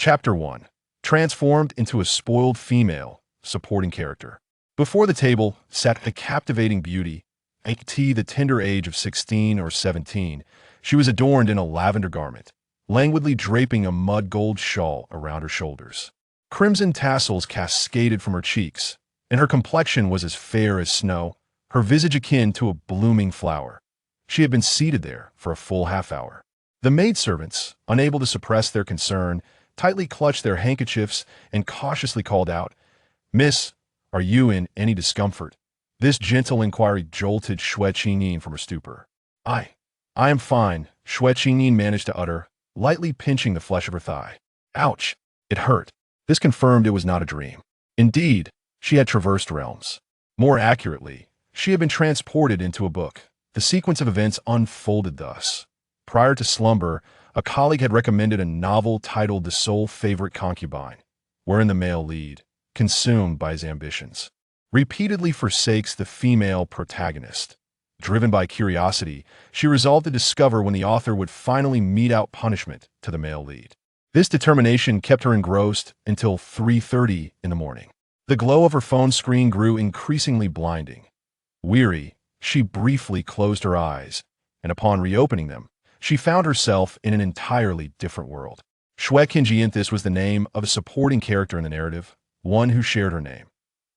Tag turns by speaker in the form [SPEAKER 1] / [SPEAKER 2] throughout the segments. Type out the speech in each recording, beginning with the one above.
[SPEAKER 1] Chapter 1. Transformed into a spoiled female, supporting character. Before the table sat the captivating beauty, at the tender age of 16 or 17. She was adorned in a lavender garment, languidly draping a mud-gold shawl around her shoulders. Crimson tassels cascaded from her cheeks, and her complexion was as fair as snow, her visage akin to a blooming flower. She had been seated there for a full half-hour. The maidservants, unable to suppress their concern, tightly clutched their handkerchiefs and cautiously called out, "Miss, are you in any discomfort?" This gentle inquiry jolted Xue Qingyin from her stupor. I am fine," Xue Qingyin managed to utter, lightly pinching the flesh of her thigh. Ouch! It hurt. This confirmed it was not a dream. Indeed, she had traversed realms. More accurately, she had been transported into a book. The sequence of events unfolded thus. Prior to slumber, a colleague had recommended a novel titled The Sole Favorite Concubine, wherein the male lead, consumed by his ambitions, repeatedly forsakes the female protagonist. Driven by curiosity, she resolved to discover when the author would finally mete out punishment to the male lead. This determination kept her engrossed until 3:30 in the morning. The glow of her phone screen grew increasingly blinding. Weary, she briefly closed her eyes, and upon reopening them, she found herself in an entirely different world. Xue Qingyin was the name of a supporting character in the narrative, one who shared her name.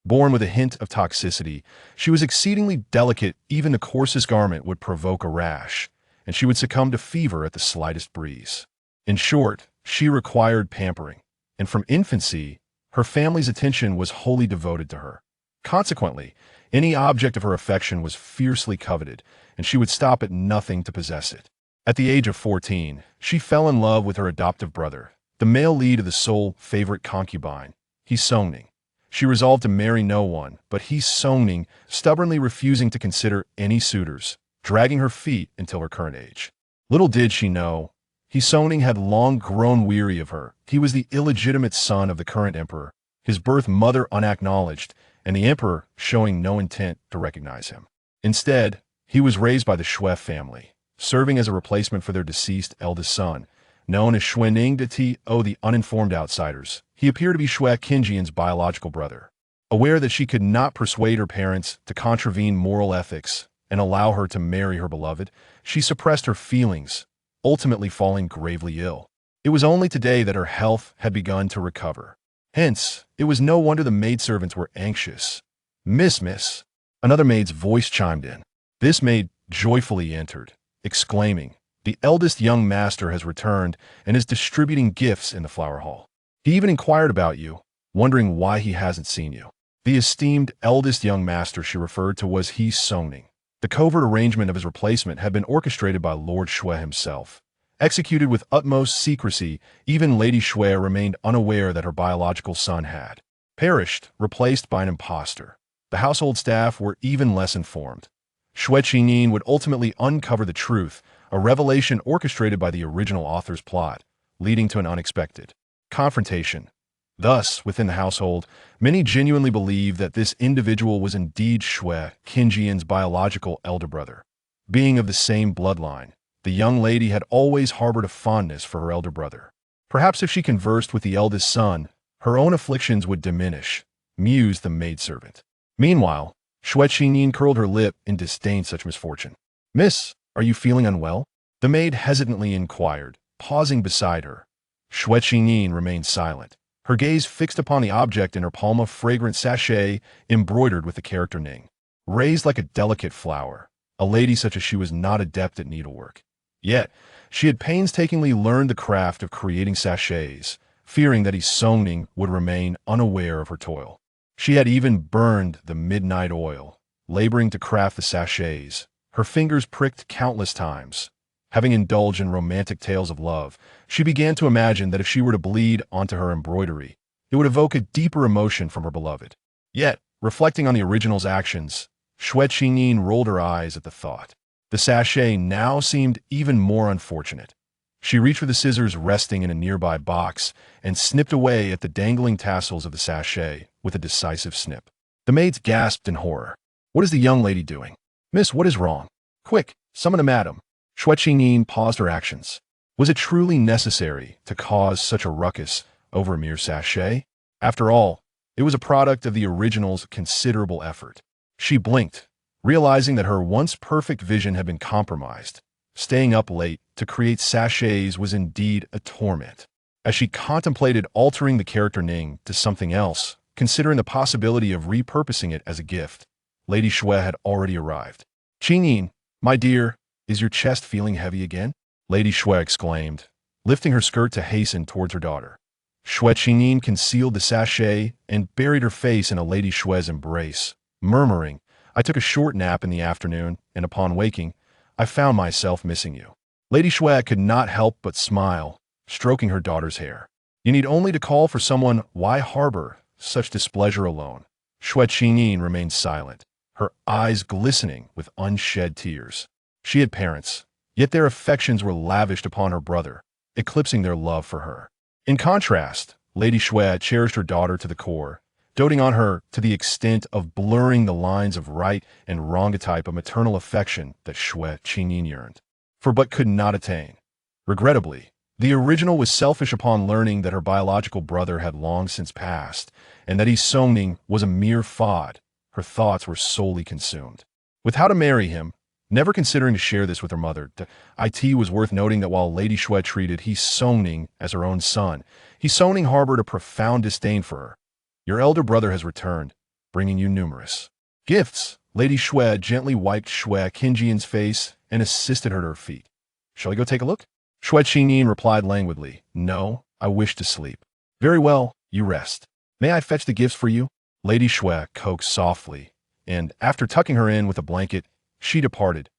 [SPEAKER 1] Born with a hint of toxicity, she was exceedingly delicate. Even the coarsest garment would provoke a rash, and she would succumb to fever at the slightest breeze. In short, she required pampering, and from infancy, her family's attention was wholly devoted to her. Consequently, any object of her affection was fiercely coveted, and she would stop at nothing to possess it. At the age of 14, she fell in love with her adoptive brother, the male lead of the Sole Favorite Concubine, Xue. She resolved to marry no one, but Xue, stubbornly refusing to consider any suitors, dragging her feet until her current age. Little did she know, Xue had long grown weary of her. He was the illegitimate son of the current emperor, his birth mother unacknowledged, and the emperor showing no intent to recognize him. Instead, he was raised by the Xue family, serving as a replacement for their deceased eldest son, known as Xue Qingyin, the uninformed outsiders. He appeared to be Xue Qingyin's biological brother. Aware that she could not persuade her parents to contravene moral ethics and allow her to marry her beloved, she suppressed her feelings, ultimately falling gravely ill. It was only today that her health had begun to recover. Hence, it was no wonder the maidservants were anxious. Miss, another maid's voice chimed in. This maid joyfully entered, exclaiming, "The eldest young master has returned and is distributing gifts in the flower hall. He even inquired about you, wondering why he hasn't seen you." The esteemed eldest young master she referred to was Xue. The covert arrangement of his replacement had been orchestrated by Lord Xue himself. Executed with utmost secrecy, even Lady Xue remained unaware that her biological son had perished, replaced by an impostor. The household staff were even less informed. Xue Qingyin would ultimately uncover the truth, a revelation orchestrated by the original author's plot, leading to an unexpected confrontation. Thus, within the household, many genuinely believed that this individual was indeed Xue Qingyin's biological elder brother. Being of the same bloodline, the young lady had always harbored a fondness for her elder brother. Perhaps if she conversed with the eldest son, her own afflictions would diminish, mused the maidservant. Meanwhile, Xue Qingyin curled her lip and disdained such misfortune. "Miss, are you feeling unwell?" The maid hesitantly inquired, pausing beside her. Xue Qingyin remained silent, her gaze fixed upon the object in her palm, a fragrant sachet embroidered with the character Ning. Raised like a delicate flower, a lady such as she was not adept at needlework. Yet, she had painstakingly learned the craft of creating sachets, fearing that Xue would remain unaware of her toil. She had even burned the midnight oil, laboring to craft the sachets, her fingers pricked countless times. Having indulged in romantic tales of love, she began to imagine that if she were to bleed onto her embroidery, it would evoke a deeper emotion from her beloved. Yet, reflecting on the original's actions, Xue Qingyin rolled her eyes at the thought. The sachet now seemed even more unfortunate. She reached for the scissors resting in a nearby box and snipped away at the dangling tassels of the sachet with a decisive snip. The maids gasped in horror. "What is the young lady doing? Miss, what is wrong? Quick, summon a madam." Xue Qingyin paused her actions. Was it truly necessary to cause such a ruckus, over a mere sachet? After all, it was a product of the original's considerable effort. She blinked, realizing that her once perfect vision had been compromised. Staying up late to create sachets was indeed a torment. As she contemplated altering the character Ning to something else, considering the possibility of repurposing it as a gift, Lady Xue had already arrived. "Qingyin, my dear, is your chest feeling heavy again?" Lady Xue exclaimed, lifting her skirt to hasten towards her daughter. Xue Qingyin concealed the sachet and buried her face in a Lady Xue's embrace, murmuring, "I took a short nap in the afternoon, and upon waking, I found myself missing you." Lady Xue could not help but smile, stroking her daughter's hair. "You need only to call for someone. Why harbor such displeasure alone?" Xue Qingyin remained silent, her eyes glistening with unshed tears. She had parents, yet their affections were lavished upon her brother, eclipsing their love for her. In contrast, Lady Xue cherished her daughter to the core, doting on her to the extent of blurring the lines of right and wrong, a type of maternal affection that Xue Qingyin yearned for but could not attain. Regrettably, the original was selfish upon learning that her biological brother had long since passed, and that Songning was a mere fod. Her thoughts were solely consumed with how to marry him, never considering to share this with her mother. It was worth noting that while Lady Xue treated Songning as her own son, Songning harbored a profound disdain for her. "Your elder brother has returned, bringing you numerous gifts." Lady Xue gently wiped Xue Qingyin's face and assisted her to her feet. "Shall I go take a look?" Xue Qingyin replied languidly, "No, I wish to sleep." "Very well, you rest. May I fetch the gifts for you?" Lady Xue coaxed softly, and after tucking her in with a blanket, she departed.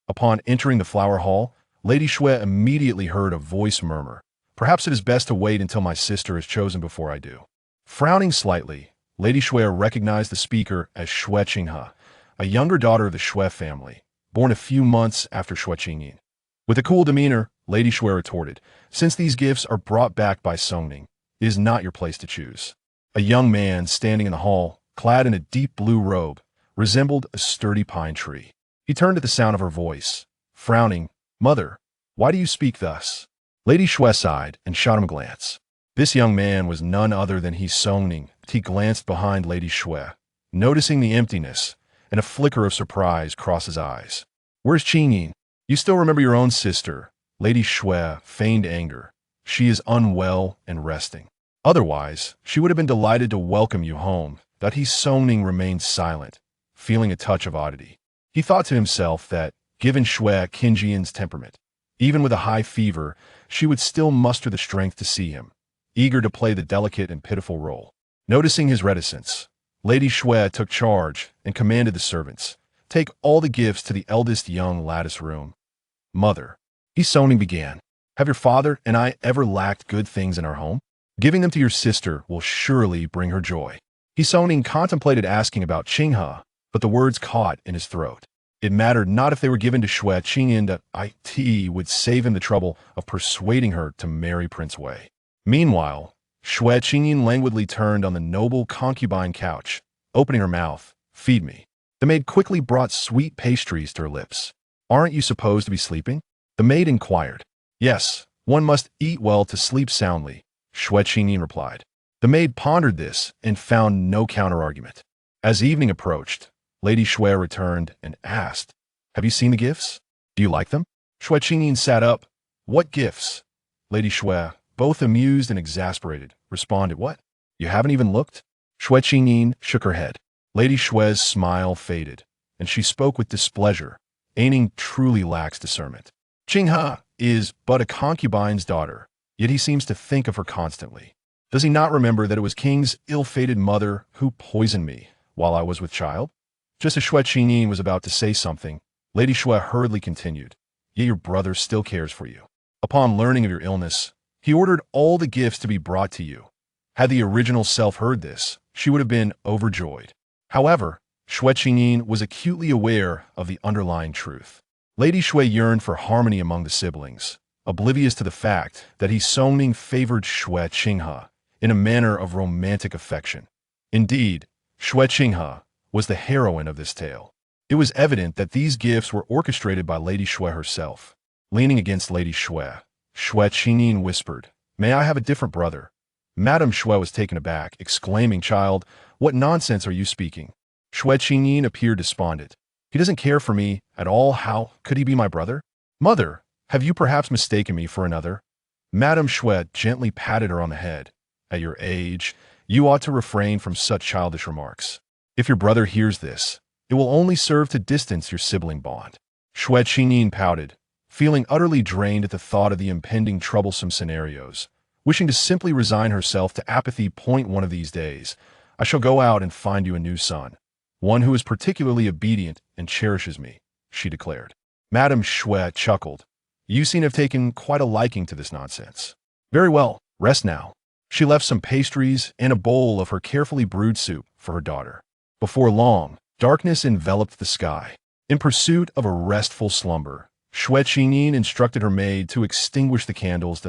[SPEAKER 1] Upon entering the flower hall, Lady Xue immediately heard a voice murmur, "Perhaps it is best to wait until my sister is chosen before I do." Frowning slightly, Lady Xue recognized the speaker as Xue Qinghe, a younger daughter of the Xue family, born a few months after Xue Qingyin. With a cool demeanor, Lady Xue retorted, "Since these gifts are brought back by Songning, it is not your place to choose." A young man standing in the hall, clad in a deep blue robe, resembled a sturdy pine tree. He turned at the sound of her voice, frowning, "Mother, why do you speak thus?" Lady Xue sighed and shot him a glance. This young man was none other than Songning. He glanced behind Lady Xue, noticing the emptiness, and a flicker of surprise crossed his eyes. "Where's Qingyin? You still remember your own sister?" Lady Xue feigned anger. "She is unwell and resting. Otherwise, she would have been delighted to welcome you home." That Songning remained silent, feeling a touch of oddity. He thought to himself that, given Xue Qingyin's temperament, even with a high fever, she would still muster the strength to see him, eager to play the delicate and pitiful role. Noticing his reticence, Lady Xue took charge and commanded the servants, "Take all the gifts to the eldest young lattice room." "Mother," Songning began, "have your father and I ever lacked good things in our home? Giving them to your sister will surely bring her joy." Songning contemplated asking about Qinghe, but the words caught in his throat. It mattered not if they were given to Xue Qingyin, that it would save him the trouble of persuading her to marry Prince Wei. Meanwhile, Xue Qingyin languidly turned on the noble concubine couch, opening her mouth. "Feed me." The maid quickly brought sweet pastries to her lips. "Aren't you supposed to be sleeping?" the maid inquired. "Yes, one must eat well to sleep soundly," Xue Qingyin replied. The maid pondered this and found no counter-argument. As evening approached, Lady Xue returned and asked, "Have you seen the gifts? Do you like them?" Xue Qingyin sat up. "What gifts?" Lady Xue, both amused and exasperated, responded, "What? You haven't even looked?" Xue Qingyin shook her head. Lady Xue's smile faded, and she spoke with displeasure. Aining truly lacks discernment. "Qinghe is but a concubine's daughter, yet he seems to think of her constantly. Does he not remember that it was King's ill-fated mother who poisoned me while I was with child?" Just as Xue Qingyin was about to say something, Lady Xue hurriedly continued, "Yet your brother still cares for you. Upon learning of your illness, he ordered all the gifts to be brought to you. Had the original self heard this, she would have been overjoyed." However, Xue Qingyin was acutely aware of the underlying truth. Lady Xue yearned for harmony among the siblings, oblivious to the fact that Songning favored Xue Qinghe in a manner of romantic affection. Indeed, Xue Qinghe was the heroine of this tale. It was evident that these gifts were orchestrated by Lady Xue herself. Leaning against Lady Xue, Xue Qingyin whispered, "May I have a different brother? Madame Xue was taken aback, exclaiming, "Child, what nonsense are you speaking?" Xue Qingyin appeared despondent. "He doesn't care for me at all. How could he be my brother?" "Mother, have you perhaps mistaken me for another?" Madame Xue gently patted her on the head. "At your age, you ought to refrain from such childish remarks. If your brother hears this, it will only serve to distance your sibling bond." Xue Qingyin pouted, feeling utterly drained at the thought of the impending troublesome scenarios, wishing to simply resign herself to apathy. One of these days, I shall go out and find you a new son, one who is particularly obedient and cherishes me, she declared. Madame Xue chuckled. "You seem to have taken quite a liking to this nonsense. Very well, rest now." She left some pastries and a bowl of her carefully brewed soup for her daughter. Before long, darkness enveloped the sky. In pursuit of a restful slumber, Xue Qingyin instructed her maid to extinguish the candles.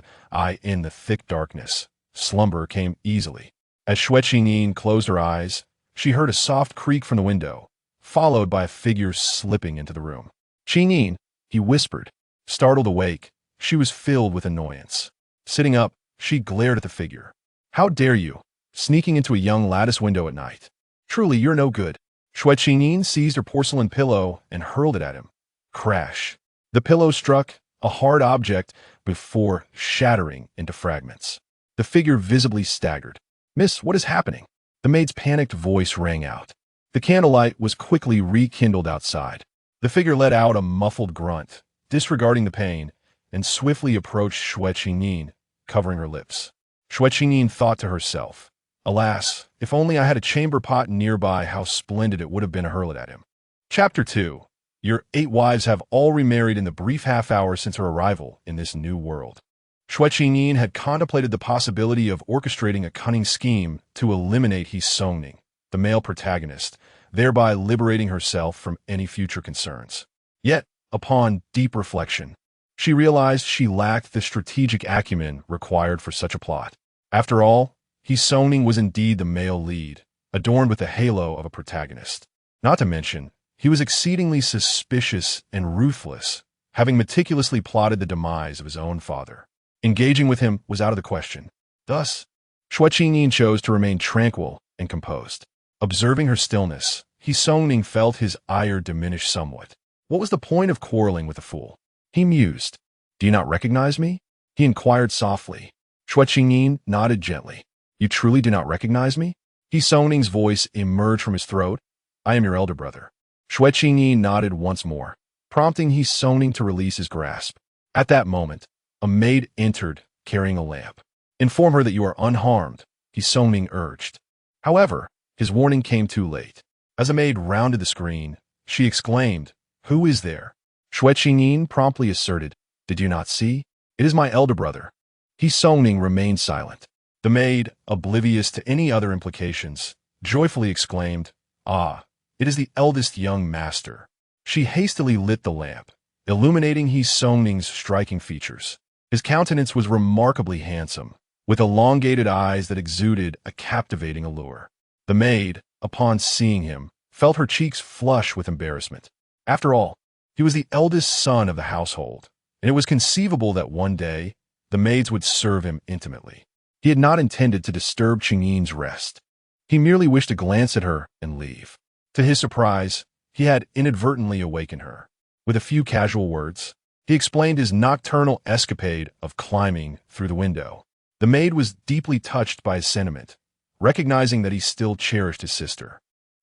[SPEAKER 1] In the thick darkness, slumber came easily. As Xue Qingyin closed her eyes, she heard a soft creak from the window, followed by a figure slipping into the room. "Qingyin," he whispered. Startled awake, she was filled with annoyance. Sitting up, she glared at the figure. "How dare you, sneaking into a young lattice window at night? Truly, you're no good." Xue Qingyin seized her porcelain pillow and hurled it at him. Crash! The pillow struck a hard object before shattering into fragments. The figure visibly staggered. "Miss, what is happening?" The maid's panicked voice rang out. The candlelight was quickly rekindled outside. The figure let out a muffled grunt, disregarding the pain, and swiftly approached Xue Qingyin, covering her lips. Xue Qingyin thought to herself, "Alas, if only I had a chamber pot nearby, how splendid it would have been to hurl it at him." Chapter 2. Your 8 wives have all remarried in the brief half hour since her arrival in this new world. Xue Qingyin had contemplated the possibility of orchestrating a cunning scheme to eliminate He Songning, the male protagonist, thereby liberating herself from any future concerns. Yet, upon deep reflection, she realized she lacked the strategic acumen required for such a plot. After all, He Songning was indeed the male lead, adorned with the halo of a protagonist. Not to mention, he was exceedingly suspicious and ruthless, having meticulously plotted the demise of his own father. Engaging with him was out of the question. Thus, Xue Qingyin chose to remain tranquil and composed. Observing her stillness, He Songning felt his ire diminish somewhat. What was the point of quarreling with a fool? He mused. "Do you not recognize me?" he inquired softly. Xue Qingyin nodded gently. "You truly do not recognize me?" He Songning's voice emerged from his throat. "I am your elder brother." Xue Qingyin nodded once more, prompting He Songning to release his grasp. At that moment, a maid entered, carrying a lamp. "Inform her that you are unharmed," He Songning urged. However, his warning came too late. As a maid rounded the screen, she exclaimed, "Who is there?" Xue Qingyin promptly asserted, "Did you not see? It is my elder brother." He Songning remained silent. The maid, oblivious to any other implications, joyfully exclaimed, "Ah, it is the eldest young master." She hastily lit the lamp, illuminating He Songning's striking features. His countenance was remarkably handsome, with elongated eyes that exuded a captivating allure. The maid, upon seeing him, felt her cheeks flush with embarrassment. After all, he was the eldest son of the household, and it was conceivable that one day the maids would serve him intimately. He had not intended to disturb Qingyin's rest. He merely wished to glance at her and leave. To his surprise, he had inadvertently awakened her. With a few casual words, he explained his nocturnal escapade of climbing through the window. The maid was deeply touched by his sentiment, recognizing that he still cherished his sister.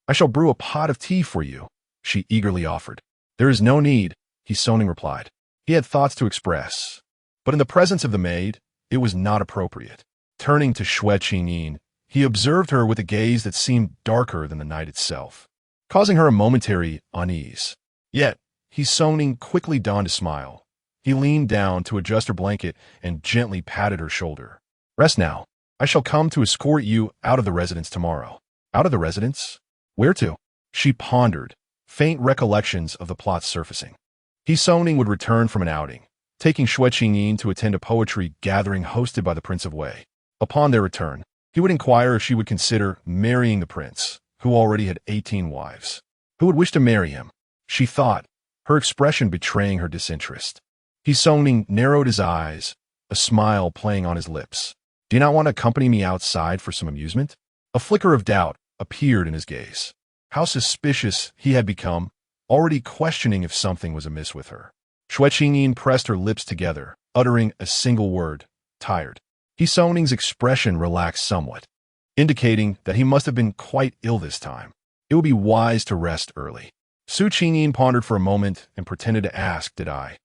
[SPEAKER 1] "I shall brew a pot of tea for you," she eagerly offered. "There is no need," He Songning replied. He had thoughts to express, but in the presence of the maid, it was not appropriate. Turning to Xue Qingyin, he observed her with a gaze that seemed darker than the night itself, causing her a momentary unease. Yet, He Songning quickly donned a smile. He leaned down to adjust her blanket and gently patted her shoulder. "Rest now. I shall come to escort you out of the residence tomorrow." "Out of the residence? Where to?" She pondered, faint recollections of the plot surfacing. He Songning would return from an outing, taking Xue Qingyin to attend a poetry gathering hosted by the Prince of Wei. Upon their return, he would inquire if she would consider marrying the prince, who already had 18 wives. Who would wish to marry him? She thought, her expression betraying her disinterest. He Songning narrowed his eyes, a smile playing on his lips. Do you not want to accompany me outside for some amusement? A flicker of doubt appeared in his gaze. How suspicious he had become, already questioning if something was amiss with her. Xue Qingyin pressed her lips together, uttering a single word, tired. Soning's expression relaxed somewhat, indicating that he must have been quite ill this time. It would be wise to rest early. Xue Qingyin pondered for a moment and pretended to ask, "Did I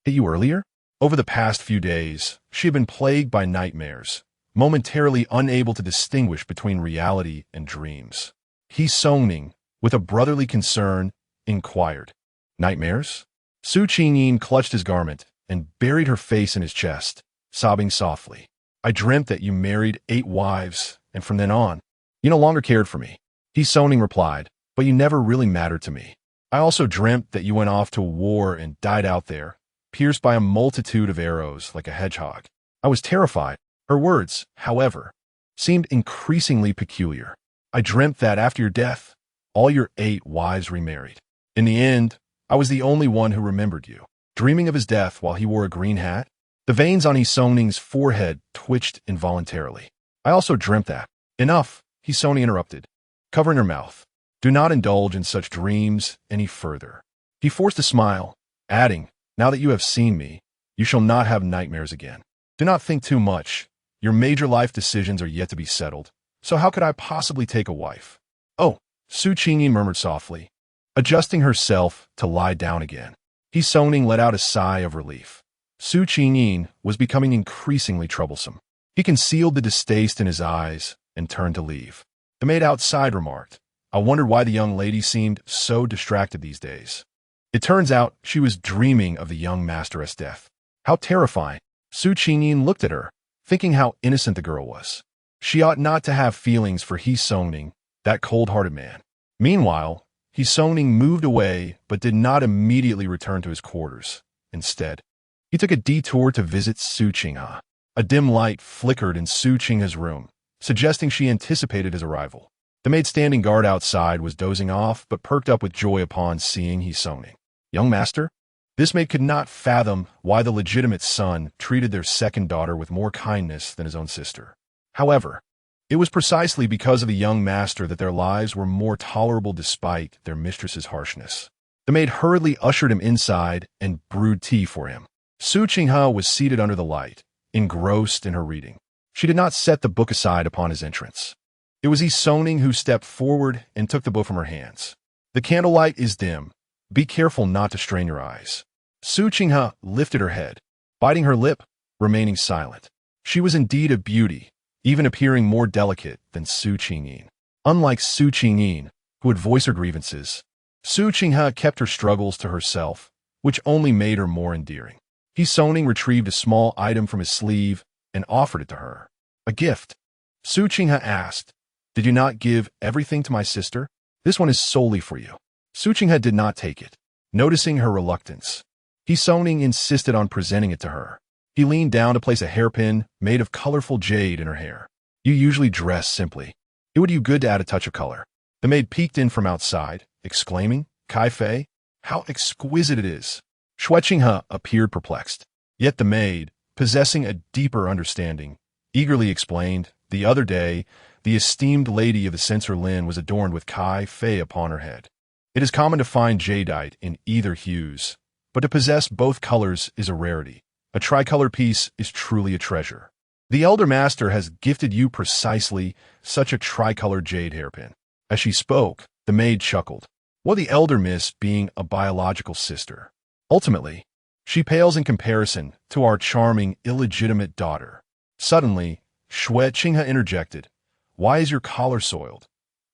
[SPEAKER 1] hit you earlier?" Over the past few days, she had been plagued by nightmares, momentarily unable to distinguish between reality and dreams. Soning, with a brotherly concern, inquired, "Nightmares?" Xue Qingyin clutched his garment and buried her face in his chest, sobbing softly. "I dreamt that you married 8 wives, and from then on, you no longer cared for me." Soning replied, "But you never really mattered to me. I also dreamt that you went off to war and died out there, pierced by a multitude of arrows like a hedgehog. I was terrified." Her words, however, seemed increasingly peculiar. "I dreamt that after your death, all your 8 wives remarried. In the end, I was the only one who remembered you." Dreaming of his death while he wore a green hat, the veins on Soning's forehead twitched involuntarily. "I also dreamt that." "Enough," Soning interrupted, covering her mouth. "Do not indulge in such dreams any further." He forced a smile, adding, "Now that you have seen me, you shall not have nightmares again. Do not think too much. Your major life decisions are yet to be settled, so how could I possibly take a wife?" "Oh," Xue Qingyin murmured softly, adjusting herself to lie down again. Soning let out a sigh of relief. Xue Qingyin was becoming increasingly troublesome. He concealed the distaste in his eyes and turned to leave. The maid outside remarked, "I wondered why the young lady seemed so distracted these days." It turns out she was dreaming of the young master's death. How terrifying. Xue Qingyin looked at her, thinking how innocent the girl was. She ought not to have feelings for Soning, that cold-hearted man. Meanwhile, Soning moved away but did not immediately return to his quarters. Instead, he took a detour to visit Xue Qingyin. A dim light flickered in Xue Qingyi's room, suggesting she anticipated his arrival. The maid standing guard outside was dozing off but perked up with joy upon seeing Soning. "Young master?" This maid could not fathom why the legitimate son treated their second daughter with more kindness than his own sister. However, it was precisely because of the young master that their lives were more tolerable despite their mistress's harshness. The maid hurriedly ushered him inside and brewed tea for him. Xue Qingyin was seated under the light, engrossed in her reading. She did not set the book aside upon his entrance. It was Soning who stepped forward and took the book from her hands. "The candlelight is dim. Be careful not to strain your eyes." Xue Qingyin lifted her head, biting her lip, remaining silent. She was indeed a beauty, even appearing more delicate than Xue Qingyin. Unlike Xue Qingyin, who would voice her grievances, Xue Qingyin kept her struggles to herself, which only made her more endearing. Soning retrieved a small item from his sleeve and offered it to her. "A gift?" Xue Qingyin asked. "Did you not give everything to my sister? This one is solely for you." Xue Qingyin did not take it, noticing her reluctance. Soning insisted on presenting it to her. He leaned down to place a hairpin made of colorful jade in her hair. "You usually dress simply. It would do you good to add a touch of color." The maid peeked in from outside, exclaiming, "Kai Fei, how exquisite it is!" Xue Qingyin appeared perplexed. Yet the maid, possessing a deeper understanding, eagerly explained, "The other day, the esteemed lady of the censor Lin was adorned with Kai Fei upon her head. It is common to find jadeite in either hues, but to possess both colors is a rarity. A tricolor piece is truly a treasure. The elder master has gifted you precisely such a tricolor jade hairpin." As she spoke, the maid chuckled. What the elder miss being a biological sister? Ultimately, she pales in comparison to our charming illegitimate daughter. Suddenly, Xue Qingyin interjected, "Why is your collar soiled,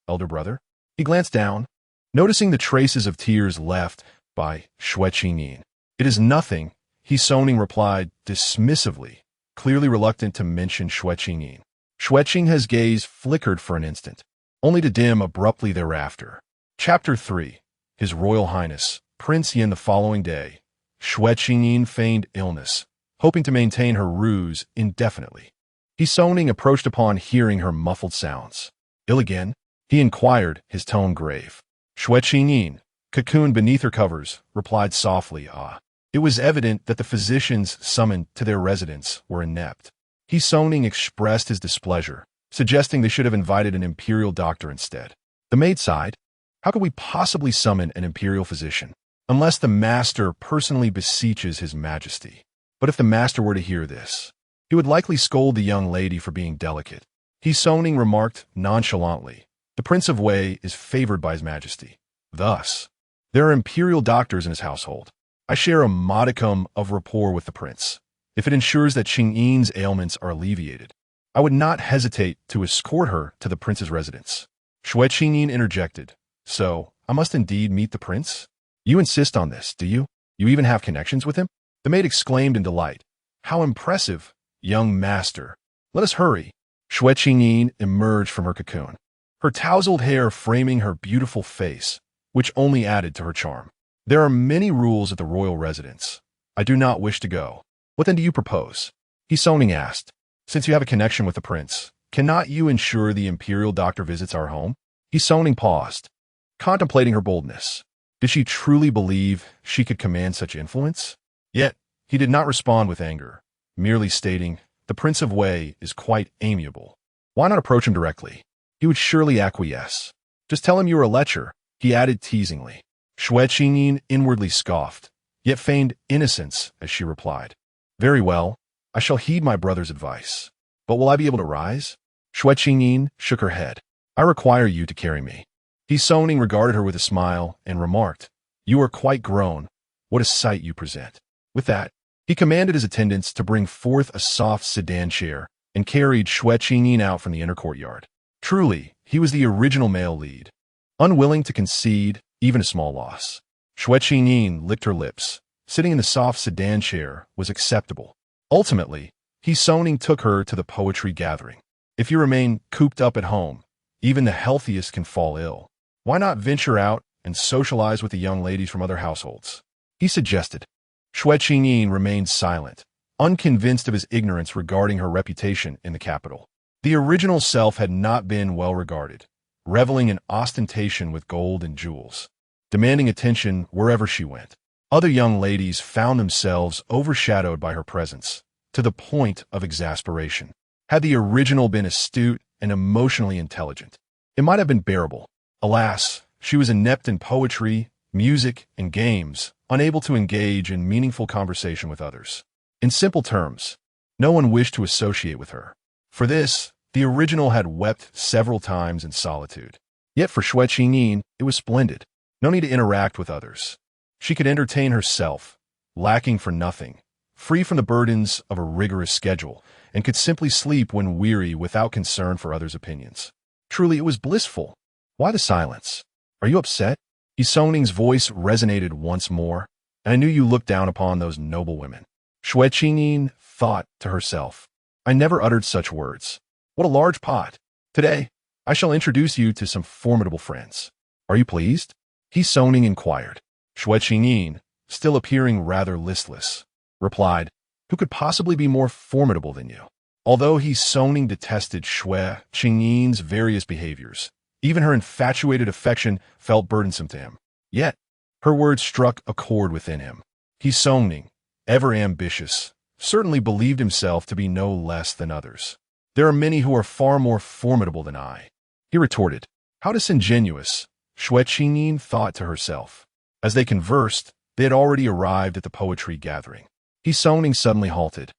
[SPEAKER 1] elder brother?" He glanced down, noticing the traces of tears left by Xue Qingyin. "It is nothing," Soning replied dismissively, clearly reluctant to mention Xue Qingyin. Xue Qingyin's gaze flickered for an instant, only to dim abruptly thereafter. Chapter 3. His Royal Highness, Prince Yin. The following day, Xue Qingyin feigned illness, hoping to maintain her ruse indefinitely. Soning approached upon hearing her muffled sounds. "Ill again?" he inquired, his tone grave. Xue Qingyin, cocooned beneath her covers, replied softly, "Ah." It was evident that the physicians summoned to their residence were inept. Soning expressed his displeasure, suggesting they should have invited an imperial doctor instead. The maid sighed. How could we possibly summon an imperial physician unless the master personally beseeches his majesty? But if the master were to hear this, he would likely scold the young lady for being delicate. Soning remarked nonchalantly, the Prince of Wei is favored by his majesty. Thus, there are imperial doctors in his household. I share a modicum of rapport with the prince. If it ensures that Qingyin's ailments are alleviated, I would not hesitate to escort her to the prince's residence. Xue Qingyin interjected. So, I must indeed meet the prince? You insist on this, do you? You even have connections with him? The maid exclaimed in delight. How impressive, young master. Let us hurry. Xue Qingyin emerged from her cocoon, her tousled hair framing her beautiful face, which only added to her charm. There are many rules at the royal residence. I do not wish to go. What then do you propose? Soning asked. Since you have a connection with the prince, cannot you ensure the imperial doctor visits our home? Soning paused, contemplating her boldness. Did she truly believe she could command such influence? Yet, he did not respond with anger, merely stating, the Prince of Wei is quite amiable. Why not approach him directly? He would surely acquiesce. Just tell him you are a lecher, he added teasingly. Xue Qingyin inwardly scoffed, yet feigned innocence as she replied. Very well, I shall heed my brother's advice. But will I be able to rise? Xue Qingyin shook her head. I require you to carry me. Soning regarded her with a smile and remarked, you are quite grown. What a sight you present. With that, he commanded his attendants to bring forth a soft sedan chair and carried Xue Qingyin out from the inner courtyard. Truly, he was the original male lead, unwilling to concede even a small loss. Xue Qingyin licked her lips. Sitting in the soft sedan chair was acceptable. Ultimately, Soning took her to the poetry gathering. If you remain cooped up at home, even the healthiest can fall ill. Why not venture out and socialize with the young ladies from other households? He suggested. Xue Qingyin remained silent, unconvinced of his ignorance regarding her reputation in the capital. The original self had not been well regarded, reveling in ostentation with gold and jewels, demanding attention wherever she went. Other young ladies found themselves overshadowed by her presence, to the point of exasperation. Had the original been astute and emotionally intelligent, it might have been bearable. Alas, she was inept in poetry, music, and games, unable to engage in meaningful conversation with others. In simple terms, no one wished to associate with her. For this, the original had wept several times in solitude. Yet for Xue Qingyin, it was splendid. No need to interact with others. She could entertain herself, lacking for nothing, free from the burdens of a rigorous schedule, and could simply sleep when weary without concern for others' opinions. Truly, it was blissful. Why the silence? Are you upset? Soning's voice resonated once more, and I knew you looked down upon those noble women. Xue Qingyin thought to herself. I never uttered such words. What a large pot. Today, I shall introduce you to some formidable friends. Are you pleased? Soning inquired. Xue Qingyin, still appearing rather listless, replied, who could possibly be more formidable than you? Although Soning detested Xue Qingyin's various behaviors, even her infatuated affection felt burdensome to him. Yet, her words struck a chord within him. Soning, ever ambitious, certainly believed himself to be no less than others. There are many who are far more formidable than I. He retorted. How disingenuous, Xue Qingyin thought to herself. As they conversed, they had already arrived at the poetry gathering. Soning suddenly halted.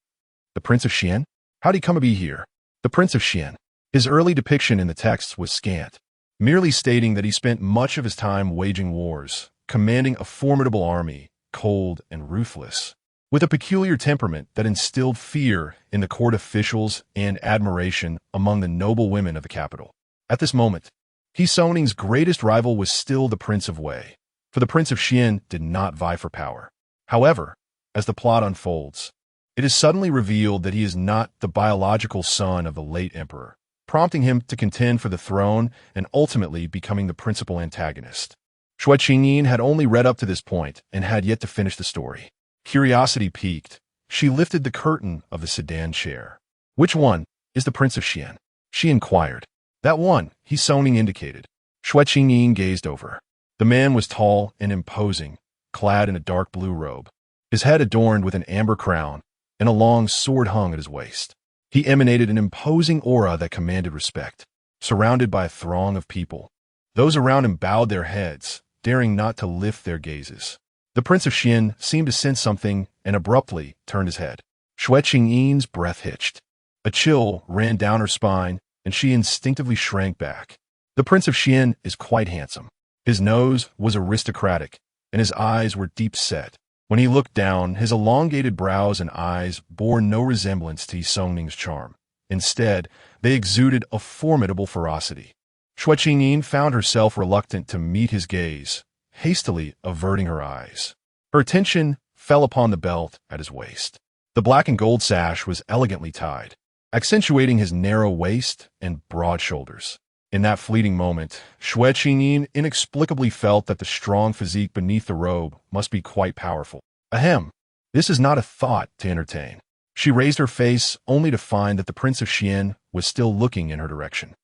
[SPEAKER 1] The Prince of Xian? How'd he come to be here? The Prince of Xian. His early depiction in the text was scant, merely stating that he spent much of his time waging wars, commanding a formidable army, cold and ruthless, with a peculiar temperament that instilled fear in the court officials and admiration among the noble women of the capital. At this moment, Soning's greatest rival was still the Prince of Wei, for the Prince of Xian did not vie for power. However, as the plot unfolds, it is suddenly revealed that he is not the biological son of the late emperor, prompting him to contend for the throne and ultimately becoming the principal antagonist. Xue Qingyin had only read up to this point and had yet to finish the story. Curiosity piqued. She lifted the curtain of the sedan chair. Which one is the Prince of Xian? She inquired. That one, Soning indicated. Xue Qingyin gazed over. The man was tall and imposing, clad in a dark blue robe, his head adorned with an amber crown, and a long sword hung at his waist. He emanated an imposing aura that commanded respect, surrounded by a throng of people. Those around him bowed their heads, daring not to lift their gazes. The Prince of Xian seemed to sense something and abruptly turned his head. Xue Qingyin's breath hitched. A chill ran down her spine, and she instinctively shrank back. The Prince of Xian is quite handsome. His nose was aristocratic, and his eyes were deep-set. When he looked down, his elongated brows and eyes bore no resemblance to Yi Songning's charm. Instead, they exuded a formidable ferocity. Xue Qingyin found herself reluctant to meet his gaze, hastily averting her eyes. Her attention fell upon the belt at his waist. The black and gold sash was elegantly tied, accentuating his narrow waist and broad shoulders. In that fleeting moment, Xue Qingyin inexplicably felt that the strong physique beneath the robe must be quite powerful. Ahem! This is not a thought to entertain. She raised her face only to find that the Prince of Xian was still looking in her direction.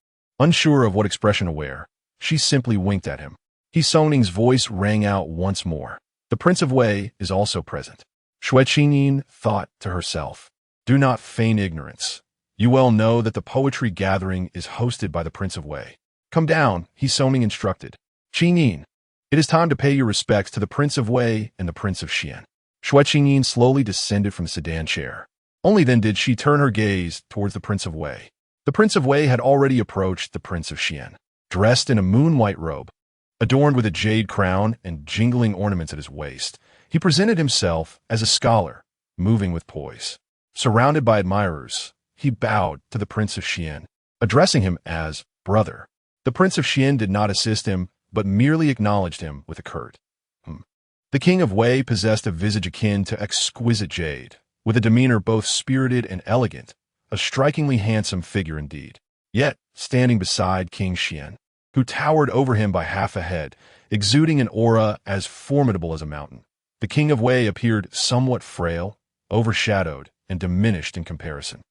[SPEAKER 1] Unsure of what expression to wear, she simply winked at him. Yi Songning's voice rang out once more. The Prince of Wei is also present. Xue Qingyin thought to herself, do not feign ignorance. You well know that the poetry gathering is hosted by the Prince of Wei. Come down, Yi Songning instructed. Qingyin, it is time to pay your respects to the Prince of Wei and the Prince of Xian. Xue Qingyin slowly descended from the sedan chair. Only then did she turn her gaze towards the Prince of Wei. The Prince of Wei had already approached the Prince of Xian, dressed in a moon-white robe. Adorned with a jade crown and jingling ornaments at his waist, he presented himself as a scholar, moving with poise. Surrounded by admirers, he bowed to the Prince of Xian, addressing him as brother. The Prince of Xian did not assist him, but merely acknowledged him with a curt The King of Wei possessed a visage akin to exquisite jade, with a demeanor both spirited and elegant, a strikingly handsome figure indeed. Yet, standing beside King Xian, who towered over him by half a head, exuding an aura as formidable as a mountain, the King of Wei appeared somewhat frail, overshadowed, and diminished in comparison.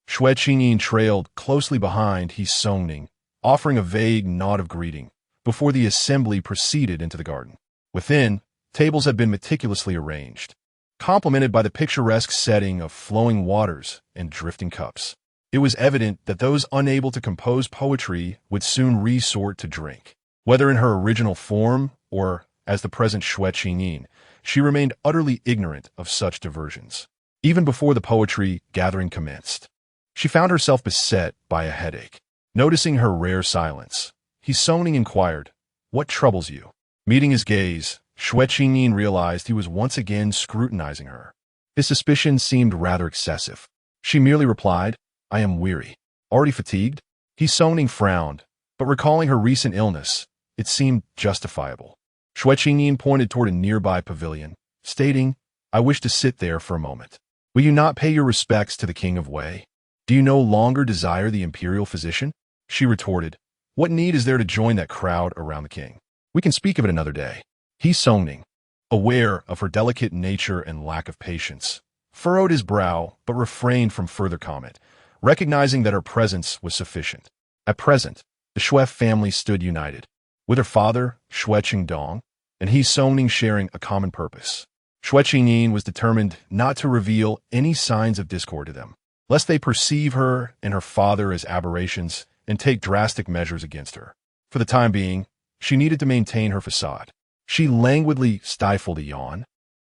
[SPEAKER 1] Xue Qingyin trailed closely behind Yi Songning, offering a vague nod of greeting, before the assembly proceeded into the garden. Within, tables had been meticulously arranged, complemented by the picturesque setting of flowing waters and drifting cups. It was evident that those unable to compose poetry would soon resort to drink. Whether in her original form or as the present Xue Qingyin, she remained utterly ignorant of such diversions. Even before the poetry gathering commenced, she found herself beset by a headache. Noticing her rare silence, Yi Songning inquired, "What troubles you?" Meeting his gaze, Xue Qingyin realized he was once again scrutinizing her. His suspicion seemed rather excessive. She merely replied, "I am weary." Already fatigued? Yi Songning frowned, but recalling her recent illness, it seemed justifiable. Xue Qingyin pointed toward a nearby pavilion, stating, "I wish to sit there for a moment. Will you not pay your respects to the King of Wei? Do you no longer desire the imperial physician?" She retorted, "What need is there to join that crowd around the king? We can speak of it another day." Yi Songning, aware of her delicate nature and lack of patience, furrowed his brow but refrained from further comment, recognizing that her presence was sufficient. At present, the Xue family stood united, with her father, Xue Qingdong, and Yi Songning sharing a common purpose. Xue Qingyin was determined not to reveal any signs of discord to them, lest they perceive her and her father as aberrations and take drastic measures against her. For the time being, she needed to maintain her facade. She languidly stifled a yawn,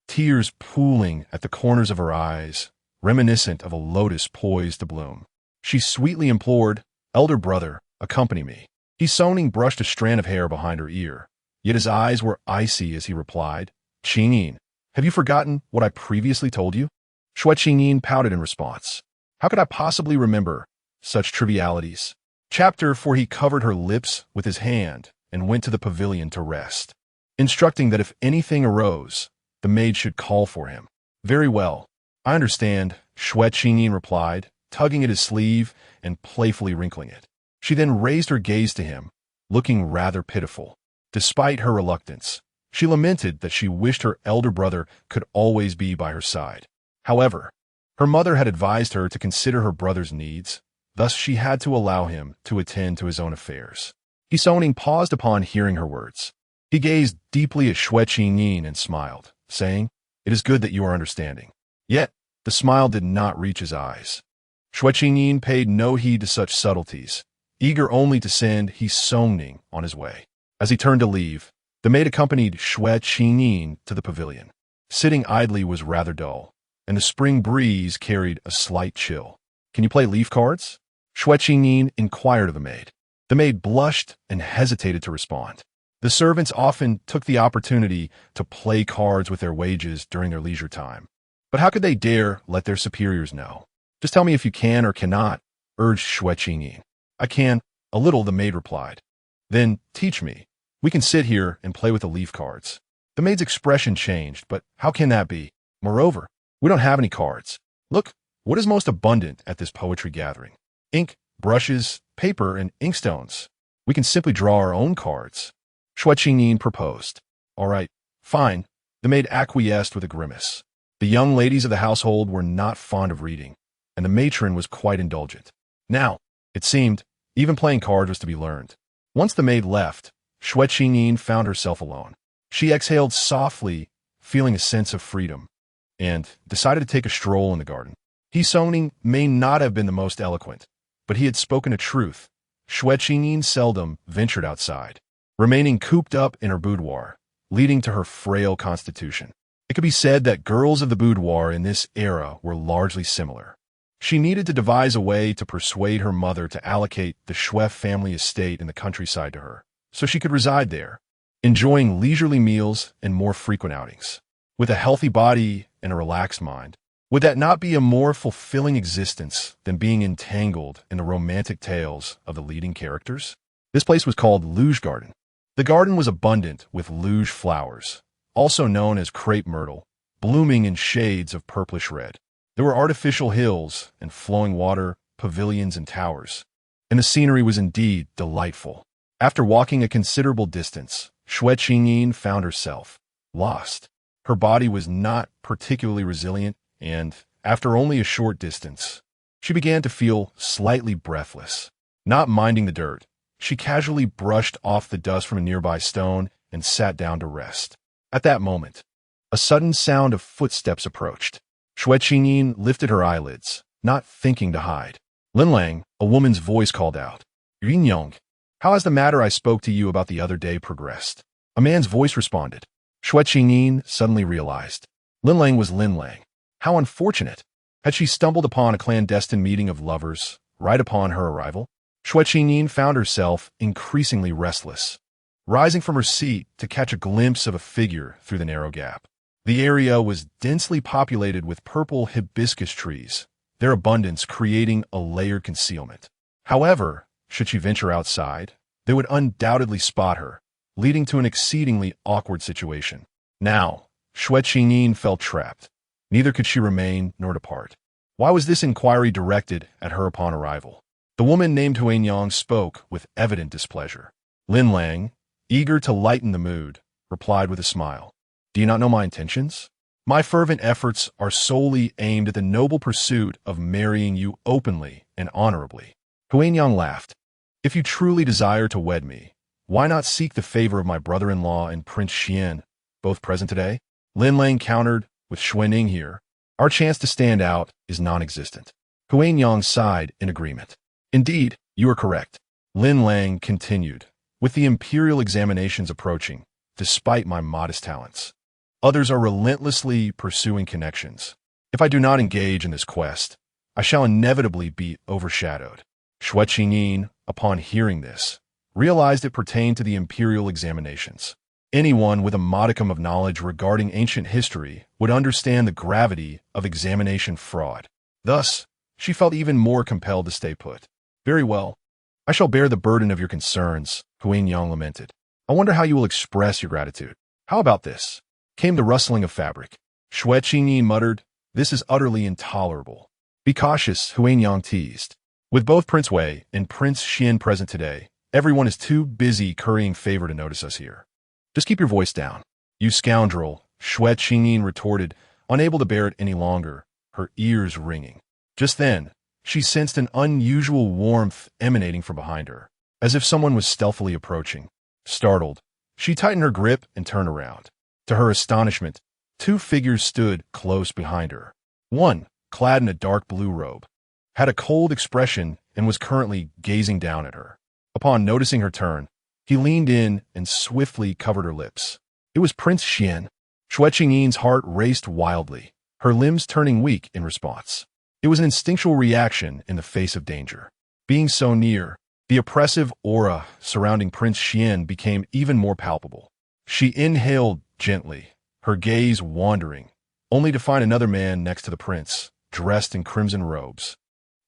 [SPEAKER 1] tears pooling at the corners of her eyes, reminiscent of a lotus poised to bloom. She sweetly implored, "Elder brother, accompany me." Yi Songning brushed a strand of hair behind her ear, yet his eyes were icy as he replied, "Qingyin, have you forgotten what I previously told you?" Xue Qingyin pouted in response. How could I possibly remember such trivialities? Chapter 4. He covered her lips with his hand and went to the pavilion to rest, instructing that if anything arose, the maid should call for him. "Very well, I understand," Xue Qingyin replied, tugging at his sleeve and playfully wrinkling it. She then raised her gaze to him, looking rather pitiful. Despite her reluctance, she lamented that she wished her elder brother could always be by her side. However, her mother had advised her to consider her brother's needs, thus she had to allow him to attend to his own affairs. Yi Songning paused upon hearing her words. He gazed deeply at Xue Qingyin and smiled, saying, "It is good that you are understanding." Yet, the smile did not reach his eyes. Xue Qingyin paid no heed to such subtleties, eager only to send Xue Qingyin on his way. As he turned to leave, the maid accompanied Xue Qingyin to the pavilion. Sitting idly was rather dull, and the spring breeze carried a slight chill. "Can you play leaf cards?" Xue Qingyin inquired of the maid. The maid blushed and hesitated to respond. The servants often took the opportunity to play cards with their wages during their leisure time. But how could they dare let their superiors know? "Just tell me if you can or cannot," urged Xue Qingyin. "I can, a little," the maid replied. "Then teach me. We can sit here and play with the leaf cards." The maid's expression changed, but how can that be? Moreover, we don't have any cards. Look, what is most abundant at this poetry gathering? Ink, brushes, paper, and inkstones. We can simply draw our own cards. Xue Qingyin proposed. "All right, fine." The maid acquiesced with a grimace. The young ladies of the household were not fond of reading, and the matron was quite indulgent. Now, it seemed, even playing cards was to be learned. Once the maid left, Xue Qingyin found herself alone. She exhaled softly, feeling a sense of freedom, and decided to take a stroll in the garden. Xue Qingyin may not have been the most eloquent, but he had spoken a truth. Xue Qingyin seldom ventured outside, remaining cooped up in her boudoir, leading to her frail constitution. It could be said that girls of the boudoir in this era were largely similar. She needed to devise a way to persuade her mother to allocate the Xue family estate in the countryside to her, so she could reside there, enjoying leisurely meals and more frequent outings. With a healthy body and a relaxed mind, would that not be a more fulfilling existence than being entangled in the romantic tales of the leading characters? This place was called Luge Garden. The garden was abundant with luge flowers, also known as crepe myrtle, blooming in shades of purplish red. There were artificial hills and flowing water, pavilions and towers, and the scenery was indeed delightful. After walking a considerable distance, Xue Qingyin found herself lost. Her body was not particularly resilient, and after only a short distance, she began to feel slightly breathless. Not minding the dirt, she casually brushed off the dust from a nearby stone and sat down to rest. At that moment, a sudden sound of footsteps approached. Xue Qingyin lifted her eyelids, not thinking to hide. "Linlang," a woman's voice called out. "Yunyong, how has the matter I spoke to you about the other day progressed?" A man's voice responded. Xue Qingyin suddenly realized. Linlang was Linlang. How unfortunate! Had she stumbled upon a clandestine meeting of lovers right upon her arrival? Xue Qingyin found herself increasingly restless, rising from her seat to catch a glimpse of a figure through the narrow gap. The area was densely populated with purple hibiscus trees, their abundance creating a layered concealment. However, should she venture outside, they would undoubtedly spot her, leading to an exceedingly awkward situation. Now, Xue Qingyin felt trapped. Neither could she remain nor depart. Why was this inquiry directed at her upon arrival? The woman named Huanyang spoke with evident displeasure. Linlang, eager to lighten the mood, replied with a smile. "Do you not know my intentions? My fervent efforts are solely aimed at the noble pursuit of marrying you openly and honorably." Huanyang laughed. "If you truly desire to wed me, why not seek the favor of my brother-in-law and Prince Xuan, both present today?" Linlang countered, "With Xuaning here, our chance to stand out is non-existent." Huanyang sighed in agreement. "Indeed, you are correct." Linlang continued, "With the imperial examinations approaching, despite my modest talents, others are relentlessly pursuing connections. If I do not engage in this quest, I shall inevitably be overshadowed." Xue Qingyin, upon hearing this, realized it pertained to the imperial examinations. Anyone with a modicum of knowledge regarding ancient history would understand the gravity of examination fraud. Thus, she felt even more compelled to stay put. "Very well. I shall bear the burden of your concerns," Huanyang lamented. "I wonder how you will express your gratitude." "How about this?" Came the rustling of fabric. Xue Qingyin muttered, "This is utterly intolerable." "Be cautious," Huanyang teased. "With both Prince Wei and Prince Xuan present today, everyone is too busy currying favor to notice us here. Just keep your voice down." "You scoundrel," Xue Qingyin retorted, unable to bear it any longer, her ears ringing. Just then, she sensed an unusual warmth emanating from behind her, as if someone was stealthily approaching. Startled, she tightened her grip and turned around. To her astonishment, two figures stood close behind her. One, clad in a dark blue robe, had a cold expression and was currently gazing down at her. Upon noticing her turn, he leaned in and swiftly covered her lips. It was Prince Xuan. Xue Qingyin's heart raced wildly, her limbs turning weak in response. It was an instinctual reaction in the face of danger. Being so near, the oppressive aura surrounding Prince Xuan became even more palpable. She inhaled gently, her gaze wandering, only to find another man next to the prince, dressed in crimson robes.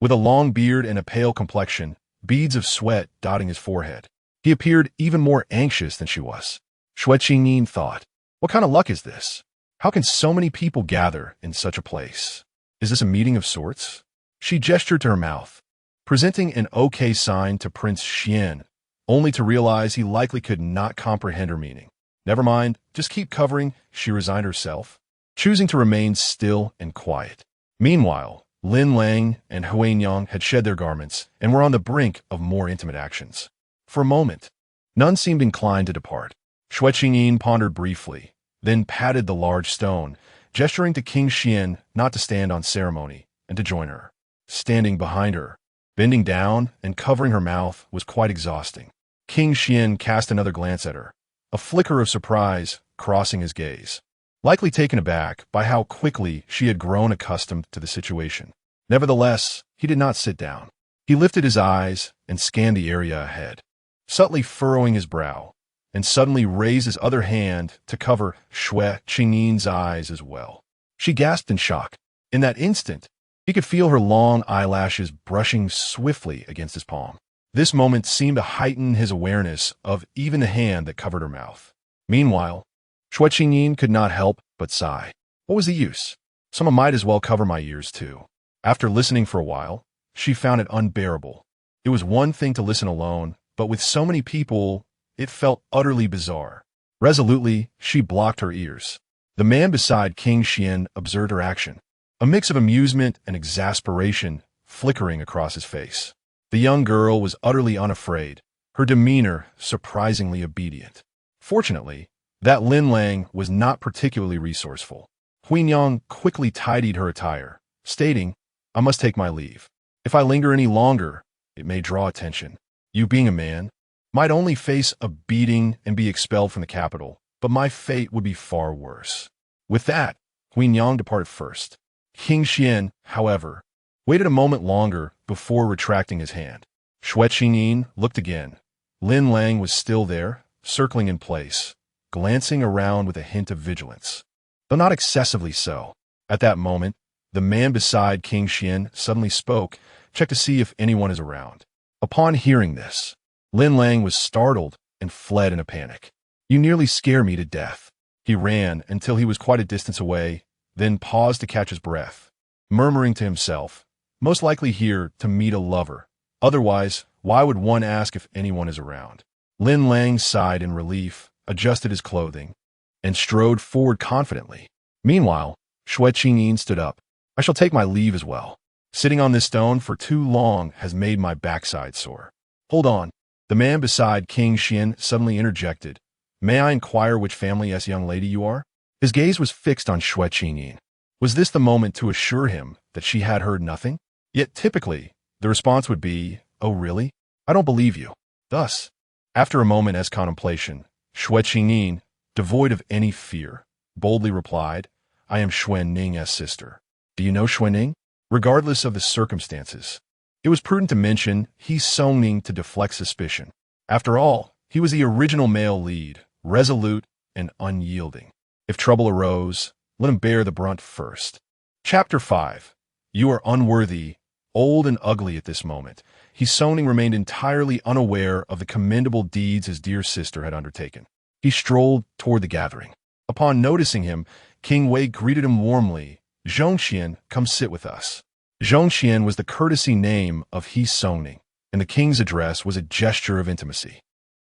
[SPEAKER 1] With a long beard and a pale complexion, beads of sweat dotting his forehead, he appeared even more anxious than she was. Xue Qingyin thought, what kind of luck is this? How can so many people gather in such a place? Is this a meeting of sorts? She gestured to her mouth, presenting an okay sign to Prince Xuan, only to realize he likely could not comprehend her meaning. Never mind, just keep covering, she resigned herself, choosing to remain still and quiet. Meanwhile, Lin Lang and Huanyang had shed their garments and were on the brink of more intimate actions. For a moment, none seemed inclined to depart. Xue Qingyin pondered briefly, then patted the large stone, gesturing to King Xuan not to stand on ceremony and to join her. Standing behind her, bending down and covering her mouth was quite exhausting. King Xuan cast another glance at her, a flicker of surprise crossing his gaze, likely taken aback by how quickly she had grown accustomed to the situation. Nevertheless, he did not sit down. He lifted his eyes and scanned the area ahead, subtly furrowing his brow, and suddenly raised his other hand to cover Xue Qingyin's eyes as well. She gasped in shock. In that instant, he could feel her long eyelashes brushing swiftly against his palm. This moment seemed to heighten his awareness of even the hand that covered her mouth. Meanwhile, Xue Qingyin could not help but sigh. What was the use? Someone might as well cover my ears too. After listening for a while, she found it unbearable. It was one thing to listen alone, but with so many people, it felt utterly bizarre. Resolutely, she blocked her ears. The man beside King Xuan observed her action, a mix of amusement and exasperation flickering across his face. The young girl was utterly unafraid, her demeanor surprisingly obedient. Fortunately, that Lin Lang was not particularly resourceful. Huanyang quickly tidied her attire, stating, I must take my leave. If I linger any longer, it may draw attention. You being a man, might only face a beating and be expelled from the capital, but my fate would be far worse. With that, Huanyang departed first. King Xuan, however, waited a moment longer before retracting his hand. Xue Qingyin looked again. Lin Lang was still there, circling in place, glancing around with a hint of vigilance, though not excessively so. At that moment, the man beside King Xuan suddenly spoke, checked to see if anyone is around. Upon hearing this, Lin Lang was startled and fled in a panic. You nearly scare me to death. He ran until he was quite a distance away, then paused to catch his breath, murmuring to himself, most likely here to meet a lover. Otherwise, why would one ask if anyone is around? Lin Lang sighed in relief, adjusted his clothing, and strode forward confidently. Meanwhile, Xue Qingyin stood up. I shall take my leave as well. Sitting on this stone for too long has made my backside sore. Hold on. The man beside King Xuan suddenly interjected. May I inquire which family S young lady you are? His gaze was fixed on Xue Qingyin. Was this the moment to assure him that she had heard nothing? Yet typically, the response would be, oh really? I don't believe you. Thus, after a moment's contemplation, Xue Qingyin, devoid of any fear, boldly replied, I am Xuan Ning's sister. Do you know Xuan Ning? Regardless of the circumstances, it was prudent to mention he Song Ning to deflect suspicion. After all, he was the original male lead, resolute and unyielding. If trouble arose, let him bear the brunt first. Chapter 5. You are unworthy, old and ugly at this moment. He Song Ning remained entirely unaware of the commendable deeds his dear sister had undertaken. He strolled toward the gathering. Upon noticing him, King Wei greeted him warmly. Zhongxian, come sit with us. Zhongxian was the courtesy name of He Song Ning, and the king's address was a gesture of intimacy.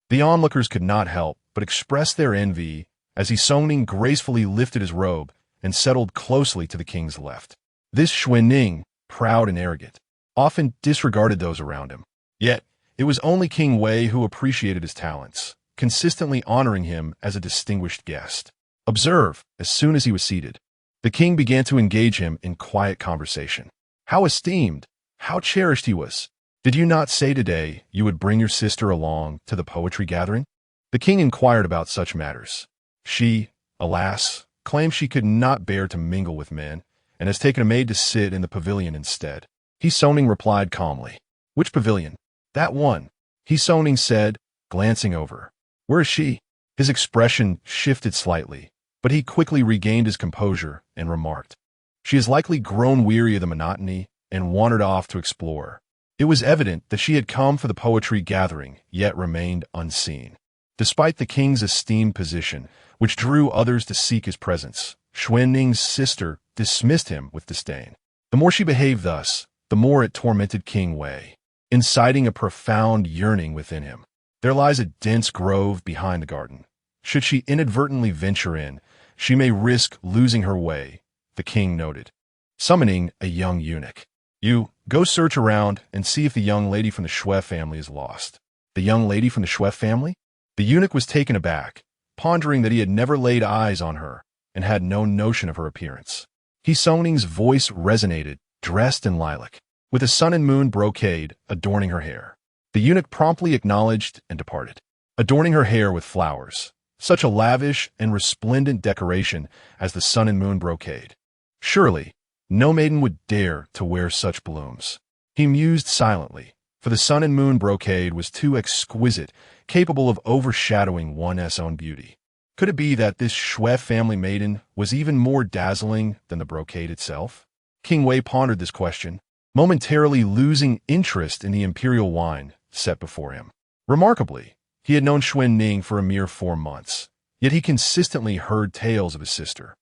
[SPEAKER 1] The onlookers could not help but express their envy as He Song Ning gracefully lifted his robe and settled closely to the king's left. This Xuan Ning, proud and arrogant, often disregarded those around him. Yet, it was only King Wei who appreciated his talents, consistently honoring him as a distinguished guest. Observe, as soon as he was seated, the king began to engage him in quiet conversation. How esteemed, how cherished he was. Did you not say today you would bring your sister along to the poetry gathering? The king inquired about such matters. She, alas, claimed she could not bear to mingle with men, and has taken a maid to sit in the pavilion instead. He Soning replied calmly. Which pavilion? That one, He Soning said, glancing over. Where is she? His expression shifted slightly, but he quickly regained his composure and remarked, She has likely grown weary of the monotony and wandered off to explore. It was evident that she had come for the poetry gathering, yet remained unseen. Despite the king's esteemed position, which drew others to seek his presence, Xue Ning's sister dismissed him with disdain. The more she behaved thus, the more it tormented King Wei, inciting a profound yearning within him. There lies a dense grove behind the garden. Should she inadvertently venture in, she may risk losing her way, the king noted, summoning a young eunuch. You, go search around and see if the young lady from the Xue family is lost. The young lady from the Xue family? The eunuch was taken aback, pondering that he had never laid eyes on her and had no notion of her appearance. He Soning's voice resonated, dressed in lilac, with a sun and moon brocade adorning her hair. The eunuch promptly acknowledged and departed, adorning her hair with flowers, such a lavish and resplendent decoration as the sun and moon brocade. Surely, no maiden would dare to wear such blooms. He mused silently, for the sun and moon brocade was too exquisite, capable of overshadowing one's own beauty. Could it be that this Xue family maiden was even more dazzling than the brocade itself? King Wei pondered this question, momentarily losing interest in the imperial wine set before him. Remarkably, he had known Xue Ning for a mere 4 months, yet he consistently heard tales of his sister.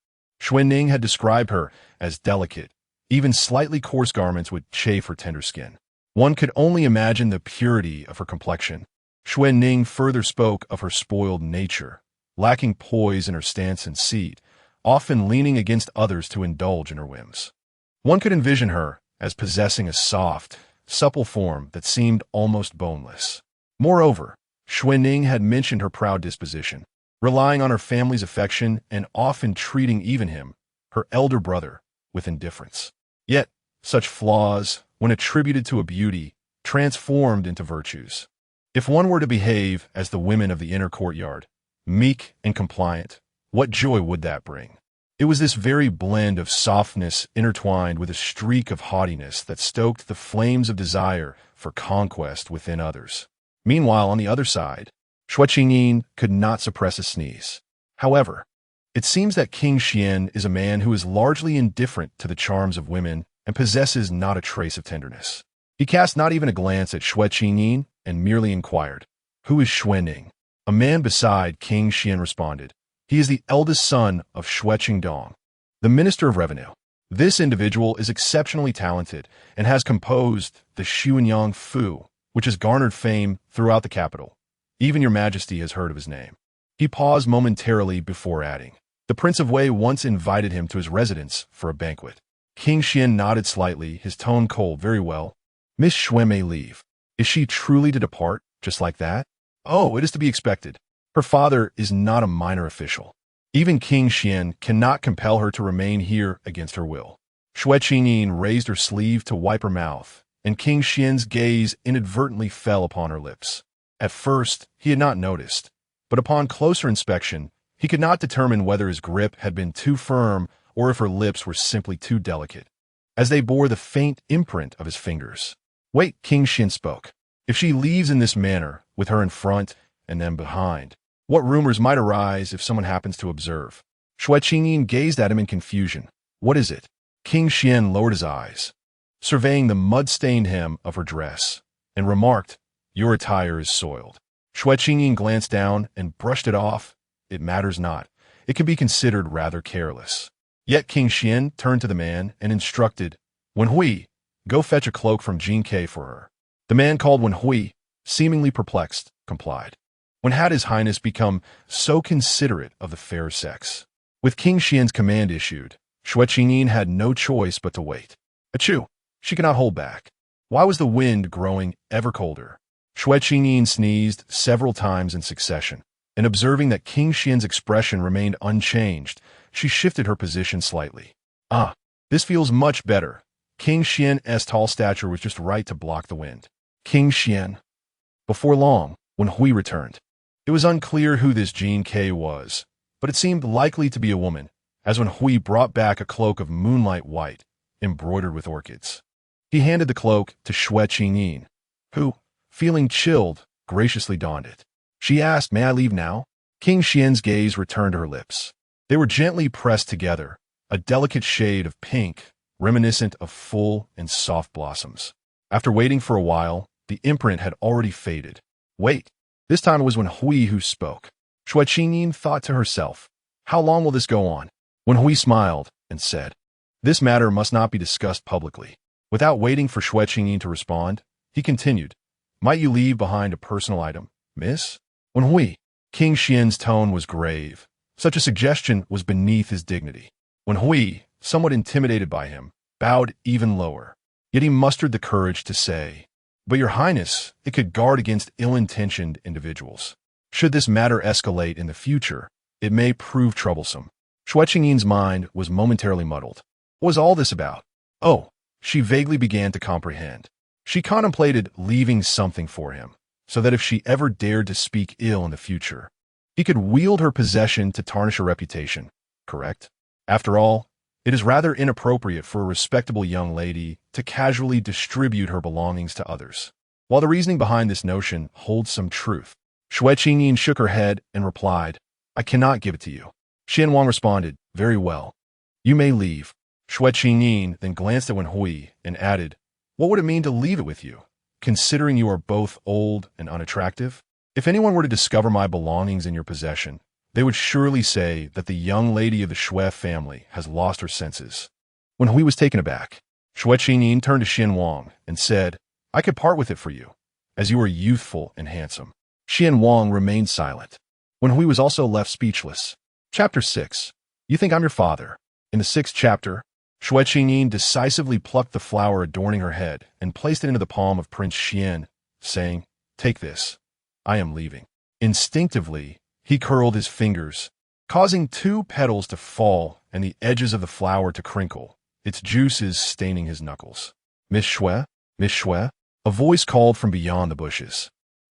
[SPEAKER 1] Xue Ning had described her as delicate. Even slightly coarse garments would chafe her tender skin. One could only imagine the purity of her complexion. Xue Ning further spoke of her spoiled nature, lacking poise in her stance and seat, often leaning against others to indulge in her whims. One could envision her as possessing a soft, supple form that seemed almost boneless. Moreover, Xue Ning had mentioned her proud disposition, relying on her family's affection and often treating even him, her elder brother, with indifference. Yet, such flaws, when attributed to a beauty, transformed into virtues. If one were to behave as the women of the inner courtyard, meek and compliant, what joy would that bring? It was this very blend of softness intertwined with a streak of haughtiness that stoked the flames of desire for conquest within others. Meanwhile, on the other side, Xue Qingyin could not suppress a sneeze. However, it seems that King Xian is a man who is largely indifferent to the charms of women and possesses not a trace of tenderness. He cast not even a glance at Xue Qingyin and merely inquired, Who is Xue Ning? A man beside King Xian responded, He is the eldest son of Xue Qingdong, the Minister of Revenue. This individual is exceptionally talented and has composed the Xuanyang Fu, which has garnered fame throughout the capital. Even your majesty has heard of his name. He paused momentarily before adding, The Prince of Wei once invited him to his residence for a banquet. King Xian nodded slightly, his tone cold. Very well. Miss Xue may leave. Is she truly to depart, just like that? Oh, it is to be expected. Her father is not a minor official. Even King Xian cannot compel her to remain here against her will. Xue Qingyin raised her sleeve to wipe her mouth, and King Xian's gaze inadvertently fell upon her lips. At first, he had not noticed, but upon closer inspection, he could not determine whether his grip had been too firm or if her lips were simply too delicate, as they bore the faint imprint of his fingers. Wait, King Xian spoke. If she leaves in this manner, with her in front and then behind, what rumors might arise if someone happens to observe? Xue Qingyin gazed at him in confusion. What is it? King Xian lowered his eyes, surveying the mud-stained hem of her dress, and remarked, Your attire is soiled. Xue Qingyin glanced down and brushed it off. It matters not. It can be considered rather careless. Yet King Xian turned to the man and instructed, Wen Hui, go fetch a cloak from Jin Ke for her. The man called Wen Hui, seemingly perplexed, complied. When had his highness become so considerate of the fair sex? With King Xian's command issued, Xue Qingyin had no choice but to wait. Achoo! She could not hold back. Why was the wind growing ever colder? Xue Qingyin sneezed several times in succession, and observing that King Xian's expression remained unchanged, she shifted her position slightly. Ah, this feels much better. King Xian's tall stature was just right to block the wind. King Xian. Before long, when Hui returned, it was unclear who this Jean K was, but it seemed likely to be a woman, as when Hui brought back a cloak of moonlight white, embroidered with orchids. He handed the cloak to Xue Qingyin, who, feeling chilled, graciously donned it. She asked, "May I leave now?" King Xian's gaze returned to her lips. They were gently pressed together, a delicate shade of pink, reminiscent of full and soft blossoms. After waiting for a while, the imprint had already faded. Wait. This time it was when Hui who spoke. Xue Qingyin thought to herself, "How long will this go on?" When Hui smiled and said, "This matter must not be discussed publicly." Without waiting for Xue Qingyin to respond, he continued, "Might you leave behind a personal item, miss?" When Hui, King Xian's tone was grave. Such a suggestion was beneath his dignity. When Hui, somewhat intimidated by him, bowed even lower. Yet he mustered the courage to say, "But your highness, it could guard against ill-intentioned individuals. Should this matter escalate in the future, it may prove troublesome." Xue Qingyin's mind was momentarily muddled. What was all this about? Oh, she vaguely began to comprehend. She contemplated leaving something for him, so that if she ever dared to speak ill in the future, he could wield her possession to tarnish her reputation, correct? After all, it is rather inappropriate for a respectable young lady to casually distribute her belongings to others. While the reasoning behind this notion holds some truth, Xue Qingyin shook her head and replied, "I cannot give it to you." Xian Wang responded, "Very well. You may leave." Xue Qingyin then glanced at Wen Hui and added, "What would it mean to leave it with you, considering you are both old and unattractive? If anyone were to discover my belongings in your possession, they would surely say that the young lady of the Xue family has lost her senses." When Hui was taken aback, Xue Qingyin turned to Xian Wang and said, "I could part with it for you, as you are youthful and handsome." Xian Wang remained silent. When Hui was also left speechless. Chapter 6. You think I'm your father? In the 6th chapter, Xue Qingyin decisively plucked the flower adorning her head and placed it into the palm of Prince Xian, saying, "Take this. I am leaving." Instinctively, he curled his fingers, causing 2 petals to fall and the edges of the flower to crinkle, its juices staining his knuckles. "Miss Xue? Miss Xue?" A voice called from beyond the bushes.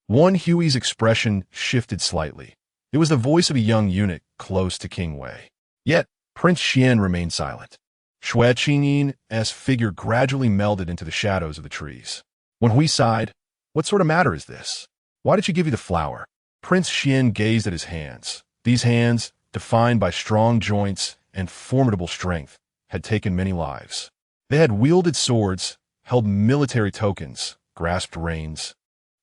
[SPEAKER 1] One Huey's expression shifted slightly. It was the voice of a young eunuch close to King Wei. Yet, Prince Xian remained silent. Xue Qingyin's figure gradually melded into the shadows of the trees. When Hui sighed, "What sort of matter is this? Why did she give you the flower?" Prince Xian gazed at his hands. These hands, defined by strong joints and formidable strength, had taken many lives. They had wielded swords, held military tokens, grasped reins,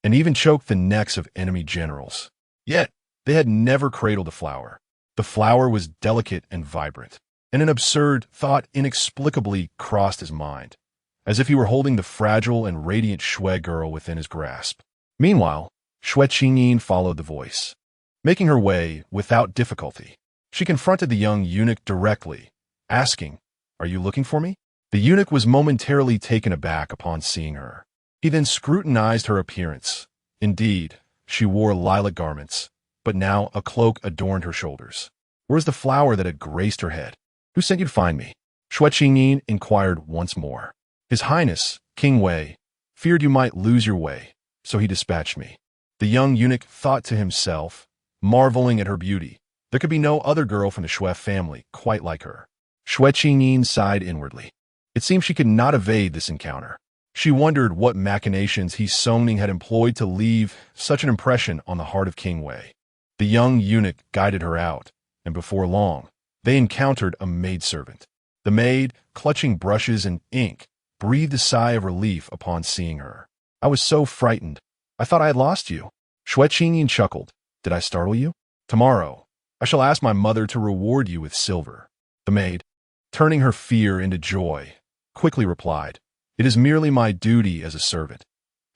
[SPEAKER 1] and even choked the necks of enemy generals. Yet, they had never cradled a flower. The flower was delicate and vibrant, and an absurd thought inexplicably crossed his mind, as if he were holding the fragile and radiant Xue girl within his grasp. Meanwhile, Xue Qingyin followed the voice. Making her way without difficulty, she confronted the young eunuch directly, asking, "Are you looking for me?" The eunuch was momentarily taken aback upon seeing her. He then scrutinized her appearance. Indeed, she wore lilac garments, but now a cloak adorned her shoulders. Where is the flower that had graced her head? Who sent you to find me? Xue Qingyin inquired once more. His Highness, King Wei, feared you might lose your way, so he dispatched me. The young eunuch thought to himself, marveling at her beauty. There could be no other girl from the Xue family quite like her. Xue Qingyin sighed inwardly. It seemed she could not evade this encounter. She wondered what machinations he Songning had employed to leave such an impression on the heart of King Wei. The young eunuch guided her out, and before long, they encountered a maidservant. The maid, clutching brushes and ink, breathed a sigh of relief upon seeing her. "I was so frightened. I thought I had lost you." Xue Qingyin chuckled. "Did I startle you? Tomorrow, I shall ask my mother to reward you with silver." The maid, turning her fear into joy, quickly replied, "It is merely my duty as a servant.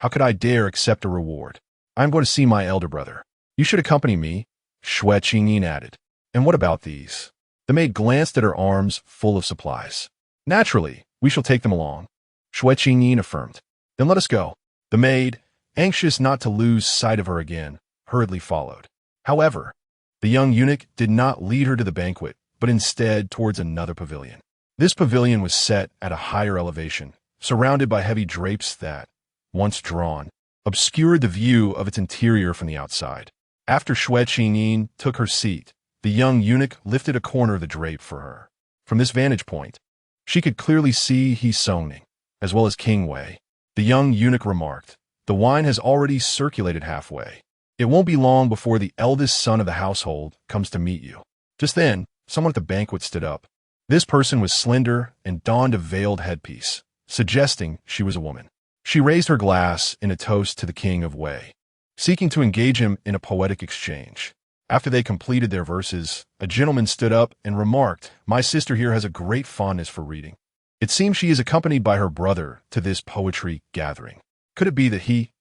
[SPEAKER 1] How could I dare accept a reward? I am going to see my elder brother. You should accompany me," Xue Qingyin added. "And what about these?" The maid glanced at her arms full of supplies. "Naturally, we shall take them along," Xue Qingyin affirmed. "Then let us go." The maid, anxious not to lose sight of her again, hurriedly followed. However, the young eunuch did not lead her to the banquet, but instead towards another pavilion. This pavilion was set at a higher elevation, surrounded by heavy drapes that, once drawn, obscured the view of its interior from the outside. After Xue Qingyin took her seat, the young eunuch lifted a corner of the drape for her. From this vantage point, she could clearly see Xue Qingyin, as well as King Wei. The young eunuch remarked, "The wine has already circulated halfway. It won't be long before the eldest son of the household comes to meet you." Just then, someone at the banquet stood up. This person was slender and donned a veiled headpiece, suggesting she was a woman. She raised her glass in a toast to the King of Wei, seeking to engage him in a poetic exchange. After they completed their verses, a gentleman stood up and remarked, "My sister here has a great fondness for reading. It seems she is accompanied by her brother to this poetry gathering. Could it be that he,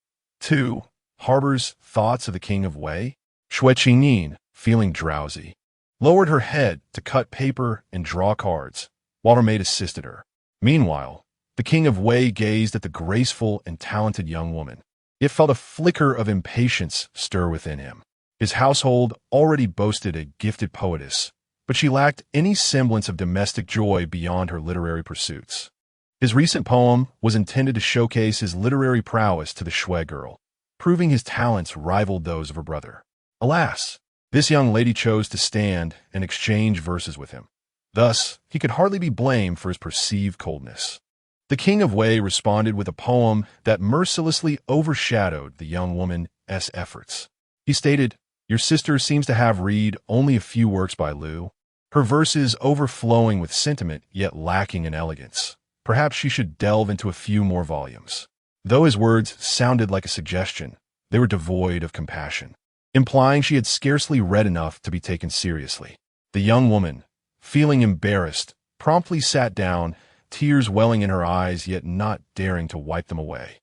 [SPEAKER 1] too, harbors thoughts of the King of Wei?" Xue Qingyin, feeling drowsy, lowered her head to cut paper and draw cards, while her maid assisted her. Meanwhile, the King of Wei gazed at the graceful and talented young woman. It felt a flicker of impatience stir within him. His household already boasted a gifted poetess, but she lacked any semblance of domestic joy beyond her literary pursuits. His recent poem was intended to showcase his literary prowess to the Xue girl, proving his talents rivaled those of her brother. Alas, this young lady chose to stand and exchange verses with him. Thus, he could hardly be blamed for his perceived coldness. The King of Wei responded with a poem that mercilessly overshadowed the young woman's efforts. He stated, "Your sister seems to have read only a few works by Liu. Her verses overflowing with sentiment yet lacking in elegance. Perhaps she should delve into a few more volumes." Though his words sounded like a suggestion, they were devoid of compassion, implying she had scarcely read enough to be taken seriously. The young woman, feeling embarrassed, promptly sat down, tears welling in her eyes yet not daring to wipe them away.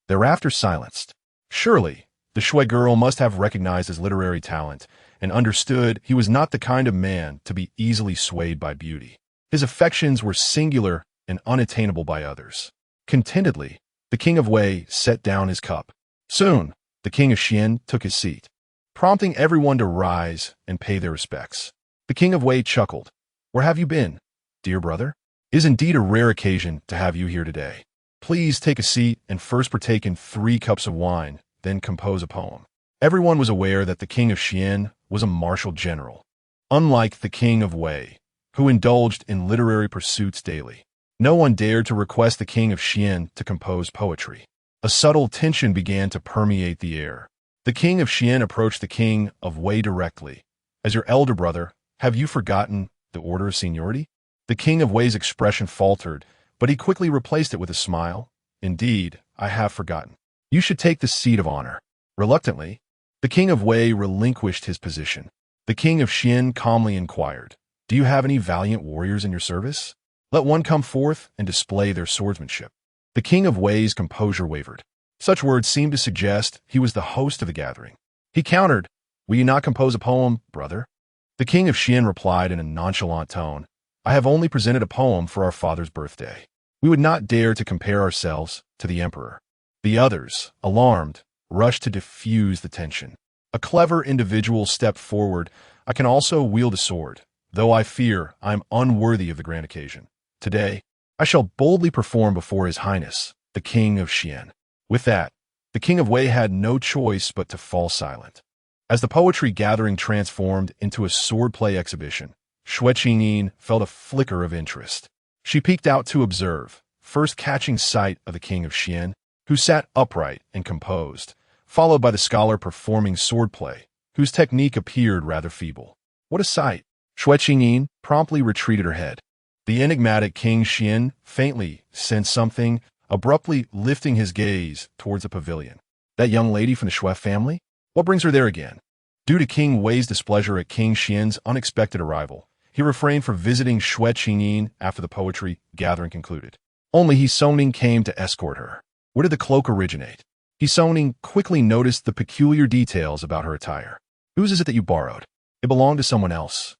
[SPEAKER 1] Thereafter silenced. Surely, the Xue girl must have recognized his literary talent and understood he was not the kind of man to be easily swayed by beauty. His affections were singular and unattainable by others. Contentedly, the King of Wei set down his cup. Soon, the King of Xian took his seat, prompting everyone to rise and pay their respects. The King of Wei chuckled. "Where have you been, dear brother? It is indeed a rare occasion to have you here today. Please take a seat and first partake in 3 cups of wine, then compose a poem." Everyone was aware that the King of Xian was a martial general, unlike the King of Wei, who indulged in literary pursuits daily. No one dared to request the King of Xian to compose poetry. A subtle tension began to permeate the air. The King of Xian approached the King of Wei directly. "As your elder brother, have you forgotten the order of seniority?" The King of Wei's expression faltered, but he quickly replaced it with a smile. "Indeed, I have forgotten. You should take the seat of honor." Reluctantly, the King of Wei relinquished his position. The King of Xian calmly inquired, "Do you have any valiant warriors in your service? Let one come forth and display their swordsmanship." The King of Wei's composure wavered. Such words seemed to suggest he was the host of the gathering. He countered, "Will you not compose a poem, brother?" The King of Xian replied in a nonchalant tone, "I have only presented a poem for our father's birthday. We would not dare to compare ourselves to the emperor." The others, alarmed, rushed to diffuse the tension. A clever individual stepped forward. "I can also wield a sword, though I fear I am unworthy of the grand occasion. Today, I shall boldly perform before His Highness, the King of Xian." With that, the King of Wei had no choice but to fall silent. As the poetry gathering transformed into a swordplay exhibition, Xue Qingyin felt a flicker of interest. She peeked out to observe, first catching sight of the King of Xian, who sat upright and composed, followed by the scholar performing swordplay, whose technique appeared rather feeble. What a sight! Xue Qingyin promptly retreated her head. The enigmatic King Xian faintly sensed something, abruptly lifting his gaze towards the pavilion. "That young lady from the Xue family? What brings her there again?" Due to King Wei's displeasure at King Xian's unexpected arrival, he refrained from visiting Xue Qingyin after the poetry gathering concluded. Only Xue Qingyin came to escort her. Where did the cloak originate? Xue Qingyin quickly noticed the peculiar details about her attire. "Whose is it that you borrowed? It belonged to someone else.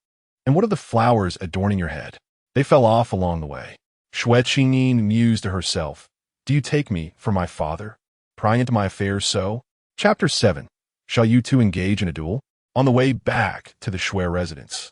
[SPEAKER 1] And what are the flowers adorning your head? They fell off along the way." Xue Qingyin mused to herself. "Do you take me for my father? Prying into my affairs so?" Chapter 7. Shall you two engage in a duel? On the way back to the Xue residence,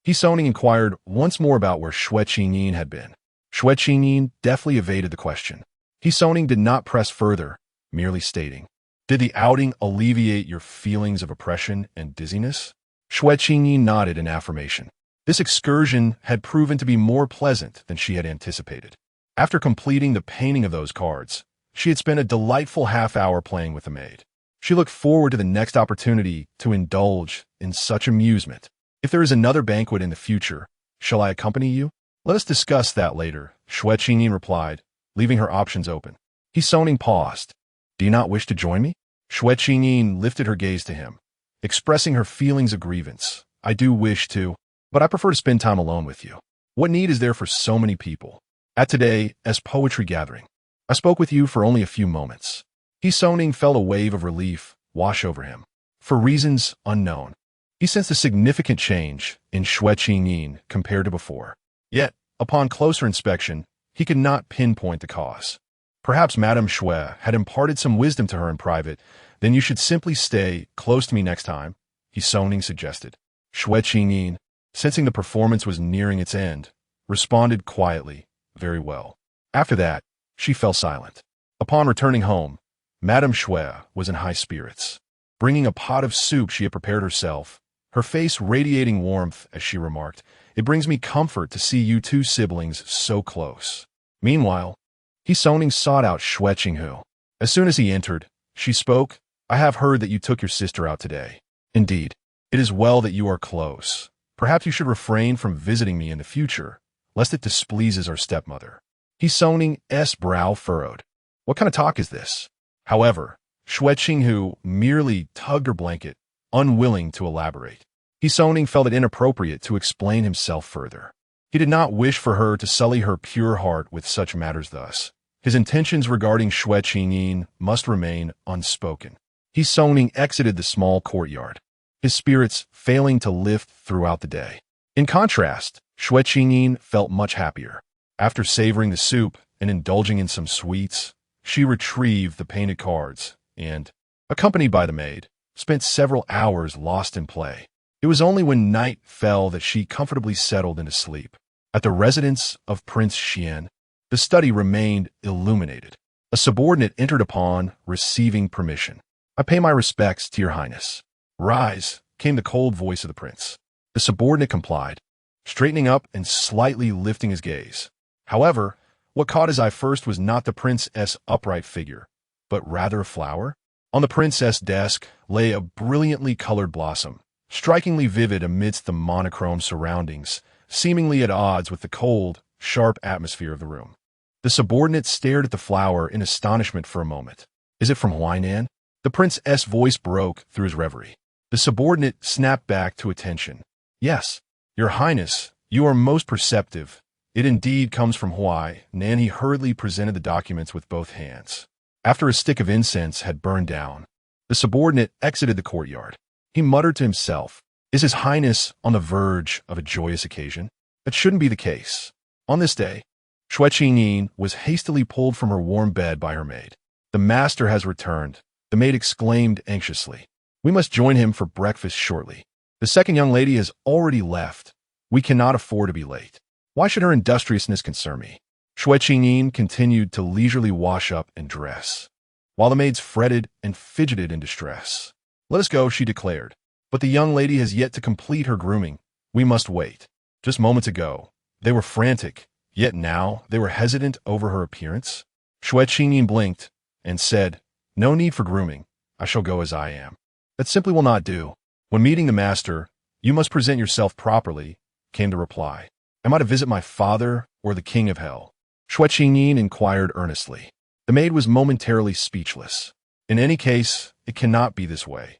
[SPEAKER 1] He Soning inquired once more about where Xue Qingyin had been. Xue Qingyin deftly evaded the question. He Soning did not press further, merely stating, "Did the outing alleviate your feelings of oppression and dizziness?" Xue Qingyin nodded in affirmation. This excursion had proven to be more pleasant than she had anticipated. After completing the painting of those cards, she had spent a delightful half-hour playing with the maid. She looked forward to the next opportunity to indulge in such amusement. "If there is another banquet in the future, shall I accompany you?" "Let us discuss that later," Xue Qingyin replied, leaving her options open. He Soning paused. "Do you not wish to join me?" Xue Qingyin lifted her gaze to him, expressing her feelings of grievance. "I do wish to, but I prefer to spend time alone with you. What need is there for so many people? At today's poetry gathering, I spoke with you for only a few moments." He Soning felt a wave of relief wash over him. For reasons unknown, he sensed a significant change in Xue Qingyin compared to before. Yet, upon closer inspection, he could not pinpoint the cause. Perhaps Madame Xue had imparted some wisdom to her in private. "Then you should simply stay close to me next time," He Soning suggested. Xue Qingyin, sensing the performance was nearing its end, responded quietly, "Very well." After that, she fell silent. Upon returning home, Madame Xue was in high spirits. Bringing a pot of soup she had prepared herself, her face radiating warmth as she remarked, "It brings me comfort to see you two siblings so close." Meanwhile, He Soning sought out Xue Qinghu. As soon as he entered, she spoke, "I have heard that you took your sister out today. Indeed, it is well that you are close. Perhaps you should refrain from visiting me in the future, lest it displeases our stepmother." He Soning's brow furrowed. What kind of talk is this? However, Xue Qinghu merely tugged her blanket, unwilling to elaborate. He Soning felt it inappropriate to explain himself further. He did not wish for her to sully her pure heart with such matters thus. His intentions regarding Xue Qingyin must remain unspoken. He Soning exited the small courtyard, his spirits failing to lift throughout the day. In contrast, Xue Qingyin felt much happier. After savoring the soup and indulging in some sweets, she retrieved the painted cards and, accompanied by the maid, spent several hours lost in play. It was only when night fell that she comfortably settled into sleep. At the residence of Prince Xuan, the study remained illuminated. A subordinate entered upon receiving permission. "I pay my respects to your highness." "Rise," came the cold voice of the prince. The subordinate complied, straightening up and slightly lifting his gaze. However, what caught his eye first was not the prince's upright figure, but rather a flower. On the princess' desk lay a brilliantly colored blossom, strikingly vivid amidst the monochrome surroundings, seemingly at odds with the cold, sharp atmosphere of the room. The subordinate stared at the flower in astonishment for a moment. "Is it from Huainan?" The prince's voice broke through his reverie. The subordinate snapped back to attention. "Yes, your highness, you are most perceptive. It indeed comes from Huainan." He hurriedly presented the documents with both hands. After a stick of incense had burned down, the subordinate exited the courtyard. He muttered to himself, "Is His Highness on the verge of a joyous occasion? That shouldn't be the case." On this day, Xue Qingyin was hastily pulled from her warm bed by her maid. "The master has returned," the maid exclaimed anxiously. "We must join him for breakfast shortly. The second young lady has already left. We cannot afford to be late. Why should her industriousness concern me?" Xue Qingyin continued to leisurely wash up and dress, while the maids fretted and fidgeted in distress. "Let us go," she declared. "But the young lady has yet to complete her grooming. We must wait." Just moments ago, they were frantic, yet now they were hesitant over her appearance. Xue Qingyin blinked and said, "No need for grooming. I shall go as I am." "That simply will not do. When meeting the master, you must present yourself properly," came the reply. "Am I to visit my father or the king of hell?" Xue Qingyin inquired earnestly. The maid was momentarily speechless. "In any case, it cannot be this way."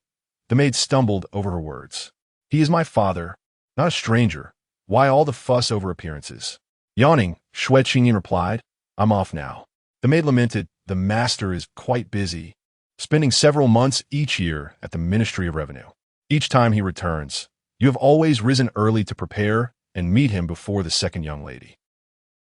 [SPEAKER 1] The maid stumbled over her words. "He is my father, not a stranger. Why all the fuss over appearances?" Yawning, Xue Qingyin replied, "I'm off now." The maid lamented, "The master is quite busy, spending several months each year at the Ministry of Revenue. Each time he returns, you have always risen early to prepare and meet him before the second young lady.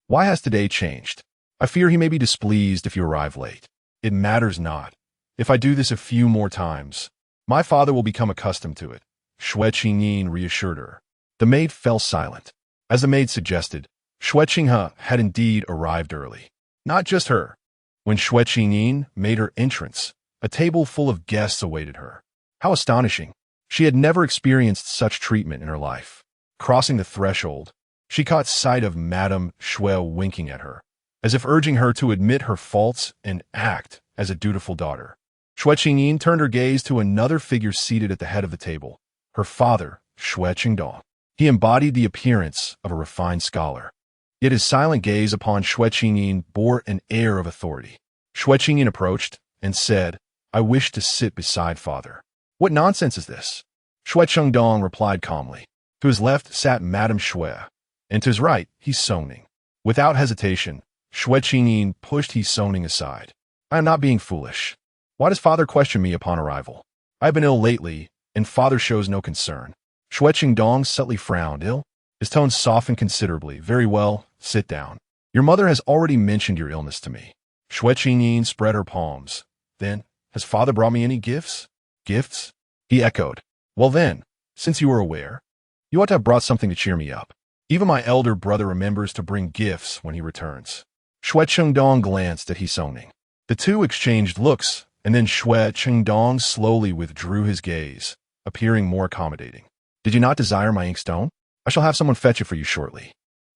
[SPEAKER 1] Why has today changed? I fear he may be displeased if you arrive late. It matters not. If I do this a few more times, my father will become accustomed to it." Xue Qingyin reassured her. The maid fell silent. As the maid suggested, Xue Qingyin had indeed arrived early. Not just her. When Xue Qingyin made her entrance, a table full of guests awaited her. How astonishing! She had never experienced such treatment in her life. Crossing the threshold, she caught sight of Madame Xue winking at her, as if urging her to admit her faults and act as a dutiful daughter. Xue Qingyin turned her gaze to another figure seated at the head of the table, her father, Xue Qingdong. He embodied the appearance of a refined scholar. Yet his silent gaze upon Xue Qingyin bore an air of authority. Xue Qingyin approached and said, "I wish to sit beside father." "What nonsense is this?" Xue Qingdong replied calmly. To his left sat Madame Xue, and to his right, He Songning. Without hesitation, Xue Qingyin pushed He Songning aside. "I am not being foolish. Why does father question me upon arrival? I have been ill lately, and father shows no concern." Xue Qingdong subtly frowned. "Ill?" His tone softened considerably. "Very well, sit down. Your mother has already mentioned your illness to me." Xue Qingyin spread her palms. "Then, has father brought me any gifts?" "Gifts?" He echoed. "Well then, since you are aware, you ought to have brought something to cheer me up. Even my elder brother remembers to bring gifts when he returns." Xue Qingdong glanced at He Songning. The two exchanged looks, and then Xue Qingdong slowly withdrew his gaze, appearing more accommodating. "Did you not desire my inkstone? I shall have someone fetch it for you shortly."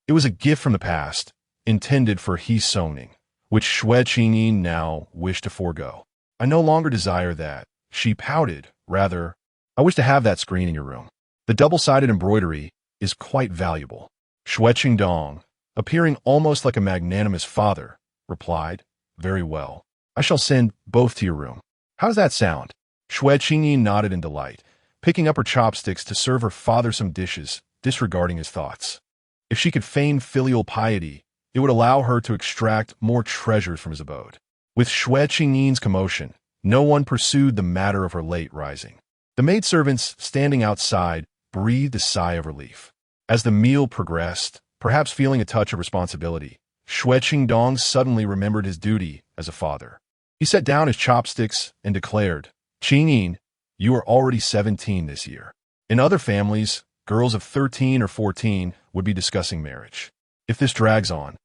[SPEAKER 1] It was a gift from the past, intended for He Songning, which Xue Qingyin now wished to forego. "I no longer desire that," she pouted. "Rather, I wish to have that screen in your room. The double-sided embroidery is quite valuable." Xue Qingdong, appearing almost like a magnanimous father, replied, "Very well. I shall send both to your room. How does that sound?" Xue Qingyin nodded in delight, picking up her chopsticks to serve her father some dishes, disregarding his thoughts. If she could feign filial piety, it would allow her to extract more treasures from his abode. With Xue Qingyin's commotion, no one pursued the matter of her late rising. The maidservants standing outside breathed a sigh of relief. As the meal progressed, perhaps feeling a touch of responsibility, Xue Qingdong suddenly remembered his duty as a father. He set down his chopsticks and declared, "Qingyin, you are already 17 this year. In other families, girls of 13 or 14 would be discussing marriage. If this drags on,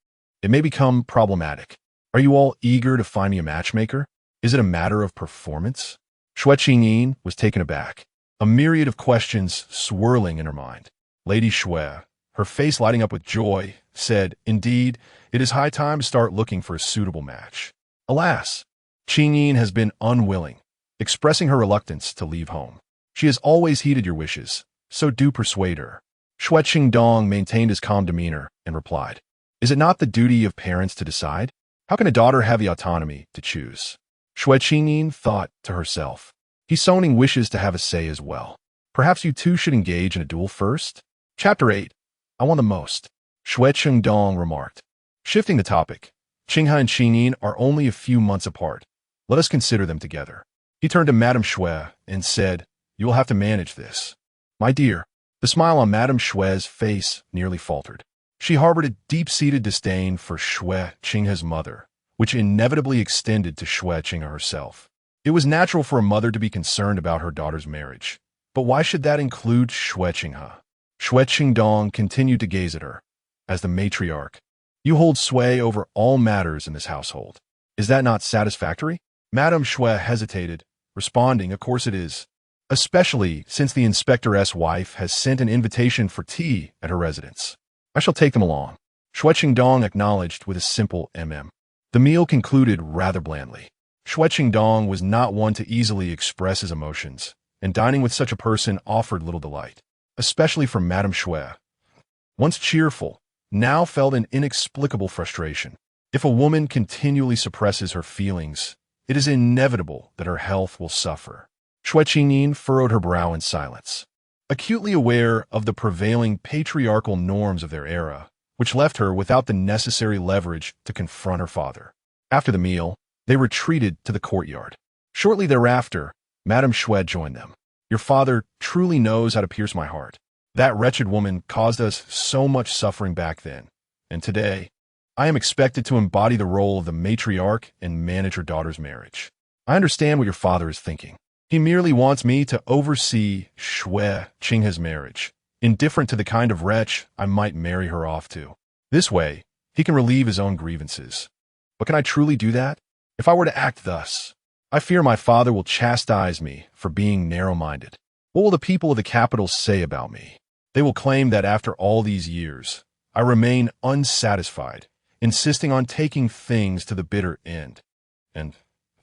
[SPEAKER 1] it may become problematic. Are you all eager to find me a matchmaker? Is it a matter of performance?" Xue Qingyin was taken aback, a myriad of questions swirling in her mind. Lady Xue, her face lighting up with joy, said, "Indeed, it is high time to start looking for a suitable match." Alas, Qingyin has been unwilling, expressing her reluctance to leave home. "She has always heeded your wishes, so do persuade her." Xue Qingdong maintained his calm demeanor and replied, "Is it not the duty of parents to decide? How can a daughter have the autonomy to choose?" Xue Qingyin thought to herself, "He Songning wishes to have a say as well. Perhaps you two should engage in a duel first?" Chapter 8. I want the most, Xue Qingdong remarked. Shifting the topic, Qinghan and Qingyin are only a few months apart. Let us consider them together. He turned to Madame Xue and said, "You will have to manage this." "My dear." The smile on Madame Xue's face nearly faltered. She harbored a deep-seated disdain for Xue Qinghan's mother, which inevitably extended to Xue Qinghan herself. It was natural for a mother to be concerned about her daughter's marriage, but why should that include Xue Qinghan? Xue Qingdong continued to gaze at her. As the matriarch, "You hold sway over all matters in this household. Is that not satisfactory?" Madame Xue hesitated, responding, "Of course it is. Especially since the inspectoress wife has sent an invitation for tea at her residence. I shall take them along." Xue Qingdong acknowledged with a simple mm. The meal concluded rather blandly. Xue Qingdong was not one to easily express his emotions, and dining with such a person offered little delight, especially for Madame Xue. Once cheerful, now felt an inexplicable frustration. If a woman continually suppresses her feelings, it is inevitable that her health will suffer. Xue Qingyin furrowed her brow in silence, acutely aware of the prevailing patriarchal norms of their era, which left her without the necessary leverage to confront her father. After the meal, they retreated to the courtyard. Shortly thereafter, Madame Xue joined them. "Your father truly knows how to pierce my heart. That wretched woman caused us so much suffering back then, and today, I am expected to embody the role of the matriarch and manage her daughter's marriage. I understand what your father is thinking. He merely wants me to oversee Xue Qinghan's marriage. indifferent to the kind of wretch I might marry her off to. This way, he can relieve his own grievances. But can I truly do that? If I were to act thus, I fear my father will chastise me for being narrow-minded. What will the people of the capital say about me? They will claim that after all these years, I remain unsatisfied, insisting on taking things to the bitter end. And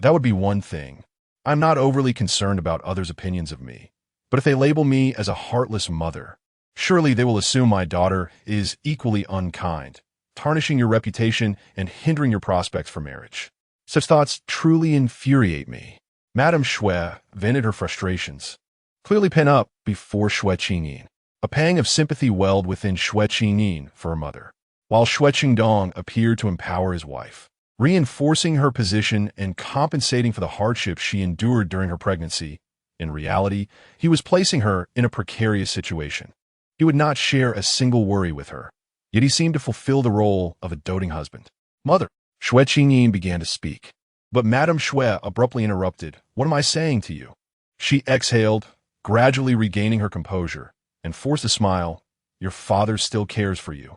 [SPEAKER 1] that would be one thing. I'm not overly concerned about others' opinions of me. But if they label me as a heartless mother, surely they will assume my daughter is equally unkind, tarnishing your reputation and hindering your prospects for marriage. Such thoughts truly infuriate me. Madame Xue vented her frustrations, clearly pent up before Xue Qingyin. A pang of sympathy welled within Xue Qingyin for her mother, while Xue Qingdong appeared to empower his wife, reinforcing her position and compensating for the hardships she endured during her pregnancy. In reality, he was placing her in a precarious situation. He would not share a single worry with her, yet he seemed to fulfill the role of a doting husband. Mother, Xue Qingyin began to speak, but Madame Xue abruptly interrupted. What am I saying to you? She exhaled, gradually regaining her composure, and forced a smile. Your father still cares for you.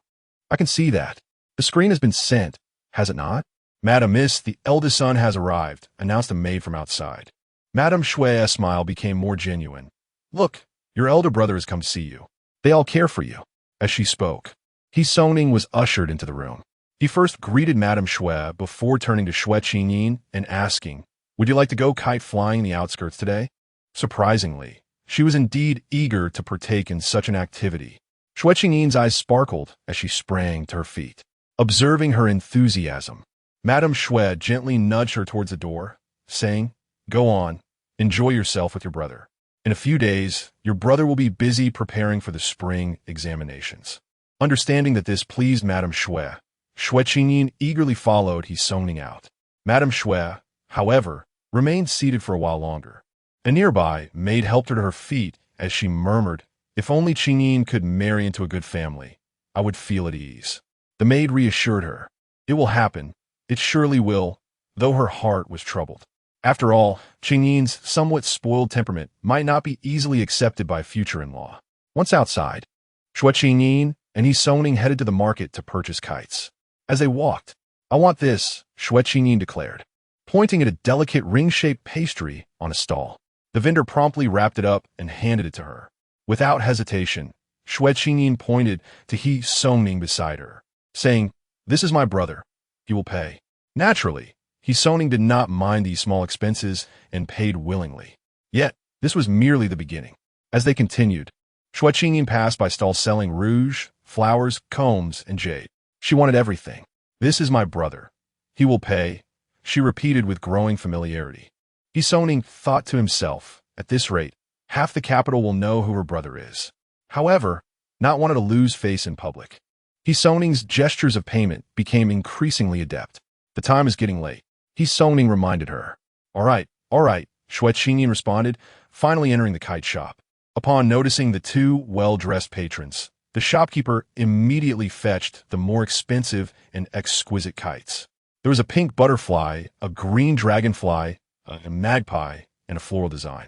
[SPEAKER 1] I can see that. The screen has been sent, has it not? Madam Miss, the eldest son has arrived, announced a maid from outside. Madame Xue's smile became more genuine. Look, your elder brother has come to see you. They all care for you. As she spoke, He Songning was ushered into the room. He first greeted Madame Xue before turning to Xue Qingyin and asking, would you like to go kite flying in the outskirts today? Surprisingly, she was indeed eager to partake in such an activity. Xue Qingyin's eyes sparkled as she sprang to her feet. Observing her enthusiasm, Madame Xue gently nudged her towards the door, saying, go on, enjoy yourself with your brother. In a few days, your brother will be busy preparing for the spring examinations. Understanding that this pleased Madame Xue, Xue Qingyin eagerly followed He Songning out. Madame Xue, however, remained seated for a while longer. A nearby maid helped her to her feet as she murmured, if only Qingyin could marry into a good family, I would feel at ease. The maid reassured her. It will happen. It surely will, though her heart was troubled. After all, Qingyin's somewhat spoiled temperament might not be easily accepted by a future-in-law. Once outside, Xue Qingyin and He Songning headed to the market to purchase kites. As they walked, I want this, Xue Qingyin declared, pointing at a delicate ring-shaped pastry on a stall. The vendor promptly wrapped it up and handed it to her. Without hesitation, Xue Qingyin pointed to He Songning beside her, saying, this is my brother. He will pay. Naturally, He Songning did not mind these small expenses and paid willingly. Yet, this was merely the beginning. As they continued, Xue Qingyin passed by stalls selling rouge, flowers, combs, and jade. She wanted everything. This is my brother. He will pay, she repeated with growing familiarity. He Songning thought to himself, at this rate, half the capital will know who her brother is. However, not wanted to lose face in public. He Songning's gestures of payment became increasingly adept. The time is getting late. He Songning reminded her. All right, Xue Qingyin responded, finally entering the kite shop. Upon noticing the two well-dressed patrons, the shopkeeper immediately fetched the more expensive and exquisite kites. There was a pink butterfly, a green dragonfly, a magpie, and a floral design.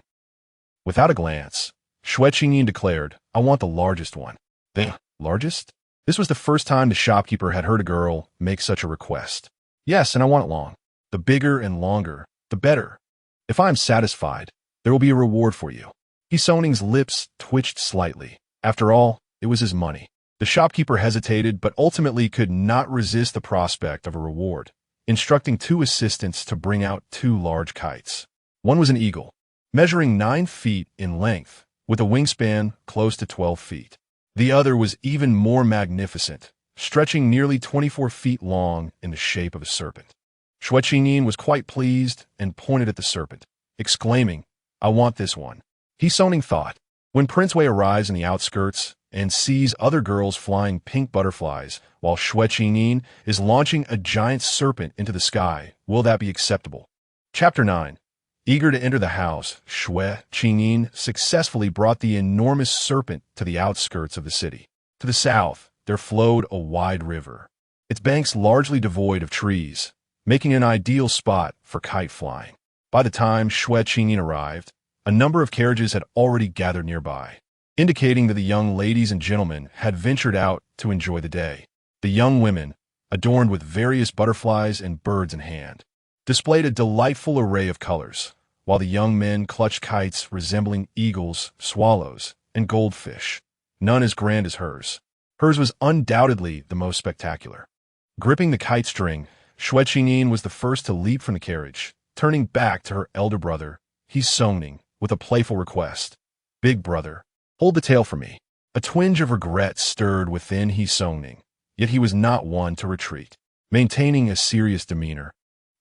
[SPEAKER 1] Without a glance, Xue Qingyin declared, I want the largest one. The largest? This was the first time the shopkeeper had heard a girl make such a request. Yes, and I want it long. The bigger and longer, the better. If I am satisfied, there will be a reward for you. He Songning's lips twitched slightly. After all, it was his money. The shopkeeper hesitated, but ultimately could not resist the prospect of a reward, instructing two assistants to bring out two large kites. One was an eagle, measuring 9 feet in length, with a wingspan close to 12 feet. The other was even more magnificent, stretching nearly 24 feet long in the shape of a serpent. Xue Qingyin was quite pleased and pointed at the serpent, exclaiming, I want this one. He Songning thought, when Prince Wei arrives in the outskirts and sees other girls flying pink butterflies while Xue Qingyin is launching a giant serpent into the sky, will that be acceptable? Chapter 9. Eager to enter the house, Xue Qingyin successfully brought the enormous serpent to the outskirts of the city. To the south, there flowed a wide river, its banks largely devoid of trees, making an ideal spot for kite flying. By the time Xue Qingyin arrived, a number of carriages had already gathered nearby. indicating that the young ladies and gentlemen had ventured out to enjoy the day. The young women, adorned with various butterflies and birds in hand, displayed a delightful array of colors, while the young men clutched kites resembling eagles, swallows, and goldfish, none as grand as hers. Hers was undoubtedly the most spectacular. Gripping the kite string, Xue Qingyin was the first to leap from the carriage, turning back to her elder brother, Xue, with a playful request. "Big brother, hold the tail for me." A twinge of regret stirred within Xue, yet he was not one to retreat. Maintaining a serious demeanor,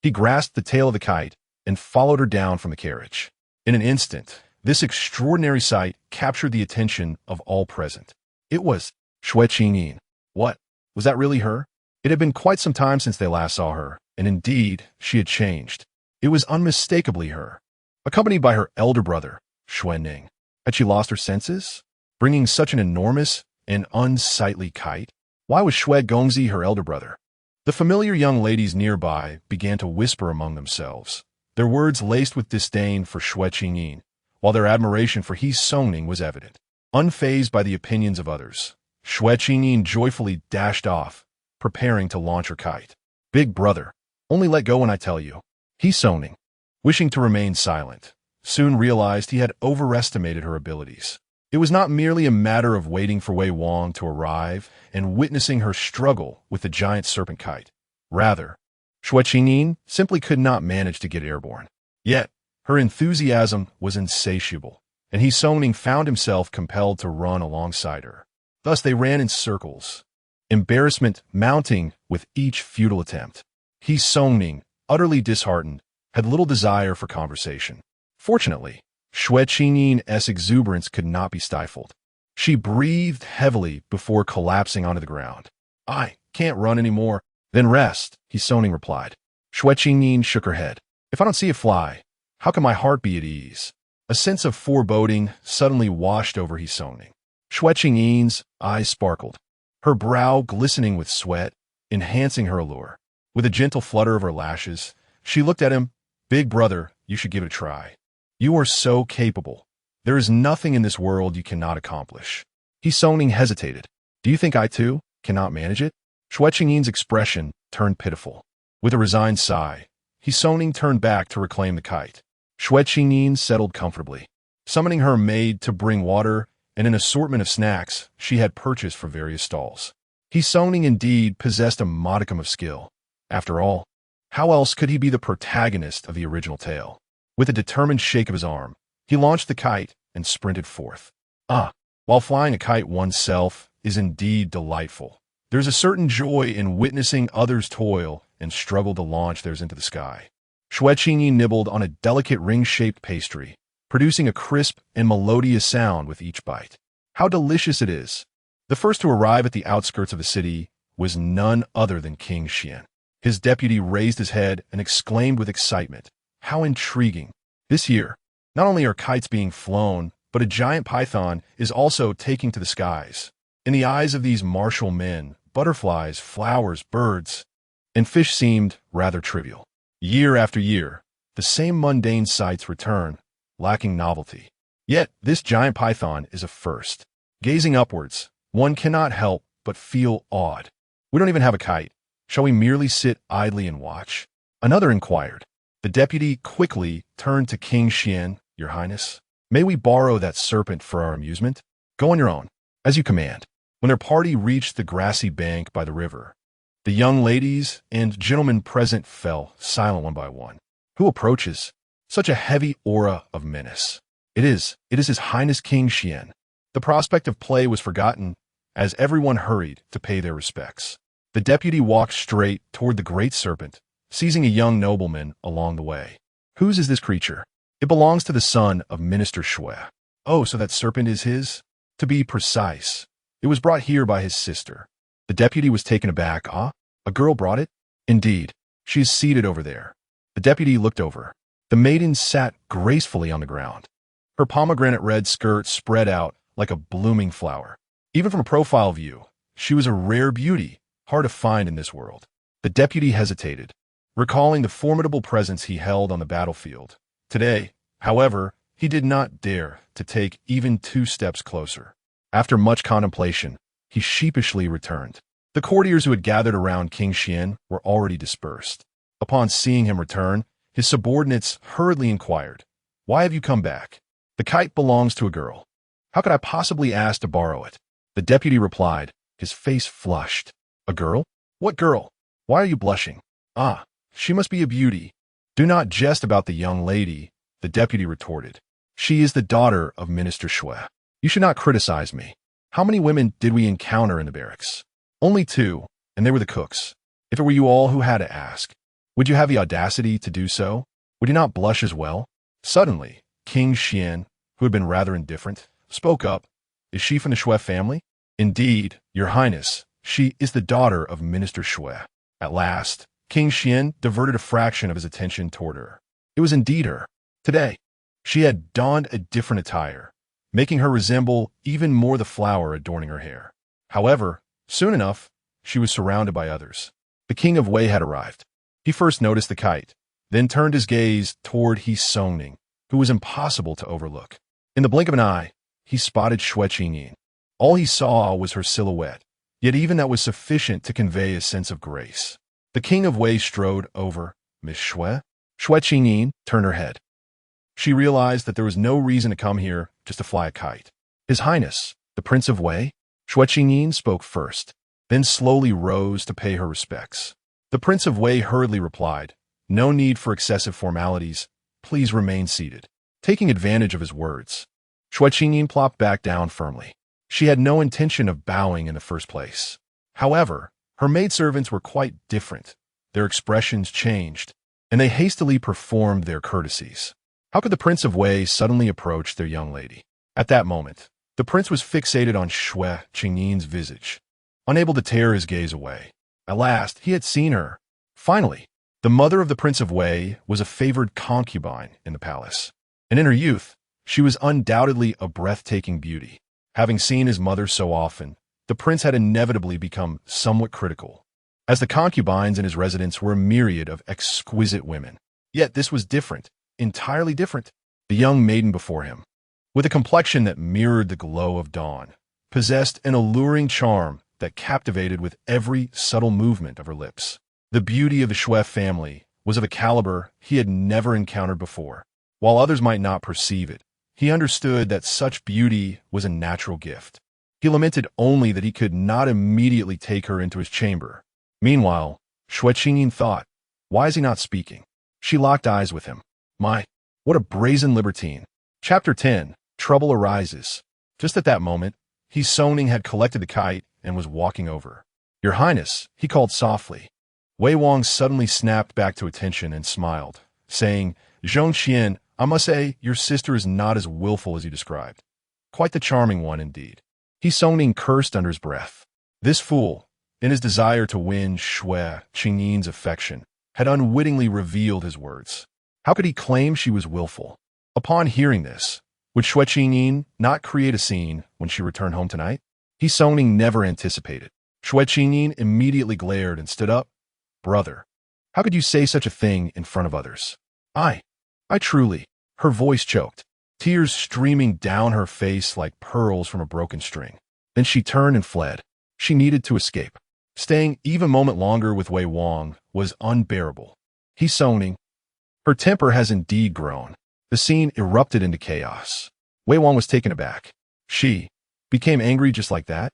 [SPEAKER 1] he grasped the tail of the kite and followed her down from the carriage. In an instant, this extraordinary sight captured the attention of all present. It was Xue Qingyin. What? Was that really her? It had been quite some time since they last saw her, and indeed, she had changed. It was unmistakably her. Accompanied by her elder brother, Xuan. Had she lost her senses? Bringing such an enormous and unsightly kite? Why was Xue Gongzi her elder brother? The familiar young ladies nearby began to whisper among themselves, their words laced with disdain for Xue Qingyin, while their admiration for Xue was evident. Unfazed by the opinions of others, Xue Qingyin joyfully dashed off, preparing to launch her kite. "Big brother, only let go when I tell you." Xue, wishing to remain silent, soon realized he had overestimated her abilities. It was not merely a matter of waiting for Wei Wang to arrive and witnessing her struggle with the giant serpent kite. Rather, Xue Qingyin simply could not manage to get airborne. Yet, her enthusiasm was insatiable, and Xue found himself compelled to run alongside her. Thus they ran in circles, embarrassment mounting with each futile attempt. Xue, utterly disheartened, had little desire for conversation. Fortunately, Xue Qingyin's exuberance could not be stifled. She breathed heavily before collapsing onto the ground. "I can't run anymore." "Then rest," Xue replied. Xue Qingyin shook her head. "If I don't see it fly, how can my heart be at ease?" A sense of foreboding suddenly washed over Xue. Xue Qingyin's eyes sparkled, her brow glistening with sweat, enhancing her allure. With a gentle flutter of her lashes, she looked at him. "Big brother, you should give it a try. You are so capable. There is nothing in this world you cannot accomplish." Xue hesitated. "Do you think I, too, cannot manage it?" Xue Qingyin's expression turned pitiful. With a resigned sigh, Xue turned back to reclaim the kite. Xue Qingyin settled comfortably, summoning her maid to bring water and an assortment of snacks she had purchased from various stalls. Xue indeed possessed a modicum of skill. After all, how else could he be the protagonist of the original tale? With a determined shake of his arm, he launched the kite and sprinted forth. While flying a kite oneself is indeed delightful, there's a certain joy in witnessing others toil and struggle to launch theirs into the sky. Xue Qingyin nibbled on a delicate ring-shaped pastry, producing a crisp and melodious sound with each bite. How delicious it is! The first to arrive at the outskirts of the city was none other than King Xuan. His deputy raised his head and exclaimed with excitement, "How intriguing! This year, not only are kites being flown, but a giant python is also taking to the skies. In the eyes of these martial men, butterflies, flowers, birds, and fish seemed rather trivial. Year after year, the same mundane sights return, lacking novelty. Yet this giant python is a first. Gazing upwards, one cannot help but feel awed. We don't even have a kite. Shall we merely sit idly and watch?" Another inquired. The deputy quickly turned to King Xuan. "Your Highness, may we borrow that serpent for our amusement?" "Go on your own, as you command." When their party reached the grassy bank by the river, the young ladies and gentlemen present fell silent one by one. Who approaches? Such a heavy aura of menace. It is His Highness King Xuan. The prospect of play was forgotten as everyone hurried to pay their respects. The deputy walked straight toward the great serpent, seizing a young nobleman along the way. "Whose is this creature?" "It belongs to the son of Minister Xue." "Oh, so that serpent is his?" "To be precise, it was brought here by his sister." The deputy was taken aback. "Ah, a girl brought it?" "Indeed. She is seated over there." The deputy looked over. The maiden sat gracefully on the ground. Her pomegranate red skirt spread out like a blooming flower. Even from a profile view, she was a rare beauty, hard to find in this world. The deputy hesitated, recalling the formidable presence he held on the battlefield. Today, however, He did not dare to take even 2 steps closer. After much contemplation, he sheepishly returned. The courtiers who had gathered around King Xian were already dispersed. Upon seeing him return, his subordinates hurriedly inquired, "Why have you come back?" "The kite belongs to a girl. How could I possibly ask to borrow it?" The deputy replied, his face flushed. "A girl? What girl? Why are you blushing?" "Ah, she must be a beauty." "Do not jest about the young lady," the deputy retorted. "She is the daughter of Minister Xue. You should not criticize me. How many women did we encounter in the barracks?" "Only 2, and they were the cooks. If it were you all who had to ask, would you have the audacity to do so? Would you not blush as well?" Suddenly, King Xian, who had been rather indifferent, spoke up. "Is she from the Xue family?" "Indeed, Your Highness, she is the daughter of Minister Xue." At last, King Xian diverted a fraction of his attention toward her. It was indeed her. Today, she had donned a different attire, making her resemble even more the flower adorning her hair. However, soon enough, she was surrounded by others. The king of Wei had arrived. He first noticed the kite, then turned his gaze toward Xue Qingyin, who was impossible to overlook. In the blink of an eye, he spotted Xue Qingyin. All he saw was her silhouette, yet even that was sufficient to convey a sense of grace. The king of Wei strode over. "Miss Xue?" Xue Qingyin turned her head. She realized that there was no reason to come here just to fly a kite. "His Highness, the Prince of Wei?" Xue Qingyin spoke first, then slowly rose to pay her respects. The Prince of Wei hurriedly replied, "No need for excessive formalities. Please remain seated." Taking advantage of his words, Xue Qingyin plopped back down firmly. She had no intention of bowing in the first place. However, her maidservants were quite different. Their expressions changed, and they hastily performed their courtesies. How could the Prince of Wei suddenly approach their young lady? At that moment, the prince was fixated on Xue Qingyin's visage, unable to tear his gaze away. At last, he had seen her. Finally, the mother of the Prince of Wei was a favored concubine in the palace, and in her youth, she was undoubtedly a breathtaking beauty. Having seen his mother so often, the prince had inevitably become somewhat critical, as the concubines in his residence were a myriad of exquisite women. Yet this was different, entirely different. The young maiden before him, with a complexion that mirrored the glow of dawn, possessed an alluring charm that captivated with every subtle movement of her lips. The beauty of the Xue family was of a caliber he had never encountered before. While others might not perceive it, he understood that such beauty was a natural gift. He lamented only that he could not immediately take her into his chamber. Meanwhile, Xue Qingyin thought, "Why is he not speaking?" She locked eyes with him. My, what a brazen libertine. Chapter 10, Trouble Arises. Just at that moment, Xue Qingyin had collected the kite and was walking over. "Your Highness," he called softly. Wei Wang suddenly snapped back to attention and smiled, saying, "Zhong Xian, I must say your sister is not as willful as you described. Quite the charming one indeed." Xue Qingyin cursed under his breath. This fool, in his desire to win Xue Qingyin's affection, had unwittingly revealed his words. How could he claim she was willful? Upon hearing this, would Xue Qingyin not create a scene when she returned home tonight? Xue Qingyin never anticipated. Xue Qingyin immediately glared and stood up. "Brother, how could you say such a thing in front of others?" I truly," her voice choked, tears streaming down her face like pearls from a broken string. Then she turned and fled. She needed to escape. Staying even a moment longer with Wei Wang was unbearable. Xue Qingyin, her temper has indeed grown. The scene erupted into chaos. Wei Wang was taken aback. She became angry just like that?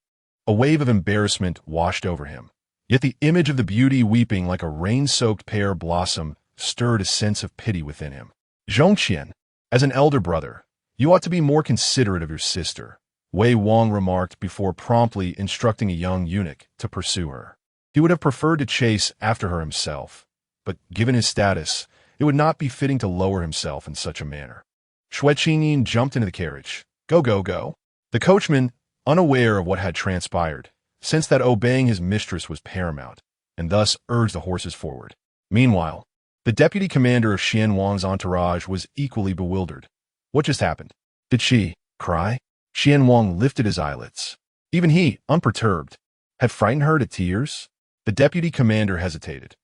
[SPEAKER 1] A wave of embarrassment washed over him. Yet the image of the beauty weeping like a rain-soaked pear blossom stirred a sense of pity within him. "Zhong Qian, as an elder brother, you ought to be more considerate of your sister," Wei Wang remarked before promptly instructing a young eunuch to pursue her. He would have preferred to chase after her himself, but given his status, it would not be fitting to lower himself in such a manner. Xue Qingyin jumped into the carriage. "Go, go, go." The coachman, unaware of what had transpired, sensed that obeying his mistress was paramount, and thus urged the horses forward. Meanwhile, the deputy commander of Xian Wang's entourage was equally bewildered. What just happened? Did she cry? Xian Wang lifted his eyelids. Even he, unperturbed, had frightened her to tears. The deputy commander hesitated.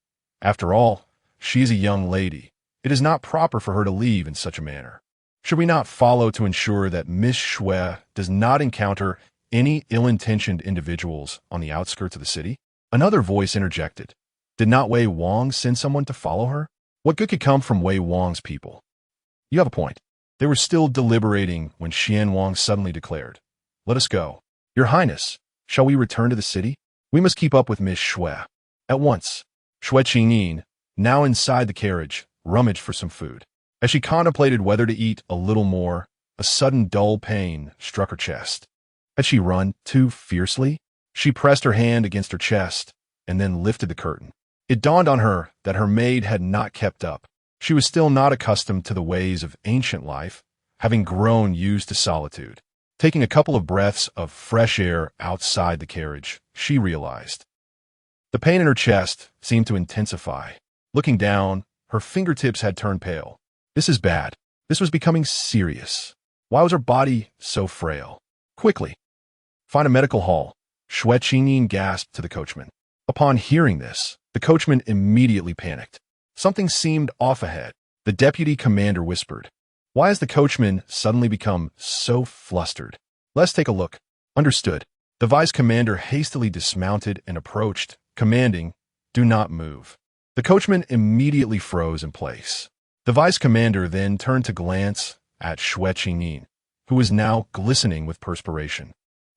[SPEAKER 1] After all, she is a young lady. It is not proper for her to leave in such a manner. Should we not follow to ensure that Miss Xue does not encounter any ill-intentioned individuals on the outskirts of the city? Another voice interjected. Did not Wei Wang send someone to follow her? What good could come from Wei Wang's people? You have a point. They were still deliberating when Xian Wang suddenly declared, Let us go. Your Highness, shall we return to the city? We must keep up with Miss Xue. At once, Xue Qingyin, now inside the carriage, rummaged for some food. As she contemplated whether to eat a little more, a sudden dull pain struck her chest. Had she run too fiercely? She pressed her hand against her chest and then lifted the curtain. It dawned on her that her maid had not kept up. She was still not accustomed to the ways of ancient life, having grown used to solitude. Taking a couple of breaths of fresh air outside the carriage, she realized. The pain in her chest seemed to intensify. Looking down, her fingertips had turned pale. This is bad. This was becoming serious. Why was her body so frail? Quickly, find a medical hall, Xue Qingyin gasped to the coachman. Upon hearing this, the coachman immediately panicked. Something seemed off ahead. The deputy commander whispered, Why has the coachman suddenly become so flustered? Let's take a look. Understood. The vice commander hastily dismounted and approached, commanding, Do not move. The coachman immediately froze in place. The vice commander then turned to glance at Xue Qingyin, who was now glistening with perspiration.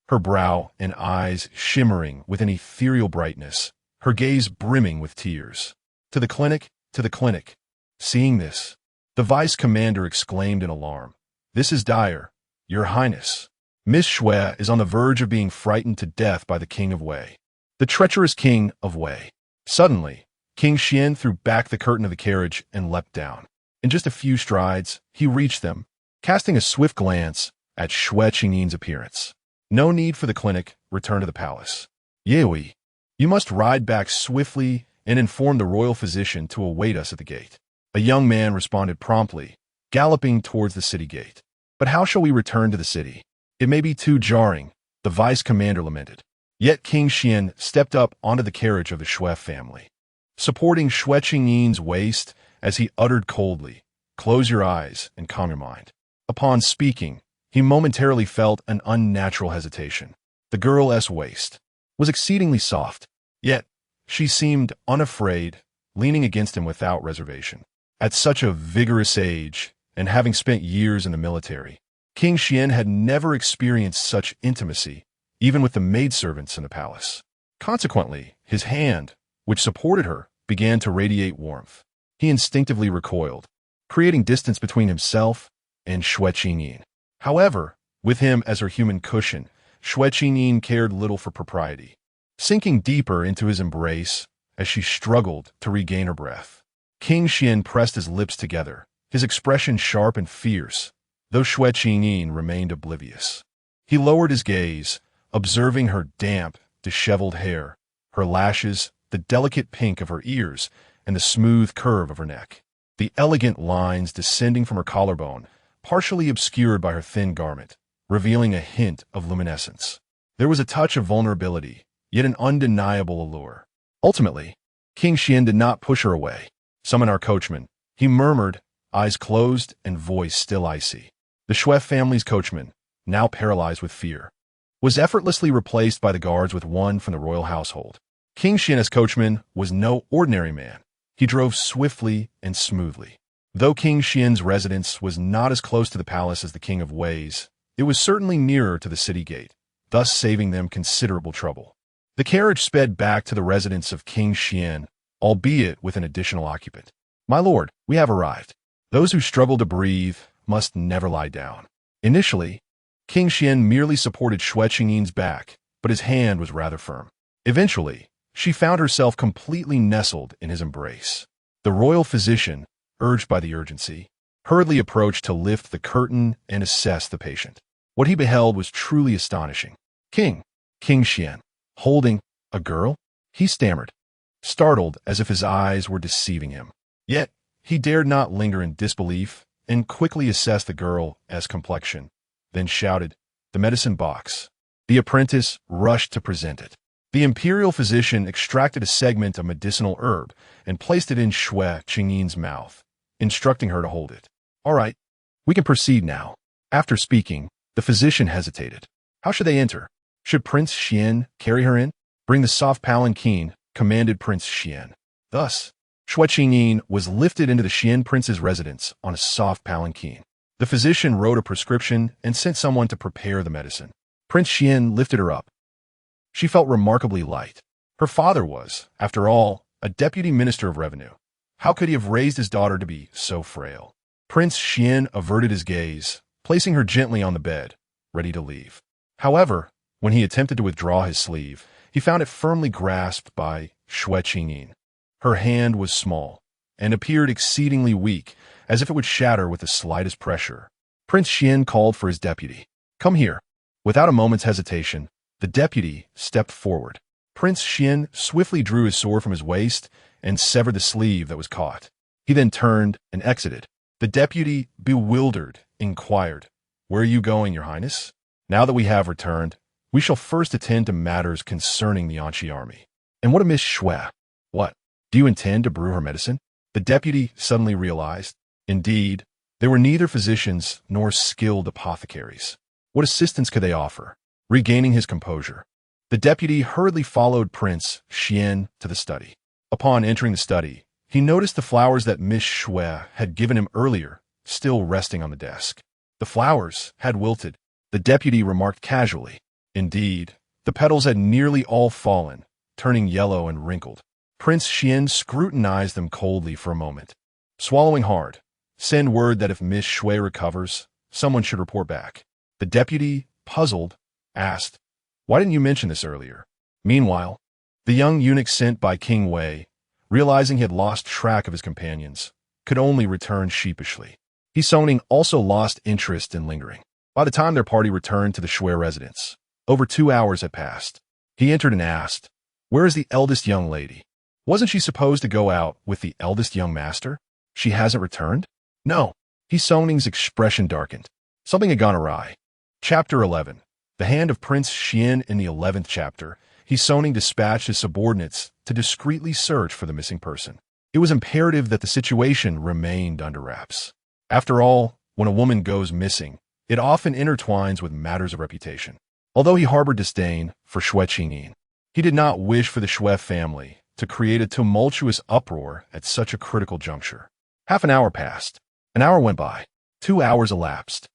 [SPEAKER 1] Her brow and eyes shimmering with an ethereal brightness, her gaze brimming with tears. To the clinic, to the clinic. Seeing this, the vice commander exclaimed in alarm, This is dire, Your Highness. Miss Xue is on the verge of being frightened to death by the King of Wei. The treacherous King of Wei. Suddenly, King Xian threw back the curtain of the carriage and leapt down. In just a few strides, he reached them, casting a swift glance at Xue Qingyin's appearance. No need for the clinic, return to the palace. Yui, you must ride back swiftly and inform the royal physician to await us at the gate. A young man responded promptly, galloping towards the city gate. But how shall we return to the city? It may be too jarring, the vice commander lamented. Yet King Xian stepped up onto the carriage of the Xue family. Supporting Xue Qingyin's waist as he uttered coldly, Close your eyes and calm your mind. Upon speaking, he momentarily felt an unnatural hesitation. The girl's waist was exceedingly soft, yet she seemed unafraid, leaning against him without reservation. At such a vigorous age, and having spent years in the military, King Xian had never experienced such intimacy, even with the maidservants in the palace. Consequently, his hand, which supported her, began to radiate warmth. He instinctively recoiled, creating distance between himself and Xue Qingyin. However, with him as her human cushion, Xue Qingyin cared little for propriety. Sinking deeper into his embrace as she struggled to regain her breath, King Xian pressed his lips together, his expression sharp and fierce, though Xue Qingyin remained oblivious. He lowered his gaze, observing her damp, disheveled hair, her lashes, the delicate pink of her ears, and the smooth curve of her neck. The elegant lines descending from her collarbone, partially obscured by her thin garment, revealing a hint of luminescence. There was a touch of vulnerability, yet an undeniable allure. Ultimately, King Xian did not push her away. Summon our coachman, he murmured, eyes closed and voice still icy. The Xue family's coachman, now paralyzed with fear, was effortlessly replaced by the guards with one from the royal household. King Xian as coachman was no ordinary man. He drove swiftly and smoothly. Though King Xian's residence was not as close to the palace as the King of Wei's, it was certainly nearer to the city gate, thus saving them considerable trouble. The carriage sped back to the residence of King Xian, albeit with an additional occupant. My lord, we have arrived. Those who struggle to breathe must never lie down. Initially, King Xian merely supported Xue Qingyin's back, but his hand was rather firm. Eventually, she found herself completely nestled in his embrace. The royal physician, urged by the urgency, hurriedly approached to lift the curtain and assess the patient. What he beheld was truly astonishing. King Xian, holding a girl? He stammered, startled as if his eyes were deceiving him. Yet, he dared not linger in disbelief and quickly assessed the girl's complexion, then shouted, "The medicine box." The apprentice rushed to present it. The imperial physician extracted a segment of medicinal herb and placed it in Xue Qingyin's mouth, instructing her to hold it. "All right, We can proceed now. After speaking, the physician hesitated. How should they enter? Should Prince Xuan carry her in? Bring the soft palanquin, commanded Prince Xuan. Thus, Xue Qingyin was lifted into the Xian prince's residence on a soft palanquin. The physician wrote a prescription and sent someone to prepare the medicine. Prince Xuan lifted her up. She felt remarkably light. Her father was, after all, a deputy minister of revenue. How could he have raised his daughter to be so frail? Prince Xuan averted his gaze, placing her gently on the bed, ready to leave. However, when he attempted to withdraw his sleeve, he found it firmly grasped by Xue Qingyin. Her hand was small, and appeared exceedingly weak, as if it would shatter with the slightest pressure. Prince Xuan called for his deputy. Come here. Without a moment's hesitation, the deputy stepped forward. Prince Xuan swiftly drew his sword from his waist and severed the sleeve that was caught. He then turned and exited. The deputy, bewildered, inquired, Where are you going, Your Highness? Now that we have returned, we shall first attend to matters concerning the Anqi army. And what of Miss Xue? What? Do you intend to brew her medicine? The deputy suddenly realized. Indeed, they were neither physicians nor skilled apothecaries. What assistance could they offer? Regaining his composure, the deputy hurriedly followed Prince Xuan to the study. Upon entering the study, he noticed the flowers that Miss Xue had given him earlier, still resting on the desk. The flowers had wilted, the deputy remarked casually. Indeed, the petals had nearly all fallen, turning yellow and wrinkled. Prince Xuan scrutinized them coldly for a moment. Swallowing hard, send word that if Miss Xue recovers, someone should report back. The deputy, puzzled, asked, Why didn't you mention this earlier? Meanwhile, the young eunuch sent by King Wei, realizing he had lost track of his companions, could only return sheepishly. Xue also lost interest in lingering. By the time their party returned to the Xue residence, over 2 hours had passed. He entered and asked, Where is the eldest young lady? Wasn't she supposed to go out with the eldest young master? She hasn't returned? No. Xue expression darkened. Something had gone awry. Chapter 11. The hand of Prince Xuan. In the 11th chapter, Xue dispatched his subordinates to discreetly search for the missing person. It was imperative that the situation remained under wraps. After all, when a woman goes missing, it often intertwines with matters of reputation. Although he harbored disdain for Xue Qingyin, he did not wish for the Xue family to create a tumultuous uproar at such a critical juncture. Half an hour passed. An hour went by. 2 hours elapsed.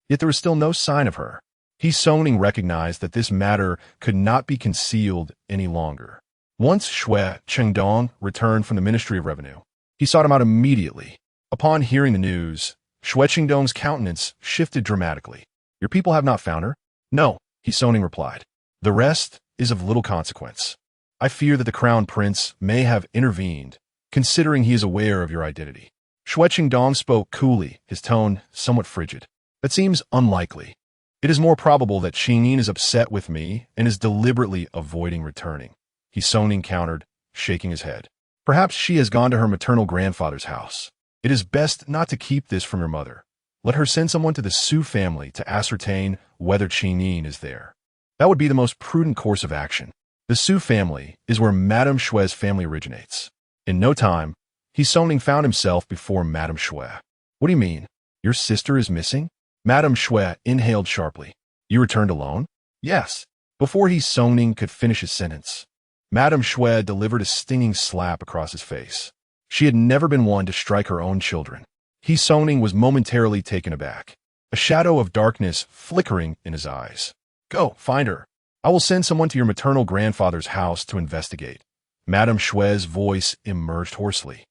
[SPEAKER 1] Yet there was still no sign of her. Xue recognized that this matter could not be concealed any longer. Once Xue Qingyin returned from the Ministry of Revenue, he sought him out immediately. Upon hearing the news, Xue Qingyin's countenance shifted dramatically. Your people have not found her? No, Xue replied. The rest is of little consequence. I fear that the crown prince may have intervened, considering he is aware of your identity. Xue Qingyin spoke coolly, his tone somewhat frigid. That seems unlikely. It is more probable that Qingyin is upset with me and is deliberately avoiding returning. Xue countered, shaking his head. Perhaps she has gone to her maternal grandfather's house. It is best not to keep this from your mother. Let her send someone to the Xu family to ascertain whether Qingyin is there. That would be the most prudent course of action. The Xu family is where Madame Xue's family originates. In no time, Xue found himself before Madame Xue. What do you mean? Your sister is missing? Madame Xue inhaled sharply. You returned alone? Yes. Before Xue could finish his sentence, Madame Xue delivered a stinging slap across his face. She had never been one to strike her own children. Xue was momentarily taken aback, a shadow of darkness flickering in his eyes. Go, find her. I will send someone to your maternal grandfather's house to investigate. Madame Xue's voice emerged hoarsely.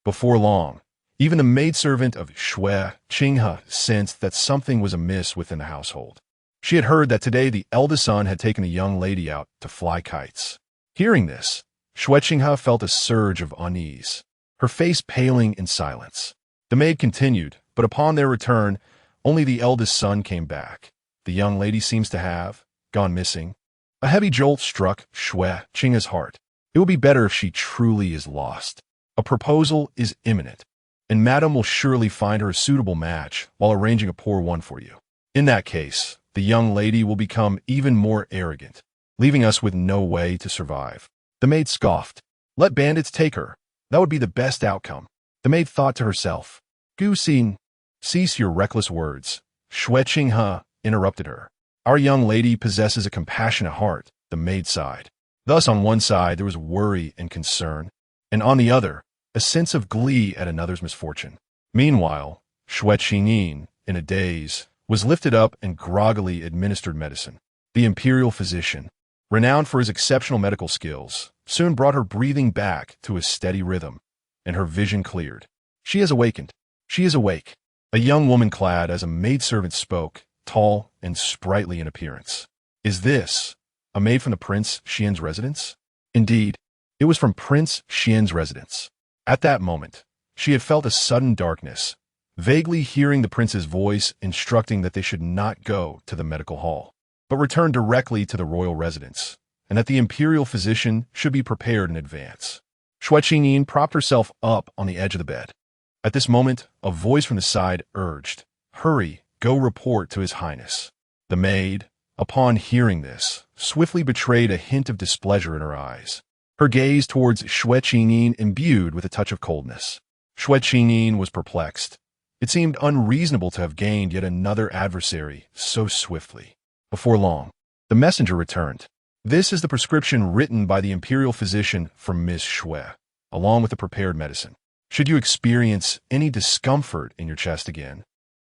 [SPEAKER 1] Before long, even the maidservant of Xue Qingyin sensed that something was amiss within the household. She had heard that today the eldest son had taken a young lady out to fly kites. Hearing this, Xue Qingyin felt a surge of unease, her face paling in silence. The maid continued, but upon their return, only the eldest son came back. The young lady seems to have gone missing. A heavy jolt struck Xue Qingyin's heart. It will be better if she truly is lost. A proposal is imminent, and Madame will surely find her a suitable match while arranging a poor one for you. In that case, the young lady will become even more arrogant, leaving us with no way to survive. The maid scoffed. Let bandits take her. That would be the best outcome. The maid thought to herself. Gu Xin. Cease your reckless words. Xue Qingyin interrupted her. Our young lady possesses a compassionate heart, the maid sighed. Thus on one side there was worry and concern, and on the other, a sense of glee at another's misfortune. Meanwhile, Xue Qingyin, in a daze, was lifted up and groggily administered medicine. The imperial physician, renowned for his exceptional medical skills, soon brought her breathing back to a steady rhythm, and her vision cleared. She has awakened. She is awake. A young woman clad as a maidservant spoke, tall and sprightly in appearance. Is this a maid from the Prince Xuan's residence? Indeed, it was from Prince Xuan's residence. At that moment, she had felt a sudden darkness, vaguely hearing the prince's voice instructing that they should not go to the medical hall, but return directly to the royal residence, and that the imperial physician should be prepared in advance. Xue Qingyin propped herself up on the edge of the bed. At this moment, a voice from the side urged, "Hurry, go report to His Highness." The maid, upon hearing this, swiftly betrayed a hint of displeasure in her eyes, her gaze towards Xue Qingyin imbued with a touch of coldness. Xue Qingyin was perplexed. It seemed unreasonable to have gained yet another adversary so swiftly. Before long, the messenger returned. "This is the prescription written by the imperial physician for Miss Xue, along with the prepared medicine. Should you experience any discomfort in your chest again,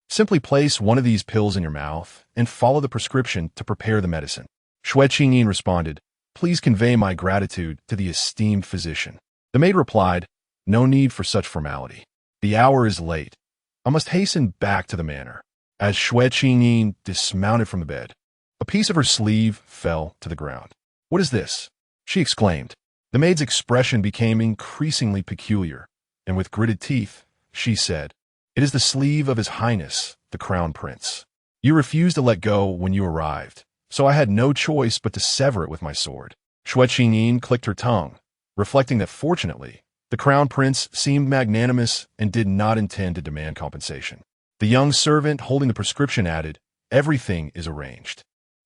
[SPEAKER 1] simply place one of these pills in your mouth and follow the prescription to prepare the medicine." Xue Qingyin responded, "Please convey my gratitude to the esteemed physician." The maid replied, "No need for such formality. The hour is late. I must hasten back to the manor." As Xue Qingyin dismounted from the bed, a piece of her sleeve fell to the ground. "What is this?" she exclaimed. The maid's expression became increasingly peculiar, and with gritted teeth, she said, "It is the sleeve of His Highness, the Crown Prince. You refused to let go when you arrived, so I had no choice but to sever it with my sword." Xue Qingyin clicked her tongue, reflecting that fortunately, the Crown Prince seemed magnanimous and did not intend to demand compensation. The young servant holding the prescription added, "Everything is arranged.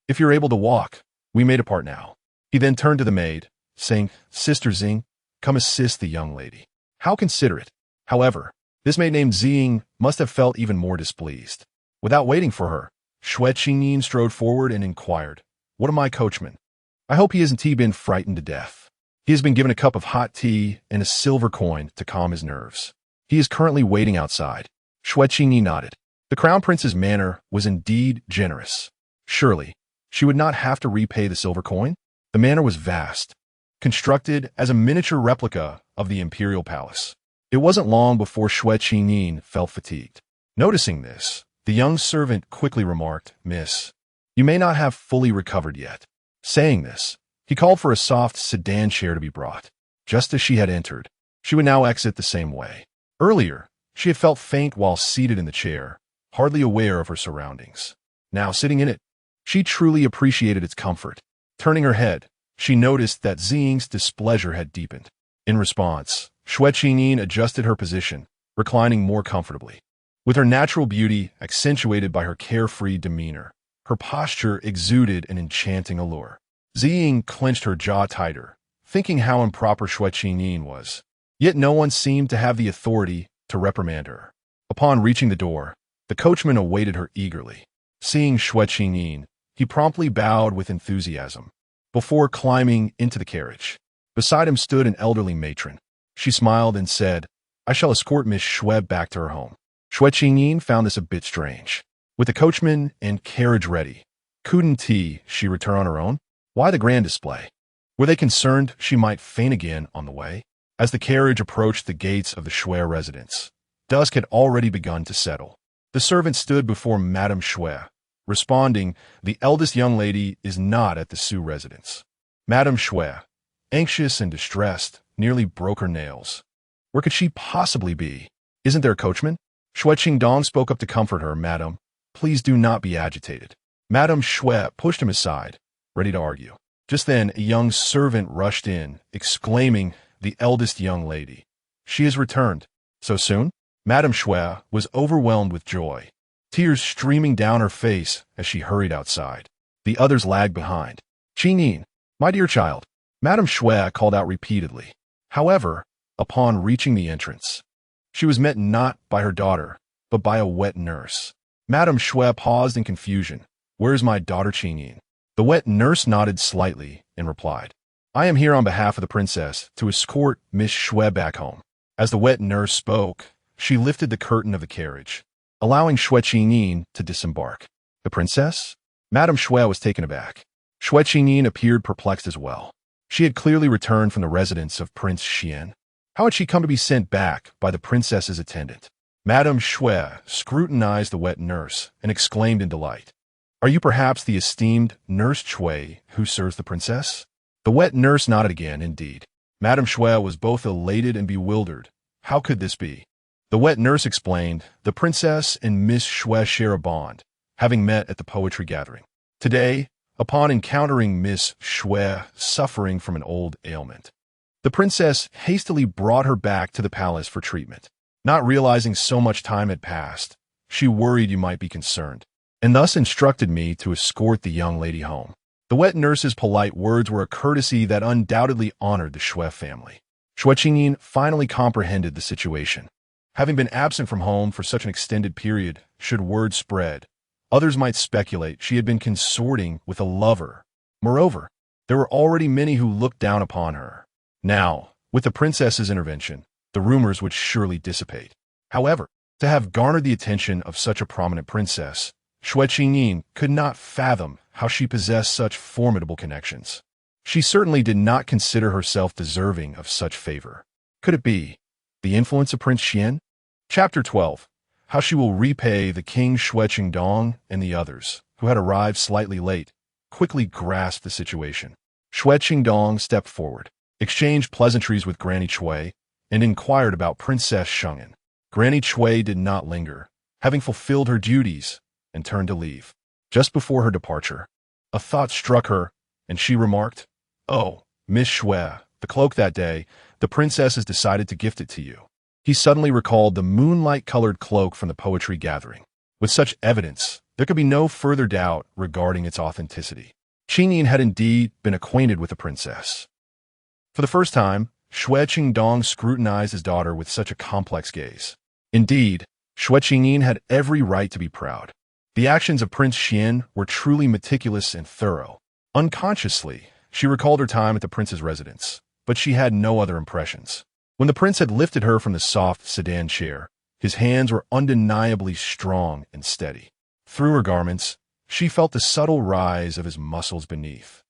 [SPEAKER 1] If you're able to walk, we may depart now." He then turned to the maid, saying, "Sister Xing, come assist the young lady." How considerate. However, this maid named Xing must have felt even more displeased. Without waiting for her, Xue Qingyin strode forward and inquired, "What of my coachman? I hope he hasn't been frightened to death. He has been given a cup of hot tea and a silver coin to calm his nerves. He is currently waiting outside." Xue Qingyin nodded. The Crown Prince's manner was indeed generous. Surely, she would not have to repay the silver coin? The manor was vast, constructed as a miniature replica of the imperial palace. It wasn't long before Xue Qingyin felt fatigued. Noticing this, the young servant quickly remarked, "Miss, you may not have fully recovered yet." Saying this, he called for a soft sedan chair to be brought. Just as she had entered, she would now exit the same way. Earlier, she had felt faint while seated in the chair, hardly aware of her surroundings. Now sitting in it, she truly appreciated its comfort. Turning her head, she noticed that Xing's displeasure had deepened. In response, Xue Qingyin adjusted her position, reclining more comfortably. With her natural beauty accentuated by her carefree demeanor, her posture exuded an enchanting allure. Xing clenched her jaw tighter, thinking how improper Xue Qingyin was. Yet no one seemed to have the authority to reprimand her. Upon reaching the door, the coachman awaited her eagerly. Seeing Xue Qingyin, he promptly bowed with enthusiasm, before climbing into the carriage. Beside him stood an elderly matron. She smiled and said, "I shall escort Miss Xue back to her home." Xue Qingyin found this a bit strange. With the coachman and carriage ready, couldn't she return on her own? Why the grand display? Were they concerned she might faint again on the way? As the carriage approached the gates of the Xue residence, dusk had already begun to settle. The servant stood before Madame Xue, responding, "The eldest young lady is not at the Xue residence." Madame Xue, anxious and distressed, nearly broke her nails. Where could she possibly be? "Isn't there a coachman?" Xue Qingdong spoke up to comfort her. "Madam, please do not be agitated." Madame Xue pushed him aside, ready to argue. Just then, a young servant rushed in, exclaiming, "The eldest young lady. She has returned." "So soon?" Madame Xue was overwhelmed with joy, tears streaming down her face as she hurried outside. The others lagged behind. "Qingyin, my dear child," Madame Xue called out repeatedly. However, upon reaching the entrance, she was met not by her daughter, but by a wet nurse. Madame Xue paused in confusion. "Where's my daughter Qingyin?" The wet nurse nodded slightly and replied, "I am here on behalf of the princess to escort Miss Xue back home." As the wet nurse spoke, she lifted the curtain of the carriage, allowing Xue Qingyin to disembark. The princess? Madame Xue was taken aback. Xue Qingyin appeared perplexed as well. She had clearly returned from the residence of Prince Xuan. How had she come to be sent back by the princess's attendant? Madame Xue scrutinized the wet nurse and exclaimed in delight, "Are you perhaps the esteemed Nurse Xue who serves the princess?" The wet nurse nodded again, indeed. Madame Xue was both elated and bewildered. How could this be? The wet nurse explained, "The princess and Miss Xue share a bond, having met at the poetry gathering. Today, upon encountering Miss Xue suffering from an old ailment, the princess hastily brought her back to the palace for treatment. Not realizing so much time had passed, she worried you might be concerned, and thus instructed me to escort the young lady home." The wet nurse's polite words were a courtesy that undoubtedly honored the Xue family. Xue Qingyin finally comprehended the situation. Having been absent from home for such an extended period, should word spread, others might speculate she had been consorting with a lover. Moreover, there were already many who looked down upon her. Now, with the princess's intervention, the rumors would surely dissipate. However, to have garnered the attention of such a prominent princess, Xue Qingyin could not fathom how she possessed such formidable connections. She certainly did not consider herself deserving of such favor. Could it be the influence of Prince Xuan? Chapter 12. How she will repay the King Xue Qingdong and the others, who had arrived slightly late, quickly grasped the situation. Xue Qingdong stepped forward, exchanged pleasantries with Granny Xue, and inquired about Princess Xuan. Granny Xue did not linger, having fulfilled her duties, and turned to leave. Just before her departure, a thought struck her, and she remarked, "Oh, Miss Xue, the cloak that day, the princess has decided to gift it to you." He suddenly recalled the moonlight-colored cloak from the poetry gathering. With such evidence, there could be no further doubt regarding its authenticity. Qingyin had indeed been acquainted with the princess. For the first time, Xue Qingdong scrutinized his daughter with such a complex gaze. Indeed, Xue Qingyin had every right to be proud. The actions of Prince Xuan were truly meticulous and thorough. Unconsciously, she recalled her time at the prince's residence, but she had no other impressions. When the prince had lifted her from the soft sedan chair, his hands were undeniably strong and steady. Through her garments, she felt the subtle rise of his muscles beneath.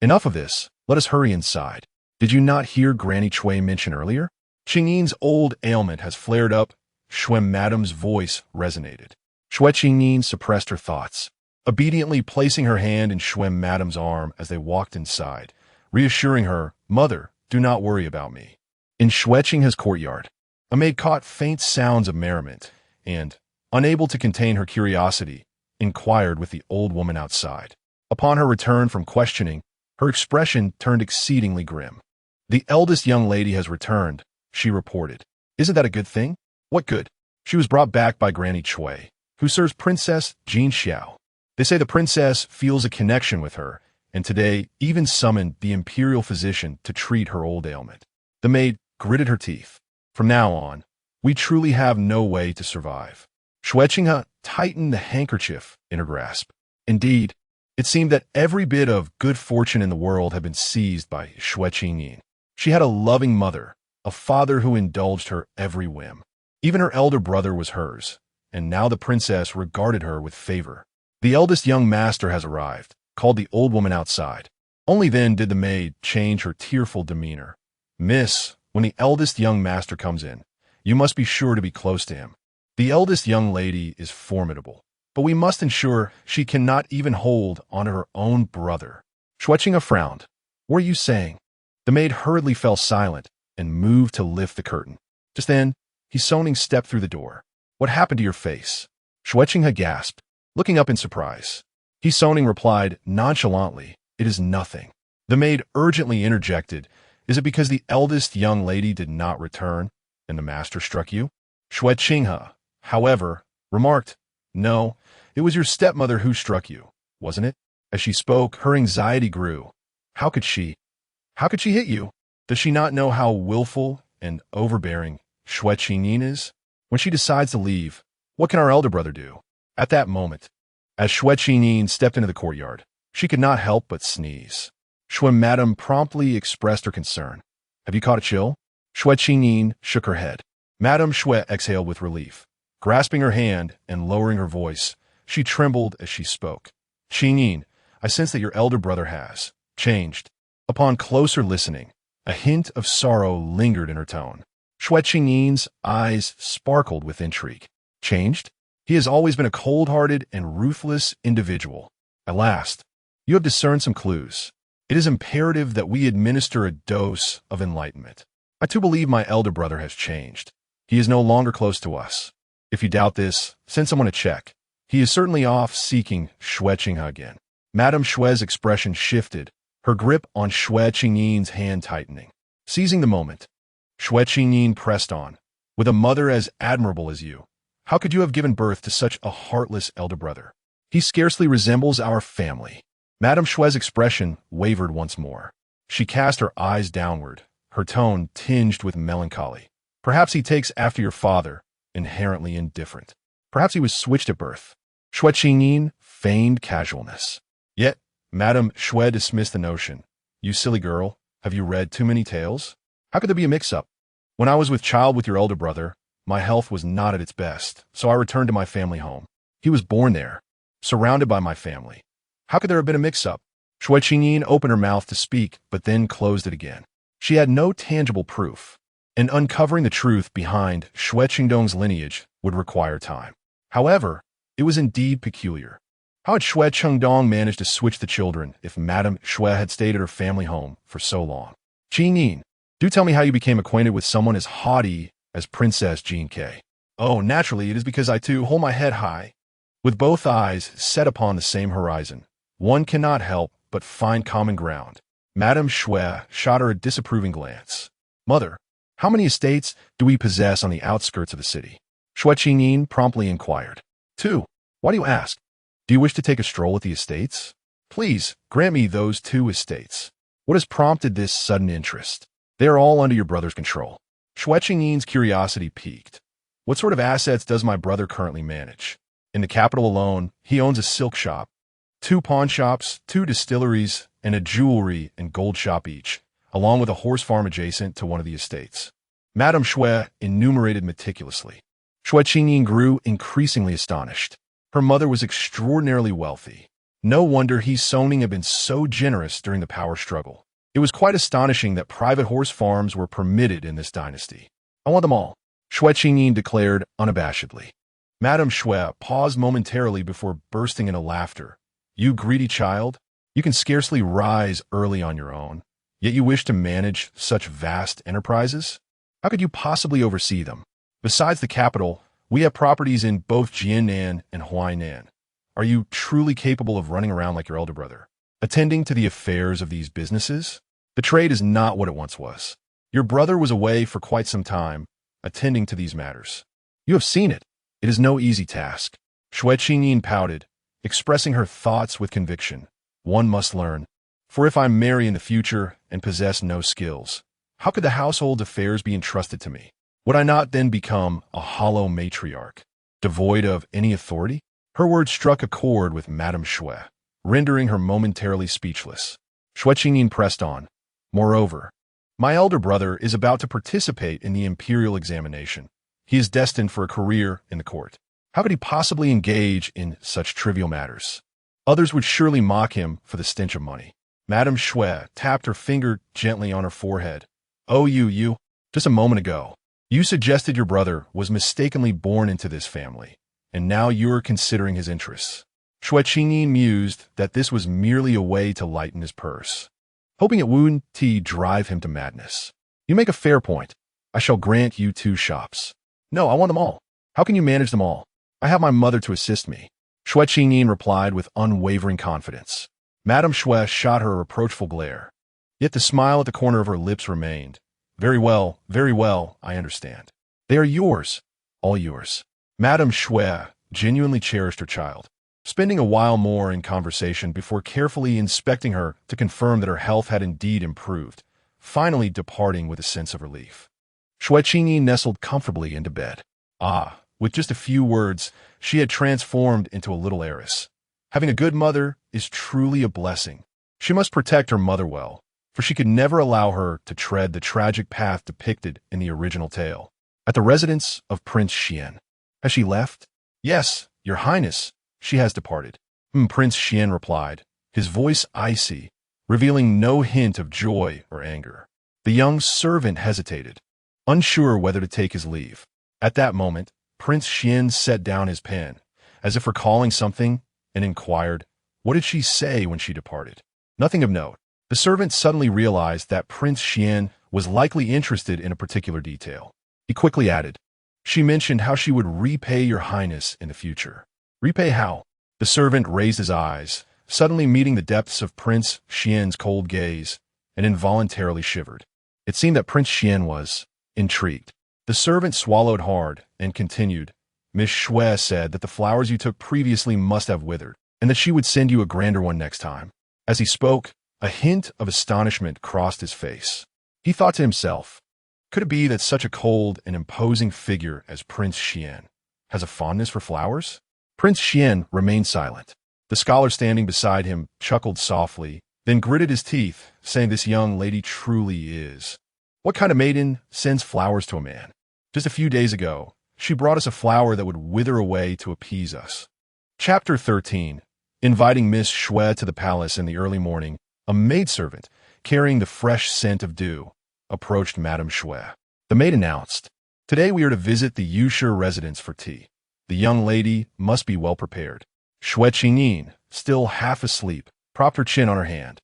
[SPEAKER 1] Enough of this, let us hurry inside. Did you not hear Granny Xue mention earlier? Qingyin's old ailment has flared up. Xue Madame's voice resonated. Xue Qingyin suppressed her thoughts, obediently placing her hand in Xue Madame's arm as they walked inside, reassuring her, "Mother, do not worry about me." In Xue Qing's courtyard, a maid caught faint sounds of merriment and, unable to contain her curiosity, inquired with the old woman outside. Upon her return from questioning, her expression turned exceedingly grim. "The eldest young lady has returned," she reported. "Isn't that a good thing?" "What good?" "She was brought back by Granny Xue, who serves Princess Jin Xiao. They say the princess feels a connection with her, and today even summoned the imperial physician to treat her old ailment." The maid gritted her teeth. "From now on, we truly have no way to survive." Xue Qinghe tightened the handkerchief in her grasp. Indeed, it seemed that every bit of good fortune in the world had been seized by Xue Qingyin. She had a loving mother, a father who indulged her every whim. Even her elder brother was hers, and now the princess regarded her with favor. "The eldest young master has arrived," called the old woman outside. Only then did the maid change her tearful demeanor. "Miss, when the eldest young master comes in, you must be sure to be close to him. The eldest young lady is formidable, but we must ensure she cannot even hold onto her own brother." Xue Qinghe frowned. "What are you saying?" The maid hurriedly fell silent and moved to lift the curtain. Just then, He Soning stepped through the door. "What happened to your face?" Xue Qinghe gasped, looking up in surprise. He Soning replied nonchalantly, "It is nothing." The maid urgently interjected, "Is it because the eldest young lady did not return, and the master struck you?" Xue Qinghe, however, remarked, "No, it was your stepmother who struck you, wasn't it?" As she spoke, her anxiety grew. How could she hit you? Does she not know how willful and overbearing Xue Qingyin is? When she decides to leave, What can our elder brother do? At that moment, as Xue Qingyin stepped into the courtyard, she could not help but sneeze. Xue Madam promptly expressed her concern. Have you caught a chill? Xue Qingyin shook her head. Madame Xue exhaled with relief. Grasping her hand and lowering her voice, she trembled as she spoke. Qingyin, I sense that your elder brother has changed. Upon closer listening, a hint of sorrow lingered in her tone. Xue Qingyin's eyes sparkled with intrigue. Changed? He has always been a cold-hearted and ruthless individual. At last, you have discerned some clues. It is imperative that we administer a dose of enlightenment. I too believe my elder brother has changed. He is no longer close to us. If you doubt this, send someone to check. He is certainly off seeking Xue Qingyin again. Madame Xue's expression shifted, her grip on Xue Qingyin's hand tightening. Seizing the moment, Xue Qingyin pressed on. With a mother as admirable as you, how could you have given birth to such a heartless elder brother? He scarcely resembles our family. Madame Xue's expression wavered once more. She cast her eyes downward, her tone tinged with melancholy. Perhaps he takes after your father, inherently indifferent. Perhaps he was switched at birth. Xue Qingyin feigned casualness. Yet, Madame Xue dismissed the notion. You silly girl, have you read too many tales? How could there be a mix-up? When I was with child with your elder brother, my health was not at its best, so I returned to my family home. He was born there, surrounded by my family. How could there have been a mix-up? Xue Qingyin opened her mouth to speak, but then closed it again. She had no tangible proof, and uncovering the truth behind Xue Qingdong's lineage would require time. However, it was indeed peculiar. How had Xue Qingdong managed to switch the children if Madame Xue had stayed at her family home for so long? Qingyin, do tell me how you became acquainted with someone as haughty as Princess Jinke. Oh, naturally, it is because I too hold my head high. With both eyes set upon the same horizon, one cannot help but find common ground. Madame Xue shot her a disapproving glance. Mother, how many estates do we possess on the outskirts of the city? Xue Qingyin promptly inquired. 2. Why do you ask? Do you wish to take a stroll at the estates? Please, grant me those 2 estates. What has prompted this sudden interest? They are all under your brother's control. Xue Qingyin's curiosity piqued. What sort of assets does my brother currently manage? In the capital alone, he owns a silk shop, 2 pawn shops, 2 distilleries, and a jewelry and gold shop each, along with a horse farm adjacent to one of the estates. Madame Xue enumerated meticulously. Xue Qingyin grew increasingly astonished. Her mother was extraordinarily wealthy. No wonder He Soning had been so generous during the power struggle. It was quite astonishing that private horse farms were permitted in this dynasty. I want them all, Xue Qingyin declared unabashedly. Madame Xue paused momentarily before bursting into laughter. You greedy child, you can scarcely rise early on your own, yet you wish to manage such vast enterprises? How could you possibly oversee them? Besides the capital, we have properties in both Jiannan and Huainan. Are you truly capable of running around like your elder brother, attending to the affairs of these businesses? The trade is not what it once was. Your brother was away for quite some time, attending to these matters. You have seen it. It is no easy task. Xue Qingyin pouted, expressing her thoughts with conviction. One must learn. For if I marry in the future and possess no skills, how could the household affairs be entrusted to me? Would I not then become a hollow matriarch, devoid of any authority? Her words struck a chord with Madame Xue, rendering her momentarily speechless. Xue Qingyin pressed on. Moreover, my elder brother is about to participate in the imperial examination. He is destined for a career in the court. How could he possibly engage in such trivial matters? Others would surely mock him for the stench of money. Madame Xue tapped her finger gently on her forehead. Oh, you, just a moment ago, you suggested your brother was mistakenly born into this family, and now you are considering his interests. Xue Qingyin mused that this was merely a way to lighten his purse, hoping it wouldn't drive him to madness. You make a fair point. I shall grant you 2 shops. No, I want them all. How can you manage them all? I have my mother to assist me. Xue Qingyin replied with unwavering confidence. Madame Xue shot her a reproachful glare. Yet the smile at the corner of her lips remained. Very well, I understand. They are yours, all yours. Madame Xue genuinely cherished her child, spending a while more in conversation before carefully inspecting her to confirm that her health had indeed improved, finally departing with a sense of relief. Xue Qingyin nestled comfortably into bed. Ah, With just a few words, she had transformed into a little heiress. Having a good mother is truly a blessing. She must protect her mother well, for she could never allow her to tread the tragic path depicted in the original tale. At the residence of Prince Xuan. Has she left? Yes, Your Highness, she has departed. Prince Xuan replied, his voice icy, revealing no hint of joy or anger. The young servant hesitated, unsure whether to take his leave. At that moment, Prince Xuan set down his pen, as if recalling something, and inquired, what did she say when she departed? Nothing of note. The servant suddenly realized that Prince Xuan was likely interested in a particular detail. He quickly added, she mentioned how she would repay Your Highness in the future. Repay how? The servant raised his eyes, suddenly meeting the depths of Prince Xuan's cold gaze, and involuntarily shivered. It seemed that Prince Xuan was intrigued. The servant swallowed hard and continued, Miss Xue said that the flowers you took previously must have withered, and that she would send you a grander one next time. As he spoke, a hint of astonishment crossed his face. He thought to himself, could it be that such a cold and imposing figure as Prince Xuan has a fondness for flowers? Prince Xuan remained silent. The scholar standing beside him chuckled softly, then gritted his teeth, saying this young lady truly is. What kind of maiden sends flowers to a man? Just a few days ago, she brought us a flower that would wither away to appease us. Chapter 13. Inviting Miss Xue to the palace in the early morning, a maidservant, carrying the fresh scent of dew, approached Madame Xue. The maid announced, today we are to visit the Yushe residence for tea. The young lady must be well prepared. Xue Qingyin, still half asleep, propped her chin on her hand,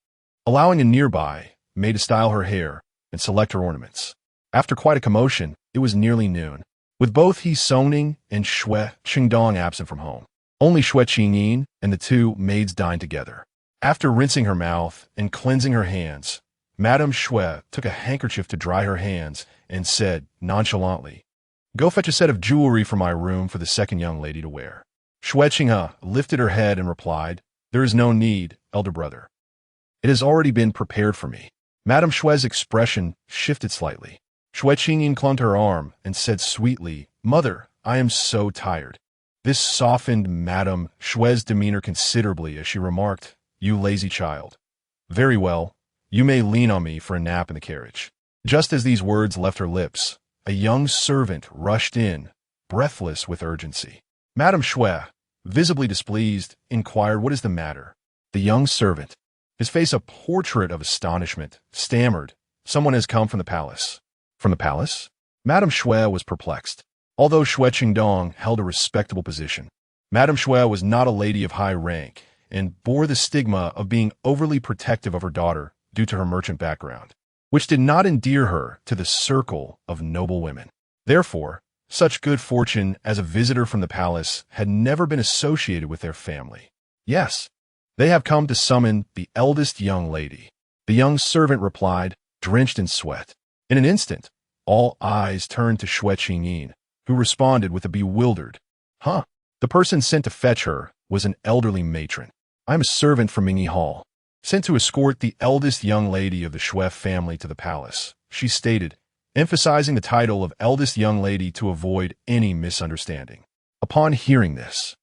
[SPEAKER 1] allowing a nearby maid to style her hair and select her ornaments. After quite a commotion, it was nearly noon, with both He Songning and Xue Qingdong absent from home. Only Xue Qingyin and the two maids dined together. After rinsing her mouth and cleansing her hands, Madame Xue took a handkerchief to dry her hands and said nonchalantly, go fetch a set of jewelry from my room for the second young lady to wear. Xue Qinghe lifted her head and replied, there is no need, elder brother. It has already been prepared for me. Madame Xue's expression shifted slightly. Xue Qingyin clung to her arm and said sweetly, mother, I am so tired. This softened Madame Xue's demeanor considerably as she remarked, you lazy child. Very well, you may lean on me for a nap in the carriage. Just as these words left her lips, a young servant rushed in, breathless with urgency. Madame Xue, visibly displeased, inquired what is the matter. The young servant, his face a portrait of astonishment, stammered, someone has come from the palace. From the palace? Madame Xue was perplexed. Although Xue Qingdong held a respectable position, Madame Xue was not a lady of high rank and bore the stigma of being overly protective of her daughter due to her merchant background, which did not endear her to the circle of noble women. Therefore, such good fortune as a visitor from the palace had never been associated with their family. Yes, they have come to summon the eldest young lady. The young servant replied, drenched in sweat. In an instant, all eyes turned to Xue Qingyin, who responded with a bewildered, huh? The person sent to fetch her was an elderly matron. I am a servant from Mingyi Hall, sent to escort the eldest young lady of the Xue family to the palace, she stated, emphasizing the title of eldest young lady to avoid any misunderstanding. Upon hearing this,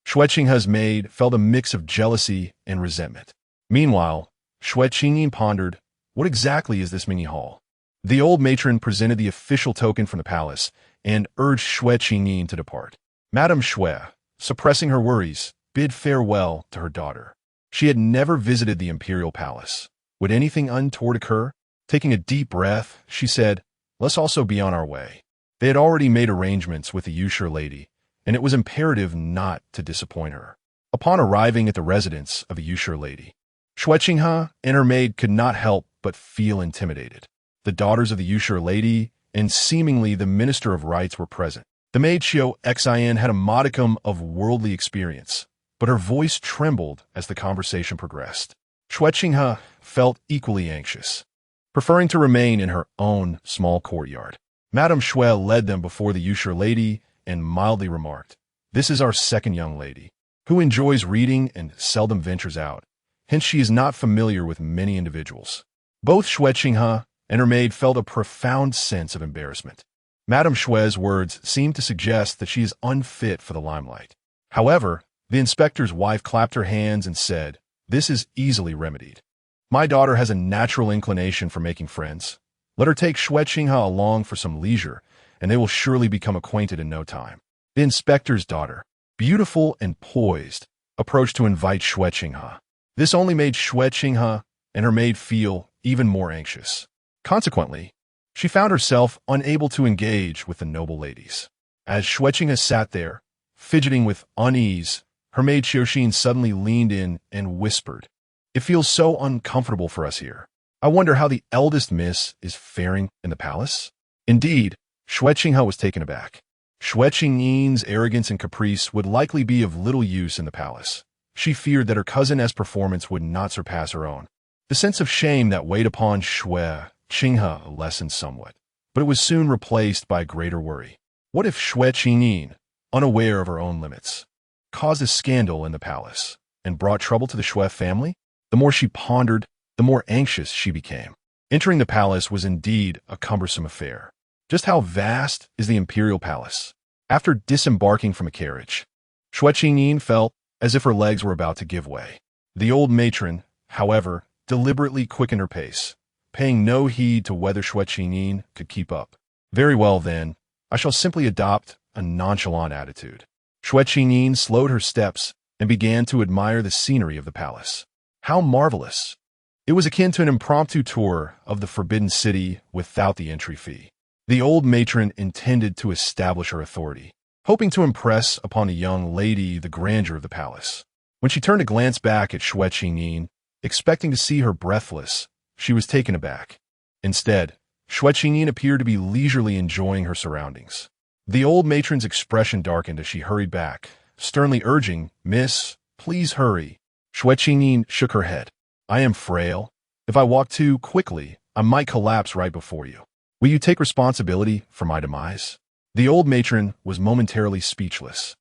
[SPEAKER 1] Xue Qinghe's maid felt a mix of jealousy and resentment. Meanwhile, Xue Qingyin pondered, what exactly is this Mingyi Hall? The old matron presented the official token from the palace and urged Xue Qingyin to depart. Madame Xue, suppressing her worries, bid farewell to her daughter. She had never visited the imperial palace. Would anything untoward occur? Taking a deep breath, she said, let's also be on our way. They had already made arrangements with the Yushe lady, and it was imperative not to disappoint her. Upon arriving at the residence of the Yushe lady, Xue Qinghe and her maid could not help but feel intimidated. The daughters of the Yushe lady and seemingly the Minister of Rites were present. The maid Xue Qingyin had a modicum of worldly experience, but her voice trembled as the conversation progressed. Xue Qinghe felt equally anxious, preferring to remain in her own small courtyard. Madame Xue led them before the Yushe lady and mildly remarked, this is our second young lady, who enjoys reading and seldom ventures out, hence she is not familiar with many individuals. Both Xue Qinghe and her maid felt a profound sense of embarrassment. Madame Xue's words seemed to suggest that she is unfit for the limelight. However, the inspector's wife clapped her hands and said, "This is easily remedied. My daughter has a natural inclination for making friends. Let her take Xue Qingyin along for some leisure, and they will surely become acquainted in no time." The inspector's daughter, beautiful and poised, approached to invite Xue Qingyin. This only made Xue Qingyin and her maid feel even more anxious. Consequently, she found herself unable to engage with the noble ladies. As Xue Qingyin sat there, fidgeting with unease, her maid Xue Qingyin suddenly leaned in and whispered, "It feels so uncomfortable for us here. I wonder how the eldest miss is faring in the palace?" Indeed, Xue Qingyin was taken aback. Xue Qingyin's arrogance and caprice would likely be of little use in the palace. She feared that her cousin's performance would not surpass her own. The sense of shame that weighed upon Xue Qingyin lessened somewhat, but it was soon replaced by a greater worry. What if Xue Qingyin, unaware of her own limits, caused a scandal in the palace and brought trouble to the Xue family? The more she pondered, the more anxious she became. Entering the palace was indeed a cumbersome affair. Just how vast is the imperial palace? After disembarking from a carriage, Xue Qingyin felt as if her legs were about to give way. The old matron, however, deliberately quickened her pace, paying no heed to whether Xue Qingyin could keep up. "Very well, then, I shall simply adopt a nonchalant attitude." Xue Qingyin slowed her steps and began to admire the scenery of the palace. How marvelous! It was akin to an impromptu tour of the Forbidden City without the entry fee. The old matron intended to establish her authority, hoping to impress upon the young lady the grandeur of the palace. When she turned to glance back at Xue Qingyin, expecting to see her breathless, she was taken aback. Instead, Xue Qingyin appeared to be leisurely enjoying her surroundings. The old matron's expression darkened as she hurried back, sternly urging, "Miss, please hurry." Xue Qingyin shook her head. "I am frail. If I walk too quickly, I might collapse right before you. Will you take responsibility for my demise?" The old matron was momentarily speechless.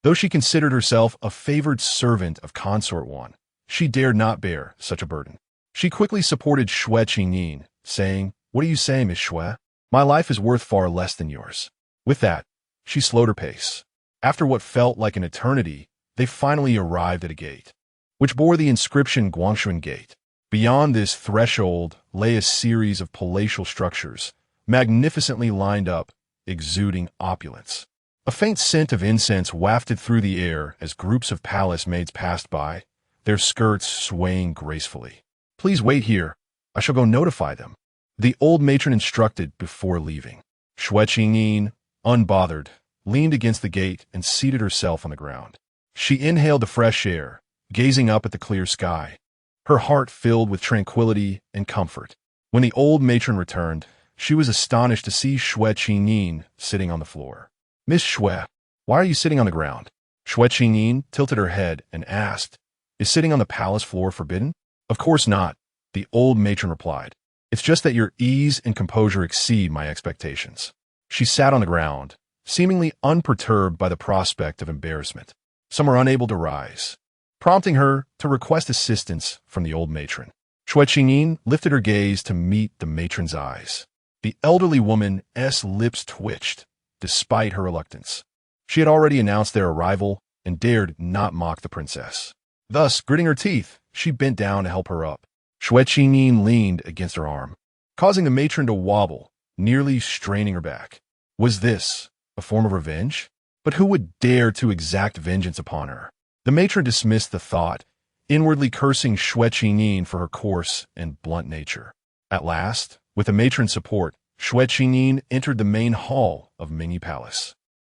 [SPEAKER 1] Though she considered herself a favored servant of Consort One, she dared not bear such a burden. She quickly supported Xue Qingyin, saying, "What do you say, Miss Xue? My life is worth far less than yours." With that, she slowed her pace. After what felt like an eternity, they finally arrived at a gate, which bore the inscription Guangshuan Gate. Beyond this threshold lay a series of palatial structures, magnificently lined up, exuding opulence. A faint scent of incense wafted through the air as groups of palace maids passed by, their skirts swaying gracefully. "Please wait here. I shall go notify them," the old matron instructed before leaving. Xue Qingyin, unbothered, leaned against the gate and seated herself on the ground. She inhaled the fresh air, gazing up at the clear sky, her heart filled with tranquility and comfort. When the old matron returned, she was astonished to see Xue Qingyin sitting on the floor. "Miss Xue, why are you sitting on the ground?" Xue Qingyin tilted her head and asked, "Is sitting on the palace floor forbidden?" "Of course not," the old matron replied. "It's just that your ease and composure exceed my expectations." She sat on the ground, seemingly unperturbed by the prospect of embarrassment. Some were unable to rise, prompting her to request assistance from the old matron. Xue Qingyin lifted her gaze to meet the matron's eyes. The elderly woman's lips twitched, despite her reluctance. She had already announced their arrival and dared not mock the princess. Thus, gritting her teeth, she bent down to help her up. Xue Qingyin leaned against her arm, causing the matron to wobble, nearly straining her back. Was this a form of revenge? But who would dare to exact vengeance upon her? The matron dismissed the thought, inwardly cursing Xue Qingyin for her coarse and blunt nature. At last, with the matron's support, Xue Qingyin entered the main hall of Mingyi Palace.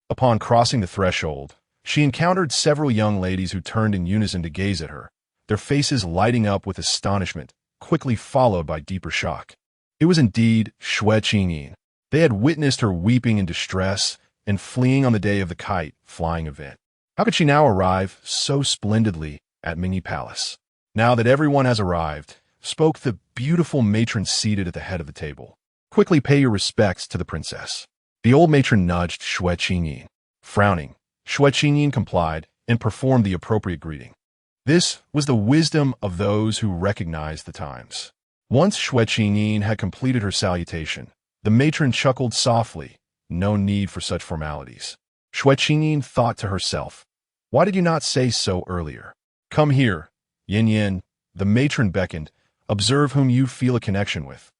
[SPEAKER 1] Upon crossing the threshold, she encountered several young ladies who turned in unison to gaze at her, their faces lighting up with astonishment, quickly followed by deeper shock. It was indeed Xue Qingyin. They had witnessed her weeping in distress and fleeing on the day of the kite flying event. How could she now arrive so splendidly at Mingyi Palace? "Now that everyone has arrived," spoke the beautiful matron seated at the head of the table, "quickly pay your respects to the princess." The old matron nudged Xue Qingyin. Frowning, Xue Qingyin complied and performed the appropriate greeting. This was the wisdom of those who recognized the times. Once Xue Qingyin had completed her salutation, the matron chuckled softly, no need for such formalities. Xue Qingyin thought to herself, why did you not say so earlier? Come here, Yin Yin, the matron beckoned, observe whom you feel a connection with,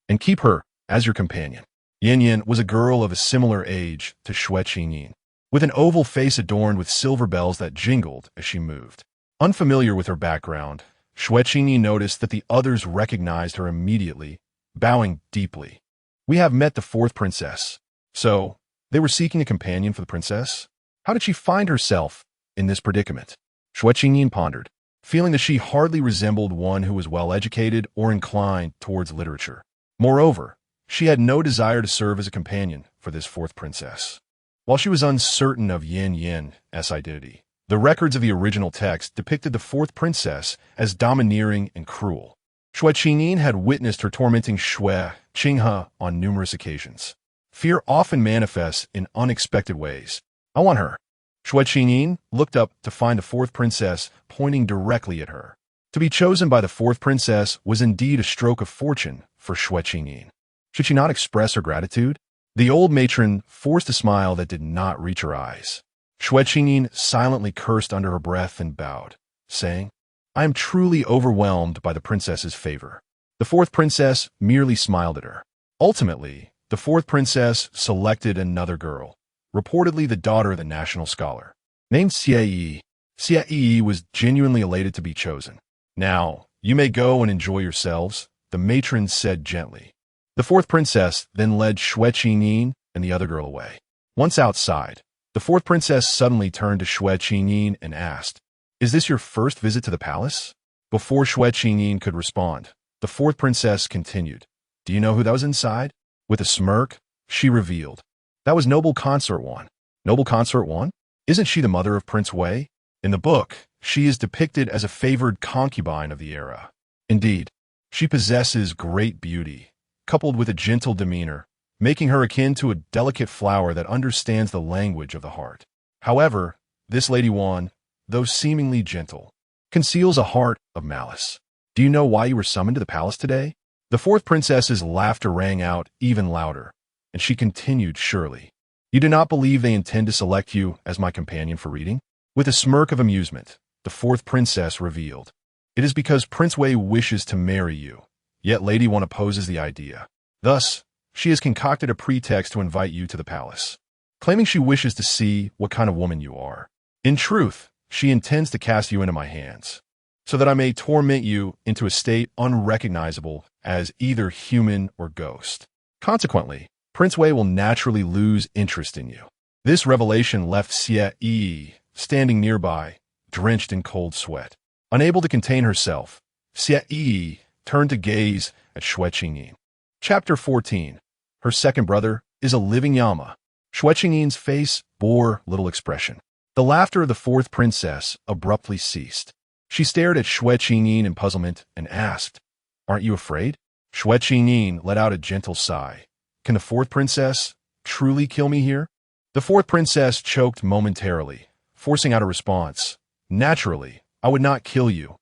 [SPEAKER 1] and keep her as your companion. Yin Yin was a girl of a similar age to Xue Qingyin, with an oval face adorned with silver bells that jingled as she moved. Unfamiliar with her background, Xue Qingyin noticed that the others recognized her immediately, bowing deeply. We have met the fourth princess. So, they were seeking a companion for the princess? How did she find herself in this predicament? Xue Qingyin pondered, feeling that she hardly resembled one who was well-educated or inclined towards literature. Moreover, she had no desire to serve as a companion for this fourth princess. While she was uncertain of Yin Yin's identity, the records of the original text depicted the fourth princess as domineering and cruel. Xue Qingyin had witnessed her tormenting Xue Qingyin on numerous occasions. Fear often manifests in unexpected ways. I want her. Xue Qingyin looked up to find the fourth princess pointing directly at her. To be chosen by the fourth princess was indeed a stroke of fortune for Xue Qingyin. Should she not express her gratitude? The old matron forced a smile that did not reach her eyes. Xue Qingyin silently cursed under her breath and bowed, saying, I am truly overwhelmed by the princess's favor. The fourth princess merely smiled at her. Ultimately, the fourth princess selected another girl, reportedly the daughter of the national scholar, named Xie Yi. Xie Yi was genuinely elated to be chosen. Now, you may go and enjoy yourselves, the matron said gently. The fourth princess then led Xue Qingyin and the other girl away. Once outside, the fourth princess suddenly turned to Xue Qingyin and asked, Is this your first visit to the palace? Before Xue Qingyin could respond, the fourth princess continued, Do you know who that was inside? With a smirk, she revealed, That was noble consort one. Noble consort one? Isn't she the mother of Prince Wei? In the book, she is depicted as a favored concubine of the era. Indeed, she possesses great beauty, coupled with a gentle demeanor, making her akin to a delicate flower that understands the language of the heart. However, this Lady Wan, though seemingly gentle, conceals a heart of malice. Do you know why you were summoned to the palace today? The fourth princess's laughter rang out even louder, and she continued surely. You do not believe they intend to select you as my companion for reading? With a smirk of amusement, the fourth princess revealed, It is because Prince Wei wishes to marry you, yet Lady Wan opposes the idea. Thus, she has concocted a pretext to invite you to the palace, claiming she wishes to see what kind of woman you are. In truth, she intends to cast you into my hands, so that I may torment you into a state unrecognizable as either human or ghost. Consequently, Prince Wei will naturally lose interest in you. This revelation left Xie Yi standing nearby, drenched in cold sweat. Unable to contain herself, Xie Yi turned to gaze at Xue Qingyin. Chapter 14. Her second brother is a living Yama. Xue Qingyin's face bore little expression. The laughter of the fourth princess abruptly ceased. She stared at Xue Qingyin in puzzlement and asked, Aren't you afraid? Xue Qingyin let out a gentle sigh. Can the fourth princess truly kill me here? The fourth princess choked momentarily, forcing out a response. Naturally, I would not kill you.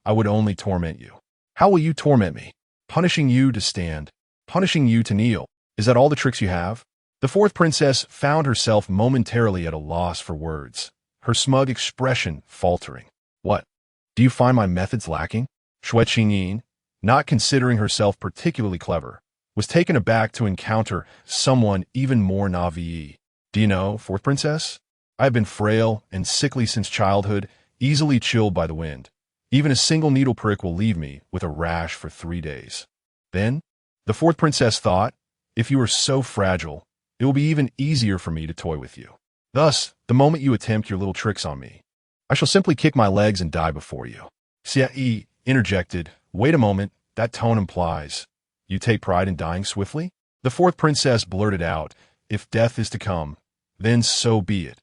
[SPEAKER 1] I would only torment you. How will you torment me? Punishing you to stand, punishing you to kneel. Is that all the tricks you have? The fourth princess found herself momentarily at a loss for words, her smug expression faltering. What? Do you find my methods lacking? Xue Qingyin, not considering herself particularly clever, was taken aback to encounter someone even more naive. Do you know, fourth princess? I have been frail and sickly since childhood, easily chilled by the wind. Even a single needle prick will leave me with a rash for 3 days. Then, the fourth princess thought, if you are so fragile, it will be even easier for me to toy with you. Thus, the moment you attempt your little tricks on me, I shall simply kick my legs and die before you. Xie Yi interjected, Wait a moment, that tone implies, you take pride in dying swiftly? The fourth princess blurted out, If death is to come, then so be it.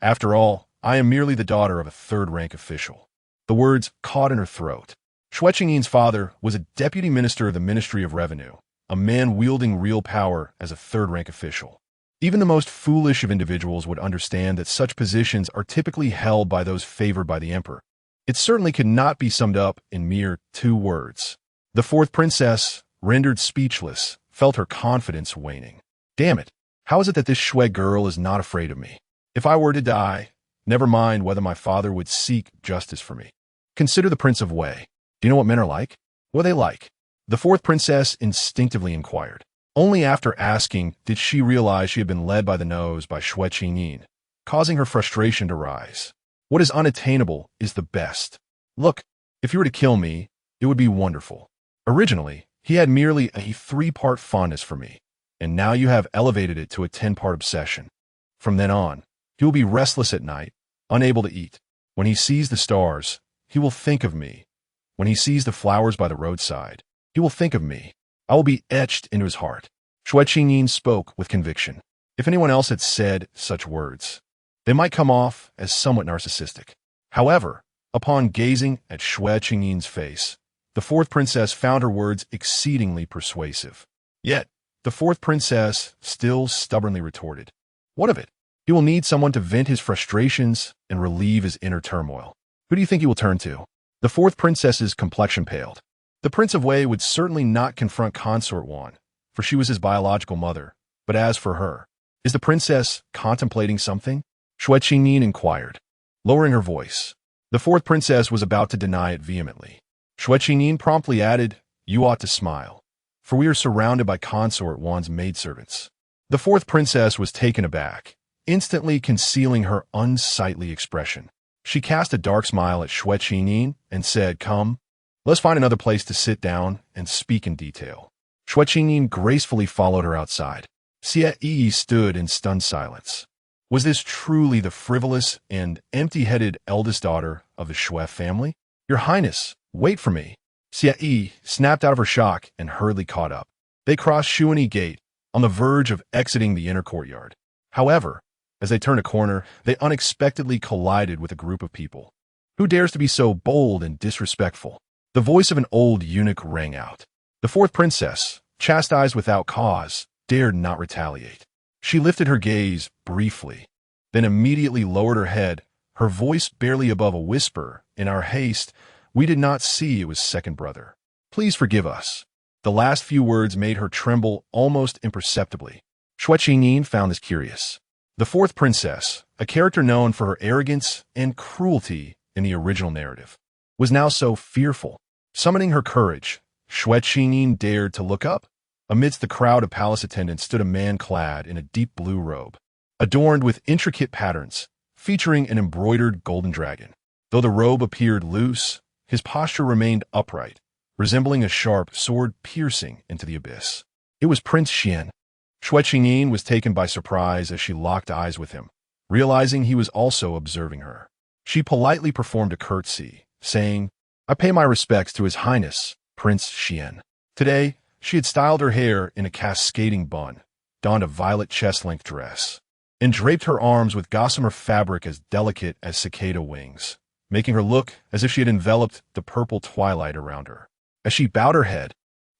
[SPEAKER 1] After all, I am merely the daughter of a third-rank official. The words caught in her throat. Xue Qingyin's father was a deputy minister of the Ministry of Revenue, a man wielding real power as a third-rank official. Even the most foolish of individuals would understand that such positions are typically held by those favored by the emperor. It certainly could not be summed up in mere 2 words. The fourth princess, rendered speechless, felt her confidence waning. Damn it! How is it that this Xue girl is not afraid of me? If I were to die, never mind whether my father would seek justice for me. Consider the Prince of Wei. Do you know what men are like? What are they like? The fourth princess instinctively inquired. Only after asking did she realize she had been led by the nose by Xue Qingyin, causing her frustration to rise. What is unattainable is the best. Look, if you were to kill me, it would be wonderful. Originally, he had merely a 3-part fondness for me, and now you have elevated it to a 10-part obsession. From then on, he will be restless at night, unable to eat. When he sees the stars, he will think of me. When he sees the flowers by the roadside, he will think of me. I will be etched into his heart. Xue Qingyin spoke with conviction. If anyone else had said such words, they might come off as somewhat narcissistic. However, upon gazing at Xue Qingyin's face, the fourth princess found her words exceedingly persuasive. Yet, the fourth princess still stubbornly retorted. What of it? He will need someone to vent his frustrations and relieve his inner turmoil. Who do you think he will turn to? The fourth princess's complexion paled. The Prince of Wei would certainly not confront Consort Xuan, for she was his biological mother. But as for her, is the princess contemplating something? Xue Qingyin inquired, lowering her voice. The fourth princess was about to deny it vehemently. Xue Qingyin promptly added, "You ought to smile, for we are surrounded by Consort Xuan's maidservants." The fourth princess was taken aback, instantly concealing her unsightly expression. She cast a dark smile at Xue Qingyin and said, "Come, let's find another place to sit down and speak in detail." Xue Qingyin gracefully followed her outside. Xue stood in stunned silence. Was this truly the frivolous and empty-headed eldest daughter of the Xue family? "Your Highness, wait for me." Xue snapped out of her shock and hurriedly caught up. They crossed Xuanyi Gate, on the verge of exiting the inner courtyard. However, as they turned a corner, they unexpectedly collided with a group of people. Who dares to be so bold and disrespectful? The voice of an old eunuch rang out. The fourth princess, chastised without cause, dared not retaliate. She lifted her gaze briefly, then immediately lowered her head, her voice barely above a whisper. "In our haste, we did not see it was second brother. Please forgive us." The last few words made her tremble almost imperceptibly. Xue Qingyin found this curious. The fourth princess, a character known for her arrogance and cruelty in the original narrative, was now so fearful. Summoning her courage, Xue Qingyin dared to look up. Amidst the crowd of palace attendants stood a man clad in a deep blue robe, adorned with intricate patterns, featuring an embroidered golden dragon. Though the robe appeared loose, his posture remained upright, resembling a sharp sword piercing into the abyss. It was Prince Xuan. Xue Qingyin was taken by surprise as she locked eyes with him, realizing he was also observing her. She politely performed a curtsy, saying, "I pay my respects to His Highness, Prince Xuan." Today, she had styled her hair in a cascading bun, donned a violet chest-length dress, and draped her arms with gossamer fabric as delicate as cicada wings, making her look as if she had enveloped the purple twilight around her. As she bowed her head,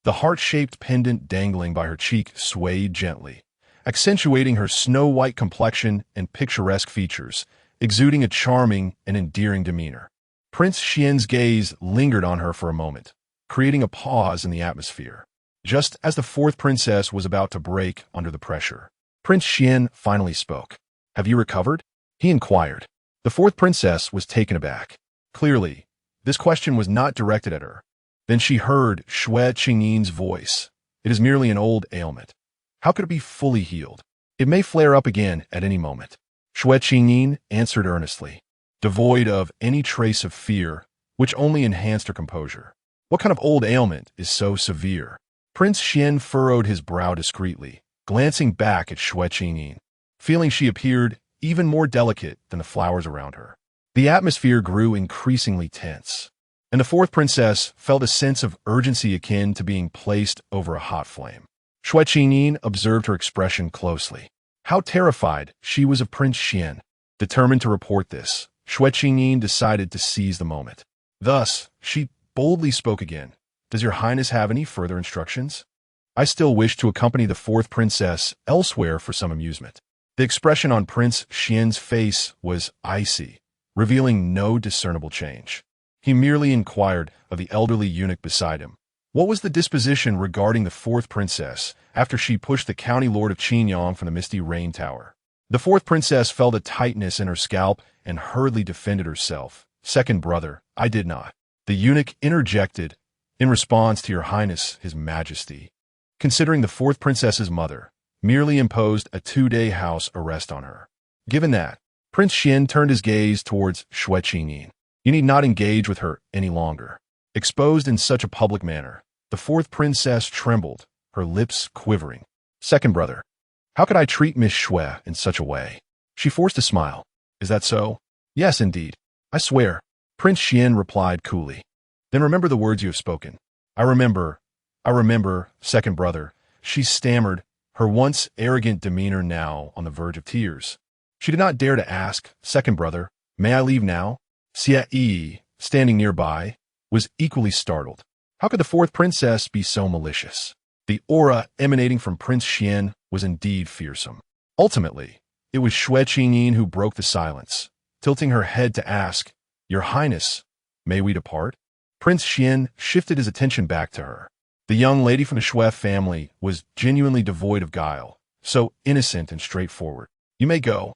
[SPEAKER 1] the heart-shaped pendant dangling by her cheek swayed gently, accentuating her snow-white complexion and picturesque features, exuding a charming and endearing demeanor. Prince Xian's gaze lingered on her for a moment, creating a pause in the atmosphere. Just as the fourth princess was about to break under the pressure, Prince Xuan finally spoke. "Have you recovered?" he inquired. The fourth princess was taken aback. Clearly, this question was not directed at her. Then she heard Xue Qingyin's voice. "It is merely an old ailment. How could it be fully healed? It may flare up again at any moment." Xue Qingyin answered earnestly, devoid of any trace of fear, which only enhanced her composure. "What kind of old ailment is so severe?" Prince Xuan furrowed his brow discreetly, glancing back at Xue Qingyin, feeling she appeared even more delicate than the flowers around her. The atmosphere grew increasingly tense, and the fourth princess felt a sense of urgency akin to being placed over a hot flame. Xue Qingyin observed her expression closely. How terrified she was of Prince Xuan. Determined to report this, Xue Qingyin decided to seize the moment. Thus, she boldly spoke again. "Does your Highness have any further instructions? I still wish to accompany the fourth princess elsewhere for some amusement." The expression on Prince Xian's face was icy, revealing no discernible change. He merely inquired of the elderly eunuch beside him, What was the disposition regarding the fourth princess after she pushed the county lord of Qingyin from the misty rain tower? The fourth princess felt a tightness in her scalp and hurriedly defended herself. Second brother, I did not. The eunuch interjected, in response to your highness, his majesty, considering the fourth princess's mother, merely imposed a 2-day house arrest on her. Given that, Prince Xuan turned his gaze towards Xue Qingyin. You need not engage with her any longer. Exposed in such a public manner, the fourth princess trembled, her lips quivering. Second brother, how could I treat Miss Xue in such a way? She forced a smile. Is that so? Yes, indeed. I swear. Prince Xuan replied coolly. Then remember the words you have spoken. I remember, second brother. She stammered, her once arrogant demeanor now on the verge of tears. She did not dare to ask, second brother, may I leave now? Xue Qingyin, standing nearby, was equally startled. How could the fourth princess be so malicious? The aura emanating from Prince Xuan was indeed fearsome. Ultimately, it was Xue Qingyin who broke the silence, tilting her head to ask, Your Highness, may we depart? Prince Xuan shifted his attention back to her. The young lady from the Xue family was genuinely devoid of guile, so innocent and straightforward. You may go,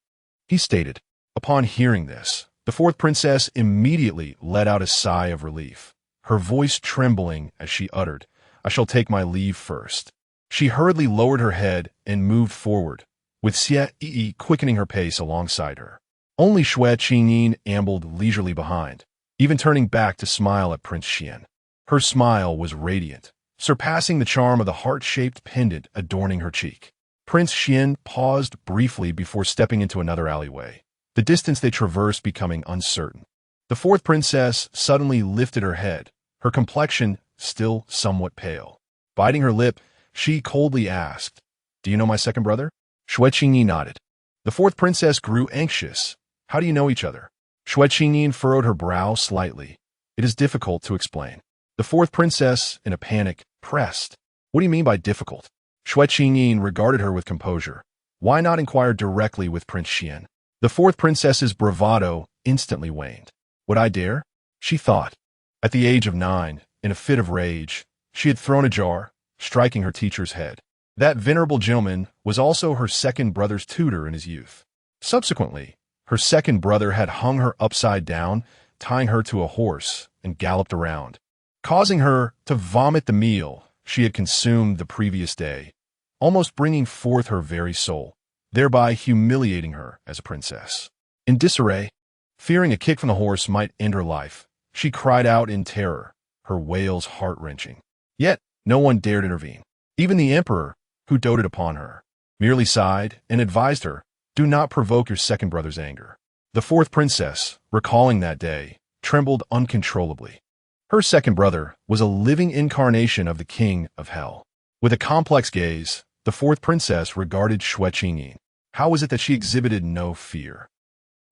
[SPEAKER 1] he stated. Upon hearing this, the fourth princess immediately let out a sigh of relief, her voice trembling as she uttered, I shall take my leave first. She hurriedly lowered her head and moved forward, with Xue Qingyin quickening her pace alongside her. Only Xue Qingyin ambled leisurely behind, even turning back to smile at Prince Xuan. Her smile was radiant, surpassing the charm of the heart-shaped pendant adorning her cheek. Prince Xuan paused briefly before stepping into another alleyway, the distance they traversed becoming uncertain. The fourth princess suddenly lifted her head, her complexion still somewhat pale. Biting her lip, she coldly asked, Do you know my second brother? Xue Qingyin nodded. The fourth princess grew anxious. How do you know each other? Xue Qingyin furrowed her brow slightly. It is difficult to explain. The fourth princess, in a panic, pressed. What do you mean by difficult? Xue Qingyin regarded her with composure. Why not inquire directly with Prince Xuan? The fourth princess's bravado instantly waned. Would I dare? She thought. At the age of 9, in a fit of rage, she had thrown a jar, striking her teacher's head. That venerable gentleman was also her second brother's tutor in his youth. Subsequently, her second brother had hung her upside down, tying her to a horse, and galloped around, causing her to vomit the meal she had consumed the previous day, almost bringing forth her very soul, thereby humiliating her as a princess. In disarray, fearing a kick from the horse might end her life, she cried out in terror, her wails heart-wrenching. Yet, no one dared intervene. Even the emperor, who doted upon her, merely sighed and advised her, do not provoke your second brother's anger. The fourth princess, recalling that day, trembled uncontrollably. Her second brother was a living incarnation of the king of hell. With a complex gaze, the fourth princess regarded Xue Qingyin. How was it that she exhibited no fear?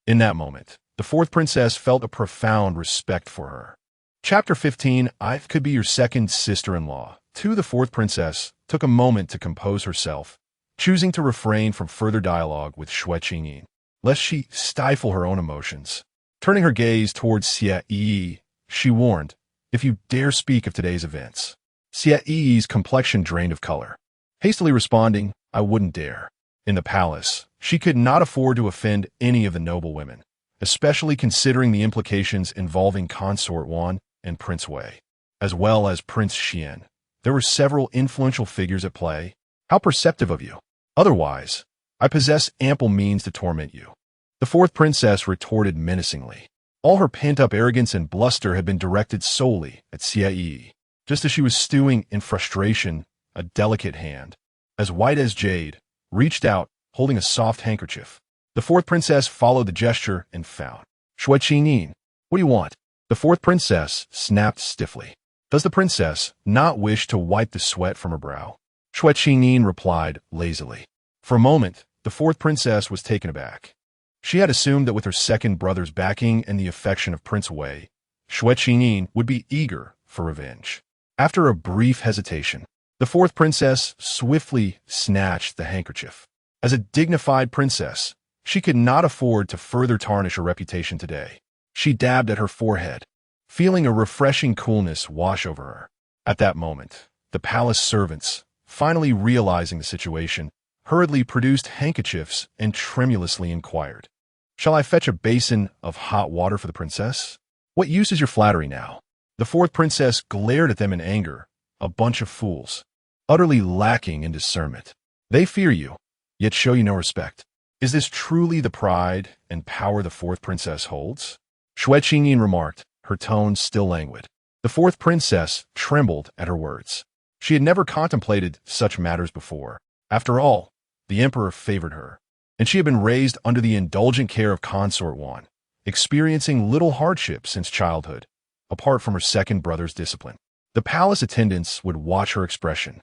[SPEAKER 1] In that moment, the fourth princess felt a profound respect for her. Chapter 15, I could be your second sister-in-law. The fourth princess took a moment to compose herself, choosing to refrain from further dialogue with Xue Qingyin, lest she stifle her own emotions. Turning her gaze towards Xue Qingyin, she warned, if you dare speak of today's events. Xue Qingyi's complexion drained of color. Hastily responding, I wouldn't dare. In the palace, she could not afford to offend any of the noble women, especially considering the implications involving Consort Wan and Prince Wei, as well as Prince Xuan. There were several influential figures at play. How perceptive of you. Otherwise, I possess ample means to torment you. The fourth princess retorted menacingly. All her pent-up arrogance and bluster had been directed solely at Xue Qingyin. Just as she was stewing in frustration, a delicate hand, as white as jade, reached out, holding a soft handkerchief. The fourth princess followed the gesture and found. Xue Qingyin, what do you want? The fourth princess snapped stiffly. Does the princess not wish to wipe the sweat from her brow? Xue Qingyin replied lazily. For a moment, the fourth princess was taken aback. She had assumed that with her second brother's backing and the affection of Prince Wei, Xue Qingyin would be eager for revenge. After a brief hesitation, the fourth princess swiftly snatched the handkerchief. As a dignified princess, she could not afford to further tarnish her reputation today. She dabbed at her forehead, feeling a refreshing coolness wash over her. At that moment, the palace servants, finally realizing the situation, hurriedly produced handkerchiefs and tremulously inquired, "Shall I fetch a basin of hot water for the princess? What use is your flattery now?" The fourth princess glared at them in anger. A bunch of fools, utterly lacking in discernment. They fear you, yet show you no respect. Is this truly the pride and power the fourth princess holds? Xue Qingyin remarked, her tone still languid. The fourth princess trembled at her words. She had never contemplated such matters before. After all, the emperor favored her, and she had been raised under the indulgent care of Consort Xuan, experiencing little hardship since childhood, apart from her second brother's discipline. The palace attendants would watch her expression,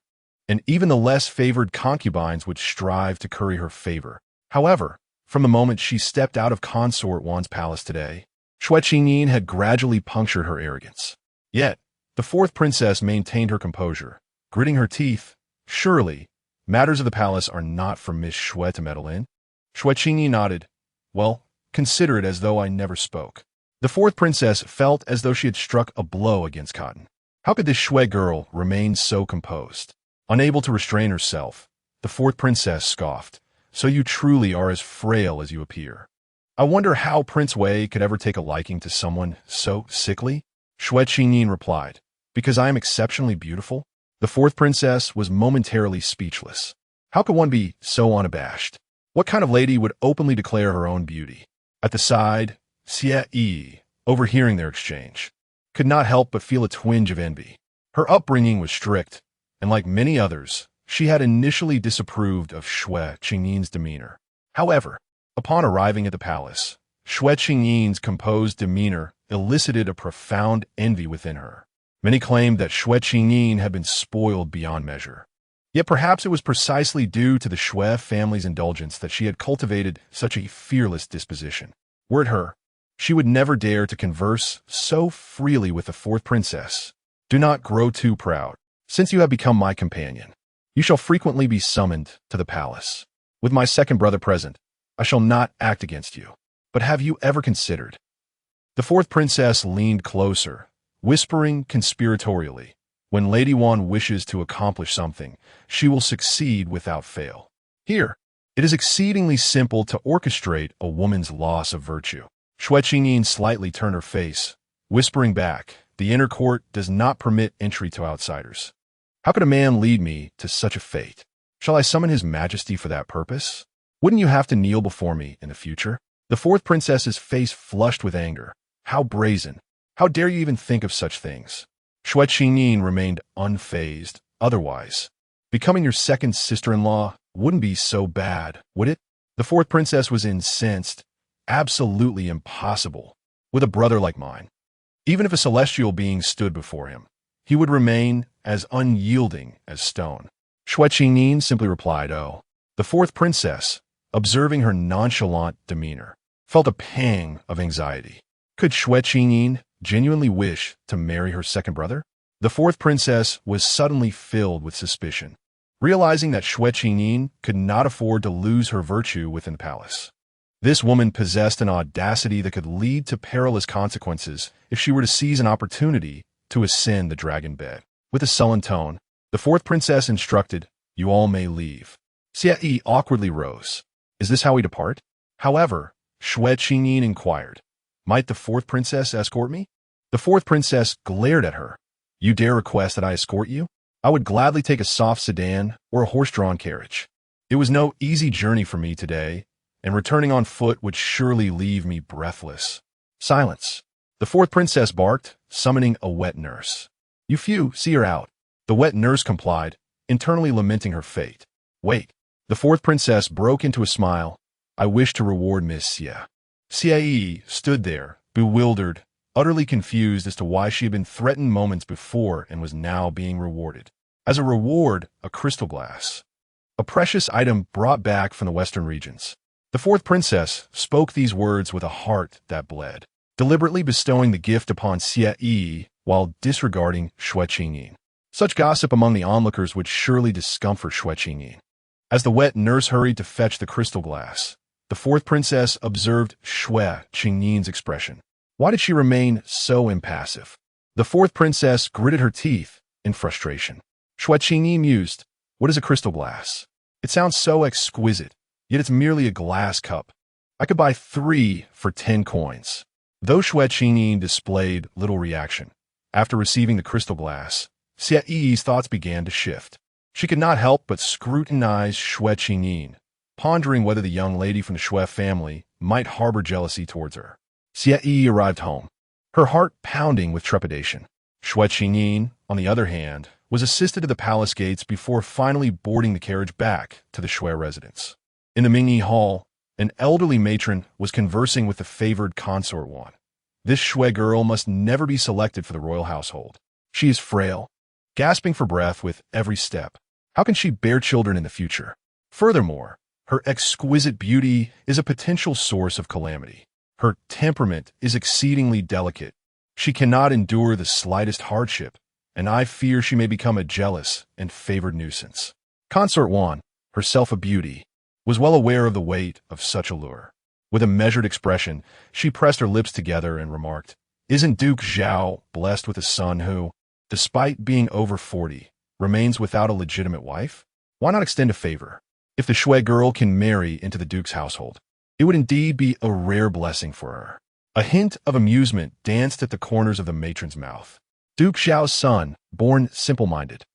[SPEAKER 1] and even the less favored concubines would strive to curry her favor. However, from the moment she stepped out of Consort Xuan's palace today, Xue Qingyin had gradually punctured her arrogance. Yet, the fourth princess maintained her composure, gritting her teeth. Surely, matters of the palace are not for Miss Xue to meddle in. Xue Qingyin nodded. Well, consider it as though I never spoke. The fourth princess felt as though she had struck a blow against cotton. How could this Xue girl remain so composed? Unable to restrain herself, the fourth princess scoffed. So you truly are as frail as you appear. I wonder how Prince Wei could ever take a liking to someone so sickly? Xue Qingyin replied, because I am exceptionally beautiful? The fourth princess was momentarily speechless. How could one be so unabashed? What kind of lady would openly declare her own beauty? At the side, Xue, overhearing their exchange, could not help but feel a twinge of envy. Her upbringing was strict, and like many others, she had initially disapproved of Xue Qingyin's demeanor. However, upon arriving at the palace, Xue Qingyin's composed demeanor elicited a profound envy within her. Many claimed that Xue Qingyin had been spoiled beyond measure. Yet perhaps it was precisely due to the Xue family's indulgence that she had cultivated such a fearless disposition. Were it her, she would never dare to converse so freely with the fourth princess. Do not grow too proud. Since you have become my companion, you shall frequently be summoned to the palace. With my second brother present, I shall not act against you. But have you ever considered? The fourth princess leaned closer, whispering conspiratorially, when Lady Wan wishes to accomplish something, she will succeed without fail. Here, it is exceedingly simple to orchestrate a woman's loss of virtue. Xue Qingyin slightly turned her face, whispering back, the inner court does not permit entry to outsiders. How could a man lead me to such a fate? Shall I summon his majesty for that purpose? Wouldn't you have to kneel before me in the future? The fourth princess's face flushed with anger. How brazen! How dare you even think of such things? Xue Qingyin remained unfazed. Otherwise, becoming your second sister-in-law wouldn't be so bad, would it? The fourth princess was incensed. Absolutely impossible. With a brother like mine, even if a celestial being stood before him, he would remain as unyielding as stone. Xue Qingyin simply replied, oh. The fourth princess, observing her nonchalant demeanor, felt a pang of anxiety. Could Xue Qingyin genuinely wish to marry her second brother? The fourth princess was suddenly filled with suspicion, realizing that Xue Qingyin could not afford to lose her virtue within the palace. This woman possessed an audacity that could lead to perilous consequences if she were to seize an opportunity to ascend the dragon bed. With a sullen tone, the fourth princess instructed, you all may leave. Xue awkwardly rose. Is this how we depart? However, Xue Qingyin inquired, might the fourth princess escort me? The fourth princess glared at her. You dare request that I escort you? I would gladly take a soft sedan or a horse-drawn carriage. It was no easy journey for me today, and returning on foot would surely leave me breathless. Silence. The fourth princess barked, summoning a wet nurse. You few, see her out. The wet nurse complied, internally lamenting her fate. Wait. The fourth princess broke into a smile. I wish to reward Miss Xie. Xie stood there, bewildered, utterly confused as to why she had been threatened moments before and was now being rewarded. As a reward, a crystal glass. A precious item brought back from the western regions. The fourth princess spoke these words with a heart that bled, deliberately bestowing the gift upon Xie while disregarding Xue Qingyin. Such gossip among the onlookers would surely discomfort Xue Qingyin. As the wet nurse hurried to fetch the crystal glass, the fourth princess observed Xue Qingyin's expression. Why did she remain so impassive? The fourth princess gritted her teeth, in frustration. Xue Qingyin mused, "What is a crystal glass? It sounds so exquisite, yet it's merely a glass cup. I could buy 3 for 10 coins." Though Xue Qingyin displayed little reaction, after receiving the crystal glass, Xie Yi's thoughts began to shift. She could not help but scrutinize Xue Qingyin, pondering whether the young lady from the Xue family might harbor jealousy towards her. Xie Yi arrived home, her heart pounding with trepidation. Xue Qingyin, on the other hand, was assisted to the palace gates before finally boarding the carriage back to the Xue residence. In the Mingyi Hall, an elderly matron was conversing with the favored consort one. This Xue girl must never be selected for the royal household. She is frail, gasping for breath with every step. How can she bear children in the future? Furthermore, her exquisite beauty is a potential source of calamity. Her temperament is exceedingly delicate. She cannot endure the slightest hardship, and I fear she may become a jealous and favored nuisance. Consort Wan, herself a beauty, was well aware of the weight of such a lure. With a measured expression, she pressed her lips together and remarked, "Isn't Duke Zhao blessed with a son who, despite being over 40, remains without a legitimate wife? Why not extend a favor? If the Xue girl can marry into the Duke's household, it would indeed be a rare blessing for her." A hint of amusement danced at the corners of the matron's mouth. Duke Zhao's son, born simple-minded,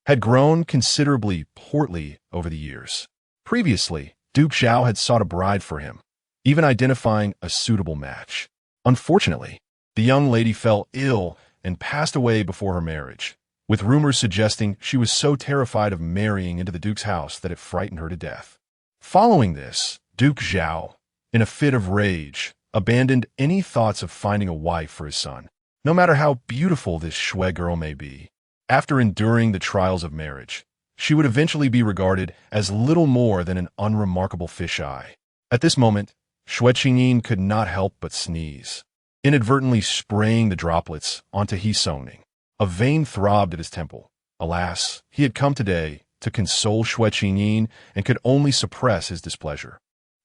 [SPEAKER 1] had grown considerably portly over the years. Previously, Duke Zhao had sought a bride for him, even identifying a suitable match. Unfortunately, the young lady fell ill and passed away before her marriage, with rumors suggesting she was so terrified of marrying into the Duke's house that it frightened her to death. Following this, Duke Zhao, in a fit of rage, abandoned any thoughts of finding a wife for his son, no matter how beautiful this Xue girl may be. After enduring the trials of marriage, she would eventually be regarded as little more than an unremarkable fisheye. At this moment, Xue Qingyin could not help but sneeze, inadvertently spraying the droplets onto He Songning. A vein throbbed at his temple. Alas, he had come today to console Xue Qingyin and could only suppress his displeasure.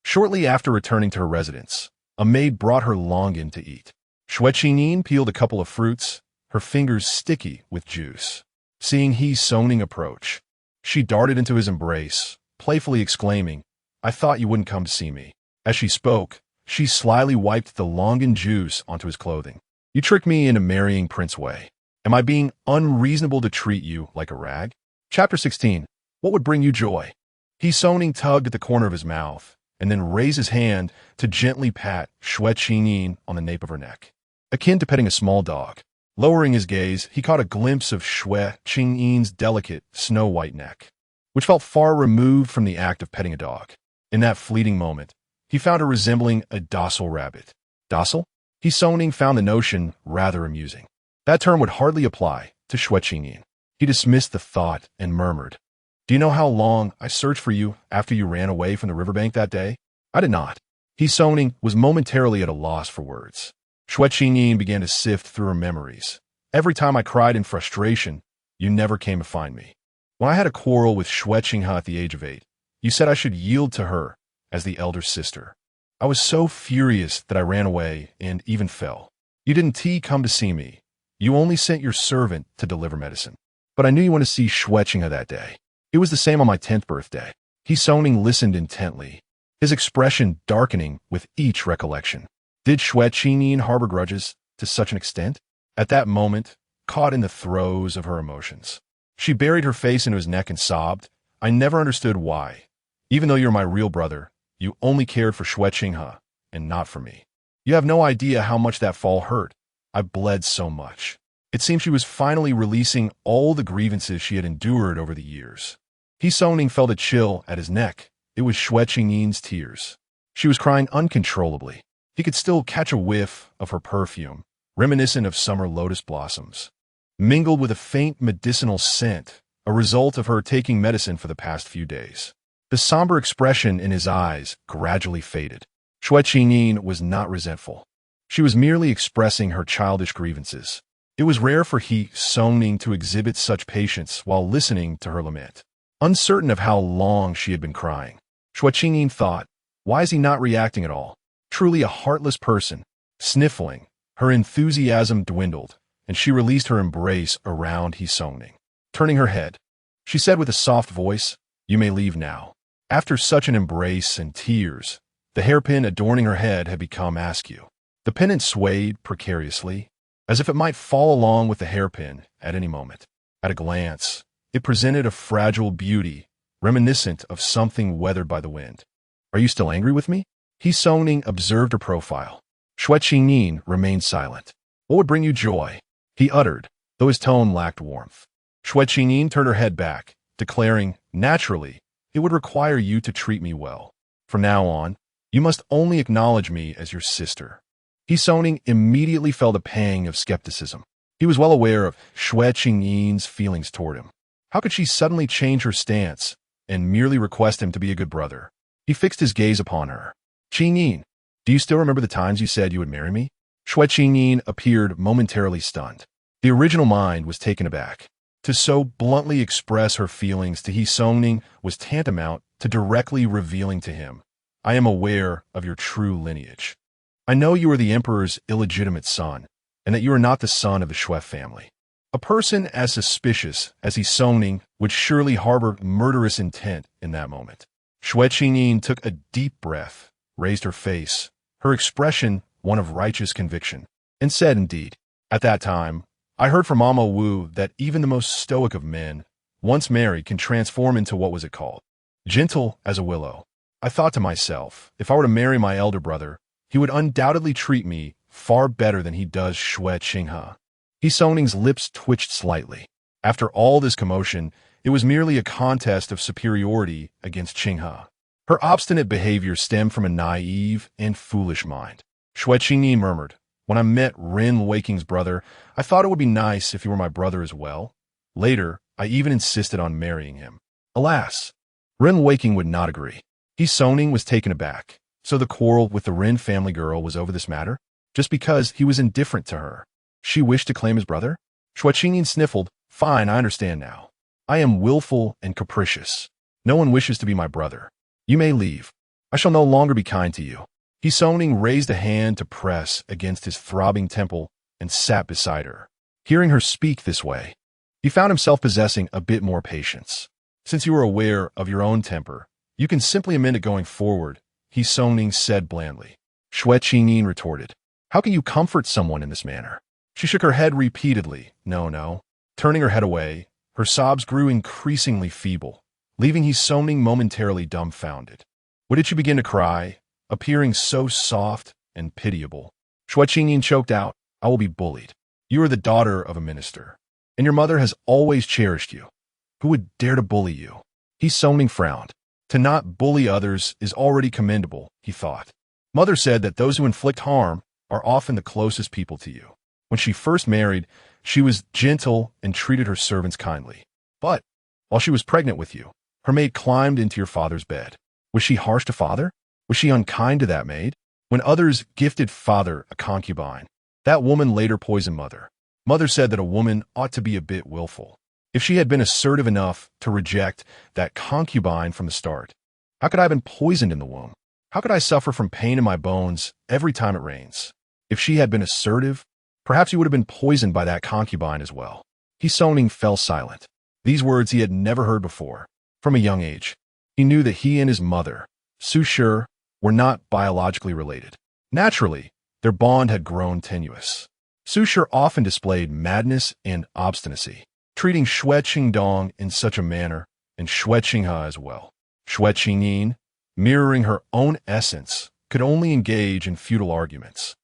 [SPEAKER 1] Shortly after returning to her residence, a maid brought her longan to eat. Xue Qingyin peeled a couple of fruits, her fingers sticky with juice. Seeing He Songning approach, she darted into his embrace, playfully exclaiming, "I thought you wouldn't come to see me." As she spoke, she slyly wiped the longan juice onto his clothing. "You tricked me into marrying Prince Wei. Am I being unreasonable to treat you like a rag?" Chapter 16. What would bring you joy? He Songning tugged at the corner of his mouth, and then raised his hand to gently pat Xue Qingyin on the nape of her neck, akin to petting a small dog. Lowering his gaze, he caught a glimpse of Xue Qingyin's delicate, snow-white neck, which felt far removed from the act of petting a dog. In that fleeting moment, he found her resembling a docile rabbit. Docile? He Songning found the notion rather amusing. That term would hardly apply to Xue Qingyin. He dismissed the thought and murmured, "Do you know how long I searched for you after you ran away from the riverbank that day?" I did not. He Songning was momentarily at a loss for words. Xue Qingyin began to sift through her memories. "Every time I cried in frustration, you never came to find me. When I had a quarrel with Xue Qinghe at the age of 8, you said I should yield to her as the elder sister. I was so furious that I ran away and even fell. You didn't come to see me. You only sent your servant to deliver medicine. But I knew you wanted to see Xue Qinghe that day. It was the same on my 10th birthday." He Songning listened intently, his expression darkening with each recollection. Did Xue Qingyin harbor grudges to such an extent? At that moment, caught in the throes of her emotions, she buried her face into his neck and sobbed, "I never understood why. Even though you're my real brother, you only cared for Xue Qinghe and not for me. You have no idea how much that fall hurt. I bled so much." It seemed she was finally releasing all the grievances she had endured over the years. He Songning felt a chill at his neck. It was Xue Qingyin's tears. She was crying uncontrollably. He could still catch a whiff of her perfume, reminiscent of summer lotus blossoms, mingled with a faint medicinal scent, a result of her taking medicine for the past few days. The somber expression in his eyes gradually faded. Xue Qingyin was not resentful. She was merely expressing her childish grievances. It was rare for He Songning to exhibit such patience while listening to her lament. Uncertain of how long she had been crying, Xue Qingyin thought, why is he not reacting at all? Truly a heartless person. Sniffling, her enthusiasm dwindled, and she released her embrace around He Songning. turning her head. She said with a soft voice, "You may leave now." After such an embrace and tears, the hairpin adorning her head had become askew. The pendant swayed precariously, as if it might fall along with the hairpin at any moment. At a glance, it presented a fragile beauty, reminiscent of something weathered by the wind. "Are you still angry with me?" Xue observed her profile. Xue Qingyin remained silent. "What would bring you joy?" he uttered, though his tone lacked warmth. Xue Qingyin turned her head back, declaring, "Naturally, it would require you to treat me well. From now on, you must only acknowledge me as your sister." Xue immediately felt a pang of skepticism. He was well aware of Xue Qingyin's feelings toward him. How could she suddenly change her stance and merely request him to be a good brother? He fixed his gaze upon her. "Qingyin, do you still remember the times you said you would marry me?" Xue Qingyin appeared momentarily stunned. The original mind was taken aback. To so bluntly express her feelings to Xue was tantamount to directly revealing to him, "I am aware of your true lineage. I know you are the emperor's illegitimate son, and that you are not the son of the Xue family." A person as suspicious as Xue would surely harbor murderous intent in that moment. Xue Qingyin took a deep breath, raised her face, her expression one of righteous conviction, and said, "Indeed, at that time, I heard from Mama Wu that even the most stoic of men, once married, can transform into what was it called? Gentle as a willow. I thought to myself, if I were to marry my elder brother, he would undoubtedly treat me far better than he does Xue Qinghe." Xue lips twitched slightly. After all this commotion, it was merely a contest of superiority against Qinghe. Her obstinate behavior stemmed from a naive and foolish mind. Xue Qingyin murmured, "When I met Ren Weiking's brother, I thought it would be nice if he were my brother as well. Later, I even insisted on marrying him." Alas, Ren Weiking would not agree. Xue was taken aback. So the quarrel with the Ren family girl was over this matter? Just because he was indifferent to her? She wished to claim his brother? Xue Qingyin sniffled, "Fine, I understand now. I am willful and capricious. No one wishes to be my brother. You may leave. I shall no longer be kind to you." Xue raised a hand to press against his throbbing temple and sat beside her. Hearing her speak this way, he found himself possessing a bit more patience. "Since you are aware of your own temper, you can simply amend it going forward," Xue said blandly. Xue Qingyin retorted, "How can you comfort someone in this manner?" She shook her head repeatedly. No. Turning her head away, her sobs grew increasingly feeble, leaving Xue momentarily dumbfounded. What did she begin to cry, appearing so soft and pitiable? Xue Qingyin choked out, "I will be bullied. You are the daughter of a minister, and your mother has always cherished you. Who would dare to bully you?" Xue frowned. To not bully others is already commendable, he thought. Mother said that those who inflict harm are often the closest people to you. When she first married, she was gentle and treated her servants kindly. But while she was pregnant with you, her maid climbed into your father's bed. Was she harsh to father? Was she unkind to that maid? When others gifted father a concubine, that woman later poisoned mother. Mother said that a woman ought to be a bit willful. If she had been assertive enough to reject that concubine from the start, how could I have been poisoned in the womb? How could I suffer from pain in my bones every time it rains? If she had been assertive, perhaps you would have been poisoned by that concubine as well. Xue fell silent. These words he had never heard before. From a young age, he knew that he and his mother, Xue, were not biologically related. Naturally, their bond had grown tenuous. Xue often displayed madness and obstinacy, treating Xue Qingdong in such a manner, and Xue Qinghe as well. Xue Qingyin, mirroring her own essence, could only engage in futile arguments.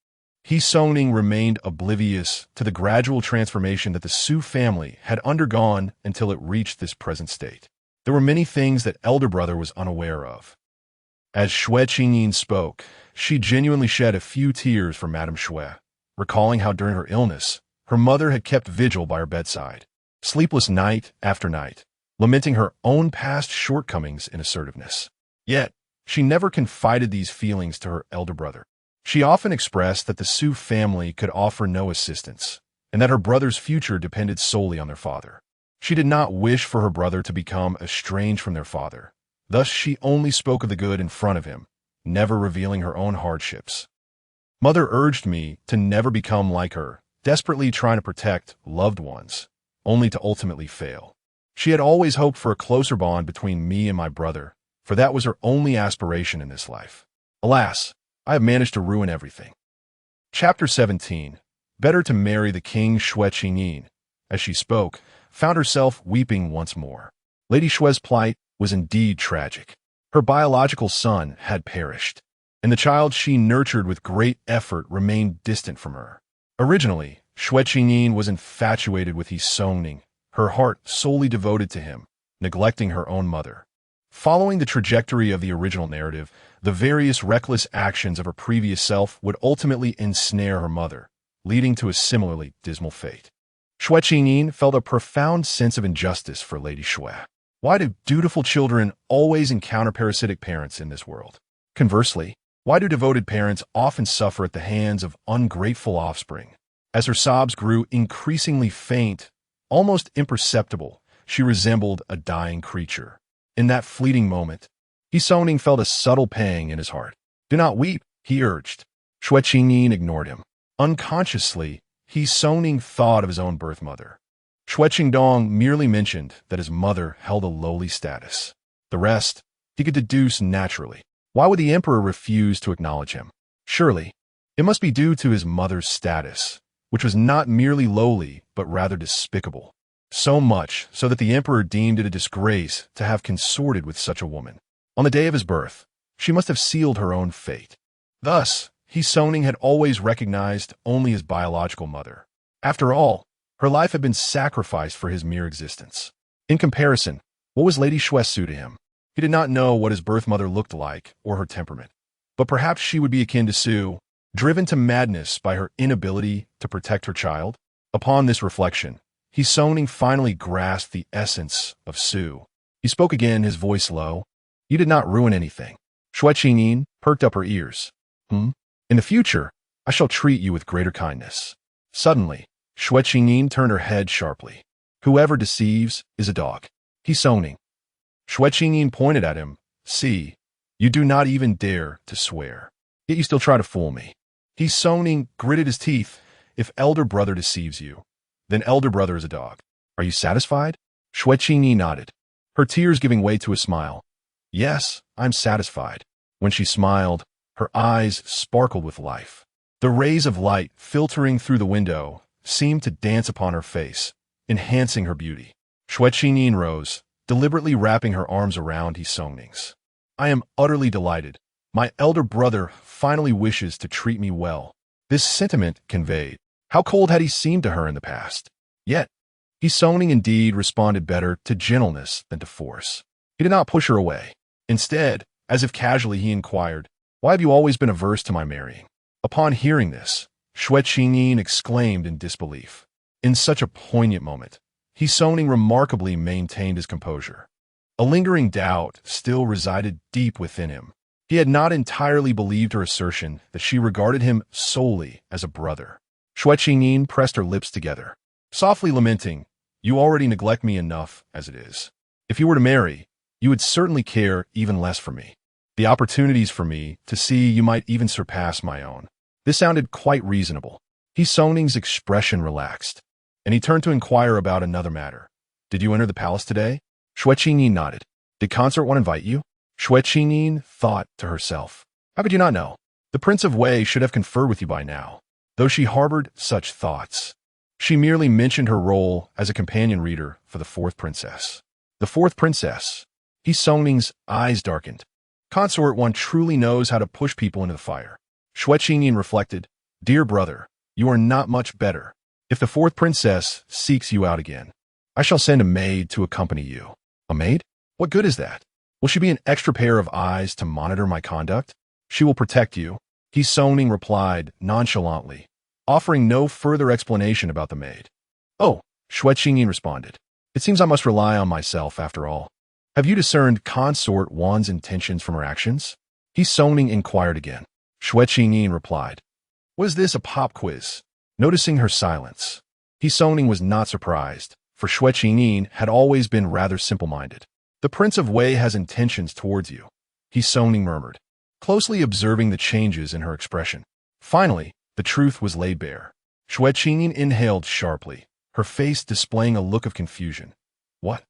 [SPEAKER 1] Xue remained oblivious to the gradual transformation that the Xu family had undergone until it reached this present state. There were many things that elder brother was unaware of. As Xue Qingyin spoke, she genuinely shed a few tears for Madame Xue, recalling how during her illness, her mother had kept vigil by her bedside, sleepless night after night, lamenting her own past shortcomings in assertiveness. Yet, she never confided these feelings to her elder brother. She often expressed that the Xu family could offer no assistance, and that her brother's future depended solely on their father. She did not wish for her brother to become estranged from their father. Thus, she only spoke of the good in front of him, never revealing her own hardships. Mother urged me to never become like her, desperately trying to protect loved ones, only to ultimately fail. She had always hoped for a closer bond between me and my brother, for that was her only aspiration in this life. Alas, I have managed to ruin everything. Chapter 17. Better to marry the king. Xue Qingyin, as she spoke, found herself weeping once more. Lady Xue's plight was indeed tragic. Her biological son had perished, and the child she nurtured with great effort remained distant from her. Originally, Xue Qingyin was infatuated with Xue, her heart solely devoted to him, neglecting her own mother. Following the trajectory of the original narrative, the various reckless actions of her previous self would ultimately ensnare her mother, leading to a similarly dismal fate. Xue Qingyin felt a profound sense of injustice for Lady Xue. Why do dutiful children always encounter parasitic parents in this world? Conversely, why do devoted parents often suffer at the hands of ungrateful offspring? As her sobs grew increasingly faint, almost imperceptible, she resembled a dying creature. In that fleeting moment, Xue felt a subtle pang in his heart. "Do not weep," he urged. Xue Qingyin ignored him. Unconsciously, Xue thought of his own birth mother. Xue Qingdong merely mentioned that his mother held a lowly status. The rest he could deduce naturally. Why would the emperor refuse to acknowledge him? Surely, it must be due to his mother's status, which was not merely lowly, but rather despicable. So much so that the emperor deemed it a disgrace to have consorted with such a woman. On the day of his birth, she must have sealed her own fate. Thus, Xue had always recognized only his biological mother. After all, her life had been sacrificed for his mere existence. In comparison, what was Lady Xue's to him? He did not know what his birth mother looked like or her temperament, but perhaps she would be akin to Xue, driven to madness by her inability to protect her child. Upon this reflection, Xue finally grasped the essence of Xue. He spoke again, his voice low. "You did not ruin anything." Xue Qingyin perked up her ears. In the future, I shall treat you with greater kindness." Suddenly, Xue Qingyin turned her head sharply. "Whoever deceives is a dog." Xue Qingyin pointed at him. "See, you do not even dare to swear. Yet you still try to fool me." Xue gritted his teeth. "If elder brother deceives you, then elder brother is a dog. Are you satisfied?" Xue Qingyin nodded, her tears giving way to a smile. "Yes, I'm satisfied." When she smiled, her eyes sparkled with life. The rays of light filtering through the window seemed to dance upon her face, enhancing her beauty. Xue Qingyin rose, deliberately wrapping her arms around Xue. "I am utterly delighted. My elder brother finally wishes to treat me well." This sentiment conveyed how cold had he seemed to her in the past. Yet, Xue indeed responded better to gentleness than to force. He did not push her away. Instead, as if casually, he inquired, "Why have you always been averse to my marrying?" Upon hearing this, Xue Qingyin exclaimed in disbelief. In such a poignant moment, Xue remarkably maintained his composure. A lingering doubt still resided deep within him. He had not entirely believed her assertion that she regarded him solely as a brother. Xue Qingyin pressed her lips together, softly lamenting, "You already neglect me enough as it is. If you were to marry, you would certainly care even less for me. The opportunities for me to see you might even surpass my own." This sounded quite reasonable. Xue's expression relaxed, and he turned to inquire about another matter. "Did you enter the palace today?" Xue Qingyin nodded. "Did Consort One invite you?" Xue Qingyin thought to herself. How could you not know? The Prince of Wei should have conferred with you by now. Though she harbored such thoughts, she merely mentioned her role as a companion reader for the fourth princess. The fourth princess. Xue's eyes darkened. Consort One truly knows how to push people into the fire. Xue Qingyin reflected, "Dear brother, you are not much better. If the fourth princess seeks you out again, I shall send a maid to accompany you." "A maid? What good is that? Will she be an extra pair of eyes to monitor my conduct?" "She will protect you," Xue replied nonchalantly, offering no further explanation about the maid. "Oh," Xue Qingyin responded, "it seems I must rely on myself after all." "Have you discerned Consort One's intentions from her actions?" Xue inquired again. Xue Qingyin replied. Was this a pop quiz? Noticing her silence, Xue was not surprised, for Xue Qingyin had always been rather simple-minded. "The Prince of Wei has intentions towards you," Xue murmured, closely observing the changes in her expression. Finally, the truth was laid bare. Xue Qingyin inhaled sharply, her face displaying a look of confusion. "What?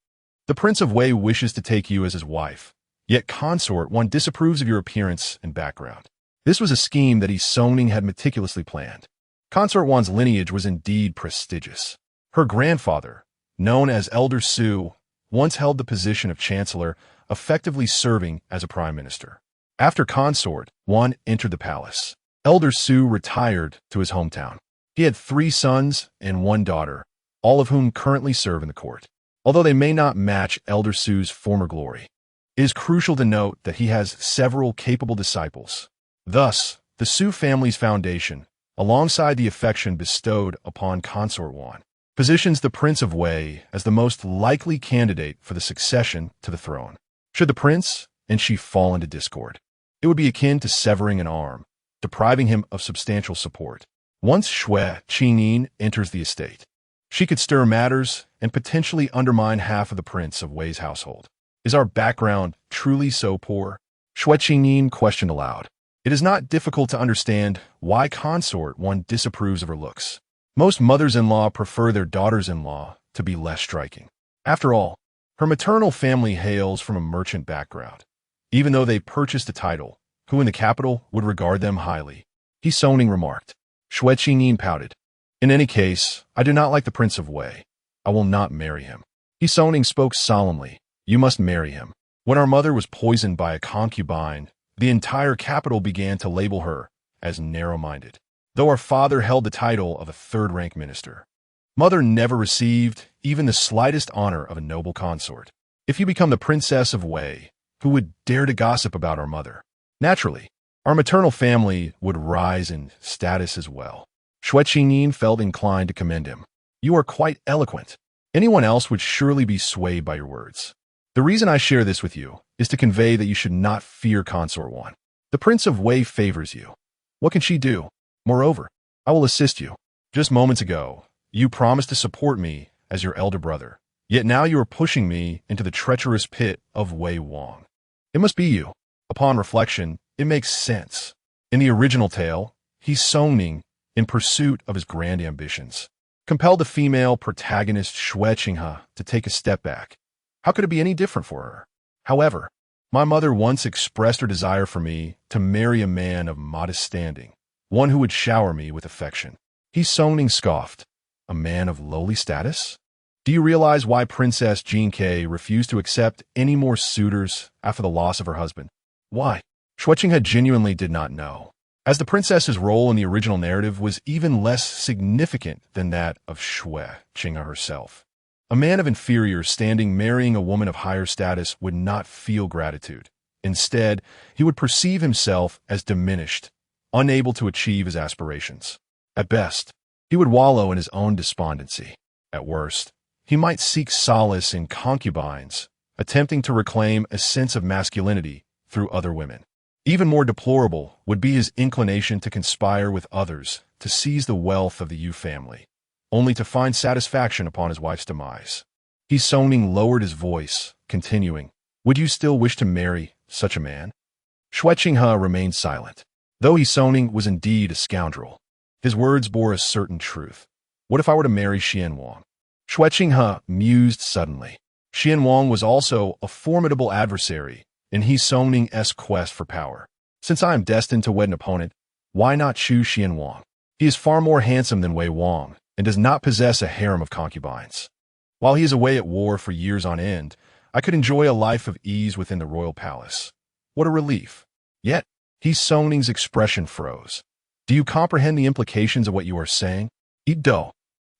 [SPEAKER 1] The Prince of Wei wishes to take you as his wife, yet Consort One disapproves of your appearance and background. This was a scheme that Xue had meticulously planned. Consort One's lineage was indeed prestigious. Her grandfather, known as Elder Xue, once held the position of chancellor, effectively serving as a prime minister. After Consort One entered the palace, Elder Xue retired to his hometown. He had 3 sons and 1 daughter, all of whom currently serve in the court. Although they may not match Elder Xue's former glory, it is crucial to note that he has several capable disciples. Thus, the Xue family's foundation, alongside the affection bestowed upon Consort One, positions the Prince of Wei as the most likely candidate for the succession to the throne. Should the prince and she fall into discord, it would be akin to severing an arm, depriving him of substantial support. Once Xue Qingyin enters the estate, she could stir matters and potentially undermine half of the Prince of Wei's household. Is our background truly so poor? Xue Qingyin questioned aloud. It is not difficult to understand why Consort One disapproves of her looks. Most mothers-in-law prefer their daughters-in-law to be less striking. After all, her maternal family hails from a merchant background, even though they purchased a title, who in the capital would regard them highly. Xue remarked. Xue Qingyin pouted. In any case, I do not like the Prince of Wei. I will not marry him. Xue spoke solemnly. You must marry him. When our mother was poisoned by a concubine, the entire capital began to label her as narrow-minded. Though our father held the title of a third-rank minister, Mother never received even the slightest honor of a noble consort. If you become the Princess of Wei, who would dare to gossip about our mother? Naturally, our maternal family would rise in status as well. Xue Qingyin felt inclined to commend him. You are quite eloquent. Anyone else would surely be swayed by your words. The reason I share this with you is to convey that you should not fear Consort One. The Prince of Wei favors you. What can she do? Moreover, I will assist you. Just moments ago, you promised to support me as your elder brother. Yet now you are pushing me into the treacherous pit of Wei Wang. It must be you. Upon reflection, it makes sense. In the original tale, Xue, in pursuit of his grand ambitions, compelled the female protagonist Xue Qingyin to take a step back. How could it be any different for her? However, my mother once expressed her desire for me to marry a man of modest standing, one who would shower me with affection. Xue scoffed. A man of lowly status? Do you realize why Princess Jinke refused to accept any more suitors after the loss of her husband? Why? Xue Qingyin genuinely did not know, as the princess's role in the original narrative was even less significant than that of Xue Qingyin herself. A man of inferior standing marrying a woman of higher status would not feel gratitude. Instead, he would perceive himself as diminished, unable to achieve his aspirations. At best, he would wallow in his own despondency. At worst, he might seek solace in concubines, attempting to reclaim a sense of masculinity through other women. Even more deplorable would be his inclination to conspire with others to seize the wealth of the Yu family, only to find satisfaction upon his wife's demise. Xue lowered his voice, continuing, Would you still wish to marry such a man? Xue Qingyin remained silent. Though Xue was indeed a scoundrel, his words bore a certain truth. What if I were to marry Xian Wang? Xue Qingyin mused suddenly. Xian Wang was also a formidable adversary in Xue's quest for power. Since I am destined to wed an opponent, why not choose Xian Wang? He is far more handsome than Wei Wang and does not possess a harem of concubines. While he is away at war for years on end, I could enjoy a life of ease within the royal palace. What a relief. Yet, Xue's expression froze. Do you comprehend the implications of what you are saying? Ido.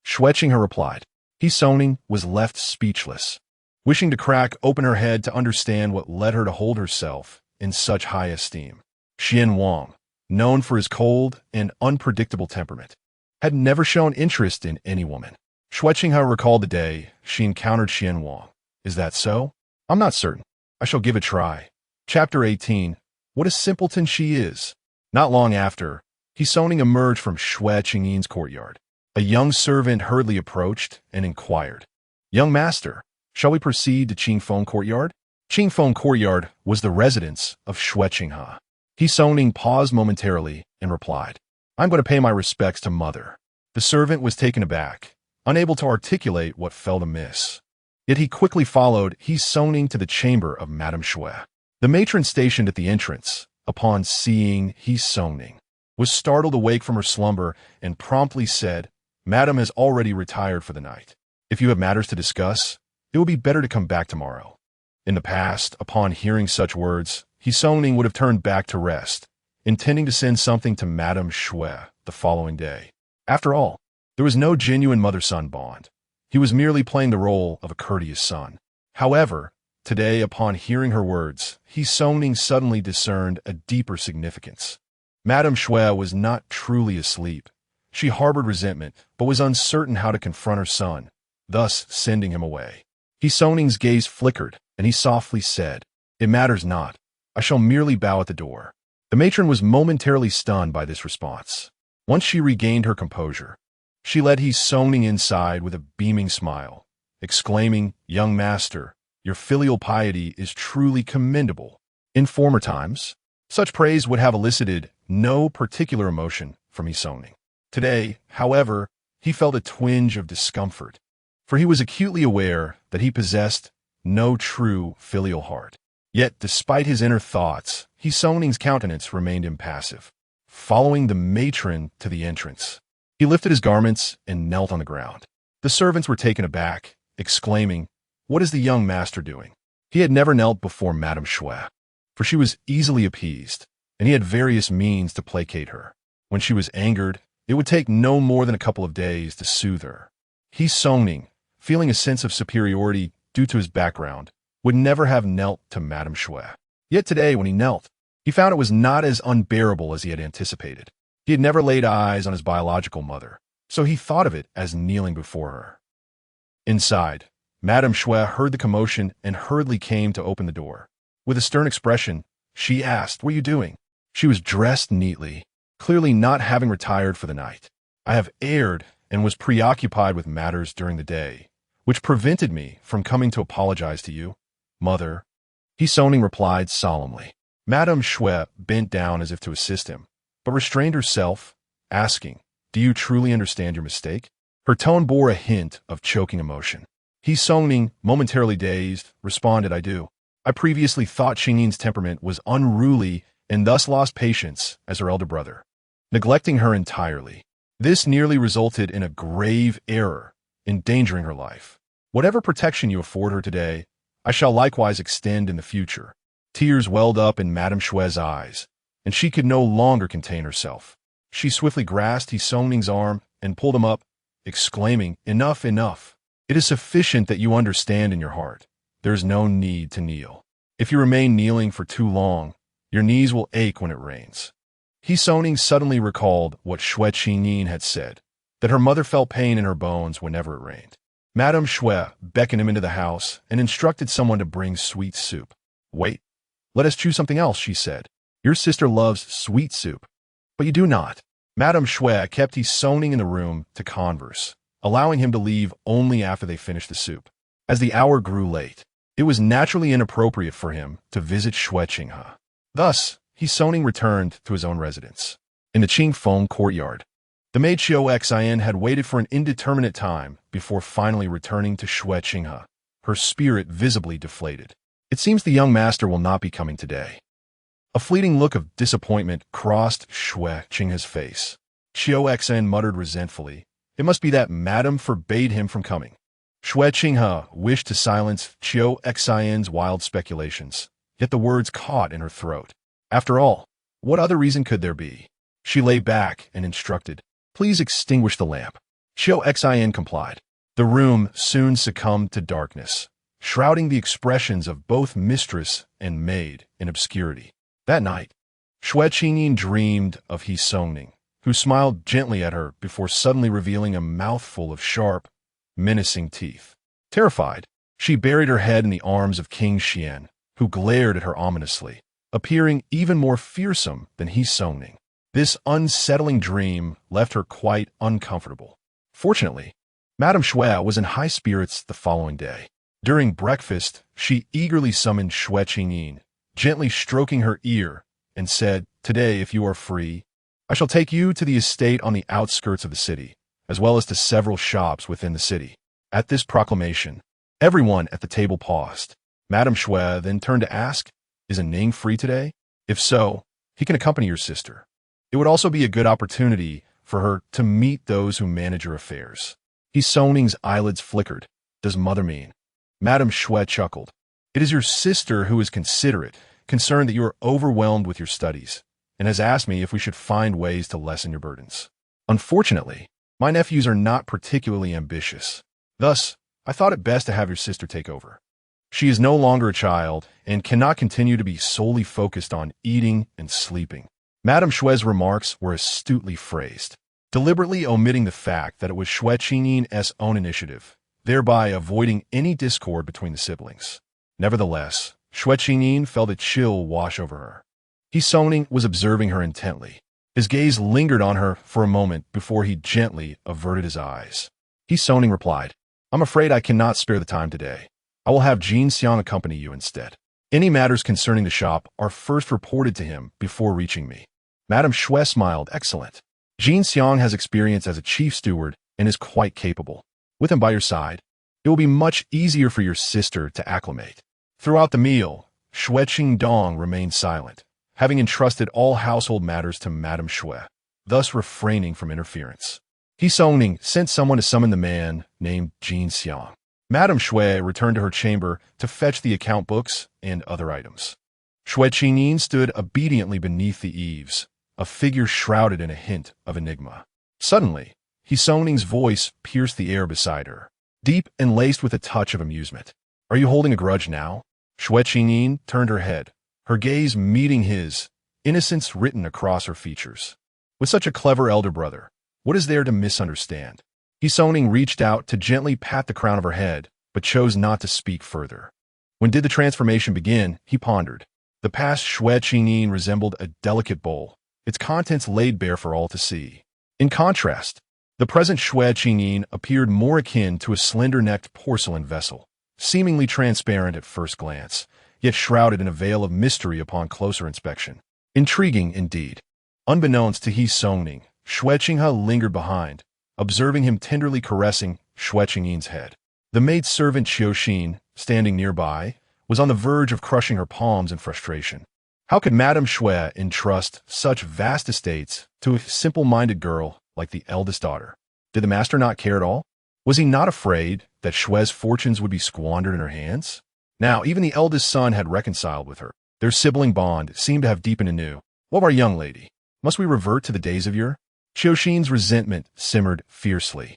[SPEAKER 1] Xue Qingyin replied. Xue was left speechless, wishing to crack open her head to understand what led her to hold herself in such high esteem. Xian Wang, known for his cold and unpredictable temperament, had never shown interest in any woman. Xue Qingyin recalled the day she encountered Xian Wang. Is that so? I'm not certain. I shall give a try. Chapter 18. What a simpleton she is. Not long after, Xue emerged from Xue Qingyin's courtyard. A young servant hurriedly approached and inquired, Young master, shall we proceed to Qingfeng Courtyard? Qingfeng Courtyard was the residence of Xue Qingyin. Xue paused momentarily and replied, I'm going to pay my respects to mother. The servant was taken aback, unable to articulate what felt amiss. Yet he quickly followed He Songning to the chamber of Madame Xue. The matron stationed at the entrance, upon seeing He Songning, was startled awake from her slumber and promptly said, "Madam has already retired for the night. If you have matters to discuss, it will be better to come back tomorrow." In the past, upon hearing such words, He Songning would have turned back to rest, intending to send something to Madame Xue the following day. After all, there was no genuine mother-son bond. He was merely playing the role of a courteous son. However, today, upon hearing her words, He Songning suddenly discerned a deeper significance. Madame Xue was not truly asleep. She harbored resentment, but was uncertain how to confront her son, thus sending him away. He Songning's gaze flickered, and he softly said, "It matters not. I shall merely bow at the door." The matron was momentarily stunned by this response. Once she regained her composure, she led He Songning inside with a beaming smile, exclaiming, "Young master, your filial piety is truly commendable." In former times, such praise would have elicited no particular emotion from He Songning. Today, however, he felt a twinge of discomfort, for he was acutely aware that he possessed no true filial heart. Yet, despite his inner thoughts, He Songning's countenance remained impassive. Following the matron to the entrance, he lifted his garments and knelt on the ground. The servants were taken aback, exclaiming, "What is the young master doing?" He had never knelt before Madame Xue, for she was easily appeased, and he had various means to placate her. When she was angered, it would take no more than a couple of days to soothe her. He Songning, feeling a sense of superiority due to his background, would never have knelt to Madame Xue. Yet today, when he knelt, he found it was not as unbearable as he had anticipated. He had never laid eyes on his biological mother, so he thought of it as kneeling before her. Inside, Madame Xue heard the commotion and hurriedly came to open the door. With a stern expression, she asked, "What are you doing?" She was dressed neatly, clearly not having retired for the night. "I have erred and was preoccupied with matters during the day, which prevented me from coming to apologize to you, mother," He Songning replied solemnly. Madame Xue bent down as if to assist him, but restrained herself, asking, "Do you truly understand your mistake?" Her tone bore a hint of choking emotion. He Songning, momentarily dazed, responded, "I do. I previously thought Qingyin's temperament was unruly and thus lost patience as her elder brother, neglecting her entirely. This nearly resulted in a grave error, endangering her life. Whatever protection you afford her today, I shall likewise extend in the future." Tears welled up in Madame Xue's eyes, and she could no longer contain herself. She swiftly grasped He Songning's arm and pulled him up, exclaiming, "Enough, enough. It is sufficient that you understand in your heart. There is no need to kneel. If you remain kneeling for too long, your knees will ache when it rains." He Songning suddenly recalled what Xue Qingyin had said, that her mother felt pain in her bones whenever it rained. Madame Xue beckoned him into the house and instructed someone to bring sweet soup. "Wait, let us choose something else," she said. "Your sister loves sweet soup, but you do not." Madame Xue kept He Songning in the room to converse, allowing him to leave only after they finished the soup. As the hour grew late, it was naturally inappropriate for him to visit Xue Qingyin. Thus, He Songning returned to his own residence. In the Qingfeng courtyard, the maid Xue Qingyin had waited for an indeterminate time before finally returning to Xue Qingyin, her spirit visibly deflated. "It seems the young master will not be coming today." A fleeting look of disappointment crossed Xue Qingyin's face. Xue Qingyin muttered resentfully, "It must be that Madame forbade him from coming." Xue Qingyin wished to silence Xue Qingyin's wild speculations, yet the words caught in her throat. After all, what other reason could there be? She lay back and instructed, "Please extinguish the lamp." Xue Qingyin complied. The room soon succumbed to darkness, shrouding the expressions of both mistress and maid in obscurity. That night, Xue Qingyin dreamed of He Songning, who smiled gently at her before suddenly revealing a mouthful of sharp, menacing teeth. Terrified, she buried her head in the arms of King Xian, who glared at her ominously, appearing even more fearsome than He Songning. This unsettling dream left her quite uncomfortable. Fortunately, Madame Xue was in high spirits the following day. During breakfast, she eagerly summoned Xue Qingyin, gently stroking her ear, and said, "Today, if you are free, I shall take you to the estate on the outskirts of the city, as well as to several shops within the city." At this proclamation, Everyone at the table paused. Madame Xue then turned to ask, "Is a Ning free today? If so, he can accompany your sister. It would also be a good opportunity for her to meet those who manage her affairs." Soning's eyelids flickered. "Does mother mean?" Madame Xue chuckled. "It is your sister who is considerate, concerned that you are overwhelmed with your studies, and has asked me if we should find ways to lessen your burdens. Unfortunately, my nephews are not particularly ambitious. Thus, I thought it best to have your sister take over. She is no longer a child and cannot continue to be solely focused on eating and sleeping." Madame Xue's remarks were astutely phrased, deliberately omitting the fact that it was Xue Qingyin's own initiative, thereby avoiding any discord between the siblings. Nevertheless, Xue Qingyin felt a chill wash over her. Soning was observing her intently. His gaze lingered on her for a moment before he gently averted his eyes. Soning replied, "I'm afraid I cannot spare the time today. I will have Jin Xiang accompany you instead. Any matters concerning the shop are first reported to him before reaching me." Madame Xue smiled. "Excellent. Jin Xiang has experience as a chief steward and is quite capable. With him by your side, it will be much easier for your sister to acclimate." Throughout the meal, Xue Qingdong remained silent, having entrusted all household matters to Madame Xue, thus refraining from interference. Soning sent someone to summon the man named Jin Xiang. Madame Xue returned to her chamber to fetch the account books and other items. Xue Qingyin stood obediently beneath the eaves, a figure shrouded in a hint of enigma. Suddenly, Soning's voice pierced the air beside her, deep and laced with a touch of amusement. "Are you holding a grudge now?" Xue Qingyin turned her head, her gaze meeting his, innocence written across her features. "With such a clever elder brother, what is there to misunderstand?" Soning reached out to gently pat the crown of her head, but chose not to speak further. When did the transformation begin? He pondered. The past Xue Qingyin resembled a delicate bowl, its contents laid bare for all to see. In contrast, the present Xue Qingyin appeared more akin to a slender-necked porcelain vessel, seemingly transparent at first glance, yet shrouded in a veil of mystery upon closer inspection. Intriguing indeed. Unbeknownst to Soning, Xue Qinghe lingered behind, observing him tenderly caressing Xue Qingyin's head. The maid-servant Qiuxin, standing nearby, was on the verge of crushing her palms in frustration. How could Madame Xue entrust such vast estates to a simple-minded girl like the eldest daughter? Did the master not care at all? Was he not afraid that Xue's fortunes would be squandered in her hands? Now, even the eldest son had reconciled with her. Their sibling bond seemed to have deepened anew. "What, our young lady? Must we revert to the days of yore?" Qiuxin's resentment simmered fiercely.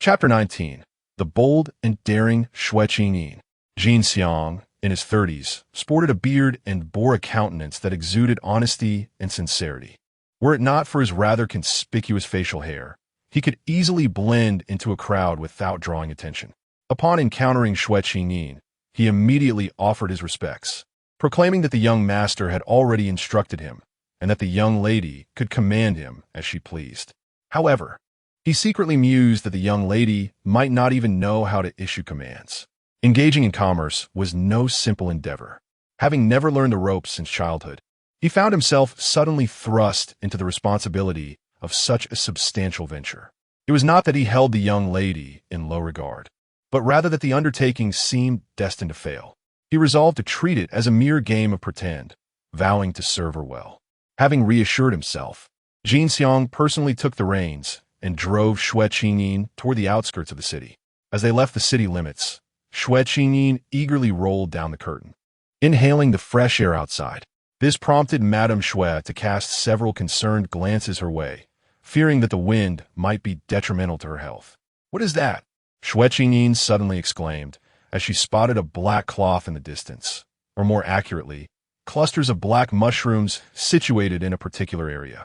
[SPEAKER 1] Chapter 19. The bold and daring Xue Qingyin. Jin Xiang, in his 30s, sported a beard and bore a countenance that exuded honesty and sincerity. Were it not for his rather conspicuous facial hair, he could easily blend into a crowd without drawing attention. Upon encountering Xue Qingyin, he immediately offered his respects, proclaiming that the young master had already instructed him, and that the young lady could command him as she pleased. However, he secretly mused that the young lady might not even know how to issue commands. Engaging in commerce was no simple endeavor. Having never learned the ropes since childhood, he found himself suddenly thrust into the responsibility of such a substantial venture. It was not that he held the young lady in low regard, but rather that the undertaking seemed destined to fail. He resolved to treat it as a mere game of pretend, vowing to serve her well. Having reassured himself, Jin Xiang personally took the reins and drove Xue Qingyin toward the outskirts of the city. As they left the city limits, Xue Qingyin eagerly rolled down the curtain, inhaling the fresh air outside. This prompted Madame Xue to cast several concerned glances her way, fearing that the wind might be detrimental to her health. "What is that?" Xue Qingyin suddenly exclaimed, as she spotted a black cloth in the distance, or more accurately, clusters of black mushrooms situated in a particular area.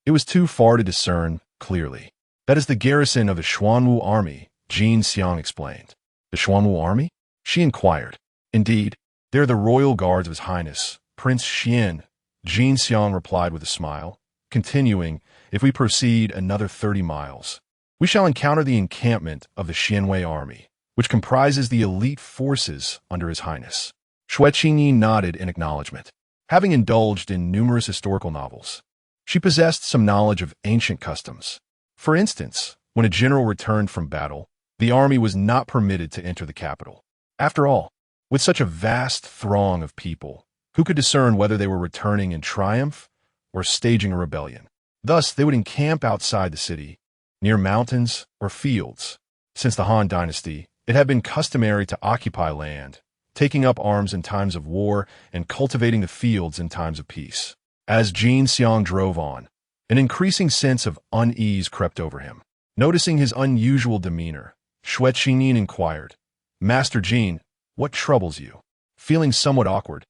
[SPEAKER 1] It was too far to discern clearly. "That is the garrison of the Xuanwu army," Jin Xiang explained. "The Xuanwu army?" she inquired. "Indeed, they are the royal guards of His Highness, Prince Xuan," Jin Xiang replied with a smile, continuing, "If we proceed another 30 miles, we shall encounter the encampment of the Xianwei army, which comprises the elite forces under His Highness." Xue Qingyin nodded in acknowledgement. Having indulged in numerous historical novels, she possessed some knowledge of ancient customs. For instance, when a general returned from battle, the army was not permitted to enter the capital. After all, with such a vast throng of people, who could discern whether they were returning in triumph or staging a rebellion? Thus, they would encamp outside the city, near mountains or fields. Since the Han Dynasty, it had been customary to occupy land, taking up arms in times of war and cultivating the fields in times of peace. As Jin Xiang drove on, an increasing sense of unease crept over him. Noticing his unusual demeanor, Xue Qingyin inquired, "Master Jin, what troubles you?" Feeling somewhat awkward,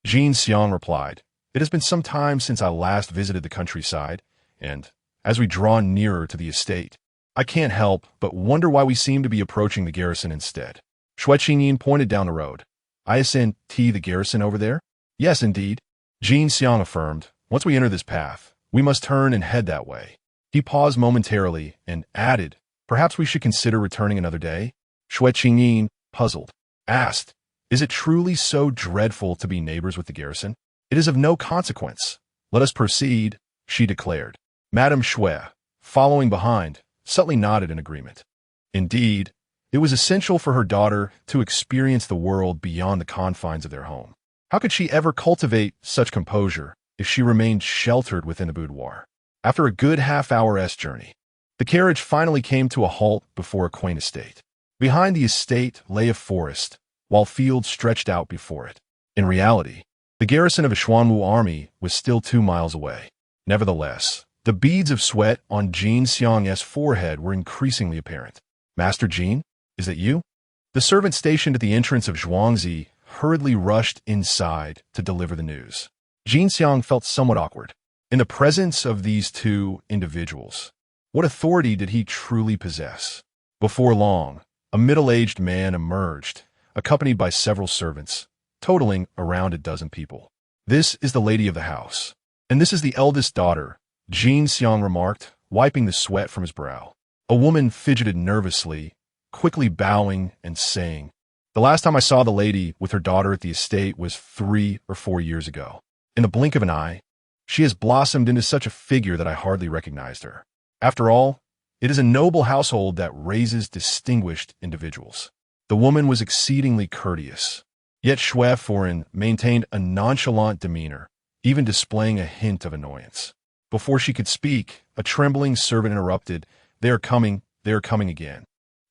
[SPEAKER 1] Jin Xiang replied, "It has been some time since I last visited the countryside, and, as we draw nearer to the estate, I can't help but wonder why we seem to be approaching the garrison instead." Xue Qingyin pointed down the road. "Isn't the garrison over there?" "Yes, indeed," Jin Xiang affirmed. "Once we enter this path, we must turn and head that way." He paused momentarily and added, "Perhaps we should consider returning another day?" Xue Qingyin, puzzled, asked, "Is it truly so dreadful to be neighbors with the garrison?" "It is of no consequence. Let us proceed," she declared. Madame Xue, following behind, subtly nodded in agreement. Indeed, it was essential for her daughter to experience the world beyond the confines of their home. How could she ever cultivate such composure if she remained sheltered within the boudoir? After a good half-hour's journey, the carriage finally came to a halt before a quaint estate. Behind the estate lay a forest, while fields stretched out before it. In reality, the garrison of the Xuanwu army was still 2 miles away. Nevertheless, the beads of sweat on Jin Xiang's forehead were increasingly apparent. "Master Jin, is that you?" The servant stationed at the entrance of Zhuangzi hurriedly rushed inside to deliver the news. Jin Xiang felt somewhat awkward. In the presence of these two individuals, what authority did he truly possess? Before long, a middle-aged man emerged, accompanied by several servants, totaling around a dozen people. "This is the lady of the house, and this is the eldest daughter," Jin Xiang remarked, wiping the sweat from his brow. A woman fidgeted nervously, quickly bowing and saying, "The last time I saw the lady with her daughter at the estate was 3 or 4 years ago. In the blink of an eye, she has blossomed into such a figure that I hardly recognized her. After all, it is a noble household that raises distinguished individuals." The woman was exceedingly courteous, yet Xue Qingyin maintained a nonchalant demeanor, even displaying a hint of annoyance. Before she could speak, a trembling servant interrupted, they are coming again."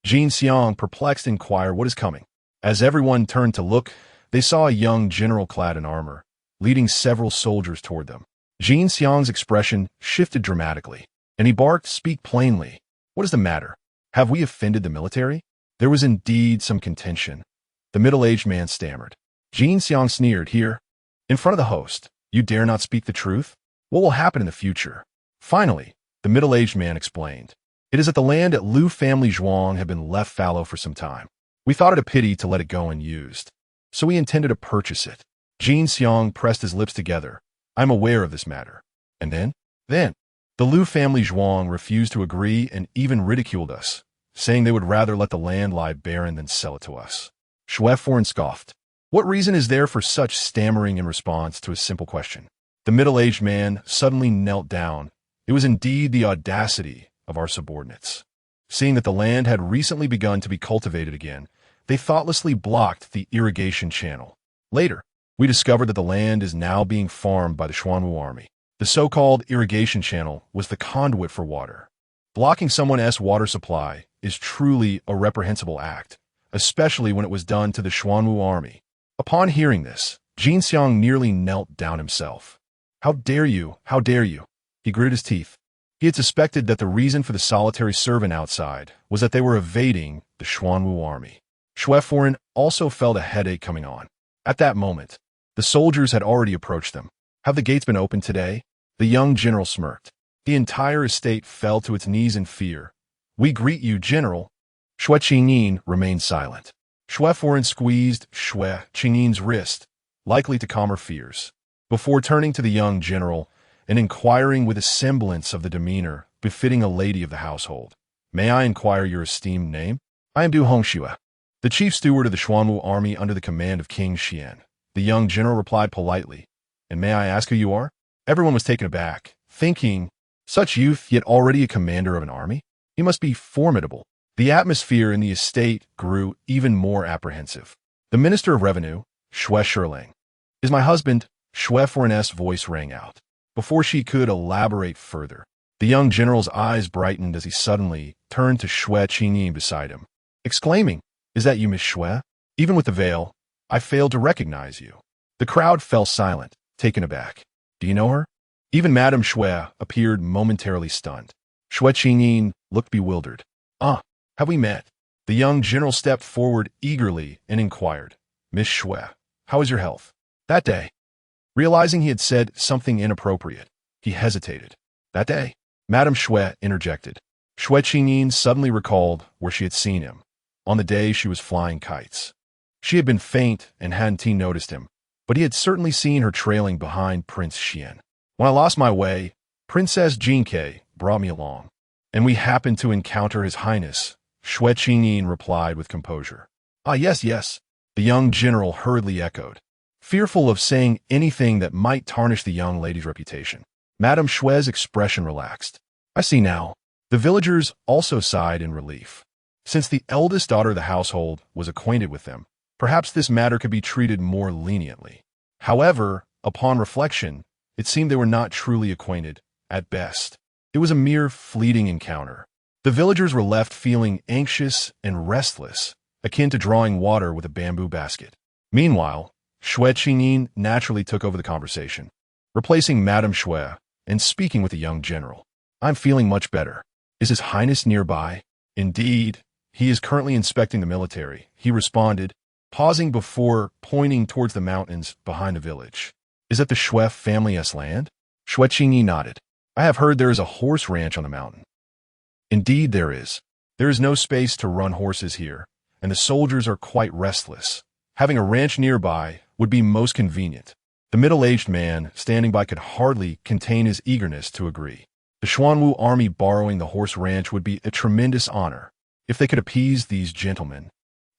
[SPEAKER 1] Jin Xiang, perplexed, inquired, "What is coming?" As everyone turned to look, they saw a young general clad in armor, leading several soldiers toward them. Jin Xiang's expression shifted dramatically, and he barked, "Speak plainly. What is the matter? Have we offended the military?" There was indeed some contention. The middle-aged man stammered. Jin Xiang sneered, "Here, in front of the host, you dare not speak the truth? What will happen in the future?" Finally, the middle-aged man explained, "It is that the land at Lu family Zhuang had been left fallow for some time. We thought it a pity to let it go unused, so we intended to purchase it." Jin Xiang pressed his lips together. "I am aware of this matter." "And then?" "Then, the Lu family Zhuang refused to agree and even ridiculed us, saying they would rather let the land lie barren than sell it to us." Xue Qingyin scoffed. "What reason is there for such stammering in response to a simple question?" The middle-aged man suddenly knelt down. It was indeed the audacity of our subordinates. Seeing that the land had recently begun to be cultivated again, they thoughtlessly blocked the irrigation channel. Later, we discovered that the land is now being farmed by the Xuanwu army. The so-called irrigation channel was the conduit for water. Blocking someone's water supply is truly a reprehensible act, especially when it was done to the Xuanwu army. Upon hearing this, Jin Xiang nearly knelt down himself. How dare you? How dare you?" He gritted his teeth. He had suspected that the reason for the solitary servant outside was that they were evading the Xuanwu army. Xue Qingyin also felt a headache coming on. At that moment, the soldiers had already approached them. "Have the gates been opened today?" The young general smirked. The entire estate fell to its knees in fear. "We greet you, General." Xue Qingyin remained silent. Xue Qingyin squeezed Xue Qingyin's wrist, likely to calm her fears, before turning to the young general and inquiring with a semblance of the demeanor befitting a lady of the household. "May I inquire your esteemed name?" "I am Du Hongxue, the chief steward of the Xuanwu army under the command of King Xian." The young general replied politely. "And may I ask who you are?" Everyone was taken aback, thinking, such youth yet already a commander of an army? He must be formidable. The atmosphere in the estate grew even more apprehensive. The Minister of Revenue, Xue Qingyin. Is my husband, Xue Qingyin's voice rang out. Before she could elaborate further, the young general's eyes brightened as he suddenly turned to Xue Qingyin beside him, exclaiming, "Is that you, Miss Xue? Even with the veil, I failed to recognize you." The crowd fell silent, taken aback. "Do you know her?" Even Madame Xue appeared momentarily stunned. Xue Qingyin looked bewildered. "Ah, have we met?" The young general stepped forward eagerly and inquired, "Miss Xue, how is your health?" That day, realizing he had said something inappropriate, he hesitated. That day, Madame Xue interjected. Xue Qingyin suddenly recalled where she had seen him, on the day she was flying kites. She had been faint and hadn't noticed him, but he had certainly seen her trailing behind Prince Xuan. "When I lost my way, Princess Jinke brought me along, and we happened to encounter His Highness," Xue Qingyin replied with composure. "Ah, yes, yes," the young general hurriedly echoed, fearful of saying anything that might tarnish the young lady's reputation. Madame Xue's expression relaxed. "I see now." The villagers also sighed in relief. Since the eldest daughter of the household was acquainted with them, perhaps this matter could be treated more leniently. However, upon reflection, it seemed they were not truly acquainted, at best. It was a mere fleeting encounter. The villagers were left feeling anxious and restless, akin to drawing water with a bamboo basket. Meanwhile, Xue Qingyin naturally took over the conversation, replacing Madame Xue and speaking with the young general. "I'm feeling much better. Is His Highness nearby?" "Indeed, he is currently inspecting the military," he responded, pausing before pointing towards the mountains behind the village. "Is that the Xue family's land?" Xue Qingyin nodded. "I have heard there is a horse ranch on the mountain." "Indeed there is. There is no space to run horses here, and the soldiers are quite restless. Having a ranch nearby would be most convenient." The middle-aged man standing by could hardly contain his eagerness to agree. The Xuanwu army borrowing the horse ranch would be a tremendous honor. If they could appease these gentlemen,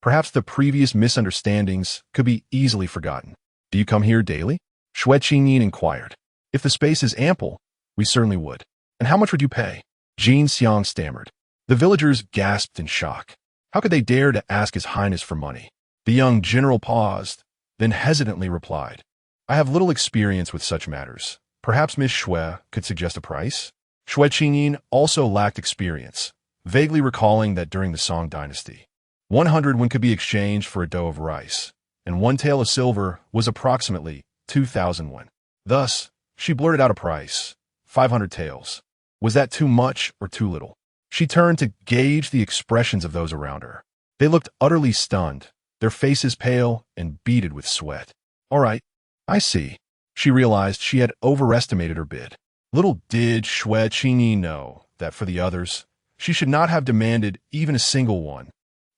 [SPEAKER 1] perhaps the previous misunderstandings could be easily forgotten. "Do you come here daily?" Xue Qingyin inquired. "If the space is ample, we certainly would." "And how much would you pay?" Jin Xiang stammered. The villagers gasped in shock. How could they dare to ask His Highness for money? The young general paused, then hesitantly replied, "I have little experience with such matters. Perhaps Miss Xue could suggest a price?" Xue Qingyin also lacked experience, vaguely recalling that during the Song dynasty, 100 won could be exchanged for a dough of rice, and one tael of silver was approximately 2,000 won. Thus, she blurted out a price, 500 taels. Was that too much or too little? She turned to gauge the expressions of those around her. They looked utterly stunned, their faces pale and beaded with sweat. "All right, I see." She realized she had overestimated her bid. Little did Xue Qingyin know that for the others, she should not have demanded even a single one.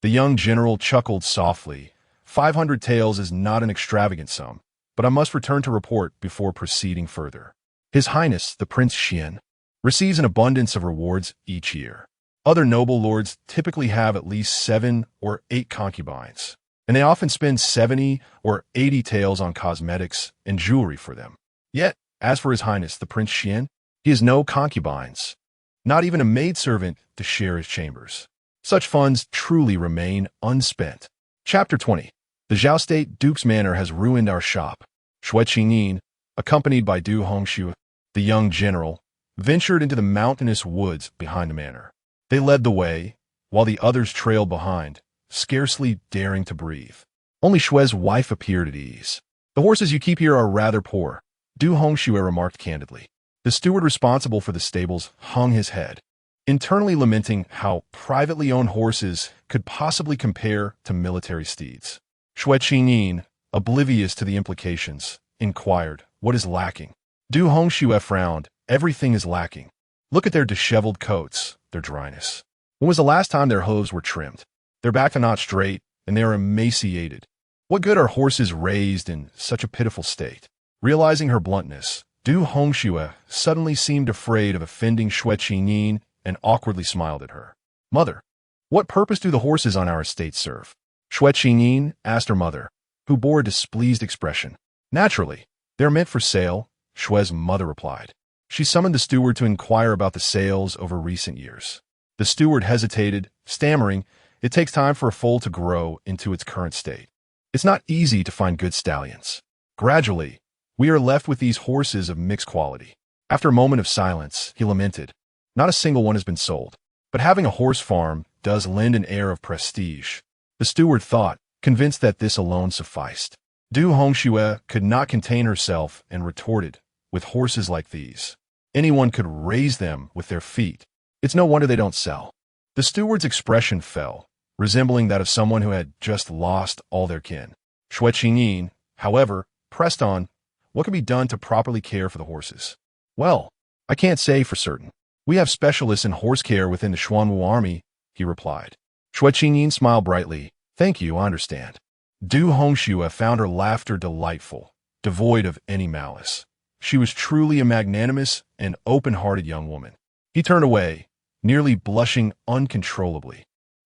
[SPEAKER 1] The young general chuckled softly. 500 taels is not an extravagant sum, but I must return to report before proceeding further. His Highness, the Prince Xuan, receives an abundance of rewards each year. Other noble lords typically have at least 7 or 8 concubines, and they often spend 70 or 80 taels on cosmetics and jewelry for them. Yet, as for His Highness, the Prince Xuan, he has no concubines, not even a maidservant to share his chambers. Such funds truly remain unspent. Chapter 20. The Zhao State Duke's Manor has ruined our shop. Xue Qingyin, accompanied by Du Hongxue, the young general, ventured into the mountainous woods behind the manor. They led the way, while the others trailed behind, scarcely daring to breathe. Only Xue's wife appeared at ease. "The horses you keep here are rather poor," Du Hongxue remarked candidly. The steward responsible for the stables hung his head, internally lamenting how privately owned horses could possibly compare to military steeds. Xue Qingyin, oblivious to the implications, inquired, "What is lacking?" Du Hongxue frowned. "Everything is lacking. Look at their disheveled coats, their dryness. When was the last time their hooves were trimmed? Their backs are not straight, and they are emaciated. What good are horses raised in such a pitiful state?" Realizing her bluntness, Du Hongxue suddenly seemed afraid of offending Xue Qingyin and awkwardly smiled at her. "Mother, what purpose do the horses on our estate serve?" Xue Qingyin asked her mother, who bore a displeased expression. "Naturally, they are meant for sale," Xue's mother replied. She summoned the steward to inquire about the sales over recent years. The steward hesitated, stammering, "It takes time for a foal to grow into its current state." It's not easy to find good stallions. Gradually, we are left with these horses of mixed quality. After a moment of silence, he lamented, not a single one has been sold. But having a horse farm does lend an air of prestige. The steward thought, convinced that this alone sufficed. Du Hongxue could not contain herself and retorted, with horses like these, anyone could raise them with their feet. It's no wonder they don't sell. The steward's expression fell, resembling that of someone who had just lost all their kin. Xue Qingyin, however, pressed on, what can be done to properly care for the horses? Well, I can't say for certain. We have specialists in horse care within the Xuanwu army, he replied. Xue Qingyin smiled brightly. Thank you, I understand. Du Hongxue found her laughter delightful, devoid of any malice. She was truly a magnanimous and open-hearted young woman. He turned away, nearly blushing uncontrollably.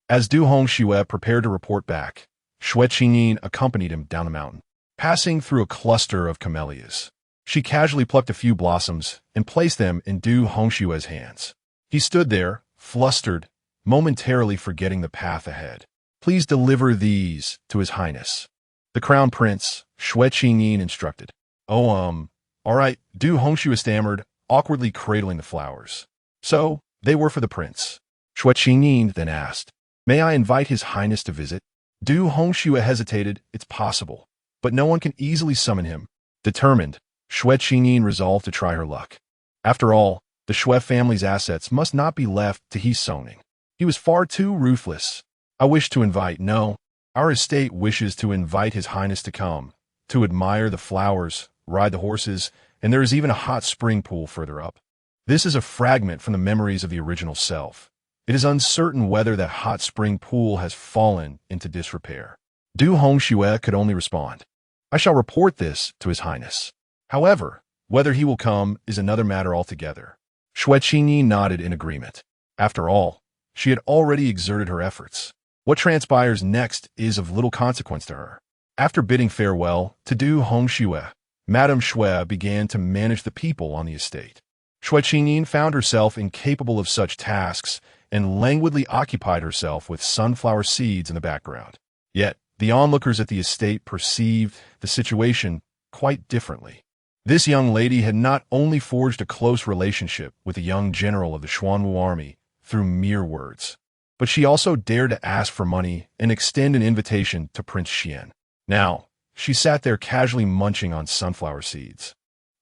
[SPEAKER 1] As Du Hongxue prepared to report back, Xue Qingyin accompanied him down the mountain. Passing through a cluster of camellias, she casually plucked a few blossoms and placed them in Du Hongxue's hands. He stood there, flustered, momentarily forgetting the path ahead. Please deliver these to His Highness. The Crown Prince, Xue Qingyin instructed. All right, Du Hongxue stammered, awkwardly cradling the flowers. So, they were for the prince. Xue Qingyin then asked, may I invite His Highness to visit? Du Hongxue hesitated, it's possible, but no one can easily summon him. Determined, Xue Qingyin resolved to try her luck. After all, the Xue family's assets must not be left to He Soning. He was far too ruthless. I wish to invite, no, our estate wishes to invite His Highness to come, to admire the flowers, ride the horses, and there is even a hot spring pool further up. This is a fragment from the memories of the original self. It is uncertain whether that hot spring pool has fallen into disrepair. Du Hongxue could only respond, I shall report this to His Highness. However, whether he will come is another matter altogether. Xue Qingyin nodded in agreement. After all, she had already exerted her efforts. What transpires next is of little consequence to her. After bidding farewell to Du Hongxue, Madame Xue began to manage the people on the estate. Xue Qingyin found herself incapable of such tasks and languidly occupied herself with sunflower seeds in the background. Yet, the onlookers at the estate perceived the situation quite differently. This young lady had not only forged a close relationship with the young general of the Xuanwu army through mere words, but she also dared to ask for money and extend an invitation to Prince Xuan. Now, she sat there casually munching on sunflower seeds,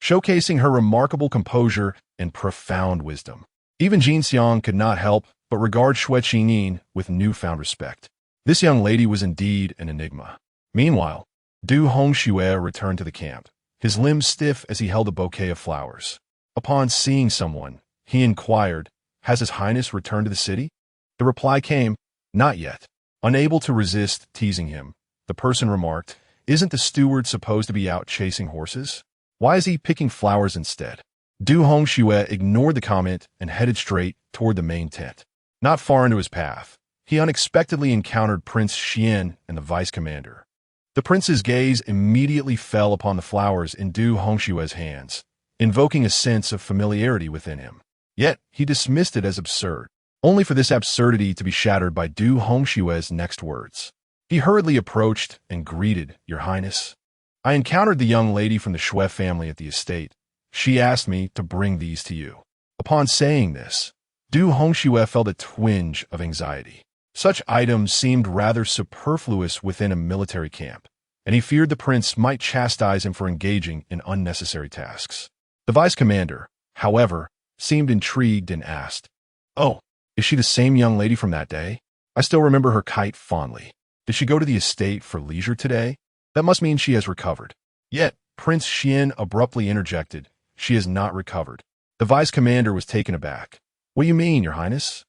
[SPEAKER 1] showcasing her remarkable composure and profound wisdom. Even Jin Xiang could not help but regard Xue Qingyin with newfound respect. This young lady was indeed an enigma. Meanwhile, Du Hongxue returned to the camp, his limbs stiff as he held a bouquet of flowers. Upon seeing someone, he inquired, has His Highness returned to the city? The reply came, not yet. Unable to resist teasing him, the person remarked, isn't the steward supposed to be out chasing horses? Why is he picking flowers instead? Du Hongxue ignored the comment and headed straight toward the main tent. Not far into his path, he unexpectedly encountered Prince Xuan and the vice commander. The prince's gaze immediately fell upon the flowers in Du Hongxue's hands, invoking a sense of familiarity within him. Yet, he dismissed it as absurd, only for this absurdity to be shattered by Du Hongxue's next words. He hurriedly approached and greeted, Your Highness. I encountered the young lady from the Xue family at the estate. She asked me to bring these to you. Upon saying this, Du Hongxue felt a twinge of anxiety. Such items seemed rather superfluous within a military camp, and he feared the prince might chastise him for engaging in unnecessary tasks. The vice commander, however, seemed intrigued and asked, Oh, is she the same young lady from that day? I still remember her kite fondly. Did she go to the estate for leisure today? That must mean she has recovered. Yet, Prince Xuan abruptly interjected, She has not recovered. The vice commander was taken aback. What do you mean, Your Highness?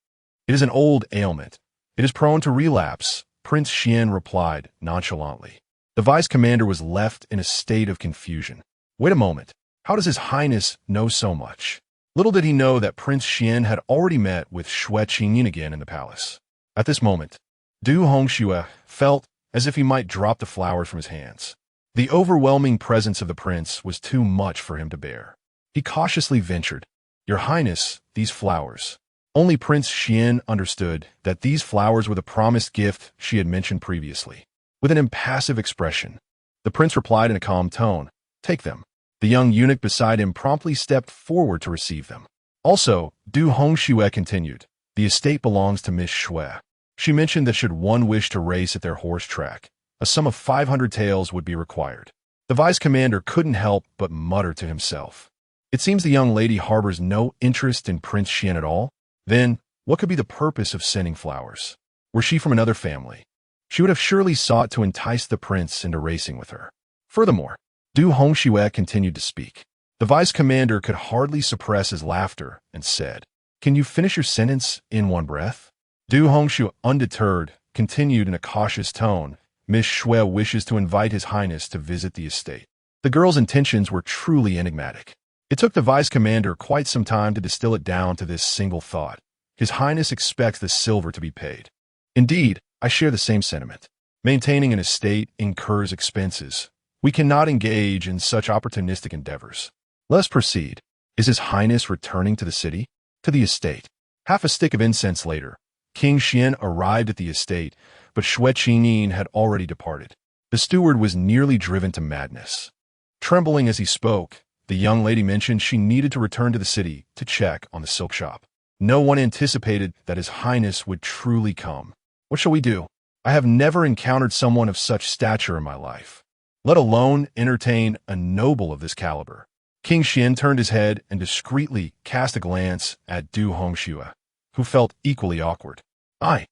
[SPEAKER 1] It is an old ailment. It is prone to relapse, Prince Xuan replied nonchalantly. The vice commander was left in a state of confusion. Wait a moment. How does His Highness know so much? Little did he know that Prince Xuan had already met with Xue Qingyin again in the palace. At this moment, Du Hongxue felt as if he might drop the flowers from his hands. The overwhelming presence of the prince was too much for him to bear. He cautiously ventured, Your Highness, these flowers. Only Prince Xuan understood that these flowers were the promised gift she had mentioned previously. with an impassive expression. The prince replied in a calm tone, "Take them." The young eunuch beside him promptly stepped forward to receive them. Also, Du Hongxue continued, "The estate belongs to Miss Xue. She mentioned that should one wish to race at their horse track, a sum of 500 taels would be required." The vice commander couldn't help but mutter to himself. It seems the young lady harbors no interest in Prince Xuan at all. Then, what could be the purpose of sending flowers? Were she from another family, she would have surely sought to entice the prince into racing with her. Furthermore, Du Hongxue continued to speak. The vice commander could hardly suppress his laughter and said, "Can you finish your sentence in one breath?" Du Hongxue, undeterred, continued in a cautious tone, "Miss Xue wishes to invite His Highness to visit the estate." The girl's intentions were truly enigmatic. It took the vice commander quite some time to distill it down to this single thought. His Highness expects the silver to be paid. Indeed, I share the same sentiment. Maintaining an estate incurs expenses. We cannot engage in such opportunistic endeavors. Let us proceed. Is His Highness returning to the city? To the estate. Half a stick of incense later, King Xian arrived at the estate, but Xue Qingyin had already departed. The steward was nearly driven to madness. Trembling as he spoke, the young lady mentioned she needed to return to the city to check on the silk shop. No one anticipated that His Highness would truly come. What shall we do? I have never encountered someone of such stature in my life, let alone entertain a noble of this caliber. King Xian turned his head and discreetly cast a glance at Du Hongxue, who felt equally awkward. I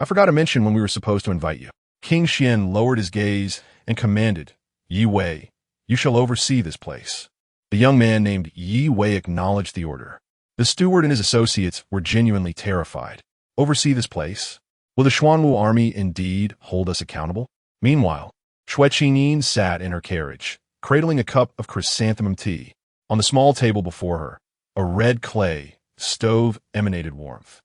[SPEAKER 1] forgot to mention when we were supposed to invite you." King Xian lowered his gaze and commanded, "Yi Wei, you shall oversee this place." The young man named Yi Wei acknowledged the order. The steward and his associates were genuinely terrified. Oversee this place? Will the Xuanwu army indeed hold us accountable? Meanwhile, Xue Qingyin sat in her carriage, cradling a cup of chrysanthemum tea. On the small table before her, a red clay stove emanated warmth.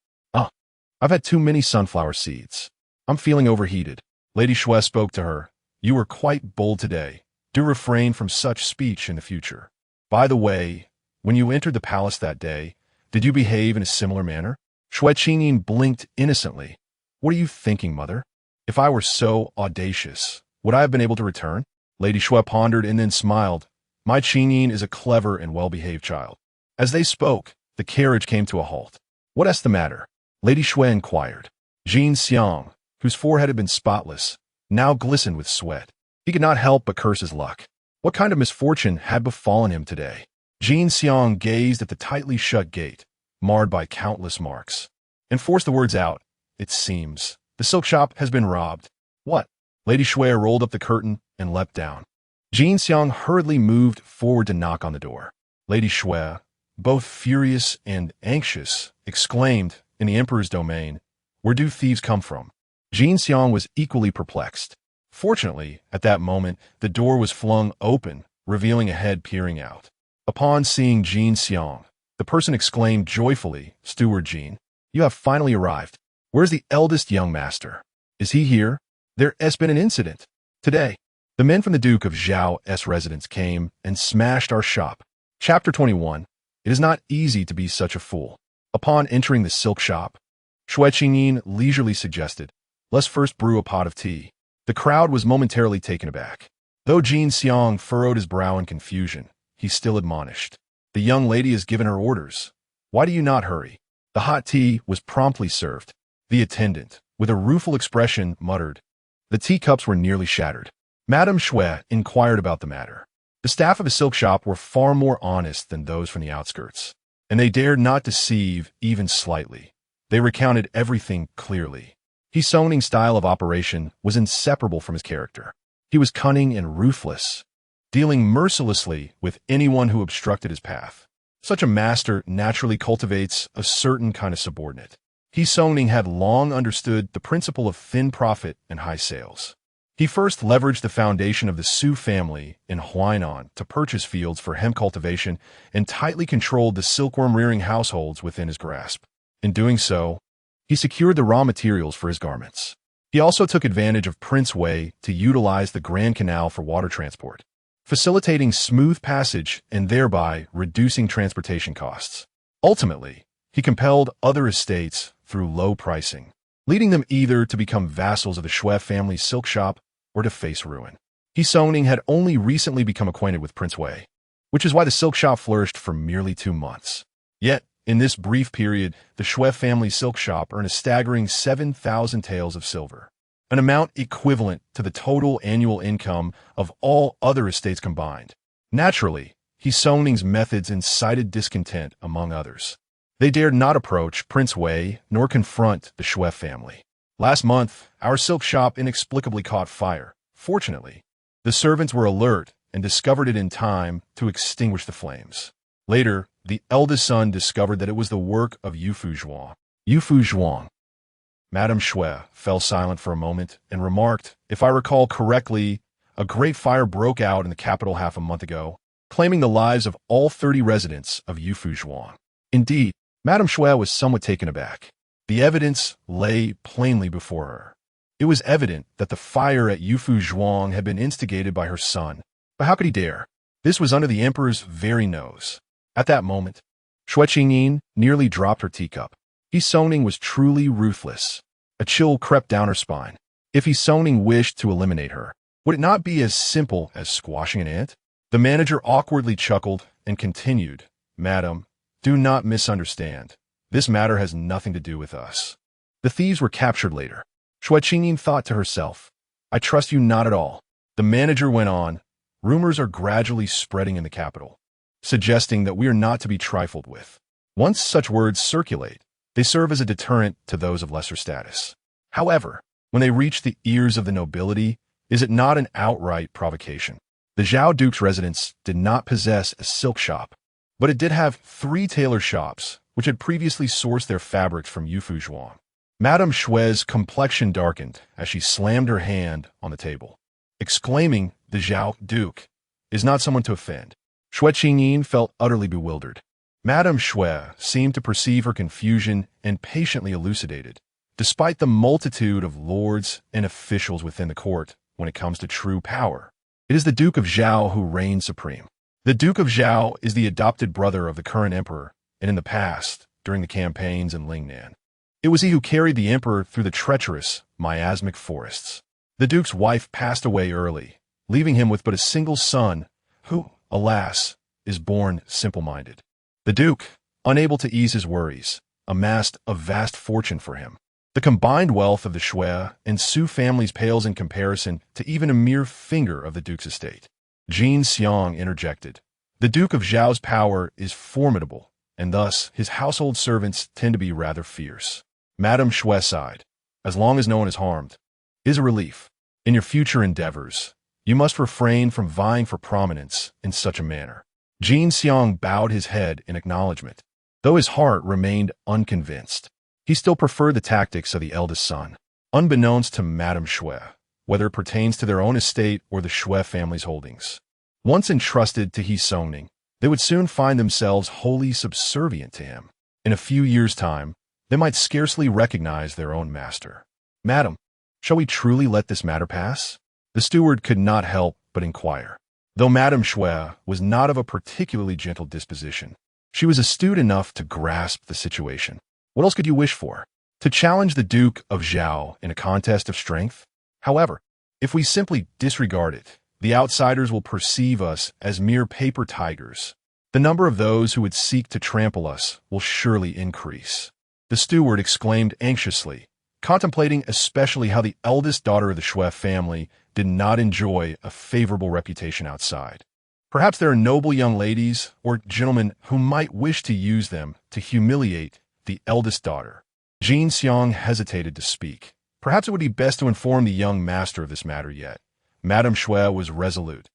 [SPEAKER 1] I've had too many sunflower seeds. I'm feeling overheated." Lady Xue spoke to her. "You were quite bold today. Do refrain from such speech in the future. By the way, when you entered the palace that day, did you behave in a similar manner?" Xue Qingyin blinked innocently. "What are you thinking, mother? If I were so audacious, would I have been able to return?" Lady Xue pondered and then smiled. "My Qingyin is a clever and well-behaved child." As they spoke, the carriage came to a halt. "What's the matter?" Lady Xue inquired. Jin Xiang, whose forehead had been spotless, now glistened with sweat. He could not help but curse his luck. What kind of misfortune had befallen him today? Jin Xiang gazed at the tightly shut gate, marred by countless marks, and forced the words out. "It seems the silk shop has been robbed." "What?" Lady Xue rolled up the curtain and leapt down. Jin Xiang hurriedly moved forward to knock on the door. Lady Xue, both furious and anxious, exclaimed, "In the emperor's domain, where do thieves come from?" Jin Xiang was equally perplexed. Fortunately, at that moment, the door was flung open, revealing a head peering out. Upon seeing Jin Xiang, the person exclaimed joyfully, "Steward Jin, you have finally arrived. Where's the eldest young master? Is he here? There has been an incident. Today, the men from the Duke of Zhao's residence came and smashed our shop." Chapter 21. It is not easy to be such a fool. Upon entering the silk shop, Xue Qingyin leisurely suggested, "Let's first brew a pot of tea." The crowd was momentarily taken aback. Though Jin Xiang furrowed his brow in confusion, he still admonished, "The young lady has given her orders. Why do you not hurry?" The hot tea was promptly served. The attendant, with a rueful expression, muttered, "The teacups were nearly shattered." Madame Xue inquired about the matter. The staff of a silk shop were far more honest than those from the outskirts, and they dared not deceive even slightly. They recounted everything clearly. His Songning style of operation was inseparable from his character. He was cunning and ruthless, dealing mercilessly with anyone who obstructed his path. Such a master naturally cultivates a certain kind of subordinate. His Songning had long understood the principle of thin profit and high sales. He first leveraged the foundation of the Su family in Huainan to purchase fields for hemp cultivation and tightly controlled the silkworm-rearing households within his grasp. In doing so, he secured the raw materials for his garments. He also took advantage of Prince Wei to utilize the Grand Canal for water transport, facilitating smooth passage and thereby reducing transportation costs. Ultimately, he compelled other estates through low pricing, leading them either to become vassals of the Xue family's silk shop or to face ruin. Xue had only recently become acquainted with Prince Wei, which is why the silk shop flourished for merely 2 months. Yet, in this brief period, the Xue family silk shop earned a staggering 7,000 taels of silver, an amount equivalent to the total annual income of all other estates combined. Naturally, Xue's methods incited discontent among others. They dared not approach Prince Wei nor confront the Xue family. Last month, our silk shop inexplicably caught fire. Fortunately, the servants were alert and discovered it in time to extinguish the flames. Later, the eldest son discovered that it was the work of Xue Xuan. Madame Xue fell silent for a moment and remarked, "If I recall correctly, a great fire broke out in the capital half a month ago, claiming the lives of all 30 residents of Xue Xuan." Indeed, Madame Xue was somewhat taken aback. The evidence lay plainly before her. It was evident that the fire at Xue Xuan had been instigated by her son. But how could he dare? This was under the emperor's very nose. At that moment, Xue Qingyin nearly dropped her teacup. Xue was truly ruthless. A chill crept down her spine. If Xue wished to eliminate her, would it not be as simple as squashing an ant? The manager awkwardly chuckled and continued, "Madam, do not misunderstand. This matter has nothing to do with us." The thieves were captured later. Xue Qingyin thought to herself, "I trust you not at all." The manager went on, "Rumors are gradually spreading in the capital, suggesting that we are not to be trifled with. Once such words circulate, they serve as a deterrent to those of lesser status. However, when they reach the ears of the nobility, is it not an outright provocation? The Zhao Duke's residence did not possess a silk shop, but it did have 3 tailor shops, which had previously sourced their fabrics from Xue Xuan." Madame Xue's complexion darkened as she slammed her hand on the table, exclaiming, "The Zhao Duke is not someone to offend." Xue Qingyin felt utterly bewildered. Madame Xue seemed to perceive her confusion and patiently elucidated. Despite the multitude of lords and officials within the court, when it comes to true power, it is the Duke of Zhao who reigns supreme. The Duke of Zhao is the adopted brother of the current emperor, and in the past, during the campaigns in Lingnan, it was he who carried the emperor through the treacherous, miasmic forests. The duke's wife passed away early, leaving him with but a single son, who, alas, is born simple-minded. The duke, unable to ease his worries, amassed a vast fortune for him. The combined wealth of the Xue and Su families pales in comparison to even a mere finger of the duke's estate. Jin Xiang interjected, "The Duke of Zhao's power is formidable, and thus his household servants tend to be rather fierce." Madame Xue sighed, "As long as no one is harmed, it is a relief. In your future endeavors, you must refrain from vying for prominence in such a manner." Jin Xiang bowed his head in acknowledgement, though his heart remained unconvinced. He still preferred the tactics of the eldest son. Unbeknownst to Madame Xue, whether it pertains to their own estate or the Xue family's holdings, once entrusted to Xue, they would soon find themselves wholly subservient to him. In a few years' time, they might scarcely recognize their own master. "Madam, shall we truly let this matter pass?" The steward could not help but inquire. Though Madame Xue was not of a particularly gentle disposition, she was astute enough to grasp the situation. What else could you wish for? To challenge the Duke of Zhao in a contest of strength? However, if we simply disregard it, the outsiders will perceive us as mere paper tigers. The number of those who would seek to trample us will surely increase. The steward exclaimed anxiously, contemplating especially how the eldest daughter of the Xue family did not enjoy a favorable reputation outside. Perhaps there are noble young ladies or gentlemen who might wish to use them to humiliate the eldest daughter. Jin Xiang hesitated to speak. Perhaps it would be best to inform the young master of this matter yet. Madame Xue was resolute.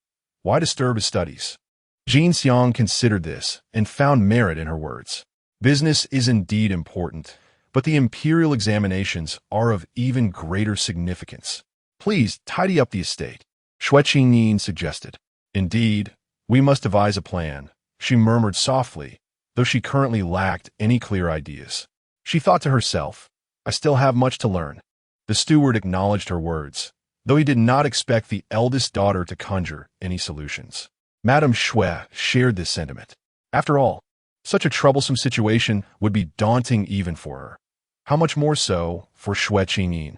[SPEAKER 1] Why disturb his studies? Jin Xiang considered this and found merit in her words. Business is indeed important, but the imperial examinations are of even greater significance. Please tidy up the estate, Xue Qingyin suggested. Indeed, we must devise a plan, she murmured softly, though she currently lacked any clear ideas. She thought to herself, I still have much to learn. The steward acknowledged her words, though he did not expect the eldest daughter to conjure any solutions. Madame Xue shared this sentiment. After all, such a troublesome situation would be daunting even for her. How much more so for Xue Qingyin?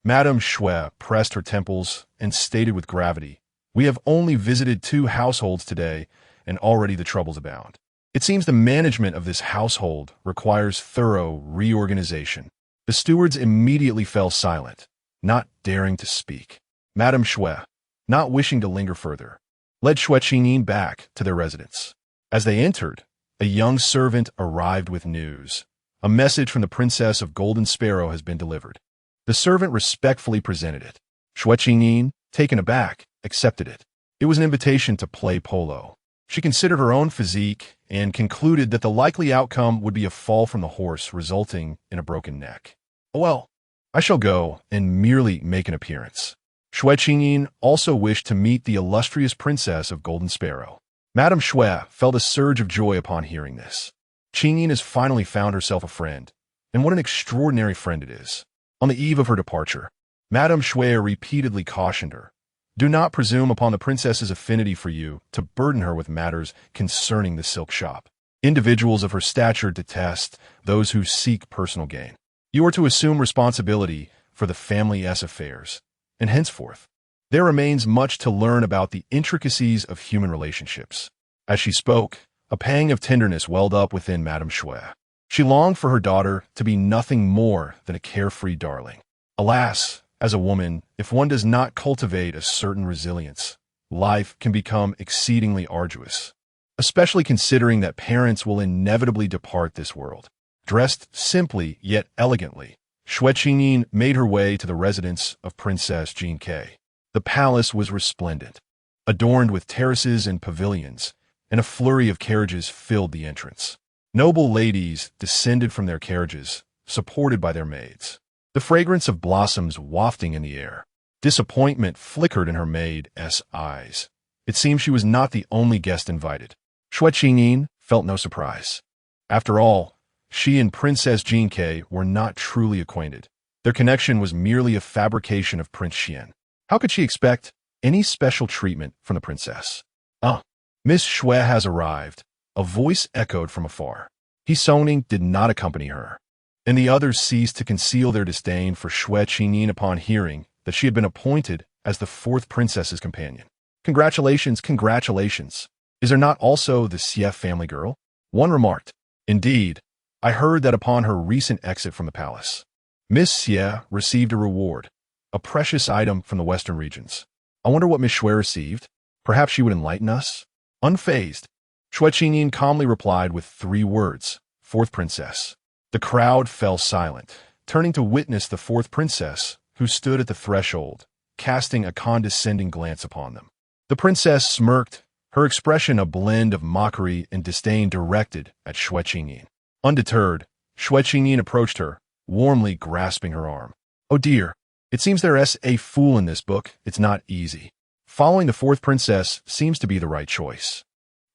[SPEAKER 1] Madame Xue pressed her temples and stated with gravity, "We have only visited 2 households today, and already the troubles abound. It seems the management of this household requires thorough reorganization." The stewards immediately fell silent, not daring to speak. Madame Xue, not wishing to linger further, led Xue Qingyin back to their residence. As they entered, a young servant arrived with news. "A message from the Princess of Golden Sparrow has been delivered." The servant respectfully presented it. Xue Qingyin, taken aback, accepted it. It was an invitation to play polo. She considered her own physique and concluded that the likely outcome would be a fall from the horse resulting in a broken neck. "Well, I shall go and merely make an appearance." Xue Qingyin also wished to meet the illustrious Princess of Golden Sparrow. Madame Xue felt a surge of joy upon hearing this. Qingyin has finally found herself a friend, and what an extraordinary friend it is. On the eve of her departure, Madame Xue repeatedly cautioned her, "Do not presume upon the princess's affinity for you to burden her with matters concerning the silk shop. Individuals of her stature detest those who seek personal gain. You are to assume responsibility for the family's affairs, and henceforth, there remains much to learn about the intricacies of human relationships." As she spoke, a pang of tenderness welled up within Madame Xue. She longed for her daughter to be nothing more than a carefree darling. Alas, as a woman, if one does not cultivate a certain resilience, life can become exceedingly arduous, especially considering that parents will inevitably depart this world. Dressed simply yet elegantly, Xue Qingyin made her way to the residence of Princess Jinkei. The palace was resplendent, adorned with terraces and pavilions, and a flurry of carriages filled the entrance. Noble ladies descended from their carriages, supported by their maids, the fragrance of blossoms wafting in the air. Disappointment flickered in her maid's eyes. It seemed she was not the only guest invited. Xue Qingyin felt no surprise. After all, she and Princess Jinkei were not truly acquainted. Their connection was merely a fabrication of Prince Xuan. How could she expect any special treatment from the princess? "Ah, Miss Xue has arrived," a voice echoed from afar. He Soning did not accompany her, and the others ceased to conceal their disdain for Xue Qingyin upon hearing that she had been appointed as the 4th princess's companion. "Congratulations, congratulations. Is there not also the Xie family girl?" one remarked. "Indeed, I heard that upon her recent exit from the palace, Miss Xie received a reward, a precious item from the western regions. I wonder what Miss Xue received. Perhaps she would enlighten us." Unfazed, Xue Qingyin calmly replied with 3 words, "4th princess." The crowd fell silent, turning to witness the 4th princess, who stood at the threshold, casting a condescending glance upon them. The princess smirked, her expression a blend of mockery and disdain directed at Xue Qingyin. Undeterred, Xue Qingyin approached her, warmly grasping her arm. "Oh dear, it seems there's a fool in this book. It's not easy. Following the 4th princess seems to be the right choice."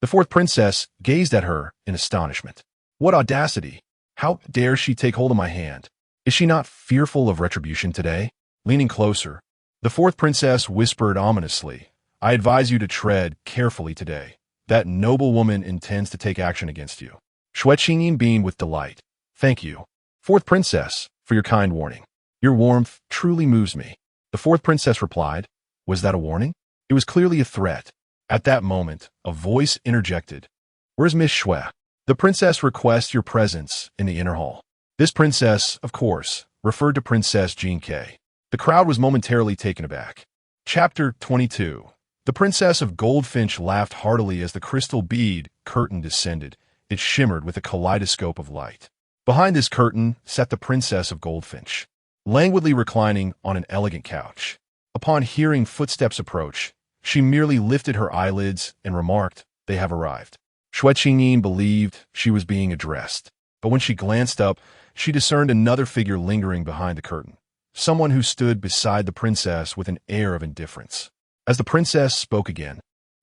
[SPEAKER 1] The 4th princess gazed at her in astonishment. "What audacity! How dare she take hold of my hand? Is she not fearful of retribution today?" Leaning closer, the 4th princess whispered ominously, "I advise you to tread carefully today. That noble woman intends to take action against you." Xue Qingyin beamed with delight. "Thank you, 4th princess, for your kind warning. Your warmth truly moves me." The 4th princess replied, "Was that a warning?" It was clearly a threat. At that moment, a voice interjected, "Where's Miss Xue? The princess requests your presence in the inner hall." This princess, of course, referred to Princess Jinkei. The crowd was momentarily taken aback. Chapter 22. The Princess of Goldfinch laughed heartily as the crystal bead curtain descended. It shimmered with a kaleidoscope of light. Behind this curtain sat the Princess of Goldfinch, languidly reclining on an elegant couch. Upon hearing footsteps approach, she merely lifted her eyelids and remarked, "They have arrived." Xue Qingyin believed she was being addressed, but when she glanced up, she discerned another figure lingering behind the curtain, someone who stood beside the princess with an air of indifference. As the princess spoke again,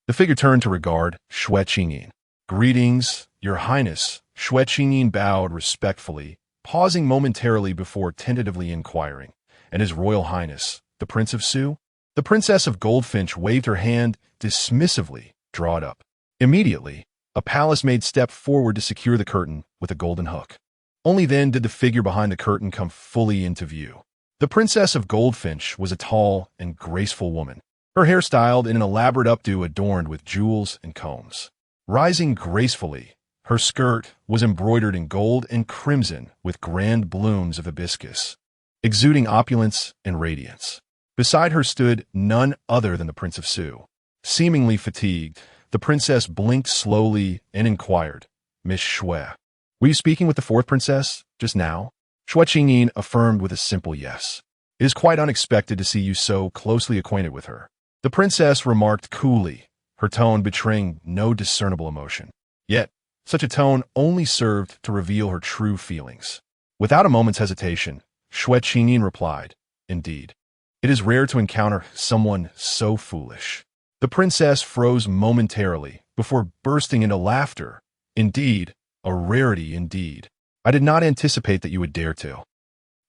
[SPEAKER 1] the figure turned to regard Xue Qingyin. "Greetings, Your Highness." Xue Qingyin bowed respectfully, pausing momentarily before tentatively inquiring, "And His Royal Highness, the Prince of Su?" The Princess of Goldfinch waved her hand dismissively, "Draw it up." Immediately, a palace maid stepped forward to secure the curtain with a golden hook. Only then did the figure behind the curtain come fully into view. The Princess of Goldfinch was a tall and graceful woman, her hair styled in an elaborate updo adorned with jewels and combs. Rising gracefully, her skirt was embroidered in gold and crimson with grand blooms of hibiscus, exuding opulence and radiance. Beside her stood none other than the Prince of Xue. Seemingly fatigued, the princess blinked slowly and inquired, "Miss Xue, were you speaking with the fourth princess just now?" Xue Qingyin affirmed with a simple yes. "It is quite unexpected to see you so closely acquainted with her." The princess remarked coolly, her tone betraying no discernible emotion. Yet, such a tone only served to reveal her true feelings. Without a moment's hesitation, Xue Qingyin replied, "Indeed, it is rare to encounter someone so foolish." The princess froze momentarily before bursting into laughter. "Indeed, a rarity indeed. I did not anticipate that you would dare to."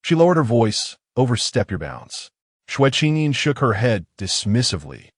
[SPEAKER 1] She lowered her voice, "Overstep your bounds." Xue Qingyin shook her head dismissively.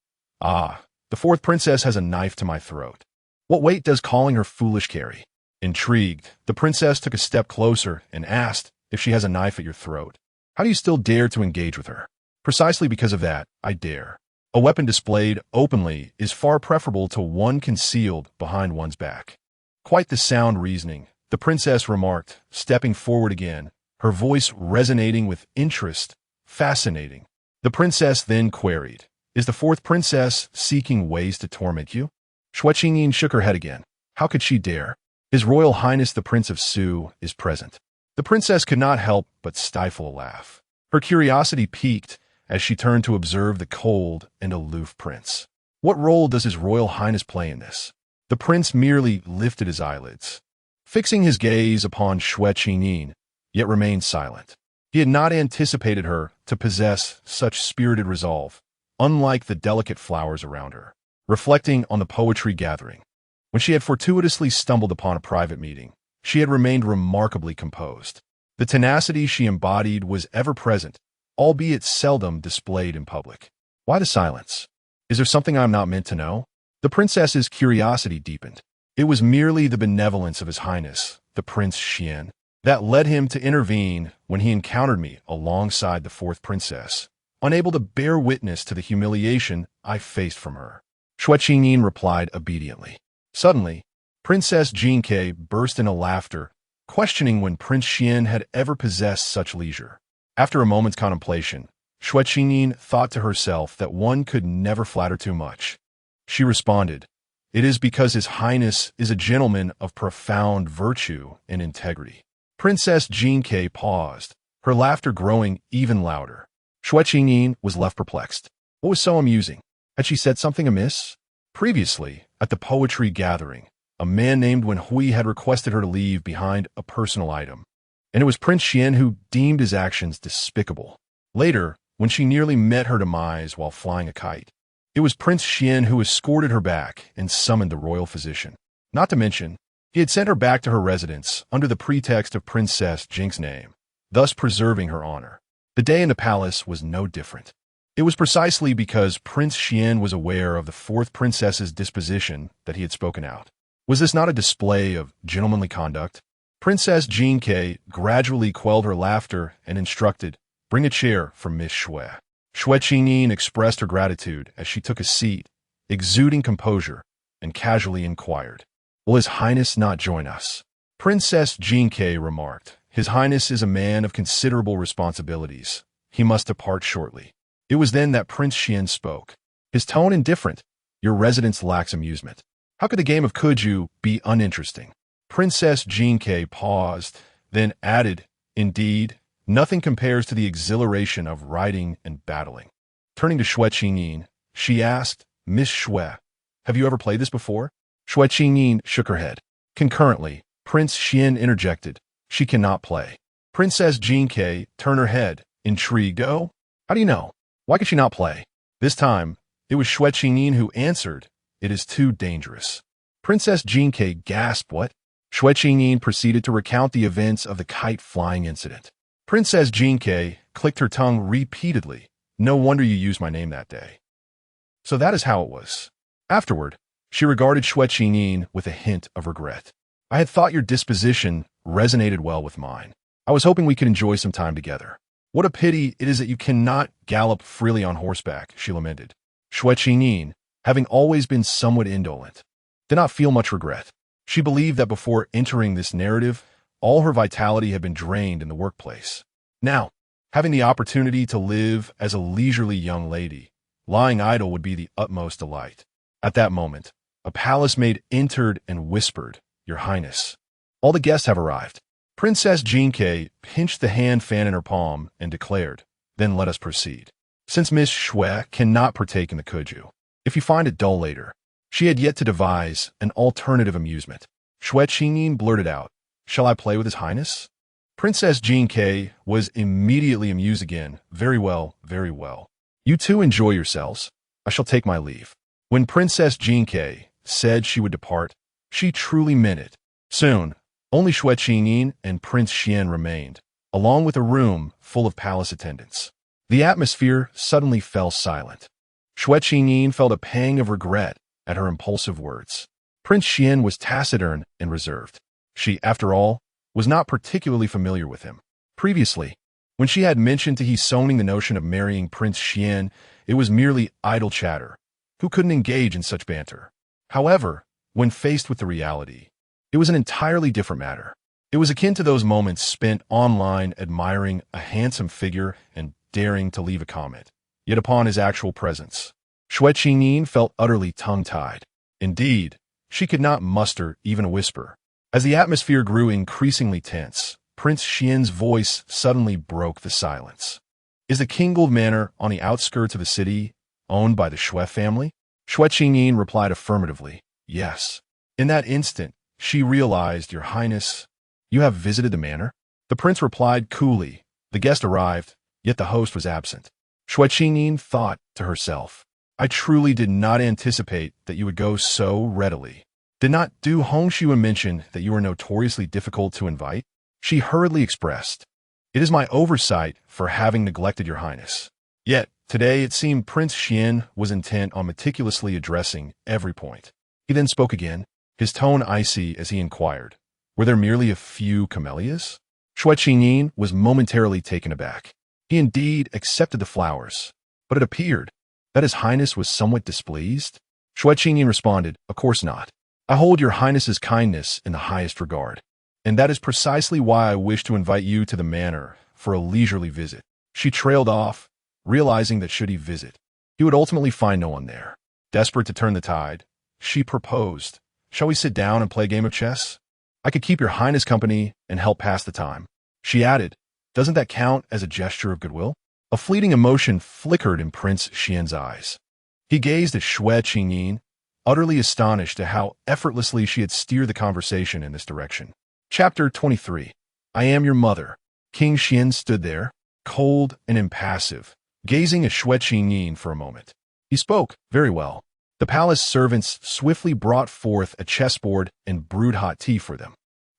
[SPEAKER 1] "Ah, the fourth princess has a knife to my throat. What weight does calling her foolish carry?" Intrigued, the princess took a step closer and asked, "If she has a knife at your throat, how do you still dare to engage with her?" "Precisely because of that, I dare. A weapon displayed openly is far preferable to one concealed behind one's back." Quite the sound reasoning, the princess remarked, stepping forward again, her voice resonating with interest. "Fascinating." The princess then queried, "Is the fourth princess seeking ways to torment you?" Xue Qingyin shook her head again. How could she dare? His Royal Highness the Prince of Xue is present. The princess could not help but stifle a laugh. Her curiosity piqued as she turned to observe the cold and aloof prince. What role does His Royal Highness play in this? The prince merely lifted his eyelids, fixing his gaze upon Xue Qingyin, yet remained silent. He had not anticipated her to possess such spirited resolve, unlike the delicate flowers around her. Reflecting on the poetry gathering, when she had fortuitously stumbled upon a private meeting, she had remained remarkably composed. The tenacity she embodied was ever present, albeit seldom displayed in public. Why the silence? Is there something I am not meant to know? The princess's curiosity deepened. It was merely the benevolence of His Highness, the Prince Xuan, that led him to intervene when he encountered me alongside the fourth princess, unable to bear witness to the humiliation I faced from her. Xue Qingyin replied obediently. Suddenly, Princess Jinke burst into laughter, questioning when Prince Xuan had ever possessed such leisure. After a moment's contemplation, Xue Qingyin thought to herself that one could never flatter too much. She responded, "It is because His Highness is a gentleman of profound virtue and integrity." Princess Jinke paused, her laughter growing even louder. Xue Qingyin was left perplexed. What was so amusing? Had she said something amiss? Previously, at the poetry gathering, a man named Wen Hui had requested her to leave behind a personal item, and it was Prince Xuan who deemed his actions despicable. Later, when she nearly met her demise while flying a kite, it was Prince Xuan who escorted her back and summoned the royal physician. Not to mention, he had sent her back to her residence under the pretext of Princess Jink's name, thus preserving her honor. The day in the palace was no different. It was precisely because Prince Xuan was aware of the fourth princess's disposition that he had spoken out. Was this not a display of gentlemanly conduct? Princess Jinke gradually quelled her laughter and instructed, "Bring a chair for Miss Xue." Xue Qingyin expressed her gratitude as she took a seat, exuding composure, and casually inquired, "Will His Highness not join us?" Princess Jinke remarked, "His Highness is a man of considerable responsibilities. He must depart shortly." It was then that Prince Xuan spoke, his tone indifferent. "Your residence lacks amusement. How could the game of Kuju be uninteresting?" Princess Jinke paused, then added, "Indeed, nothing compares to the exhilaration of riding and battling." Turning to Xue Qingyin, she asked, "Miss Xue, have you ever played this before?" Xue Qingyin shook her head. Concurrently, Prince Xuan interjected, "She cannot play." Princess Jinke turned her head, intrigued. "Oh, how do you know? Why could she not play?" This time, it was Xue Qingyin who answered, "It is too dangerous." Princess Jinke gasped, "What?" Xue Qingyin proceeded to recount the events of the kite-flying incident. Princess Jinke clicked her tongue repeatedly. "No wonder you used my name that day." So that is how it was. Afterward, she regarded Xue Qingyin with a hint of regret. "I had thought your disposition resonated well with mine. I was hoping we could enjoy some time together." What a pity it is that you cannot gallop freely on horseback, she lamented. Xue Qingyin, having always been somewhat indolent, did not feel much regret. She believed that before entering this narrative, all her vitality had been drained in the workplace. Now, having the opportunity to live as a leisurely young lady, lying idle would be the utmost delight. At that moment, a palace maid entered and whispered, "Your Highness, all the guests have arrived." Princess Jinke pinched the hand fan in her palm and declared, "Then let us proceed. Since Miss Xue cannot partake in the kuju, if you find it dull later." She had yet to devise an alternative amusement. Xue Qingyin blurted out, "Shall I play with His Highness?" Princess Jinke was immediately amused again. "Very well, very well. You two enjoy yourselves. I shall take my leave." When Princess Jinke said she would depart, she truly meant it. Soon, only Xue Qingyin and Prince Xuan remained, along with a room full of palace attendants. The atmosphere suddenly fell silent. Xue Qingyin felt a pang of regret at her impulsive words. Prince Xuan was taciturn and reserved. She, after all, was not particularly familiar with him. Previously, when she had mentioned to He-Soning the notion of marrying Prince Xuan, it was merely idle chatter. Who couldn't engage in such banter? However, when faced with the reality, it was an entirely different matter. It was akin to those moments spent online admiring a handsome figure and daring to leave a comment. Yet upon his actual presence, Xue Qingyin felt utterly tongue-tied. Indeed, she could not muster even a whisper. As the atmosphere grew increasingly tense, Prince Xuan's voice suddenly broke the silence. "Is the Kingold Manor on the outskirts of the city owned by the Xue family?" Xue Qingyin replied affirmatively, "Yes." In that instant, she realized, "Your Highness, you have visited the manor?" The prince replied coolly. The guest arrived, yet the host was absent. Xue Qingyin thought to herself, "I truly did not anticipate that you would go so readily. Did not Du Hongxue mention that you are notoriously difficult to invite?" She hurriedly expressed, "It is my oversight for having neglected your Highness." Yet, today it seemed Prince Xuan was intent on meticulously addressing every point. He then spoke again, his tone icy as he inquired, "Were there merely a few camellias?" Xue Qingyin was momentarily taken aback. He indeed accepted the flowers, but it appeared that His Highness was somewhat displeased. Xue Qingyin responded, "Of course not. I hold your Highness's kindness in the highest regard, and that is precisely why I wish to invite you to the manor for a leisurely visit." She trailed off, realizing that should he visit, he would ultimately find no one there. Desperate to turn the tide, she proposed, "Shall we sit down and play a game of chess? I could keep your Highness company and help pass the time." She added, "Doesn't that count as a gesture of goodwill?" A fleeting emotion flickered in Prince Xian's eyes. He gazed at Xue Qingyin, utterly astonished at how effortlessly she had steered the conversation in this direction. Chapter 23. I Am Your Mother. King Xian stood there, cold and impassive, gazing at Xue Qingyin for a moment. He spoke, "Very well." The palace servants swiftly brought forth a chessboard and brewed hot tea for them.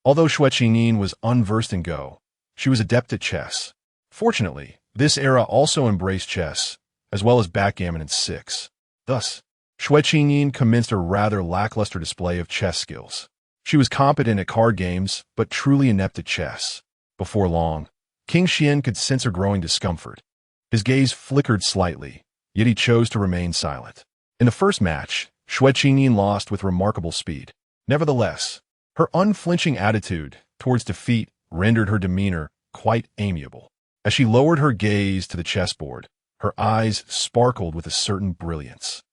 [SPEAKER 1] Although Xue Qingyin was unversed in Go, she was adept at chess. Fortunately, this era also embraced chess, as well as backgammon and six. Thus, Xue Qingyin commenced a rather lackluster display of chess skills. She was competent at card games, but truly inept at chess. Before long, King Xian could sense her growing discomfort. His gaze flickered slightly, yet he chose to remain silent. In the first match, Xue Qingyin lost with remarkable speed. Nevertheless, her unflinching attitude towards defeat rendered her demeanor quite amiable. As she lowered her gaze to the chessboard, her eyes sparkled with a certain brilliance.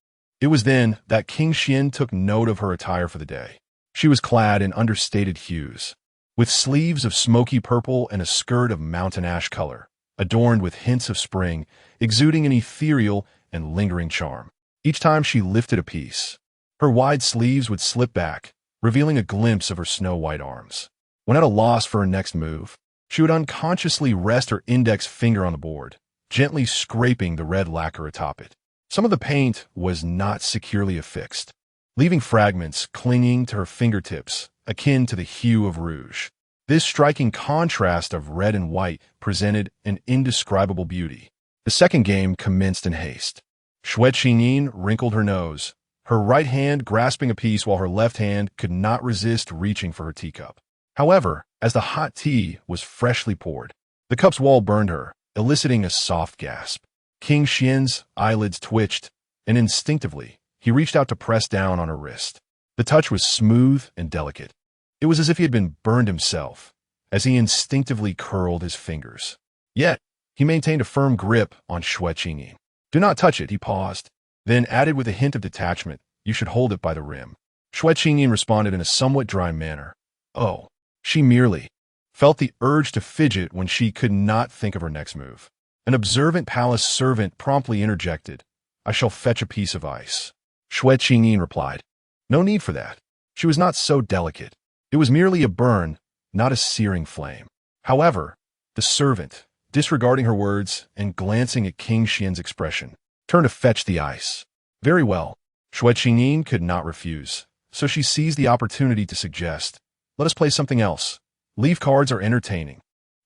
[SPEAKER 1] It was then that King Xian took note of her attire for the day. She was clad in understated hues, with sleeves of smoky purple and a skirt of mountain ash color, adorned with hints of spring, exuding an ethereal and lingering charm. Each time she lifted a piece, her wide sleeves would slip back, revealing a glimpse of her snow-white arms. When at a loss for her next move, she would unconsciously rest her index finger on the board, gently scraping the red lacquer atop it. Some of the paint was not securely affixed, leaving fragments clinging to her fingertips, akin to the hue of rouge. This striking contrast of red and white presented an indescribable beauty. The second game commenced in haste. Xue Qingyin wrinkled her nose, her right hand grasping a piece while her left hand could not resist reaching for her teacup. However, as the hot tea was freshly poured, the cup's wall burned her, eliciting a soft gasp. King Xian's eyelids twitched, and instinctively, he reached out to press down on her wrist. The touch was smooth and delicate. It was as if he had been burned himself, as he instinctively curled his fingers. Yet, he maintained a firm grip on Xue Qingyin. "Do not touch it," he paused, then added with a hint of detachment, "You should hold it by the rim." Xue Qingyin responded in a somewhat dry manner. Oh, she merely felt the urge to fidget when she could not think of her next move. An observant palace servant promptly interjected, "I shall fetch a piece of ice." Xue Qingyin replied, "No need for that." She was not so delicate. It was merely a burn, not a searing flame. However, the servant, disregarding her words and glancing at King Xian's expression, turned to fetch the ice. Very well. Xue Qingyin could not refuse, so she seized the opportunity to suggest, "Let us play something else. Leaf cards are entertaining."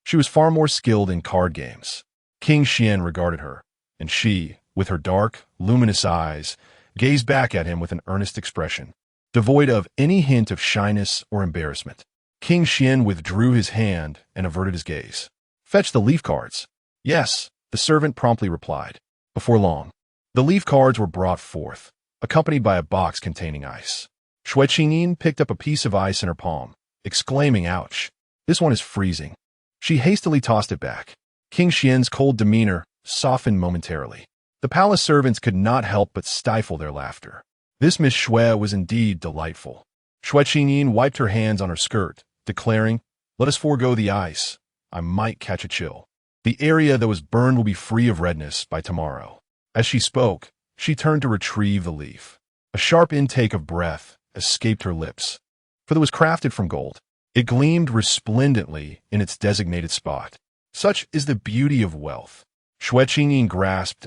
[SPEAKER 1] She was far more skilled in card games. King Xian regarded her, and she, with her dark, luminous eyes, gazed back at him with an earnest expression, devoid of any hint of shyness or embarrassment. King Xian withdrew his hand and averted his gaze. "Fetch the leaf cards." "Yes," the servant promptly replied. Before long, the leaf cards were brought forth, accompanied by a box containing ice. Xue Qingyin picked up a piece of ice in her palm, exclaiming, "Ouch, this one is freezing." She hastily tossed it back. King Xian's cold demeanor softened momentarily. The palace servants could not help but stifle their laughter. This Miss Xue was indeed delightful. Xue Qingyin wiped her hands on her skirt, declaring, "Let us forego the ice. I might catch a chill. The area that was burned will be free of redness by tomorrow." As she spoke, she turned to retrieve the leaf. A sharp intake of breath escaped her lips, for it was crafted from gold. It gleamed resplendently in its designated spot. Such is the beauty of wealth. Xue Qingyin grasped,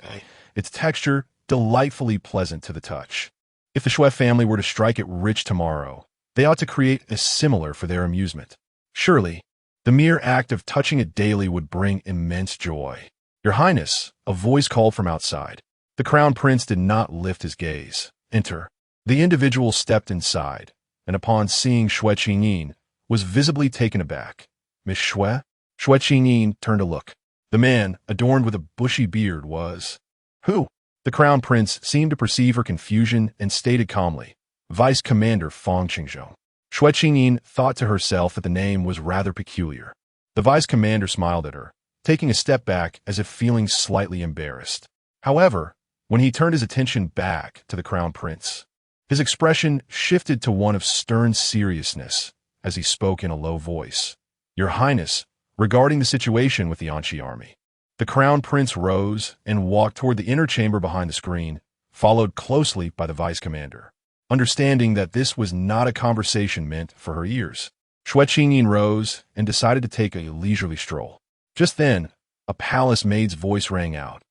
[SPEAKER 1] its texture delightfully pleasant to the touch. If the Xue family were to strike it rich tomorrow, they ought to create a similar for their amusement. Surely, the mere act of touching it daily would bring immense joy. "Your Highness," a voice called from outside. The crown prince did not lift his gaze. "Enter." The individual stepped inside, and upon seeing Xue Qingyin, was visibly taken aback. "Miss Xue?" Xue Qingyin turned to look. The man, adorned with a bushy beard, was... "Who?" The crown prince seemed to perceive her confusion and stated calmly, "Vice Commander Fang Qingzhou." Xue Qingyin thought to herself that the name was rather peculiar. The vice commander smiled at her, taking a step back as if feeling slightly embarrassed. However, when he turned his attention back to the crown prince, his expression shifted to one of stern seriousness as he spoke in a low voice. "Your Highness, regarding the situation with the Anqi army." The crown prince rose and walked toward the inner chamber behind the screen, followed closely by the vice commander. Understanding that this was not a conversation meant for her ears, Xue Qingyin rose and decided to take a leisurely stroll. Just then, a palace maid's voice rang out.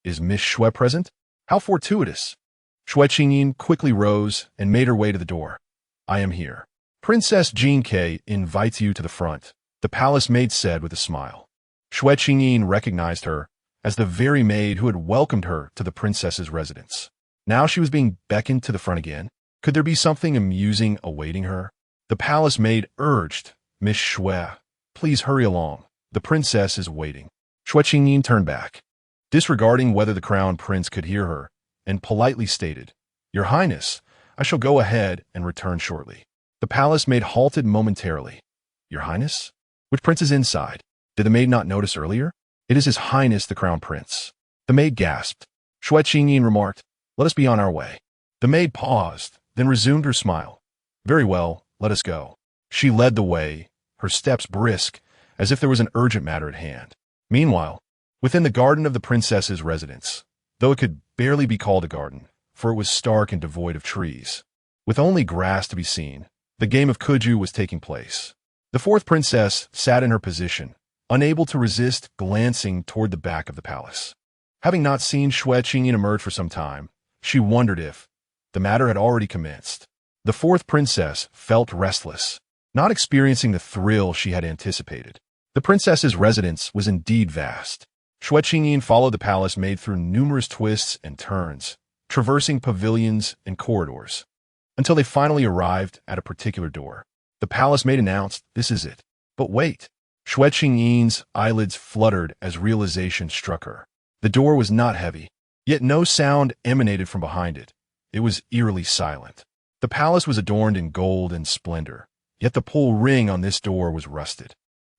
[SPEAKER 1] "Is Miss Xue present?" How fortuitous! Xue Qingyin quickly rose and made her way to the door. "I am here." "Princess Jinke invites you to the front," the palace maid said with a smile. Xue Qingyin recognized her as the very maid who had welcomed her to the princess's residence. Now she was being beckoned to the front again. Could there be something amusing awaiting her? The palace maid urged, "Miss Xue, please hurry along. The princess is waiting." Xue Qingyin turned back, disregarding whether the crown prince could hear her, and politely stated, "Your Highness, I shall go ahead and return shortly." The palace maid halted momentarily. "Your Highness? Which prince is inside? Did the maid not notice earlier?" "It is His Highness the Crown Prince." The maid gasped. Xue Qingyin remarked, "Let us be on our way." The maid paused, then resumed her smile. "Very well, let us go." She led the way, her steps brisk, as if there was an urgent matter at hand. Meanwhile, within the garden of the princess's residence, though it could barely be called a garden, for it was stark and devoid of trees, with only grass to be seen, the game of kuju was taking place. The fourth princess sat in her position, unable to resist glancing toward the back of the palace. Having not seen Xue Qingyin emerge for some time, she wondered if the matter had already commenced. The fourth princess felt restless, not experiencing the thrill she had anticipated. The princess's residence was indeed vast. Xue Qingyin followed the palace maid through numerous twists and turns, traversing pavilions and corridors, until they finally arrived at a particular door. The palace maid announced, "This is it." But wait, Xue Qingyin's eyelids fluttered as realization struck her. The door was not heavy, yet no sound emanated from behind it. It was eerily silent. The palace was adorned in gold and splendor, yet the pull ring on this door was rusted.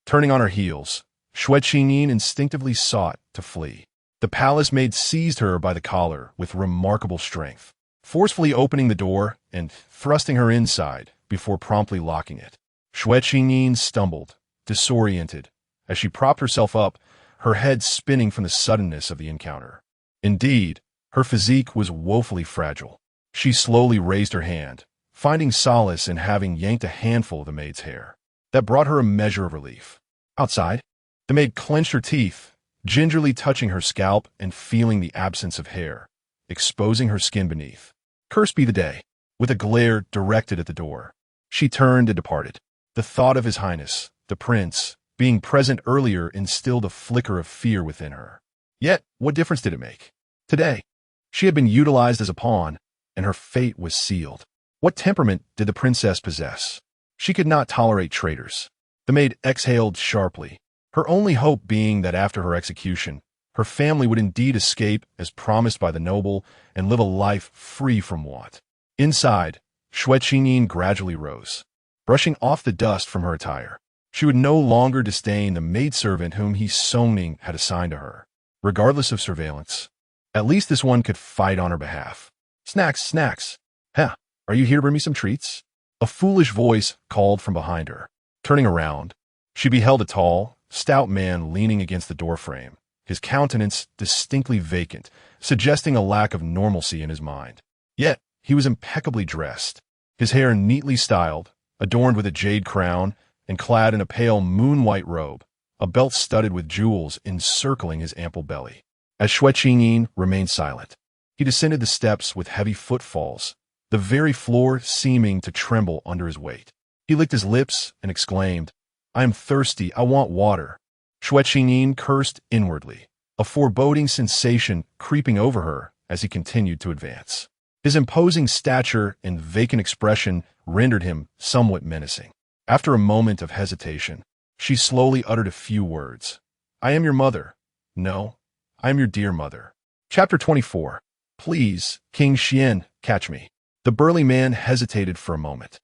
[SPEAKER 1] Turning on her heels, Xue Qingyin instinctively sought to flee. The palace maid seized her by the collar with remarkable strength, forcefully opening the door and thrusting her inside before promptly locking it. Xue Qingyin stumbled, disoriented, as she propped herself up, her head spinning from the suddenness of the encounter. Indeed, her physique was woefully fragile. She slowly raised her hand, finding solace in having yanked a handful of the maid's hair. That brought her a measure of relief. Outside, the maid clenched her teeth, gingerly touching her scalp and feeling the absence of hair, exposing her skin beneath. Cursed be the day. With a glare directed at the door, she turned and departed. The thought of His Highness, the Prince, being present earlier instilled a flicker of fear within her. Yet, what difference did it make? Today, she had been utilized as a pawn, and her fate was sealed. What temperament did the princess possess? She could not tolerate traitors. The maid exhaled sharply, her only hope being that after her execution, her family would indeed escape as promised by the noble and live a life free from want. Inside, Xue Qingyin gradually rose, brushing off the dust from her attire. She would no longer disdain the maidservant whom he Songning had assigned to her, regardless of surveillance. At least this one could fight on her behalf. Snacks, snacks. Huh, are you here to bring me some treats? A foolish voice called from behind her. Turning around, she beheld a tall, stout man leaning against the doorframe, his countenance distinctly vacant, suggesting a lack of normalcy in his mind. Yet, he was impeccably dressed, his hair neatly styled, adorned with a jade crown, and clad in a pale moon-white robe, a belt studded with jewels encircling his ample belly. As Xue Qingyin remained silent, he descended the steps with heavy footfalls, the very floor seeming to tremble under his weight. He licked his lips and exclaimed, "I am thirsty, I want water." Xue Qingyin cursed inwardly, a foreboding sensation creeping over her as he continued to advance. His imposing stature and vacant expression rendered him somewhat menacing. After a moment of hesitation, she slowly uttered a few words. "I am your mother. No, I am your dear mother." Chapter 24. "Please, King Xian, catch me." The burly man hesitated for a moment.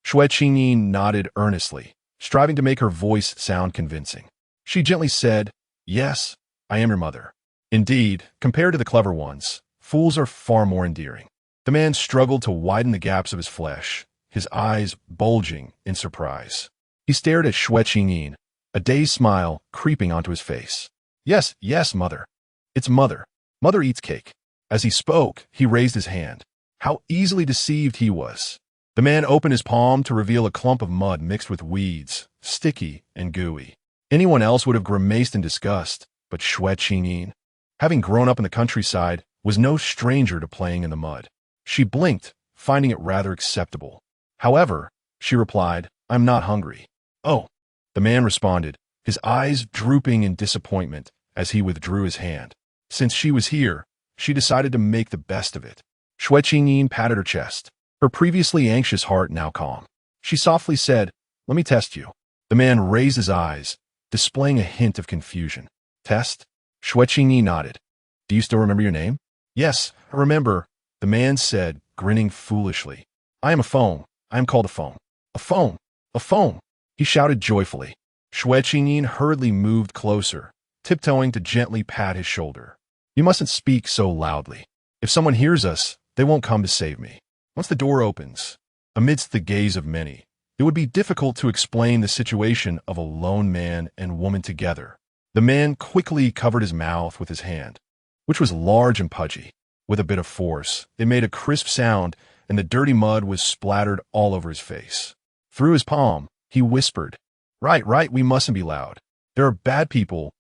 [SPEAKER 1] Xue Qingyin nodded earnestly, striving to make her voice sound convincing. She gently said, "Yes, I am your mother." Indeed, compared to the clever ones, fools are far more endearing. The man struggled to widen the gaps of his flesh, his eyes bulging in surprise. He stared at Xue Qingyin, a dazed smile creeping onto his face. "Yes, yes, mother. It's mother. Mother eats cake." As he spoke, he raised his hand. How easily deceived he was. The man opened his palm to reveal a clump of mud mixed with weeds, sticky and gooey. Anyone else would have grimaced in disgust, but Xue Qingyin, having grown up in the countryside, was no stranger to playing in the mud. She blinked, finding it rather acceptable. However, she replied, "I'm not hungry." "Oh," the man responded, his eyes drooping in disappointment as he withdrew his hand. Since she was here, she decided to make the best of it. Xue Qingyin patted her chest, her previously anxious heart now calm. She softly said, "Let me test you." The man raised his eyes, displaying a hint of confusion. "Test?" Xue Qingyin nodded. "Do you still remember your name?" "Yes, I remember," the man said, grinning foolishly. "I am a phone. I am called a phone." "A phone! A phone!" he shouted joyfully. Xue Qingyin hurriedly moved closer, tiptoeing to gently pat his shoulder. "You mustn't speak so loudly. If someone hears us, they won't come to save me. Once the door opens, amidst the gaze of many, it would be difficult to explain the situation of a lone man and woman together." The man quickly covered his mouth with his hand, which was large and pudgy. With a bit of force, it made a crisp sound, and the dirty mud was splattered all over his face. Through his palm, he whispered, Right, we mustn't be loud. There are bad people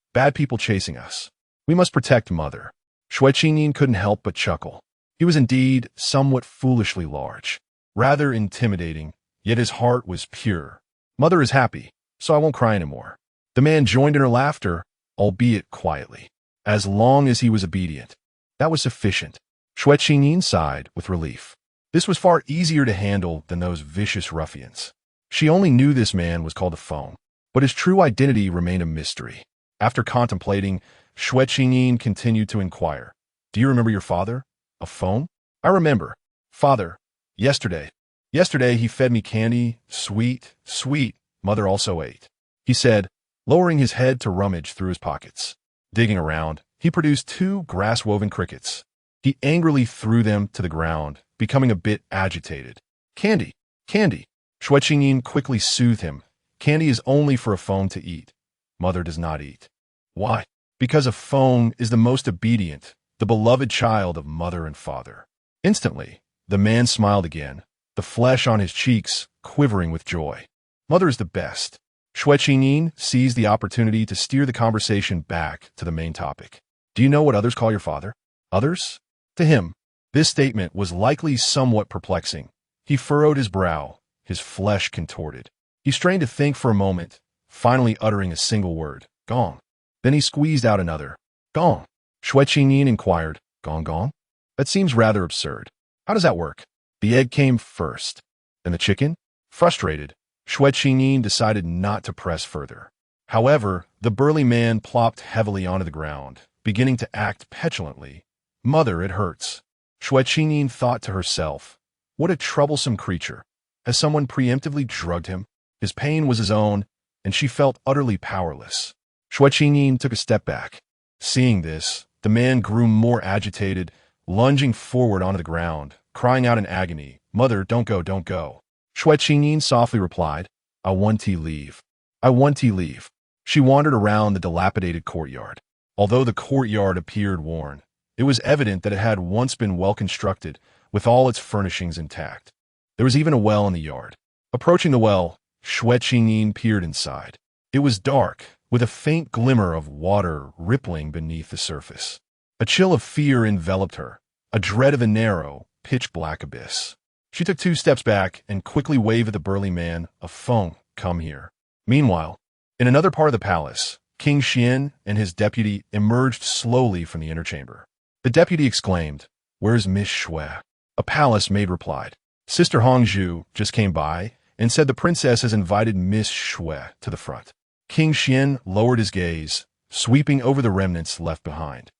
[SPEAKER 1] chasing us. We must protect Mother." Xue Qingyin couldn't help but chuckle. He was indeed somewhat foolishly large, rather intimidating, yet his heart was pure. "Mother is happy, so I won't cry anymore." The man joined in her laughter, albeit quietly. As long as he was obedient, that was sufficient. Xue Qingyin sighed with relief. This was far easier to handle than those vicious ruffians. She only knew this man was called a phone. but his true identity remained a mystery. After contemplating, Xue Qingyin continued to inquire. Do you remember your father? A phone? I remember. Father. Yesterday. Yesterday he fed me candy. Sweet, sweet. Mother also ate. He said, lowering his head to rummage through his pockets. Digging around, he produced 2 grass-woven crickets. He angrily threw them to the ground, becoming a bit agitated. Candy, candy. Xue Qingyin quickly soothed him. Candy is only for a phone to eat. Mother does not eat. Why? Because a phone is the most obedient, the beloved child of mother and father. Instantly, the man smiled again, the flesh on his cheeks quivering with joy. Mother is the best. Xue Qingyin seized the opportunity to steer the conversation back to the main topic. Do you know what others call your father? Others? To him, this statement was likely somewhat perplexing. He furrowed his brow, his flesh contorted. He strained to think for a moment, finally uttering a single word, gong. Then he squeezed out another, gong. Xue Qingyin inquired, gong gong? That seems rather absurd. How does that work? The egg came first. Then the chicken? Frustrated, Xue Qingyin decided not to press further. However, the burly man plopped heavily onto the ground, beginning to act petulantly. Mother, it hurts. Xue Qingyin thought to herself, what a troublesome creature. Has someone preemptively drugged him? His pain was his own, and she felt utterly powerless. Xue Qingyin took a step back. Seeing this, the man grew more agitated, lunging forward onto the ground, crying out in agony, Mother, don't go, don't go. Xue Qingyin softly replied, I want to leave. I want to leave. She wandered around the dilapidated courtyard. Although the courtyard appeared worn, it was evident that it had once been well constructed, with all its furnishings intact. There was even a well in the yard. Approaching the well, Xue Qingyin peered inside. It was dark, with a faint glimmer of water rippling beneath the surface. A chill of fear enveloped her, a dread of a narrow, pitch-black abyss. She took 2 steps back and quickly waved at the burly man, a phone, come here. Meanwhile, in another part of the palace, King Xian and his deputy emerged slowly from the inner chamber. The deputy exclaimed, Where's Miss Xue? A palace maid replied, Sister Hongzhu just came by and said the princess has invited Miss Xue to the front. King Xian lowered his gaze, sweeping over the remnants left behind.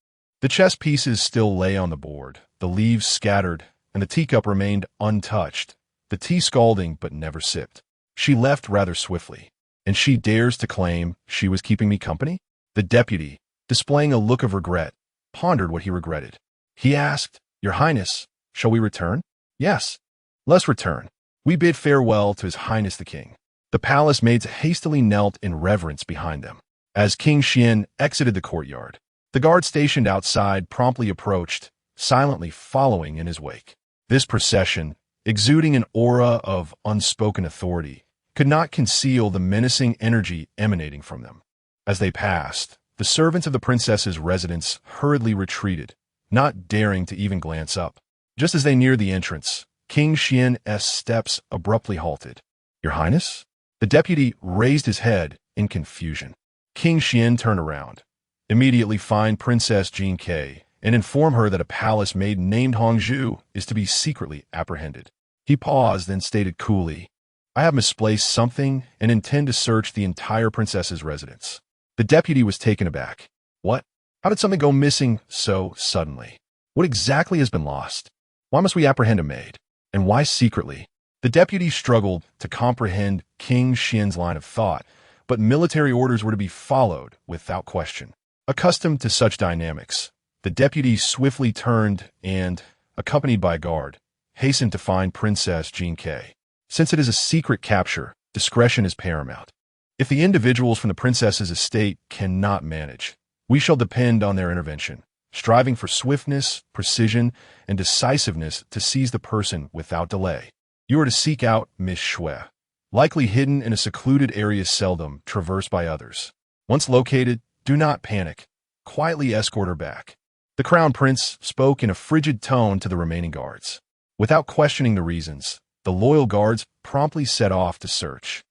[SPEAKER 1] The chess pieces still lay on the board, the leaves scattered, and the teacup remained untouched, the tea scalding but never sipped. She left rather swiftly, and she dares to claim she was keeping me company? The deputy, displaying a look of regret, pondered what he regretted. He asked, Your Highness, shall we return? Yes. Let's return. We bid farewell to His Highness the King. The palace maids hastily knelt in reverence behind them. As King Xian exited the courtyard, the guard stationed outside promptly approached, silently following in his wake. This procession, exuding an aura of unspoken authority, could not conceal the menacing energy emanating from them. As they passed, the servants of the princess's residence hurriedly retreated, not daring to even glance up. Just as they neared the entrance, King Xian's steps abruptly halted. Your Highness? The deputy raised his head in confusion. King Xian turned around, immediately find Princess Jean Kei, and inform her that a palace maid named Hongzhu is to be secretly apprehended. He paused, then stated coolly, I have misplaced something and intend to search the entire princess's residence. The deputy was taken aback. What? How did something go missing so suddenly? What exactly has been lost? Why must we apprehend a maid? And why secretly? The deputy struggled to comprehend King Xian's line of thought, but military orders were to be followed without question. Accustomed to such dynamics, the deputy swiftly turned and, accompanied by a guard, hastened to find Princess Jean Kei. Since it is a secret capture, discretion is paramount. If the individuals from the princess's estate cannot manage, we shall depend on their intervention, striving for swiftness, precision, and decisiveness to seize the person without delay. You are to seek out Miss Xue, likely hidden in a secluded area seldom traversed by others. Once located, do not panic. Quietly escort her back. The crown prince spoke in a frigid tone to the remaining guards. Without questioning the reasons, the loyal guards promptly set off to search.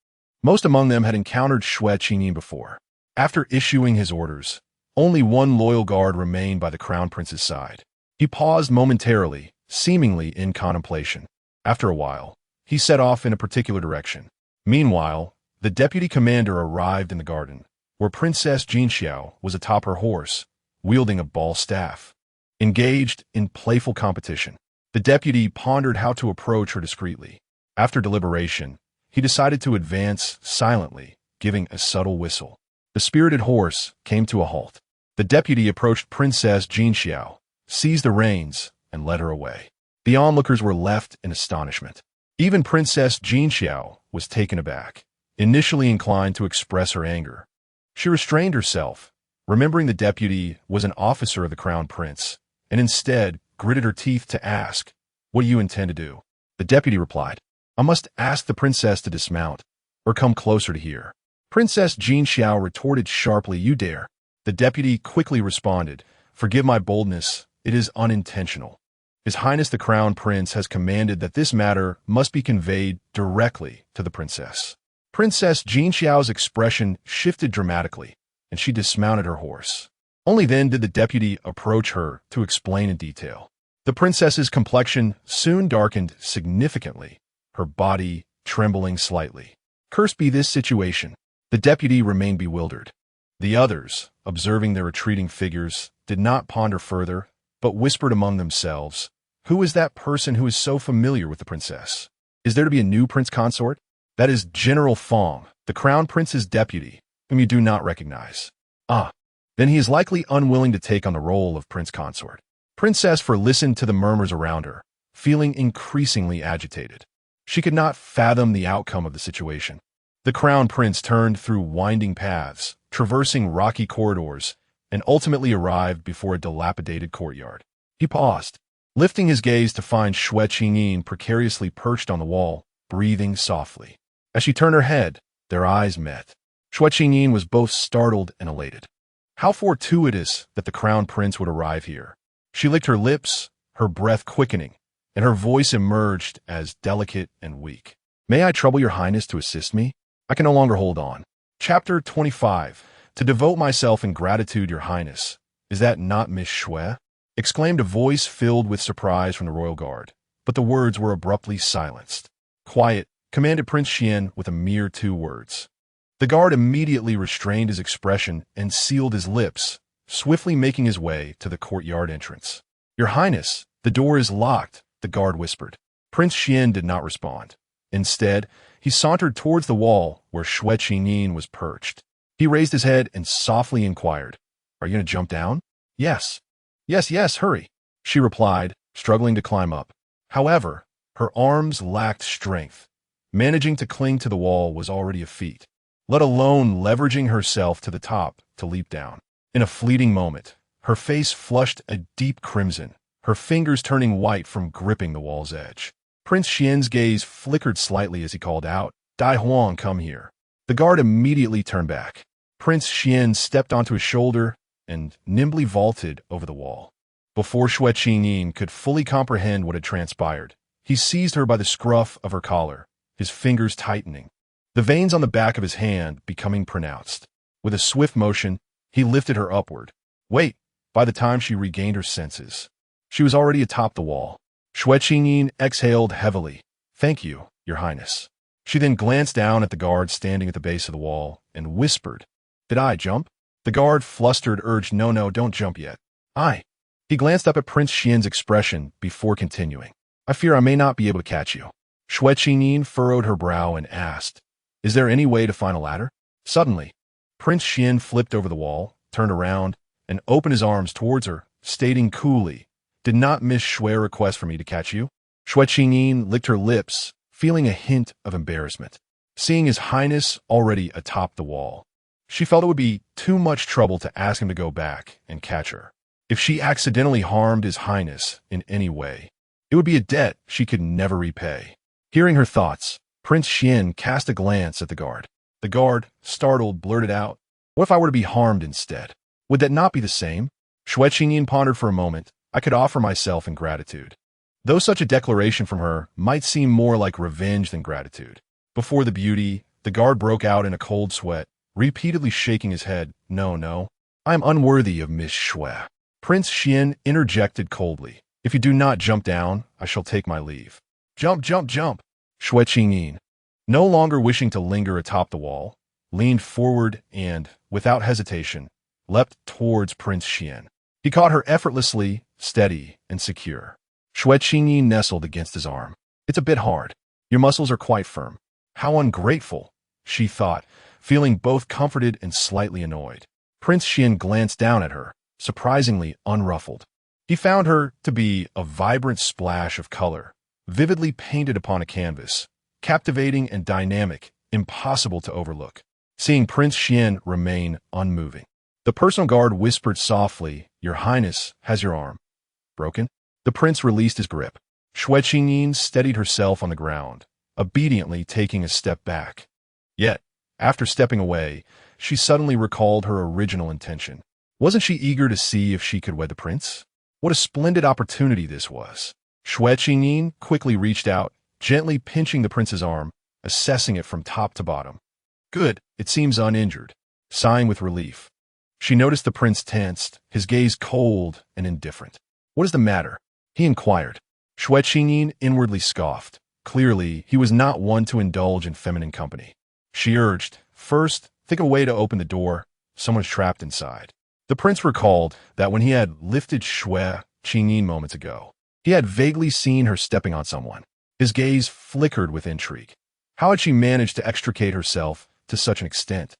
[SPEAKER 1] Most among them had encountered Xue Qingyin before. After issuing his orders, only one loyal guard remained by the crown prince's side. He paused momentarily, seemingly in contemplation. After a while, he set off in a particular direction. Meanwhile, The deputy commander arrived in the garden, where Princess Jinxiao was atop her horse, wielding a ball staff. Engaged in playful competition, the deputy pondered how to approach her discreetly. After deliberation, he decided to advance silently, giving a subtle whistle. The spirited horse came to a halt. The deputy approached Princess Jinxiao, seized the reins, and led her away. The onlookers were left in astonishment. Even Princess Jinxiao was taken aback, initially inclined to express her anger. She restrained herself, remembering the deputy was an officer of the crown prince, and instead gritted her teeth to ask, "What do you intend to do?" The deputy replied, "I must ask the princess to dismount, or come closer to here." Princess Jinxiao retorted sharply, "You dare." The deputy quickly responded, "Forgive my boldness, it is unintentional. His Highness the Crown Prince has commanded that this matter must be conveyed directly to the princess." Princess Jinxiao's expression shifted dramatically, and she dismounted her horse. Only then did the deputy approach her to explain in detail. The princess's complexion soon darkened significantly, her body trembling slightly. Cursed be this situation. The deputy remained bewildered. The others, observing their retreating figures, did not ponder further, but whispered among themselves, "Who is that person who is so familiar with the princess? Is there to be a new prince consort? That is General Fong, the crown prince's deputy, whom you do not recognize. Ah, then he is likely unwilling to take on the role of prince consort." Princess Fer listened to the murmurs around her, feeling increasingly agitated. She could not fathom the outcome of the situation. The crown prince turned through winding paths, traversing rocky corridors, and ultimately arrived before a dilapidated courtyard. He paused, lifting his gaze to find Xue Qingyin precariously perched on the wall, breathing softly. As she turned her head, their eyes met. Xue Qingyin was both startled and elated. How fortuitous that the crown prince would arrive here. She licked her lips, her breath quickening, and her voice emerged as delicate and weak. "May I trouble your highness to assist me? I can no longer hold on." Chapter 25. "To devote myself in gratitude, your highness. Is that not Miss Xue?" exclaimed a voice filled with surprise from the royal guard, but the words were abruptly silenced. "Quiet," commanded Prince Xuan with a mere 2 words. The guard immediately restrained his expression and sealed his lips, swiftly making his way to the courtyard entrance. "Your highness, the door is locked," the guard whispered. Prince Xuan did not respond. Instead, he sauntered towards the wall where Xue Qingyin was perched. He raised his head and softly inquired, "Are you going to jump down?" "Yes. Yes, hurry," she replied, struggling to climb up. However, her arms lacked strength. Managing to cling to the wall was already a feat, let alone leveraging herself to the top to leap down. In a fleeting moment, her face flushed a deep crimson, her fingers turning white from gripping the wall's edge. Prince Xian's gaze flickered slightly as he called out, "Dai Huang, come here." The guard immediately turned back. Prince Xian stepped onto his shoulder and nimbly vaulted over the wall. Before Xue Qingyin could fully comprehend what had transpired, he seized her by the scruff of her collar, his fingers tightening, the veins on the back of his hand becoming pronounced. With a swift motion, he lifted her upward. Wait! By the time she regained her senses, she was already atop the wall. Xue Qingyin exhaled heavily. "Thank you, your highness." She then glanced down at the guard standing at the base of the wall and whispered, "Did I jump?" The guard, flustered, urged, No, don't jump yet." "I." He glanced up at Prince Xian's expression before continuing. "I fear I may not be able to catch you." Xue Qingyin furrowed her brow and asked, "Is there any way to find a ladder?" Suddenly, Prince Xian flipped over the wall, turned around, and opened his arms towards her, stating coolly, "Did not Miss Xue request for me to catch you?" Xue Qingyin licked her lips, feeling a hint of embarrassment. Seeing his highness already atop the wall, she felt it would be too much trouble to ask him to go back and catch her. If she accidentally harmed his highness in any way, it would be a debt she could never repay. Hearing her thoughts, Prince Xian cast a glance at the guard. The guard, startled, blurted out, "What if I were to be harmed instead? Would that not be the same?" Xue Qingyin pondered for a moment. "I could offer myself in gratitude." Though such a declaration from her might seem more like revenge than gratitude. Before the beauty, the guard broke out in a cold sweat, repeatedly shaking his head. No, I am unworthy of Miss Xue." Prince Xian interjected coldly, "If you do not jump down, I shall take my leave." Jump, Xue Qingyin." no longer wishing to linger atop the wall, leaned forward and, without hesitation, leapt towards Prince Xuan. He caught her effortlessly, steady, and secure. Xue Qingyin nestled against his arm. "It's a bit hard. Your muscles are quite firm." "How ungrateful," she thought, feeling both comforted and slightly annoyed. Prince Xuan glanced down at her, surprisingly unruffled. He found her to be a vibrant splash of color, vividly painted upon a canvas, captivating and dynamic, impossible to overlook. Seeing Prince Xuan remain unmoving, the personal guard whispered softly, "Your Highness has your arm broken?" The prince released his grip. Xue Qingyin steadied herself on the ground, obediently taking a step back. Yet, after stepping away, she suddenly recalled her original intention. Wasn't she eager to see if she could wed the prince? What a splendid opportunity this was. Xue Qingyin quickly reached out, gently pinching the prince's arm, assessing it from top to bottom. "Good, it seems uninjured." Sighing with relief, she noticed the prince tensed, his gaze cold and indifferent. "What is the matter?" he inquired. Xue Qingyin inwardly scoffed. Clearly, he was not one to indulge in feminine company. She urged, "First, think of a way to open the door. Someone's trapped inside." The prince recalled that when he had lifted Xue Qingyin moments ago, he had vaguely seen her stepping on someone. His gaze flickered with intrigue. How had she managed to extricate herself to such an extent?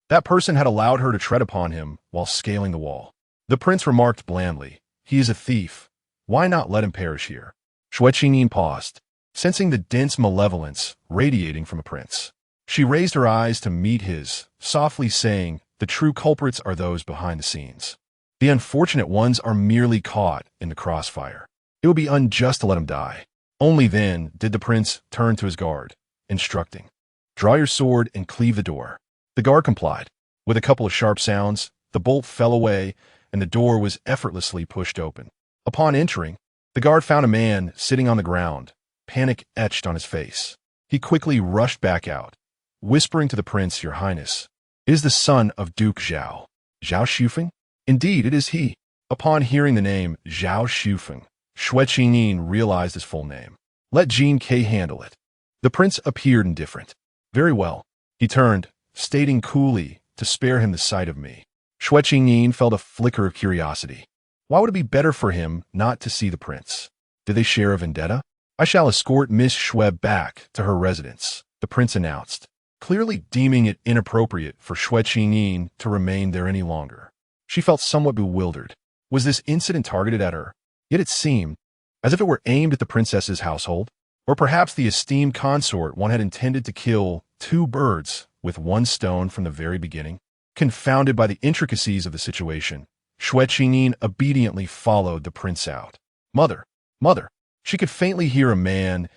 [SPEAKER 1] That person had allowed her to tread upon him while scaling the wall. The prince remarked blandly, "He is a thief. Why not let him perish here?" Xue Qingyin paused, sensing the dense malevolence radiating from the prince. She raised her eyes to meet his, softly saying, "The true culprits are those behind the scenes. The unfortunate ones are merely caught in the crossfire. It would be unjust to let him die." Only then did the prince turn to his guard, instructing, "Draw your sword and cleave the door." The guard complied. With a couple of sharp sounds, the bolt fell away and the door was effortlessly pushed open. Upon entering, the guard found a man sitting on the ground, panic etched on his face. He quickly rushed back out, whispering to the prince, "Your Highness, it is the son of Duke Zhao." "Zhao Shufeng?" "Indeed, it is he." Upon hearing the name Zhao Shufeng, Xue Qingyin realized his full name. "Let Jin Ke handle it." The prince appeared indifferent. "Very well." He turned, stating coolly, "To spare him the sight of me." Xue Qingyin felt a flicker of curiosity. Why would it be better for him not to see the prince? Did they share a vendetta? "I shall escort Miss Xue back to her residence," the prince announced, clearly deeming it inappropriate for Xue Qingyin to remain there any longer. She felt somewhat bewildered. Was this incident targeted at her? Yet it seemed as if it were aimed at the princess's household. Or perhaps the esteemed consort one had intended to kill two birds with one stone from the very beginning. Confounded by the intricacies of the situation, Xue Qingyin obediently followed the prince out. "Mother! Mother!" She could faintly hear a man's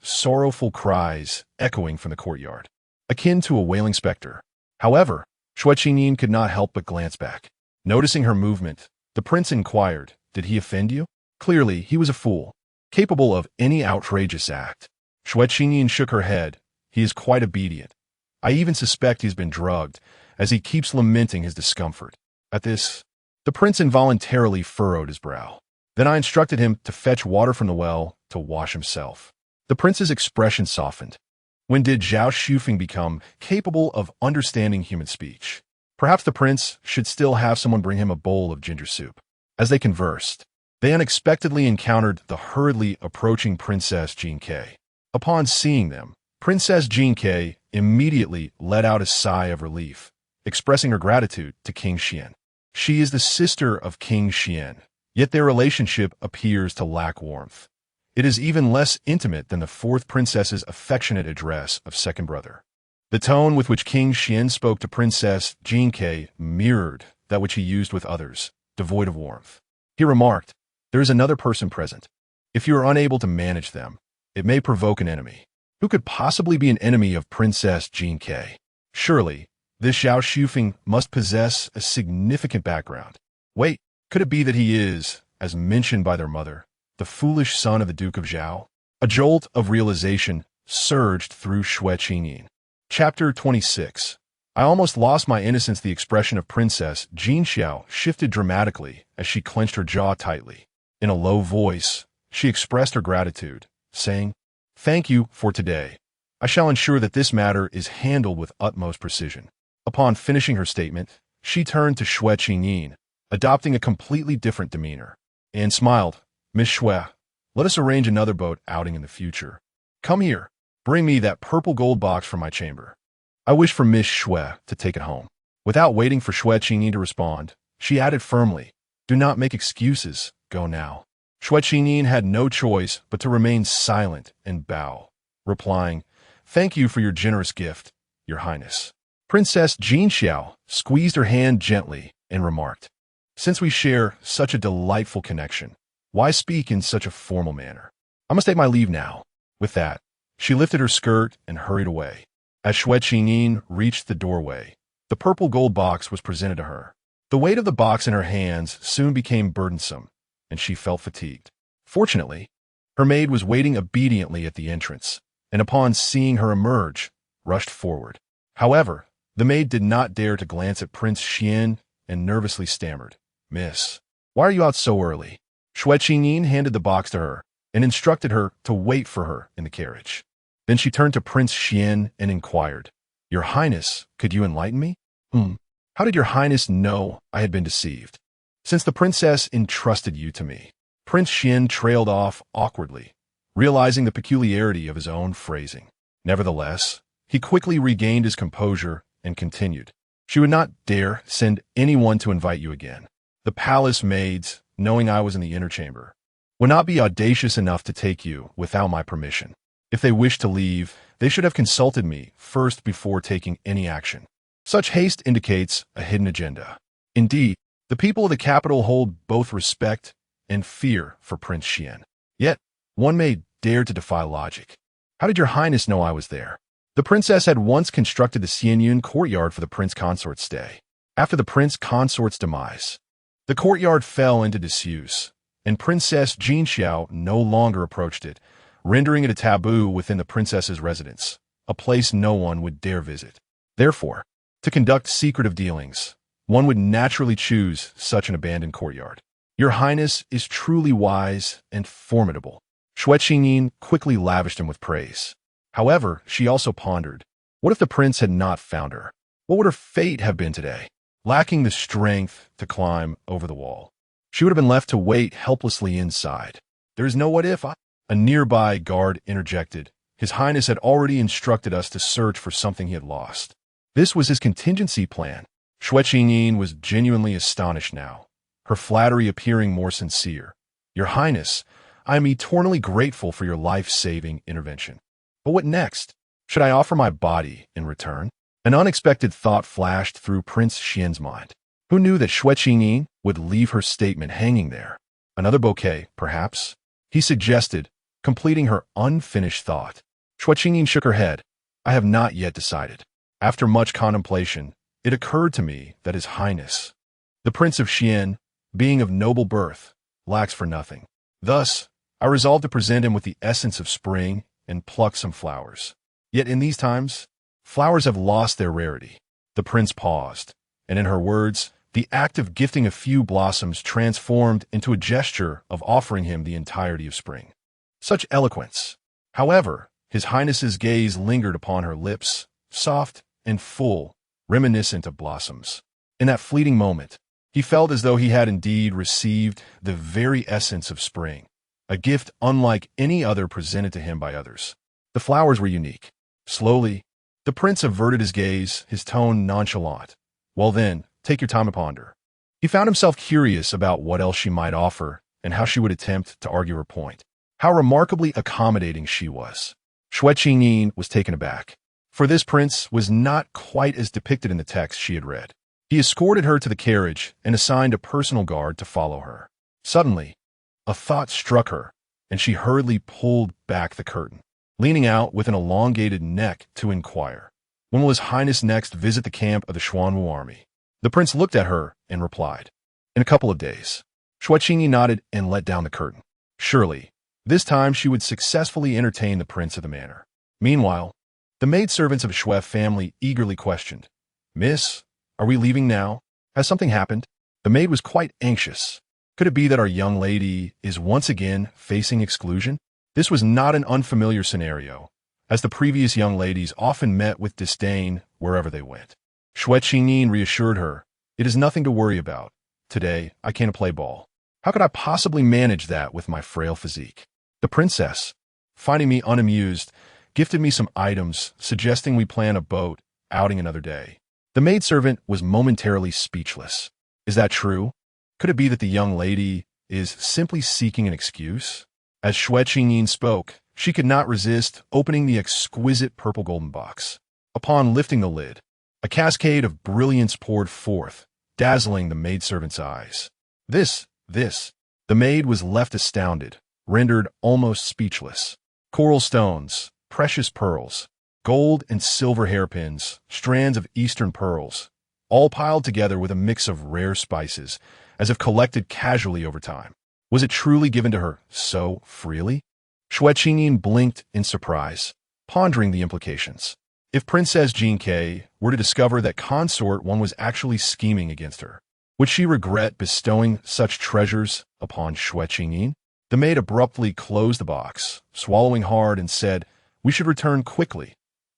[SPEAKER 1] sorrowful cries echoing from the courtyard, akin to a wailing specter. However, Xue Qingyin could not help but glance back. Noticing her movement, the prince inquired, "Did he offend you?" Clearly, he was a fool, capable of any outrageous act. Xue Qingyin shook her head. "He is quite obedient. I even suspect he's been drugged, as he keeps lamenting his discomfort." At this, the prince involuntarily furrowed his brow. "Then I instructed him to fetch water from the well to wash himself." The prince's expression softened. When did Zhao Shufeng become capable of understanding human speech? Perhaps the prince should still have someone bring him a bowl of ginger soup. As they conversed, they unexpectedly encountered the hurriedly approaching Princess Jin Ke. Upon seeing them, Princess Jin Ke immediately let out a sigh of relief, expressing her gratitude to King Xuan. She is the sister of King Xuan, yet their relationship appears to lack warmth. It is even less intimate than the fourth princess's affectionate address of second brother. The tone with which King Xuan spoke to Princess Jin Ke mirrored that which he used with others, devoid of warmth. He remarked, "There is another person present. If you are unable to manage them, it may provoke an enemy." Who could possibly be an enemy of Princess Jin Ke? Surely, this Zhao Shufeng must possess a significant background. Wait, could it be that he is, as mentioned by their mother, the foolish son of the Duke of Zhao? A jolt of realization surged through Xue Qingyin. Chapter 26. I almost lost my innocence. The expression of Princess Jin Xiao shifted dramatically as she clenched her jaw tightly. In a low voice, she expressed her gratitude, saying, "Thank you for today. I shall ensure that this matter is handled with utmost precision." Upon finishing her statement, she turned to Xue Qingyin, adopting a completely different demeanor, and smiled. "Miss Xue, let us arrange another boat outing in the future. Come here. Bring me that purple gold box from my chamber. I wish for Miss Xue to take it home." Without waiting for Xue Qingyin to respond, she added firmly, "Do not make excuses. Go now." Xue Qingyin had no choice but to remain silent and bow, replying, "Thank you for your generous gift, Your Highness." Princess Jinxiao squeezed her hand gently and remarked, "Since we share such a delightful connection, why speak in such a formal manner? I must take my leave now." With that, she lifted her skirt and hurried away. As Xue Qingyin reached the doorway, the purple gold box was presented to her. The weight of the box in her hands soon became burdensome, and she felt fatigued. Fortunately, her maid was waiting obediently at the entrance, and upon seeing her emerge, rushed forward. However, the maid did not dare to glance at Prince Xuan and nervously stammered, "Miss, why are you out so early?" Xue Qingyin handed the box to her and instructed her to wait for her in the carriage. Then she turned to Prince Xuan and inquired, "Your Highness, could you enlighten me?" How did Your Highness know I had been deceived?" "Since the princess entrusted you to me." Prince Xuan trailed off awkwardly, realizing the peculiarity of his own phrasing. Nevertheless, he quickly regained his composure and continued, "She would not dare send anyone to invite you again. The palace maids, knowing I was in the inner chamber, would not be audacious enough to take you without my permission. If they wished to leave, they should have consulted me first before taking any action. Such haste indicates a hidden agenda. Indeed, the people of the capital hold both respect and fear for Prince Xuan. Yet, one may dare to defy logic. How did Your Highness know I was there?" The princess had once constructed the Xianyun courtyard for the prince consort's stay. After the prince consort's demise, the courtyard fell into disuse, and Princess Jinxiao no longer approached it, rendering it a taboo within the princess's residence, a place no one would dare visit. Therefore, to conduct secretive dealings, one would naturally choose such an abandoned courtyard. "Your Highness is truly wise and formidable." Xue Qingyin quickly lavished him with praise. However, she also pondered, what if the prince had not found her? What would her fate have been today? Lacking the strength to climb over the wall, she would have been left to wait helplessly inside. "There is no what if." A nearby guard interjected. His Highness had already instructed us to search for something he had lost. This was his contingency plan. Xue Qingyin was genuinely astonished now, her flattery appearing more sincere. "Your Highness, I am eternally grateful for your life-saving intervention. But what next? Should I offer my body in return?" An unexpected thought flashed through Prince Xian's mind. Who knew that Xue Qingyin would leave her statement hanging there? "Another bouquet, perhaps?" he suggested, completing her unfinished thought. Xue Qingyin shook her head. "I have not yet decided. After much contemplation, it occurred to me that His Highness, the Prince of Xian, being of noble birth, lacks for nothing. Thus, I resolved to present him with the essence of spring and pluck some flowers. Yet in these times, flowers have lost their rarity." The prince paused, and in her words, the act of gifting a few blossoms transformed into a gesture of offering him the entirety of spring. Such eloquence! However, His Highness's gaze lingered upon her lips, soft and full, reminiscent of blossoms. In that fleeting moment, he felt as though he had indeed received the very essence of spring, a gift unlike any other presented to him by others. The flowers were unique. Slowly, the prince averted his gaze, his tone nonchalant. "Well then, take your time to ponder." He found himself curious about what else she might offer and how she would attempt to argue her point. How remarkably accommodating she was. Xue Qingyin was taken aback, for this prince was not quite as depicted in the text she had read. He escorted her to the carriage and assigned a personal guard to follow her. Suddenly, a thought struck her, and she hurriedly pulled back the curtain, leaning out with an elongated neck to inquire, "When will His Highness next visit the camp of the Xuanwu army?" The prince looked at her and replied, "In a couple of days." Xue Qingyin nodded and let down the curtain. Surely, this time she would successfully entertain the prince of the manor. Meanwhile, the maidservants of the Xue family eagerly questioned, "Miss, are we leaving now? Has something happened?" The maid was quite anxious. Could it be that our young lady is once again facing exclusion? This was not an unfamiliar scenario, as the previous young ladies often met with disdain wherever they went. Xue Qingyin reassured her, "It is nothing to worry about. Today, I can't play ball. How could I possibly manage that with my frail physique?" The princess, finding me unamused, gifted me some items, suggesting we plan a boat outing another day. The maidservant was momentarily speechless. Is that true? Could it be that the young lady is simply seeking an excuse? As Xue Qingyin spoke, she could not resist opening the exquisite purple golden box. Upon lifting the lid, a cascade of brilliance poured forth, dazzling the maidservant's eyes. This. The maid was left astounded, rendered almost speechless. Coral stones, precious pearls, gold and silver hairpins, strands of eastern pearls, all piled together with a mix of rare spices, as if collected casually over time. Was it truly given to her so freely? Xue Qingyin blinked in surprise, pondering the implications. If Princess Jinke were to discover that Consort One was actually scheming against her, would she regret bestowing such treasures upon Xue Qingyin? The maid abruptly closed the box, swallowing hard, and said, "We should return quickly."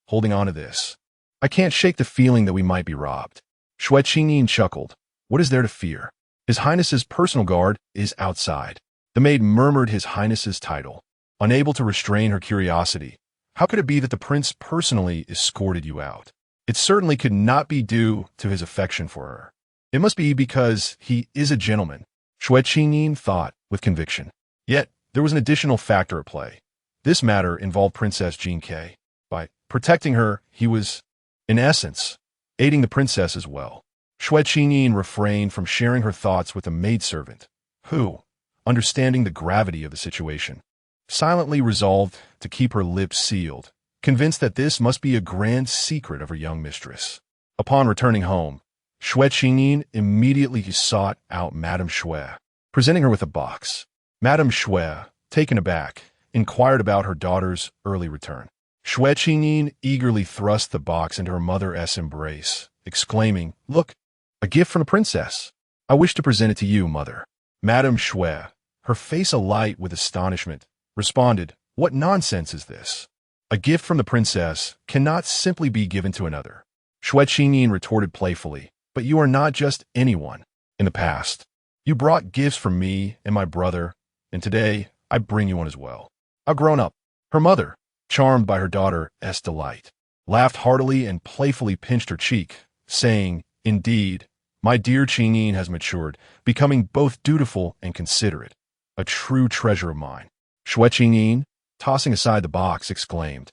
[SPEAKER 1] Holding on to this, "I can't shake the feeling that we might be robbed." Xue Qingyin chuckled. "What is there to fear? His Highness's personal guard is outside." The maid murmured his Highness's title, unable to restrain her curiosity. How could it be that the prince personally escorted you out? It certainly could not be due to his affection for her. It must be because he is a gentleman, Xue Qingyin thought with conviction. Yet, there was an additional factor at play. This matter involved Princess Jinke. By protecting her, he was, in essence, aiding the princess as well. Xue Qingyin refrained from sharing her thoughts with the maidservant, who, understanding the gravity of the situation, silently resolved to keep her lips sealed, convinced that this must be a grand secret of her young mistress. Upon returning home, Xue Qingyin immediately sought out Madame Xue, presenting her with a box. Madame Xue, taken aback, inquired about her daughter's early return. Xue Qingyin eagerly thrust the box into her mother's embrace, exclaiming, "Look, a gift from the princess. I wish to present it to you, mother." Madame Xue, her face alight with astonishment, responded, "What nonsense is this? A gift from the princess cannot simply be given to another." Xue Qingyin retorted playfully, "But you are not just anyone. In the past, you brought gifts for me and my brother, and today I bring you one as well." I've grown up. Her mother, charmed by her daughter's delight, laughed heartily and playfully pinched her cheek, saying, "Indeed, my dear Qingyin has matured, becoming both dutiful and considerate, a true treasure of mine." Xue Qingyin, tossing aside the box, exclaimed,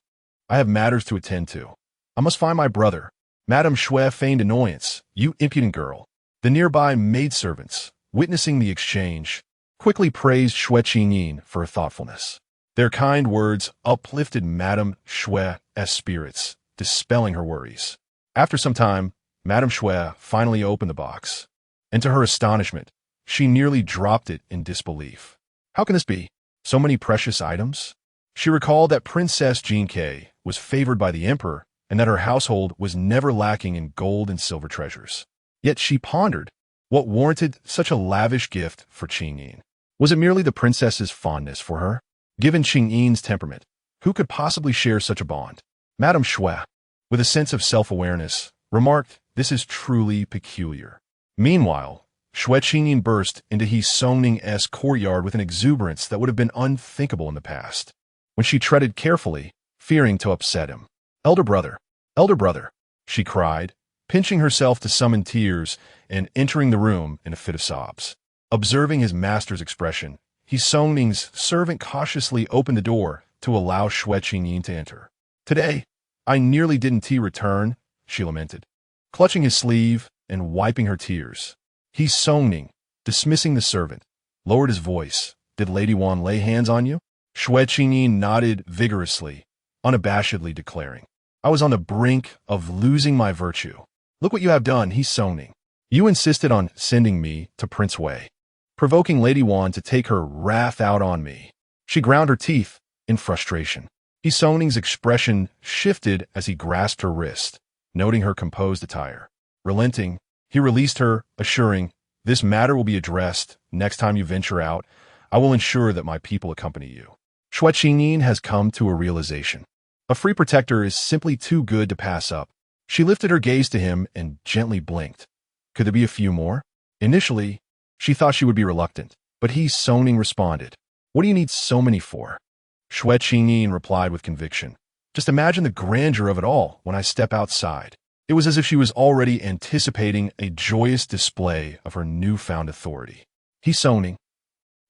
[SPEAKER 1] "I have matters to attend to. I must find my brother." Madame Xue feigned annoyance. "You impudent girl." The nearby maidservants, witnessing the exchange, quickly praised Xue Qingyin for her thoughtfulness. Their kind words uplifted Madame Xue's spirits, dispelling her worries. After some time, Madame Xue finally opened the box, and to her astonishment, she nearly dropped it in disbelief. How can this be? So many precious items? She recalled that Princess Jinke was favored by the emperor and that her household was never lacking in gold and silver treasures. Yet she pondered, what warranted such a lavish gift for Qingyin? Was it merely the princess's fondness for her? Given Qingyin's temperament, who could possibly share such a bond? Madame Xue, with a sense of self-awareness, remarked, "This is truly peculiar." Meanwhile, Xue Qingyin burst into He Songning's courtyard with an exuberance that would have been unthinkable in the past, when she treaded carefully, fearing to upset him. Elder brother, she cried, pinching herself to summon tears and entering the room in a fit of sobs. Observing his master's expression, He Songning's servant cautiously opened the door to allow Xue Qingyin to enter. "Today, I nearly didn't return," she lamented, clutching his sleeve and wiping her tears. He Songning, dismissing the servant, lowered his voice. "Did Lady Wan lay hands on you?" Xue Qingyin nodded vigorously, unabashedly declaring, "I was on the brink of losing my virtue. Look what you have done, He Songning. You insisted on sending me to Prince Wei, provoking Lady Wan to take her wrath out on me." She ground her teeth in frustration. He Songning's expression shifted as he grasped her wrist, noting her composed attire. Relenting, he released her, assuring, "This matter will be addressed next time you venture out. I will ensure that my people accompany you." Xue Qingyin has come to a realization. A free protector is simply too good to pass up. She lifted her gaze to him and gently blinked. Could there be a few more? Initially, she thought she would be reluctant, but he Soning responded. What do you need so many for? Xue Qingyin replied with conviction. Just imagine the grandeur of it all when I step outside. It was as if she was already anticipating a joyous display of her newfound authority. He Soning.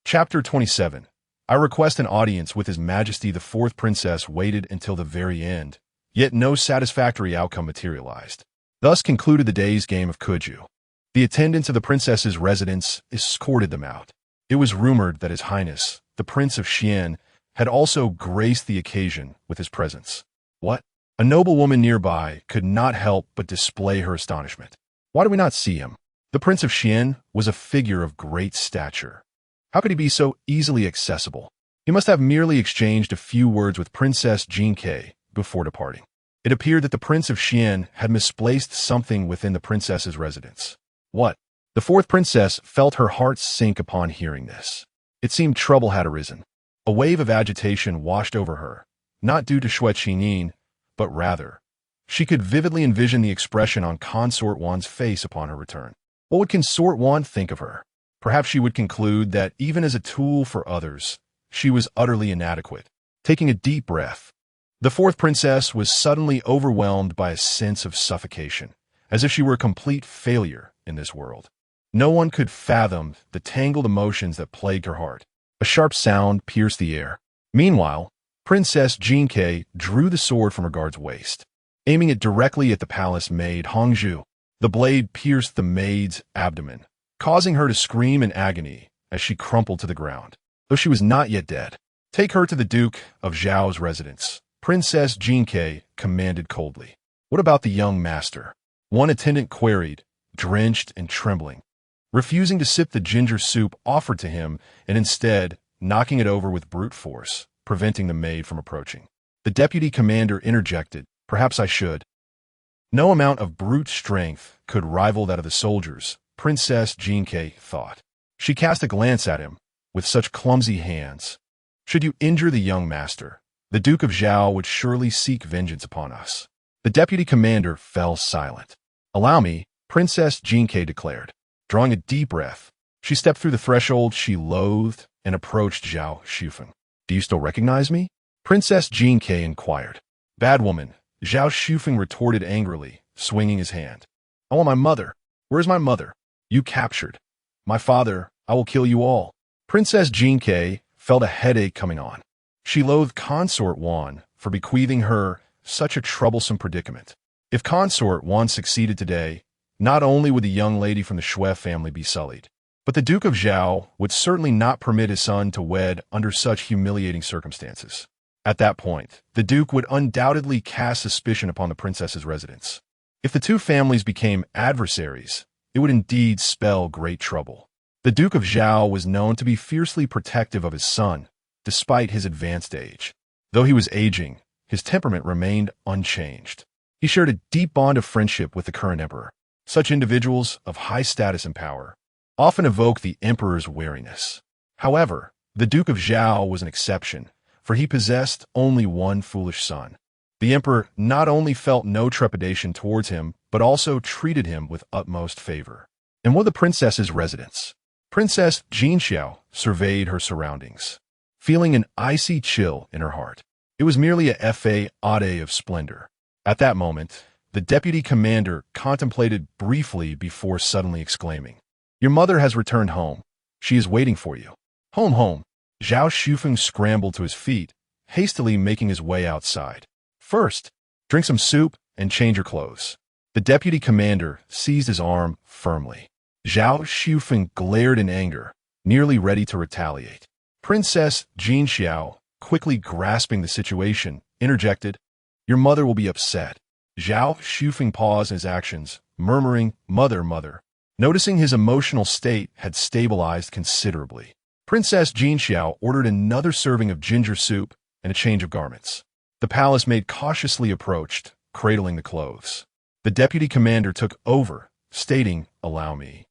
[SPEAKER 1] Chapter 27. I request an audience with His Majesty the Fourth Princess waited until the very end, yet no satisfactory outcome materialized. Thus concluded the day's game of Kuju. The attendants of the princess's residence escorted them out. It was rumored that His Highness, the Prince of Xian, had also graced the occasion with his presence. What? A noblewoman nearby could not help but display her astonishment. Why do we not see him? The Prince of Xian was a figure of great stature. How could he be so easily accessible? He must have merely exchanged a few words with Princess Jinke before departing. It appeared that the Prince of Xian had misplaced something within the princess's residence. What? The fourth princess felt her heart sink upon hearing this. It seemed trouble had arisen. A wave of agitation washed over her, not due to Xue Qingyin, but rather, she could vividly envision the expression on Consort Wan's face upon her return. What would Consort Wan think of her? Perhaps she would conclude that even as a tool for others, she was utterly inadequate. Taking a deep breath, the fourth princess was suddenly overwhelmed by a sense of suffocation, as if she were a complete failure in this world. No one could fathom the tangled emotions that plagued her heart. A sharp sound pierced the air. Meanwhile, Princess Jinke drew the sword from her guard's waist, aiming it directly at the palace maid Hongzhu. The blade pierced the maid's abdomen, causing her to scream in agony as she crumpled to the ground, though she was not yet dead. Take her to the Duke of Zhao's residence, Princess Jinke commanded coldly. What about the young master? One attendant queried, drenched and trembling, refusing to sip the ginger soup offered to him and instead knocking it over with brute force, preventing the maid from approaching. The deputy commander interjected, perhaps I should. No amount of brute strength could rival that of the soldiers, Princess Jinke thought. She cast a glance at him, with such clumsy hands. Should you injure the young master, the Duke of Zhao would surely seek vengeance upon us. The deputy commander fell silent. Allow me, Princess Jinke declared. Drawing a deep breath, she stepped through the threshold she loathed and approached Zhao Shufeng. Do you still recognize me? Princess Jinke inquired. Bad woman, Zhao Shufeng retorted angrily, swinging his hand. I want my mother. Where is my mother? You captured. My father, I will kill you all. Princess Jinke felt a headache coming on. She loathed Consort Wan for bequeathing her such a troublesome predicament. If Consort Wan succeeded today, not only would the young lady from the Xue family be sullied, but the Duke of Zhao would certainly not permit his son to wed under such humiliating circumstances. At that point, the Duke would undoubtedly cast suspicion upon the princess's residence. If the two families became adversaries, it would indeed spell great trouble. The Duke of Zhao was known to be fiercely protective of his son, despite his advanced age. Though he was aging, his temperament remained unchanged. He shared a deep bond of friendship with the current emperor. Such individuals of high status and power often evoke the emperor's wariness. However, the Duke of Zhao was an exception, for he possessed only one foolish son. The emperor not only felt no trepidation towards him, but also treated him with utmost favor. And what of the princess's residence? Princess Jinxiao surveyed her surroundings, feeling an icy chill in her heart. It was merely a facade of splendor. At that moment, the deputy commander contemplated briefly before suddenly exclaiming, Your mother has returned home. She is waiting for you. Home, home. Zhao Shufeng scrambled to his feet, hastily making his way outside. First, drink some soup and change your clothes. The deputy commander seized his arm firmly. Zhao Shufeng glared in anger, nearly ready to retaliate. Princess Jinxiao, quickly grasping the situation, interjected, Your mother will be upset. Zhao Shufeng paused in his actions, murmuring, Mother, mother. Noticing his emotional state had stabilized considerably, Princess Jinxiao ordered another serving of ginger soup and a change of garments. The palace maid cautiously approached, cradling the clothes. The deputy commander took over, stating, Allow me.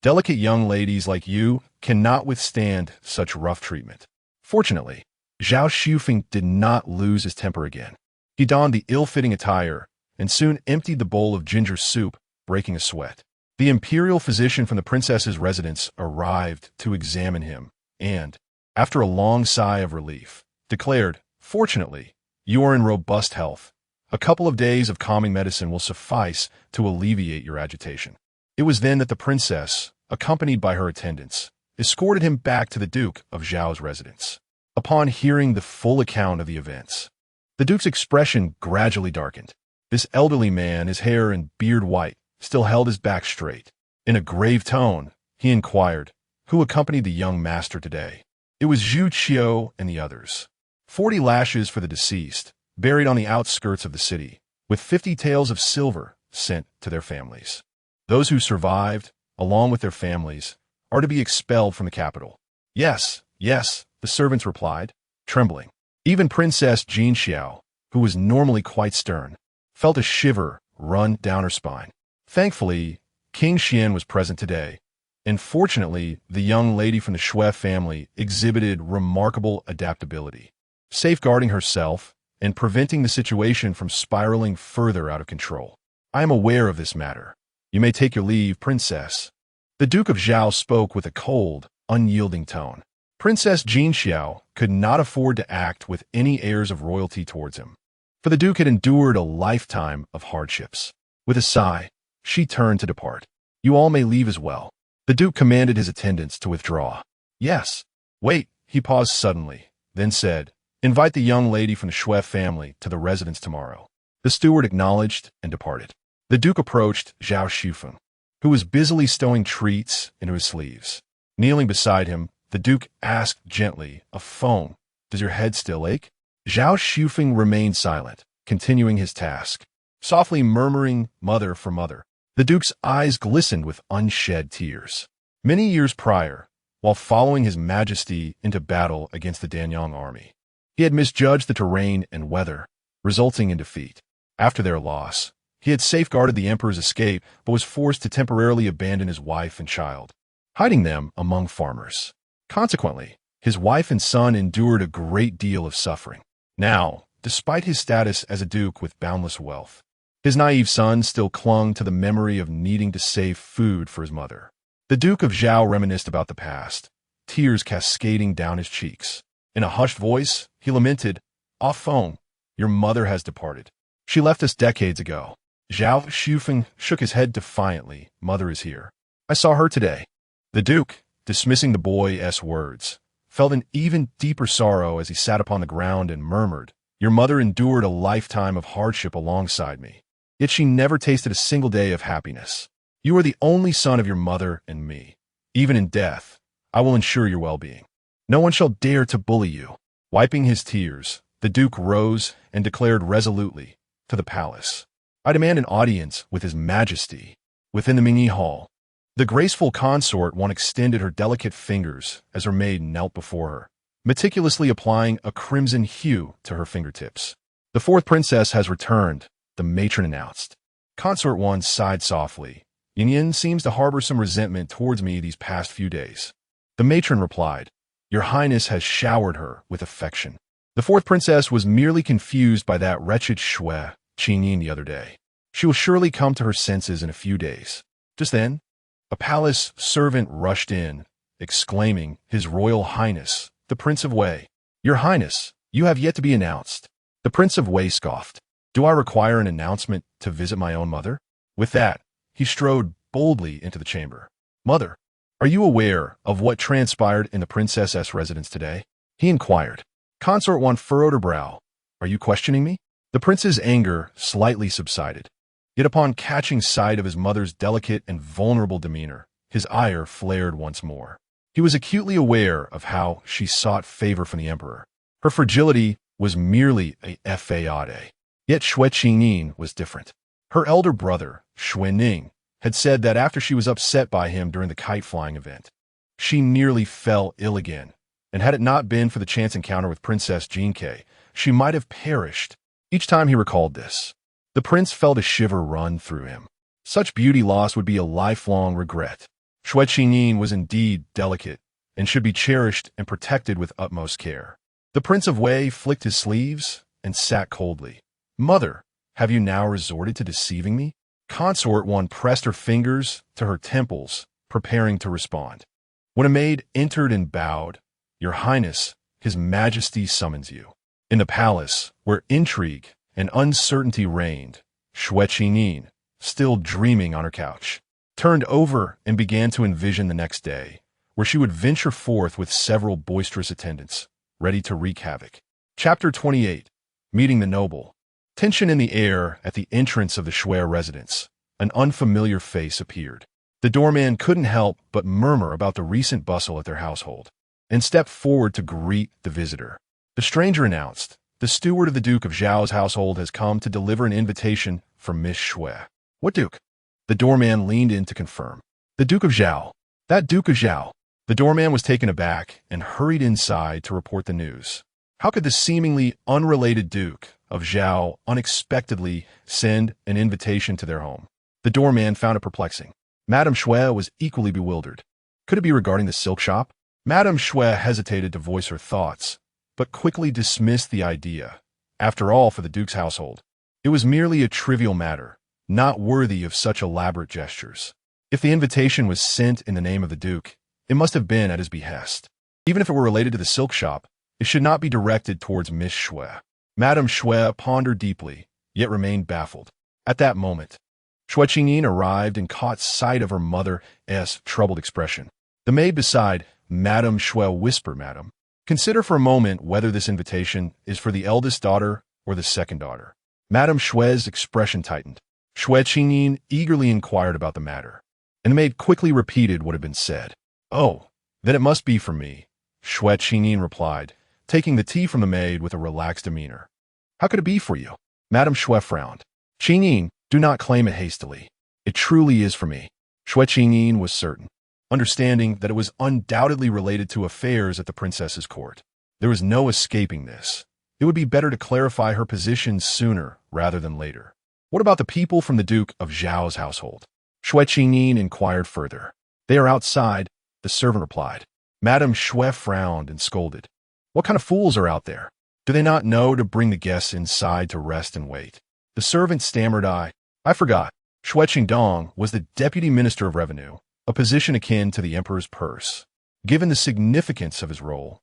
[SPEAKER 1] Delicate young ladies like you cannot withstand such rough treatment. Fortunately, Zhao Shufeng did not lose his temper again. He donned the ill-fitting attire and soon emptied the bowl of ginger soup, breaking a sweat. The imperial physician from the princess's residence arrived to examine him and, after a long sigh of relief, declared, "Fortunately, you are in robust health. A couple of days of calming medicine will suffice to alleviate your agitation." It was then that the princess, accompanied by her attendants, escorted him back to the Duke of Zhao's residence. Upon hearing the full account of the events, the Duke's expression gradually darkened. This elderly man, his hair and beard white, still held his back straight. In a grave tone, he inquired, "Who accompanied the young master today?" It was Xue Qingyin and the others. 40 lashes for the deceased, buried on the outskirts of the city, with 50 taels of silver sent to their families. Those who survived, along with their families, are to be expelled from the capital. "Yes, yes," the servants replied, trembling. Even Princess Jinxiao, who was normally quite stern, felt a shiver run down her spine. Thankfully, King Xian was present today, and fortunately, the young lady from the Xue family exhibited remarkable adaptability, safeguarding herself and preventing the situation from spiraling further out of control. "I am aware of this matter. You may take your leave, princess." The Duke of Zhao spoke with a cold, unyielding tone. Princess Jinxiao could not afford to act with any airs of royalty towards him, for the Duke had endured a lifetime of hardships. With a sigh, she turned to depart. "You all may leave as well." The Duke commanded his attendants to withdraw. "Yes. Wait," he paused suddenly, then said, "Invite the young lady from the Xue family to the residence tomorrow." The steward acknowledged and departed. The Duke approached Zhao Shufeng, who was busily stowing treats into his sleeves. Kneeling beside him, the Duke asked gently, "A phone, does your head still ache?" Zhao Shufeng remained silent, continuing his task, softly murmuring, "Mother for mother." The Duke's eyes glistened with unshed tears. Many years prior, while following His Majesty into battle against the Danyang army, he had misjudged the terrain and weather, resulting in defeat. After their loss, he had safeguarded the emperor's escape but was forced to temporarily abandon his wife and child, hiding them among farmers. Consequently, his wife and son endured a great deal of suffering. Now, despite his status as a duke with boundless wealth, his naive son still clung to the memory of needing to save food for his mother. The Duke of Zhao reminisced about the past, tears cascading down his cheeks. In a hushed voice, he lamented, "Ah Feng, your mother has departed. She left us decades ago." Zhao Shufeng shook his head defiantly. "Mother is here. I saw her today." The Duke, dismissing the boy's words, felt an even deeper sorrow as he sat upon the ground and murmured, "Your mother endured a lifetime of hardship alongside me, yet she never tasted a single day of happiness. You are the only son of your mother and me. Even in death, I will ensure your well-being. No one shall dare to bully you." Wiping his tears, the Duke rose and declared resolutely, "To the palace. I demand an audience with His Majesty." Within the Mingyi Hall, the graceful consort one extended her delicate fingers as her maid knelt before her, meticulously applying a crimson hue to her fingertips. "The fourth princess has returned," the matron announced. Consort one sighed softly. "Yin seems to harbor some resentment towards me these past few days." The matron replied, "Your Highness has showered her with affection." The fourth princess was merely confused by that wretched Xue Qingyin the other day. She will surely come to her senses in a few days. Just then, a palace servant rushed in, exclaiming, "His Royal Highness, the Prince of Wei." "Your Highness, you have yet to be announced." The Prince of Wei scoffed. "Do I require an announcement to visit my own mother?" With that, he strode boldly into the chamber. "Mother, are you aware of what transpired in the princess's residence today?" he inquired. Consort one furrowed her brow. "Are you questioning me?" The prince's anger slightly subsided. Yet upon catching sight of his mother's delicate and vulnerable demeanor, his ire flared once more. He was acutely aware of how she sought favor from the emperor. Her fragility was merely a fade. Yet Xue Qingyin was different. Her elder brother, Xue Ning, had said that after she was upset by him during the kite-flying event, she nearly fell ill again, and had it not been for the chance encounter with Princess Jinke, she might have perished. Each time he recalled this, the prince felt a shiver run through him. Such beauty loss would be a lifelong regret. Xue Qingyin was indeed delicate, and should be cherished and protected with utmost care. The Prince of Wei flicked his sleeves and sat coldly, "Mother, have you now resorted to deceiving me?" Consort 1 pressed her fingers to her temples, preparing to respond. When a maid entered and bowed, "Your Highness, His Majesty summons you." In the palace, where intrigue and uncertainty reigned, Xue Qingyin, still dreaming on her couch, turned over and began to envision the next day, where she would venture forth with several boisterous attendants, ready to wreak havoc. Chapter 28. Meeting the Noble. Tension in the air at the entrance of the Xue residence. An unfamiliar face appeared. The doorman couldn't help but murmur about the recent bustle at their household, and stepped forward to greet the visitor. The stranger announced, "The steward of the Duke of Zhao's household has come to deliver an invitation for Miss Xue." "What Duke?" The doorman leaned in to confirm. "The Duke of Zhao. That Duke of Zhao." The doorman was taken aback and hurried inside to report the news. How could the seemingly unrelated Duke of Zhao unexpectedly send an invitation to their home? The doorman found it perplexing. Madame Xue was equally bewildered. Could it be regarding the silk shop? Madame Xue hesitated to voice her thoughts, but quickly dismissed the idea. After all, for the Duke's household, it was merely a trivial matter, not worthy of such elaborate gestures. If the invitation was sent in the name of the Duke, it must have been at his behest. Even if it were related to the silk shop, it should not be directed towards Miss Xue. Madame Xue pondered deeply, yet remained baffled. At that moment, Xue Qingyin arrived and caught sight of her mother's troubled expression. The maid beside Madame Xue whispered, "Madam, consider for a moment whether this invitation is for the eldest daughter or the second daughter." Madame Xue's expression tightened. Xue Qingyin eagerly inquired about the matter, and the maid quickly repeated what had been said. "Oh, then it must be for me," Xue Qingyin replied, taking the tea from the maid with a relaxed demeanor. "How could it be for you?" Madame Xue frowned. "Qingyin, do not claim it hastily. It truly is for me." Xue Qingyin was certain, understanding that it was undoubtedly related to affairs at the princess's court. There was no escaping this. It would be better to clarify her position sooner rather than later. "What about the people from the Duke of Zhao's household?" Xue Qingyin inquired further. "They are outside," the servant replied. Madame Xue frowned and scolded. "What kind of fools are out there? Do they not know to bring the guests inside to rest and wait?" The servant stammered, I forgot. Xue Qingdong was the Deputy Minister of Revenue, a position akin to the Emperor's purse. Given the significance of his role,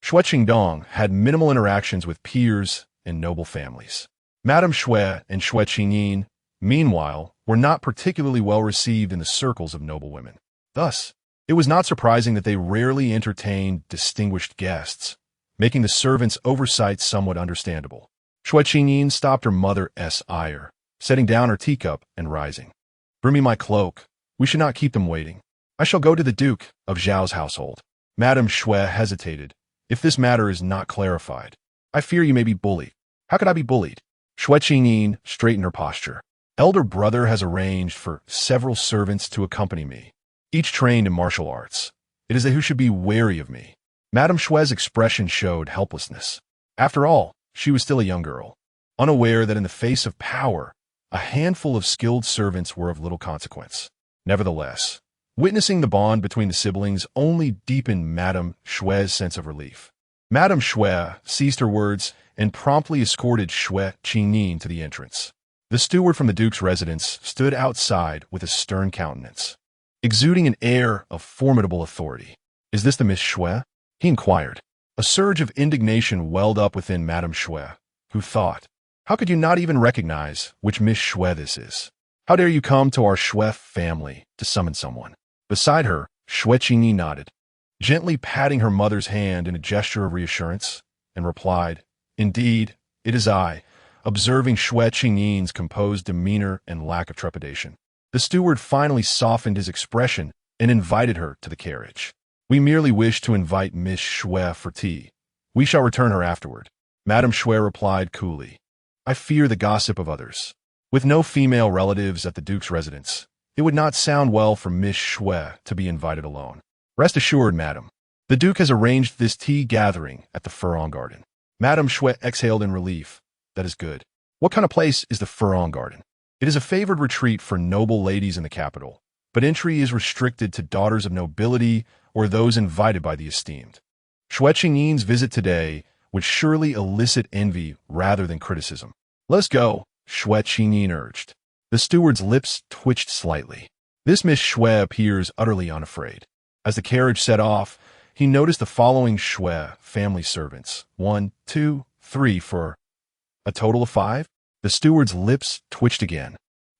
[SPEAKER 1] Xue Qingdong had minimal interactions with peers and noble families. Madame Xue and Xue Qingyin, meanwhile, were not particularly well received in the circles of noble women. Thus, it was not surprising that they rarely entertained distinguished guests, making the servant's oversight somewhat understandable. Xue Qingyin stopped her mother's ire, setting down her teacup and rising. "Bring me my cloak. We should not keep them waiting. I shall go to the Duke of Zhao's household." Madame Xue hesitated. "If this matter is not clarified, I fear you may be bullied." "How could I be bullied?" Xue Qingyin straightened her posture. "Elder brother has arranged for several servants to accompany me, each trained in martial arts. It is they who should be wary of me." Madame Xue's expression showed helplessness. After all, she was still a young girl, unaware that in the face of power, a handful of skilled servants were of little consequence. Nevertheless, witnessing the bond between the siblings only deepened Madame Xue's sense of relief. Madame Xue seized her words and promptly escorted Xue Qingyin to the entrance. The steward from the Duke's residence stood outside with a stern countenance, exuding an air of formidable authority. "Is this the Miss Xue?" he inquired. A surge of indignation welled up within Madame Xue, who thought, "How could you not even recognize which Miss Xue this is? How dare you come to our Xue family to summon someone?" Beside her, Xue Qingyin nodded, gently patting her mother's hand in a gesture of reassurance, and replied, "Indeed, it is I," observing Xue Qingyin's composed demeanor and lack of trepidation. The steward finally softened his expression and invited her to the carriage. "We merely wish to invite Miss Xue for tea. We shall return her afterward." Madame Xue replied coolly, "I fear the gossip of others. With no female relatives at the Duke's residence, it would not sound well for Miss Xue to be invited alone. Rest assured, madam, the Duke has arranged this tea gathering at the Furong Garden." Madame Xue exhaled in relief. "That is good. What kind of place is the Furong Garden?" "It is a favored retreat for noble ladies in the capital, but entry is restricted to daughters of nobility or those invited by the esteemed." Xue Qingyin's visit today would surely elicit envy rather than criticism. Let's go, Xue Qingyin urged. The steward's lips twitched slightly. This Miss Xue appears utterly unafraid. As the carriage set off, he noticed the following Xue family servants. 1, 2, 3 for a total of 5? The steward's lips twitched again,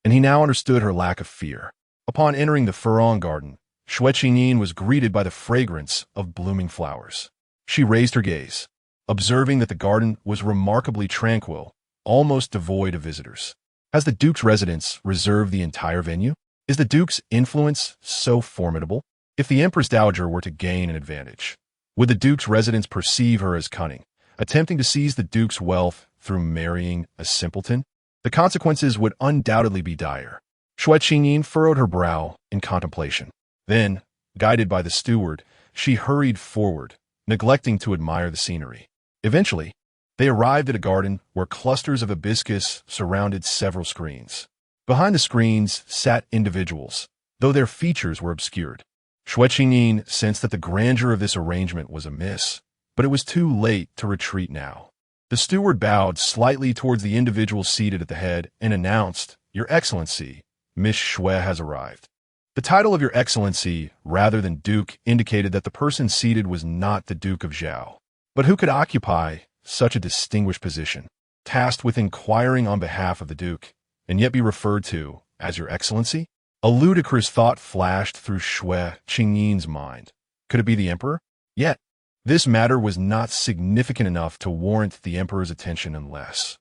[SPEAKER 1] and he now understood her lack of fear. Upon entering the Furon garden, Xue Qingyin was greeted by the fragrance of blooming flowers. She raised her gaze, observing that the garden was remarkably tranquil, almost devoid of visitors. Has the Duke's residence reserved the entire venue? Is the Duke's influence so formidable? If the Empress Dowager were to gain an advantage, would the Duke's residence perceive her as cunning, attempting to seize the Duke's wealth through marrying a simpleton? The consequences would undoubtedly be dire. Xue Qingyin furrowed her brow in contemplation. Then, guided by the steward, she hurried forward, neglecting to admire the scenery. Eventually, they arrived at a garden where clusters of hibiscus surrounded several screens. Behind the screens sat individuals, though their features were obscured. Xue Qingyin sensed that the grandeur of this arrangement was amiss, but it was too late to retreat now. The steward bowed slightly towards the individual seated at the head and announced, "Your Excellency, Miss Xue has arrived." The title of Your Excellency, rather than Duke, indicated that the person seated was not the Duke of Zhao. But who could occupy such a distinguished position, tasked with inquiring on behalf of the Duke, and yet be referred to as Your Excellency? A ludicrous thought flashed through Xue Qingyin's mind. Could it be the Emperor? Yet, this matter was not significant enough to warrant the Emperor's attention unless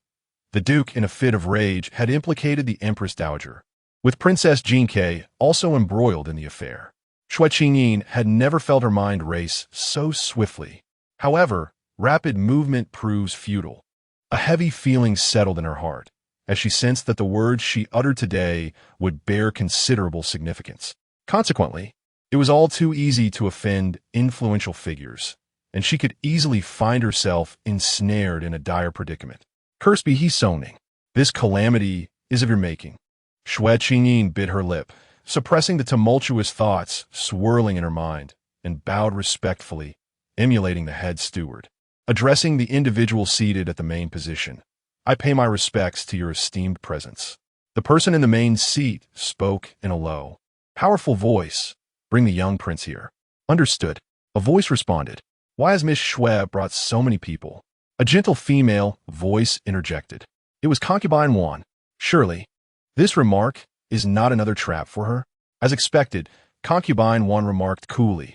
[SPEAKER 1] the Duke, in a fit of rage, had implicated the Empress Dowager, with Princess Jinke also embroiled in the affair. Xue Qingyin had never felt her mind race so swiftly. However, rapid movement proves futile. A heavy feeling settled in her heart, as she sensed that the words she uttered today would bear considerable significance. Consequently, it was all too easy to offend influential figures, and she could easily find herself ensnared in a dire predicament. Cursed be he Soning. This calamity is of your making. Xue Qingyin bit her lip, suppressing the tumultuous thoughts swirling in her mind, and bowed respectfully, emulating the head steward. Addressing the individual seated at the main position, "I pay my respects to your esteemed presence." The person in the main seat spoke in a low, powerful voice. "Bring the young prince here." "Understood." A voice responded. "Why has Miss Xue brought so many people?" A gentle female voice interjected. It was Concubine Wan. "Surely, this remark is not another trap for her?" As expected, Concubine Wan remarked coolly,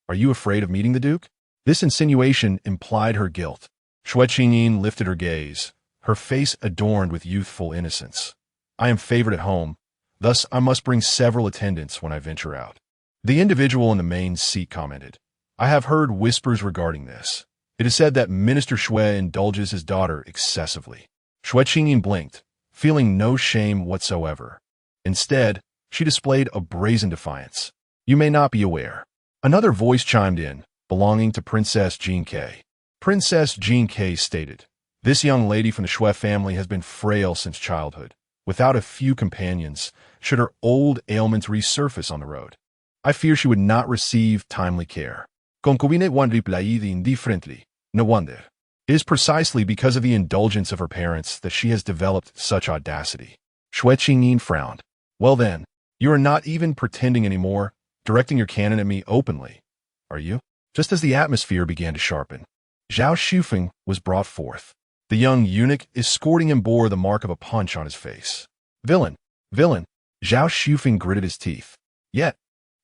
[SPEAKER 1] "Are you afraid of meeting the Duke?" This insinuation implied her guilt. Xue Qingyin lifted her gaze, her face adorned with youthful innocence. "I am favored at home, thus I must bring several attendants when I venture out." The individual in the main seat commented, "I have heard whispers regarding this. It is said that Minister Xue indulges his daughter excessively." Xue Qingyin blinked, feeling no shame whatsoever. Instead, she displayed a brazen defiance. "You may not be aware." Another voice chimed in, belonging to Princess Jinke. Princess Jinke stated, "This young lady from the Xue family has been frail since childhood. Without a few companions, should her old ailments resurface on the road, I fear she would not receive timely care. Concubine one replied indifferently. No wonder. It is precisely because of the indulgence of her parents that she has developed such audacity." Xue Qingyin frowned. "Well then, you are not even pretending anymore, directing your cannon at me openly, are you?" Just as the atmosphere began to sharpen, Zhao Shufeng was brought forth. The young eunuch escorting him bore the mark of a punch on his face. "Villain! Villain!" Zhao Shufeng gritted his teeth. Yet,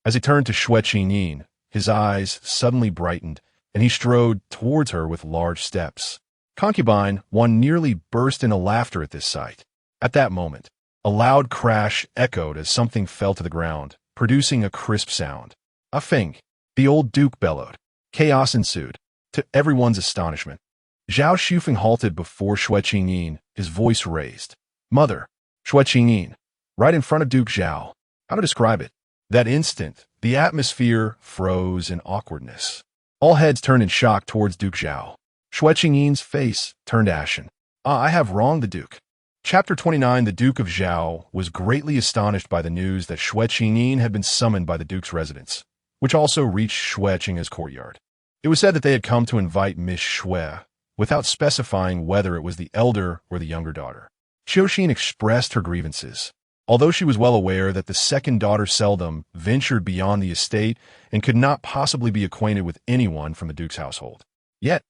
[SPEAKER 1] as he turned to Xue Qingyin, his eyes suddenly brightened, and he strode towards her with large steps. Concubine Wan nearly burst into laughter at this sight. At that moment, a loud crash echoed as something fell to the ground, producing a crisp sound. "A feng!" The old duke bellowed. Chaos ensued. To everyone's astonishment, Zhao Shufeng halted before Xue Qingyin, his voice raised. "Mother!" Xue Qingyin, right in front of Duke Zhao. How to describe it? That instant, the atmosphere froze in awkwardness. All heads turned in shock towards Duke Zhao. Xue Qingyin's face turned ashen. "Ah, I have wronged the Duke." Chapter 29. The Duke of Zhao was greatly astonished by the news that Xue Qingyin had been summoned by the Duke's residence, which also reached Xue Qing's courtyard. It was said that they had come to invite Miss Xue, without specifying whether it was the elder or the younger daughter. Xue expressed her grievances. Although she was well aware that the second daughter seldom ventured beyond the estate and could not possibly be acquainted with anyone from the duke's household. Yet,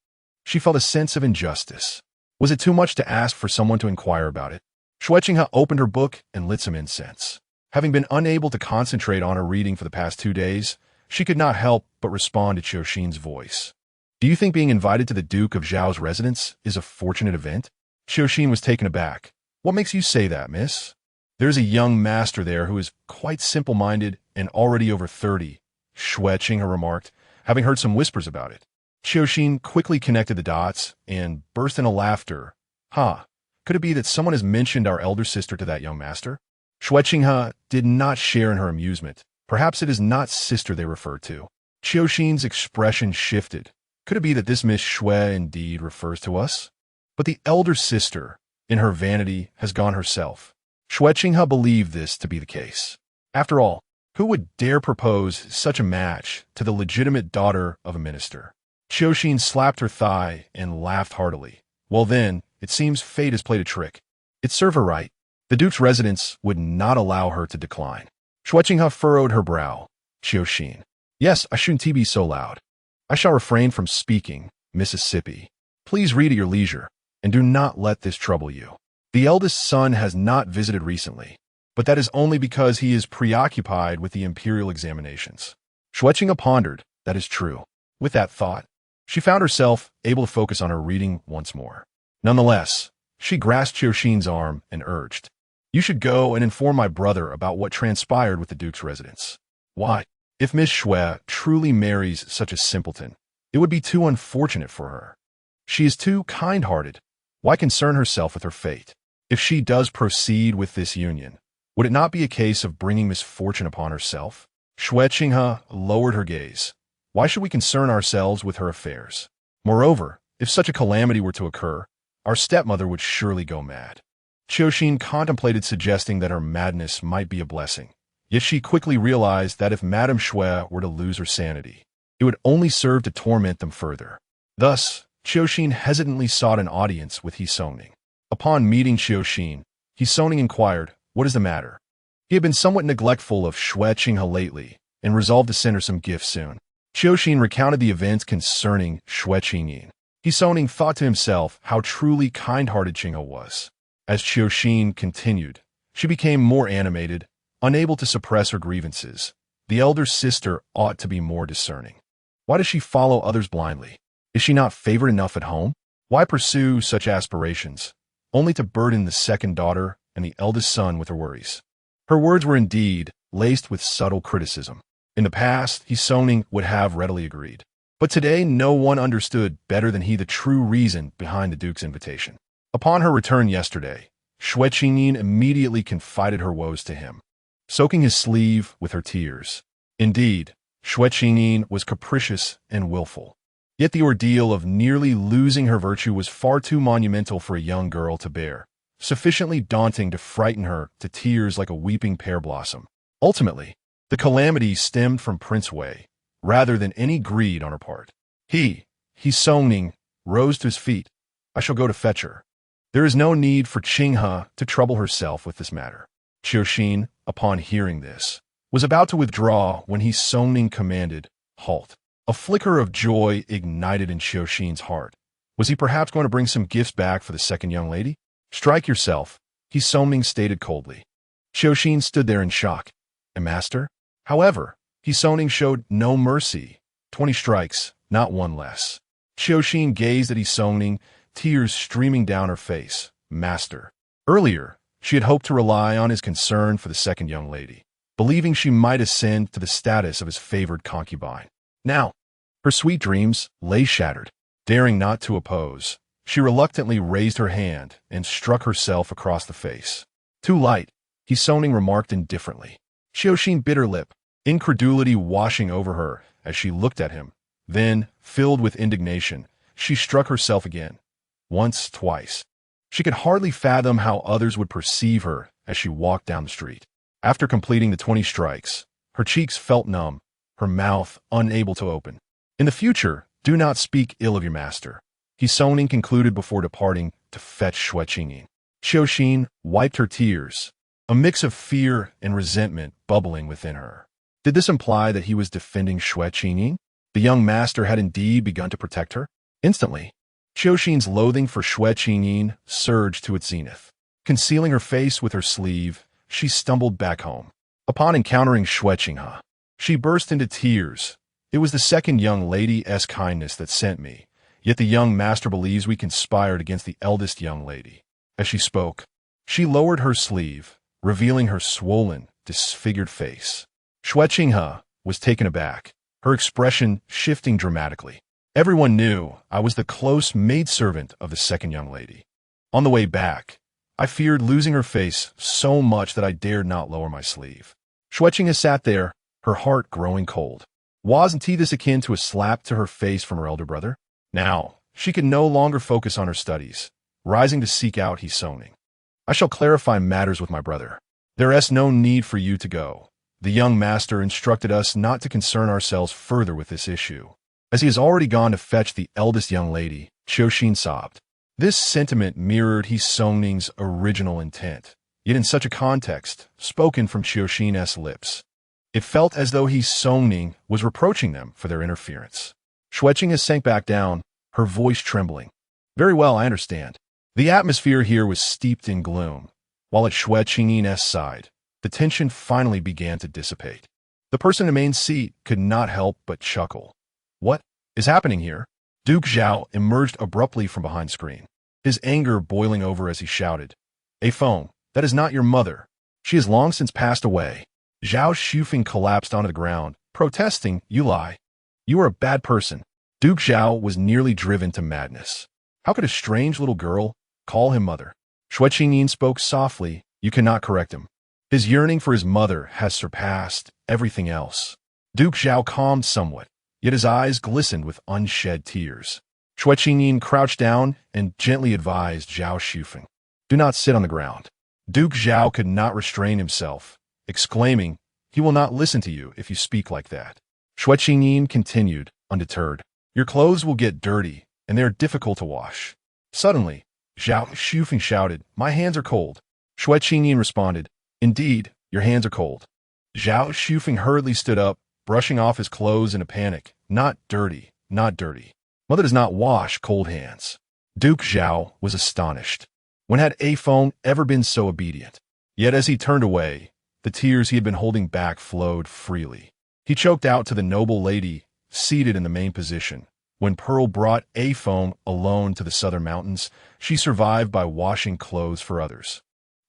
[SPEAKER 1] she felt a sense of injustice. Was it too much to ask for someone to inquire about it? Xue Qingyin opened her book and lit some incense. Having been unable to concentrate on her reading for the past 2 days, she could not help but respond to Xue voice. Do you think being invited to the Duke of Zhao's residence is a fortunate event? Xue was taken aback. What makes you say that, miss? There's a young master there who is quite simple-minded and already over 30, Xue Qingyin remarked, having heard some whispers about it. Xue quickly connected the dots and burst into laughter. Could it be that someone has mentioned our elder sister to that young master? Xue Qingyin did not share in her amusement. Perhaps it is not sister they refer to. Xue expression shifted. Could it be that this Miss Xue indeed refers to us? But the elder sister, in her vanity, has gone herself. Xue Qingyin believed this to be the case. After all, who would dare propose such a match to the legitimate daughter of a minister? Xue slapped her thigh and laughed heartily. Well then, it seems fate has played a trick. It served her right. The Duke's residence would not allow her to decline. Xue Qingyin furrowed her brow. Xue. Yes, I shouldn't be so loud. I shall refrain from speaking, Mississippi. Please read at your leisure, and do not let this trouble you. The eldest son has not visited recently, but that is only because he is preoccupied with the imperial examinations. Xue Qingyin pondered. That is true. With that thought, she found herself able to focus on her reading once more. Nonetheless, she grasped Xue arm and urged, You should go and inform my brother about what transpired with the Duke's residence. Why, if Miss Xue truly marries such a simpleton, it would be too unfortunate for her. She is too kind-hearted. Why concern herself with her fate? If she does proceed with this union, would it not be a case of bringing misfortune upon herself? Xue Qingyin lowered her gaze. Why should we concern ourselves with her affairs? Moreover, if such a calamity were to occur, our stepmother would surely go mad. Xue contemplated suggesting that her madness might be a blessing, yet she quickly realized that if Madame Xue were to lose her sanity, it would only serve to torment them further. Thus, Xue hesitantly sought an audience with He Songning. Upon meeting Xue, He Songning inquired, What is the matter? He had been somewhat neglectful of Xue Qingyin lately, and resolved to send her some gifts soon. Xue recounted the events concerning Xue Qingyin. He Songning thought to himself how truly kind-hearted Qingyin was. As Xue continued, she became more animated, unable to suppress her grievances. The elder sister ought to be more discerning. Why does she follow others blindly? Is she not favored enough at home? Why pursue such aspirations, only to burden the second daughter and the eldest son with her worries? Her words were indeed laced with subtle criticism. In the past, He Songning would have readily agreed. But today, no one understood better than he the true reason behind the Duke's invitation. Upon her return yesterday, Xue Qingyin immediately confided her woes to him, soaking his sleeve with her tears. Indeed, Xue Qingyin was capricious and willful. Yet the ordeal of nearly losing her virtue was far too monumental for a young girl to bear, sufficiently daunting to frighten her to tears like a weeping pear blossom. Ultimately, the calamity stemmed from Prince Wei, rather than any greed on her part. He Songning, rose to his feet. I shall go to fetch her. There is no need for Qingyin to trouble herself with this matter. Xue, upon hearing this, was about to withdraw when He Songning commanded, Halt. A flicker of joy ignited in Xue's heart. Was he perhaps going to bring some gifts back for the second young lady? Strike yourself, He Songning stated coldly. Xue stood there in shock. A master? However, He Songning showed no mercy. 20 strikes, not one less. Xue gazed at He Songning, tears streaming down her face. Master. Earlier, she had hoped to rely on his concern for the second young lady, believing she might ascend to the status of his favored concubine. Now, her sweet dreams lay shattered. Daring not to oppose, she reluctantly raised her hand and struck herself across the face. Too light, He Songning remarked indifferently. Xue bit her lip, incredulity washing over her as she looked at him. Then, filled with indignation, she struck herself again. Once, twice. She could hardly fathom how others would perceive her as she walked down the street. After completing the 20 strikes, her cheeks felt numb, her mouth unable to open. In the future, do not speak ill of your master, He Songning concluded before departing to fetch Xue Qingyin. Xue Qingyin wiped her tears, a mix of fear and resentment bubbling within her. Did this imply that he was defending Xue Qingyin? The young master had indeed begun to protect her? Instantly, Xue Qing's loathing for Xue Qingyin surged to its zenith. Concealing her face with her sleeve, she stumbled back home. Upon encountering Xue Qingyin, she burst into tears. It was the second young lady's kindness that sent me, yet the young master believes we conspired against the eldest young lady. As she spoke, she lowered her sleeve, revealing her swollen, disfigured face. Xue Qingyin was taken aback, her expression shifting dramatically. Everyone knew I was the close maidservant of the second young lady. On the way back, I feared losing her face so much that I dared not lower my sleeve. Xue Qingyin sat there, her heart growing cold. Wasn't this akin to a slap to her face from her elder brother? Now, she could no longer focus on her studies, rising to seek out his zoning. I shall clarify matters with my brother. There is no need for you to go. The young master instructed us not to concern ourselves further with this issue. As he has already gone to fetch the eldest young lady, Xue Qingyin sobbed. This sentiment mirrored his zoning's original intent, yet in such a context, spoken from Xue Qingyin's lips. It felt as though his zoning was reproaching them for their interference. Xue Qingyin sank back down, her voice trembling. Very well, I understand. The atmosphere here was steeped in gloom, while at Xue Qingyin's side, the tension finally began to dissipate. The person in the main seat could not help but chuckle. What is happening here? Duke Zhao emerged abruptly from behind screen, his anger boiling over as he shouted, "A phone, that is not your mother. She has long since passed away." Zhao Shufeng collapsed onto the ground, protesting, "You lie. You are a bad person." Duke Zhao was nearly driven to madness. How could a strange little girl call him mother? Xue Qingyin spoke softly, "You cannot correct him. His yearning for his mother has surpassed everything else." Duke Zhao calmed somewhat, yet his eyes glistened with unshed tears. Xue Qingyin crouched down and gently advised Zhao Shufeng, "Do not sit on the ground." Duke Zhao could not restrain himself, exclaiming, "He will not listen to you if you speak like that." Xue Qingyin continued, undeterred, "Your clothes will get dirty, and they are difficult to wash." Suddenly, Zhao Shufeng shouted, "My hands are cold." Xue Qingyin responded, "Indeed, your hands are cold." Zhao Shufeng hurriedly stood up, brushing off his clothes in a panic. "Not dirty, not dirty. Mother does not wash cold hands." Duke Zhao was astonished. When had A Phone ever been so obedient? Yet as he turned away, the tears he had been holding back flowed freely. He choked out to the noble lady, seated in the main position. When Pearl brought A Phone alone to the southern mountains, she survived by washing clothes for others.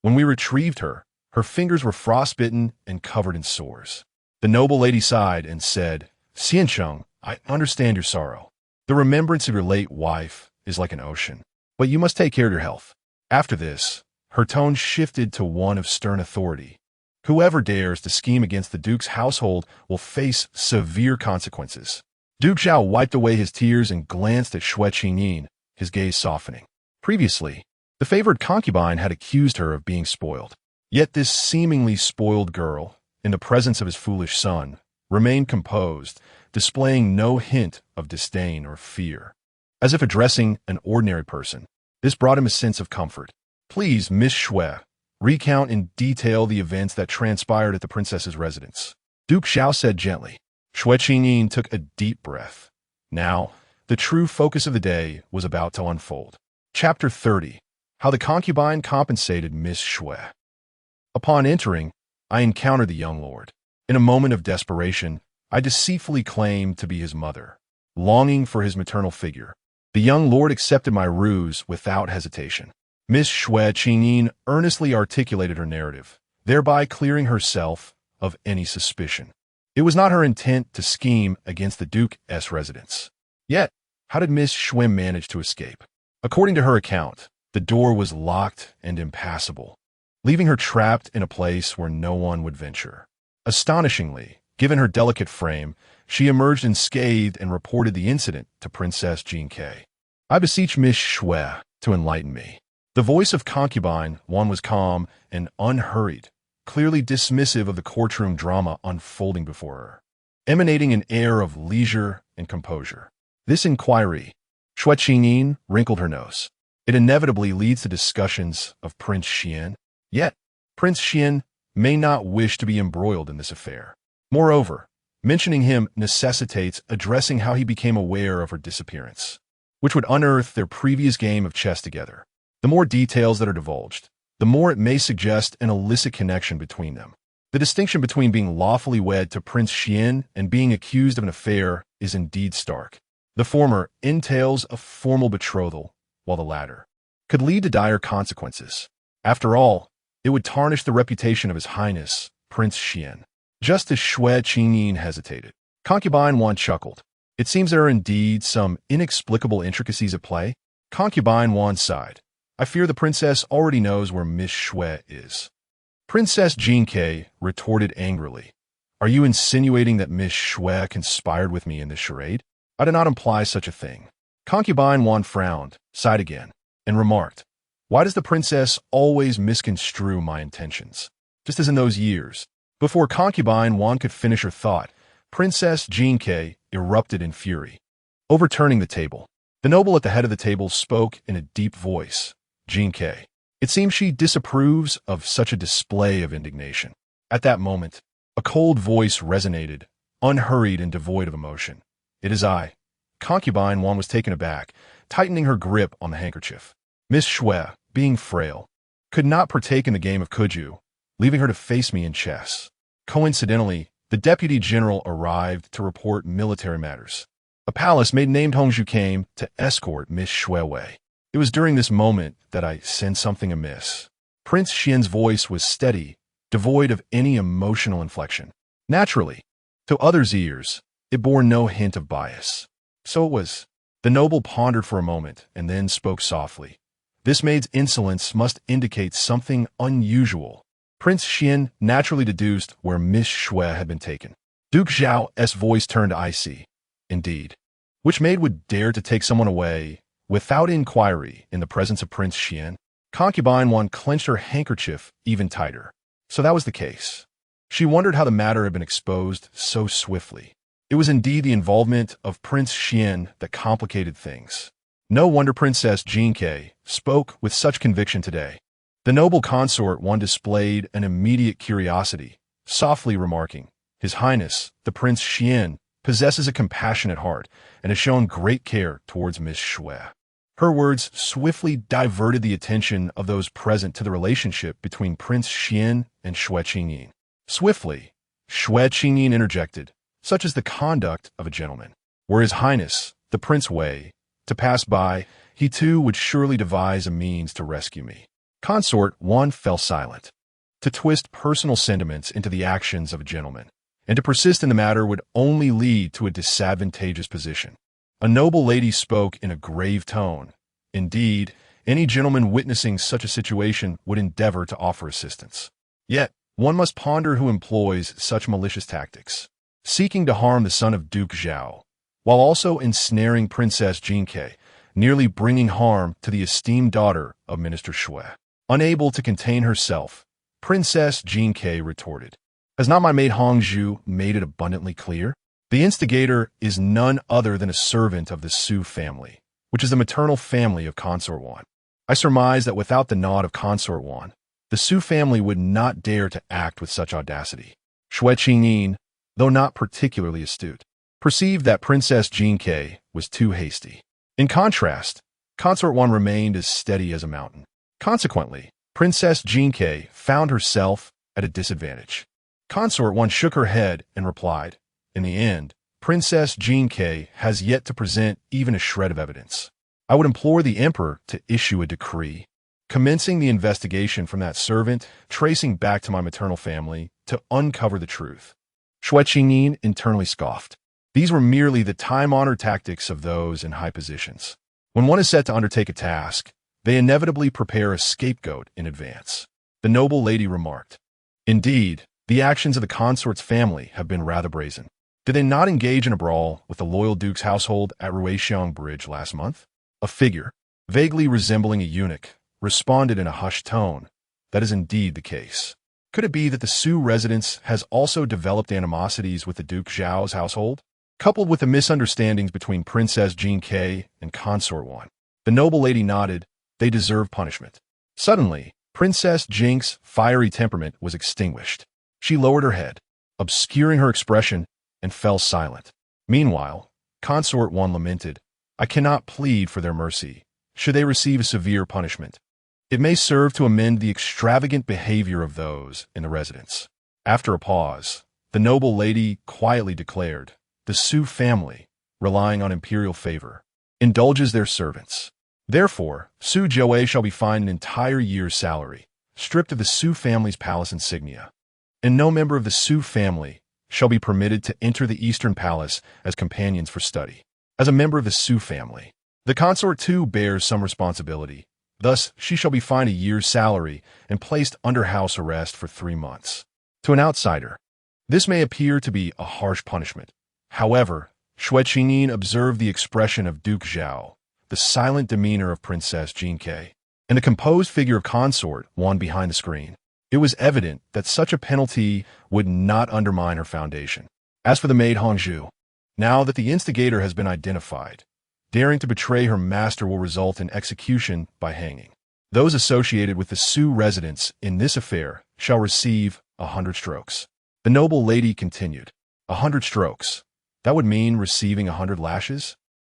[SPEAKER 1] When we retrieved her, her fingers were frostbitten and covered in sores. The noble lady sighed and said, "Xiancheng, I understand your sorrow. The remembrance of your late wife is like an ocean, but you must take care of your health." After this, her tone shifted to one of stern authority. "Whoever dares to scheme against the Duke's household will face severe consequences." Duke Zhao wiped away his tears and glanced at Xue Qingyin, his gaze softening. Previously, the favored concubine had accused her of being spoiled. Yet this seemingly spoiled girl, in the presence of his foolish son, remained composed, displaying no hint of disdain or fear. As if addressing an ordinary person, this brought him a sense of comfort. "Please, Miss Xue, recount in detail the events that transpired at the princess's residence." Duke Zhao said gently. Xue Qingyin took a deep breath. Now, the true focus of the day was about to unfold. Chapter 30. How the concubine compensated Miss Xue. Upon entering, I encountered the young lord. In a moment of desperation, I deceitfully claimed to be his mother. Longing for his maternal figure, the young lord accepted my ruse without hesitation. Miss Xue Qingyin earnestly articulated her narrative, thereby clearing herself of any suspicion. It was not her intent to scheme against the Duke's residence. Yet, how did Miss Xue manage to escape? According to her account, the door was locked and impassable, leaving her trapped in a place where no one would venture. Astonishingly, given her delicate frame, she emerged unscathed and reported the incident to Princess Jinke. "I beseech Miss Xue to enlighten me." The voice of concubine one was calm and unhurried, clearly dismissive of the courtroom drama unfolding before her, emanating an air of leisure and composure. "This inquiry," Xue Qingyin wrinkled her nose. It inevitably leads to discussions of Prince Xuan. Yet, Prince Xuan may not wish to be embroiled in this affair. Moreover, mentioning him necessitates addressing how he became aware of her disappearance, which would unearth their previous game of chess together. The more details that are divulged, the more it may suggest an illicit connection between them. The distinction between being lawfully wed to Prince Xuan and being accused of an affair is indeed stark. The former entails a formal betrothal, while the latter could lead to dire consequences. After all, it would tarnish the reputation of His Highness, Prince Xuan. Just as Xue Qingyin hesitated, Concubine Wan chuckled. It seems there are indeed some inexplicable intricacies at play. Concubine Wan sighed. I fear the princess already knows where Miss Xue is. Princess Jinke retorted angrily. Are you insinuating that Miss Xue conspired with me in this charade? I did not imply such a thing. Concubine Wan frowned, sighed again, and remarked, why does the princess always misconstrue my intentions? Just as in those years. Before Concubine Wan could finish her thought, Princess Jinke erupted in fury, overturning the table. The noble at the head of the table spoke in a deep voice. Jinke. It seems she disapproves of such a display of indignation. At that moment, a cold voice resonated, unhurried and devoid of emotion. It is I. Concubine Wan was taken aback, tightening her grip on the handkerchief. Miss Xue, being frail, could not partake in the game of kuju, leaving her to face me in chess. Coincidentally, the deputy general arrived to report military matters. A palace maid named Hongzhu came to escort Miss Xue away. It was during this moment that I sensed something amiss. Prince Xian's voice was steady, devoid of any emotional inflection. Naturally, to others' ears, it bore no hint of bias. So it was. The noble pondered for a moment and then spoke softly. This maid's insolence must indicate something unusual. Prince Xian naturally deduced where Miss Xue had been taken. Duke Zhao's voice turned icy. Indeed. Which maid would dare to take someone away without inquiry in the presence of Prince Xian? Concubine Wan clenched her handkerchief even tighter. So that was the case. She wondered how the matter had been exposed so swiftly. It was indeed the involvement of Prince Xian that complicated things. No wonder Princess Jinke spoke with such conviction today. The noble consort Wan displayed an immediate curiosity, softly remarking, His Highness, the Prince Xian, possesses a compassionate heart and has shown great care towards Miss Xue. Her words swiftly diverted the attention of those present to the relationship between Prince Xian and Xue Qingyin. Swiftly, Xue Qingyin interjected, such is the conduct of a gentleman. Were His Highness, the Prince Wei, to pass by, he too would surely devise a means to rescue me. Consort Wan fell silent. To twist personal sentiments into the actions of a gentleman, and to persist in the matter would only lead to a disadvantageous position. A noble lady spoke in a grave tone. Indeed, any gentleman witnessing such a situation would endeavor to offer assistance. Yet, one must ponder who employs such malicious tactics, seeking to harm the son of Duke Zhao, while also ensnaring Princess Jinke, nearly bringing harm to the esteemed daughter of Minister Xue. Unable to contain herself, Princess Jinke retorted, Has not my maid Hongzhu made it abundantly clear? The instigator is none other than a servant of the Xu family, which is the maternal family of Consort Wan. I surmise that without the nod of Consort Wan, the Xu family would not dare to act with such audacity. Xue Qingyin, though not particularly astute, perceived that Princess Jinke was too hasty. In contrast, Consort Wan remained as steady as a mountain. Consequently, Princess Jinke found herself at a disadvantage. Consort Wan shook her head and replied, In the end, Princess Jinke has yet to present even a shred of evidence. I would implore the emperor to issue a decree, commencing the investigation from that servant, tracing back to my maternal family, to uncover the truth. Xue Qingyin internally scoffed. These were merely the time-honored tactics of those in high positions. When one is set to undertake a task, they inevitably prepare a scapegoat in advance. The noble lady remarked, Indeed, the actions of the consort's family have been rather brazen. Did they not engage in a brawl with the loyal duke's household at Ruixiang Bridge last month? A figure, vaguely resembling a eunuch, responded in a hushed tone, That is indeed the case. Could it be that the Xu residence has also developed animosities with the Duke Zhao's household? Coupled with the misunderstandings between Princess Jinke and Consort Wan. The noble lady nodded, they deserve punishment. Suddenly, Princess Jing's fiery temperament was extinguished. She lowered her head, obscuring her expression, and fell silent. Meanwhile, Consort 1 lamented, "I cannot plead for their mercy, should they receive a severe punishment. It may serve to amend the extravagant behavior of those in the residence." After a pause, the noble lady quietly declared, "The Xue family, relying on imperial favor, indulges their servants. Therefore, Xue Jiawei shall be fined an entire year's salary, stripped of the Xue family's palace insignia. And no member of the Xue family shall be permitted to enter the Eastern Palace as companions for study. As a member of the Xue family, the consort too bears some responsibility. Thus, she shall be fined a year's salary and placed under house arrest for 3 months. To an outsider, this may appear to be a harsh punishment. However, Xue Qingyin observed the expression of Duke Zhao, the silent demeanor of Princess Jingke, and the composed figure of Consort 1 behind the screen. It was evident that such a penalty would not undermine her foundation. As for the maid Hongzhu, now that the instigator has been identified, daring to betray her master will result in execution by hanging. Those associated with the Xue residents in this affair shall receive 100 strokes. The noble lady continued, 100 strokes. That would mean receiving 100 lashes?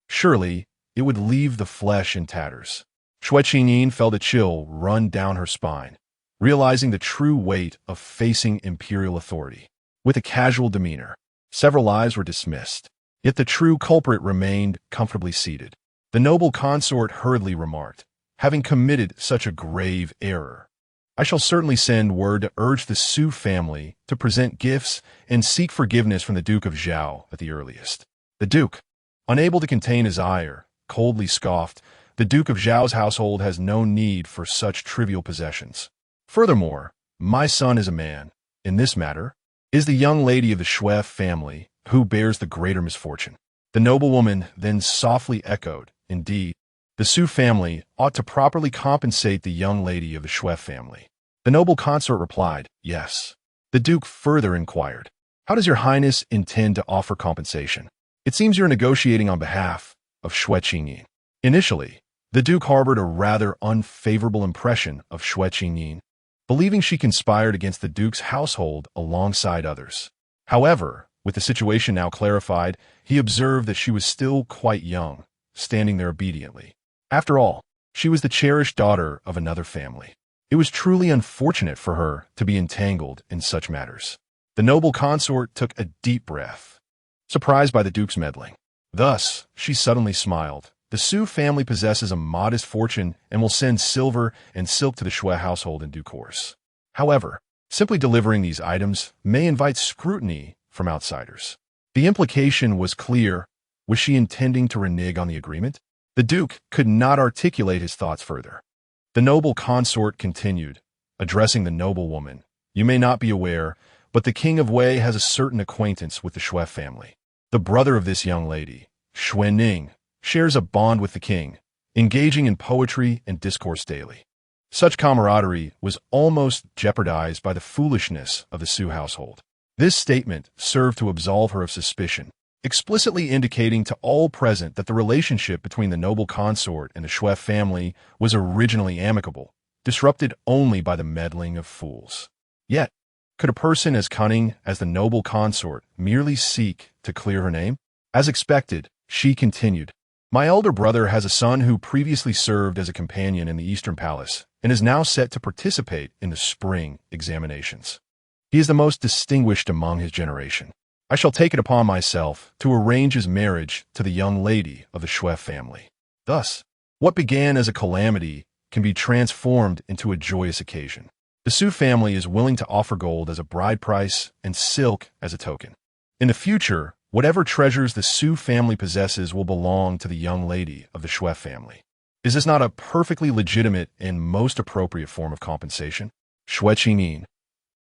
[SPEAKER 1] Surely, it would leave the flesh in tatters. Xue Qingyin felt a chill run down her spine, realizing the true weight of facing imperial authority. With a casual demeanor, several lives were dismissed, yet the true culprit remained comfortably seated. The noble consort hurriedly remarked, "Having committed such a grave error, I shall certainly send word to urge the Xue family to present gifts and seek forgiveness from the Duke of Zhao at the earliest." The Duke, unable to contain his ire, coldly scoffed, "The Duke of Zhao's household has no need for such trivial possessions. Furthermore, my son is a man. In this matter, is the young lady of the Xue family who bears the greater misfortune." The noblewoman then softly echoed, "Indeed, the Xue family ought to properly compensate the young lady of the Xue family." The noble consort replied, "Yes." The Duke further inquired, "How does your highness intend to offer compensation? It seems you're negotiating on behalf of Xue Qingyin." Initially, the Duke harbored a rather unfavorable impression of Xue Qingyin, believing she conspired against the Duke's household alongside others. However, with the situation now clarified, he observed that she was still quite young, standing there obediently. After all, she was the cherished daughter of another family. It was truly unfortunate for her to be entangled in such matters. The noble consort took a deep breath, surprised by the Duke's meddling. Thus, she suddenly smiled. The Xue family possesses a modest fortune and will send silver and silk to the Xue household in due course. However, simply delivering these items may invite scrutiny from outsiders. The implication was clear. Was she intending to renege on the agreement? The Duke could not articulate his thoughts further. The noble consort continued, addressing the noblewoman, "You may not be aware, but the King of Wei has a certain acquaintance with the Xue family. The brother of this young lady, Xue Ning, shares a bond with the king, engaging in poetry and discourse daily. Such camaraderie was almost jeopardized by the foolishness of the Xue household." This statement served to absolve her of suspicion, explicitly indicating to all present that the relationship between the noble consort and the Xue family was originally amicable, disrupted only by the meddling of fools. Yet, could a person as cunning as the noble consort merely seek to clear her name? As expected, she continued, "My elder brother has a son who previously served as a companion in the Eastern Palace and is now set to participate in the spring examinations. He is the most distinguished among his generation. I shall take it upon myself to arrange his marriage to the young lady of the Xue family." Thus, what began as a calamity can be transformed into a joyous occasion. The Xue family is willing to offer gold as a bride price and silk as a token. In the future, whatever treasures the Xue family possesses will belong to the young lady of the Xue family. Is this not a perfectly legitimate and most appropriate form of compensation? Xue Qingyin,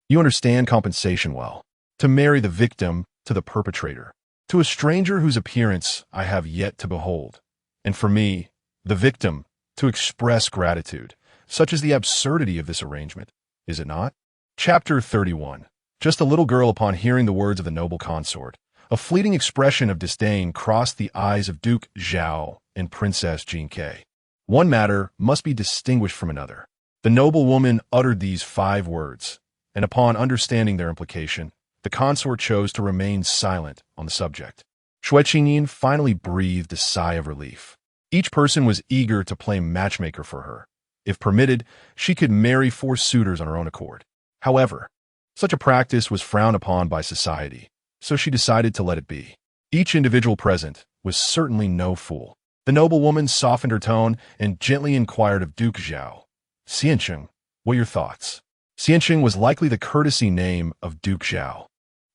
[SPEAKER 1] you understand compensation well. To marry the victim to the perpetrator, to a stranger whose appearance I have yet to behold, and for me, the victim, to express gratitude. Such is the absurdity of this arrangement, is it not? Chapter 31. Just a little girl upon hearing the words of the noble consort. A fleeting expression of disdain crossed the eyes of Duke Zhao and Princess Jingke. One matter must be distinguished from another. The noblewoman uttered these 5 words, and upon understanding their implication, the consort chose to remain silent on the subject. Xue Qingyin finally breathed a sigh of relief. Each person was eager to play matchmaker for her. If permitted, she could marry 4 suitors on her own accord. However, such a practice was frowned upon by society, so she decided to let it be. Each individual present was certainly no fool. The noblewoman softened her tone and gently inquired of Duke Zhao, "Xiancheng, what are your thoughts?" Xiancheng was likely the courtesy name of Duke Zhao.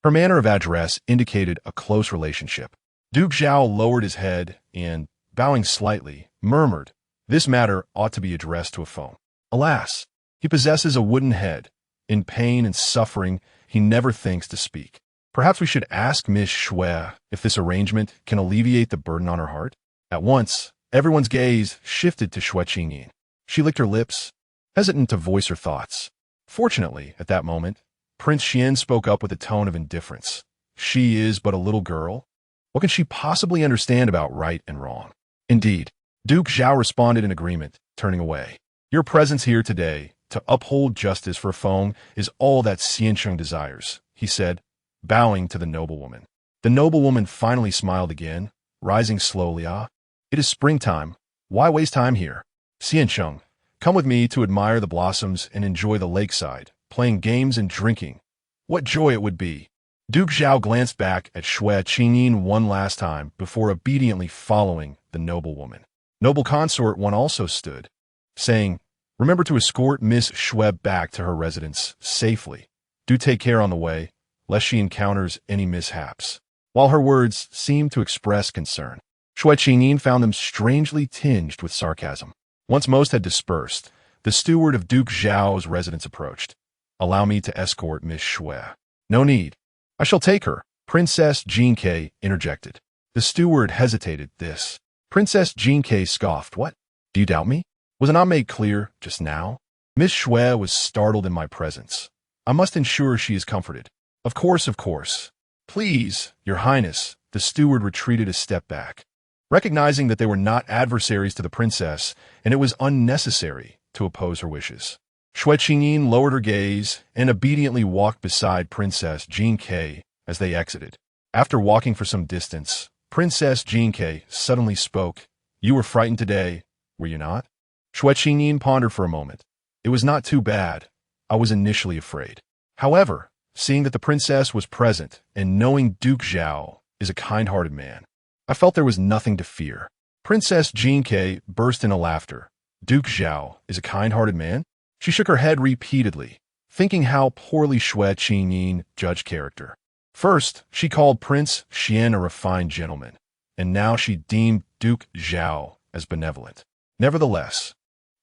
[SPEAKER 1] Her manner of address indicated a close relationship. Duke Zhao lowered his head and, bowing slightly, murmured, "This matter ought to be addressed to a phone. Alas, he possesses a wooden head. In pain and suffering, he never thinks to speak. Perhaps we should ask Miss Xue if this arrangement can alleviate the burden on her heart." At once, everyone's gaze shifted to Xue Qingyin. She licked her lips, hesitant to voice her thoughts. Fortunately, at that moment, Prince Xuan spoke up with a tone of indifference. "She is but a little girl. What can she possibly understand about right and wrong?" "Indeed," Duke Zhao responded in agreement, turning away. "Your presence here today, to uphold justice for Feng, is all that Xiancheng desires," he said, bowing to the noblewoman. The noblewoman finally smiled again, rising slowly. "Ah, it is springtime. Why waste time here? Xiancheng, come with me to admire the blossoms and enjoy the lakeside, playing games and drinking. What joy it would be." Duke Zhao glanced back at Xue Qingyin one last time before obediently following the noblewoman. Noble consort one also stood, saying, "Remember to escort Miss Xue back to her residence safely. Do take care on the way, lest she encounters any mishaps." While her words seemed to express concern, Xue Qingyin found them strangely tinged with sarcasm. Once most had dispersed, the steward of Duke Zhao's residence approached. "Allow me to escort Miss Xue." "No need. I shall take her," Princess Jinke interjected. The steward hesitated. "This." Princess Jinke scoffed. "What? Do you doubt me? Was it not made clear just now? Miss Xue was startled in my presence. I must ensure she is comforted." Of course. "Please, Your Highness." The steward retreated a step back, recognizing that they were not adversaries to the princess, and it was unnecessary to oppose her wishes. Xue Qingyin lowered her gaze and obediently walked beside Princess Jinke as they exited. After walking for some distance, Princess Jinke suddenly spoke. "You were frightened today, were you not?" Xue Qingyin pondered for a moment. "It was not too bad. I was initially afraid. However, seeing that the princess was present and knowing Duke Zhao is a kind-hearted man, I felt there was nothing to fear." Princess Jinke burst into laughter. "Duke Zhao is a kind-hearted man?" She shook her head repeatedly, thinking how poorly Xue Qingyin judged character. First, she called Prince Xuan a refined gentleman, and now she deemed Duke Zhao as benevolent. Nevertheless,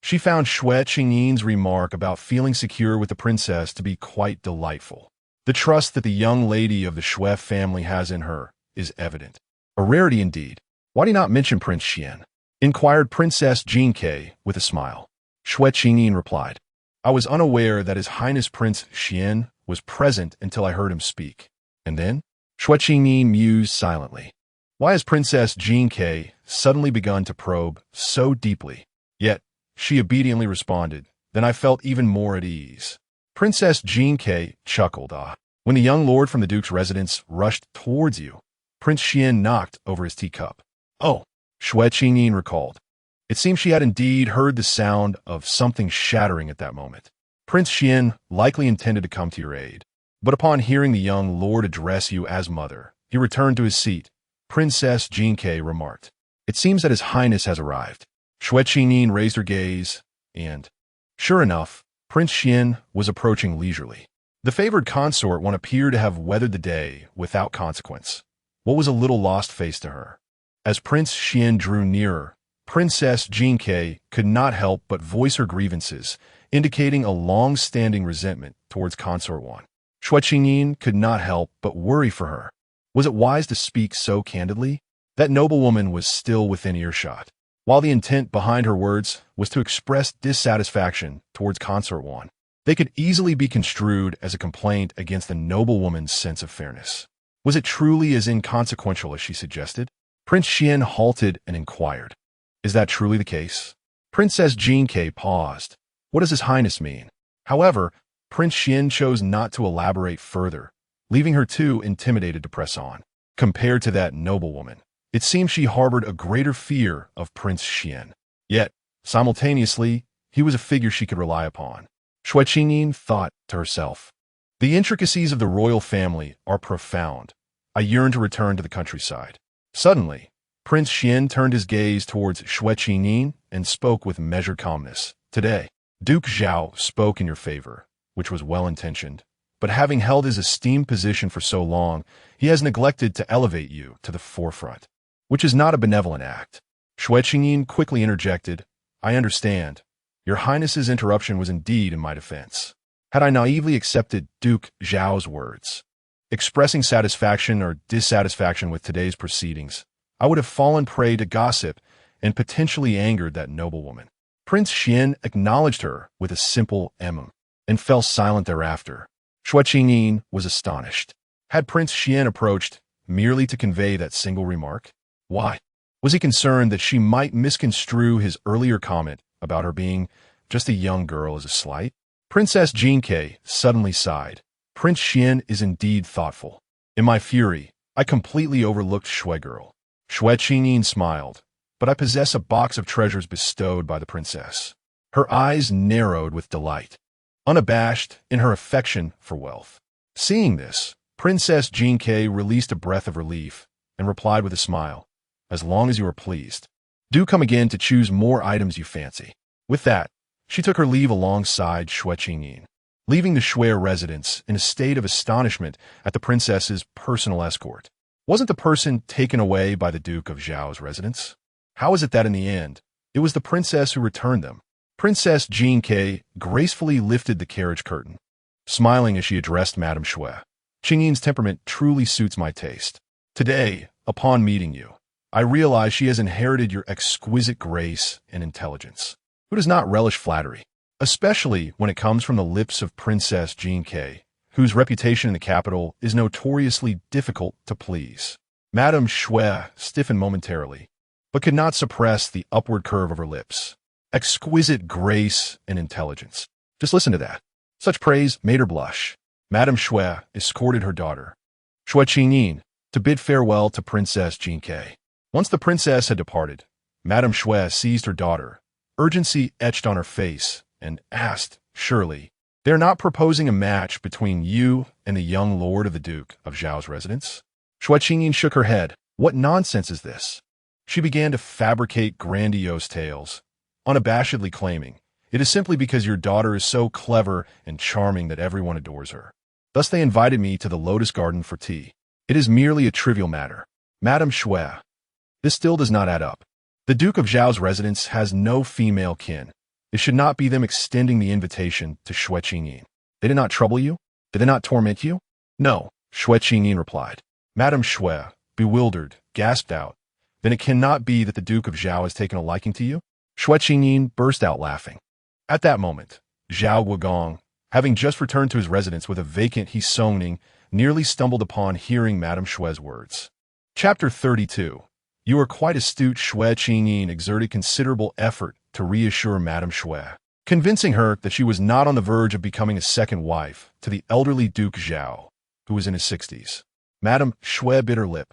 [SPEAKER 1] she found Xue Qingyin's remark about feeling secure with the princess to be quite delightful. The trust that the young lady of the Xue family has in her is evident. A rarity indeed. "Why do you not mention Prince Xuan?" inquired Princess Jinke with a smile. Xue Qingyin replied, "I was unaware that His Highness Prince Xuan was present until I heard him speak." And then? Xue Qingyin mused silently. Why has Princess Jinke suddenly begun to probe so deeply? Yet, she obediently responded. Then I felt even more at ease. Princess Jinke chuckled. "Ah, when the young lord from the Duke's residence rushed towards you, Prince Xuan knocked over his teacup." "Oh," Xue Qingyin recalled. It seemed she had indeed heard the sound of something shattering at that moment. Prince Xuan likely intended to come to your aid, but upon hearing the young lord address you as mother, he returned to his seat. Princess Jinke remarked, "It seems that His Highness has arrived." Xue Qingyin raised her gaze, and, sure enough, Prince Xuan was approaching leisurely. The favored consort one appeared to have weathered the day without consequence. What was a little lost face to her? As Prince Xuan drew nearer, Princess Jinke could not help but voice her grievances, indicating a long-standing resentment towards consort one. Xue Qingyin could not help but worry for her. Was it wise to speak so candidly? That noblewoman was still within earshot, while the intent behind her words was to express dissatisfaction towards consort one. They could easily be construed as a complaint against the noblewoman's sense of fairness. Was it truly as inconsequential as she suggested? Prince Xuan halted and inquired, "Is that truly the case?" Princess Jingke paused. What does His Highness mean? However, Prince Xuan chose not to elaborate further, leaving her too intimidated to press on. Compared to that noblewoman, it seemed she harbored a greater fear of Prince Xuan. Yet, simultaneously, he was a figure she could rely upon. Xue Qingyin thought to herself. The intricacies of the royal family are profound. I yearn to return to the countryside. Suddenly, Prince Xuan turned his gaze towards Xue Qingyin and spoke with measured calmness. Today, Duke Zhao spoke in your favor, which was well-intentioned, but having held his esteemed position for so long, he has neglected to elevate you to the forefront, which is not a benevolent act. Xue Qingyin quickly interjected, I understand. Your Highness's interruption was indeed in my defense. Had I naively accepted Duke Zhao's words, expressing satisfaction or dissatisfaction with today's proceedings, I would have fallen prey to gossip and potentially angered that noblewoman. Prince Xuan acknowledged her with a simple and fell silent thereafter. Xue Qingyin was astonished. Had Prince Xuan approached merely to convey that single remark? Why? Was he concerned that she might misconstrue his earlier comment about her being just a young girl as a slight? Princess Jingke suddenly sighed. Prince Xuan is indeed thoughtful. In my fury, I completely overlooked Xue girl. Xue Qingyin smiled, but I possess a box of treasures bestowed by the princess. Her eyes narrowed with delight, unabashed in her affection for wealth. Seeing this, Princess Jingke released a breath of relief and replied with a smile, as long as you are pleased. Do come again to choose more items you fancy. With that, she took her leave alongside Xue Qingyin, leaving the Xue residence in a state of astonishment at the princess's personal escort. Wasn't the person taken away by the Duke of Zhao's residence? How is it that in the end, it was the princess who returned them? Princess Jingke gracefully lifted the carriage curtain, smiling as she addressed Madame Xue. Qingyin's temperament truly suits my taste. Today, upon meeting you, I realize she has inherited your exquisite grace and intelligence. Who does not relish flattery, especially when it comes from the lips of Princess Jingke, whose reputation in the capital is notoriously difficult to please? Madame Xue stiffened momentarily, but could not suppress the upward curve of her lips. Exquisite grace and intelligence. Just listen to that. Such praise made her blush. Madame Xue escorted her daughter, Xue Qingyin, to bid farewell to Princess Jingke. Once the princess had departed, Madame Xue seized her daughter, urgency etched on her face, and asked, surely, they are not proposing a match between you and the young lord of the Duke of Zhao's residence? Xue Qingyin shook her head. What nonsense is this? She began to fabricate grandiose tales, unabashedly claiming, it is simply because your daughter is so clever and charming that everyone adores her. Thus they invited me to the Lotus Garden for tea. It is merely a trivial matter. Madame Xue, this still does not add up. The Duke of Zhao's residence has no female kin. It should not be them extending the invitation to Xue Qingyin. They did not trouble you? Did they not torment you? No, Xue Qingyin replied. Madame Xue, bewildered, gasped out, then it cannot be that the Duke of Zhao has taken a liking to you? Xue Qingyin burst out laughing. At that moment, Zhao Guogong, having just returned to his residence with a vacant Hisongning, nearly stumbled upon hearing Madame Xue's words. Chapter 32. You are quite astute. Xue Qingyin exerted considerable effort to reassure Madame Xue, convincing her that she was not on the verge of becoming a second wife to the elderly Duke Zhao, who was in his 60s. Madame Xue bit her lip,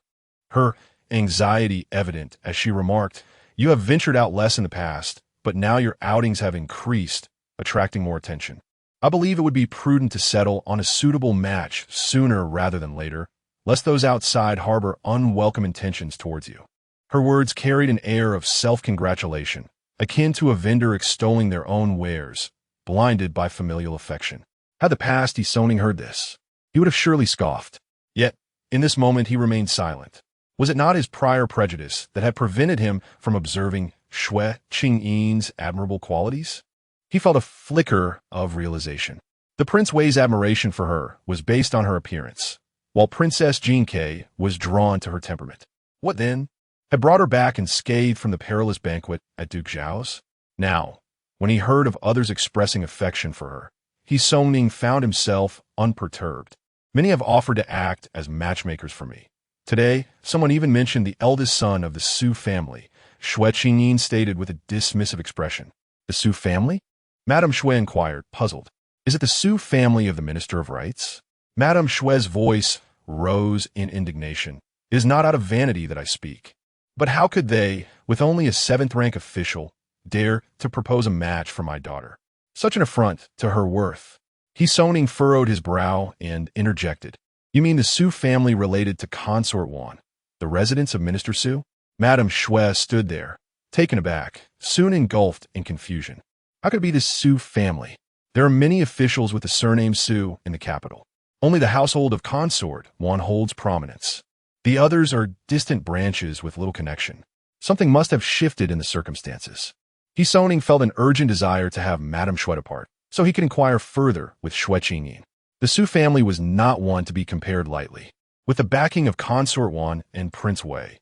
[SPEAKER 1] her anxiety evident as she remarked, you have ventured out less in the past, but now your outings have increased, attracting more attention. I believe it would be prudent to settle on a suitable match sooner rather than later, lest those outside harbor unwelcome intentions towards you. Her words carried an air of self-congratulation, akin to a vendor extolling their own wares, blinded by familial affection. Had the past Hisongning heard this, he would have surely scoffed. Yet, in this moment he remained silent. Was it not his prior prejudice that had prevented him from observing Xue Qingyin's admirable qualities? He felt a flicker of realization. The Prince Wei's admiration for her was based on her appearance, while Princess Jingke was drawn to her temperament. What then had brought her back unscathed from the perilous banquet at Duke Zhao's? Now, when he heard of others expressing affection for her, Hisongning found himself unperturbed. Many have offered to act as matchmakers for me. Today, someone even mentioned the eldest son of the Su family, Xue Qingyin stated with a dismissive expression. The Xu family? Madame Xue inquired, puzzled. Is it the Xu family of the Minister of Rights? Madame Xue's voice rose in indignation. It is not out of vanity that I speak. But how could they, with only a 7th-rank official, dare to propose a match for my daughter? Such an affront to her worth. He Soning furrowed his brow and interjected. You mean the Xu family related to Consort Wan, the residence of Minister Xu? Madame Xue stood there, taken aback, soon engulfed in confusion. How could it be the Xu family? There are many officials with the surname Xu in the capital. Only the household of Consort Wan holds prominence. The others are distant branches with little connection. Something must have shifted in the circumstances. He Soning felt an urgent desire to have Madame Xue depart, so he could inquire further with Xue Qingyin. The Xu family was not one to be compared lightly. With the backing of Consort Wan and Prince Wei,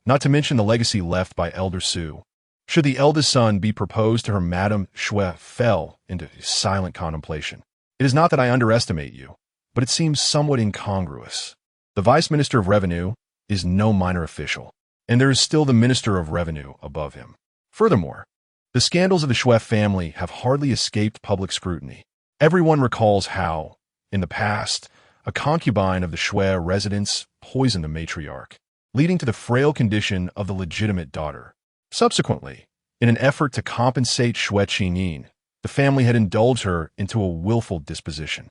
[SPEAKER 1] not to mention the legacy left by Elder Xu, should the eldest son be proposed to her, Madame Xue fell into silent contemplation. It is not that I underestimate you, but it seems somewhat incongruous. The Vice Minister of Revenue is no minor official, and there is still the Minister of Revenue above him. Furthermore, the scandals of the Xue family have hardly escaped public scrutiny. Everyone recalls how, in the past, a concubine of the Xue residence poisoned the matriarch, leading to the frail condition of the legitimate daughter. Subsequently, in an effort to compensate Xue Qingyin, the family had indulged her into a willful disposition.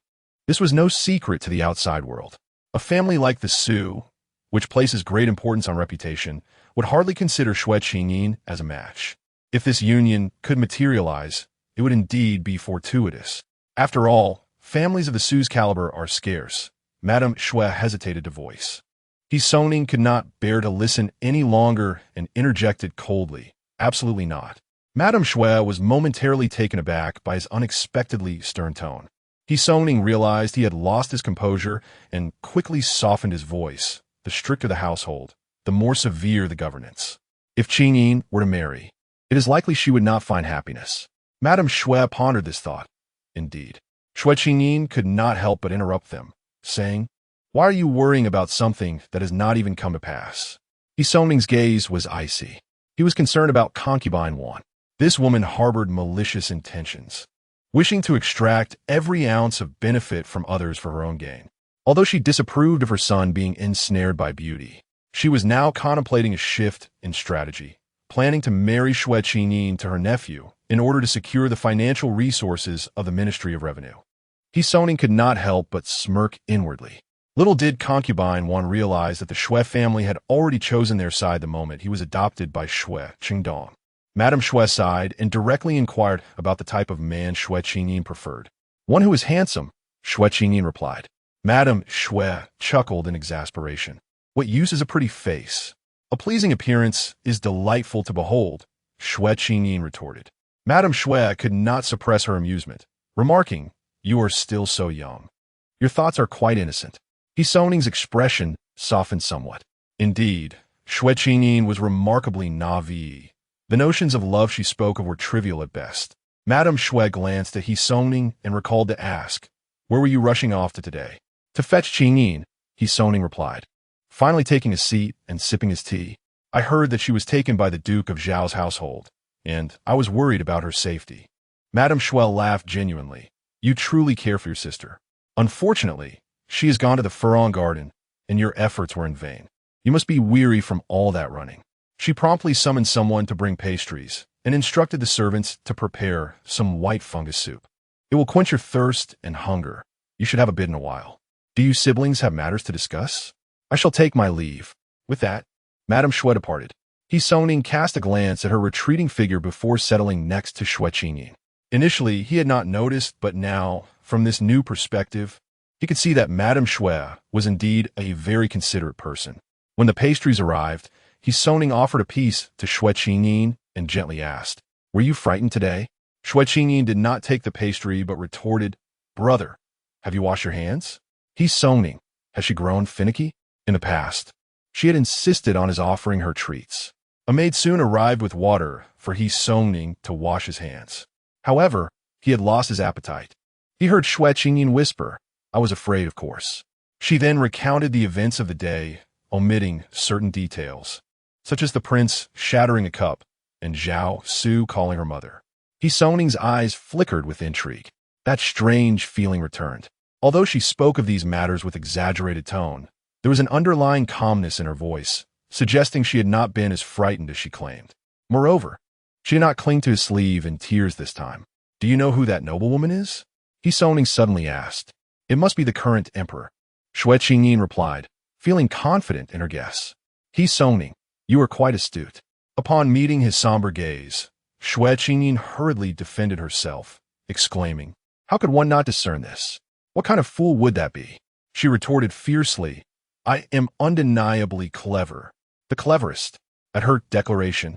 [SPEAKER 1] This was no secret to the outside world. A family like the Xu, which places great importance on reputation, would hardly consider Xue Qingyin as a match. If this union could materialize, it would indeed be fortuitous. After all, families of the Xu's caliber are scarce. Madame Xue hesitated to voice. He Soning could not bear to listen any longer and interjected coldly. Absolutely not. Madame Xue was momentarily taken aback by his unexpectedly stern tone. He Soning realized he had lost his composure and quickly softened his voice. The stricter the household, the more severe the governance. If Qingyin were to marry, it is likely she would not find happiness. Madame Xue pondered this thought. Indeed, Xue Qingyin could not help but interrupt them, saying, Why are you worrying about something that has not even come to pass? He Soning's gaze was icy. He was concerned about concubine Wan. This woman harbored malicious intentions, wishing to extract every ounce of benefit from others for her own gain. Although she disapproved of her son being ensnared by beauty, she was now contemplating a shift in strategy, planning to marry Xue Qingyin to her nephew in order to secure the financial resources of the Ministry of Revenue. He Soning could not help but smirk inwardly. Little did concubine Wan realize that the Xue family had already chosen their side the moment he was adopted by Xue Qingdong. Madame Xue sighed and directly inquired about the type of man Xue Qingyin preferred. One who is handsome, Xue Qingyin replied. Madame Xue chuckled in exasperation. What use is a pretty face? A pleasing appearance is delightful to behold, Xue Qingyin retorted. Madame Xue could not suppress her amusement, remarking, You are still so young. Your thoughts are quite innocent. He Soning's expression softened somewhat. Indeed, Xue Qingyin was remarkably naive. The notions of love she spoke of were trivial at best. Madame Xue glanced at He Soning and recalled to ask, Where were you rushing off to today? To fetch Qingyin, He Soning replied. Finally taking a seat and sipping his tea, I heard that she was taken by the Duke of Zhao's household, and I was worried about her safety. Madame Xue laughed genuinely. You truly care for your sister. Unfortunately, she has gone to the Furon Garden, and your efforts were in vain. You must be weary from all that running. She promptly summoned someone to bring pastries and instructed the servants to prepare some white fungus soup. It will quench your thirst and hunger. You should have a bit in a while. Do you siblings have matters to discuss? I shall take my leave. With that, Madame Xue departed. He Soning cast a glance at her retreating figure before settling next to Xue Qingyin. Initially, he had not noticed, but now, from this new perspective, he could see that Madame Xue was indeed a very considerate person. When the pastries arrived, He Soning offered a piece to Xue Qingyin and gently asked, Were you frightened today? Xue Qingyin did not take the pastry but retorted, Brother, have you washed your hands? He Soning, has she grown finicky? In the past, she had insisted on his offering her treats. A maid soon arrived with water for He Soning to wash his hands. However, he had lost his appetite. He heard Xue Qingyin whisper, I was afraid, of course. She then recounted the events of the day, omitting certain details. such as the prince shattering a cup and Zhao Su calling her mother. Songning's eyes flickered with intrigue. That strange feeling returned. Although she spoke of these matters with exaggerated tone, there was an underlying calmness in her voice, suggesting she had not been as frightened as she claimed. Moreover, she did not cling to his sleeve in tears this time. "Do you know who that noblewoman is?" Songning suddenly asked. "It must be the current emperor." Xue Qingyin replied, feeling confident in her guess. Songning, you are quite astute." Upon meeting his somber gaze, Xue Qingyin hurriedly defended herself, exclaiming, "How could one not discern this? What kind of fool would that be?" She retorted fiercely, "I am undeniably clever, the cleverest." At her declaration,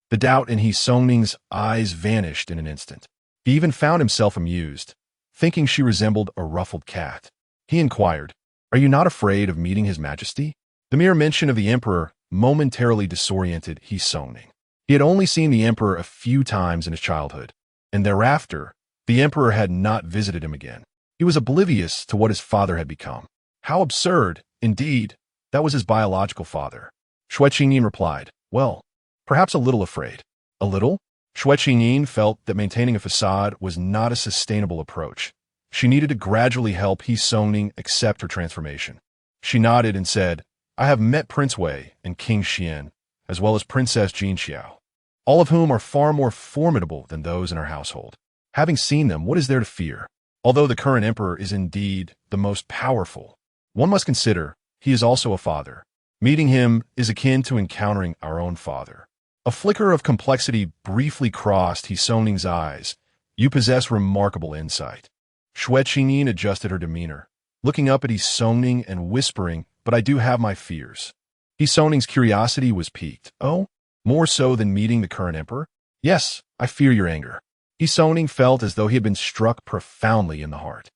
[SPEAKER 1] the doubt in Songning's eyes vanished in an instant. He even found himself amused, thinking she resembled a ruffled cat. He inquired, "Are you not afraid of meeting His Majesty?" The mere mention of the emperor momentarily disoriented Songning. He had only seen the emperor a few times in his childhood, and thereafter, the emperor had not visited him again. He was oblivious to what his father had become. How absurd, indeed, that was his biological father. Xue Qingyin replied, "Well, perhaps a little afraid." "A little?" Xue Qingyin felt that maintaining a facade was not a sustainable approach. She needed to gradually help Songning accept her transformation. She nodded and said, "I have met Prince Wei and King Xian, as well as Princess Jinxiao, all of whom are far more formidable than those in our household. Having seen them, what is there to fear? Although the current emperor is indeed the most powerful, one must consider he is also a father. Meeting him is akin to encountering our own father." A flicker of complexity briefly crossed Songning's eyes. "You possess remarkable insight." Xue Qingyin adjusted her demeanor, looking up at Songning and whispering, "But I do have my fears." Songning's curiosity was piqued. "Oh, more so than meeting the current emperor?" "Yes, I fear your anger." Songning felt as though he had been struck profoundly in the heart.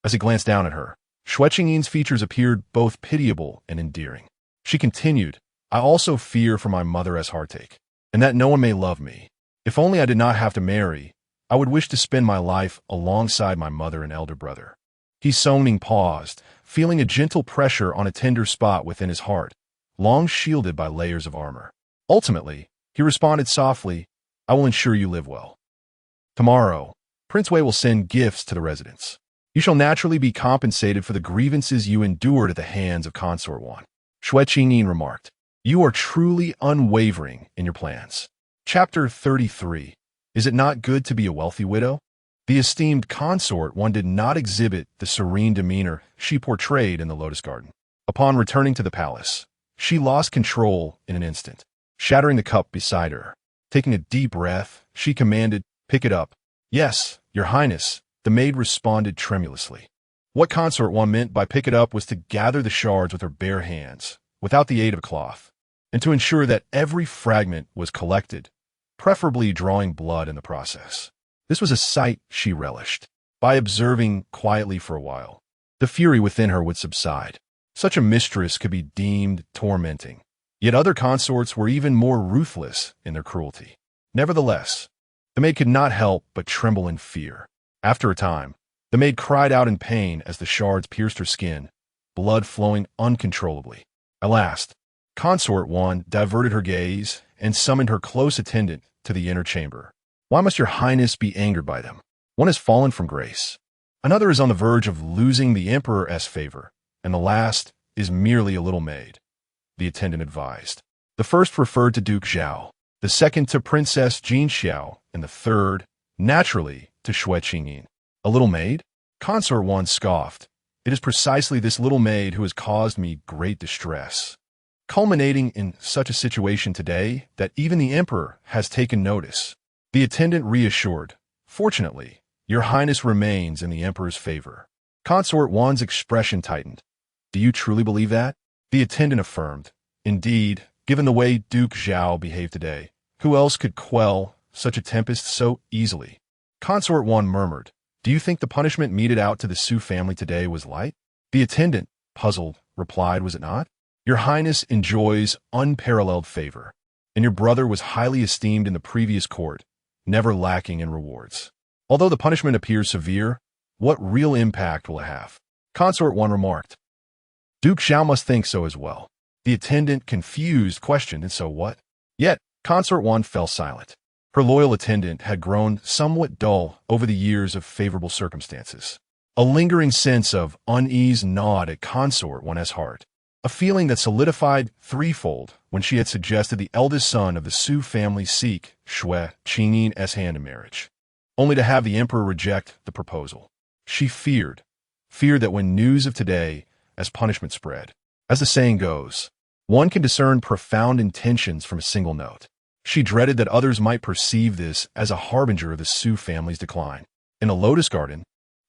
[SPEAKER 1] As he glanced down at her, Xue Qingyin's features appeared both pitiable and endearing. She continued, "I also fear for my mother as heartache, and that no one may love me. If only I did not have to marry, I would wish to spend my life alongside my mother and elder brother." Songning paused, feeling a gentle pressure on a tender spot within his heart, long shielded by layers of armor. Ultimately, he responded softly, "I will ensure you live well. Tomorrow, Prince Wei will send gifts to the residence. You shall naturally be compensated for the grievances you endured at the hands of Consort Wan." Xue Qingyin remarked, "You are truly unwavering in your plans." Chapter 33. Is it not good to be a wealthy widow? The esteemed consort Wan did not exhibit the serene demeanor she portrayed in the Lotus Garden. Upon returning to the palace, she lost control in an instant, shattering the cup beside her. Taking a deep breath, she commanded, "Pick it up." "Yes, Your Highness," the maid responded tremulously. What Consort Wan meant by pick it up was to gather the shards with her bare hands, without the aid of a cloth, and to ensure that every fragment was collected, preferably drawing blood in the process. This was a sight she relished. By observing quietly for a while, the fury within her would subside. Such a mistress could be deemed tormenting. Yet other consorts were even more ruthless in their cruelty. Nevertheless, the maid could not help but tremble in fear. After a time, the maid cried out in pain as the shards pierced her skin, blood flowing uncontrollably. At last, Consort Wan diverted her gaze and summoned her close attendant to the inner chamber. "Why must your highness be angered by them? One has fallen from grace. Another is on the verge of losing the emperor's favor, and the last is merely a little maid," the attendant advised. The first referred to Duke Zhao, the second to Princess Jinxiao, and the third, naturally, to Xue Qingyin. "A little maid?" Consort Wan scoffed. "It is precisely this little maid who has caused me great distress, culminating in such a situation today that even the emperor has taken notice." The attendant reassured, "Fortunately, your highness remains in the emperor's favor." Consort Wan's expression tightened. "Do you truly believe that?" The attendant affirmed, "Indeed, given the way Duke Zhao behaved today, who else could quell such a tempest so easily?" Consort Wan murmured, "Do you think the punishment meted out to the Su family today was light?" The attendant, puzzled, replied, "Was it not? Your highness enjoys unparalleled favor, and your brother was highly esteemed in the previous court, never lacking in rewards. Although the punishment appears severe, what real impact will it have?" Consort Wan remarked. "Duke Xiao must think so as well." The attendant, confused, questioned, and so what? Yet, Consort One fell silent. Her loyal attendant had grown somewhat dull over the years of favorable circumstances. A lingering sense of unease gnawed at Consort One's heart, a feeling that solidified threefold when she had suggested the eldest son of the Xue family seek Xue Qingyin's hand in marriage, only to have the emperor reject the proposal. She feared that when news of today as punishment spread, as the saying goes, one can discern profound intentions from a single note. She dreaded that others might perceive this as a harbinger of the Xue family's decline. In a lotus garden,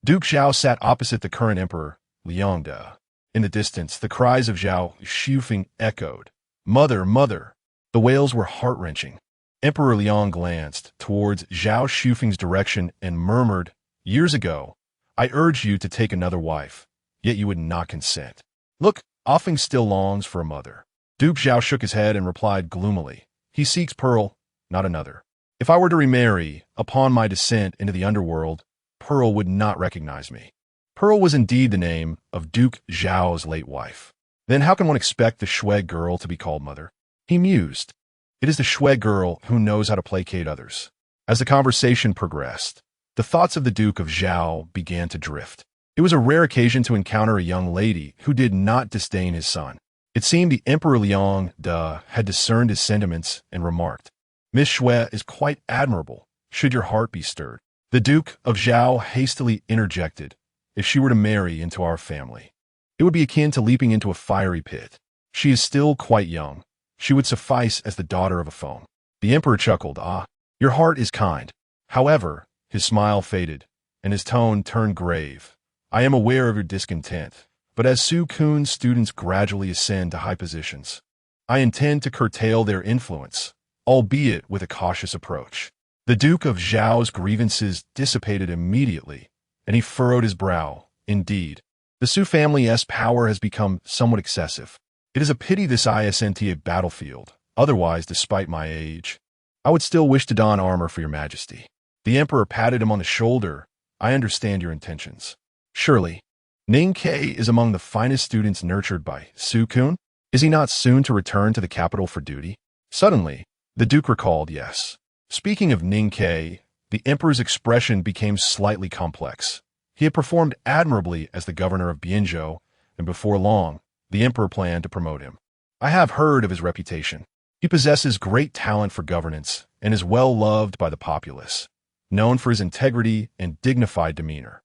[SPEAKER 1] Duke Zhao sat opposite the current emperor, Liang De. In the distance, the cries of Zhao Xufeng echoed. "Mother, mother!" The wails were heart-wrenching. Emperor Liang glanced towards Zhao Xufeng's direction and murmured, "Years ago, I urged you to take another wife, yet you would not consent. Look, Offing still longs for a mother." Duke Zhao shook his head and replied gloomily, "He seeks Pearl, not another. If I were to remarry, upon my descent into the underworld, Pearl would not recognize me." Pearl was indeed the name of Duke Zhao's late wife. Then how can one expect the Xue girl to be called mother? He mused. It is the Xue girl who knows how to placate others. As the conversation progressed, the thoughts of the Duke of Zhao began to drift. It was a rare occasion to encounter a young lady who did not disdain his son. It seemed the Emperor Liang De had discerned his sentiments and remarked, "Miss Xue is quite admirable, should your heart be stirred." The Duke of Zhao hastily interjected, "If she were to marry into our family, it would be akin to leaping into a fiery pit. She is still quite young. She would suffice as the daughter of a phone." The Emperor chuckled, "Ah, your heart is kind." However, his smile faded, and his tone turned grave. "I am aware of your discontent, but as Su Kun's students gradually ascend to high positions, I intend to curtail their influence, albeit with a cautious approach." The Duke of Zhao's grievances dissipated immediately, and he furrowed his brow. Indeed, the Xue family's power has become somewhat excessive. It is a pity this isn't a battlefield. Otherwise, despite my age, I would still wish to don armor for your majesty. The emperor patted him on the shoulder. "I understand your intentions. Surely, Ning Ke is among the finest students nurtured by Su Kun. Is he not soon to return to the capital for duty?" Suddenly, the Duke recalled, yes. Speaking of Ning Ke, the emperor's expression became slightly complex. He had performed admirably as the governor of Bianzhou, and before long, the emperor planned to promote him. "I have heard of his reputation. He possesses great talent for governance and is well loved by the populace, known for his integrity and dignified demeanor.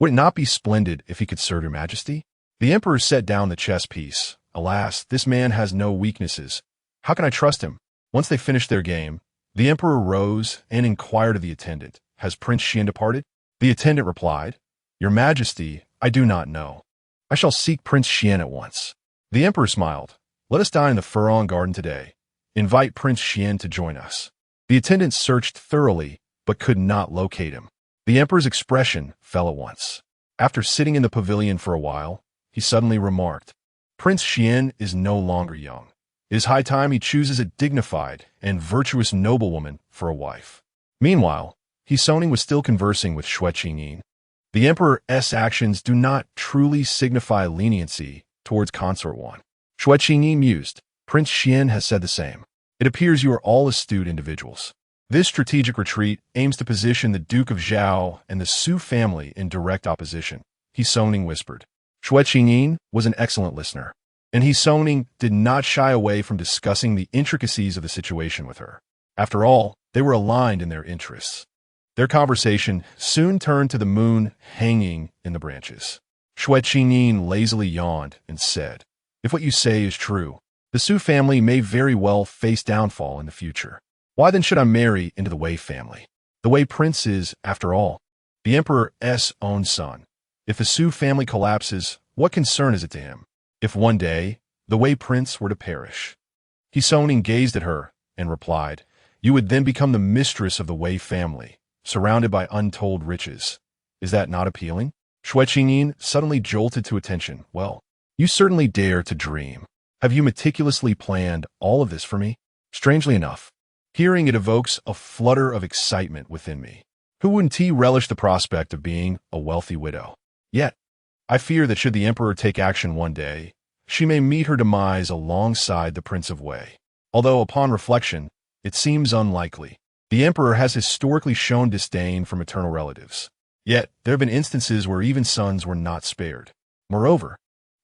[SPEAKER 1] Would it not be splendid if he could serve your majesty?" The emperor set down the chess piece. "Alas, this man has no weaknesses. How can I trust him?" Once they finished their game, the emperor rose and inquired of the attendant, "Has Prince Xuan departed?" The attendant replied, "Your majesty, I do not know. I shall seek Prince Xuan at once." The emperor smiled. "Let us dine in the Furon garden today. Invite Prince Xuan to join us." The attendant searched thoroughly, but could not locate him. The emperor's expression fell at once. After sitting in the pavilion for a while, he suddenly remarked, "Prince Xuan is no longer young. It is high time he chooses a dignified and virtuous noblewoman for a wife." Meanwhile, He Soning was still conversing with Xue Qingyin. The emperor's actions do not truly signify leniency towards Consort One. Xue Qingyin mused. Prince Xuan has said the same. It appears you are all astute individuals. This strategic retreat aims to position the Duke of Zhao and the Xue family in direct opposition, He Soning whispered. Xue Qingyin was an excellent listener, and He Soning did not shy away from discussing the intricacies of the situation with her. After all, they were aligned in their interests. Their conversation soon turned to the moon hanging in the branches. Xue Qingyin lazily yawned and said, "If what you say is true, the Xue family may very well face downfall in the future. Why then should I marry into the Wei family? The Wei prince is, after all, the emperor's own son. If the Xue family collapses, what concern is it to him? If one day the Wei prince were to perish?" He Soning gazed at her and replied, "You would then become the mistress of the Wei family, surrounded by untold riches. Is that not appealing?" Xue Qingyin suddenly jolted to attention. "Well, you certainly dare to dream. Have you meticulously planned all of this for me?" Strangely enough, hearing it evokes a flutter of excitement within me. Who wouldn't relish the prospect of being a wealthy widow? Yet, I fear that should the emperor take action one day, she may meet her demise alongside the Prince of Wei. Although, upon reflection, it seems unlikely. The emperor has historically shown disdain for maternal relatives. Yet, there have been instances where even sons were not spared. Moreover,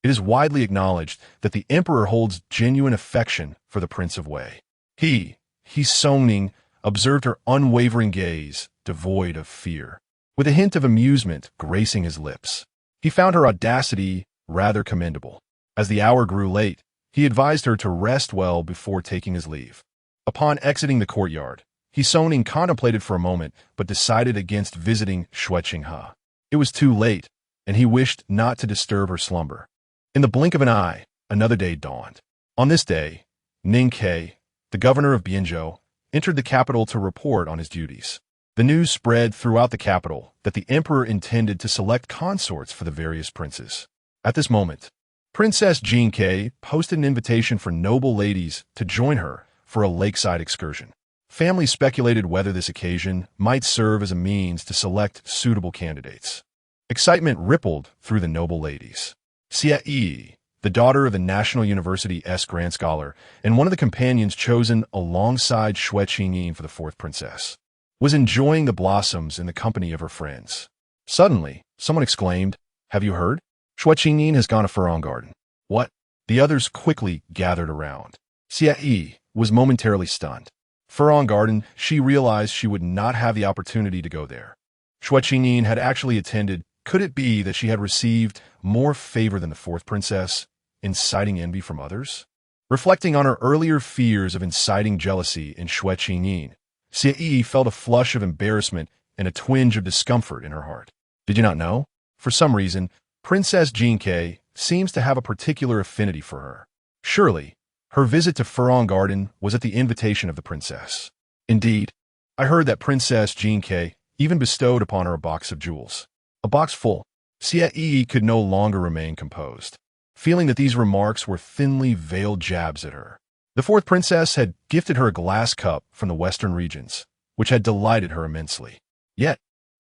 [SPEAKER 1] it is widely acknowledged that the emperor holds genuine affection for the Prince of Wei. He Songning, observed her unwavering gaze, devoid of fear, with a hint of amusement gracing his lips. He found her audacity rather commendable. As the hour grew late, he advised her to rest well before taking his leave. Upon exiting the courtyard, Songning contemplated for a moment but decided against visiting Xue Qingyin. It was too late, and he wished not to disturb her slumber. In the blink of an eye, another day dawned. On this day, Ning Ke, the governor of Bianzhou, entered the capital to report on his duties. The news spread throughout the capital that the emperor intended to select consorts for the various princes. At this moment, Princess Jean Ke posted an invitation for noble ladies to join her for a lakeside excursion. Families speculated whether this occasion might serve as a means to select suitable candidates. Excitement rippled through the noble ladies. Xue, the daughter of the National University's Grand Scholar and one of the companions chosen alongside Xue Qingyin for the fourth princess, was enjoying the blossoms in the company of her friends. Suddenly, someone exclaimed, "Have you heard? Xue Qingyin has gone to Furong Garden." What? The others quickly gathered around. Xue was momentarily stunned. Furong Garden, she realized she would not have the opportunity to go there. Xue Qingyin had actually attended. Could it be that she had received more favor than the fourth princess, inciting envy from others? Reflecting on her earlier fears of inciting jealousy in Xue Qingyin, Xue felt a flush of embarrassment and a twinge of discomfort in her heart. Did you not know? For some reason, Princess Jean Ke seems to have a particular affinity for her. Surely, her visit to Furong Garden was at the invitation of the princess. Indeed, I heard that Princess Jean Ke even bestowed upon her a box of jewels. A box full. Xue could no longer remain composed, feeling that these remarks were thinly veiled jabs at her. The fourth princess had gifted her a glass cup from the western regions, which had delighted her immensely. Yet,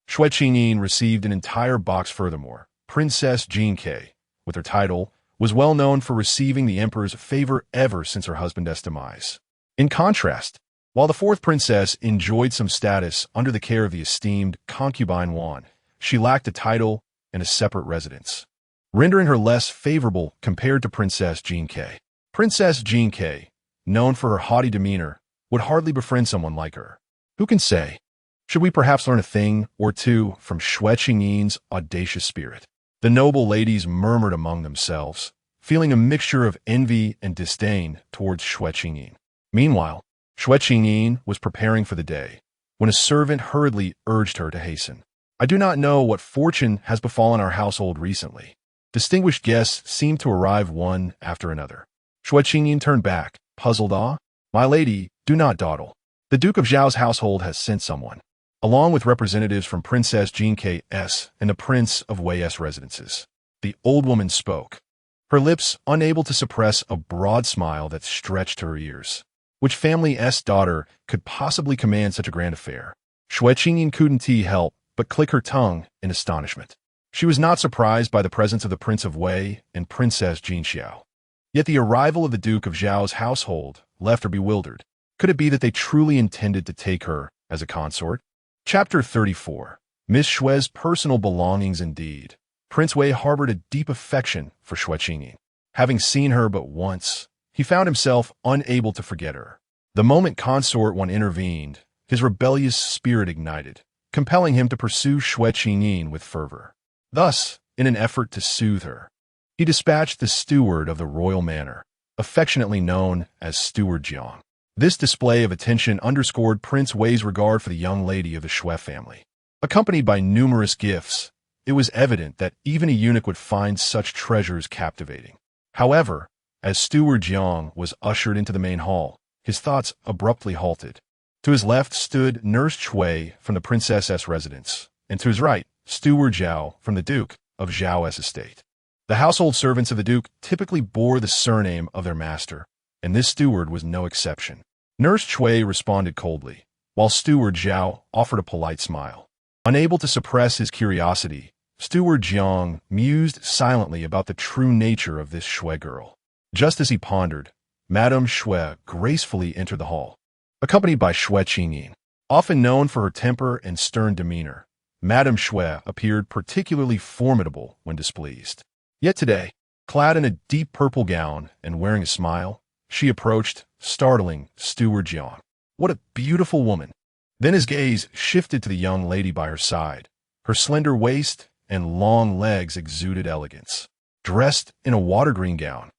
[SPEAKER 1] Xue Qingyin received an entire box furthermore. Princess Jean Ke, with her title, was well known for receiving the emperor's favor ever since her husband's demise. In contrast, while the fourth princess enjoyed some status under the care of the esteemed concubine Wan, she lacked a title and a separate residence, rendering her less favorable compared to Princess Jean Ke. Princess Jean Ke, known for her haughty demeanor, would hardly befriend someone like her. Who can say? Should we perhaps learn a thing or two from Xue Qingyin's audacious spirit? The noble ladies murmured among themselves, feeling a mixture of envy and disdain towards Xue Qingyin. Meanwhile, Xue Qingyin was preparing for the day, when a servant hurriedly urged her to hasten. I do not know what fortune has befallen our household recently. Distinguished guests seemed to arrive one after another. Xue Qingyin turned back, puzzled. My lady, do not dawdle. The Duke of Zhao's household has sent someone, along with representatives from Princess Jean Ke's and the Prince of Wei's residences. The old woman spoke, her lips unable to suppress a broad smile that stretched to her ears. Which family's daughter could possibly command such a grand affair? Xue Qingyin couldn't help but click her tongue in astonishment. She was not surprised by the presence of the Prince of Wei and Princess Jean Xiao. Yet the arrival of the Duke of Zhao's household left her bewildered. Could it be that they truly intended to take her as a consort? Chapter 34. Miss Xue's personal belongings indeed. Prince Wei harbored a deep affection for Xue Qingyin. Having seen her but once, he found himself unable to forget her. The moment Consort One intervened, his rebellious spirit ignited, compelling him to pursue Xue Qingyin with fervor. Thus, in an effort to soothe her, he dispatched the steward of the royal manor, affectionately known as Steward Jiang. This display of attention underscored Prince Wei's regard for the young lady of the Xue family. Accompanied by numerous gifts, it was evident that even a eunuch would find such treasures captivating. However, as Steward Jiang was ushered into the main hall, his thoughts abruptly halted. To his left stood Nurse Chui from the princess's residence, and to his right, Steward Zhao from the Duke of Zhao's estate. The household servants of the Duke typically bore the surname of their master, and this steward was no exception. Nurse Chui responded coldly, while Steward Zhao offered a polite smile. Unable to suppress his curiosity, Steward Jiang mused silently about the true nature of this Xue girl. Just as he pondered, Madame Xue gracefully entered the hall, accompanied by Xue Qingyin. Often known for her temper and stern demeanor, Madame Xue appeared particularly formidable when displeased. Yet today, clad in a deep purple gown and wearing a smile, she approached, startling Steward Jiang. What a beautiful woman! Then his gaze shifted to the young lady by her side. Her slender waist and long legs exuded elegance. Dressed in a water-green gown,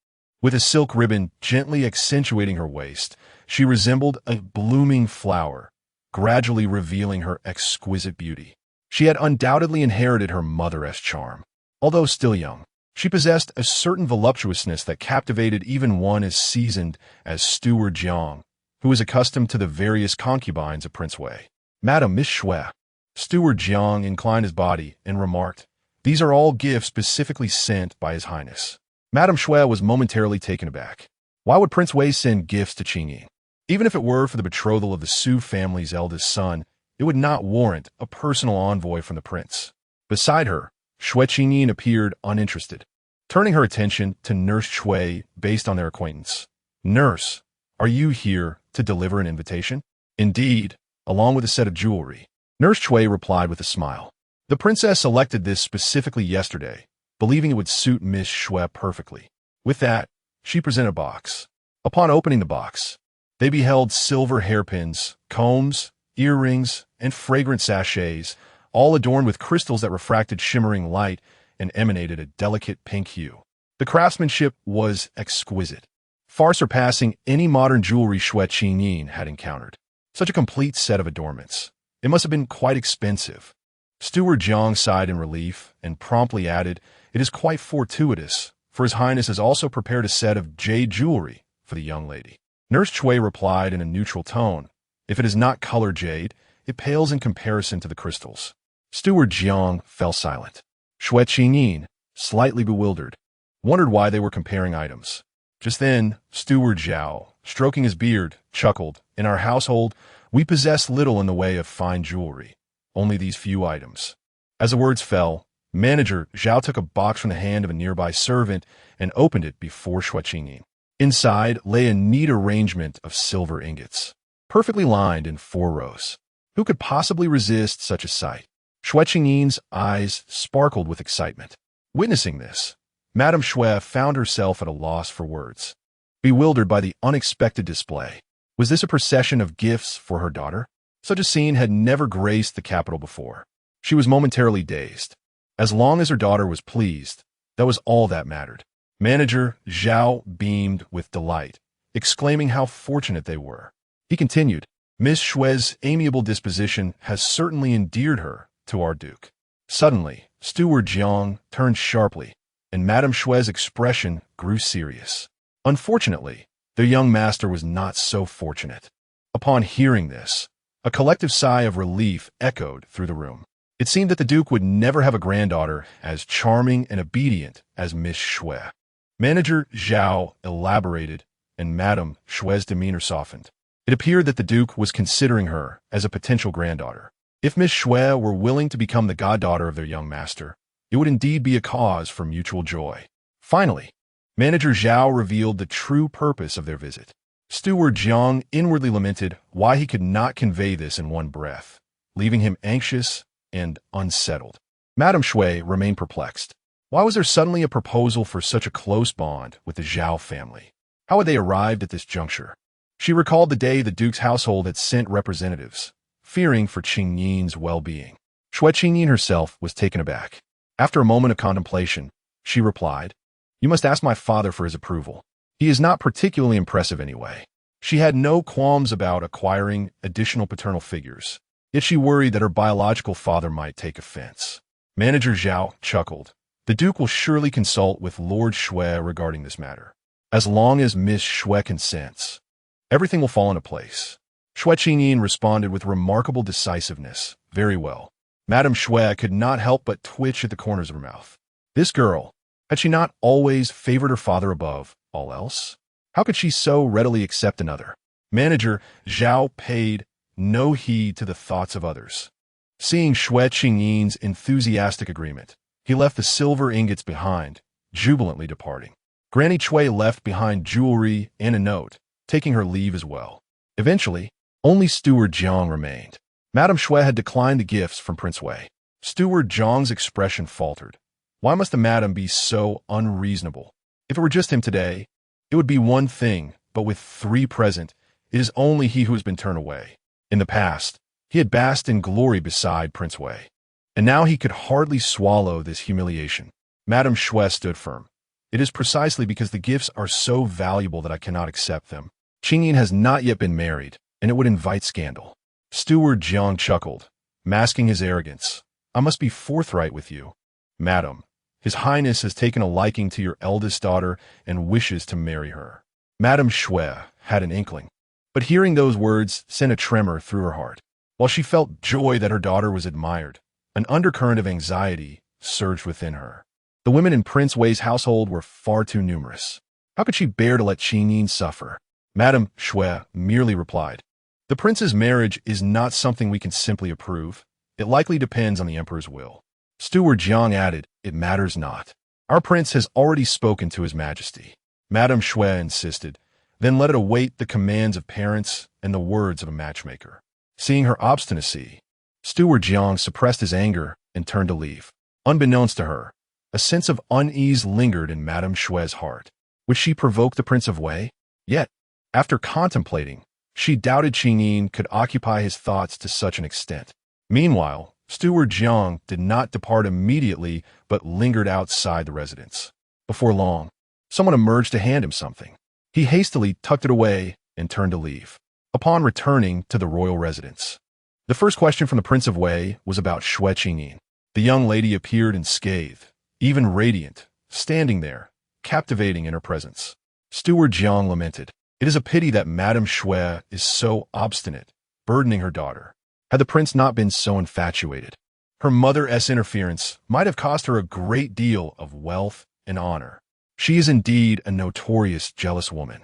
[SPEAKER 1] with a silk ribbon gently accentuating her waist, she resembled a blooming flower, gradually revealing her exquisite beauty. She had undoubtedly inherited her mother-esque charm. Although still young, she possessed a certain voluptuousness that captivated even one as seasoned as Steward Jiang, who was accustomed to the various concubines of Prince Wei. Madam Miss Xue. Steward Jiang inclined his body and remarked, "These are all gifts specifically sent by His Highness." Madame Xue was momentarily taken aback. Why would Prince Wei send gifts to Qingyin? Even if it were for the betrothal of the Su family's eldest son, it would not warrant a personal envoy from the prince. Beside her, Xue Qingyin appeared uninterested, turning her attention to Nurse Xue based on their acquaintance. "Nurse, are you here to deliver an invitation?" "Indeed, along with a set of jewelry." Nurse Xue replied with a smile. The princess selected this specifically yesterday, believing it would suit Miss Xue perfectly. With that, she presented a box. Upon opening the box, they beheld silver hairpins, combs, earrings, and fragrant sachets, all adorned with crystals that refracted shimmering light and emanated a delicate pink hue. The craftsmanship was exquisite, far surpassing any modern jewelry Xue Qingyin had encountered. Such a complete set of adornments. It must have been quite expensive. Steward Jiang sighed in relief and promptly added, "It is quite fortuitous, for His Highness has also prepared a set of jade jewelry for the young lady." Nurse Xue replied in a neutral tone, "If it is not colored jade, it pales in comparison to the crystals." Steward Jiang fell silent. Xue Qingyin, slightly bewildered, wondered why they were comparing items. Just then, Steward Zhao, stroking his beard, chuckled, "In our household, we possess little in the way of fine jewelry, only these few items." As the words fell, Manager Zhao took a box from the hand of a nearby servant and opened it before Xue Qingyin. Inside lay a neat arrangement of silver ingots, perfectly lined in 4 rows. Who could possibly resist such a sight? Xue Qingyin's eyes sparkled with excitement. Witnessing this, Madame Xue found herself at a loss for words, bewildered by the unexpected display. Was this a procession of gifts for her daughter? Such a scene had never graced the capital before. She was momentarily dazed. As long as her daughter was pleased, that was all that mattered. Manager Zhao beamed with delight, exclaiming how fortunate they were. He continued, "Miss Xue's amiable disposition has certainly endeared her to our duke." Suddenly, Steward Jiang turned sharply, and Madame Xue's expression grew serious. Unfortunately, their young master was not so fortunate. Upon hearing this, a collective sigh of relief echoed through the room. It seemed that the duke would never have a granddaughter as charming and obedient as Miss Xue. Manager Zhao elaborated, and Madame Xue's demeanor softened. It appeared that the duke was considering her as a potential granddaughter. If Miss Xue were willing to become the goddaughter of their young master, it would indeed be a cause for mutual joy. Finally, Manager Zhao revealed the true purpose of their visit. Steward Jiang inwardly lamented why he could not convey this in one breath, leaving him anxious and unsettled. Madame Xue remained perplexed. Why was there suddenly a proposal for such a close bond with the Zhao family? How had they arrived at this juncture? She recalled the day the duke's household had sent representatives, fearing for Qingyin's well-being. Xue Qingyin herself was taken aback. After a moment of contemplation, she replied, "You must ask my father for his approval. He is not particularly impressive anyway." She had no qualms about acquiring additional paternal figures, yet she worried that her biological father might take offense. Manager Zhao chuckled. "The duke will surely consult with Lord Xue regarding this matter. As long as Miss Xue consents, everything will fall into place." Xue Qingyin responded with remarkable decisiveness. "Very well." Madame Xue could not help but twitch at the corners of her mouth. This girl, had she not always favored her father above all else? How could she so readily accept another? Manager Zhao paid no heed to the thoughts of others. Seeing Xue Qingyin's enthusiastic agreement, he left the silver ingots behind, jubilantly departing. Granny Xue left behind jewelry and a note, taking her leave as well. Eventually, only Steward Jiang remained. Madame Xue had declined the gifts from Prince Wei. Steward Jiang's expression faltered. Why must the madam be so unreasonable? If it were just him today, it would be one thing, but with 3 present, it is only he who has been turned away. In the past, he had basked in glory beside Prince Wei, and now he could hardly swallow this humiliation. Madame Xue stood firm. It is precisely because the gifts are so valuable that I cannot accept them. Qingyin has not yet been married, and it would invite scandal. Steward Jiang chuckled, masking his arrogance. I must be forthright with you. Madam, His Highness has taken a liking to your eldest daughter and wishes to marry her. Madame Xue had an inkling, but hearing those words sent a tremor through her heart. While she felt joy that her daughter was admired, an undercurrent of anxiety surged within her. The women in Prince Wei's household were far too numerous. How could she bear to let Qingyin suffer? Madame Xue merely replied, "The prince's marriage is not something we can simply approve. It likely depends on the emperor's will." Steward Jiang added, "It matters not. Our prince has already spoken to his majesty." Madame Xue insisted, "Then let it await the commands of parents and the words of a matchmaker." Seeing her obstinacy, Steward Jiang suppressed his anger and turned to leave. Unbeknownst to her, a sense of unease lingered in Madame Xue's heart. Would she provoke the Prince of Wei? Yet, after contemplating, she doubted Qingyin could occupy his thoughts to such an extent. Meanwhile, Steward Jiang did not depart immediately but lingered outside the residence. Before long, someone emerged to hand him something. He hastily tucked it away and turned to leave. Upon returning to the royal residence, the first question from the Prince of Wei was about Xue Qingyin. The young lady appeared unscathed, even radiant, standing there, captivating in her presence. Steward Jiang lamented, "It is a pity that Madame Xue is so obstinate, burdening her daughter. Had the prince not been so infatuated, her mother's interference might have cost her a great deal of wealth and honor. She is indeed a notorious jealous woman,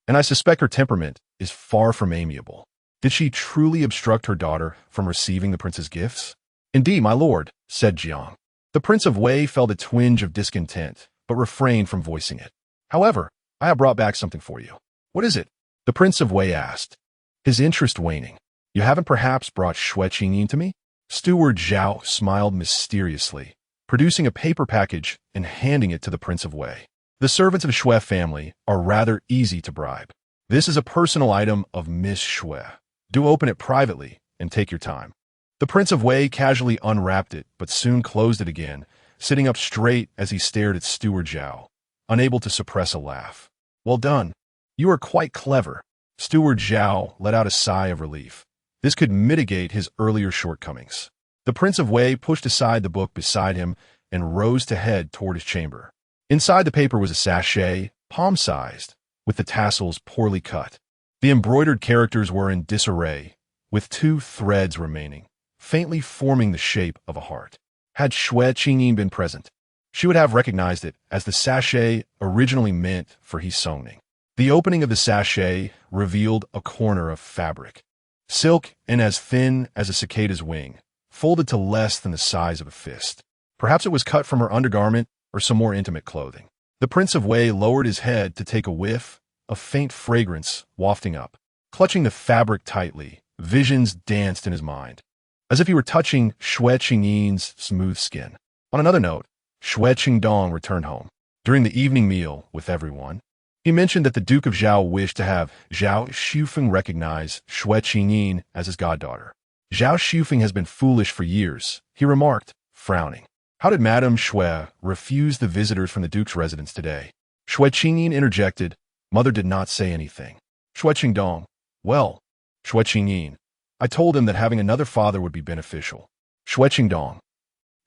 [SPEAKER 1] and I suspect her temperament is far from amiable. Did she truly obstruct her daughter from receiving the prince's gifts?" "Indeed, my lord," said Jiang. The Prince of Wei felt a twinge of discontent, but refrained from voicing it. "However, I have brought back something for you." "What is it?" the Prince of Wei asked, his interest waning. "You haven't perhaps brought Xue Qingyin to me?" Steward Zhao smiled mysteriously, producing a paper package and handing it to the Prince of Wei. "The servants of the Xue family are rather easy to bribe. This is a personal item of Miss Xue. Do open it privately and take your time." The Prince of Wei casually unwrapped it, but soon closed it again, sitting up straight as he stared at Steward Zhao, unable to suppress a laugh. "Well done. You are quite clever." Steward Zhao let out a sigh of relief. This could mitigate his earlier shortcomings. The Prince of Wei pushed aside the book beside him and rose to head toward his chamber. Inside the paper was a sachet, palm-sized, with the tassels poorly cut. The embroidered characters were in disarray, with 2 threads remaining, faintly forming the shape of a heart. Had Xue Qingyin been present, she would have recognized it as the sachet originally meant for his songning. The opening of the sachet revealed a corner of fabric, silk and as thin as a cicada's wing, folded to less than the size of a fist. Perhaps it was cut from her undergarment or some more intimate clothing. The Prince of Wei lowered his head to take a whiff, a faint fragrance wafting up. Clutching the fabric tightly, visions danced in his mind, as if he were touching Xue Qingyin's smooth skin. On another note, Xue Qingdong returned home. During the evening meal with everyone, he mentioned that the Duke of Zhao wished to have Zhao Xufeng recognize Xue Qingyin as his goddaughter. "Zhao Xufeng has been foolish for years," he remarked, frowning. "How did Madame Xue refuse the visitors from the Duke's residence today?" Xue Qingyin interjected. Mother did not say anything. Xue Qingdong, "Well, Xue Qingyin, I told him that having another father would be beneficial." Xue Qingdong,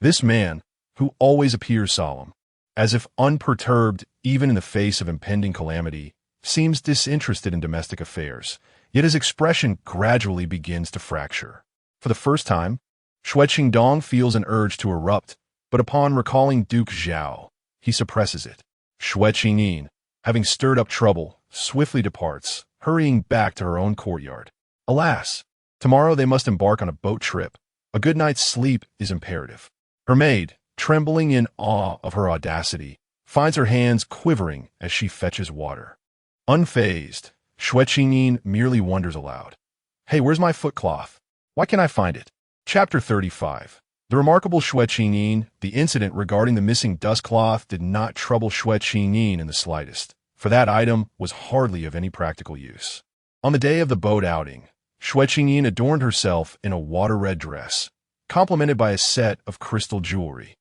[SPEAKER 1] this man, who always appears solemn, as if unperturbed even in the face of impending calamity, seems disinterested in domestic affairs, yet his expression gradually begins to fracture. For the first time, Xue Qingdong feels an urge to erupt, but upon recalling Duke Zhao, he suppresses it. Xue Qingyin, having stirred up trouble, swiftly departs, hurrying back to her own courtyard. Alas, tomorrow they must embark on a boat trip. A good night's sleep is imperative. Her maid, trembling in awe of her audacity, finds her hands quivering as she fetches water. Unfazed, Xue Qingyin merely wonders aloud. Hey, where's my footcloth? Why can't I find it? Chapter 35. The remarkable Xue Qingyin. The incident regarding the missing dust cloth did not trouble Xue Qingyin in the slightest, for that item was hardly of any practical use. On the day of the boat outing, Xue Qingyin adorned herself in a water-red dress, complemented by a set of crystal jewelry,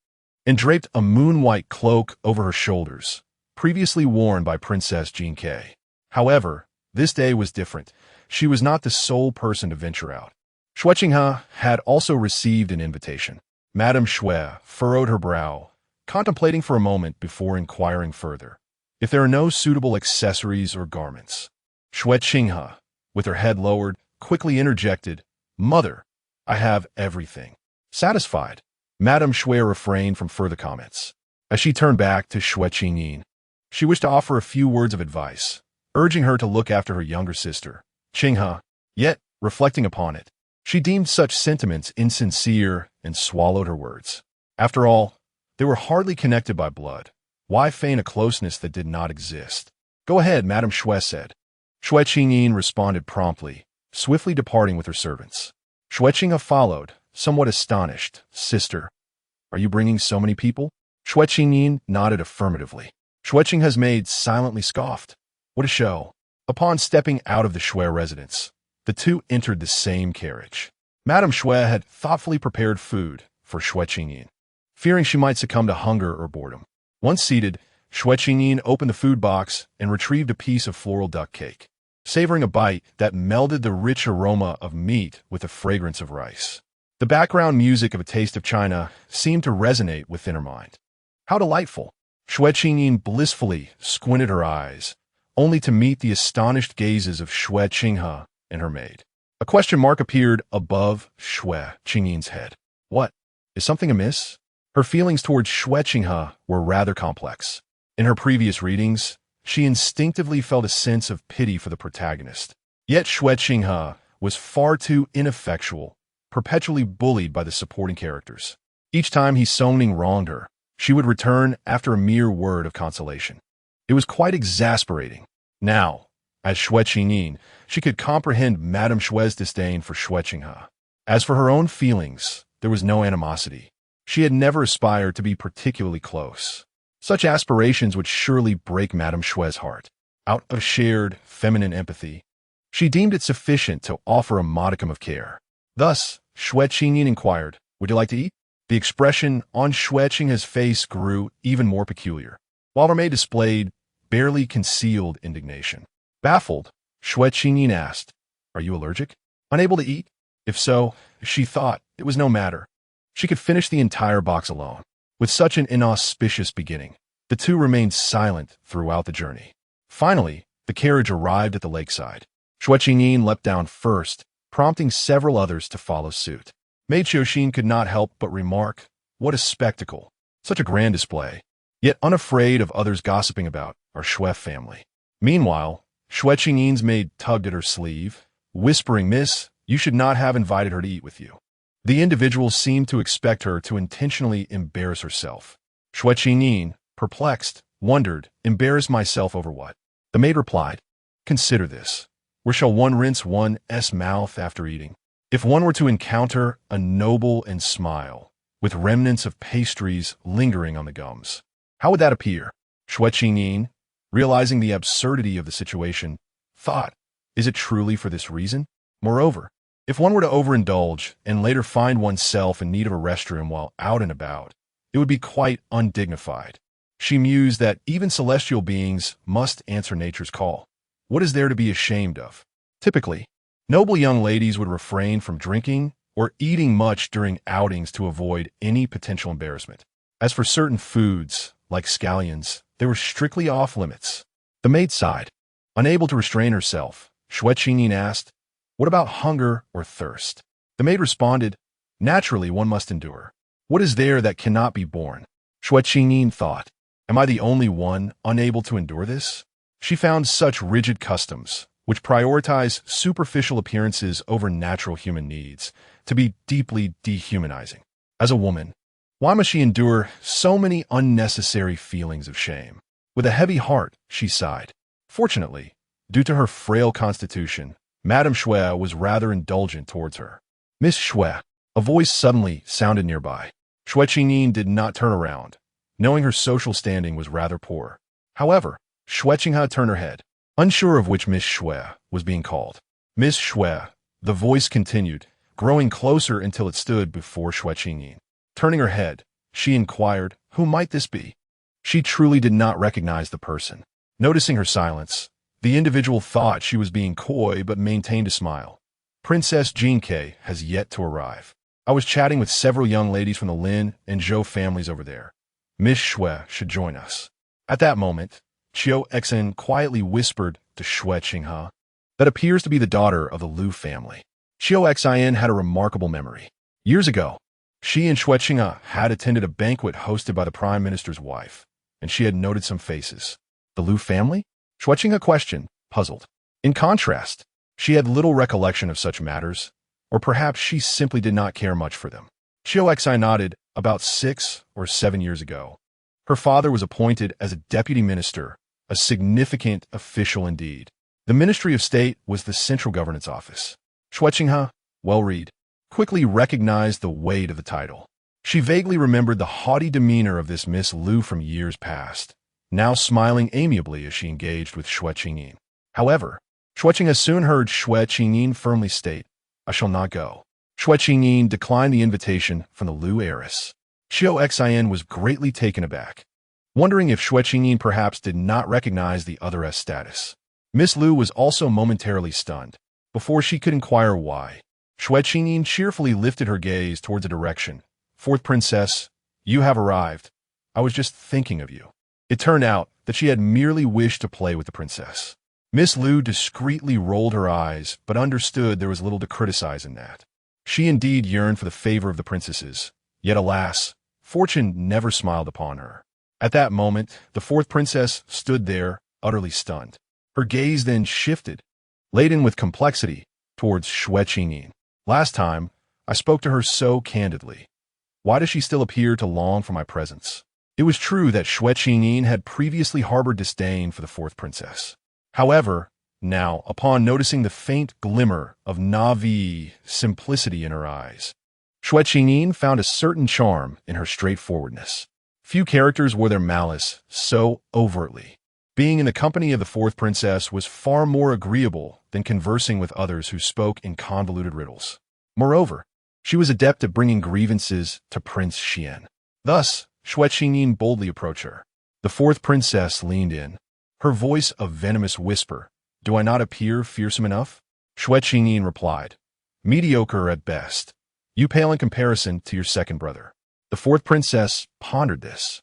[SPEAKER 1] and draped a moon-white cloak over her shoulders, previously worn by Princess Xue. However, this day was different. She was not the sole person to venture out. Xue Qingyin had also received an invitation. Madame Xue furrowed her brow, contemplating for a moment before inquiring further. If there are no suitable accessories or garments. Xue Qingyin, with her head lowered, quickly interjected, Mother, I have everything. Satisfied, Madame Xue refrained from further comments. As she turned back to Xue Qingyin, she wished to offer a few words of advice, urging her to look after her younger sister, Qingyin. Yet, reflecting upon it, she deemed such sentiments insincere and swallowed her words. After all, they were hardly connected by blood. Why feign a closeness that did not exist? Go ahead, Madame Xue said. Xue Qingyin responded promptly, swiftly departing with her servants. Xue Qingyin followed, somewhat astonished. Sister, are you bringing so many people? Xue Qingyin nodded affirmatively. Xue Qingyin maid silently scoffed. What a show. Upon stepping out of the Xue residence, the two entered the same carriage. Madame Xue had thoughtfully prepared food for Xue Qingyin, fearing she might succumb to hunger or boredom. Once seated, Xue Qingyin opened the food box and retrieved a piece of floral duck cake, savoring a bite that melded the rich aroma of meat with the fragrance of rice. The background music of A Taste of China seemed to resonate within her mind. How delightful! Xue Qingyin blissfully squinted her eyes, only to meet the astonished gazes of Xue Qingyin and her maid. A question mark appeared above Xue Qingyin's head. What? Is something amiss? Her feelings towards Xue Qingyin were rather complex. In her previous readings, she instinctively felt a sense of pity for the protagonist. Yet Xue Qingyin was far too ineffectual, perpetually bullied by the supporting characters. Each time he Songning wronged her, she would return after a mere word of consolation. It was quite exasperating. Now, as Xue Qingyin, she could comprehend Madame Xue's disdain for Xue Qingyin. As for her own feelings, there was no animosity. She had never aspired to be particularly close. Such aspirations would surely break Madame Xue's heart. Out of shared, feminine empathy, she deemed it sufficient to offer a modicum of care. Thus, Xue Qingyin inquired, Would you like to eat? The expression on Xue Qingyin's face grew even more peculiar, while her maid displayed barely concealed indignation. Baffled, Xue Qingyin asked, Are you allergic? Unable to eat? If so, she thought it was no matter. She could finish the entire box alone. With such an inauspicious beginning, the two remained silent throughout the journey. Finally, the carriage arrived at the lakeside. Xue Qingyin leapt down first, prompting several others to follow suit. Maid Xiaoxin could not help but remark, What a spectacle! Such a grand display! Yet unafraid of others gossiping about our Xue family. Meanwhile, Xue Qingyin's maid tugged at her sleeve, whispering, Miss, you should not have invited her to eat with you. The individual seemed to expect her to intentionally embarrass herself. Xue Qingyin, perplexed, wondered, Embarrass myself over what? The maid replied, Consider this. Where shall one rinse one's mouth after eating? If one were to encounter a noble and smile, with remnants of pastries lingering on the gums, how would that appear? Xue Qingyin, realizing the absurdity of the situation, thought, Is it truly for this reason? Moreover, if one were to overindulge and later find oneself in need of a restroom while out and about, it would be quite undignified. She mused that even celestial beings must answer nature's call. What is there to be ashamed of? Typically, noble young ladies would refrain from drinking or eating much during outings to avoid any potential embarrassment. As for certain foods, like scallions, they were strictly off limits. The maid sighed. Unable to restrain herself, Xue Qingyin asked, What about hunger or thirst? The maid responded, Naturally one must endure. What is there that cannot be borne? Xue Qingyin thought, Am I the only one unable to endure this? She found such rigid customs, which prioritize superficial appearances over natural human needs, to be deeply dehumanizing. As a woman, Why must she endure so many unnecessary feelings of shame? With a heavy heart, she sighed. Fortunately, due to her frail constitution, Madame Xue was rather indulgent towards her. Miss Xue, a voice suddenly sounded nearby. Xue Qingyin did not turn around, knowing her social standing was rather poor. However, Xue Qinghe turned her head, unsure of which Miss Xue was being called. Miss Xue, the voice continued, growing closer until it stood before Xue Qingyin. Turning her head, she inquired, who might this be? She truly did not recognize the person. Noticing her silence, the individual thought she was being coy but maintained a smile. Princess Xingyin has yet to arrive. I was chatting with several young ladies from the Lin and Zhou families over there. Miss Xue should join us. At that moment, Xue Qingyin quietly whispered to Xue Qinghe, that appears to be the daughter of the Liu family. Xue Qingyin had a remarkable memory. Years ago, she and Xue Qinghe had attended a banquet hosted by the Prime Minister's wife, and she had noted some faces. The Liu family? Xue Qinghe questioned, puzzled. In contrast, she had little recollection of such matters, or perhaps she simply did not care much for them. Xue Qingyin nodded. About 6 or 7 years ago, her father was appointed as a deputy minister, a significant official indeed. The Ministry of State was the central governance office. Xue Qinghe, well-read, quickly recognized the weight of the title. She vaguely remembered the haughty demeanor of this Miss Liu from years past, now smiling amiably as she engaged with Xue Qingyin. However, Xue Qinghe soon heard Xue Qingyin firmly state, I shall not go. Xue Qingyin declined the invitation from the Liu heiress. Xue Qingyin was greatly taken aback, wondering if Xue Qingyin perhaps did not recognize the other's status. Miss Liu was also momentarily stunned. Before she could inquire why, Xue Qingyin cheerfully lifted her gaze towards a direction. Fourth princess, you have arrived. I was just thinking of you. It turned out that she had merely wished to play with the princess. Miss Liu discreetly rolled her eyes, but understood there was little to criticize in that. She indeed yearned for the favor of the princesses, yet alas, fortune never smiled upon her. At that moment, the fourth princess stood there, utterly stunned. Her gaze then shifted, laden with complexity, towards Xue Qingyin. Last time, I spoke to her so candidly. Why does she still appear to long for my presence? It was true that Xue Qingyin had previously harbored disdain for the fourth princess. However, now, upon noticing the faint glimmer of naive simplicity in her eyes, Xue Qingyin found a certain charm in her straightforwardness. Few characters wore their malice so overtly. Being in the company of the fourth princess was far more agreeable than conversing with others who spoke in convoluted riddles. Moreover, she was adept at bringing grievances to Prince Xuan. Thus, Xue Qingyin boldly approached her. The fourth princess leaned in, her voice a venomous whisper. Do I not appear fearsome enough? Xue Qingyin replied, mediocre at best. You pale in comparison to your second brother. The fourth princess pondered this,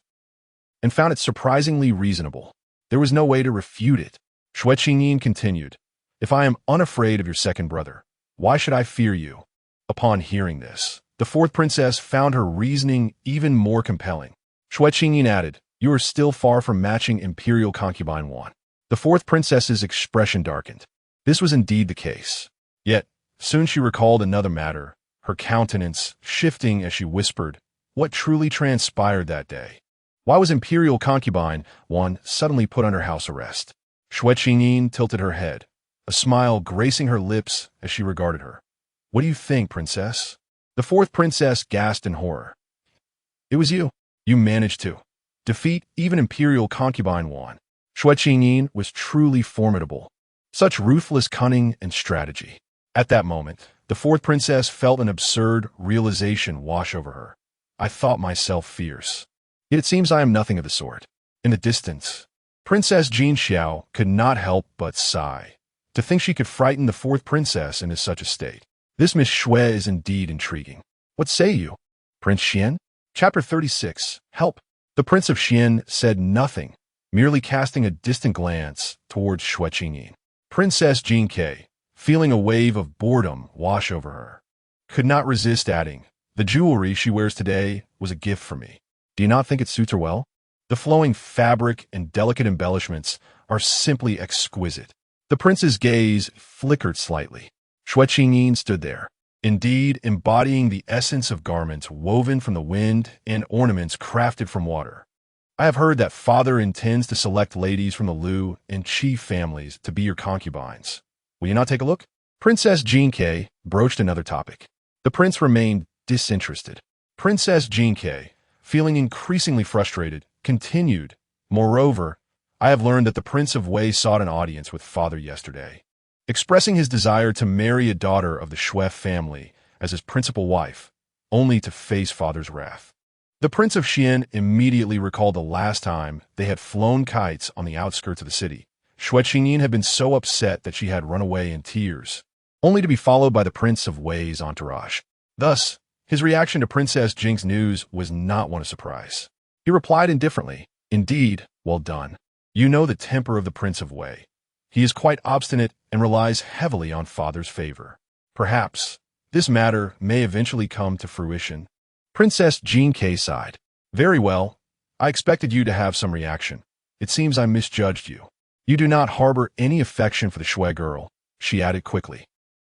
[SPEAKER 1] and found it surprisingly reasonable. There was no way to refute it. Xue Qingyin continued, if I am unafraid of your second brother, why should I fear you? Upon hearing this, the fourth princess found her reasoning even more compelling. Xue Qingyin added, you are still far from matching imperial concubine Wan. The fourth princess's expression darkened. This was indeed the case. Yet, soon she recalled another matter, her countenance shifting as she whispered, what truly transpired that day? Why was imperial concubine Wan suddenly put under house arrest? Xue Qingyin tilted her head, a smile gracing her lips as she regarded her. What do you think, princess? The fourth princess gasped in horror. It was you. You managed to defeat even imperial concubine Wan. Xue Qingyin was truly formidable. Such ruthless cunning and strategy. At that moment, the fourth princess felt an absurd realization wash over her. I thought myself fierce. Yet it seems I am nothing of the sort. In the distance, Princess Jin Xiao could not help but sigh. To think she could frighten the fourth princess into such a state. This Miss Xue is indeed intriguing. What say you? Prince Xian? Chapter 36. Help. The Prince of Xian said nothing, merely casting a distant glance towards Xue Qingyin. Princess Jingke, feeling a wave of boredom wash over her, could not resist adding, the jewelry she wears today was a gift for me. Do you not think it suits her well? The flowing fabric and delicate embellishments are simply exquisite. The prince's gaze flickered slightly. Xue Qingyin stood there, indeed embodying the essence of garments woven from the wind and ornaments crafted from water. I have heard that father intends to select ladies from the Liu and Qi families to be your concubines. Will you not take a look? Princess Jinke broached another topic. The prince remained disinterested. Princess Jinke, feeling increasingly frustrated, continued, "Moreover, I have learned that the Prince of Wei sought an audience with father yesterday, expressing his desire to marry a daughter of the Xue family as his principal wife, only to face father's wrath." The Prince of Xian immediately recalled the last time they had flown kites on the outskirts of the city. Xue Qingyin had been so upset that she had run away in tears, only to be followed by the Prince of Wei's entourage. Thus, his reaction to Princess Jing's news was not one of surprise. He replied indifferently, "Indeed, well done. You know the temper of the Prince of Wei. He is quite obstinate and relies heavily on father's favor. Perhaps this matter may eventually come to fruition." Princess Jinke sighed. "Very well. I expected you to have some reaction. It seems I misjudged you. You do not harbor any affection for the Xue girl," she added quickly.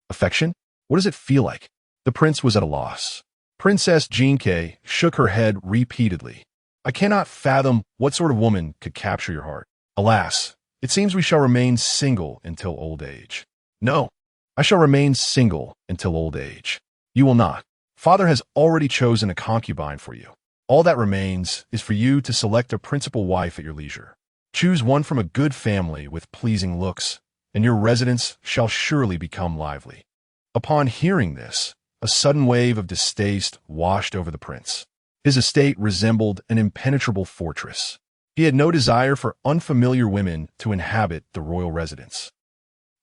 [SPEAKER 1] "Affection? What does it feel like?" The prince was at a loss. Princess Jinke shook her head repeatedly. "I cannot fathom what sort of woman could capture your heart. Alas, it seems we shall remain single until old age." "No, I shall remain single until old age." "You will not. Father has already chosen a concubine for you. All that remains is for you to select a principal wife at your leisure. Choose one from a good family with pleasing looks, and your residence shall surely become lively." Upon hearing this, a sudden wave of distaste washed over the prince. His estate resembled an impenetrable fortress. He had no desire for unfamiliar women to inhabit the royal residence.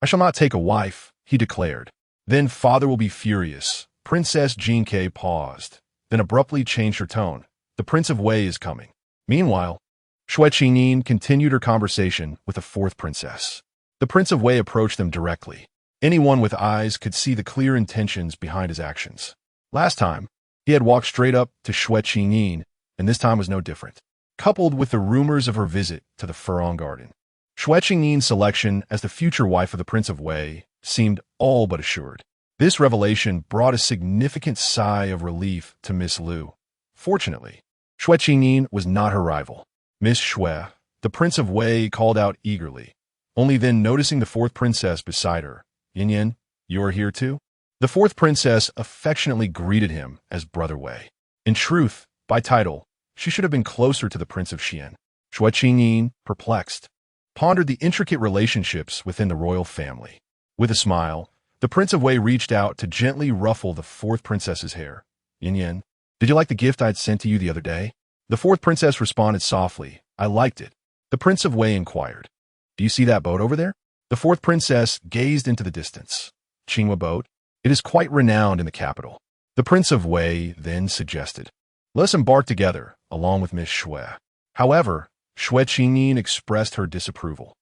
[SPEAKER 1] "I shall not take a wife," he declared. "Then father will be furious." Princess Jinke paused, then abruptly changed her tone. "The Prince of Wei is coming." Meanwhile, Xue Qingyin continued her conversation with the fourth princess. The Prince of Wei approached them directly. Anyone with eyes could see the clear intentions behind his actions. Last time, he had walked straight up to Xue Qingyin, and this time was no different. Coupled with the rumors of her visit to the Furong Garden, Xue Qingyin's selection as the future wife of the Prince of Wei seemed all but assured. This revelation brought a significant sigh of relief to Miss Liu. Fortunately, Xue Qingyin was not her rival. "Miss Xue," the Prince of Wei called out eagerly, only then noticing the fourth princess beside her. "Yin, you are here too?" The fourth princess affectionately greeted him as Brother Wei. In truth, by title, she should have been closer to the Prince of Xian. Xue Qingyin, perplexed, pondered the intricate relationships within the royal family. With a smile, the Prince of Wei reached out to gently ruffle the fourth princess's hair. "Yin, did you like the gift I had sent to you the other day?" The fourth princess responded softly, "I liked it." The Prince of Wei inquired, "Do you see that boat over there?" The fourth princess gazed into the distance. "Qinghua boat? It is quite renowned in the capital." The Prince of Wei then suggested, "Let us embark together, along with Miss Xue." However, Xue Qingyin expressed her disapproval.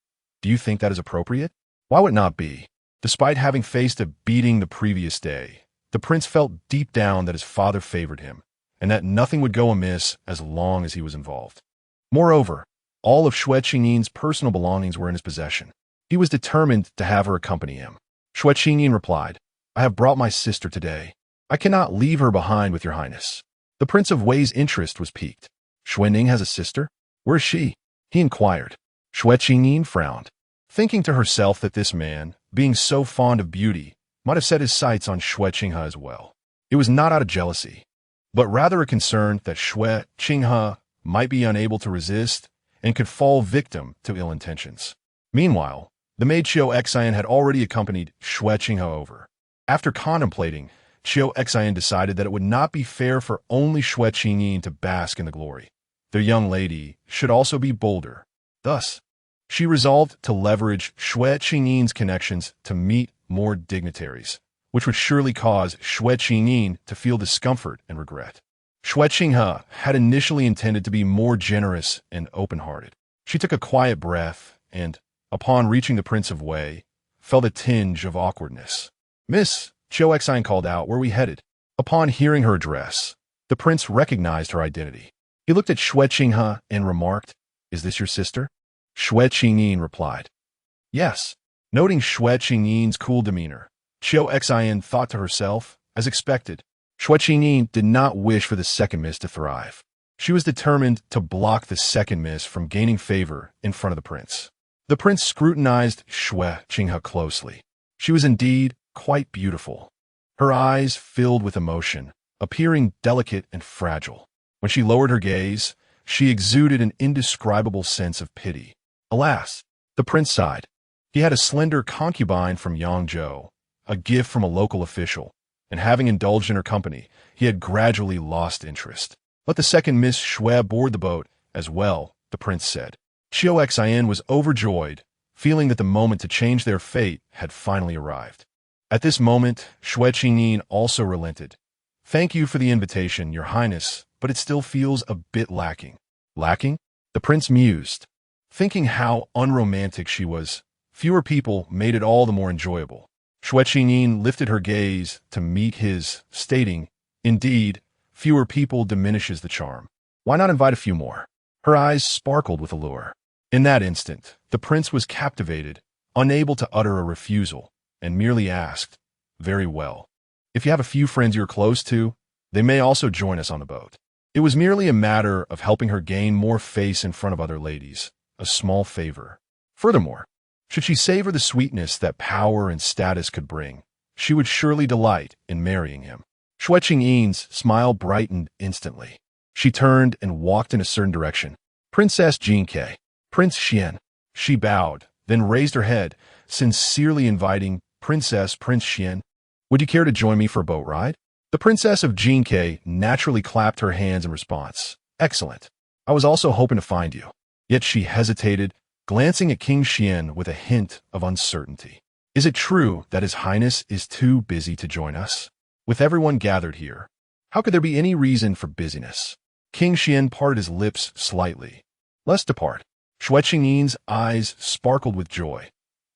[SPEAKER 1] "Do you think that is appropriate?" Why would it not be? Despite having faced a beating the previous day, the prince felt deep down that his father favored him, and that nothing would go amiss as long as he was involved. Moreover, all of Xue Qingyin's personal belongings were in his possession. He was determined to have her accompany him. Xue Qingyin replied, "I have brought my sister today. I cannot leave her behind with your highness." The Prince of Wei's interest was piqued. "Xue Ning has a sister? Where is she?" he inquired. Xue Qingyin frowned, thinking to herself that this man, being so fond of beauty, might have set his sights on Xue Qinghe as well. It was not out of jealousy, but rather a concern that Xue Qinghe might be unable to resist and could fall victim to ill intentions. Meanwhile, the maid Xue Qingyin had already accompanied Xue Qinghe over. After contemplating, Xue Qingyin decided that it would not be fair for only Xue Qingyin to bask in the glory. The young lady should also be bolder. Thus, she resolved to leverage Xue Qingyin's connections to meet more dignitaries, which would surely cause Xue Qingyin to feel discomfort and regret. Xue Qinghe had initially intended to be more generous and open-hearted. She took a quiet breath and, upon reaching the Prince of Wei, felt a tinge of awkwardness. "Miss," Xue Qingyin called out, "where are we headed?" Upon hearing her address, the prince recognized her identity. He looked at Xue Qinghe and remarked, "Is this your sister?" Xue Qingyin replied, "Yes." Noting Xue Qingyin's cool demeanor, Xue Qingyin thought to herself As expected, Xue Qingyin did not wish for the second miss to thrive. She was determined to block the second miss from gaining favor in front of the prince. The prince scrutinized Xue Qingyin closely. She was indeed quite beautiful. Her eyes filled with emotion, appearing delicate and fragile. When she lowered her gaze, she exuded an indescribable sense of pity. Alas, the prince sighed. He had a slender concubine from Yangzhou, a gift from a local official, and having indulged in her company, he had gradually lost interest. Let the second Miss Xue board the boat as well, the prince said. Xue Qingyin was overjoyed, feeling that the moment to change their fate had finally arrived. At this moment, Xue Qingyin also relented. Thank you for the invitation, Your Highness, but it still feels a bit lacking. Lacking? The prince mused. Thinking how unromantic she was, fewer people made it all the more enjoyable. Xue Qingyin lifted her gaze to meet his, stating, Indeed, fewer people diminishes the charm. Why not invite a few more? Her eyes sparkled with allure. In that instant, the prince was captivated, unable to utter a refusal, and merely asked, Very well. If you have a few friends you're close to, they may also join us on the boat. It was merely a matter of helping her gain more face in front of other ladies, a small favor. Furthermore, should she savor the sweetness that power and status could bring, she would surely delight in marrying him. Xue Qingyin's smile brightened instantly. She turned and walked in a certain direction. Princess Jinke, Prince Xuan. She bowed, then raised her head, sincerely inviting Prince Xuan. Would you care to join me for a boat ride? The Princess of Jinke naturally clapped her hands in response. Excellent. I was also hoping to find you. Yet she hesitated, glancing at King Xuan with a hint of uncertainty. Is it true that His Highness is too busy to join us? With everyone gathered here, how could there be any reason for busyness? King Xuan parted his lips slightly. Let's depart. Xue Qingyin's eyes sparkled with joy.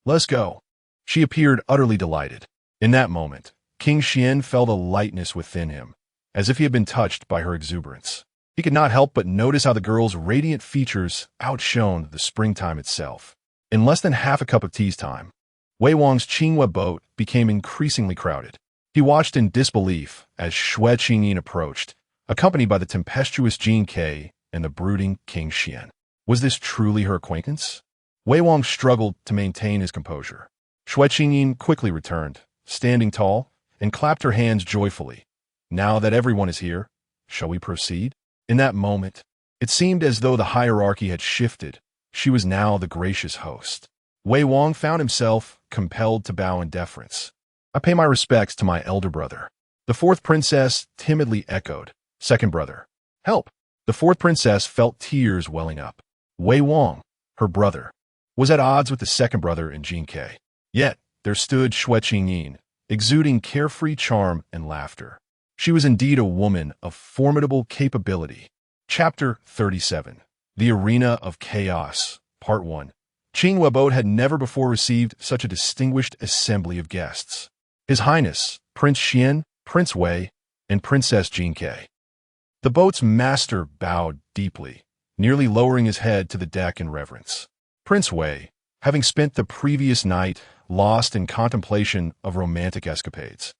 [SPEAKER 1] Let's go. She appeared utterly delighted. In that moment, King Xuan felt a lightness within him, as if he had been touched by her exuberance. He could not help but notice how the girl's radiant features outshone the springtime itself. In less than half a cup of tea's time, Wei Wang's Qinghua boat became increasingly crowded. He watched in disbelief as Xue Qingyin approached, accompanied by the tempestuous Jin Ke and the brooding King Xuan. Was this truly her acquaintance? Wei Wang struggled to maintain his composure. Xue Qingyin quickly returned, standing tall, and clapped her hands joyfully. Now that everyone is here, shall we proceed? In that moment, it seemed as though the hierarchy had shifted. She was now the gracious host. Wei Wang found himself compelled to bow in deference. I pay my respects to my elder brother. The fourth princess timidly echoed, Second brother. Help! The fourth princess felt tears welling up. Wei Wang, her brother, was at odds with the second brother in Jin Ke. Yet, there stood Xue Qingyin, exuding carefree charm and laughter. She was indeed a woman of formidable capability. Chapter 37. The Arena of Chaos, Part 1. Qinghua boat had never before received such a distinguished assembly of guests. His Highness, Prince Xuan, Prince Wei, and Princess Jinke. The boat's master bowed deeply, nearly lowering his head to the deck in reverence. Prince Wei, having spent the previous night lost in contemplation of romantic escapades,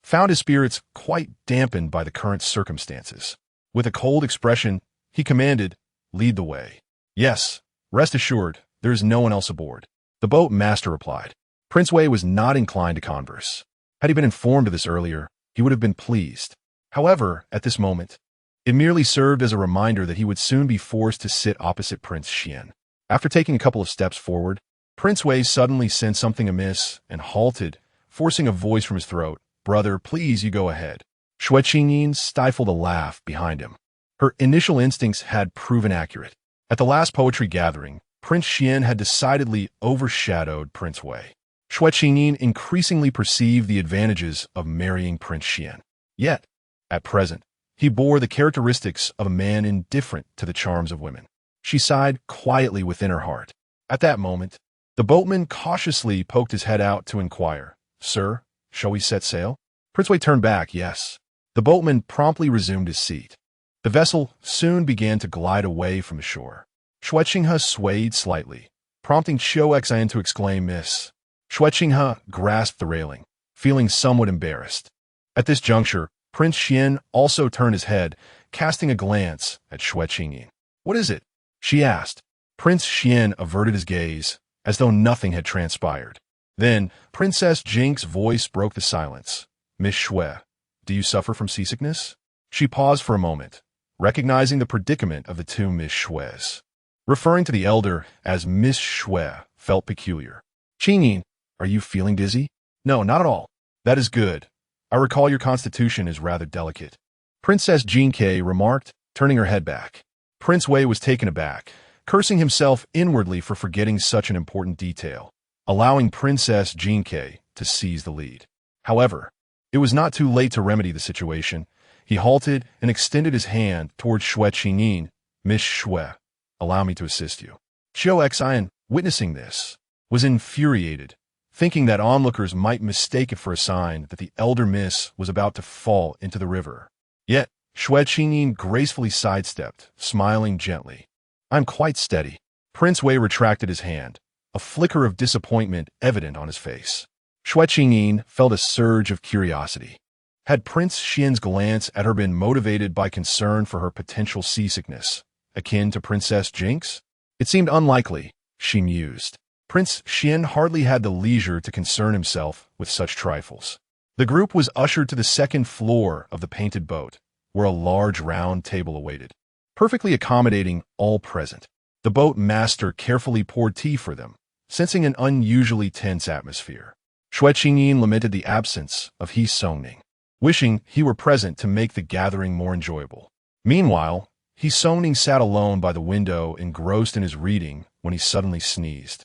[SPEAKER 1] found his spirits quite dampened by the current circumstances. With a cold expression, he commanded, "Lead the way." "Yes, rest assured, there is no one else aboard," the boat master replied. Prince Wei was not inclined to converse. Had he been informed of this earlier, he would have been pleased. However, at this moment, it merely served as a reminder that he would soon be forced to sit opposite Prince Xuan. After taking a couple of steps forward, Prince Wei suddenly sensed something amiss and halted, forcing a voice from his throat. "Brother, please, you go ahead." Xue Qingyin stifled a laugh behind him. Her initial instincts had proven accurate. At the last poetry gathering, Prince Xuan had decidedly overshadowed Prince Wei. Xue Qingyin increasingly perceived the advantages of marrying Prince Xuan. Yet, at present, he bore the characteristics of a man indifferent to the charms of women. She sighed quietly within her heart. At that moment, the boatman cautiously poked his head out to inquire, "Sir, shall we set sail?" Prince Wei turned back, yes. The boatman promptly resumed his seat. The vessel soon began to glide away from the shore. Xue Qingyin swayed slightly, prompting Xue Qingyin to exclaim, "Miss." Xue Qingyin grasped the railing, feeling somewhat embarrassed. At this juncture, Prince Xuan also turned his head, casting a glance at Xue Qingyin. "What is it?" she asked. Prince Xuan averted his gaze, as though nothing had transpired. Then, Princess Jink's voice broke the silence. "Miss Xue, do you suffer from seasickness?" She paused for a moment, recognizing the predicament of the two Miss Xues. Referring to the elder as Miss Xue felt peculiar. "Qingyin, are you feeling dizzy?" "No, not at all." "That is good. I recall your constitution is rather delicate," Princess Jinke remarked, turning her head back. Prince Wei was taken aback, cursing himself inwardly for forgetting such an important detail, allowing Princess Jinke to seize the lead. However, it was not too late to remedy the situation. He halted and extended his hand toward Xue Qingyin. "Miss Xue, allow me to assist you." Xue Qingyin, witnessing this, was infuriated, thinking that onlookers might mistake it for a sign that the elder miss was about to fall into the river. Yet, Xue Qingyin gracefully sidestepped, smiling gently. "I'm quite steady." Prince Wei retracted his hand, a flicker of disappointment evident on his face. Xue Qingyin felt a surge of curiosity. Had Prince Xian's glance at her been motivated by concern for her potential seasickness, akin to Princess Jink's? It seemed unlikely, she mused. Prince Xian hardly had the leisure to concern himself with such trifles. The group was ushered to the second floor of the painted boat, where a large round table awaited, perfectly accommodating all present. The boat master carefully poured tea for them, sensing an unusually tense atmosphere. Xue Qingyin lamented the absence of He Songning, wishing he were present to make the gathering more enjoyable. Meanwhile, He Songning sat alone by the window, engrossed in his reading, when he suddenly sneezed,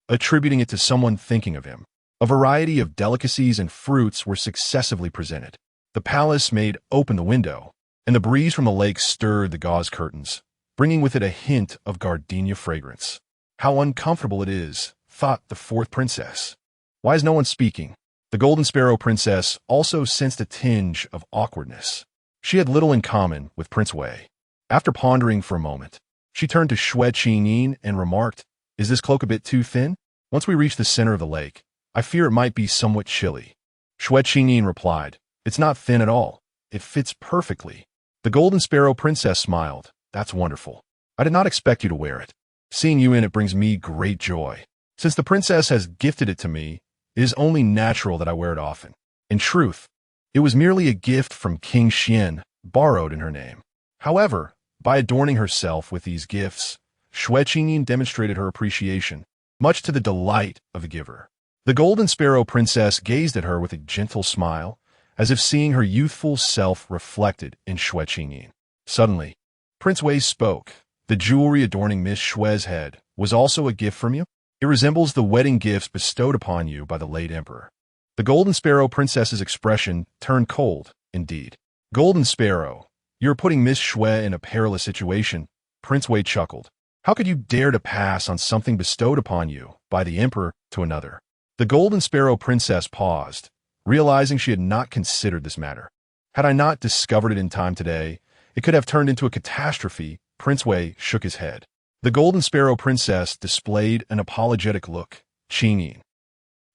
[SPEAKER 1] attributing it to someone thinking of him. A variety of delicacies and fruits were successively presented. The palace maid opened the window, and the breeze from the lake stirred the gauze curtains, bringing with it a hint of gardenia fragrance. "How uncomfortable it is," thought the fourth princess. "Why is no one speaking?" The Golden Sparrow Princess also sensed a tinge of awkwardness. She had little in common with Prince Wei. After pondering for a moment, she turned to Xue Qingyin and remarked, "Is this cloak a bit too thin? Once we reach the center of the lake, I fear it might be somewhat chilly." Xue Qingyin replied, "It's not thin at all. It fits perfectly." The Golden Sparrow Princess smiled. "That's wonderful. I did not expect you to wear it. Seeing you in it brings me great joy. Since the princess has gifted it to me, it is only natural that I wear it often." In truth, it was merely a gift from King Xian, borrowed in her name. However, by adorning herself with these gifts, Xue Qingyin demonstrated her appreciation, much to the delight of the giver. The Golden Sparrow Princess gazed at her with a gentle smile, as if seeing her youthful self reflected in Xue Qingyin. Suddenly, Prince Wei spoke. "The jewelry adorning Miss Xue's head was also a gift from you? It resembles the wedding gifts bestowed upon you by the late emperor." The Golden Sparrow Princess's expression turned cold, indeed. "Golden Sparrow, you are putting Miss Xue in a perilous situation," Prince Wei chuckled. "How could you dare to pass on something bestowed upon you by the emperor to another?" The Golden Sparrow Princess paused, realizing she had not considered this matter. "Had I not discovered it in time today, it could have turned into a catastrophe." Prince Wei shook his head. The Golden Sparrow Princess displayed an apologetic look. "Qingyin,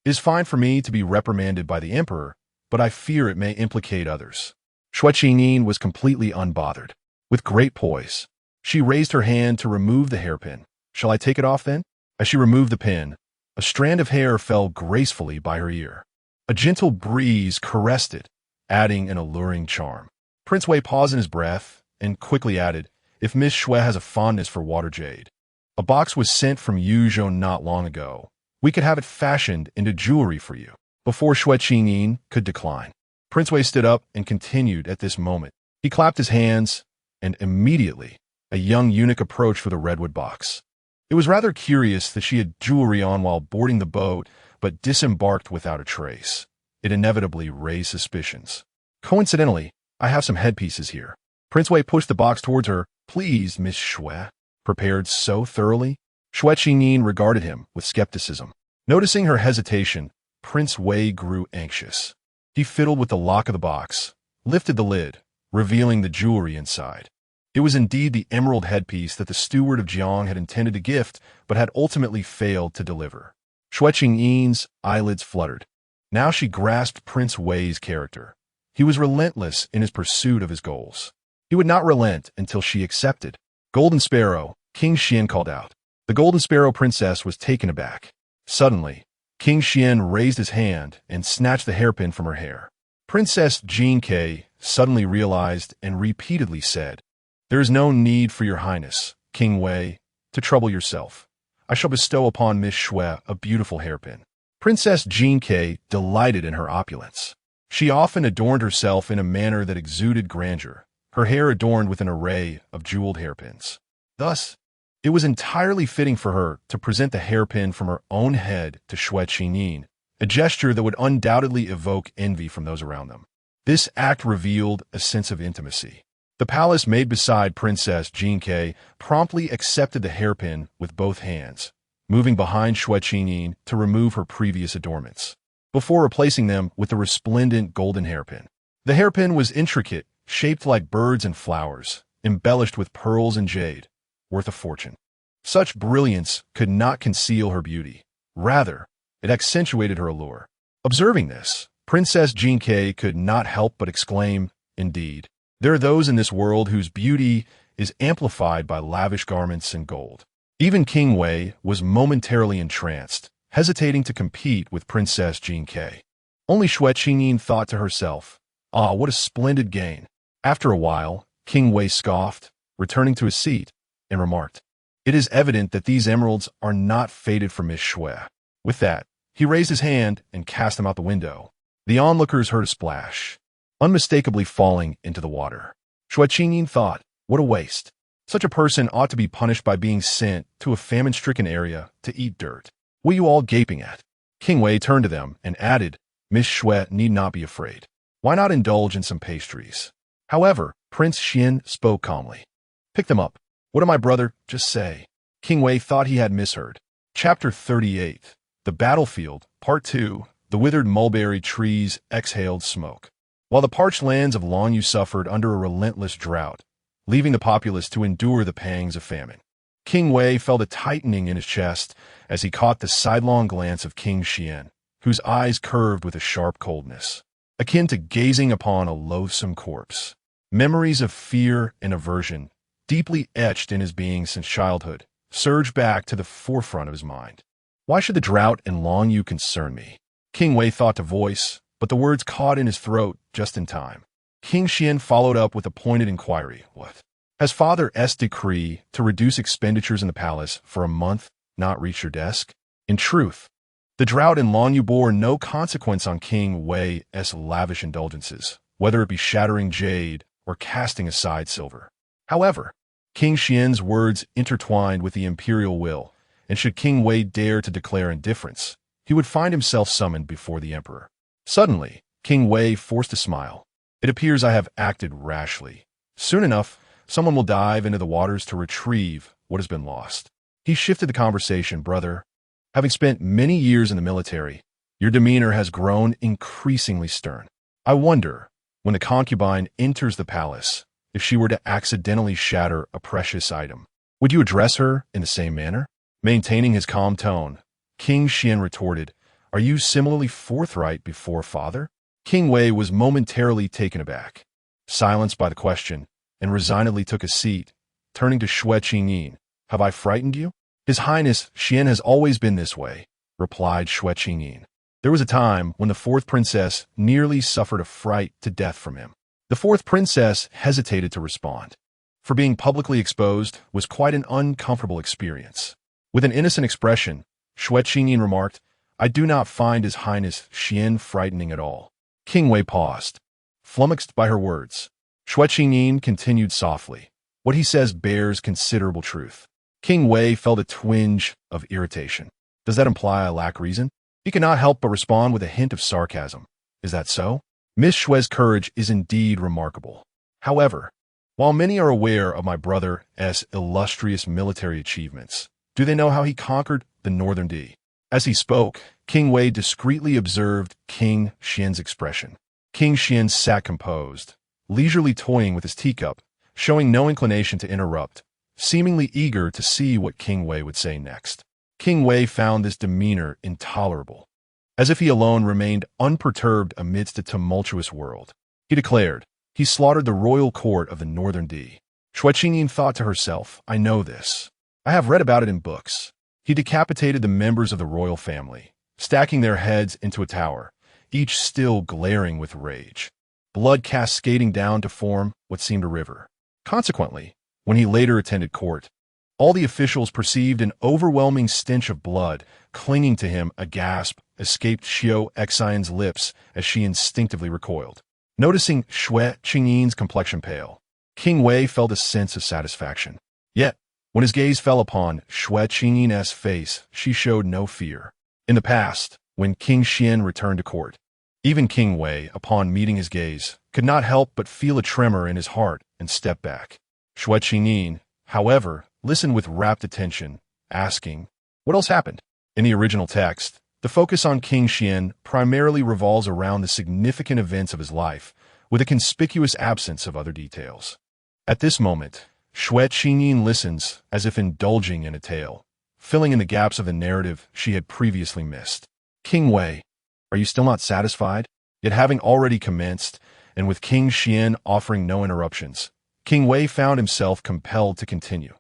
[SPEAKER 1] it is fine for me to be reprimanded by the emperor, but I fear it may implicate others." Xue Qingyin was completely unbothered. With great poise, she raised her hand to remove the hairpin. "Shall I take it off then?" As she removed the pin, a strand of hair fell gracefully by her ear. A gentle breeze caressed it, adding an alluring charm. Prince Wei paused in his breath and quickly added, "If Miss Xue has a fondness for water jade, a box was sent from Yuzhou not long ago. We could have it fashioned into jewelry for you." Before Xue Qingyin could decline, Prince Wei stood up and continued at this moment. He clapped his hands, and immediately, a young eunuch approached with a redwood box. It was rather curious that she had jewelry on while boarding the boat, but disembarked without a trace. It inevitably raised suspicions. "Coincidentally, I have some headpieces here." Prince Wei pushed the box towards her. "Please, Miss Xue, prepared so thoroughly?" Xue Qingyin regarded him with skepticism. Noticing her hesitation, Prince Wei grew anxious. He fiddled with the lock of the box, lifted the lid, revealing the jewelry inside. It was indeed the emerald headpiece that the steward of Jiang had intended to gift, but had ultimately failed to deliver. Xue Qingyin's eyelids fluttered. Now she grasped Prince Wei's character. He was relentless in his pursuit of his goals. He would not relent until she accepted. Golden Sparrow, King Xian called out. The Golden Sparrow Princess was taken aback. Suddenly, King Xian raised his hand and snatched the hairpin from her hair. Princess Xingke suddenly realized and repeatedly said, "There is no need for your highness, King Wei, to trouble yourself. I shall bestow upon Miss Xue a beautiful hairpin." Princess Xingke delighted in her opulence. She often adorned herself in a manner that exuded grandeur, her hair adorned with an array of jeweled hairpins. Thus, it was entirely fitting for her to present the hairpin from her own head to Xue Qingyin, a gesture that would undoubtedly evoke envy from those around them. This act revealed a sense of intimacy. The palace maid beside Princess Xingke promptly accepted the hairpin with both hands, moving behind Xue Qingyin to remove her previous adornments, before replacing them with the resplendent golden hairpin. The hairpin was intricate, shaped like birds and flowers, embellished with pearls and jade, worth a fortune. Such brilliance could not conceal her beauty. Rather, it accentuated her allure. Observing this, Princess Xingke could not help but exclaim, "Indeed, there are those in this world whose beauty is amplified by lavish garments and gold." Even King Wei was momentarily entranced, hesitating to compete with Princess Xingke. Only Xue Qingyin thought to herself, "Ah, what a splendid gain." After a while, King Wei scoffed, returning to his seat, and remarked, "It is evident that these emeralds are not fated for Miss Xue." With that, he raised his hand and cast them out the window. The onlookers heard a splash, unmistakably falling into the water. Xue Qingyin thought, "What a waste. Such a person ought to be punished by being sent to a famine-stricken area to eat dirt. What are you all gaping at?" King Wei turned to them and added, "Miss Xue need not be afraid. Why not indulge in some pastries?" However, Prince Xian spoke calmly. "Pick them up. What did my brother just say?" King Wei thought he had misheard. Chapter 38. The Battlefield, Part 2. The withered mulberry trees exhaled smoke. While the parched lands of Longyu suffered under a relentless drought, leaving the populace to endure the pangs of famine, King Wei felt a tightening in his chest as he caught the sidelong glance of King Xian, whose eyes curved with a sharp coldness, akin to gazing upon a loathsome corpse. Memories of fear and aversion, deeply etched in his being since childhood, surged back to the forefront of his mind. Why should the drought in Longyu concern me? King Wei thought to voice, but the words caught in his throat just in time. King Xian followed up with a pointed inquiry. "What? Has Father's decree to reduce expenditures in the palace for a month not reached your desk?" In truth, the drought in Longyu bore no consequence on King Wei's lavish indulgences, whether it be shattering jade or casting aside silver. However, King Xian's words intertwined with the imperial will, and should King Wei dare to declare indifference, he would find himself summoned before the emperor. Suddenly, King Wei forced a smile. "It appears I have acted rashly. Soon enough, someone will dive into the waters to retrieve what has been lost." He shifted the conversation. "Brother, having spent many years in the military, your demeanor has grown increasingly stern. I wonder, when the concubine enters the palace, if she were to accidentally shatter a precious item, would you address her in the same manner?" Maintaining his calm tone, King Xian retorted, "Are you similarly forthright before father?" King Wei was momentarily taken aback, silenced by the question, and resignedly took a seat, turning to Xue Qingyin. "Have I frightened you?" "His Highness Xian has always been this way," replied Xue Qingyin. "There was a time when the fourth princess nearly suffered a fright to death from him." The fourth princess hesitated to respond, for being publicly exposed was quite an uncomfortable experience. With an innocent expression, Xue Qingyin remarked, "I do not find His Highness Xian frightening at all." King Wei paused, flummoxed by her words. Xue Qingyin continued softly, "What he says bears considerable truth." King Wei felt a twinge of irritation. Does that imply I lack reason? He could not help but respond with a hint of sarcasm. "Is that so? Miss Xue's courage is indeed remarkable. However, while many are aware of my brother's illustrious military achievements, do they know how he conquered the Northern D?" As he spoke, King Wei discreetly observed King Xian's expression. King Xian sat composed, leisurely toying with his teacup, showing no inclination to interrupt, seemingly eager to see what King Wei would say next. King Wei found this demeanor intolerable. As if he alone remained unperturbed amidst a tumultuous world, he declared. He slaughtered the royal court of the northern D. Xue Qingyin thought to herself, I know this. I have read about it in books. He decapitated the members of the royal family, stacking their heads into a tower, each still glaring with rage. Blood cascading down to form what seemed a river. Consequently, when he later attended court, all the officials perceived an overwhelming stench of blood clinging to him. A gasp escaped Xue Qinyin's lips as she instinctively recoiled. Noticing Xue Qingyin's complexion pale, King Wei felt a sense of satisfaction. Yet, when his gaze fell upon Xue Qingyin's face, she showed no fear. In the past, when King Xian returned to court, even King Wei, upon meeting his gaze, could not help but feel a tremor in his heart and step back. Xue Qingyin, however, listened with rapt attention, asking, what else happened? In the original text, the focus on King Xian primarily revolves around the significant events of his life, with a conspicuous absence of other details. At this moment, Xue Qingyin listens as if indulging in a tale, filling in the gaps of the narrative she had previously missed. King Wei, are you still not satisfied? Yet having already commenced, and with King Xian offering no interruptions, King Wei found himself compelled to continue.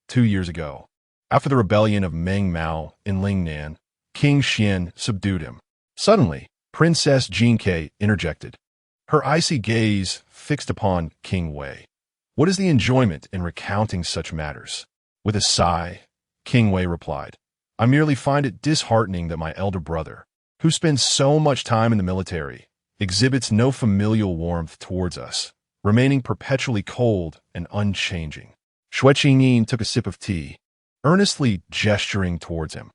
[SPEAKER 1] 2 years ago, after the rebellion of Meng Mao in Lingnan, King Xian subdued him. Suddenly, Princess Jinke interjected, her icy gaze fixed upon King Wei. What is the enjoyment in recounting such matters? With a sigh, King Wei replied, I merely find it disheartening that my elder brother, who spends so much time in the military, exhibits no familial warmth towards us, remaining perpetually cold and unchanging. Xue Qingyin took a sip of tea, earnestly gesturing towards him.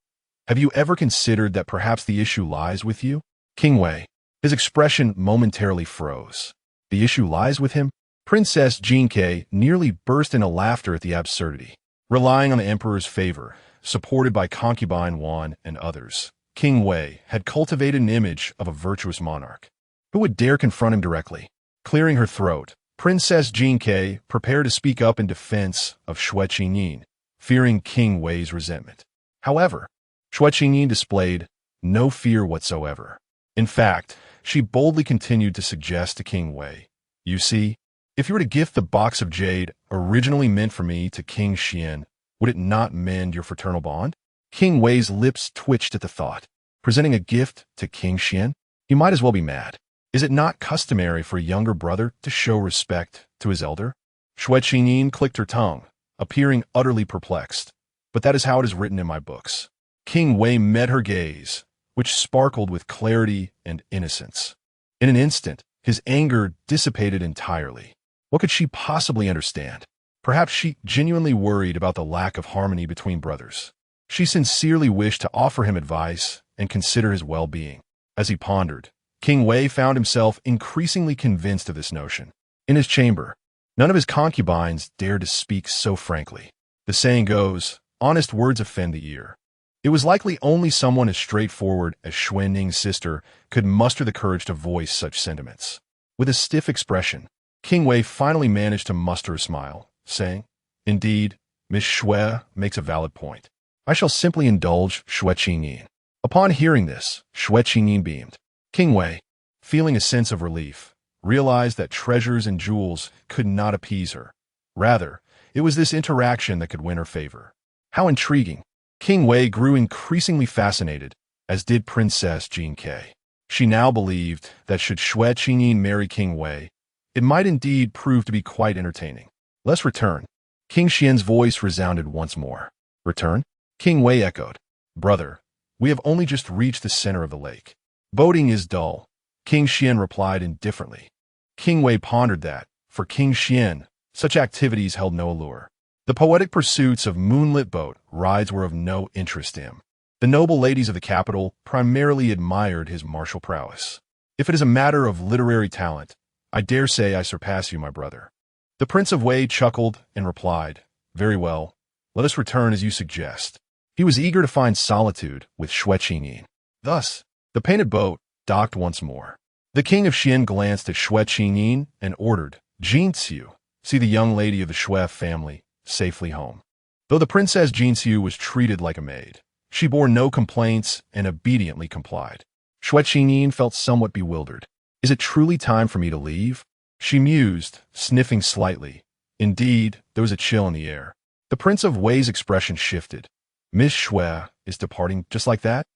[SPEAKER 1] Have you ever considered that perhaps the issue lies with you? King Wei, his expression momentarily froze. The issue lies with him? Princess Jinke nearly burst into laughter at the absurdity. Relying on the emperor's favor, supported by concubine Wan and others, King Wei had cultivated an image of a virtuous monarch. Who would dare confront him directly? Clearing her throat, Princess Jinke prepared to speak up in defense of Xue Qingyin, fearing King Wei's resentment. However, Xue Qingyin displayed no fear whatsoever. In fact, she boldly continued to suggest to King Wei, you see, if you were to gift the box of jade originally meant for me to King Xian, would it not mend your fraternal bond? King Wei's lips twitched at the thought. Presenting a gift to King Xian? He might as well be mad. Is it not customary for a younger brother to show respect to his elder? Xue Qingyin clicked her tongue, appearing utterly perplexed. But that is how it is written in my books. King Wei met her gaze, which sparkled with clarity and innocence. In an instant, his anger dissipated entirely. What could she possibly understand? Perhaps she genuinely worried about the lack of harmony between brothers. She sincerely wished to offer him advice and consider his well-being. As he pondered, King Wei found himself increasingly convinced of this notion. In his chamber, none of his concubines dared to speak so frankly. The saying goes, honest words offend the ear. It was likely only someone as straightforward as Xue Ning's sister could muster the courage to voice such sentiments. With a stiff expression, King Wei finally managed to muster a smile, saying, indeed, Miss Xue makes a valid point. I shall simply indulge Xue Qingyin. Upon hearing this, Xue Qingyin beamed. King Wei, feeling a sense of relief, realized that treasures and jewels could not appease her. Rather, it was this interaction that could win her favor. How intriguing. King Wei grew increasingly fascinated, as did Princess Jinke. She now believed that should Xue Qingyin marry King Wei, it might indeed prove to be quite entertaining. Let's return. King Xian's voice resounded once more. Return? King Wei echoed. Brother, we have only just reached the center of the lake. Boating is dull, King Xian replied indifferently. King Wei pondered that, for King Xian, such activities held no allure. The poetic pursuits of moonlit boat rides were of no interest to him. The noble ladies of the capital primarily admired his martial prowess. If it is a matter of literary talent, I dare say I surpass you, my brother. The Prince of Wei chuckled and replied, very well, let us return as you suggest. He was eager to find solitude with Xue Qingyin. Thus, the painted boat docked once more. The king of Xian glanced at Xue Qingyin and ordered, Jinxiu, see the young lady of the Xue family, safely home. Though the Princess Jinxiu was treated like a maid, she bore no complaints and obediently complied. Xue Qingyin felt somewhat bewildered. Is it truly time for me to leave? She mused, sniffing slightly. Indeed, there was a chill in the air. The Prince of Wei's expression shifted. Miss Xue is departing just like that?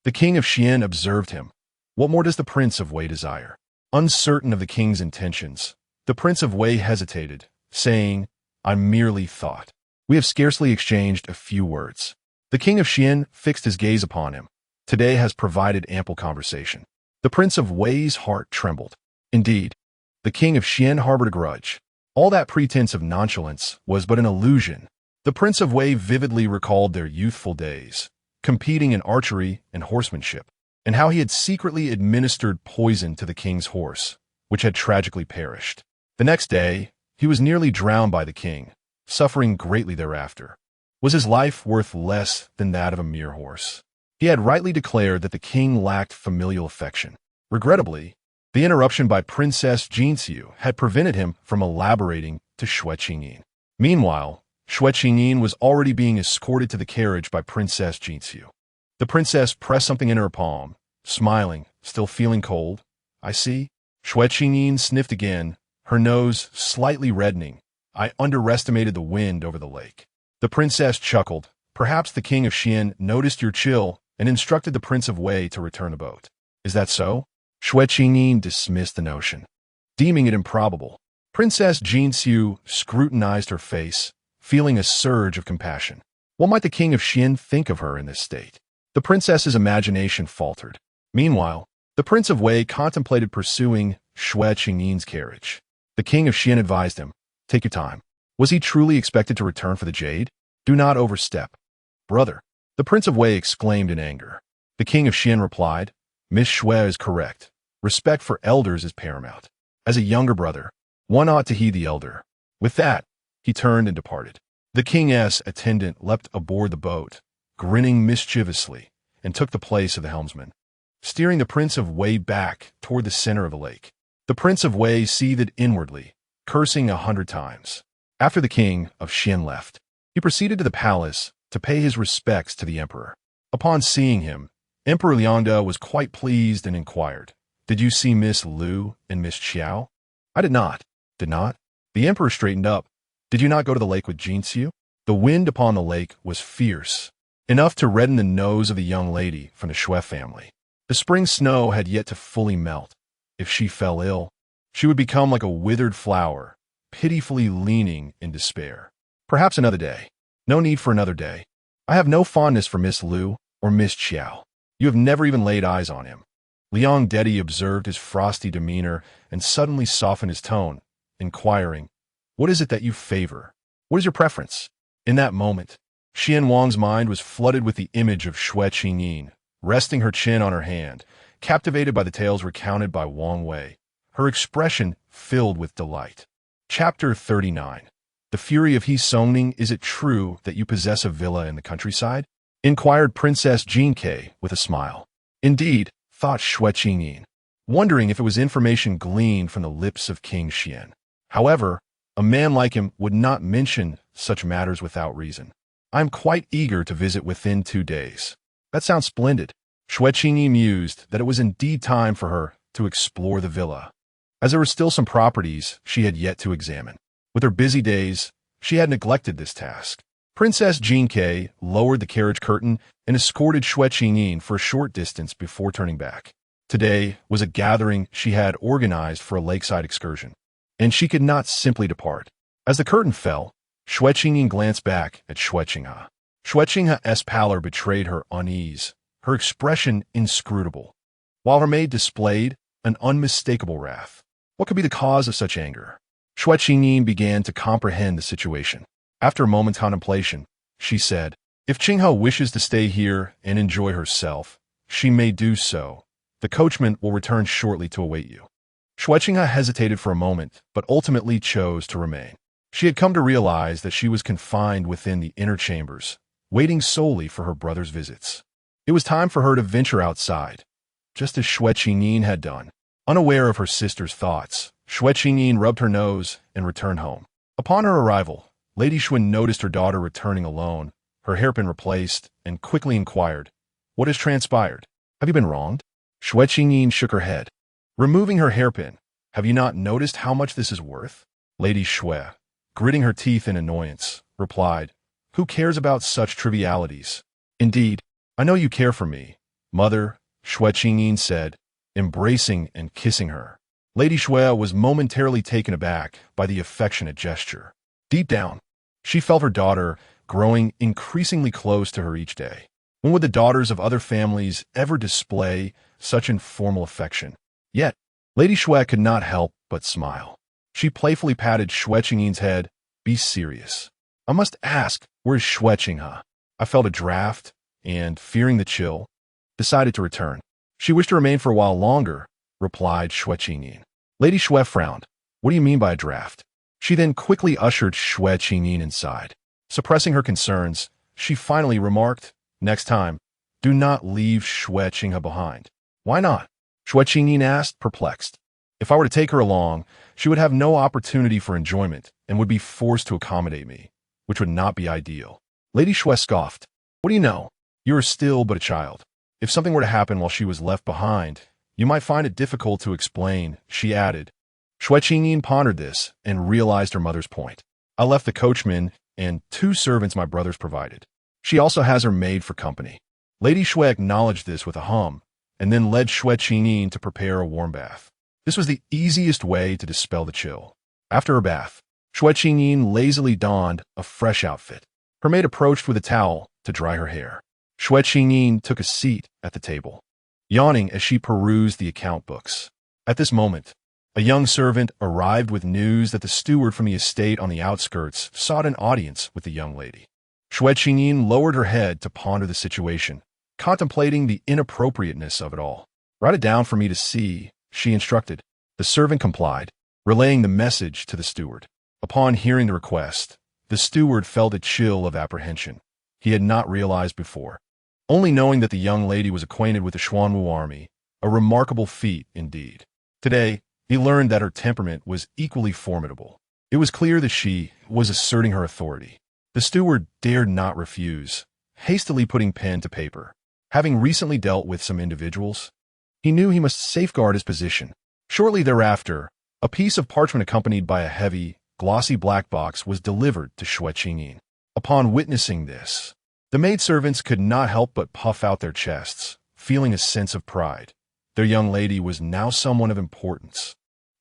[SPEAKER 1] The King of Xian observed him. What more does the Prince of Wei desire? Uncertain of the king's intentions, the Prince of Wei hesitated, saying, I merely thought. We have scarcely exchanged a few words. The King of Xian fixed his gaze upon him. Today has provided ample conversation. The Prince of Wei's heart trembled. Indeed, the King of Xian harbored a grudge. All that pretense of nonchalance was but an illusion. The Prince of Wei vividly recalled their youthful days, competing in archery and horsemanship, and how he had secretly administered poison to the king's horse, which had tragically perished. The next day, he was nearly drowned by the king, suffering greatly thereafter. Was his life worth less than that of a mere horse? He had rightly declared that the king lacked familial affection. Regrettably, the interruption by Princess Jinxiu had prevented him from elaborating to Xue Qingyin. Meanwhile, Xue Qingyin was already being escorted to the carriage by Princess Jinxiu. The princess pressed something in her palm, smiling, still feeling cold. I see. Xue Qingyin sniffed again, her nose slightly reddening. I underestimated the wind over the lake. The princess chuckled. Perhaps the King of Xian noticed your chill and instructed the Prince of Wei to return the boat. Is that so? Xue Qingyin dismissed the notion, deeming it improbable. Princess Jinxiu scrutinized her face, feeling a surge of compassion. What might the King of Xian think of her in this state? The princess's imagination faltered. Meanwhile, the Prince of Wei contemplated pursuing Xue Qingyin's carriage. The King of Xian advised him, take your time. Was he truly expected to return for the jade? Do not overstep. Brother, the Prince of Wei exclaimed in anger. The King of Xian replied, Miss Xue is correct. Respect for elders is paramount. As a younger brother, one ought to heed the elder. With that, he turned and departed. The king's attendant leapt aboard the boat, grinning mischievously, and took the place of the helmsman, steering the Prince of Wei back toward the center of the lake. The Prince of Wei seethed inwardly, cursing 100 times. After the King of Xian left, he proceeded to the palace to pay his respects to the emperor. Upon seeing him, Emperor Liangde was quite pleased and inquired, Did you see Miss Lu and Miss Qiao? I did not. Did not? The emperor straightened up. Did you not go to the lake with Jinxiu? The wind upon the lake was fierce, enough to redden the nose of the young lady from the Xue family. The spring snow had yet to fully melt. If she fell ill, she would become like a withered flower, pitifully leaning in despair. Perhaps another day. No need for another day. I have no fondness for Miss Lu or Miss Qiao. You have never even laid eyes on him. Liang Dedi observed his frosty demeanor and suddenly softened his tone, inquiring, What is it that you favor? What is your preference? In that moment, Xian Wang's mind was flooded with the image of Xue Qingyin, resting her chin on her hand, captivated by the tales recounted by Wang Wei, her expression filled with delight. Chapter 39. The Fury of He Songning. Is it true that you possess a villa in the countryside? Inquired Princess Jinke with a smile. Indeed, thought Xue Qingyin, wondering if it was information gleaned from the lips of King Xian. However, a man like him would not mention such matters without reason. I am quite eager to visit within 2 days. That sounds splendid. Xue Qingyin mused that it was indeed time for her to explore the villa, as there were still some properties she had yet to examine. With her busy days, she had neglected this task. Princess Jinke lowered the carriage curtain and escorted Xue Qingyin for a short distance before turning back. Today was a gathering she had organized for a lakeside excursion, and she could not simply depart. As the curtain fell, Xue Qingyin glanced back at Xue Qinghe. Xue Qinghe's pallor betrayed her unease, her expression inscrutable, while her maid displayed an unmistakable wrath. What could be the cause of such anger? Xue Qingyin began to comprehend the situation. After a moment's contemplation, she said, If Qinghe wishes to stay here and enjoy herself, she may do so. The coachman will return shortly to await you. Xue Qinghe hesitated for a moment, but ultimately chose to remain. She had come to realize that she was confined within the inner chambers, waiting solely for her brother's visits. It was time for her to venture outside, just as Xue Qingyin had done. Unaware of her sister's thoughts, Xue Qingyin rubbed her nose and returned home. Upon her arrival, Lady Xuan noticed her daughter returning alone, her hairpin replaced, and quickly inquired, What has transpired? Have you been wronged? Xue Qingyin shook her head. removing her hairpin. Have you not noticed how much this is worth? Lady Xue, gritting her teeth in annoyance, replied, Who cares about such trivialities? Indeed, I know you care for me, mother, Xue Qingyin said, embracing and kissing her. Lady Xue was momentarily taken aback by the affectionate gesture. Deep down, she felt her daughter growing increasingly close to her each day. When would the daughters of other families ever display such informal affection? Yet, Lady Xue could not help but smile. She playfully patted Xue Qingyin's head. Be serious. I must ask, where is Xue Qinghe? I felt a draft, and, fearing the chill, decided to return. She wished to remain for a while longer, replied Xue Qingyin. Lady Xue frowned. What do you mean by a draft? She then quickly ushered Xue Qingyin inside. Suppressing her concerns, she finally remarked, Next time, do not leave Xue Qinghe behind. Why not? Xue Qingyin asked, perplexed. If I were to take her along, she would have no opportunity for enjoyment and would be forced to accommodate me, which would not be ideal. Lady Xue scoffed. What do you know? You are still but a child. If something were to happen while she was left behind, you might find it difficult to explain, she added. Xue Qingyin pondered this and realized her mother's point. I left the coachman and 2 servants my brothers provided. She also has her maid for company. Lady Xue acknowledged this with a hum, and then led Xue Qingyin to prepare a warm bath. This was the easiest way to dispel the chill. After her bath, Xue Qingyin lazily donned a fresh outfit. Her maid approached with a towel to dry her hair. Xue Qingyin took a seat at the table, yawning as she perused the account books. At this moment, a young servant arrived with news that the steward from the estate on the outskirts sought an audience with the young lady. Xue Qingyin lowered her head to ponder the situation, contemplating the inappropriateness of it all. Write it down for me to see, she instructed. The servant complied, relaying the message to the steward. Upon hearing the request, the steward felt a chill of apprehension he had not realized before. Only knowing that the young lady was acquainted with the Xuanwu army, a remarkable feat indeed. Today, he learned that her temperament was equally formidable. It was clear that she was asserting her authority. The steward dared not refuse, hastily putting pen to paper. Having recently dealt with some individuals, he knew he must safeguard his position. Shortly thereafter, a piece of parchment accompanied by a heavy, glossy black box was delivered to Xue Qingyin. Upon witnessing this, the maidservants could not help but puff out their chests, feeling a sense of pride. Their young lady was now someone of importance.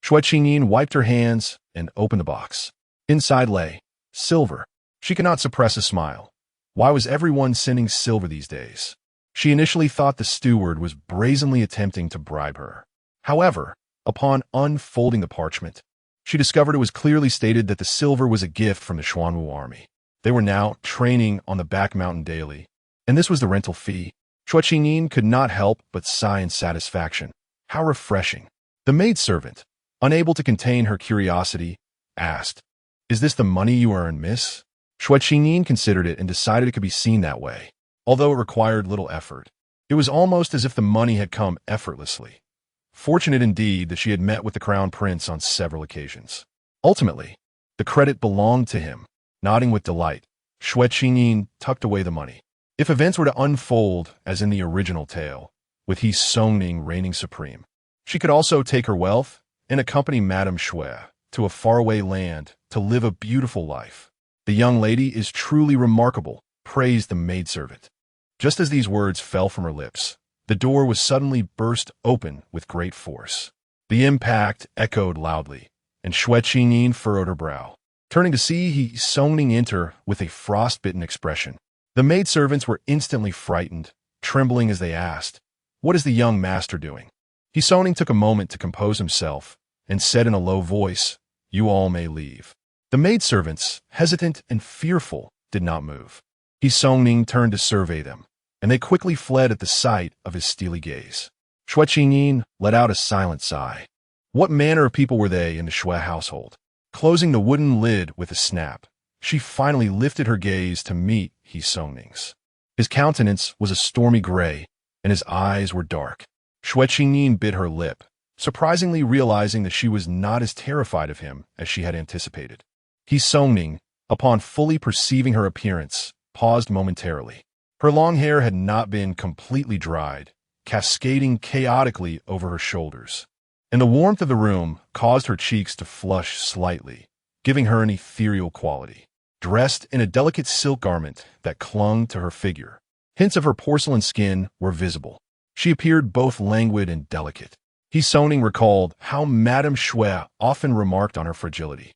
[SPEAKER 1] Xue Qingyin wiped her hands and opened the box. Inside lay silver. She could not suppress a smile. Why was everyone sending silver these days? She initially thought the steward was brazenly attempting to bribe her. However, upon unfolding the parchment, she discovered it was clearly stated that the silver was a gift from the Xuanwu army. They were now training on the back mountain daily, and this was the rental fee. Xue Qingyin could not help but sigh in satisfaction. How refreshing. The maidservant, unable to contain her curiosity, asked, Is this the money you earn, miss? Xue Qingyin considered it and decided it could be seen that way. Although it required little effort, it was almost as if the money had come effortlessly. Fortunate indeed that she had met with the crown prince on several occasions. Ultimately, the credit belonged to him. Nodding with delight, Xue Qingyin tucked away the money. If events were to unfold as in the original tale, with He Songning reigning supreme, she could also take her wealth and accompany Madame Xue to a faraway land to live a beautiful life. The young lady is truly remarkable, praised the maidservant. Just as these words fell from her lips, the door was suddenly burst open with great force. The impact echoed loudly, and Xue Qingyin furrowed her brow. Turning to see He Songning enter with a frostbitten expression. The maidservants were instantly frightened, trembling as they asked, What is the young master doing? He Songning took a moment to compose himself and said in a low voice, You all may leave. The maidservants, hesitant and fearful, did not move. He Songning turned to survey them, and they quickly fled at the sight of his steely gaze. Xue Qingyin let out a silent sigh. What manner of people were they in the Xue household? Closing the wooden lid with a snap, she finally lifted her gaze to meet He Songning's. His countenance was a stormy gray, and his eyes were dark. Xue Qingyin bit her lip, surprisingly realizing that she was not as terrified of him as she had anticipated. He Songning, upon fully perceiving her appearance, paused momentarily. Her long hair had not been completely dried, cascading chaotically over her shoulders. and the warmth of the room caused her cheeks to flush slightly, giving her an ethereal quality. Dressed in a delicate silk garment that clung to her figure, hints of her porcelain skin were visible. She appeared both languid and delicate. Xue recalled how Madame Xue often remarked on her fragility,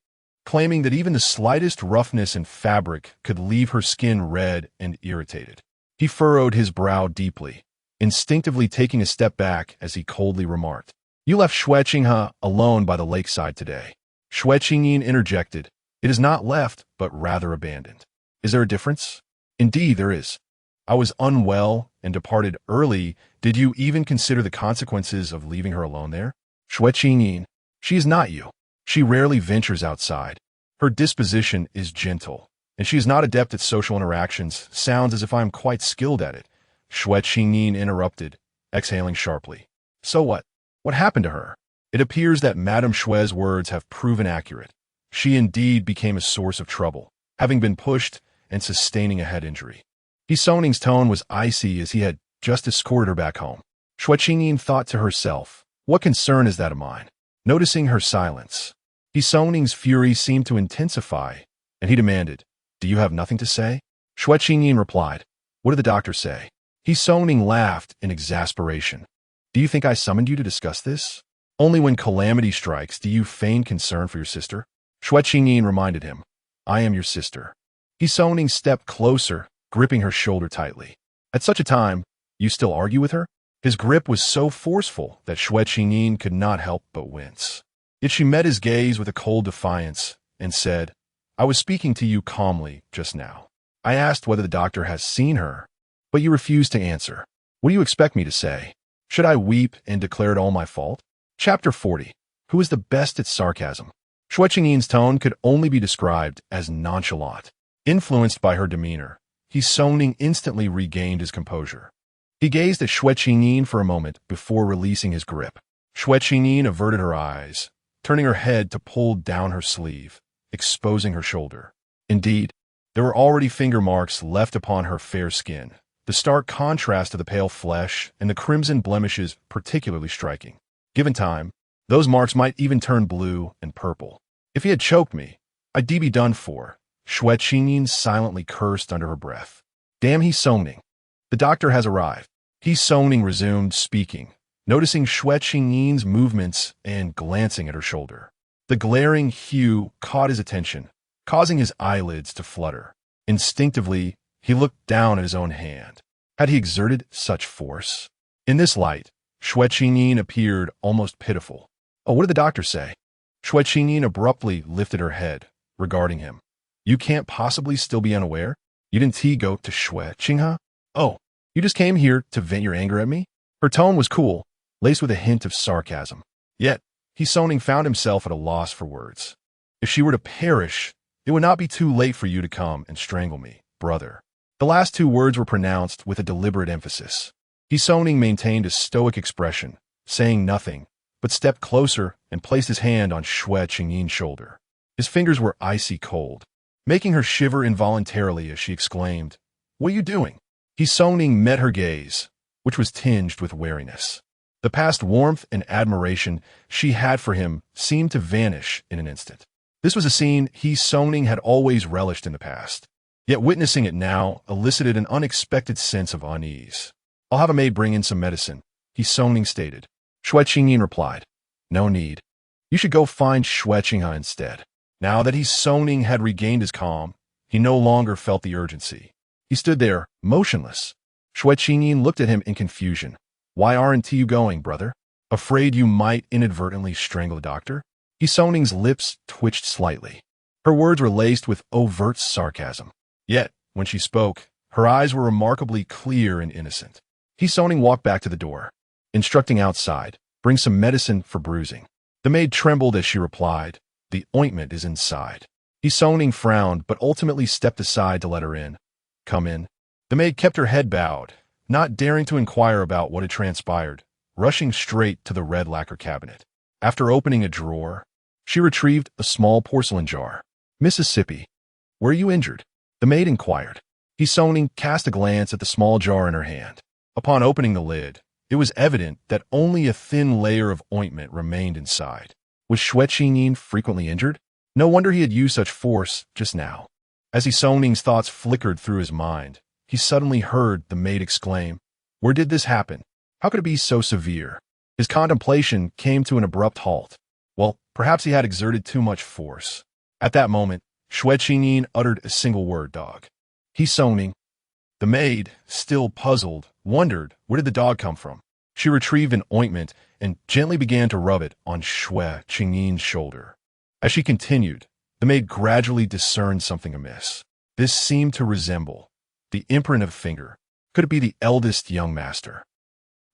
[SPEAKER 1] claiming that even the slightest roughness in fabric could leave her skin red and irritated. He furrowed his brow deeply, instinctively taking a step back as he coldly remarked, "You left Xue Qingyin alone by the lakeside today." Xue Qingyin interjected, "It is not left, but rather abandoned." "Is there a difference?" "Indeed there is. I was unwell and departed early. Did you even consider the consequences of leaving her alone there?" "Xue Qingyin, she is not you. She rarely ventures outside. Her disposition is gentle, and she is not adept at social interactions. Sounds as if I am quite skilled at it." Xue Qingyin interrupted, exhaling sharply. "So what? What happened to her?" "It appears that Madame Xue's words have proven accurate. She indeed became a source of trouble, having been pushed and sustaining a head injury." Xue tone was icy as he had just escorted her back home. Xue Qingyin thought to herself, "What concern is that of mine?" Noticing her silence, Xue's fury seemed to intensify, and he demanded, "Do you have nothing to say?" Xue Qingyin replied, "What did the doctor say?" Xue laughed in exasperation. "Do you think I summoned you to discuss this? Only when calamity strikes do you feign concern for your sister." Xue Qingyin reminded him, "I am your sister." Xue stepped closer, gripping her shoulder tightly. "At such a time, you still argue with her?" His grip was so forceful that Xue Qingyin could not help but wince. Yet she met his gaze with a cold defiance and said, "I was speaking to you calmly just now. I asked whether the doctor has seen her, but you refused to answer. What do you expect me to say? Should I weep and declare it all my fault?" Chapter 40. Who is the best at sarcasm? Xue Qingyin's tone could only be described as nonchalant. Influenced by her demeanor, Xue instantly regained his composure. He gazed at Xue Qingyin for a moment before releasing his grip. Xue Qingyin averted her eyes, turning her head to pull down her sleeve, exposing her shoulder. Indeed, there were already finger marks left upon her fair skin, the stark contrast of the pale flesh and the crimson blemishes particularly striking. Given time, those marks might even turn blue and purple. "If he had choked me, I'd be done for," Xue Qingyin silently cursed under her breath. "Damn Xue. The doctor has arrived." Xue resumed speaking, noticing Xue Qingyin's movements and glancing at her shoulder. The glaring hue caught his attention, causing his eyelids to flutter. Instinctively, he looked down at his own hand. Had he exerted such force? In this light, Xue Qingyin appeared almost pitiful. "Oh, what did the doctor say?" Xue Qingyin abruptly lifted her head, regarding him. "You can't possibly still be unaware? You didn't go to Xue Qingyin? Oh, you just came here to vent your anger at me?" Her tone was cool, laced with a hint of sarcasm. Yet, Xue found himself at a loss for words. "If she were to perish, it would not be too late for you to come and strangle me, brother." The last two words were pronounced with a deliberate emphasis. Xue maintained a stoic expression, saying nothing, but stepped closer and placed his hand on Xue Qingyin's shoulder. His fingers were icy cold, making her shiver involuntarily as she exclaimed, "What are you doing?" Xue met her gaze, which was tinged with wariness. The past warmth and admiration she had for him seemed to vanish in an instant. This was a scene Xue had always relished in the past, yet witnessing it now elicited an unexpected sense of unease. "I'll have a maid bring in some medicine," Xue stated. Xue Qingyin replied, "No need. You should go find Xue Qingyin instead." Now that Xue had regained his calm, he no longer felt the urgency. He stood there, motionless. Xue Qingyin looked at him in confusion. "Why aren't you going, brother? Afraid you might inadvertently strangle the doctor?" Xue's lips twitched slightly. Her words were laced with overt sarcasm. Yet, when she spoke, her eyes were remarkably clear and innocent. Xue walked back to the door, instructing outside, "Bring some medicine for bruising." The maid trembled as she replied, "The ointment is inside." Xue frowned, but ultimately stepped aside to let her in. "Come in." The maid kept her head bowed, not daring to inquire about what had transpired, rushing straight to the red lacquer cabinet. After opening a drawer, she retrieved a small porcelain jar. "Mississippi, were you injured?" the maid inquired. Xue cast a glance at the small jar in her hand. Upon opening the lid, It was evident that only a thin layer of ointment remained inside. Was Xue Qingyin frequently injured? No wonder he had used such force just now. As Songming's thoughts flickered through his mind, he suddenly heard the maid exclaim, "Where did this happen? How could it be so severe?" His contemplation came to an abrupt halt. Well, perhaps he had exerted too much force. At that moment, Xue Qingyin uttered a single word, "Dog." Songming. The maid, still puzzled, wondered where did the dog come from. She retrieved an ointment and gently began to rub it on Xue Qingyin's shoulder. As she continued, the maid gradually discerned something amiss. This seemed to resemble the imprint of a finger. Could it be the eldest young master?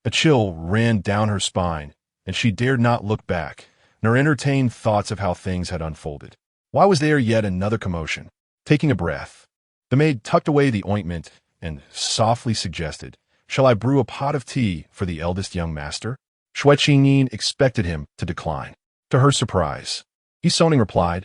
[SPEAKER 1] A chill ran down her spine, and she dared not look back, nor entertain thoughts of how things had unfolded. Why was there yet another commotion? Taking a breath, the maid tucked away the ointment and softly suggested, "Shall I brew a pot of tea for the eldest young master?" Xue Qingyin expected him to decline. To her surprise, Songming replied,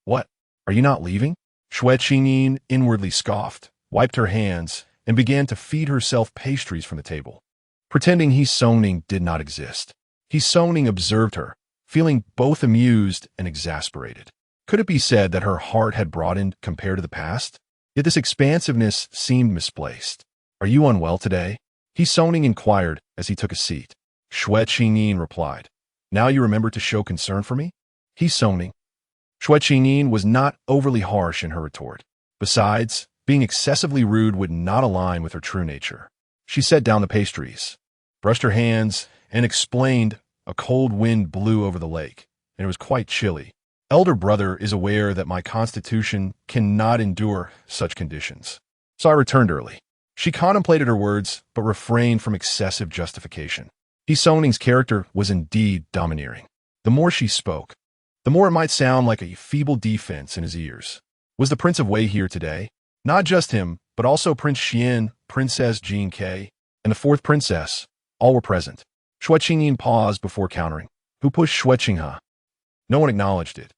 [SPEAKER 1] "What? Are you not leaving?" Xue Qingyin inwardly scoffed, wiped her hands, and began to feed herself pastries from the table, pretending Songming did not exist. Songming observed her, feeling both amused and exasperated. Could it be said that her heart had broadened compared to the past? Yet this expansiveness seemed misplaced. "Are you unwell today?" Songming inquired as he took a seat. Xue Qingyin replied, "Now you remember to show concern for me?" Songming. Xue Qingyin was not overly harsh in her retort. Besides, being excessively rude would not align with her true nature. She set down the pastries, brushed her hands, and explained, "A cold wind blew over the lake, and it was quite chilly. Elder brother is aware that my constitution cannot endure such conditions, so I returned early." She contemplated her words, but refrained from excessive justification. Songming's character was indeed domineering. The more she spoke, the more it might sound like a feeble defense in his ears. Was the Prince of Wei here today? Not just him, but also Prince Xuan, Princess Jin Ke, and the fourth princess. All were present. Xue Qingyin paused before countering. "Who pushed Xue Qinghe?" No one acknowledged it.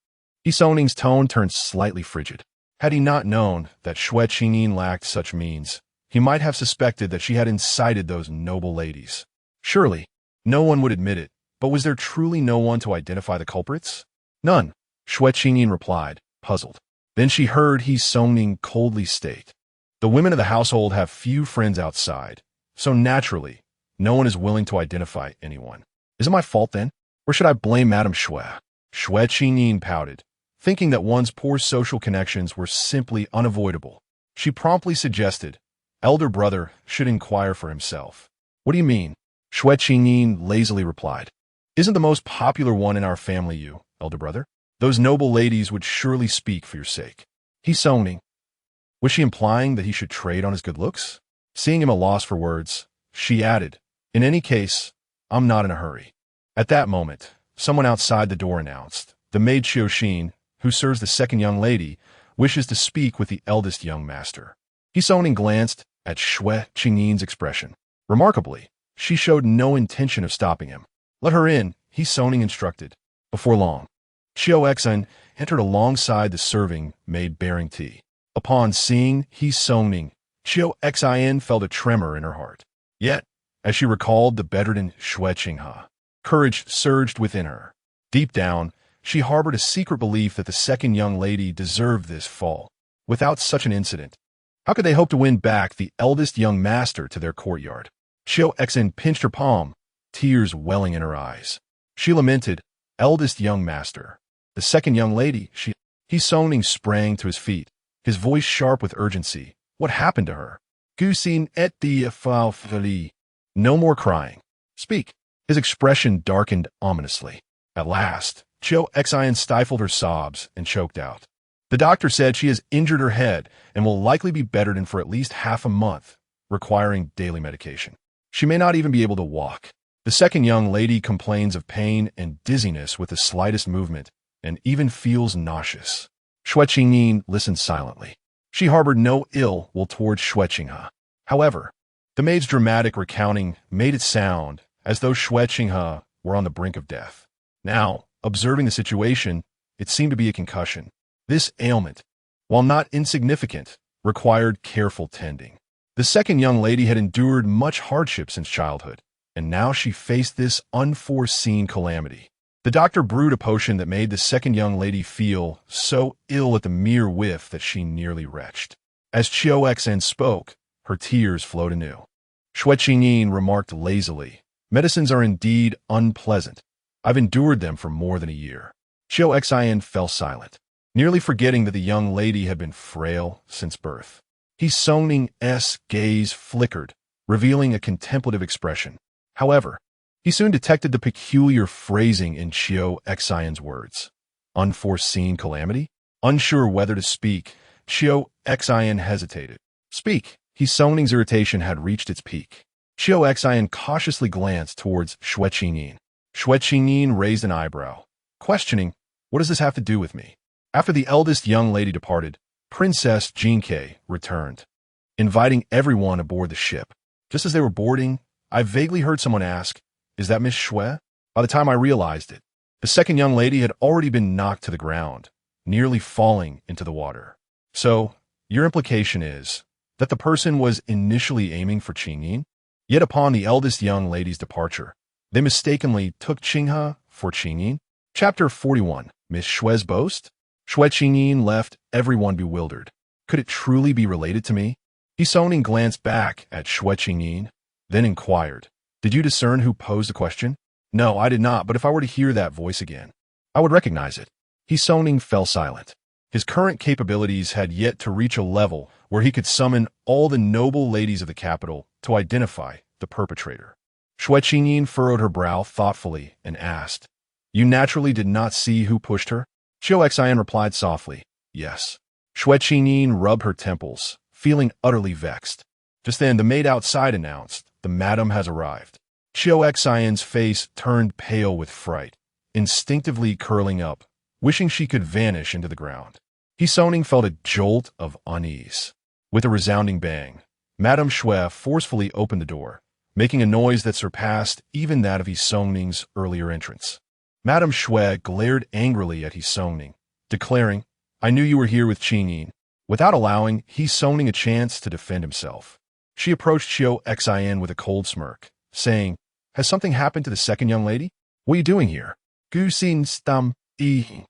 [SPEAKER 1] Songming's tone turned slightly frigid. Had he not known that Xue Qingyin lacked such means, he might have suspected that she had incited those noble ladies. Surely, no one would admit it, but was there truly no one to identify the culprits? "None," Xue Qingyin replied, puzzled. Then she heard Songming coldly state, "The women of the household have few friends outside, so naturally, no one is willing to identify anyone. Is it my fault then? Or should I blame Madame Xue?" Xue Qingyin pouted, thinking that one's poor social connections were simply unavoidable. She promptly suggested, "Elder brother should inquire for himself." "What do you mean?" Xue Qingyin lazily replied, "Isn't the most popular one in our family you, elder brother? Those noble ladies would surely speak for your sake." Songming. Was she implying that he should trade on his good looks? Seeing him a loss for words, she added, "In any case, I'm not in a hurry." At that moment, someone outside the door announced, "The maid Xiaoxin, who serves the second young lady, wishes to speak with the eldest young master." Songming glanced at Xue Qingyin's expression. Remarkably, she showed no intention of stopping him. "Let her in," Songming instructed. Before long, Xue Qingyin entered alongside the serving maid bearing tea. Upon seeing Songming, Xue Qingyin felt a tremor in her heart. Yet, as she recalled the bedridden Xue Qinghe, courage surged within her. Deep down, she harbored a secret belief that the second young lady deserved this fall. Without such an incident, how could they hope to win back the eldest young master to their courtyard? Xue Qingyin pinched her palm, tears welling in her eyes. She lamented, "Eldest young master. The second young lady, she..." Songming sprang to his feet, his voice sharp with urgency. What happened to her? "Gusin et de fali." No more crying. Speak. His expression darkened ominously. At last, Xue Qingyin stifled her sobs and choked out. "The doctor said she has injured her head and will likely be bedridden for at least half a month, requiring daily medication. She may not even be able to walk. The second young lady complains of pain and dizziness with the slightest movement, and even feels nauseous." Xue Qingyin listened silently. She harbored no ill will towards Xue Qinghe. However, the maid's dramatic recounting made it sound as though Xue Qinghe were on the brink of death. Now, observing the situation, it seemed to be a concussion. This ailment, while not insignificant, required careful tending. The second young lady had endured much hardship since childhood, and now she faced this unforeseen calamity. The doctor brewed a potion that made the second young lady feel so ill at the mere whiff that she nearly retched. As Xue Qingyin spoke, her tears flowed anew. Xue Qingyin remarked lazily, "Medicines are indeed unpleasant. I've endured them for more than a year." Xue Qingyin fell silent, nearly forgetting that the young lady had been frail since birth. Xue gaze flickered, revealing a contemplative expression. However, he soon detected the peculiar phrasing in Xue Qingyin's words. Unforeseen calamity? Unsure whether to speak, Xue Qingyin hesitated. Speak. Xue irritation had reached its peak. Xue Qingyin cautiously glanced towards Xue Qingyin. Xue Qingyin raised an eyebrow, questioning, "What does this have to do with me?" After the eldest young lady departed, Princess Xingyin returned, inviting everyone aboard the ship. Just as they were boarding, I vaguely heard someone ask, "Is that Miss Xue?" By the time I realized it, the second young lady had already been knocked to the ground, nearly falling into the water. So, your implication is that the person was initially aiming for Qingyin? Yet upon the eldest young lady's departure, they mistakenly took Qinghe for Qingyin? Chapter 41. Miss Xue's Boast? Xue Qingyin left everyone bewildered. Could it truly be related to me? Xue glanced back at Xue Qingyin, then inquired, "Did you discern who posed the question?" "No, I did not, but if I were to hear that voice again, I would recognize it." Xue fell silent. His current capabilities had yet to reach a level where he could summon all the noble ladies of the capital to identify the perpetrator. Xue Qingyin furrowed her brow thoughtfully and asked, "You naturally did not see who pushed her?" Xue Qingyin replied softly, "Yes." Xue Qingyin rubbed her temples, feeling utterly vexed. Just then, the maid outside announced, "The madam has arrived." Xue Qingyin's face turned pale with fright, instinctively curling up, wishing she could vanish into the ground. Xue felt a jolt of unease. With a resounding bang, Madame Xue forcefully opened the door, making a noise that surpassed even that of Xue earlier entrance. Madame Xue glared angrily at Xue, declaring, "I knew you were here with Qingyin," without allowing Xue a chance to defend himself. She approached Xue Qingyin with a cold smirk, saying, "Has something happened to the second young lady? What are you doing here?" "Gu xin stum yi.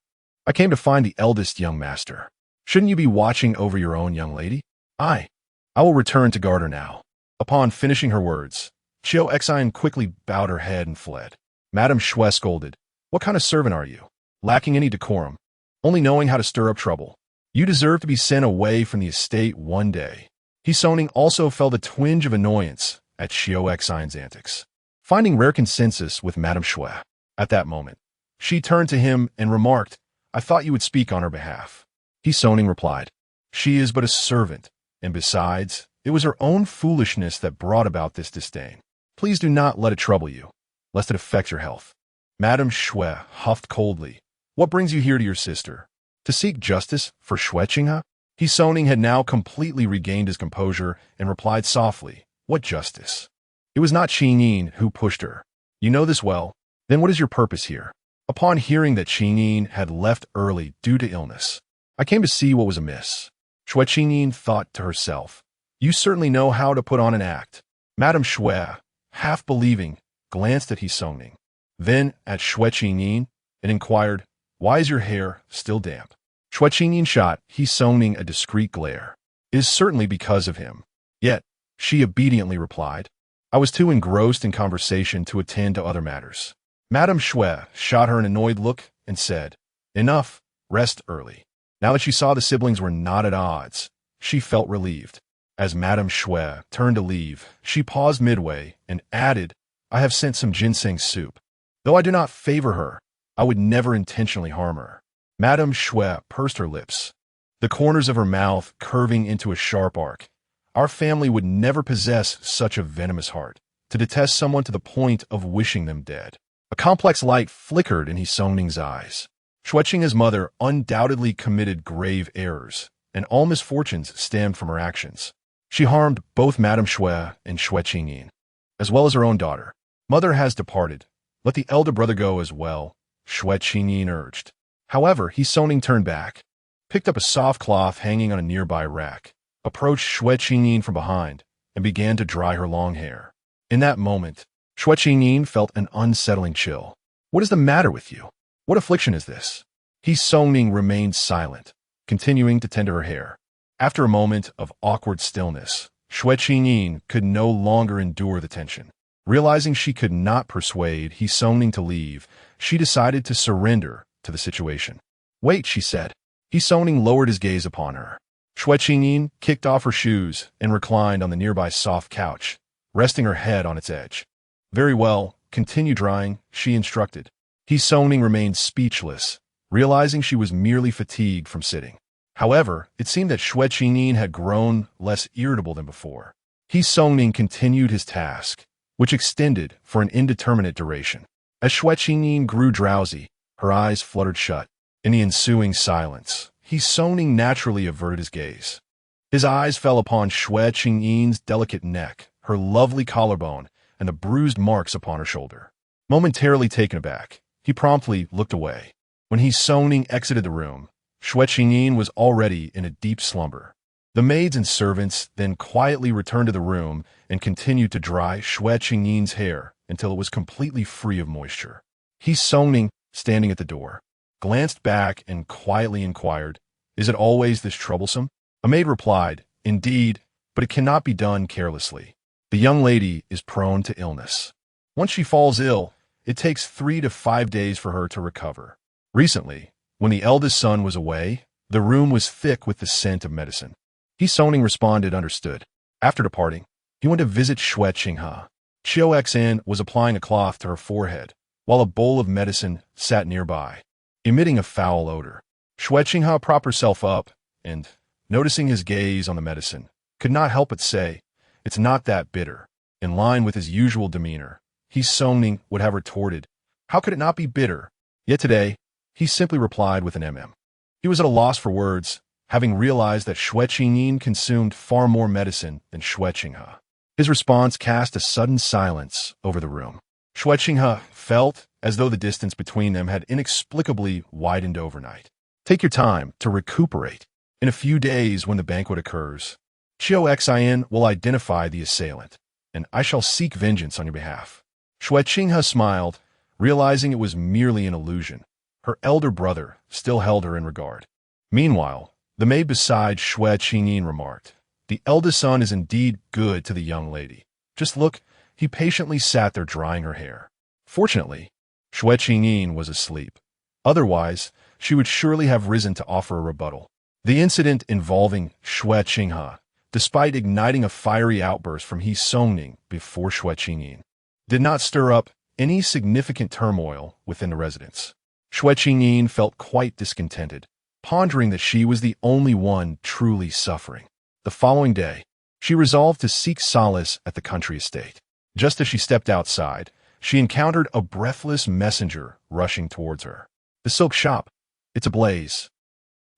[SPEAKER 1] I came to find the eldest young master. Shouldn't you be watching over your own young lady?" I will return to guard her now." Upon finishing her words, Xue Qingyin quickly bowed her head and fled. Madame Xue scolded, "What kind of servant are you? Lacking any decorum, only knowing how to stir up trouble. You deserve to be sent away from the estate one day." Xue also felt a twinge of annoyance at Xue Qingyin's antics. Finding rare consensus with Madame Xue, at that moment, she turned to him and remarked, "I thought you would speak on her behalf." Xue replied, "She is but a servant, and besides, it was her own foolishness that brought about this disdain. Please do not let it trouble you, lest it affect your health." Madame Xue huffed coldly, "What brings you here to your sister? To seek justice for Xue Qinghe?" Xue had now completely regained his composure and replied softly, "What justice? It was not Qingyin who pushed her. You know this well. Then what is your purpose here?" Upon hearing that Qingyin had left early due to illness, "I came to see what was amiss." Xue Qingyin thought to herself, "You certainly know how to put on an act." Madame Xue, half believing, glanced at Xue, then at Xue Qingyin, and inquired, "Why is your hair still damp?" Xue Qingyin shot Xue a discreet glare. "It is certainly because of him." Yet, she obediently replied, "I was too engrossed in conversation to attend to other matters." Madame Xue shot her an annoyed look and said, "Enough, rest early." Now that she saw the siblings were not at odds, she felt relieved. As Madame Xue turned to leave, she paused midway and added, "I have sent some ginseng soup. Though I do not favor her, I would never intentionally harm her." Madame Xue pursed her lips, the corners of her mouth curving into a sharp arc. "Our family would never possess such a venomous heart, to detest someone to the point of wishing them dead." A complex light flickered in Xue eyes. Xue Qing's mother undoubtedly committed grave errors, and all misfortunes stemmed from her actions. She harmed both Madame Xue and Xue Qingyin, as well as her own daughter. "Mother has departed. Let the elder brother go as well," Xue Qingyin urged. However, Xue turned back, picked up a soft cloth hanging on a nearby rack, approached Xue Qingyin from behind, and began to dry her long hair. In that moment, Xue Qingyin felt an unsettling chill. What is the matter with you? What affliction is this? He Songning remained silent, continuing to tend to her hair. After a moment of awkward stillness, Xue Qingyin could no longer endure the tension. Realizing she could not persuade He Songning to leave, she decided to surrender to the situation. Wait, she said. He Songning lowered his gaze upon her. Xue Qingyin kicked off her shoes and reclined on the nearby soft couch, resting her head on its edge. Very well, continue drying, she instructed. He Songning remained speechless, realizing she was merely fatigued from sitting. However, it seemed that Xue Qingyin had grown less irritable than before. He Songning continued his task, which extended for an indeterminate duration. As Xue Qingyin grew drowsy, her eyes fluttered shut. In the ensuing silence, He Songning naturally averted his gaze. His eyes fell upon Xue Qingyin's delicate neck, her lovely collarbone, and the bruised marks upon her shoulder. Momentarily taken aback, he promptly looked away. When He Songning exited the room, Xue Qingyin was already in a deep slumber. The maids and servants then quietly returned to the room and continued to dry Xue Qingyin's hair until it was completely free of moisture. He Songning, standing at the door, glanced back and quietly inquired, "Is it always this troublesome?" A maid replied, "Indeed, but it cannot be done carelessly. The young lady is prone to illness. Once she falls ill, it takes 3 to 5 days for her to recover. Recently, when the eldest son was away, the room was thick with the scent of medicine." He Songning responded, "Understood." After departing, he went to visit Xue Qingyin. Xue Qingyin was applying a cloth to her forehead, while a bowl of medicine sat nearby, emitting a foul odor. Xue Qingyin propped herself up and, noticing his gaze on the medicine, could not help but say, "It's not that bitter." In line with his usual demeanor, He Songning would have retorted, "How could it not be bitter?" Yet today, he simply replied with an mm. He was at a loss for words, having realized that Xue Qingyin consumed far more medicine than Xue Qingyin. His response cast a sudden silence over the room. Xue Qingyin felt as though the distance between them had inexplicably widened overnight. "Take your time to recuperate. In a few days, when the banquet occurs, Xue Qingyin will identify the assailant, and I shall seek vengeance on your behalf." Xue Qingyin smiled, realizing it was merely an illusion. Her elder brother still held her in regard. Meanwhile, the maid beside Xue Qingyin remarked, "The eldest son is indeed good to the young lady. Just look," he patiently sat there drying her hair. Fortunately, Xue Qingyin was asleep. Otherwise, she would surely have risen to offer a rebuttal. The incident involving Xue Qingyin, despite igniting a fiery outburst from He Songning before Xue Qingyin, did not stir up any significant turmoil within the residence. Xue Qingyin felt quite discontented, pondering that she was the only one truly suffering. The following day, she resolved to seek solace at the country estate. Just as she stepped outside, she encountered a breathless messenger rushing towards her. "The silk shop, it's ablaze,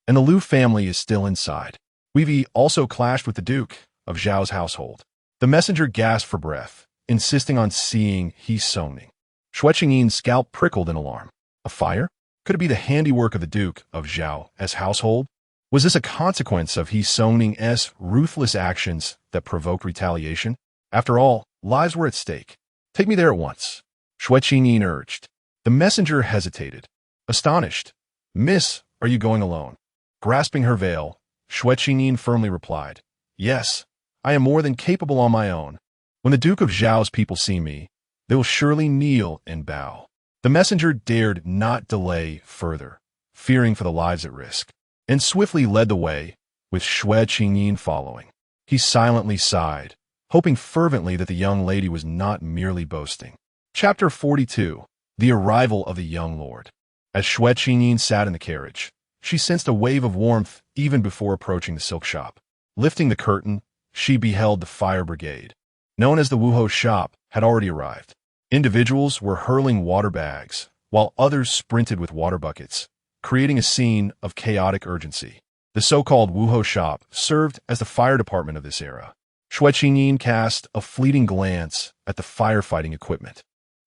[SPEAKER 1] and the Liu family is still inside. We've also clashed with the Duke of Zhao's household." The messenger gasped for breath, insisting on seeing He Songning. Xue Qingyin's scalp prickled in alarm. A fire? Could it be the handiwork of the Duke of Zhao's household? Was this a consequence of He Songning's ruthless actions that provoked retaliation? After all, lives were at stake. "Take me there at once," Xue Qingyin urged. The messenger hesitated, astonished. "Miss, are you going alone?" Grasping her veil, Xue Qingyin firmly replied, "Yes, I am more than capable on my own. When the Duke of Zhao's people see me, they will surely kneel and bow." The messenger dared not delay further, fearing for the lives at risk, and swiftly led the way, with Xue Qingyin following. He silently sighed, hoping fervently that the young lady was not merely boasting. Chapter 42. The Arrival of the Young Lord. As Xue Qingyin sat in the carriage, she sensed a wave of warmth even before approaching the silk shop. Lifting the curtain, she beheld the fire brigade, known as the Wuho shop, had already arrived. Individuals were hurling water bags, while others sprinted with water buckets, creating a scene of chaotic urgency. The so-called Wuho shop served as the fire department of this era. Xue Qingyin cast a fleeting glance at the firefighting equipment,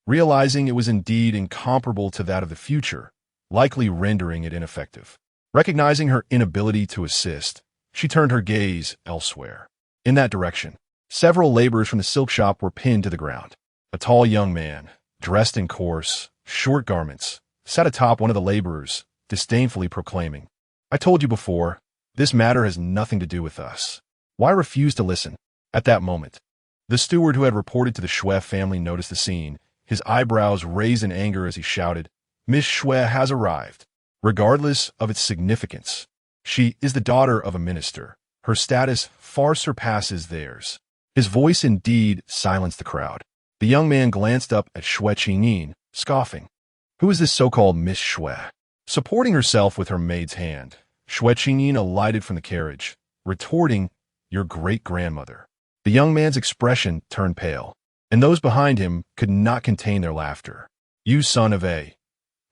[SPEAKER 1] realizing it was indeed incomparable to that of the future, likely rendering it ineffective. Recognizing her inability to assist, she turned her gaze elsewhere. In that direction, several laborers from the silk shop were pinned to the ground. A tall young man, dressed in coarse, short garments, sat atop one of the laborers, disdainfully proclaiming, "I told you before, this matter has nothing to do with us. Why refuse to listen?" At that moment, the steward who had reported to the Xue family noticed the scene, his eyebrows raised in anger as he shouted, "Miss Xue has arrived. Regardless of its significance, she is the daughter of a minister. Her status far surpasses theirs." His voice indeed silenced the crowd. The young man glanced up at Xue Qingyin, scoffing. Who is this so-called Miss Xue? Supporting herself with her maid's hand, Xue Qingyin alighted from the carriage, retorting, "Your great-grandmother." The young man's expression turned pale, and those behind him could not contain their laughter. "You son of a—"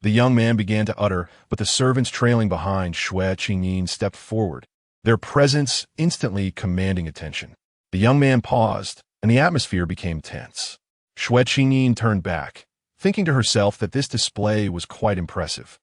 [SPEAKER 1] the young man began to utter, but the servants trailing behind Xue Qingyin stepped forward, their presence instantly commanding attention. The young man paused, and the atmosphere became tense. Xue Qingyin turned back, thinking to herself that this display was quite impressive.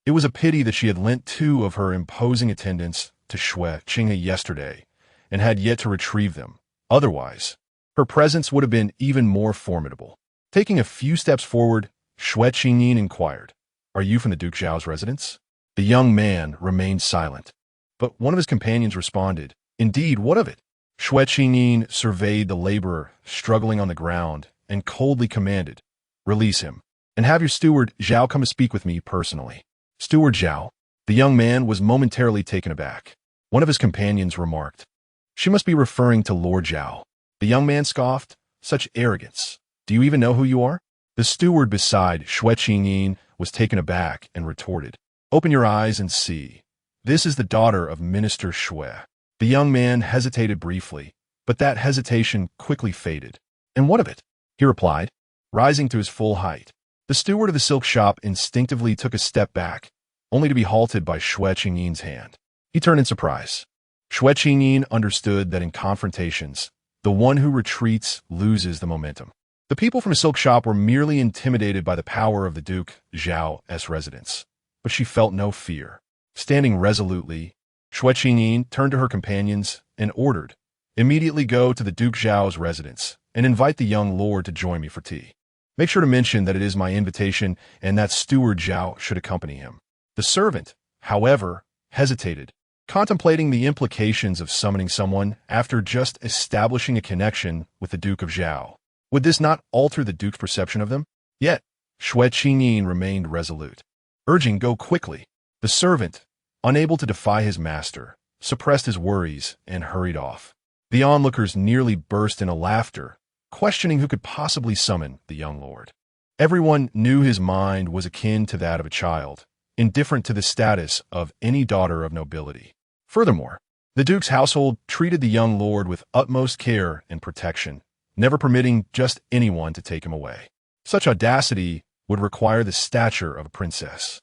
[SPEAKER 1] It was a pity that she had lent 2 of her imposing attendants to Xue Qingyin yesterday, and had yet to retrieve them. Otherwise, her presence would have been even more formidable. Taking a few steps forward, Xue Qingyin inquired, "Are you from the Duke Zhao's residence?" The young man remained silent, but one of his companions responded, "Indeed, what of it?" Xue Qingyin surveyed the laborer struggling on the ground and coldly commanded, "Release him, and have your steward Zhao come to speak with me personally." Steward Zhao? The young man was momentarily taken aback. One of his companions remarked, "She must be referring to Lord Zhao." The young man scoffed, "Such arrogance. Do you even know who you are?" The steward beside Xue Qingyin was taken aback and retorted, "Open your eyes and see. This is the daughter of Minister Xue." The young man hesitated briefly, but that hesitation quickly faded. "And what of it?" he replied, rising to his full height. The steward of the silk shop instinctively took a step back, only to be halted by Xue Qingyin's hand. He turned in surprise. Xue Qingyin understood that in confrontations, the one who retreats loses the momentum. The people from the silk shop were merely intimidated by the power of the Duke Zhao's residence, but she felt no fear. Standing resolutely, Xue Qingyin turned to her companions and ordered, "Immediately go to the Duke Zhao's residence and invite the young lord to join me for tea. Make sure to mention that it is my invitation and that Steward Zhao should accompany him." The servant, however, hesitated, contemplating the implications of summoning someone after just establishing a connection with the Duke of Zhao. Would this not alter the Duke's perception of them? Yet, Xue Qingyin remained resolute, urging, "Go quickly." The servant, unable to defy his master, suppressed his worries and hurried off. The onlookers nearly burst into laughter, questioning who could possibly summon the young lord. Everyone knew his mind was akin to that of a child, indifferent to the status of any daughter of nobility. Furthermore, the Duke's household treated the young lord with utmost care and protection, never permitting just anyone to take him away. Such audacity would require the stature of a princess.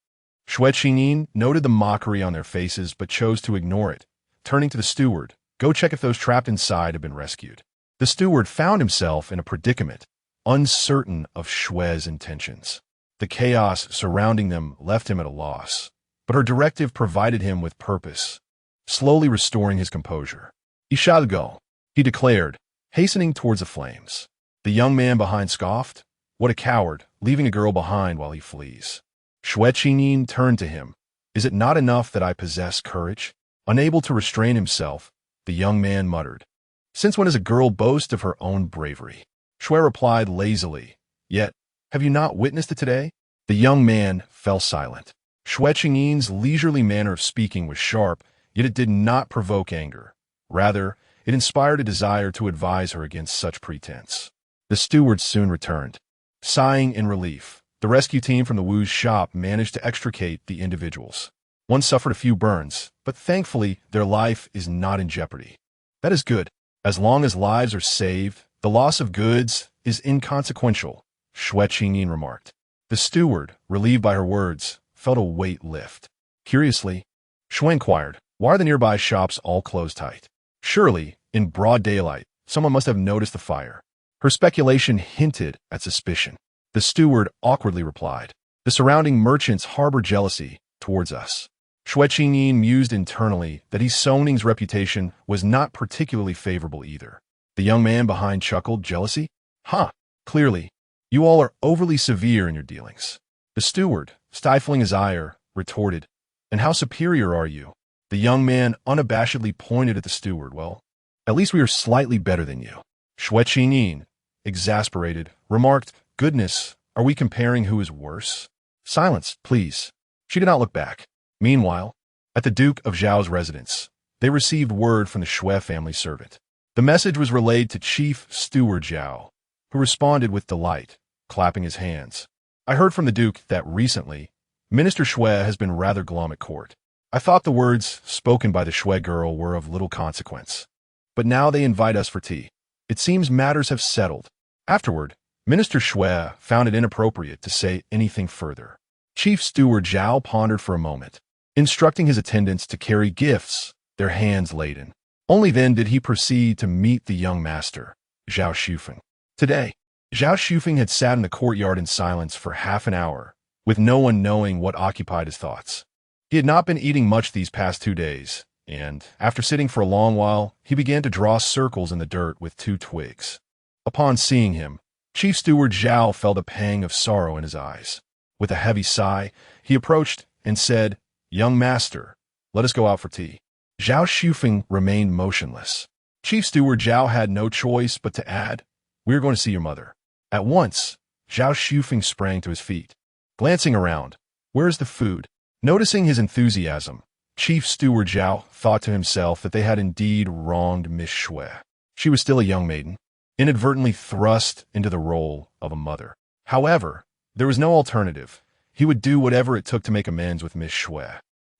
[SPEAKER 1] Xue Qingyin noted the mockery on their faces but chose to ignore it, turning to the steward, "Go check if those trapped inside have been rescued." The steward found himself in a predicament, uncertain of Xue's intentions. The chaos surrounding them left him at a loss, but her directive provided him with purpose, slowly restoring his composure. "He shall go," he declared, hastening towards the flames. The young man behind scoffed, "What a coward, leaving a girl behind while he flees." Xue Qingyin turned to him. "Is it not enough that I possess courage?" Unable to restrain himself, the young man muttered, "Since when does a girl boast of her own bravery?" Xue replied lazily, "Yet, have you not witnessed it today?" The young man fell silent. Xue Qingyin's leisurely manner of speaking was sharp, yet it did not provoke anger. Rather, it inspired a desire to advise her against such pretense. The steward soon returned. Sighing in relief, the rescue team from the Wu's shop managed to extricate the individuals. One suffered a few burns, but thankfully their life is not in jeopardy. That is good. As long as lives are saved, the loss of goods is inconsequential, Xue Qingyin remarked. The steward, relieved by her words, felt a weight lift. Curiously, Xue inquired, "Why are the nearby shops all closed tight?" Surely, in broad daylight, someone must have noticed the fire. Her speculation hinted at suspicion. The steward awkwardly replied, "The surrounding merchants harbor jealousy towards us." Xue Qingyin mused internally that He Songning's reputation was not particularly favorable either. The young man behind chuckled, "Jealousy? Huh, clearly, You all are overly severe in your dealings. The steward, stifling his ire, retorted, And how superior are you? The young man unabashedly pointed at the steward. Well, at least we are slightly better than you. Xue Qingyin, exasperated, remarked, Goodness, are we comparing who is worse? Silence, please. She did not look back. Meanwhile, at the Duke of Zhao's residence, they received word from the Xue family servant. The message was relayed to Chief Steward Zhao, who responded with delight, clapping his hands. I heard from the Duke that recently, Minister Xue has been rather glum at court. I thought the words spoken by the Xue girl were of little consequence. But now they invite us for tea. It seems matters have settled. Afterward, Minister Xue found it inappropriate to say anything further. Chief Steward Zhao pondered for a moment, instructing his attendants to carry gifts, their hands laden. Only then did he proceed to meet the young master, Xue Qingyin. Today, Xue Qingyin had sat in the courtyard in silence for half an hour, with no one knowing what occupied his thoughts. He had not been eating much these past 2 days, and, after sitting for a long while, he began to draw circles in the dirt with 2 twigs. Upon seeing him, Chief Steward Zhao felt a pang of sorrow in his eyes. With a heavy sigh, he approached and said, Young master, let us go out for tea. Xue Qingyin remained motionless. Chief Steward Zhao had no choice but to add, We are going to see your mother. At once, Xue Qingyin sprang to his feet. Glancing around, Where is the food? Noticing his enthusiasm, Chief Steward Zhao thought to himself that they had indeed wronged Miss Xue. She was still a young maiden, inadvertently thrust into the role of a mother. However, there was no alternative. He would do whatever it took to make amends with Miss Xue.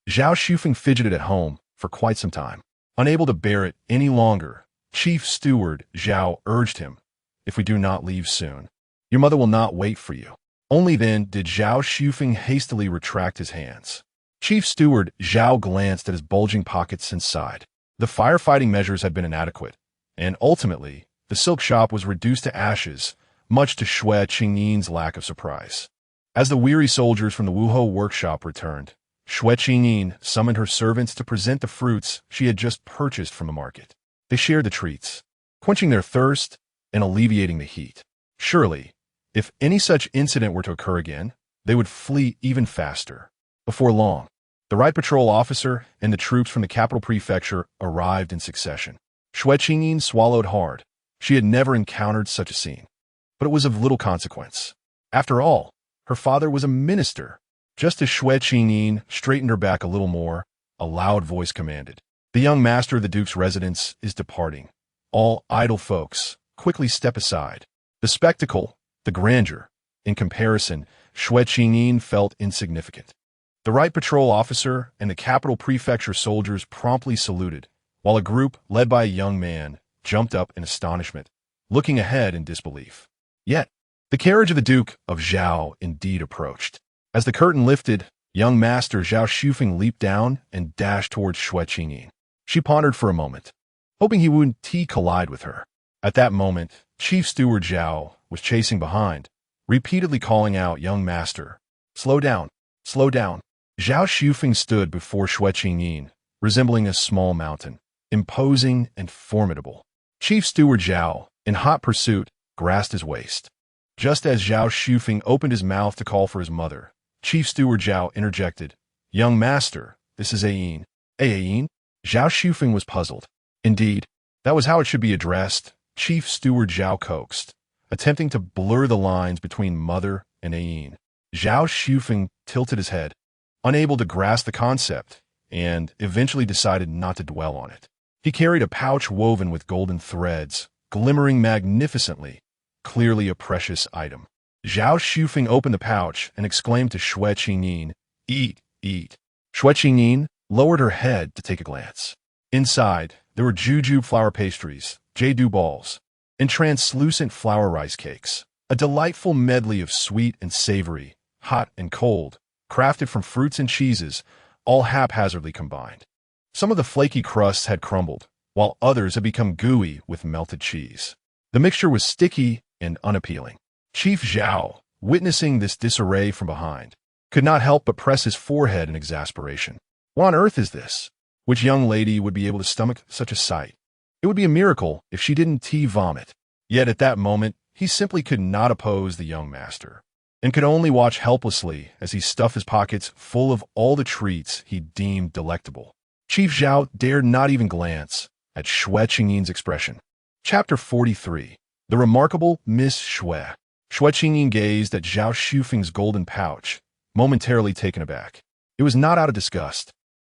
[SPEAKER 1] Xue Qingyin fidgeted at home for quite some time. Unable to bear it any longer, Chief Steward Zhao urged him, If we do not leave soon, your mother will not wait for you. Only then did Xue Qingyin hastily retract his hands. Chief Steward Zhao glanced at his bulging pockets and sighed. The firefighting measures had been inadequate, and ultimately, the silk shop was reduced to ashes, much to Xue Qingyin's lack of surprise. As the weary soldiers from the Wuhou workshop returned, Xue Qingyin summoned her servants to present the fruits she had just purchased from the market. They shared the treats, quenching their thirst and alleviating the heat. Surely, if any such incident were to occur again, they would flee even faster. Before long, the right patrol officer and the troops from the capital prefecture arrived in succession. Xue Qingyin swallowed hard. She had never encountered such a scene. But it was of little consequence. After all, her father was a minister. Just as Xue Qingyin straightened her back a little more, a loud voice commanded, The young master of the Duke's residence is departing. All idle folks, quickly step aside. The spectacle, the grandeur, in comparison, Xue Qingyin felt insignificant. The right patrol officer and the capital prefecture soldiers promptly saluted, while a group, led by a young man, jumped up in astonishment, looking ahead in disbelief. Yet, the carriage of the Duke of Zhao indeed approached. As the curtain lifted, young master Xue Qingyin leaped down and dashed towards Xue Qingyin. She pondered for a moment, hoping he wouldn't collide with her. At that moment, Chief Steward Zhao was chasing behind, repeatedly calling out, Young master, slow down, slow down. Xue Qingyin stood before Xue Qingyin, resembling a small mountain, imposing and formidable. Chief Steward Zhao, in hot pursuit, grasped his waist. Just as Xue Qingyin opened his mouth to call for his mother, Chief Steward Zhao interjected, Young master, this is Ayin. Ayin? Xue Qingyin was puzzled. Indeed, that was how it should be addressed, Chief Steward Zhao coaxed, attempting to blur the lines between mother and Ayin. Xue Qingyin tilted his head, unable to grasp the concept, and eventually decided not to dwell on it. He carried a pouch woven with golden threads, glimmering magnificently, clearly a precious item. Xue Qingyin opened the pouch and exclaimed to Xue Qingyin, Eat, eat. Xue Qingyin lowered her head to take a glance. Inside, there were jujube flour pastries, jade balls, and translucent flour rice cakes, a delightful medley of sweet and savory, hot and cold, crafted from fruits and cheeses, all haphazardly combined. Some of the flaky crusts had crumbled, while others had become gooey with melted cheese. The mixture was sticky and unappealing. Chief Zhao, witnessing this disarray from behind, could not help but press his forehead in exasperation. What on earth is this? Which young lady would be able to stomach such a sight? It would be a miracle if she didn't vomit. Yet at that moment, he simply could not oppose the young master, and could only watch helplessly as he stuffed his pockets full of all the treats he deemed delectable. Chief Zhao dared not even glance at Xue Qingyin's expression. Chapter 43. The Remarkable Miss Xue. Xue Qingyin gazed at Zhao Shufeng's golden pouch, momentarily taken aback. It was not out of disgust,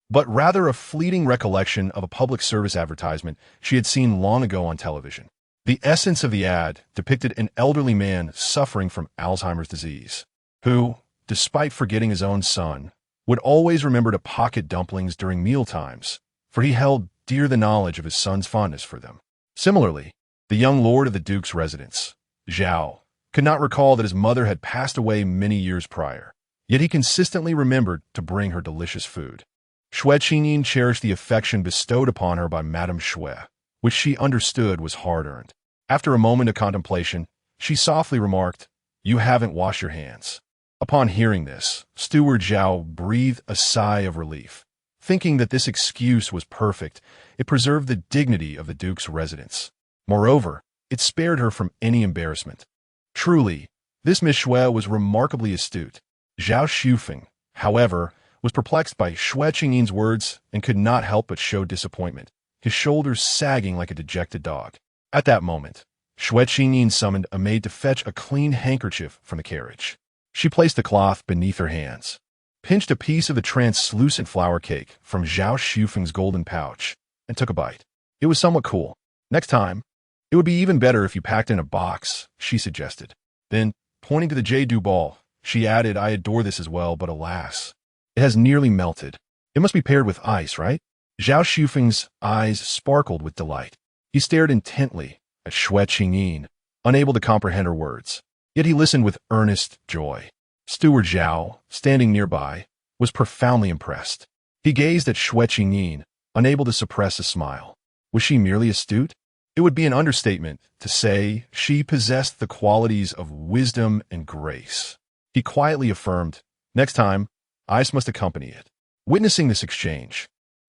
[SPEAKER 1] but rather a fleeting recollection of a public service advertisement she had seen long ago on television. The essence of the ad depicted an elderly man suffering from Alzheimer's disease, who, despite forgetting his own son, would always remember to pocket dumplings during mealtimes, for he held dear the knowledge of his son's fondness for them. Similarly, the young lord of the duke's residence, Zhao, could not recall that his mother had passed away many years prior, yet he consistently remembered to bring her delicious food. Xue Qingyin cherished the affection bestowed upon her by Madame Xue, which she understood was hard-earned. After a moment of contemplation, she softly remarked, "You haven't washed your hands." Upon hearing this, Steward Zhao breathed a sigh of relief. Thinking that this excuse was perfect, it preserved the dignity of the duke's residence. Moreover, it spared her from any embarrassment. Truly, this Miss Xue was remarkably astute. Zhao Shufeng, however, was perplexed by Xue Qingyin's words and could not help but show disappointment, his shoulders sagging like a dejected dog. At that moment, Xue Qingyin summoned a maid to fetch a clean handkerchief from the carriage. She placed the cloth beneath her hands, pinched a piece of the translucent flour cake from Zhao Shufeng's golden pouch, and took a bite. It was somewhat cool. "Next time, it would be even better if you packed it in a box," she suggested. Then, pointing to the jade ball, she added, "I adore this as well, but alas, it has nearly melted. It must be paired with ice, right?" Zhao Shufeng's eyes sparkled with delight. He stared intently at Xue Qingyin, unable to comprehend her words. Yet he listened with earnest joy. Steward Zhao, standing nearby, was profoundly impressed. He gazed at Xue Qingyin, unable to suppress a smile. Was she merely astute? It would be an understatement to say she possessed the qualities of wisdom and grace. He quietly affirmed, "Next time, ice must accompany it." Witnessing this exchange,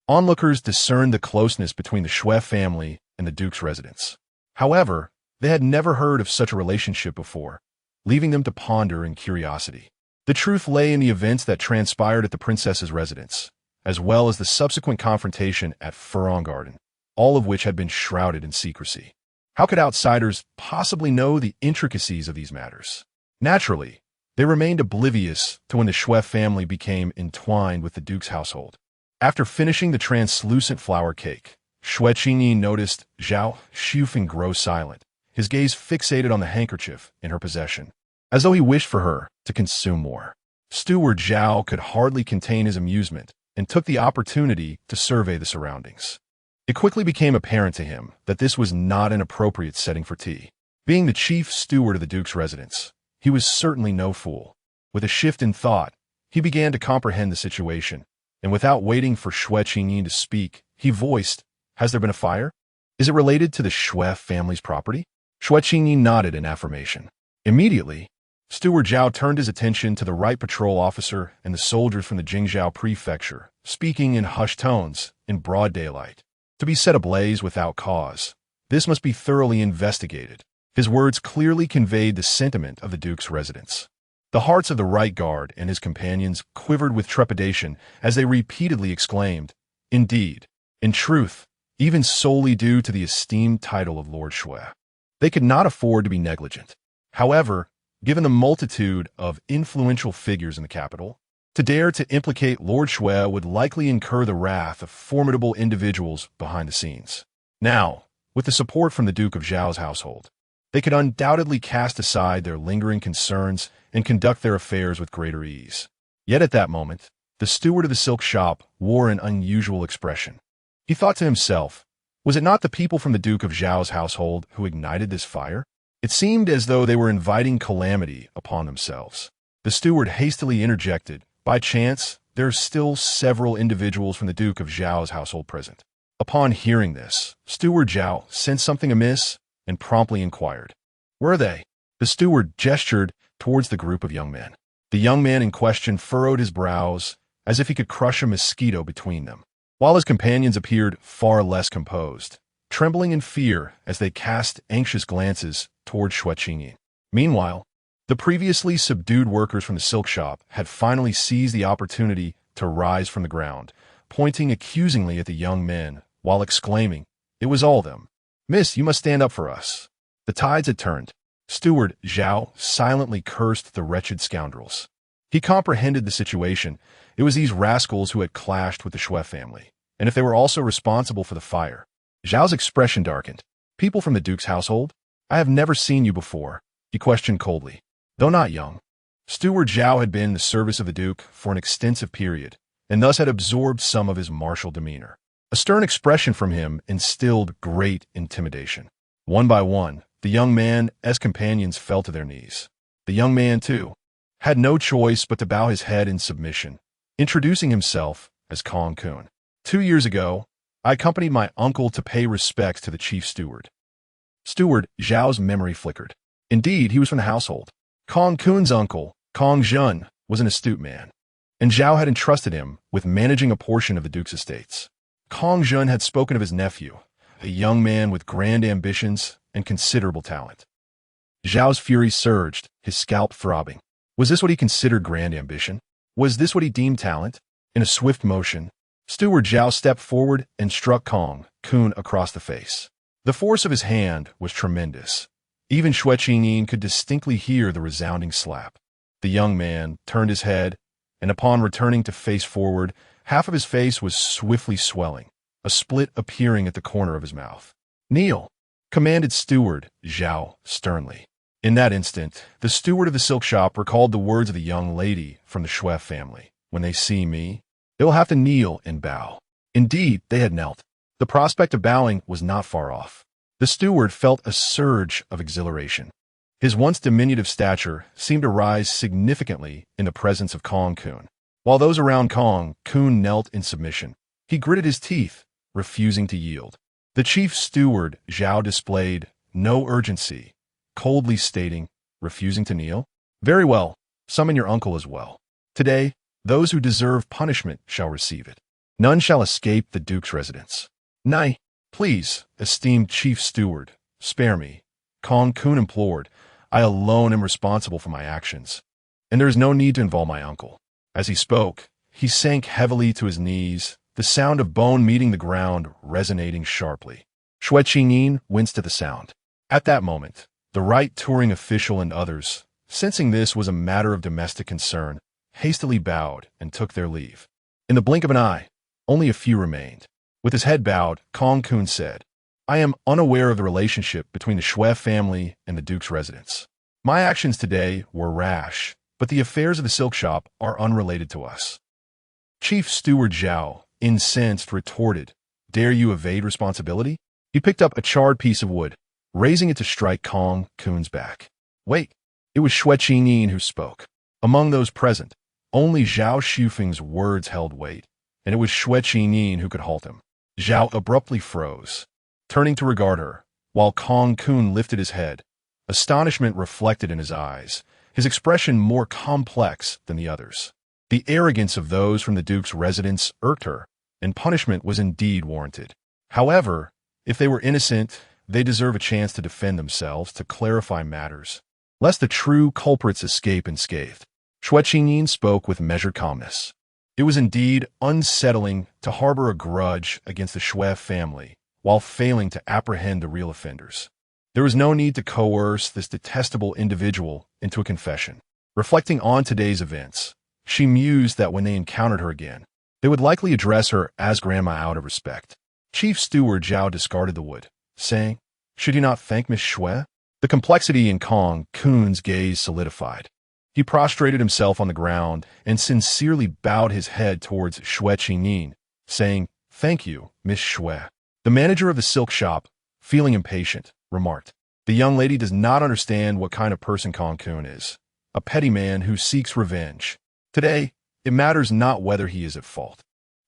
[SPEAKER 1] onlookers discerned the closeness between the Xue family and the duke's residence. However, they had never heard of such a relationship before, leaving them to ponder in curiosity. The truth lay in the events that transpired at the princess's residence, as well as the subsequent confrontation at Furong Garden, all of which had been shrouded in secrecy. How could outsiders possibly know the intricacies of these matters? Naturally, they remained oblivious to when the Xue family became entwined with the duke's household. After finishing the translucent flour cake, Xue Qingyin noticed Zhao Shufeng grow silent, his gaze fixated on the handkerchief in her possession, as though he wished for her to consume more. Steward Zhao could hardly contain his amusement and took the opportunity to survey the surroundings. It quickly became apparent to him that this was not an appropriate setting for tea. Being the chief steward of the duke's residence, he was certainly no fool. With a shift in thought, he began to comprehend the situation, and without waiting for Xue Qingyin to speak, he voiced, "Has there been a fire? Is it related to the Xue family's property?" Xue Qingyin nodded in affirmation. Immediately, Steward Zhao turned his attention to the right patrol officer and the soldiers from the Jingzhou prefecture, speaking in hushed tones, in broad daylight. To be set ablaze without cause, this must be thoroughly investigated. His words clearly conveyed the sentiment of the duke's residence. The hearts of the right guard and his companions quivered with trepidation as they repeatedly exclaimed, "Indeed, in truth, even solely due to the esteemed title of Lord Xue." They could not afford to be negligent. However, given the multitude of influential figures in the capital, to dare to implicate Lord Xue would likely incur the wrath of formidable individuals behind the scenes. Now, with the support from the Duke of Zhao's household, they could undoubtedly cast aside their lingering concerns and conduct their affairs with greater ease. Yet at that moment, the steward of the silk shop wore an unusual expression. He thought to himself, was it not the people from the Duke of Zhao's household who ignited this fire? It seemed as though they were inviting calamity upon themselves. The steward hastily interjected, "By chance, there are still several individuals from the Duke of Zhao's household present." Upon hearing this, Steward Zhao sensed something amiss and promptly inquired, "Where are they?" The steward gestured towards the group of young men. The young man in question furrowed his brows as if he could crush a mosquito between them, while his companions appeared far less composed. trembling in fear as they cast anxious glances toward Xue Qingyin. Meanwhile, the previously subdued workers from the silk shop had finally seized the opportunity to rise from the ground, pointing accusingly at the young men while exclaiming, "It was all them. Miss, you must stand up for us." The tides had turned. Steward Zhao silently cursed the wretched scoundrels. He comprehended the situation. It was these rascals who had clashed with the Xue family, and if they were also responsible for the fire. Zhao's expression darkened. "People from the Duke's household? I have never seen you before," he questioned coldly. Though not young, Steward Zhao had been in the service of the Duke for an extensive period, and thus had absorbed some of his martial demeanor. A stern expression from him instilled great intimidation. One by one, the young man's companions fell to their knees. The young man, too, had no choice but to bow his head in submission, introducing himself as Kong Kun. 2 years ago, I accompanied my uncle to pay respects to the chief steward. Steward Zhao's memory flickered. Indeed, he was from the household. Kong Kun's uncle, Kong Zhun, was an astute man, and Zhao had entrusted him with managing a portion of the Duke's estates. Kong Zhun had spoken of his nephew, a young man with grand ambitions and considerable talent. Zhao's fury surged, his scalp throbbing. Was this what he considered grand ambition? Was this what he deemed talent? In a swift motion, Steward Zhao stepped forward and struck Kong Kun across the face. The force of his hand was tremendous. Even Xue Qingyin could distinctly hear the resounding slap. The young man turned his head, and upon returning to face forward, half of his face was swiftly swelling, a split appearing at the corner of his mouth. "Kneel," commanded Steward Zhao sternly. In that instant, the steward of the silk shop recalled the words of the young lady from the Xue family. "When they see me, they will have to kneel and bow." Indeed, they had knelt. The prospect of bowing was not far off. The steward felt a surge of exhilaration. His once diminutive stature seemed to rise significantly in the presence of Kong Kun. While those around Kong Kun knelt in submission, he gritted his teeth, refusing to yield. The chief steward, Zhao, displayed no urgency, coldly stating, "Refusing to kneel? Very well, summon your uncle as well. Today, those who deserve punishment shall receive it. None shall escape the Duke's residence." "Nay, please, esteemed chief steward, spare me," Kong Kun implored. "I alone am responsible for my actions, and there is no need to involve my uncle." As he spoke, he sank heavily to his knees, the sound of bone meeting the ground resonating sharply. Xue Qingyin winced at the sound. At that moment, the right touring official and others, sensing this was a matter of domestic concern, hastily bowed and took their leave. In the blink of an eye, only a few remained. With his head bowed, Kong Kun said, "I am unaware of the relationship between the Xue family and the Duke's residence. My actions today were rash, but the affairs of the silk shop are unrelated to us." Chief Steward Zhao, incensed, retorted, "Dare you evade responsibility?" He picked up a charred piece of wood, raising it to strike Kong Kun's back. Wait, it was Xue Qingyin who spoke. Among those present, only Zhao Shufeng's words held weight, and it was Xue Qingyin who could halt him. Zhao abruptly froze, turning to regard her, while Kong Kun lifted his head. Astonishment reflected in his eyes, his expression more complex than the others. The arrogance of those from the Duke's residence irked her, and punishment was indeed warranted. However, if they were innocent, they deserve a chance to defend themselves, to clarify matters, lest the true culprits escape unscathed. Xue Qingyin spoke with measured calmness. It was indeed unsettling to harbor a grudge against the Xue family while failing to apprehend the real offenders. There was no need to coerce this detestable individual into a confession. Reflecting on today's events, she mused that when they encountered her again, they would likely address her as Grandma out of respect. Chief Steward Zhao discarded the wood, saying, "Should you not thank Miss Xue?" The complexity in Kong Kun's gaze solidified. He prostrated himself on the ground and sincerely bowed his head towards Xue Qingyin, saying, "Thank you, Miss Xue." The manager of the silk shop, feeling impatient, remarked, "The young lady does not understand what kind of person Kong Kun is, a petty man who seeks revenge. Today, it matters not whether he is at fault.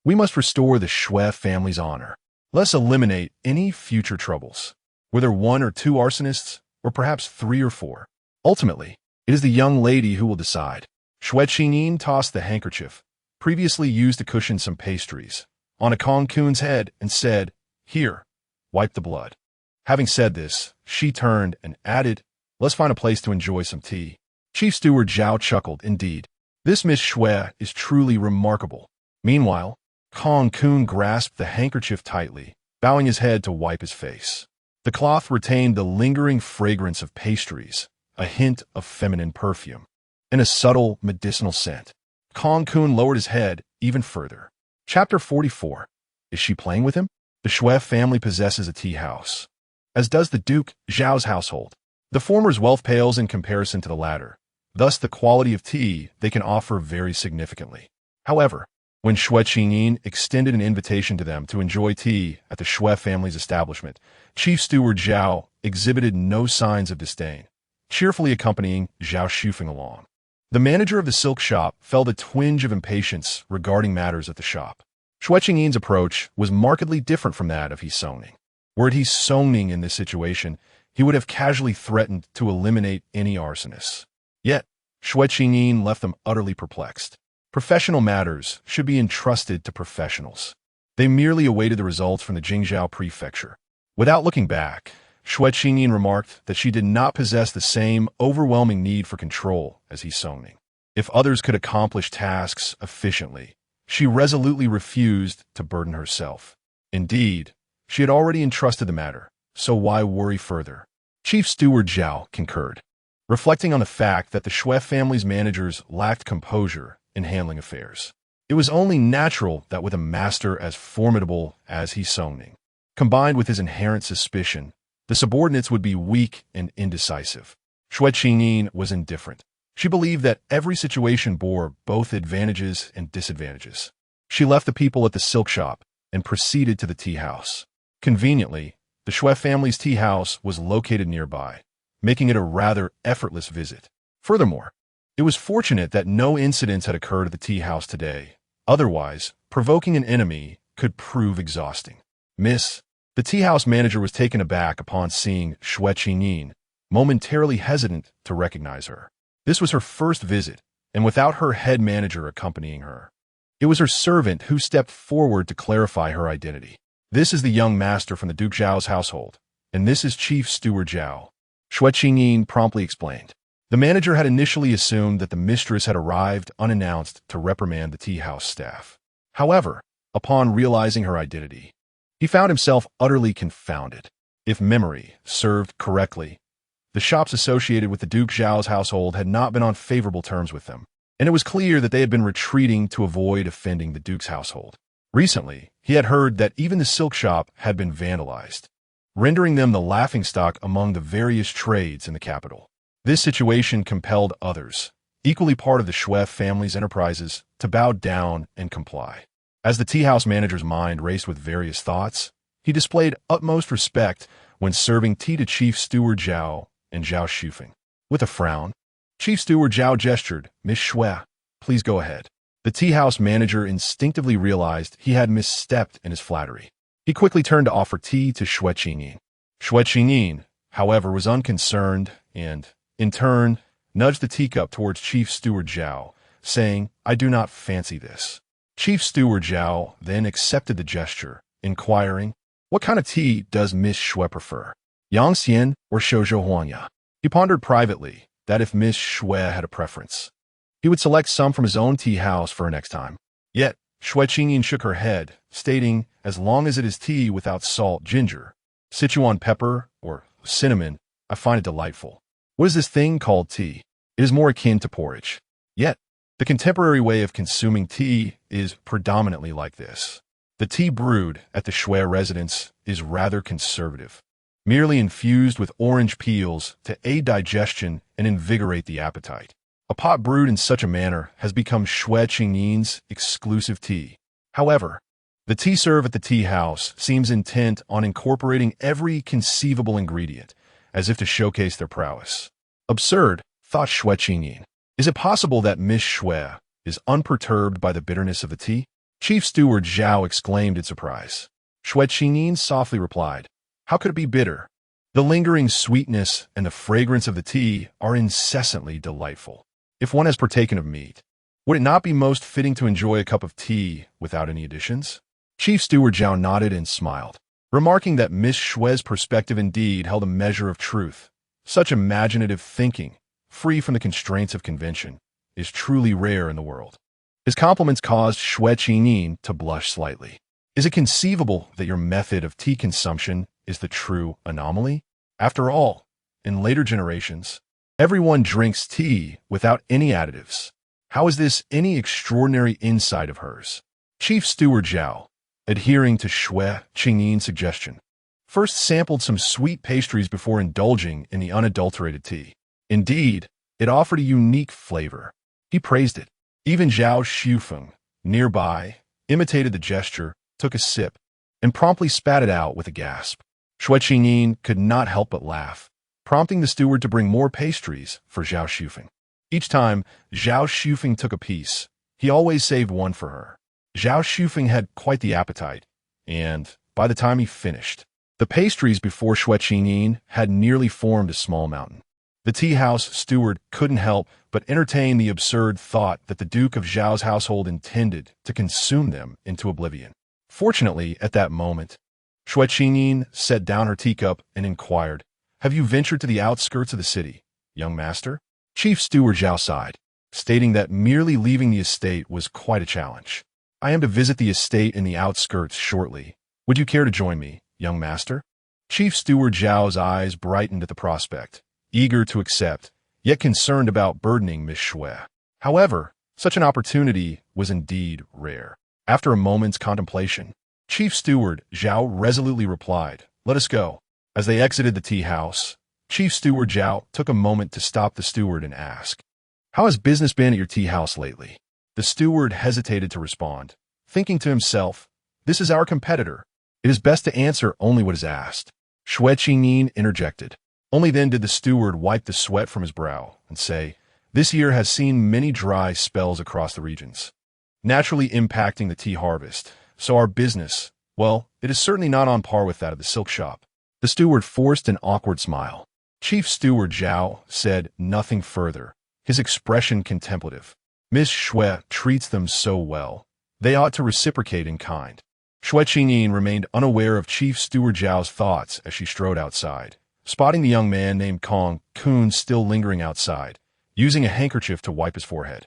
[SPEAKER 1] We must restore the Xue family's honor. Let's eliminate any future troubles, whether 1 or 2 arsonists, or perhaps 3 or 4. Ultimately, it is the young lady who will decide." Xue Qingyin tossed the handkerchief, previously used to cushion some pastries, on a Kong Kun's head and said, "Here, wipe the blood. Having said this, she turned and added, let's find a place to enjoy some tea. Chief Steward Zhao chuckled, indeed. This Miss Xue is truly remarkable. Meanwhile, Kong Kun grasped the handkerchief tightly, bowing his head to wipe his face. The cloth retained the lingering fragrance of pastries, a hint of feminine perfume, and a subtle medicinal scent. Kong Kun lowered his head even further. Chapter 44. Is she playing with him? The Xue family possesses a tea house, as does the Duke Zhao's household. The former's wealth pales in comparison to the latter. Thus, the quality of tea they can offer varies significantly. However, when Xue Qingyin extended an invitation to them to enjoy tea at the Xue family's establishment, Chief Steward Zhao exhibited no signs of disdain, cheerfully accompanying Zhao Shufeng along. The manager of the silk shop felt a twinge of impatience regarding matters at the shop. Xue Qingyin's approach was markedly different from that of He Songning. Were it He Songning in this situation, he would have casually threatened to eliminate any arsonists. Yet, Xue Qingyin left them utterly perplexed. Professional matters should be entrusted to professionals. They merely awaited the results from the Jingzhou prefecture. Without looking back, Xue Qingyin remarked that she did not possess the same overwhelming need for control as He Songning. If others could accomplish tasks efficiently, she resolutely refused to burden herself. Indeed, she had already entrusted the matter, so why worry further? Chief Steward Zhao concurred, reflecting on the fact that the Xue family's managers lacked composure in handling affairs. It was only natural that with a master as formidable as He Songning, combined with his inherent suspicion, the subordinates would be weak and indecisive. Xue Qingyin was indifferent. She believed that every situation bore both advantages and disadvantages. She left the people at the silk shop and proceeded to the tea house. Conveniently, the Xue family's tea house was located nearby, making it a rather effortless visit. Furthermore, it was fortunate that no incidents had occurred at the tea house today. Otherwise, provoking an enemy could prove exhausting. Miss, the tea house manager was taken aback upon seeing Xue Qingyin, momentarily hesitant to recognize her. This was her first visit, and without her head manager accompanying her. It was her servant who stepped forward to clarify her identity. This is the young master from the Duke Zhao's household, and this is Chief Steward Zhao. Xue Qingyin promptly explained. The manager had initially assumed that the mistress had arrived unannounced to reprimand the tea house staff. However, upon realizing her identity, he found himself utterly confounded. If memory served correctly, the shops associated with the Duke Zhao's household had not been on favorable terms with them, and it was clear that they had been retreating to avoid offending the Duke's household. Recently, he had heard that even the silk shop had been vandalized, rendering them the laughingstock among the various trades in the capital. This situation compelled others, equally part of the Xue family's enterprises, to bow down and comply. As the tea house manager's mind raced with various thoughts, he displayed utmost respect when serving tea to Chief Steward Zhao and Zhao Shufeng. With a frown, Chief Steward Zhao gestured, Miss Xue, please go ahead. The tea house manager instinctively realized he had misstepped in his flattery. He quickly turned to offer tea to Xue Qingyin. Xue Qingyin, however, was unconcerned and, in turn, nudged the teacup towards Chief Steward Zhao, saying, I do not fancy this. Chief Steward Zhao then accepted the gesture, inquiring, what kind of tea does Miss Xue prefer? Yangxian or Shoujuhuanya? He pondered privately that if Miss Xue had a preference, he would select some from his own tea house for her next time. Yet, Xue Qingyin shook her head, stating, as long as it is tea without salt, ginger, Sichuan pepper, or cinnamon, I find it delightful. What is this thing called tea? It is more akin to porridge. Yet, the contemporary way of consuming tea is predominantly like this. The tea brewed at the Xue residence is rather conservative, merely infused with orange peels to aid digestion and invigorate the appetite. A pot brewed in such a manner has become Xue Qingyin's exclusive tea. However, the tea serve at the tea house seems intent on incorporating every conceivable ingredient, as if to showcase their prowess. Absurd, thought Xue Qingyin. Is it possible that Miss Xue is unperturbed by the bitterness of the tea? Chief Steward Zhao exclaimed in surprise. Xue Qingyin softly replied, how could it be bitter? The lingering sweetness and the fragrance of the tea are incessantly delightful. If one has partaken of meat, would it not be most fitting to enjoy a cup of tea without any additions? Chief Steward Zhao nodded and smiled. remarking that Miss Xue's perspective indeed held a measure of truth. Such imaginative thinking, free from the constraints of convention, is truly rare in the world. His compliments caused Xue Qingyin to blush slightly. Is it conceivable that your method of tea consumption is the true anomaly? After all, in later generations, everyone drinks tea without any additives. How is this any extraordinary insight of hers? Chief Steward Zhao, adhering to Xue Qingyin's suggestion, first sampled some sweet pastries before indulging in the unadulterated tea. Indeed, it offered a unique flavor. He praised it. Even Zhao Xufeng, nearby, imitated the gesture, took a sip, and promptly spat it out with a gasp. Xue Qingyin could not help but laugh, prompting the steward to bring more pastries for Zhao Xufeng. Each time Zhao Xufeng took a piece, he always saved one for her. Zhao Xufeng had quite the appetite, and by the time he finished, the pastries before Xue Qingyin had nearly formed a small mountain. The tea-house steward couldn't help but entertain the absurd thought that the Duke of Zhao's household intended to consume them into oblivion. Fortunately, at that moment, Xue Qingyin set down her teacup and inquired, "Have you ventured to the outskirts of the city, young master?" Chief Steward Zhao sighed, stating that merely leaving the estate was quite a challenge. "I am to visit the estate in the outskirts shortly. Would you care to join me, young master?" Chief Steward Zhao's eyes brightened at the prospect, eager to accept, yet concerned about burdening Miss Xue. However, such an opportunity was indeed rare. After a moment's contemplation, Chief Steward Zhao resolutely replied, "Let us go." As they exited the tea house, Chief Steward Zhao took a moment to stop the steward and ask, "How has business been at your tea house lately?" The steward hesitated to respond, thinking to himself, "This is our competitor. It is best to answer only what is asked." Xue Qingyin interjected. Only then did the steward wipe the sweat from his brow and say, "This year has seen many dry spells across the regions, naturally impacting the tea harvest, so our business, well, it is certainly not on par with that of the silk shop." The steward forced an awkward smile. Chief Steward Zhao said nothing further, his expression contemplative. Miss Xue treats them so well. They ought to reciprocate in kind. Xue Qingyin remained unaware of Chief Steward Zhao's thoughts as she strode outside, spotting the young man named Kong Kun still lingering outside, using a handkerchief to wipe his forehead.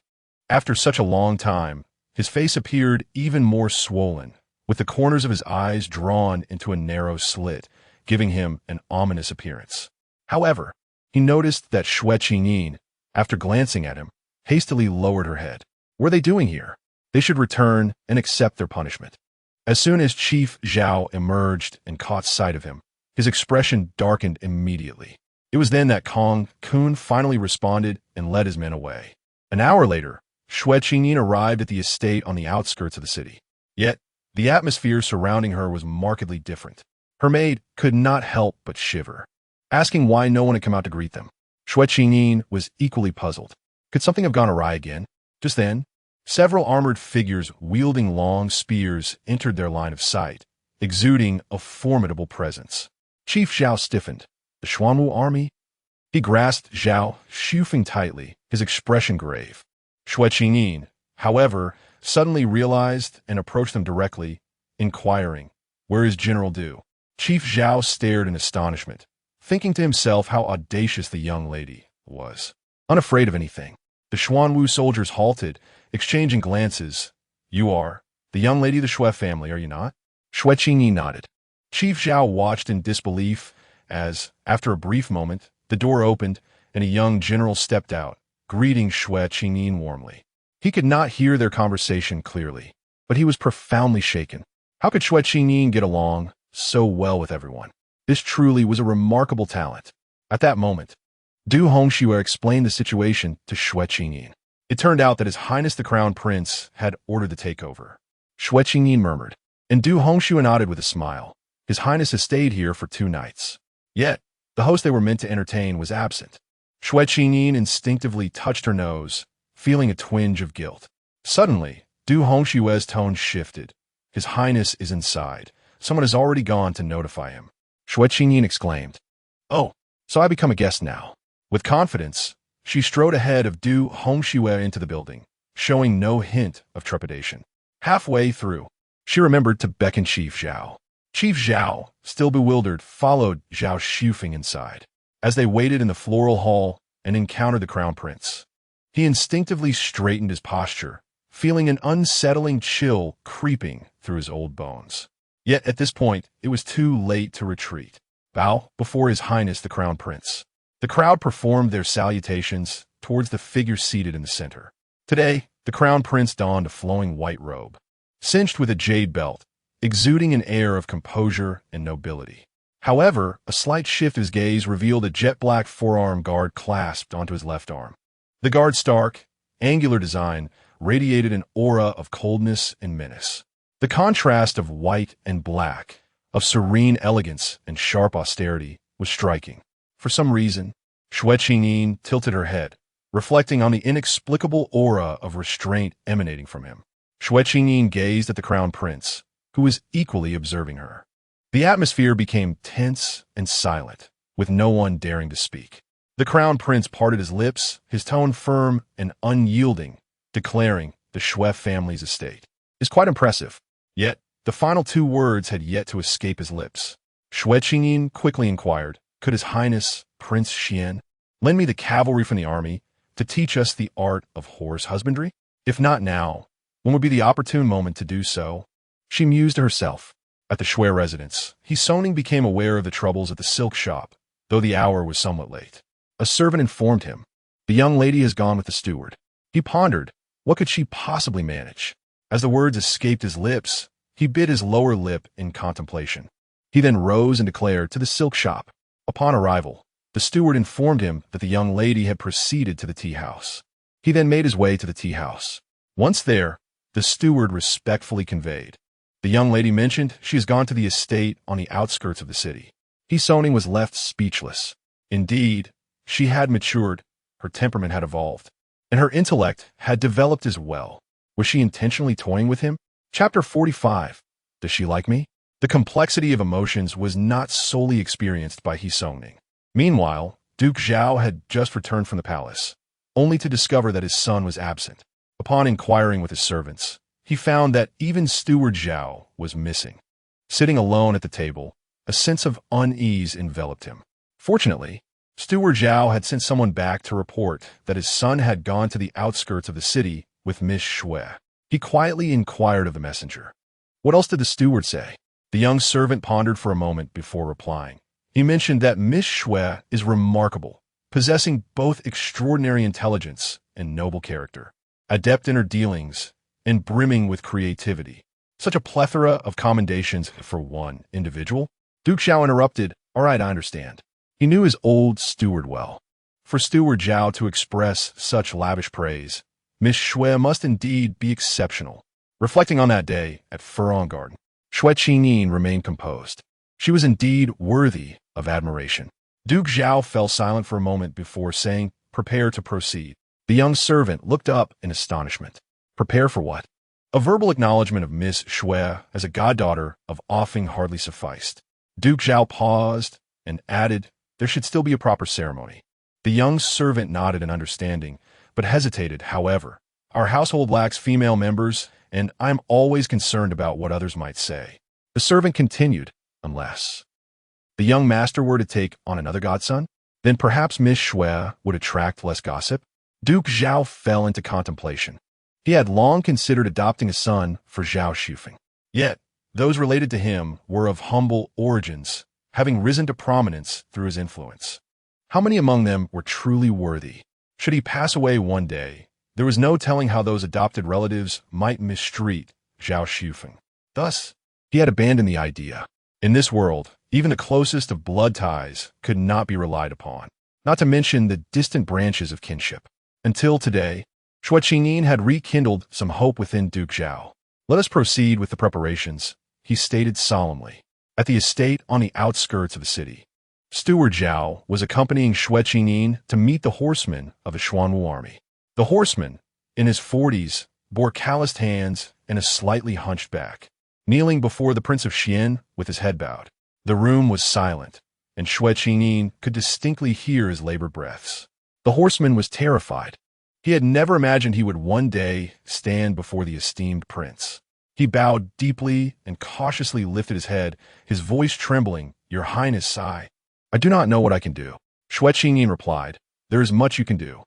[SPEAKER 1] After such a long time, his face appeared even more swollen, with the corners of his eyes drawn into a narrow slit, giving him an ominous appearance. However, he noticed that Xue Qingyin, after glancing at him, hastily lowered her head. What are they doing here? They should return and accept their punishment. As soon as Chief Zhao emerged and caught sight of him, his expression darkened immediately. It was then that Kong Kun finally responded and led his men away. An hour later, Xue Qingyin arrived at the estate on the outskirts of the city. Yet, the atmosphere surrounding her was markedly different. Her maid could not help but shiver, asking why no one had come out to greet them. Xue Qingyin was equally puzzled. Could something have gone awry again? Just then, several armored figures wielding long spears entered their line of sight, exuding a formidable presence. Chief Zhao stiffened. The Xuanwu army? He grasped Zhao Xufeng tightly, his expression grave. Xue Qingyin, however, suddenly realized and approached them directly, inquiring, "Where is General Du?" Chief Zhao stared in astonishment, thinking to himself how audacious the young lady was. Unafraid of anything, the Xuanwu soldiers halted, exchanging glances. "You are the young lady of the Xue family, are you not?" Xue Qingyin nodded. Chief Zhao watched in disbelief as, after a brief moment, the door opened and a young general stepped out, greeting Xue Qingyin warmly. He could not hear their conversation clearly, but he was profoundly shaken. How could Xue Qingyin get along so well with everyone? This truly was a remarkable talent. At that moment, Du Hongxue explained the situation to Xue Qingyin. It turned out that His Highness the Crown Prince had ordered the takeover. Xue Qingyin murmured, and Du Hongxue nodded with a smile. His Highness has stayed here for 2 nights. Yet, the host they were meant to entertain was absent. Xue Qingyin instinctively touched her nose, feeling a twinge of guilt. Suddenly, Du Hongxue's tone shifted. His Highness is inside. Someone has already gone to notify him. Xue Qingyin exclaimed, "Oh, so I become a guest now." With confidence, she strode ahead of Du Hongxue into the building, showing no hint of trepidation. Halfway through, she remembered to beckon Chief Zhao. Chief Zhao, still bewildered, followed Zhao Xufeng inside. As they waited in the floral hall and encountered the crown prince, he instinctively straightened his posture, feeling an unsettling chill creeping through his old bones. Yet at this point, it was too late to retreat. Bow before His Highness the Crown Prince. The crowd performed their salutations towards the figure seated in the center. Today, the Crown Prince donned a flowing white robe, cinched with a jade belt, exuding an air of composure and nobility. However, a slight shift of his gaze revealed a jet-black forearm guard clasped onto his left arm. The guard's stark, angular design radiated an aura of coldness and menace. The contrast of white and black, of serene elegance and sharp austerity, was striking. For some reason, Xue Qingyin tilted her head, reflecting on the inexplicable aura of restraint emanating from him. Xue Qingyin gazed at the crown prince, who was equally observing her. The atmosphere became tense and silent, with no one daring to speak. The crown prince parted his lips, his tone firm and unyielding, declaring the Xue family's estate is quite impressive. Yet, the final two words had yet to escape his lips. Xue Qingyin quickly inquired, could His Highness, Prince Xuan, lend me the cavalry from the army to teach us the art of horse husbandry? If not now, when would be the opportune moment to do so? She mused to herself. At the Xue residence, Soning became aware of the troubles at the silk shop, though the hour was somewhat late. A servant informed him, the young lady has gone with the steward. He pondered, what could she possibly manage? As the words escaped his lips, he bit his lower lip in contemplation. He then rose and declared to the silk shop. Upon arrival, the steward informed him that the young lady had proceeded to the tea house. He then made his way to the tea house. Once there, the steward respectfully conveyed, the young lady mentioned she has gone to the estate on the outskirts of the city. Soning was left speechless. Indeed, she had matured, her temperament had evolved, and her intellect had developed as well. Was she intentionally toying with him? Chapter 45. Does she like me? The complexity of emotions was not solely experienced by Soning. Meanwhile, Duke Zhao had just returned from the palace, only to discover that his son was absent. Upon inquiring with his servants, he found that even Steward Zhao was missing. Sitting alone at the table, a sense of unease enveloped him. Fortunately, Steward Zhao had sent someone back to report that his son had gone to the outskirts of the city with Miss Xue. He quietly inquired of the messenger, what else did the steward say? The young servant pondered for a moment before replying. He mentioned that Miss Xue is remarkable, possessing both extraordinary intelligence and noble character, adept in her dealings, and brimming with creativity. Such a plethora of commendations for one individual? Duke Zhao interrupted, all right, I understand. He knew his old steward well. For Steward Zhao to express such lavish praise, Miss Xue must indeed be exceptional. Reflecting on that day at Furong Garden, Xue Qingyin remained composed. She was indeed worthy of admiration. Duke Zhao fell silent for a moment before saying, prepare to proceed. The young servant looked up in astonishment. Prepare for what? A verbal acknowledgement of Miss Xue as a goddaughter of offing hardly sufficed. Duke Zhao paused and added, there should still be a proper ceremony. The young servant nodded in understanding, but hesitated, however. Our household lacks female members, and I'm always concerned about what others might say. The servant continued, unless the young master were to take on another godson, then perhaps Miss Xue would attract less gossip. Duke Zhao fell into contemplation. He had long considered adopting a son for Zhao Xufeng. Yet, those related to him were of humble origins, having risen to prominence through his influence. How many among them were truly worthy? Should he pass away one day, there was no telling how those adopted relatives might mistreat Zhao Xufeng. Thus, he had abandoned the idea. In this world, even the closest of blood ties could not be relied upon, not to mention the distant branches of kinship. Until today, Xue Qingyin had rekindled some hope within Duke Zhao. Let us proceed with the preparations, he stated solemnly. At the estate on the outskirts of the city, Steward Zhao was accompanying Xue Qingyin to meet the horsemen of the Xuanwu army. The horseman, in his 40s, bore calloused hands and a slightly hunched back, kneeling before the Prince of Xian with his head bowed. The room was silent, and Xue Qingyin could distinctly hear his labored breaths. The horseman was terrified. He had never imagined he would one day stand before the esteemed prince. He bowed deeply and cautiously lifted his head, his voice trembling. "Your Highness, sigh. I do not know what I can do." Xue Qingyin replied, "There is much you can do.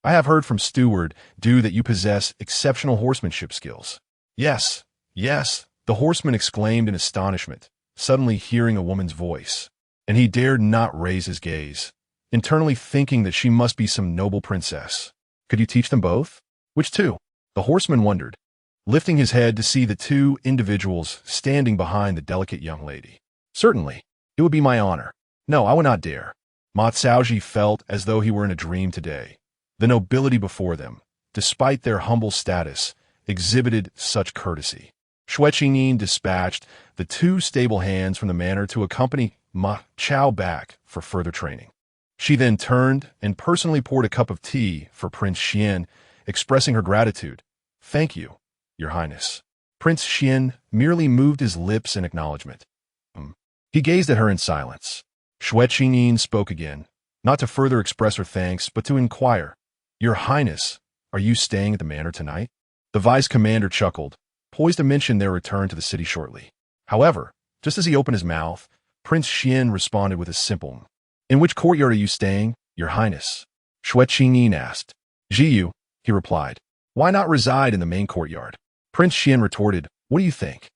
[SPEAKER 1] I have heard from steward Du that you possess exceptional horsemanship skills." "Yes, yes," the horseman exclaimed in astonishment, suddenly hearing a woman's voice. And he dared not raise his gaze, internally thinking that she must be some noble princess. "Could you teach them both?" "Which two?" The horseman wondered, lifting his head to see the two individuals standing behind the delicate young lady. "Certainly. It would be my honor." "No, I would not dare." Ma Caozhi felt as though he were in a dream today. The nobility before them, despite their humble status, exhibited such courtesy. Xue Qingyin dispatched the two stable hands from the manor to accompany Ma Chao back for further training. She then turned and personally poured a cup of tea for Prince Xuan, expressing her gratitude. "Thank you, Your Highness." Prince Xuan merely moved his lips in acknowledgement. He gazed at her in silence. Xue Qingyin spoke again, not to further express her thanks, but to inquire, "Your Highness, are you staying at the manor tonight?" The vice commander chuckled, poised to mention their return to the city shortly. However, just as he opened his mouth, Prince Xuan responded with a simple, "In which courtyard are you staying, Your Highness?" Xue Qingyin asked. "Jiyu," he replied. "Why not reside in the main courtyard?" Prince Xuan retorted, "What do you think?"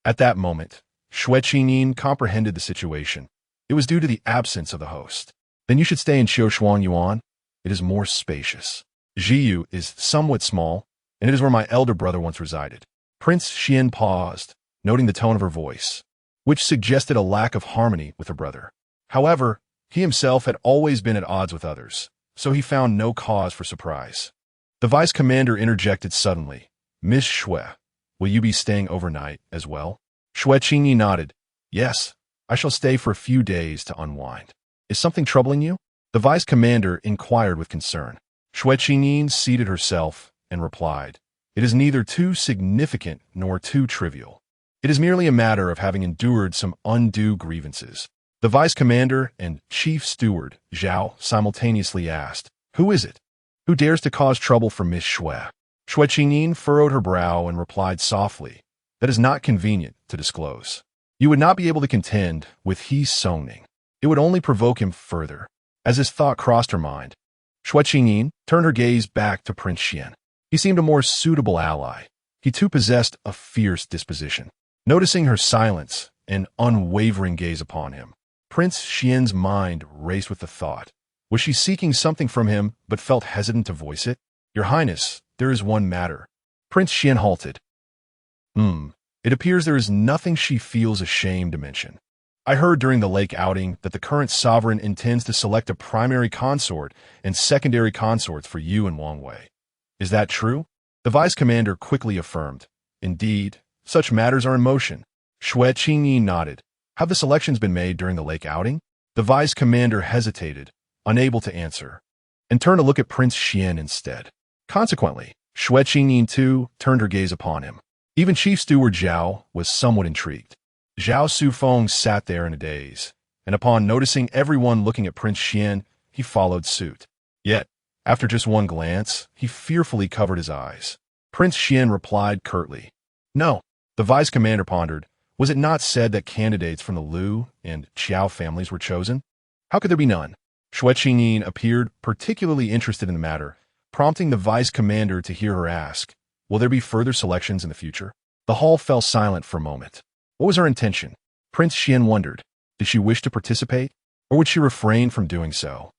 [SPEAKER 1] At that moment, Xue Qingyin comprehended the situation. It was due to the absence of the host. "Then you should stay in Xiushuang Yuan. It is more spacious. Jiyu is somewhat small, and it is where my elder brother once resided." Prince Xuan paused, noting the tone of her voice, which suggested a lack of harmony with her brother. However, he himself had always been at odds with others, so he found no cause for surprise. The vice commander interjected suddenly, "Miss Xue, will you be staying overnight as well?" Xue Qingyi nodded. "Yes, I shall stay for a few days to unwind." "Is something troubling you?" the vice commander inquired with concern. Xue Qingyin seated herself and replied, "It is neither too significant nor too trivial. It is merely a matter of having endured some undue grievances." The vice commander and chief steward, Zhao, simultaneously asked, "Who is it? Who dares to cause trouble for Miss Xue?" Xue Qingyin furrowed her brow and replied softly, "That is not convenient to disclose. You would not be able to contend with He Songning. It would only provoke him further." As his thought crossed her mind, Xue Qingyin turned her gaze back to Prince Xuan. He seemed a more suitable ally. He too possessed a fierce disposition. Noticing her silence and unwavering gaze upon him, Prince Xian's mind raced with the thought. Was she seeking something from him but felt hesitant to voice it? "Your Highness, there is one matter." Prince Xuan halted. It appears there is nothing she feels ashamed to mention. "I heard during the lake outing that the current sovereign intends to select a primary consort and secondary consorts for you and Wang Wei. Is that true?" The vice commander quickly affirmed. "Indeed, such matters are in motion." Xue Qingyin nodded. "Have the selections been made during the lake outing?" The vice commander hesitated, unable to answer, and turned to look at Prince Xuan instead. Consequently, Xue Qingyin too turned her gaze upon him. Even Chief Steward Zhao was somewhat intrigued. Zhao Sufeng sat there in a daze, and upon noticing everyone looking at Prince Xuan, he followed suit. Yet, after just one glance, he fearfully covered his eyes. Prince Xuan replied curtly, "No." The vice commander pondered. Was it not said that candidates from the Liu and Qiao families were chosen? How could there be none? Xue Qingyin appeared particularly interested in the matter, prompting the vice commander to hear her ask, "Will there be further selections in the future?" The hall fell silent for a moment. What was her intention? Prince Xuan wondered. Did she wish to participate, or would she refrain from doing so?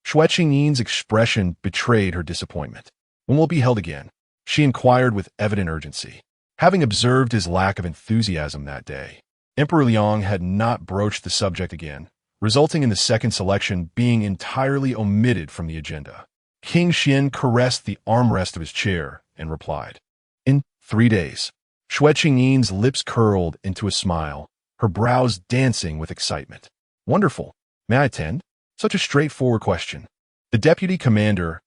[SPEAKER 1] Xue Qingyin's expression betrayed her disappointment. "When will it be held again?" she inquired with evident urgency. Having observed his lack of enthusiasm that day, Emperor Liang had not broached the subject again, resulting in the second selection being entirely omitted from the agenda. King Xian caressed the armrest of his chair and replied, "In 3 days." Xue Qingyin's lips curled into a smile, her brows dancing with excitement. "Wonderful. May I attend?" Such a straightforward question. The deputy commander's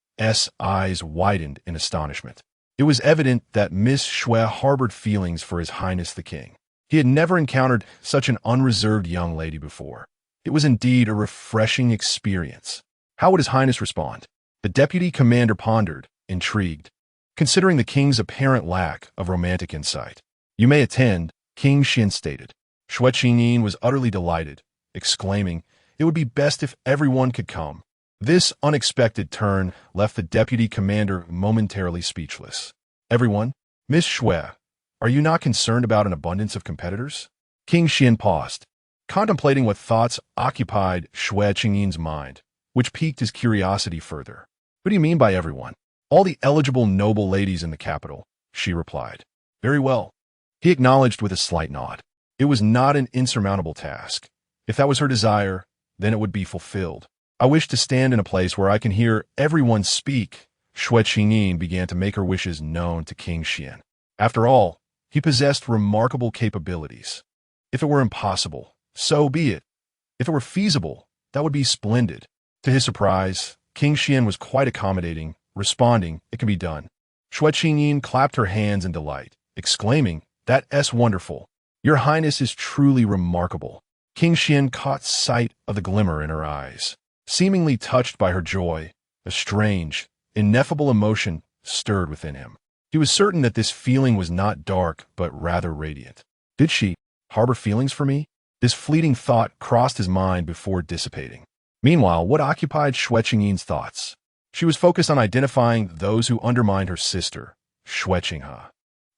[SPEAKER 1] eyes widened in astonishment. It was evident that Miss Xue harbored feelings for His Highness the King. He had never encountered such an unreserved young lady before. It was indeed a refreshing experience. How would His Highness respond? The deputy commander pondered, intrigued, considering the king's apparent lack of romantic insight. You may attend, King Xian stated. Xue Qingyin was utterly delighted, exclaiming, "It would be best if everyone could come." This unexpected turn left the deputy commander momentarily speechless. "Everyone? Miss Xue, are you not concerned about an abundance of competitors?" King Xian paused, contemplating what thoughts occupied Xue Qingyin's mind, which piqued his curiosity further. "What do you mean by everyone?" "All the eligible noble ladies in the capital," she replied. "Very well." He acknowledged with a slight nod. It was not an insurmountable task. If that was her desire, then it would be fulfilled. "I wish to stand in a place where I can hear everyone speak." Xue Qingyin began to make her wishes known to King Xian. After all, he possessed remarkable capabilities. If it were impossible, so be it. If it were feasible, that would be splendid. To his surprise, King Xian was quite accommodating, responding, "It can be done." Xue Qingyin clapped her hands in delight, exclaiming, "That's wonderful. Your Highness is truly remarkable." King Xian caught sight of the glimmer in her eyes. Seemingly touched by her joy, a strange, ineffable emotion stirred within him. He was certain that this feeling was not dark, but rather radiant. Did she harbor feelings for me? This fleeting thought crossed his mind before dissipating. Meanwhile, what occupied Xue Qingyin's thoughts? She was focused on identifying those who undermined her sister, Xue Qinghe.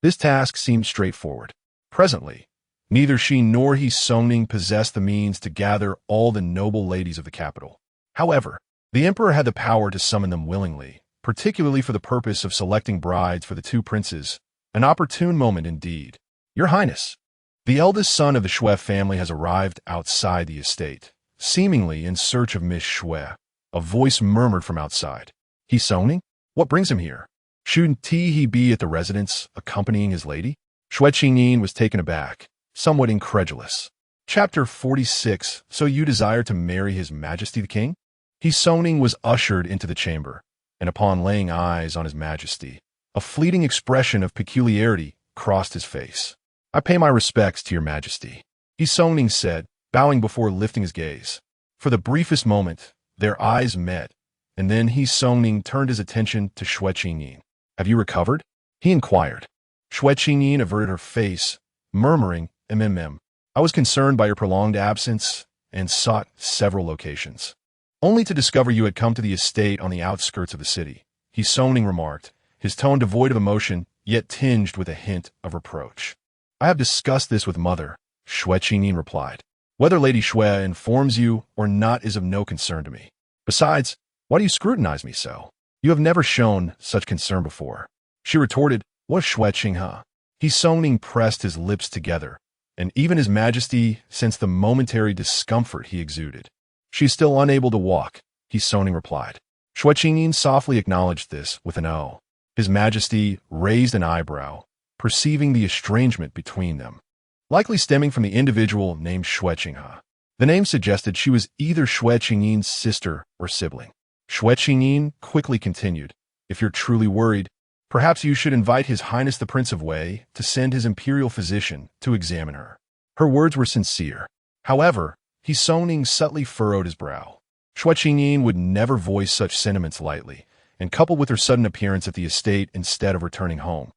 [SPEAKER 1] This task seemed straightforward. Presently, neither she nor he Songning possessed the means to gather all the noble ladies of the capital. However, the emperor had the power to summon them willingly, particularly for the purpose of selecting brides for the two princes. An opportune moment indeed. "Your Highness, the eldest son of the Xue family has arrived outside the estate, seemingly in search of Miss Xue." A voice murmured from outside. "He Songning? What brings him here? Shouldn't he be at the residence, accompanying his lady?" Xue Qingyin was taken aback, somewhat incredulous. Chapter 46. So you desire to marry His Majesty the King? He Songning was ushered into the chamber, and upon laying eyes on His Majesty, a fleeting expression of peculiarity crossed his face. "I pay my respects to your Majesty," He Songning said, bowing before lifting his gaze. For the briefest moment, their eyes met, and then He Songning turned his attention to Xue Qingyin. "Have you recovered?" he inquired. Xue Qingyin averted her face, murmuring, "I was concerned by your prolonged absence and sought several locations, only to discover you had come to the estate on the outskirts of the city," He Songning remarked, his tone devoid of emotion, yet tinged with a hint of reproach. "I have discussed this with Mother," Xue Qingyin replied. "Whether Lady Xue informs you or not is of no concern to me. Besides, why do you scrutinize me so? You have never shown such concern before." She retorted, "What Xue Qinghe?" He Songning pressed his lips together, and even His Majesty sensed the momentary discomfort he exuded. "She is still unable to walk," He Songning replied. Xue Qingyin softly acknowledged this with an "oh." His Majesty raised an eyebrow, perceiving the estrangement between them, likely stemming from the individual named Xue Qinghe. The name suggested she was either Xue Qingyin's sister or sibling. Xue Qingyin quickly continued, "If you're truly worried, perhaps you should invite His Highness the Prince of Wei to send his imperial physician to examine her." Her words were sincere. However, He Songning subtly furrowed his brow. Xue Qingyin would never voice such sentiments lightly, and coupled with her sudden appearance at the estate instead of returning home.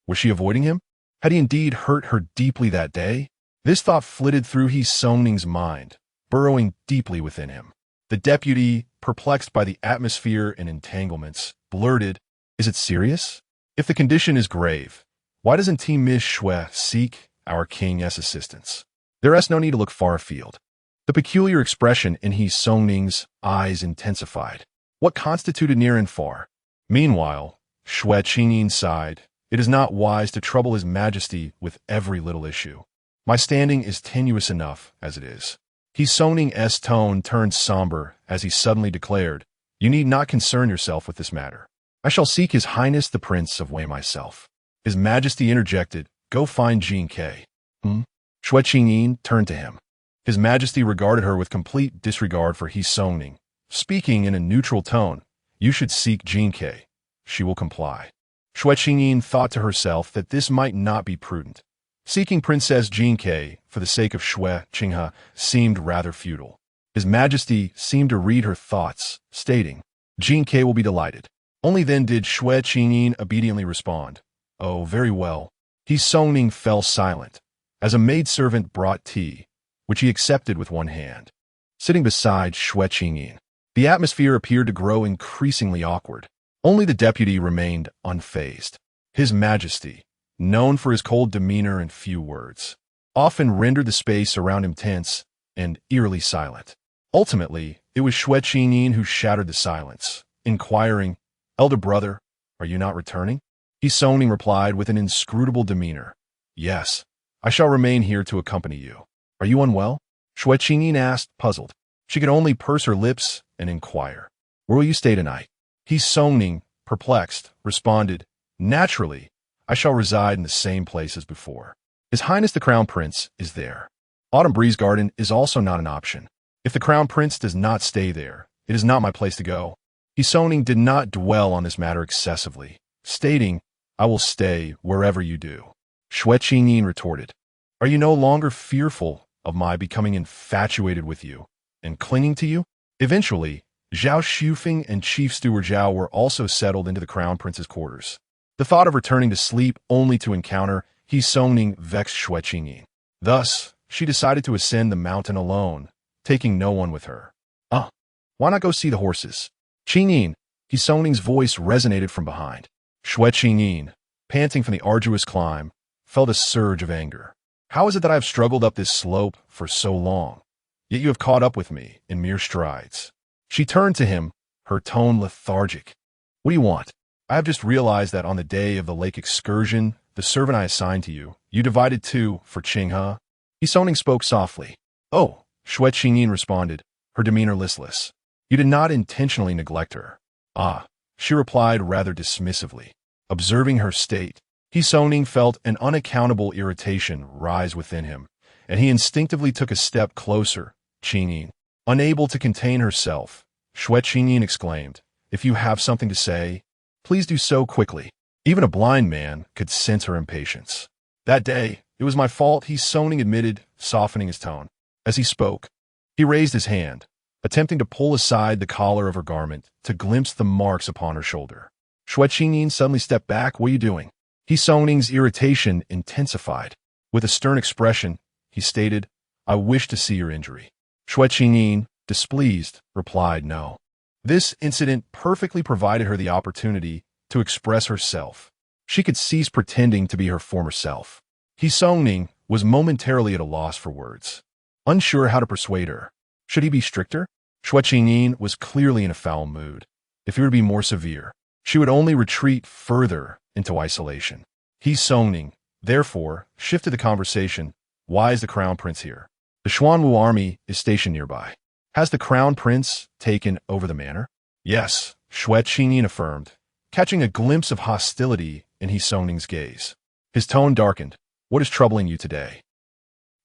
[SPEAKER 1] Was she avoiding him? Had he indeed hurt her deeply that day? This thought flitted through He Songning's mind, burrowing deeply within him. The deputy, perplexed by the atmosphere and entanglements, blurted, "Is it serious? If the condition is grave, why doesn't Team Miss Xue seek our king's assistance? There is no need to look far afield." The peculiar expression in He Songning's eyes intensified. What constituted near and far? Meanwhile, Xue Qingyin sighed, "It is not wise to trouble His Majesty with every little issue. My standing is tenuous enough as it is." He Songning's tone turned somber as he suddenly declared, "You need not concern yourself with this matter. I shall seek His Highness the Prince of Wei myself." His Majesty interjected, "Go find Jin Ke." Xue Qingyin turned to him. His Majesty regarded her with complete disregard for He Songning, speaking in a neutral tone, "You should seek Jin Ke. She will comply." Xue Qingyin thought to herself that this might not be prudent. Seeking Princess Jin Ke for the sake of Xue Qinghe seemed rather futile. His Majesty seemed to read her thoughts, stating, "Jin Ke will be delighted." Only then did Xue Qingyin obediently respond, "Oh, very well." He Songning fell silent, as a maidservant brought tea, which he accepted with one hand. Sitting beside Xue Qingyin, the atmosphere appeared to grow increasingly awkward. Only the deputy remained unfazed. His Majesty, known for his cold demeanor and few words, often rendered the space around him tense and eerily silent. Ultimately, it was Xue Qingyin who shattered the silence, inquiring, "Elder brother, are you not returning?" He Songning replied with an inscrutable demeanor, "Yes, I shall remain here to accompany you." "Are you unwell?" Xue Qingyin asked, puzzled. She could only purse her lips and inquire, "Where will you stay tonight?" He Songning, perplexed, responded, "Naturally, I shall reside in the same place as before. His Highness the Crown Prince is there. Autumn Breeze Garden is also not an option. If the Crown Prince does not stay there, it is not my place to go." He Songning did not dwell on this matter excessively, stating, "I will stay wherever you do." Xue Qingyin retorted, "Are you no longer fearful of my becoming infatuated with you and clinging to you?" Eventually, Zhao Xufeng and Chief Steward Zhao were also settled into the Crown Prince's quarters. The thought of returning to sleep only to encounter He Songning vexed Xue Qingyin. Thus, she decided to ascend the mountain alone, taking no one with her. Why not go see the horses?" "Qingyin," He Songning's voice resonated from behind. Xue Qingyin, panting from the arduous climb, felt a surge of anger. "How is it that I have struggled up this slope for so long, yet you have caught up with me in mere strides?" She turned to him, her tone lethargic. "What do you want? I have just realized that on the day of the lake excursion, the servant I assigned to you, you divided two for Qinghe." He Songning spoke softly. "Oh," Xue Qingyin responded, her demeanor listless. "You did not intentionally neglect her." "Ah," she replied rather dismissively. Observing her state, He Songning felt an unaccountable irritation rise within him, and he instinctively took a step closer. "Qingyin." Unable to contain herself, Xue Qingyin exclaimed, "If you have something to say, please do so quickly." Even a blind man could sense her impatience. "That day, it was my fault," He Songning admitted, softening his tone. As he spoke, he raised his hand, attempting to pull aside the collar of her garment to glimpse the marks upon her shoulder. Xue Qingyin suddenly stepped back. "What are you doing?" He Songning's irritation intensified. With a stern expression, he stated, "I wish to see your injury." Xue Qingyin, displeased, replied no. This incident perfectly provided her the opportunity to express herself. She could cease pretending to be her former self. He Songning was momentarily at a loss for words, unsure how to persuade her. Should he be stricter? Xue Qingyin was clearly in a foul mood. If he were to be more severe, she would only retreat further into isolation. He Songning, therefore, shifted the conversation. "Why is the Crown Prince here?" "The Xuanwu army is stationed nearby." "Has the Crown Prince taken over the manor?" "Yes," Xue Qingyin affirmed, catching a glimpse of hostility in He Songning's gaze. His tone darkened. "What is troubling you today?"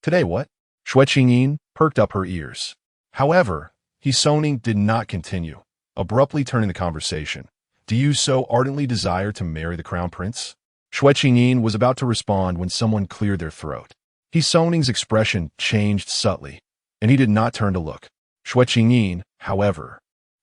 [SPEAKER 1] "Today what?" Xue Qingyin perked up her ears. However, He Songning did not continue, abruptly turning the conversation. "Do you so ardently desire to marry the Crown Prince?" Xue Qingyin was about to respond when someone cleared their throat. He Songning's expression changed subtly, and he did not turn to look. Xue Qingyin, however,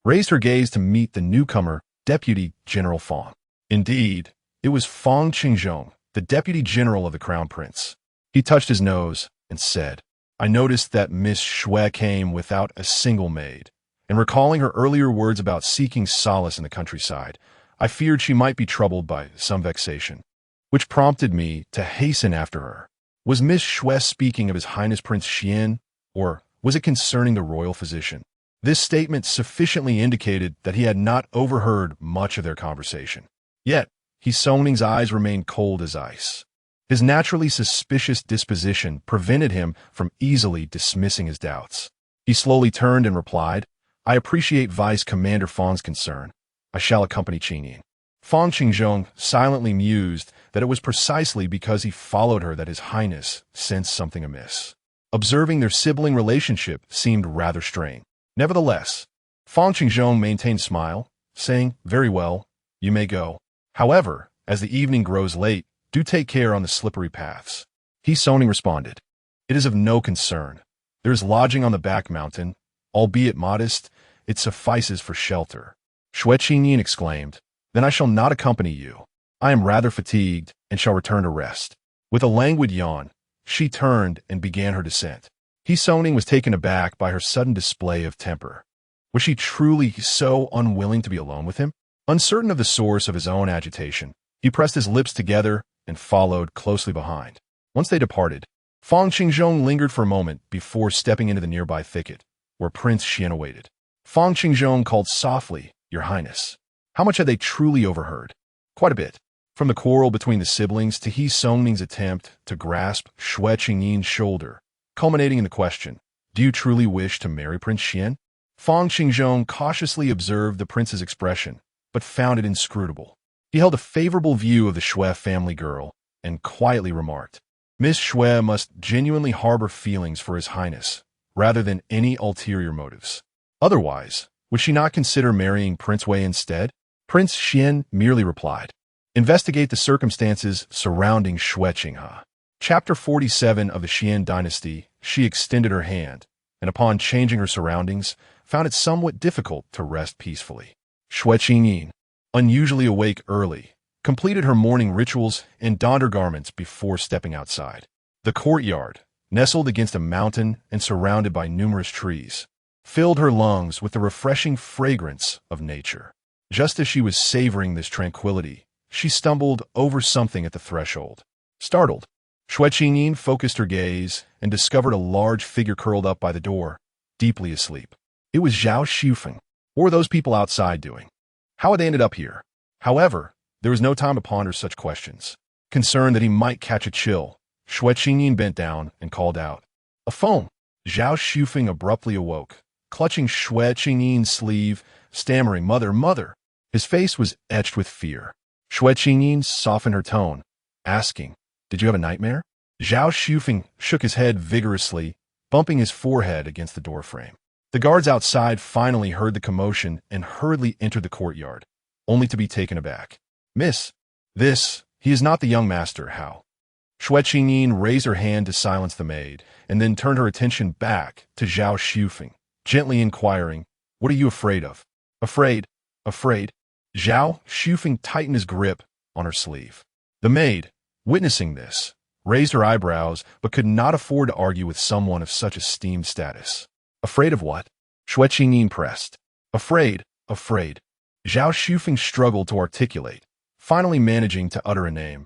[SPEAKER 1] raised her gaze to meet the newcomer, Deputy General Fang. Indeed, it was Fang Qingzhong, the Deputy General of the Crown Prince. He touched his nose and said, "I noticed that Miss Xue came without a single maid, and recalling her earlier words about seeking solace in the countryside, I feared she might be troubled by some vexation, which prompted me to hasten after her." Was Miss Xue speaking of His Highness Prince Xian, or was it concerning the royal physician? This statement sufficiently indicated that he had not overheard much of their conversation. Yet, He Songning's eyes remained cold as ice. His naturally suspicious disposition prevented him from easily dismissing his doubts. He slowly turned and replied, "I appreciate Vice Commander Fang's concern. I shall accompany Qingyin." Fang Qingzhong silently mused that it was precisely because he followed her that His Highness sensed something amiss. Observing their sibling relationship seemed rather strained. Nevertheless, Fang Qingzhong maintained a smile, saying, "Very well, you may go. However, as the evening grows late, do take care on the slippery paths." He Songning responded, "It is of no concern. There is lodging on the back mountain. Albeit modest, it suffices for shelter." Xue Qingyin exclaimed, "Then I shall not accompany you. I am rather fatigued and shall return to rest." With a languid yawn, she turned and began her descent. He Songning was taken aback by her sudden display of temper. Was she truly so unwilling to be alone with him? Uncertain of the source of his own agitation, he pressed his lips together and followed closely behind. Once they departed, Fang Qingzhong lingered for a moment before stepping into the nearby thicket, where Prince Xuan awaited. Fang Qingzhong called softly, "Your Highness." How much had they truly overheard? Quite a bit. From the quarrel between the siblings to He Songning's attempt to grasp Xue Qingyin's shoulder, culminating in the question, "Do you truly wish to marry Prince Xuan?" Fang Qingzhong cautiously observed the prince's expression, but found it inscrutable. He held a favorable view of the Xue family girl and quietly remarked, "Miss Xue must genuinely harbor feelings for His Highness, rather than any ulterior motives. Otherwise, would she not consider marrying Prince Wei instead?" Prince Xuan merely replied, "Investigate the circumstances surrounding Xue Qingha." Chapter 47 of the Xian dynasty. She extended her hand, and upon changing her surroundings, found it somewhat difficult to rest peacefully. Xue Qingyin, unusually awake early, completed her morning rituals and donned her garments before stepping outside. The courtyard, nestled against a mountain and surrounded by numerous trees, filled her lungs with the refreshing fragrance of nature. Just as she was savoring this tranquility, she stumbled over something at the threshold. Startled, Xue Qingyin focused her gaze and discovered a large figure curled up by the door, deeply asleep. It was Zhao Xufeng. What were those people outside doing? How had they ended up here? However, there was no time to ponder such questions. Concerned that he might catch a chill, Xue Qingyin bent down and called out, "A phone!" Zhao Xufeng abruptly awoke, clutching Xue Qingyin's sleeve, stammering, "Mother, mother!" His face was etched with fear. Xue Qingyin softened her tone, asking, "Did you have a nightmare?" Zhao Xufeng shook his head vigorously, bumping his forehead against the doorframe. The guards outside finally heard the commotion and hurriedly entered the courtyard, only to be taken aback. "Miss, he is not the young master, how?" Xue Qingyin raised her hand to silence the maid, and then turned her attention back to Zhao Xufeng, gently inquiring, "What are you afraid of?" Afraid? Zhao Xufeng tightened his grip on her sleeve. The maid, witnessing this, raised her eyebrows but could not afford to argue with someone of such esteemed status. "Afraid of what?" Xue Qingyin pressed. Afraid. Zhao Xufeng struggled to articulate, finally managing to utter a name.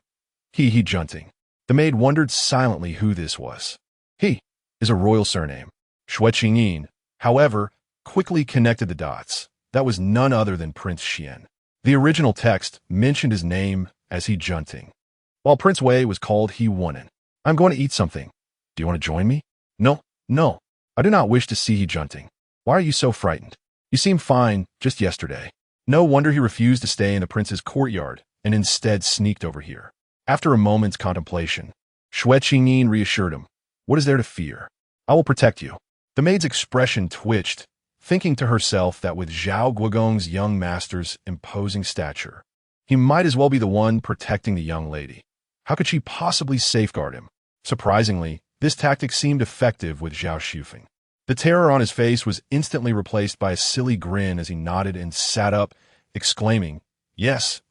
[SPEAKER 1] He Junting. The maid wondered silently who this was. He is a royal surname. Xue Qingyin, however, quickly connected the dots. That was none other than Prince Xuan. The original text mentioned his name as He Junting, while Prince Wei was called He Wunan. "I'm going to eat something. Do you want to join me?" No. I do not wish to see He Junting. Why are you so frightened? You seemed fine just yesterday. No wonder he refused to stay in the prince's courtyard and instead sneaked over here. After a moment's contemplation, Xue Qingyin reassured him, "What is there to fear? I will protect you." The maid's expression twitched, thinking to herself that with Zhao Guogong's young master's imposing stature, he might as well be the one protecting the young lady. How could she possibly safeguard him? Surprisingly, this tactic seemed effective with Zhao Xufeng. The terror on his face was instantly replaced by a silly grin as he nodded and sat up, exclaiming, Yes,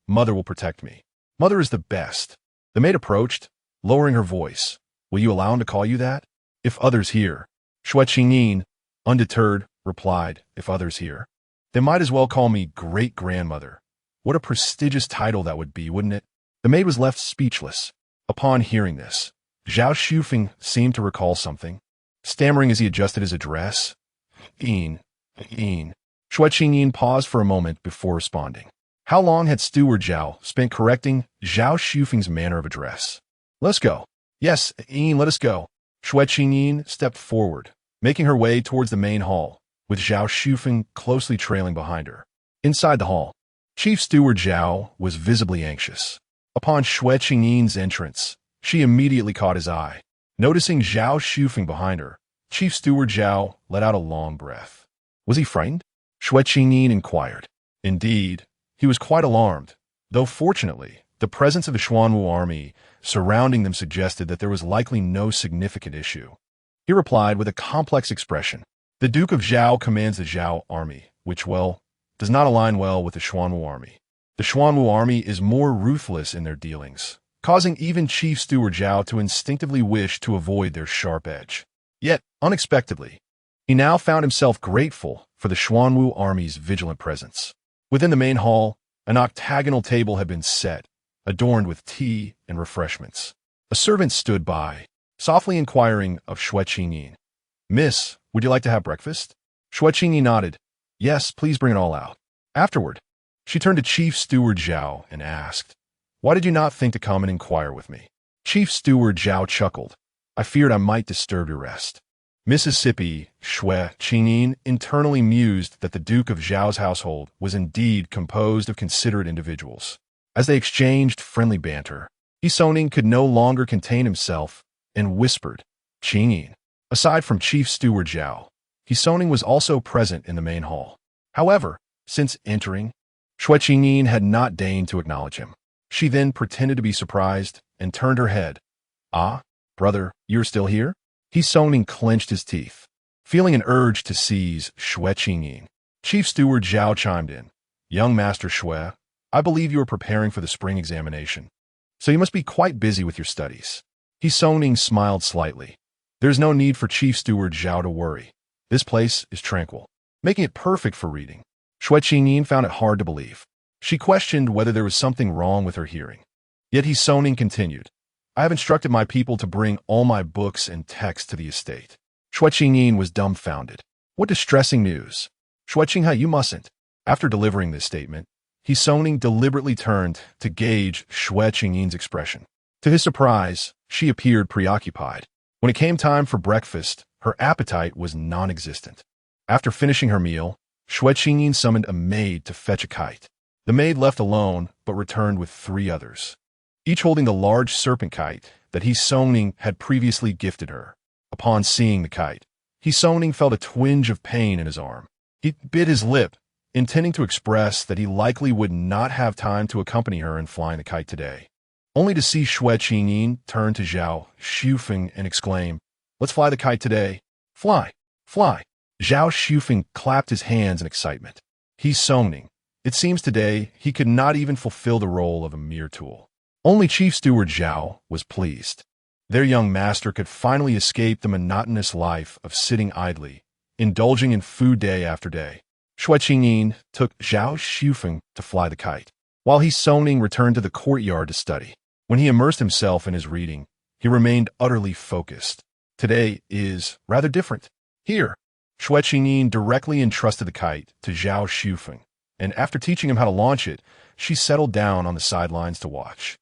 [SPEAKER 1] Mother will protect me. Mother is the best." The maid approached, lowering her voice. "Will you allow him to call you that?" "If others hear." Xue Qingyin, undeterred, replied, "If others hear. They might as well call me great-grandmother. What a prestigious title that would be, wouldn't it?" The maid was left speechless. Upon hearing this, Zhao Xufeng seemed to recall something, stammering as he adjusted his address. Xue Qingyin paused for a moment before responding. How long had Steward Zhao spent correcting Zhao Xufeng's manner of address? "Let's go." "Yes, let us go." Xue Qingyin stepped forward, making her way towards the main hall, with Zhao Xufeng closely trailing behind her. Inside the hall, Chief Steward Zhao was visibly anxious. Upon Xue Qingyin's entrance, she immediately caught his eye. Noticing Zhao Xufeng behind her, Chief Steward Zhao let out a long breath. Was he frightened? Xue Qingyin inquired. Indeed, he was quite alarmed, though fortunately, the presence of the Xuanwu army surrounding them suggested that there was likely no significant issue. He replied with a complex expression. "The Duke of Zhao commands the Zhao army, which, does not align well with the Xuanwu army. The Xuanwu army is more ruthless in their dealings, causing even Chief Steward Zhao to instinctively wish to avoid their sharp edge. Yet, unexpectedly, he now found himself grateful for the Xuanwu army's vigilant presence. Within the main hall, an octagonal table had been set, adorned with tea and refreshments. A servant stood by, softly inquiring of Xue Qingyin, "Miss, would you like to have breakfast?" Xue Qingyin nodded. "Yes, please bring it all out." Afterward, she turned to Chief Steward Zhao and asked, "Why did you not think to come and inquire with me?" Chief Steward Zhao chuckled. "I feared I might disturb your rest." Mississippi Xue Qingyin internally mused that the Duke of Zhao's household was indeed composed of considerate individuals. As they exchanged friendly banter, Soning could no longer contain himself and whispered, "Qingyin." Aside from Chief Steward Zhao, Soning was also present in the main hall. However, since entering, Xue Qingyin had not deigned to acknowledge him. She then pretended to be surprised and turned her head. "Ah, brother, you're still here?" Soning clenched his teeth, feeling an urge to seize Xue Qingyin. Chief Steward Zhao chimed in. "Young Master Xue, I believe you are preparing for the spring examination, so you must be quite busy with your studies." Soning smiled slightly. "There's no need for Chief Steward Zhao to worry. This place is tranquil, making it perfect for reading." Xue Qingyin found it hard to believe. She questioned whether there was something wrong with her hearing. Yet Soning continued, "I have instructed my people to bring all my books and texts to the estate." Xue Qingyin was dumbfounded. "What distressing news! Xue Qinghe, you mustn't." After delivering this statement, Soning deliberately turned to gauge Xue Qingyin's expression. To his surprise, she appeared preoccupied. When it came time for breakfast, her appetite was non-existent. After finishing her meal, Xue Qingyin summoned a maid to fetch a kite. The maid left alone, but returned with 3 others, each holding the large serpent kite that Soning had previously gifted her. Upon seeing the kite, Soning felt a twinge of pain in his arm. He bit his lip, intending to express that he likely would not have time to accompany her in flying the kite today, only to see Xue Qingyin turn to Zhao Xufeng and exclaim, "Let's fly the kite today. Fly, fly." Zhao Xufeng clapped his hands in excitement. Soning, it seems today he could not even fulfill the role of a mere tool. Only Chief Steward Zhao was pleased. Their young master could finally escape the monotonous life of sitting idly, indulging in food day after day. Xue Qingyin took Zhao Xufeng to fly the kite, while Soning returned to the courtyard to study. When he immersed himself in his reading, he remained utterly focused. Today is rather different. Here, Xue Qingyin directly entrusted the kite to Zhao Xufeng, and after teaching him how to launch it, she settled down on the sidelines to watch.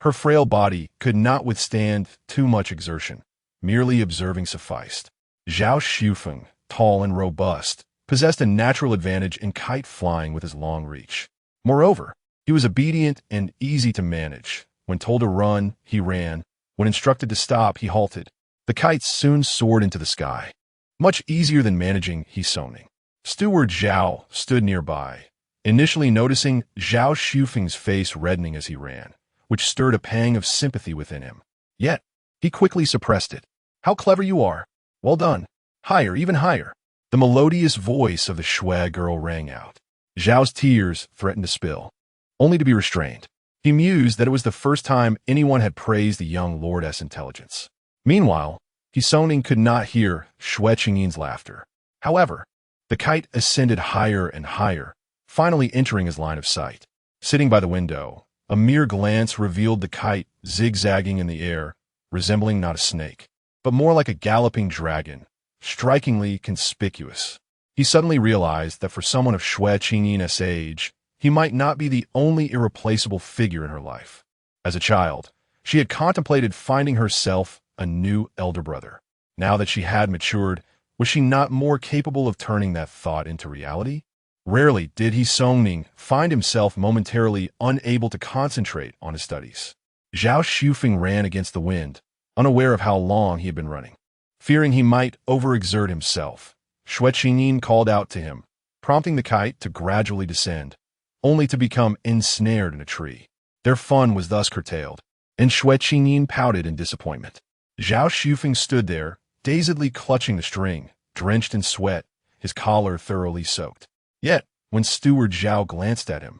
[SPEAKER 1] Her frail body could not withstand too much exertion. Merely observing sufficed. Zhao Xufeng, tall and robust, possessed a natural advantage in kite flying with his long reach. Moreover, he was obedient and easy to manage. When told to run, he ran. When instructed to stop, he halted. The kite soon soared into the sky, much easier than managing Soning. Steward Zhao stood nearby, initially noticing Zhao Xufeng's face reddening as he ran, which stirred a pang of sympathy within him. Yet, he quickly suppressed it. "How clever you are! Well done! Higher, even higher!" The melodious voice of the Xue girl rang out. Zhao's tears threatened to spill, only to be restrained. He mused that it was the first time anyone had praised the young lordess' intelligence. Meanwhile, Soning could not hear Xue Qingyin's laughter. However, the kite ascended higher and higher, finally entering his line of sight. Sitting by the window, a mere glance revealed the kite zigzagging in the air, resembling not a snake, but more like a galloping dragon, strikingly conspicuous. He suddenly realized that for someone of Xue Qingyin's age, he might not be the only irreplaceable figure in her life. As a child, she had contemplated finding herself a new elder brother. Now that she had matured, was she not more capable of turning that thought into reality? Rarely did Soning find himself momentarily unable to concentrate on his studies. Zhao Xufeng ran against the wind, unaware of how long he had been running. Fearing he might overexert himself, Xue Qingyin called out to him, prompting the kite to gradually descend, only to become ensnared in a tree. Their fun was thus curtailed, and Xue Qingyin pouted in disappointment. Zhao Xufeng stood there, dazedly clutching the string, drenched in sweat, his collar thoroughly soaked. Yet, when Steward Zhao glanced at him,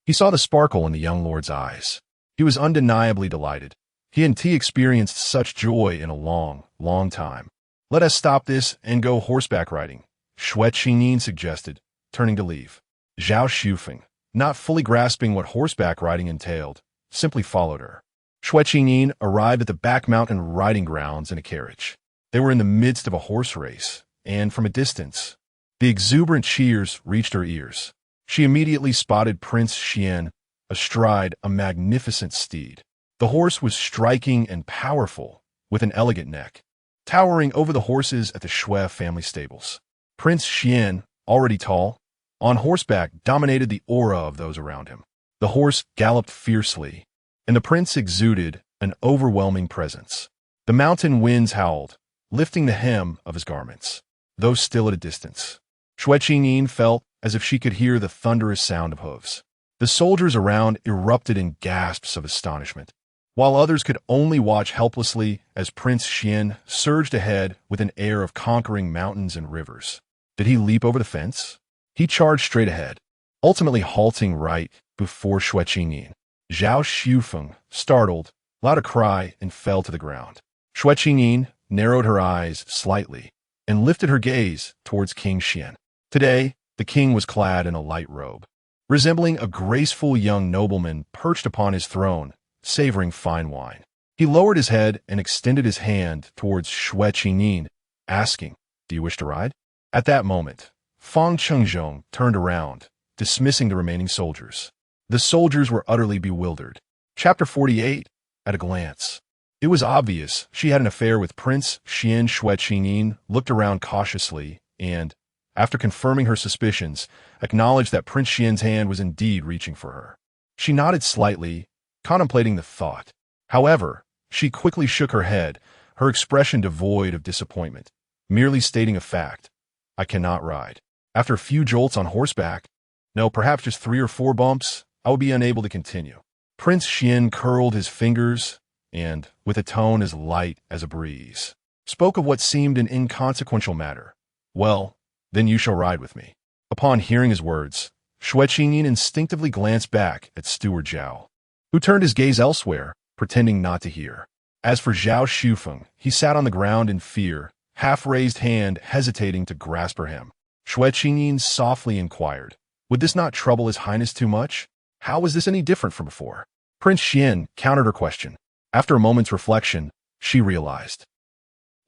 [SPEAKER 1] he saw the sparkle in the young lord's eyes. He was undeniably delighted. He hadn't experienced such joy in a long, long time. "Let us stop this and go horseback riding," Xue Qingyin suggested, turning to leave. Zhao Xufeng, not fully grasping what horseback riding entailed, simply followed her. Xue Qingyin arrived at the back mountain riding grounds in a carriage. They were in the midst of a horse race, and from a distance, the exuberant cheers reached her ears. She immediately spotted Prince Xuan astride a magnificent steed. The horse was striking and powerful, with an elegant neck, towering over the horses at the Xue family stables. Prince Xuan, already tall, on horseback dominated the aura of those around him. The horse galloped fiercely, and the prince exuded an overwhelming presence. The mountain winds howled, lifting the hem of his garments, though still at a distance. Xue Qingyin felt as if she could hear the thunderous sound of hooves. The soldiers around erupted in gasps of astonishment, while others could only watch helplessly as Prince Xuan surged ahead with an air of conquering mountains and rivers. Did he leap over the fence? He charged straight ahead, ultimately halting right before Xue Qingyin. Zhao Xufeng, startled, let out a cry and fell to the ground. Xue Qingyin narrowed her eyes slightly and lifted her gaze towards King Xian. Today, the king was clad in a light robe, resembling a graceful young nobleman perched upon his throne, savoring fine wine. He lowered his head and extended his hand towards Xue Qingyin, asking, "Do you wish to ride?" At that moment, Fang Chengzhong turned around, dismissing the remaining soldiers. The soldiers were utterly bewildered. Chapter 48, at a glance. It was obvious she had an affair with Prince Xuan. Xue Qingyin looked around cautiously and, after confirming her suspicions, acknowledged that Prince Xian's hand was indeed reaching for her. She nodded slightly, contemplating the thought. However, she quickly shook her head, her expression devoid of disappointment, merely stating a fact. "I cannot ride. After a few jolts on horseback, no, perhaps just 3 or 4 bumps, I would be unable to continue." Prince Xuan curled his fingers and, with a tone as light as a breeze, spoke of what seemed an inconsequential matter. "Well, then you shall ride with me." Upon hearing his words, Xue Qingyin instinctively glanced back at Steward Zhao, who turned his gaze elsewhere, pretending not to hear. As for Zhao Xufeng, he sat on the ground in fear, half-raised hand hesitating to grasp her hem. Xue Qingyin softly inquired, "Would this not trouble His Highness too much? How was this any different from before?" Prince Xian countered her question. After a moment's reflection, she realized.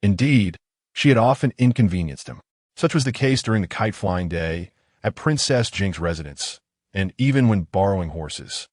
[SPEAKER 1] Indeed, she had often inconvenienced him. Such was the case during the kite-flying day, at Princess Jing's residence, and even when borrowing horses.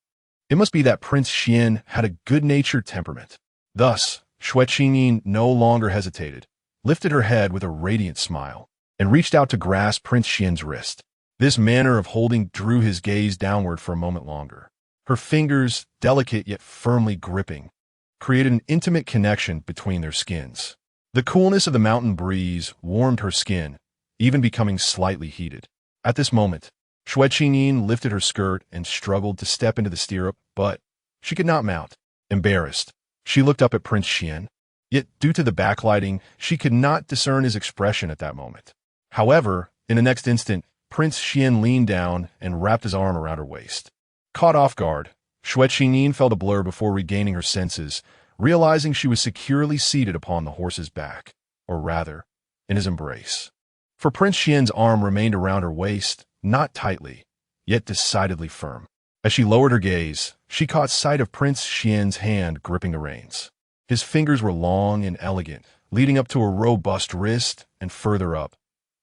[SPEAKER 1] It must be that Prince Xian had a good-natured temperament. Thus, Xue Qingyin no longer hesitated, lifted her head with a radiant smile, and reached out to grasp Prince Xian's wrist. This manner of holding drew his gaze downward for a moment longer. Her fingers, delicate yet firmly gripping, created an intimate connection between their skins. The coolness of the mountain breeze warmed her skin, even becoming slightly heated. At this moment, Xue Qingyin lifted her skirt and struggled to step into the stirrup, but she could not mount. Embarrassed, she looked up at Prince Xian, yet due to the backlighting, she could not discern his expression at that moment. However, in the next instant, Prince Xian leaned down and wrapped his arm around her waist. Caught off guard, Xue Qingyin felt a blur before regaining her senses, realizing she was securely seated upon the horse's back, or rather, in his embrace. For Prince Xian's arm remained around her waist, not tightly, yet decidedly firm. As she lowered her gaze, she caught sight of Prince Xian's hand gripping the reins. His fingers were long and elegant, leading up to a robust wrist and further up,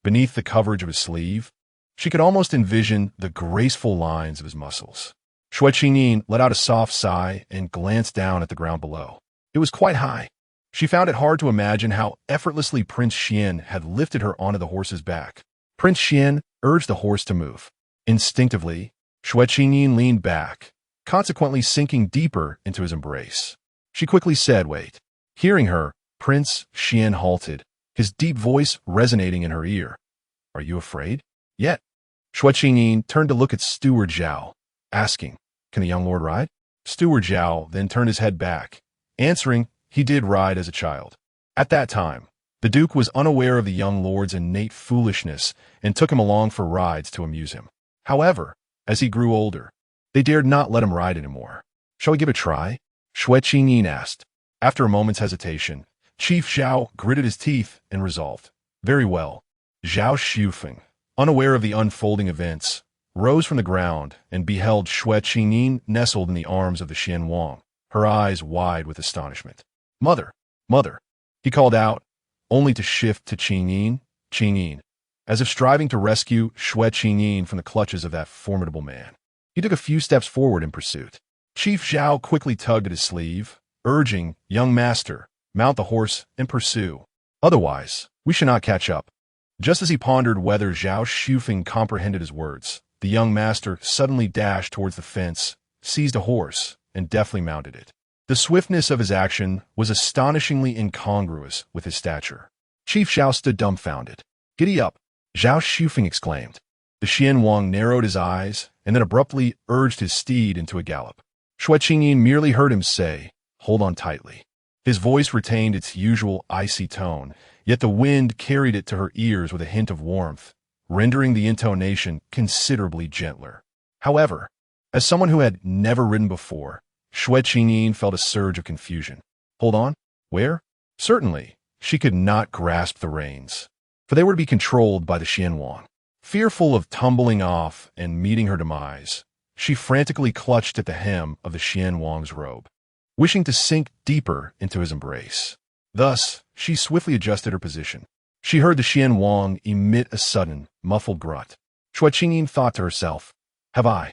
[SPEAKER 1] beneath the coverage of his sleeve. She could almost envision the graceful lines of his muscles. Xue Qingyin let out a soft sigh and glanced down at the ground below. It was quite high. She found it hard to imagine how effortlessly Prince Xian had lifted her onto the horse's back. Prince Xian urged the horse to move. Instinctively, Xue Qingyin leaned back, consequently sinking deeper into his embrace. She quickly said, "Wait." Hearing her, Prince Xian halted, his deep voice resonating in her ear. "Are you afraid?" "Yet." Xue Qingyin turned to look at Steward Zhao, asking, "Can the young lord ride?" Steward Zhao then turned his head back, answering, he did ride as a child. At that time, the Duke was unaware of the young lord's innate foolishness and took him along for rides to amuse him. However, as he grew older, they dared not let him ride anymore. Shall we give it a try? Xue Qingyin asked. After a moment's hesitation, Chief Zhao gritted his teeth and resolved. Very well. Zhao Xufeng, unaware of the unfolding events, rose from the ground and beheld Xue Qingyin nestled in the arms of the Xian Wang, her eyes wide with astonishment. Mother! Mother! He called out, only to shift to Qingyin, Qingyin, as if striving to rescue Xue Qingyin from the clutches of that formidable man. He took a few steps forward in pursuit. Chief Zhao quickly tugged at his sleeve, urging, young master, mount the horse and pursue. Otherwise, we should not catch up. Just as he pondered whether Zhao Xufeng comprehended his words, the young master suddenly dashed towards the fence, seized a horse, and deftly mounted it. The swiftness of his action was astonishingly incongruous with his stature. Chief Zhao stood dumbfounded. Giddy up! Zhao Xufeng exclaimed. The Xian Wang narrowed his eyes and then abruptly urged his steed into a gallop. Xue Qingyin merely heard him say, hold on tightly. His voice retained its usual icy tone, yet the wind carried it to her ears with a hint of warmth, rendering the intonation considerably gentler. However, as someone who had never ridden before, Xue Qingyin felt a surge of confusion. Hold on? Where? Certainly, she could not grasp the reins, for they were to be controlled by the Xian Wang. Fearful of tumbling off and meeting her demise, she frantically clutched at the hem of the Xian Wang's robe, wishing to sink deeper into his embrace. Thus, she swiftly adjusted her position. She heard the Xian Wang emit a sudden, muffled grunt. Xue Qingyin thought to herself, have I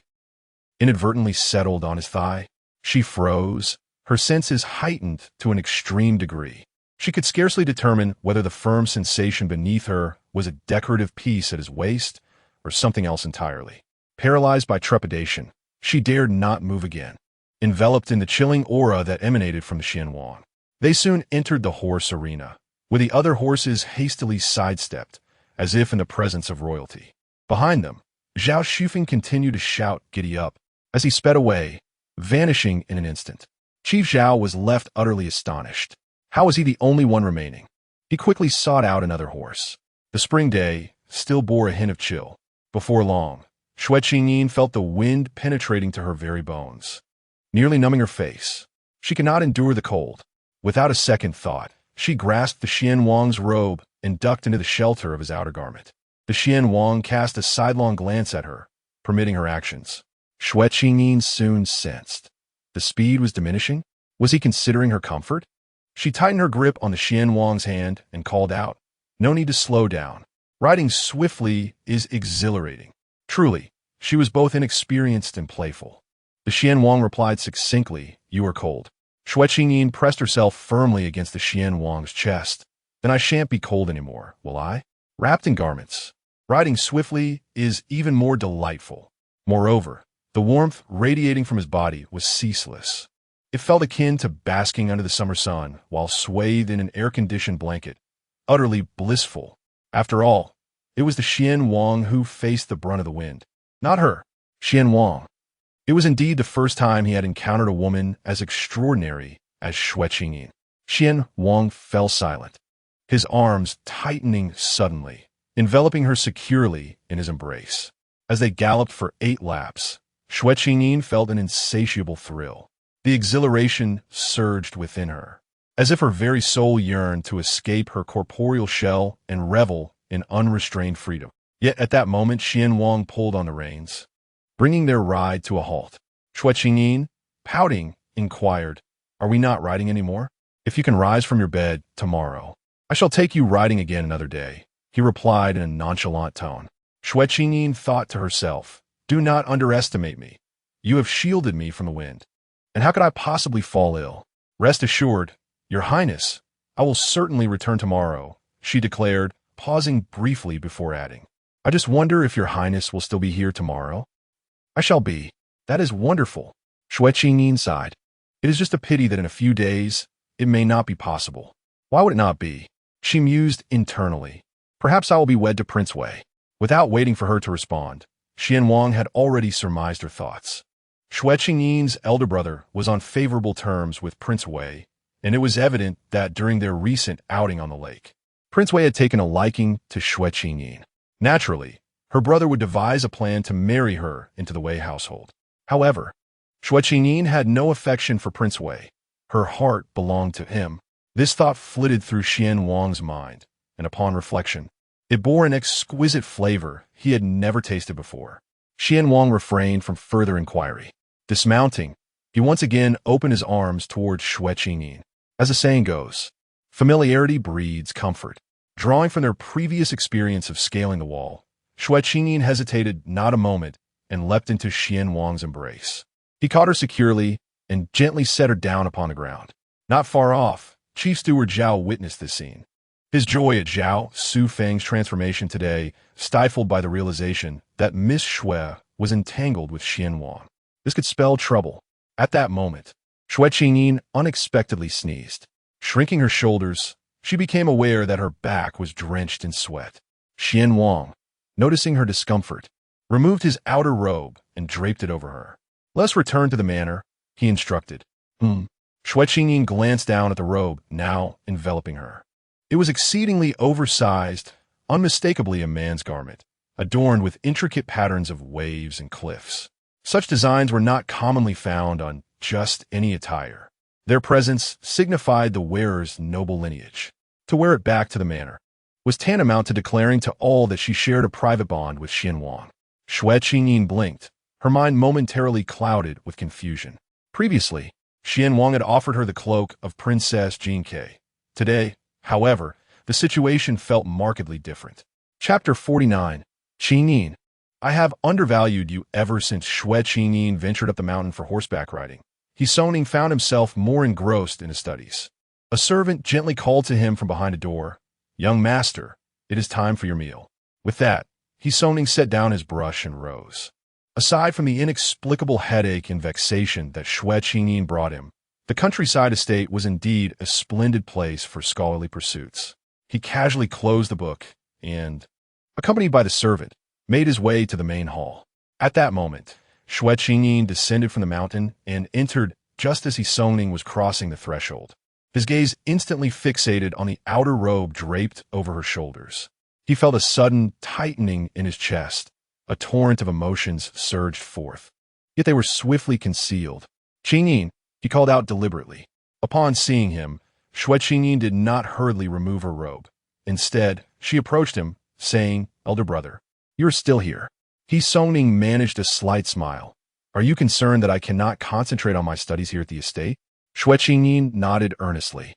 [SPEAKER 1] inadvertently settled on his thigh? She froze, her senses heightened to an extreme degree. She could scarcely determine whether the firm sensation beneath her was a decorative piece at his waist or something else entirely. Paralyzed by trepidation, she dared not move again, enveloped in the chilling aura that emanated from the Xian Wang. They soon entered the horse arena, where the other horses hastily sidestepped, as if in the presence of royalty. Behind them, Zhao Xufeng continued to shout giddy up as he sped away, vanishing in an instant. Chief Zhao was left utterly astonished. How was he the only one remaining? He quickly sought out another horse. The spring day still bore a hint of chill. Before long, Xue Qingyin felt the wind penetrating to her very bones, nearly numbing her face. She could not endure the cold. Without a second thought, she grasped the Xian Wang's robe and ducked into the shelter of his outer garment. The Xian Wang cast a sidelong glance at her, permitting her actions. Xue Qingyin soon sensed. The speed was diminishing. Was he considering her comfort? She tightened her grip on the Xian Wang's hand and called out, no need to slow down. Riding swiftly is exhilarating. Truly, she was both inexperienced and playful. The Xian Wang replied succinctly, you are cold. Xue Qingyin pressed herself firmly against the Xian Wang's chest. Then I shan't be cold anymore, will I? Wrapped in garments, riding swiftly is even more delightful. Moreover, the warmth radiating from his body was ceaseless. It felt akin to basking under the summer sun while swathed in an air-conditioned blanket, utterly blissful. After all, it was the Xian Wang who faced the brunt of the wind, not her, Xian Wang. It was indeed the first time he had encountered a woman as extraordinary as Xue Qingyin. Xian Wang fell silent, his arms tightening suddenly, enveloping her securely in his embrace. As they galloped for 8 laps, Xue Qingyin felt an insatiable thrill. The exhilaration surged within her, as if her very soul yearned to escape her corporeal shell and revel in unrestrained freedom. Yet at that moment, Xian Wang pulled on the reins, bringing their ride to a halt. Xue Qingyin, pouting, inquired, are we not riding anymore? If you can rise from your bed tomorrow, I shall take you riding again another day, he replied in a nonchalant tone. Xue Qingyin thought to herself, do not underestimate me. You have shielded me from the wind. And how could I possibly fall ill? Rest assured, Your Highness, I will certainly return tomorrow, she declared, pausing briefly before adding, I just wonder if Your Highness will still be here tomorrow? I shall be. That is wonderful. Xue Qingyin sighed. It is just a pity that in a few days, it may not be possible. Why would it not be? She mused internally. Perhaps I will be wed to Prince Wei. Without waiting for her to respond, Xian Wang had already surmised her thoughts. Xue Qingyin's elder brother was on favorable terms with Prince Wei, and it was evident that during their recent outing on the lake, Prince Wei had taken a liking to Xue Qingyin. Naturally, her brother would devise a plan to marry her into the Wei household. However, Xue Qingyin had no affection for Prince Wei. Her heart belonged to him. This thought flitted through Xian Wang's mind, and upon reflection, it bore an exquisite flavor he had never tasted before. Xian Wang refrained from further inquiry. Dismounting, he once again opened his arms towards Xue Qingyin. As the saying goes, familiarity breeds comfort. Drawing from their previous experience of scaling the wall, Xue Qingyin hesitated not a moment and leapt into Xian Wang's embrace. He caught her securely and gently set her down upon the ground. Not far off, Chief Steward Zhao witnessed this scene. His joy at Zhao Su Feng's transformation today stifled by the realization that Miss Xue was entangled with Xian Wang. This could spell trouble. At that moment, Xue Qingyin unexpectedly sneezed. Shrinking her shoulders, she became aware that her back was drenched in sweat. Xian Wang, noticing her discomfort, removed his outer robe and draped it over her. "Let's return to the manor," he instructed. Xue Qingyin glanced down at the robe, now enveloping her. It was exceedingly oversized, unmistakably a man's garment, adorned with intricate patterns of waves and cliffs. Such designs were not commonly found on just any attire. Their presence signified the wearer's noble lineage. To wear it back to the manor was tantamount to declaring to all that she shared a private bond with Xian Wang. Xue Qingyin blinked, her mind momentarily clouded with confusion. Previously, Xian Wang had offered her the cloak of Princess Jinke. Today, however, the situation felt markedly different. Chapter 49. Qingyin. I have undervalued you ever since Xue Qingyin ventured up the mountain for horseback riding. Soning found himself more engrossed in his studies. A servant gently called to him from behind a door, "Young master, it is time for your meal." With that, Soning set down his brush and rose. Aside from the inexplicable headache and vexation that Xue Qingyin brought him, the countryside estate was indeed a splendid place for scholarly pursuits. He casually closed the book and, accompanied by the servant, made his way to the main hall. At that moment, Xue Qingyin descended from the mountain and entered just as Soning was crossing the threshold. His gaze instantly fixated on the outer robe draped over her shoulders. He felt a sudden tightening in his chest. A torrent of emotions surged forth. Yet they were swiftly concealed. "Qingyin," he called out deliberately. Upon seeing him, Xue Qingyin did not hurriedly remove her robe. Instead, she approached him, saying, "Elder brother, you're still here." Soning managed a slight smile. "Are you concerned that I cannot concentrate on my studies here at the estate?" Xue Qingyin nodded earnestly,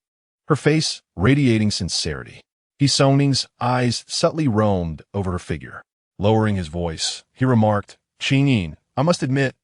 [SPEAKER 1] her face radiating sincerity. Soning's eyes subtly roamed over her figure. Lowering his voice, he remarked, "Qingyin, I must admit,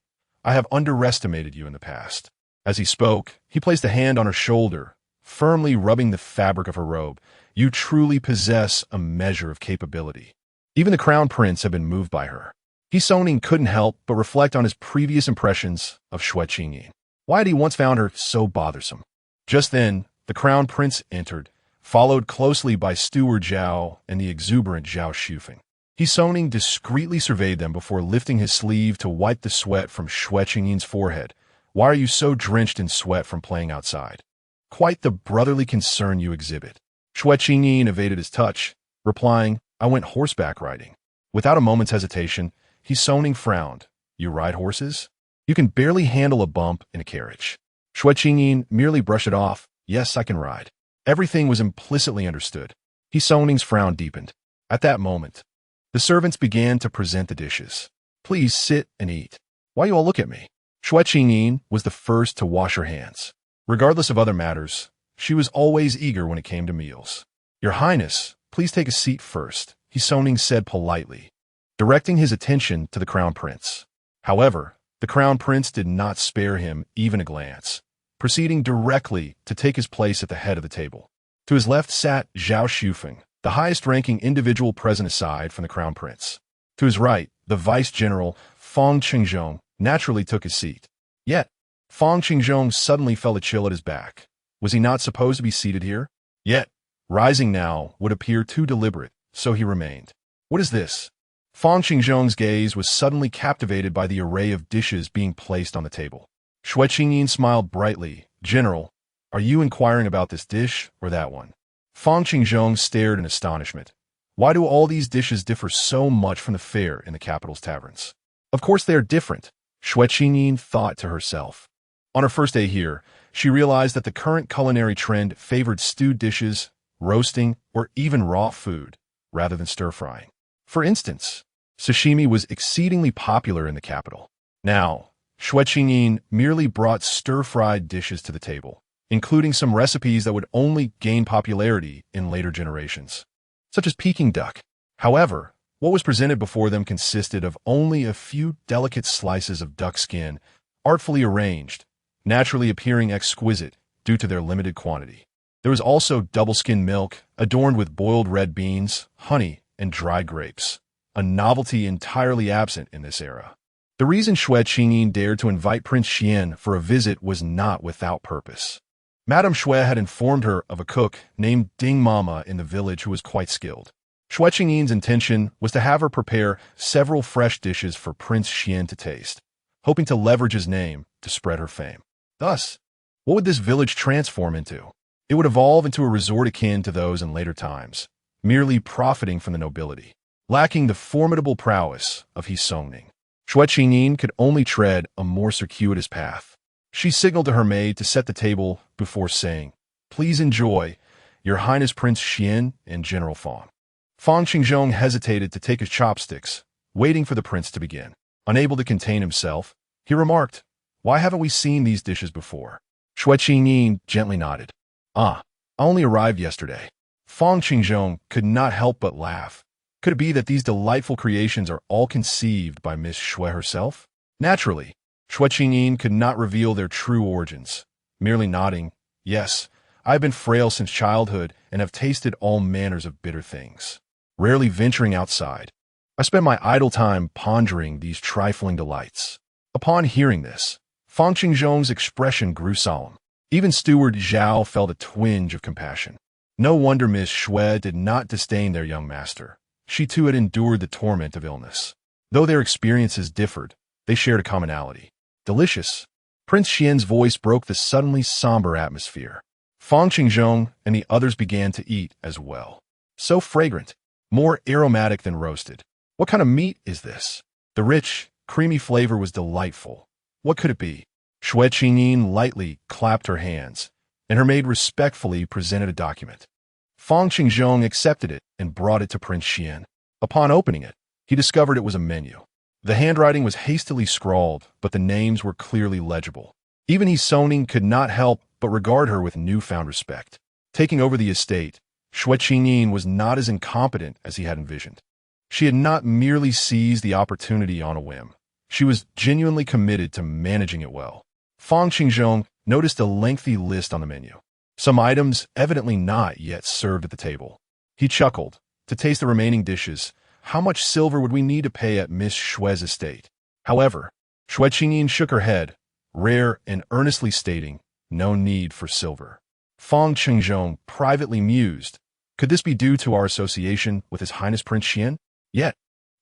[SPEAKER 1] I have underestimated you in the past." As he spoke, he placed a hand on her shoulder, firmly rubbing the fabric of her robe. "You truly possess a measure of capability." Even the crown prince had been moved by her. Soning couldn't help but reflect on his previous impressions of Xue Qingyin. Why had he once found her so bothersome? Just then, the crown prince entered, followed closely by Steward Zhao and the exuberant Zhao Shufeng. Soning discreetly surveyed them before lifting his sleeve to wipe the sweat from Xue Qingyin's forehead. "Why are you so drenched in sweat from playing outside?" "Quite the brotherly concern you exhibit." Xue Qingyin evaded his touch, replying, "I went horseback riding." Without a moment's hesitation, Soning frowned. "You ride horses? You can barely handle a bump in a carriage." Xue Qingyin merely brushed it off. "Yes, I can ride." Everything was implicitly understood. Soning's frown deepened. At that moment, the servants began to present the dishes. "Please sit and eat." "Why you all look at me?" Xue Qingyin was the first to wash her hands. Regardless of other matters, she was always eager when it came to meals. "Your Highness, please take a seat first," Soning said politely, directing his attention to the crown prince. However, the crown prince did not spare him even a glance, proceeding directly to take his place at the head of the table. To his left sat Zhao Shufeng, the highest-ranking individual present aside from the crown prince. To his right, the vice-general, Fang Qingzhong, naturally took his seat. Yet, Fang Qingzhong suddenly felt a chill at his back. Was he not supposed to be seated here? Yet, rising now would appear too deliberate, so he remained. "What is this?" Fang Qingzhong's gaze was suddenly captivated by the array of dishes being placed on the table. Xue Qingyin smiled brightly. "General, are you inquiring about this dish or that one?" Fang Qingzhong stared in astonishment. Why do all these dishes differ so much from the fare in the capital's taverns? Of course they are different. Xue Qingyin thought to herself. On her first day here, she realized that the current culinary trend favored stewed dishes, roasting, or even raw food, rather than stir-frying. For instance, sashimi was exceedingly popular in the capital. Now, Xue Qingyin merely brought stir-fried dishes to the table, including some recipes that would only gain popularity in later generations, such as Peking duck. However, what was presented before them consisted of only a few delicate slices of duck skin, artfully arranged, naturally appearing exquisite due to their limited quantity. There was also double-skim milk, adorned with boiled red beans, honey, and dried grapes, a novelty entirely absent in this era. The reason Xue Qingyin dared to invite Prince Xuan for a visit was not without purpose. Madame Xue had informed her of a cook named Ding Mama in the village who was quite skilled. Xue Qingyin's intention was to have her prepare several fresh dishes for Prince Xuan to taste, hoping to leverage his name to spread her fame. Thus, what would this village transform into? It would evolve into a resort akin to those in later times, merely profiting from the nobility, lacking the formidable prowess of He Songning. Xue Qingyin could only tread a more circuitous path. She signaled to her maid to set the table before saying, "Please enjoy, Your Highness Prince Xuan and General Fang." Fang Qingzhong hesitated to take his chopsticks, waiting for the prince to begin. Unable to contain himself, he remarked, "Why haven't we seen these dishes before?" Xue Qingyin gently nodded. "I only arrived yesterday." Fang Qingzhong could not help but laugh. Could it be that these delightful creations are all conceived by Miss Xue herself? Naturally, Xue Qingyin could not reveal their true origins, merely nodding, "Yes, I have been frail since childhood and have tasted all manners of bitter things. Rarely venturing outside, I spend my idle time pondering these trifling delights." Upon hearing this, Fang Qingzhong's expression grew solemn. Even Steward Zhao felt a twinge of compassion. No wonder Miss Xue did not disdain their young master. She too had endured the torment of illness. Though their experiences differed, they shared a commonality. Delicious. Prince Xian's voice broke the suddenly somber atmosphere. Fang Qingzhong and the others began to eat as well. So fragrant, more aromatic than roasted. What kind of meat is this? The rich, creamy flavor was delightful. What could it be? Xue Qingyin lightly clapped her hands, and her maid respectfully presented a document. Fang Qingzhong accepted it and brought it to Prince Xuan. Upon opening it, he discovered it was a menu. The handwriting was hastily scrawled, but the names were clearly legible. Even He Songning could not help but regard her with newfound respect. Taking over the estate, Xue Qingyin was not as incompetent as he had envisioned. She had not merely seized the opportunity on a whim. She was genuinely committed to managing it well. Fang Qingzhong noticed a lengthy list on the menu. Some items evidently not yet served at the table. He chuckled. To taste the remaining dishes, how much silver would we need to pay at Miss Xue's estate? However, Xue Qingyin shook her head, rare and earnestly stating, no need for silver. Fang Qingzhong privately mused, could this be due to our association with His Highness Prince Xuan? Yet,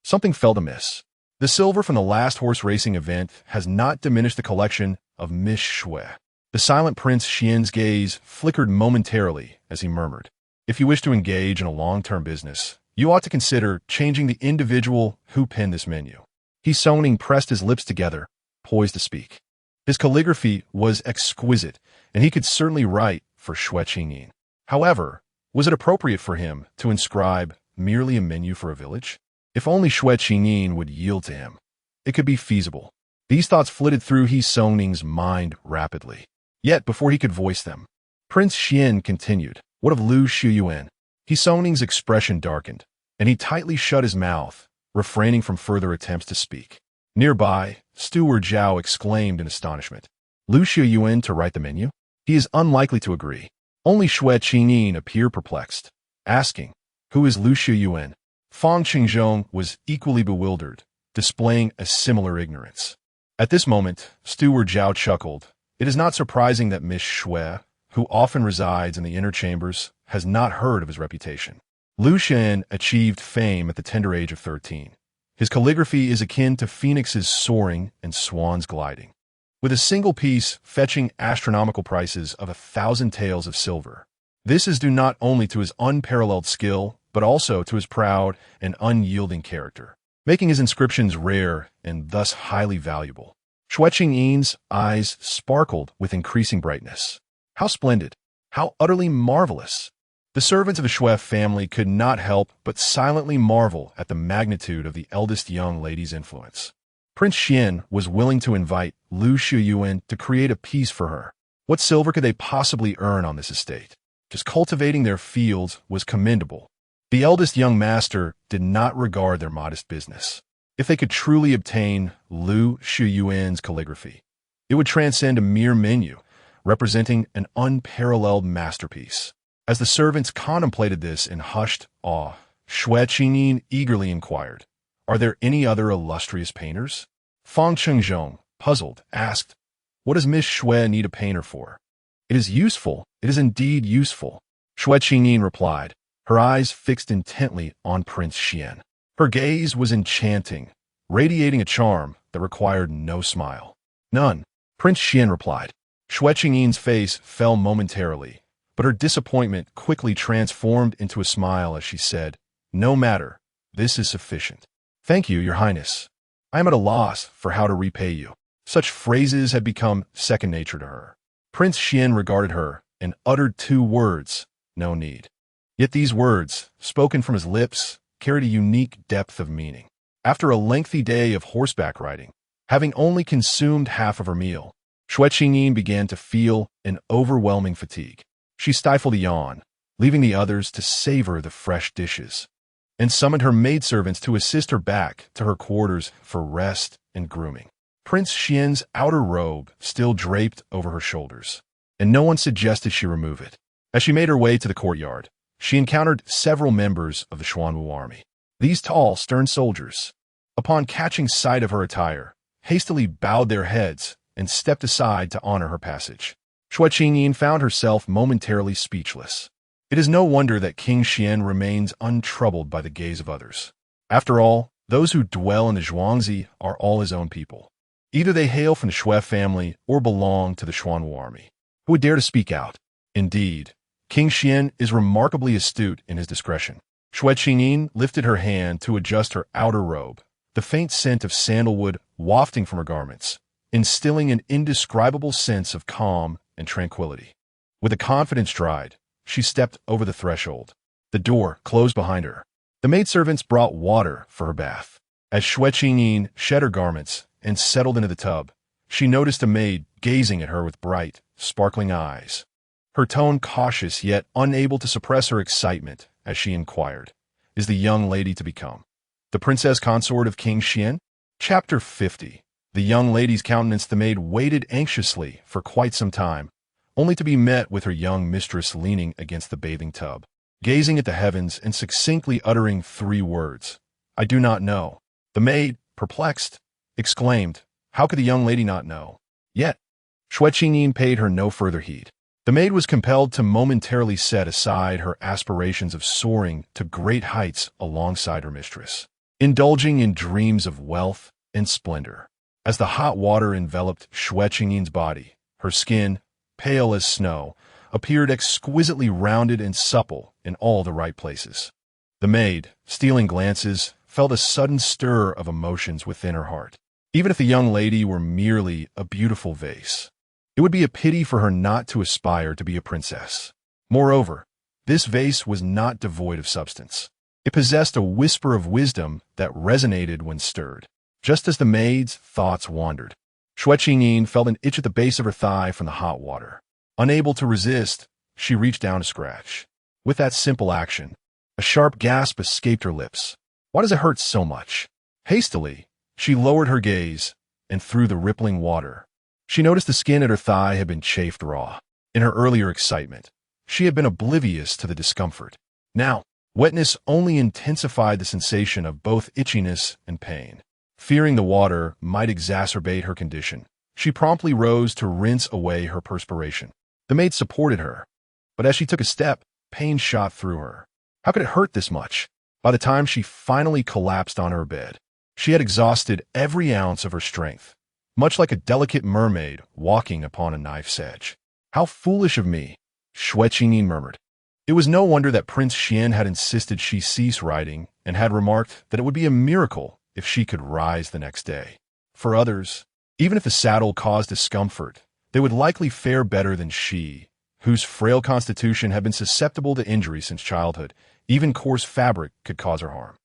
[SPEAKER 1] something felt amiss. The silver from the last horse racing event has not diminished the collection of Miss Xue. The silent Prince Xian's gaze flickered momentarily as he murmured, if you wish to engage in a long-term business, you ought to consider changing the individual who penned this menu. He Songning pressed his lips together, poised to speak. His calligraphy was exquisite, and he could certainly write for Xue Qingyin. However, was it appropriate for him to inscribe merely a menu for a village? If only Xue Qingyin would yield to him, it could be feasible. These thoughts flitted through He Songning's mind rapidly. Yet, before he could voice them, Prince Xuan continued, what of Lu Xuyuan? He Songning's expression darkened, and he tightly shut his mouth, refraining from further attempts to speak. Nearby, Steward Zhao exclaimed in astonishment, Lu Xuyuan to write the menu? He is unlikely to agree. Only Xue Qingyin appeared perplexed, asking, who is Lu Xuyuan? Fang Qingzhong was equally bewildered, displaying a similar ignorance. At this moment, Steward Zhao chuckled. It is not surprising that Miss Xue, who often resides in the inner chambers, has not heard of his reputation. Lu Xuan achieved fame at the tender age of 13. His calligraphy is akin to phoenixes soaring and swans gliding, with a single piece fetching astronomical prices of 1,000 taels of silver. This is due not only to his unparalleled skill, but also to his proud and unyielding character, making his inscriptions rare and thus highly valuable. Xue Qingyin's eyes sparkled with increasing brightness. How splendid! How utterly marvelous! The servants of the Xue family could not help but silently marvel at the magnitude of the eldest young lady's influence. Prince Xuan was willing to invite Lu Shuyuan to create a piece for her. What silver could they possibly earn on this estate? Just cultivating their fields was commendable. The eldest young master did not regard their modest business. If they could truly obtain Lu Shuyuan's calligraphy, it would transcend a mere menu, representing an unparalleled masterpiece. As the servants contemplated this in hushed awe, Xue Qingyin eagerly inquired, "Are there any other illustrious painters?" Fang Chengzhong, puzzled, asked, "What does Miss Xue need a painter for?" "It is useful. It is indeed useful," Xue Qingyin replied, her eyes fixed intently on Prince Xuan. Her gaze was enchanting, radiating a charm that required no smile. "None," Prince Xuan replied. Xue Qingyin's face fell momentarily, but her disappointment quickly transformed into a smile as she said, "No matter, this is sufficient. Thank you, Your Highness. I am at a loss for how to repay you." Such phrases had become second nature to her. Prince Xuan regarded her and uttered two words, "No need." Yet these words, spoken from his lips, carried a unique depth of meaning. After a lengthy day of horseback riding, having only consumed half of her meal, Xue Qingyin began to feel an overwhelming fatigue. She stifled a yawn, leaving the others to savor the fresh dishes, and summoned her maidservants to assist her back to her quarters for rest and grooming. Prince Xian's outer robe still draped over her shoulders, and no one suggested she remove it. As she made her way to the courtyard, she encountered several members of the Xuanwu army. These tall, stern soldiers, upon catching sight of her attire, hastily bowed their heads and stepped aside to honor her passage. Xue Qingyin found herself momentarily speechless. It is no wonder that King Xian remains untroubled by the gaze of others. After all, those who dwell in the Zhuangzi are all his own people. Either they hail from the Xue family or belong to the Xuanwu army. Who would dare to speak out? Indeed, King Xian is remarkably astute in his discretion. Xue Qingyin lifted her hand to adjust her outer robe, the faint scent of sandalwood wafting from her garments, instilling an indescribable sense of calm and tranquility. With a confident stride, she stepped over the threshold. The door closed behind her. The maidservants brought water for her bath. As Xue Qingyin shed her garments and settled into the tub, she noticed a maid gazing at her with bright, sparkling eyes. Her tone cautious yet unable to suppress her excitement as she inquired, "Is the young lady to become the princess consort of King Xian?" Chapter 50. The young lady's countenance. The maid waited anxiously for quite some time, only to be met with her young mistress leaning against the bathing tub, gazing at the heavens and succinctly uttering three words, "I do not know." The maid, perplexed, exclaimed, "How could the young lady not know?" Yet, Xue Qingyin paid her no further heed. The maid was compelled to momentarily set aside her aspirations of soaring to great heights alongside her mistress, indulging in dreams of wealth and splendor. As the hot water enveloped Xue Qingyin's body, her skin, pale as snow, appeared exquisitely rounded and supple in all the right places. The maid, stealing glances, felt a sudden stir of emotions within her heart. Even if the young lady were merely a beautiful vase, it would be a pity for her not to aspire to be a princess. Moreover, this vase was not devoid of substance. It possessed a whisper of wisdom that resonated when stirred. Just as the maid's thoughts wandered, Xue Qingyin felt an itch at the base of her thigh from the hot water. Unable to resist, she reached down to scratch. With that simple action, a sharp gasp escaped her lips. Why does it hurt so much? Hastily, she lowered her gaze, and through the rippling water, she noticed the skin at her thigh had been chafed raw. In her earlier excitement, she had been oblivious to the discomfort. Now, wetness only intensified the sensation of both itchiness and pain. Fearing the water might exacerbate her condition, she promptly rose to rinse away her perspiration. The maid supported her, but as she took a step, pain shot through her. How could it hurt this much? By the time she finally collapsed on her bed, she had exhausted every ounce of her strength, much like a delicate mermaid walking upon a knife's edge. "How foolish of me," Xue Qingyin murmured. It was no wonder that Prince Xian had insisted she cease riding and had remarked that it would be a miracle if she could rise the next day. For others, Even if the saddle caused discomfort, they would likely fare better than she, whose frail constitution had been susceptible to injury since childhood. Even coarse fabric could cause her harm.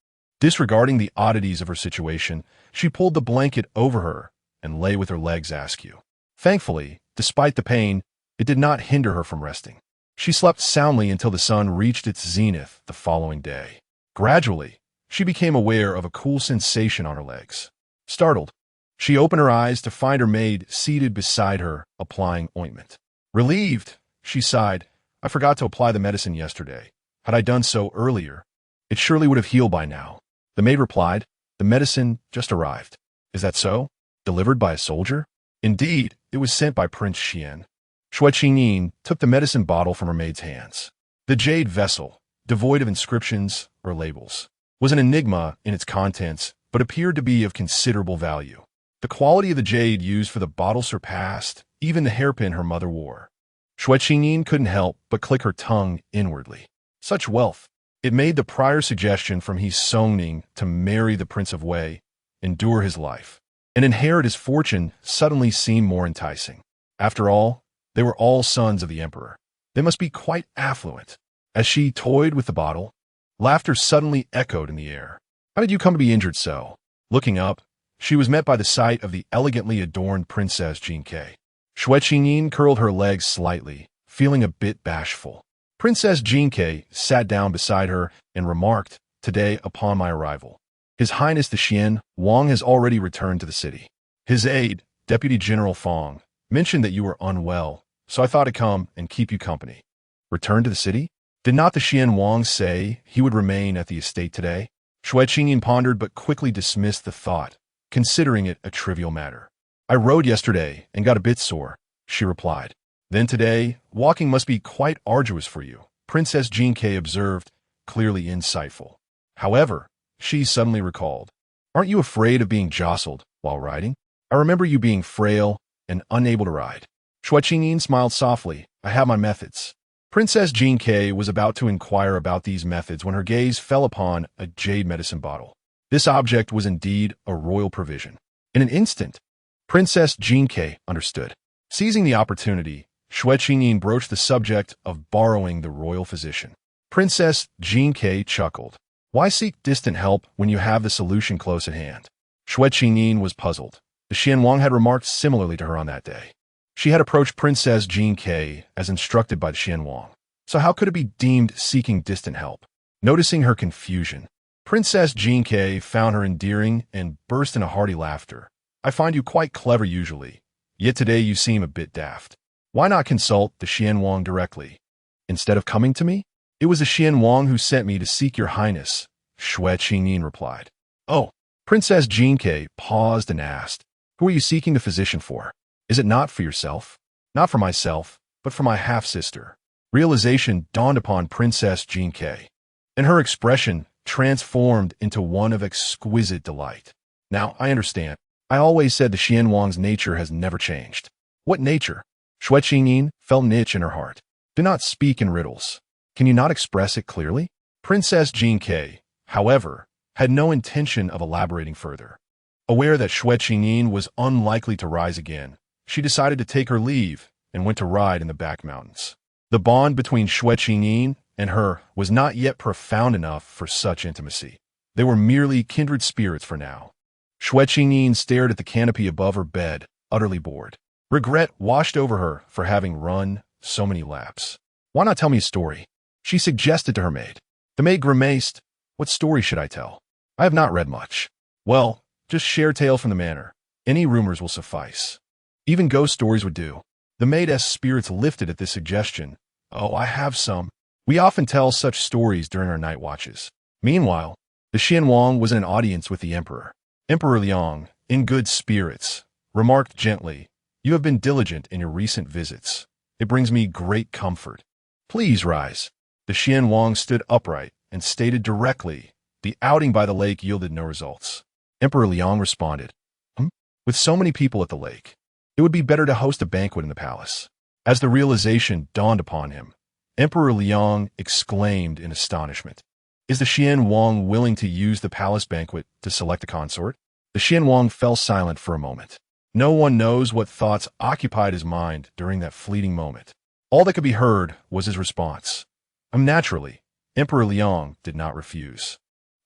[SPEAKER 1] Disregarding the oddities of her situation, she pulled the blanket over her and lay with her legs askew. Thankfully, despite the pain, it did not hinder her from resting. She slept soundly until the sun reached its zenith the following day. Gradually, she became aware of a cool sensation on her legs. Startled, she opened her eyes to find her maid seated beside her, applying ointment. Relieved, she sighed, "I forgot to apply the medicine yesterday. Had I done so earlier, it surely would have healed by now." The maid replied, "The medicine just arrived." "Is that so? Delivered by a soldier?" "Indeed, it was sent by Prince Xuan." Xue Qingyin took the medicine bottle from her maid's hands. The jade vessel, devoid of inscriptions or labels, was an enigma in its contents, but appeared to be of considerable value. The quality of the jade used for the bottle surpassed even the hairpin her mother wore. Xue Qingyin couldn't help but click her tongue inwardly. Such wealth! It made the prior suggestion from He Songning to marry the Prince of Wei, endure his life, and inherit his fortune suddenly seem more enticing. After all, they were all sons of the emperor. They must be quite affluent. As she toyed with the bottle, laughter suddenly echoed in the air. "How did you come to be injured so?" Looking up, she was met by the sight of the elegantly adorned Princess Jinke. Xue Qingyin curled her legs slightly, feeling a bit bashful. Princess Jinke sat down beside her and remarked, "Today, upon my arrival, His Highness the Xian Wang has already returned to the city. His aide, Deputy General Fong, mentioned that you were unwell, so I thought I'd come and keep you company." "Return to the city? Did not the Xian Wang say he would remain at the estate today?" Xue Qingyin pondered but quickly dismissed the thought, considering it a trivial matter. "I rode yesterday and got a bit sore," she replied. "Then today, walking must be quite arduous for you," Princess Jinke observed, clearly insightful. However, she suddenly recalled, "Aren't you afraid of being jostled while riding? I remember you being frail and unable to ride." Xue Qingyin smiled softly. "I have my methods." Princess Jinke was about to inquire about these methods when her gaze fell upon a jade medicine bottle. This object was indeed a royal provision. In an instant, Princess Jinke understood. Seizing the opportunity, Xue Qingyin broached the subject of borrowing the royal physician. Princess Jinke chuckled. "Why seek distant help when you have the solution close at hand?" Xue Qingyin was puzzled. The Xian Wang had remarked similarly to her on that day. She had approached Princess Jinke as instructed by the Xian Wang. So how could it be deemed seeking distant help? Noticing her confusion, Princess Jinke found her endearing and burst into hearty laughter. "I find you quite clever usually, yet today you seem a bit daft. Why not consult the Xian Wang directly, instead of coming to me?" "It was the Xian Wang who sent me to seek your highness," Xue Qingyin replied. "Oh." Princess Jinke paused and asked, "Who are you seeking the physician for? Is it not for yourself?" "Not for myself, but for my half-sister." Realization dawned upon Princess Jinke, and her expression transformed into one of exquisite delight. "Now, I understand. I always said the Xian Wang's nature has never changed." "What nature?" Xue Qingyin felt an itch in her heart. "Do not speak in riddles. Can you not express it clearly?" Princess Jinke, however, had no intention of elaborating further. Aware that Xue Qingyin was unlikely to rise again, she decided to take her leave and went to ride in the back mountains. The bond between Xue Qingyin and her was not yet profound enough for such intimacy. They were merely kindred spirits for now. Xue Qingyin stared at the canopy above her bed, utterly bored. Regret washed over her for having run so many laps. "Why not tell me a story?" she suggested to her maid. The maid grimaced. "What story should I tell? I have not read much." "Well, just share tale from the manor. Any rumors will suffice. Even ghost stories would do." The maid's spirits lifted at this suggestion. "Oh, I have some. We often tell such stories during our night watches." Meanwhile, the Xian Wang was in an audience with the emperor. Emperor Liang, in good spirits, remarked gently, "You have been diligent in your recent visits. It brings me great comfort. Please rise." The Xian Wang stood upright and stated directly, "The outing by the lake yielded no results." Emperor Liang responded, "With so many people at the lake, it would be better to host a banquet in the palace." As the realization dawned upon him, Emperor Liang exclaimed in astonishment, "Is the Xian Wang willing to use the palace banquet to select a consort?" The Xian Wang fell silent for a moment. No one knows what thoughts occupied his mind during that fleeting moment. All that could be heard was his response. Naturally, Emperor Liang did not refuse.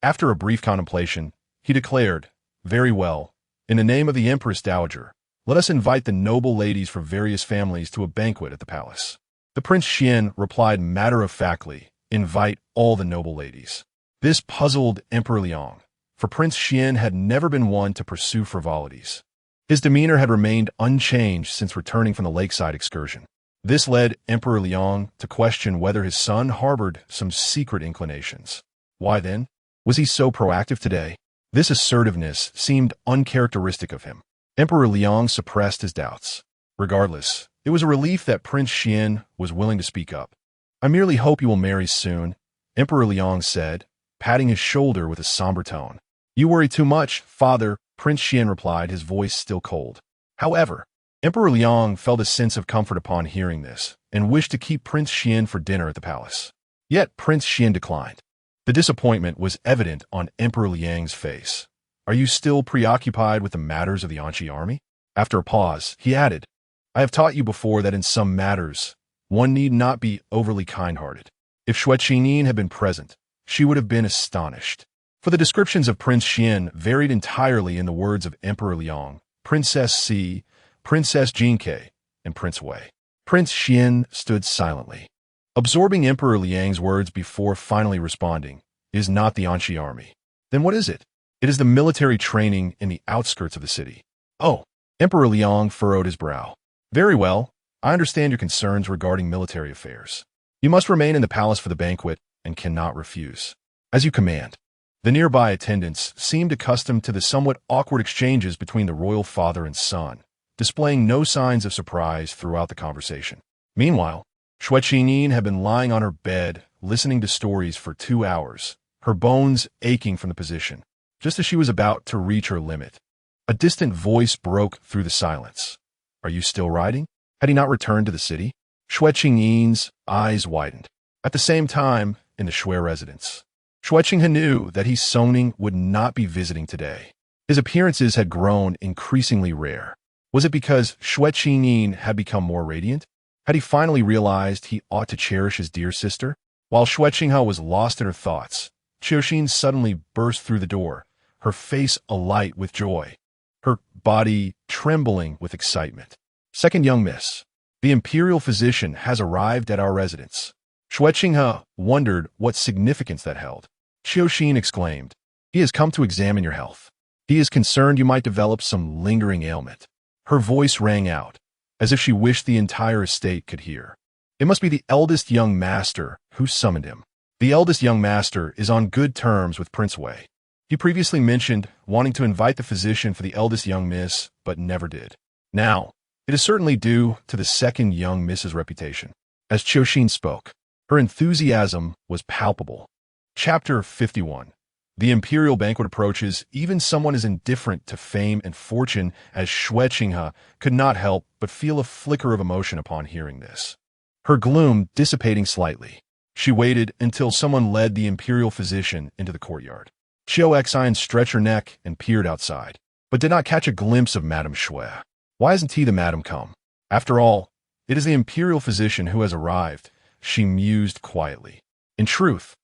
[SPEAKER 1] After a brief contemplation, he declared, "Very well. In the name of the Empress Dowager, let us invite the noble ladies from various families to a banquet at the palace." The Prince Xuan replied matter-of-factly, "Invite all the noble ladies." This puzzled Emperor Liang, for Prince Xuan had never been one to pursue frivolities. His demeanor had remained unchanged since returning from the lakeside excursion. This led Emperor Liang to question whether his son harbored some secret inclinations. Why then? Was he so proactive today? This assertiveness seemed uncharacteristic of him. Emperor Liang suppressed his doubts. Regardless, it was a relief that Prince Xuan was willing to speak up. "I merely hope you will marry soon," Emperor Liang said, patting his shoulder with a somber tone. "You worry too much, father," Prince Xuan replied, his voice still cold. However, Emperor Liang felt a sense of comfort upon hearing this, and wished to keep Prince Xuan for dinner at the palace. Yet Prince Xuan declined. The disappointment was evident on Emperor Liang's face. "Are you still preoccupied with the matters of the Anqi army?" After a pause, he added, "I have taught you before that in some matters, one need not be overly kind-hearted." If Xue Qingyin had been present, she would have been astonished. For the descriptions of Prince Xuan varied entirely in the words of Emperor Liang, Princess Si, Princess Jinke, and Prince Wei. Prince Xuan stood silently, absorbing Emperor Liang's words before finally responding, "It is not the Anqi army." "Then what is it?" "It is the military training in the outskirts of the city." "Oh," Emperor Liang furrowed his brow. "Very well, I understand your concerns regarding military affairs. You must remain in the palace for the banquet and cannot refuse." "As you command." The nearby attendants seemed accustomed to the somewhat awkward exchanges between the royal father and son, displaying no signs of surprise throughout the conversation. Meanwhile, Xue Qingyin had been lying on her bed, listening to stories for 2 hours, her bones aching from the position. Just as she was about to reach her limit, a distant voice broke through the silence. "Are you still riding? Had he not returned to the city?" Xue Qingyin's eyes widened. At the same time, in the Xue residence, Xue Qingyin knew that he Soning would not be visiting today. His appearances had grown increasingly rare. Was it because Xue Qingyin had become more radiant? Had he finally realized he ought to cherish his dear sister? While Xue Qingyin was lost in her thoughts, Qiuxin suddenly burst through the door, her face alight with joy, her body trembling with excitement. "Second young miss, the imperial physician has arrived at our residence." Xue Qingyin wondered what significance that held. Qiuxin exclaimed, "He has come to examine your health. He is concerned you might develop some lingering ailment." Her voice rang out, as if she wished the entire estate could hear. It must be the eldest young master who summoned him. The eldest young master is on good terms with Prince Wei. He previously mentioned wanting to invite the physician for the eldest young miss, but never did. Now, it is certainly due to the second young miss's reputation. As Qiuxin spoke, her enthusiasm was palpable. Chapter 51. The imperial banquet approaches. Even someone as indifferent to fame and fortune as Xue Qingyin could not help but feel a flicker of emotion upon hearing this. Her gloom dissipating slightly, she waited until someone led the imperial physician into the courtyard. Xue Qingyin stretched her neck and peered outside, but did not catch a glimpse of Madame Xue. Why hasn't he the madam come? After all, it is the imperial physician who has arrived, she mused quietly. In truth,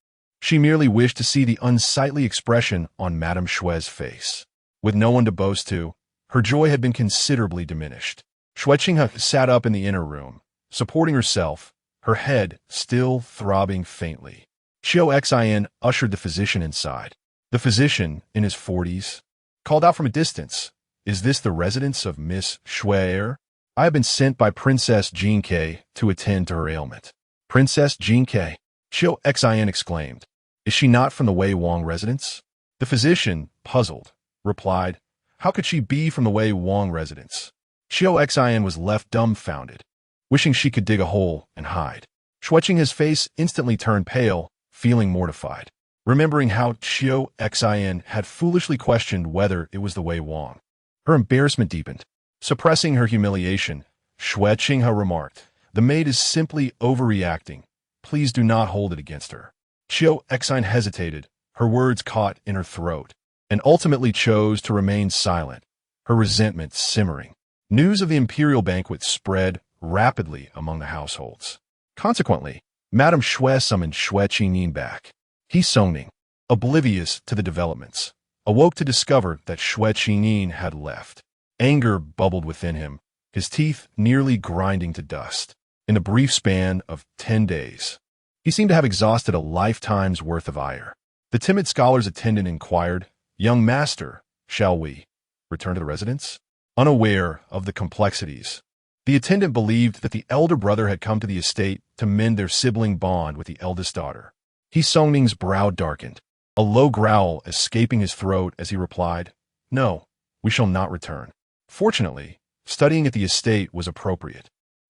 [SPEAKER 1] she merely wished to see the unsightly expression on Madame Xue's face. With no one to boast to, her joy had been considerably diminished. Xue Qingyin sat up in the inner room, supporting herself, her head still throbbing faintly. Xue Qingyin ushered the physician inside. The physician, in his 40s, called out from a distance, "Is this the residence of Miss Xue? I have been sent by Princess Jinke to attend to her ailment." "Princess Jinke?" Xue Qingyin exclaimed. "Is she not from the Wei Wang residence?" The physician, puzzled, replied, "How could she be from the Wei Wang residence?" Xue Qingyin was left dumbfounded, wishing she could dig a hole and hide. Xue Qingyin's face instantly turned pale, feeling mortified, remembering how Xue Qingyin had foolishly questioned whether it was the Wei Wang. Her embarrassment deepened. Suppressing her humiliation, Xue Qingyin remarked, "The maid is simply overreacting. Please do not hold it against her." Xue Qingyin hesitated, her words caught in her throat, and ultimately chose to remain silent, her resentment simmering. News of the imperial banquet spread rapidly among the households. Consequently, Madame Xue summoned Xue Qingyin back. He Songning, oblivious to the developments, awoke to discover that Xue Qingyin had left. Anger bubbled within him, his teeth nearly grinding to dust. In the brief span of 10 days, he seemed to have exhausted a lifetime's worth of ire. The timid scholar's attendant inquired, "Young master, shall we return to the residence?" Unaware of the complexities, the attendant believed that the elder brother had come to the estate to mend their sibling bond with the eldest daughter. He Songning's brow darkened, a low growl escaping his throat as he replied, "No, we shall not return." Fortunately, studying at the estate was appropriate.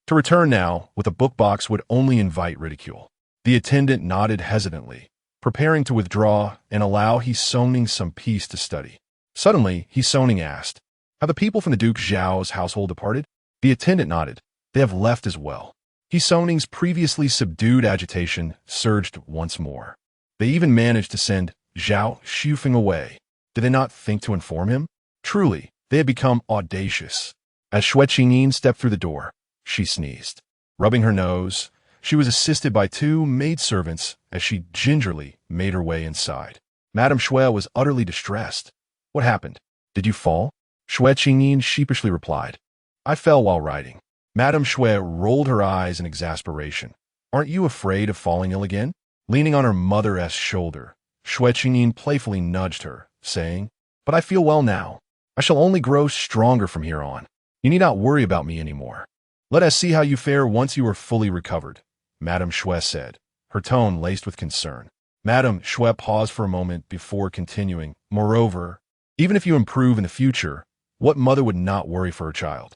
[SPEAKER 1] To return now with a book box would only invite ridicule. The attendant nodded hesitantly, preparing to withdraw and allow He Songning some peace to study. Suddenly, He Songning asked, "Have the people from the Duke Zhao's household departed?" The attendant nodded. "They have left as well." He Songning's previously subdued agitation surged once more. They even managed to send Zhao Xufeng away. Did they not think to inform him? Truly, they had become audacious. As Xue Qingyin stepped through the door, she sneezed. Rubbing her nose, she was assisted by 2 maidservants as she gingerly made her way inside. Madame Xue was utterly distressed. "What happened? Did you fall?" Xue Qingyin sheepishly replied, "I fell while riding." Madame Xue rolled her eyes in exasperation. "Aren't you afraid of falling ill again?" Leaning on her mother's shoulder, Xue Qingyin playfully nudged her, saying, "But I feel well now. I shall only grow stronger from here on. You need not worry about me anymore. Let us see how you fare once you are fully recovered," Madame Xue said, her tone laced with concern. Madame Xue paused for a moment before continuing, "Moreover, even if you improve in the future, what mother would not worry for her child?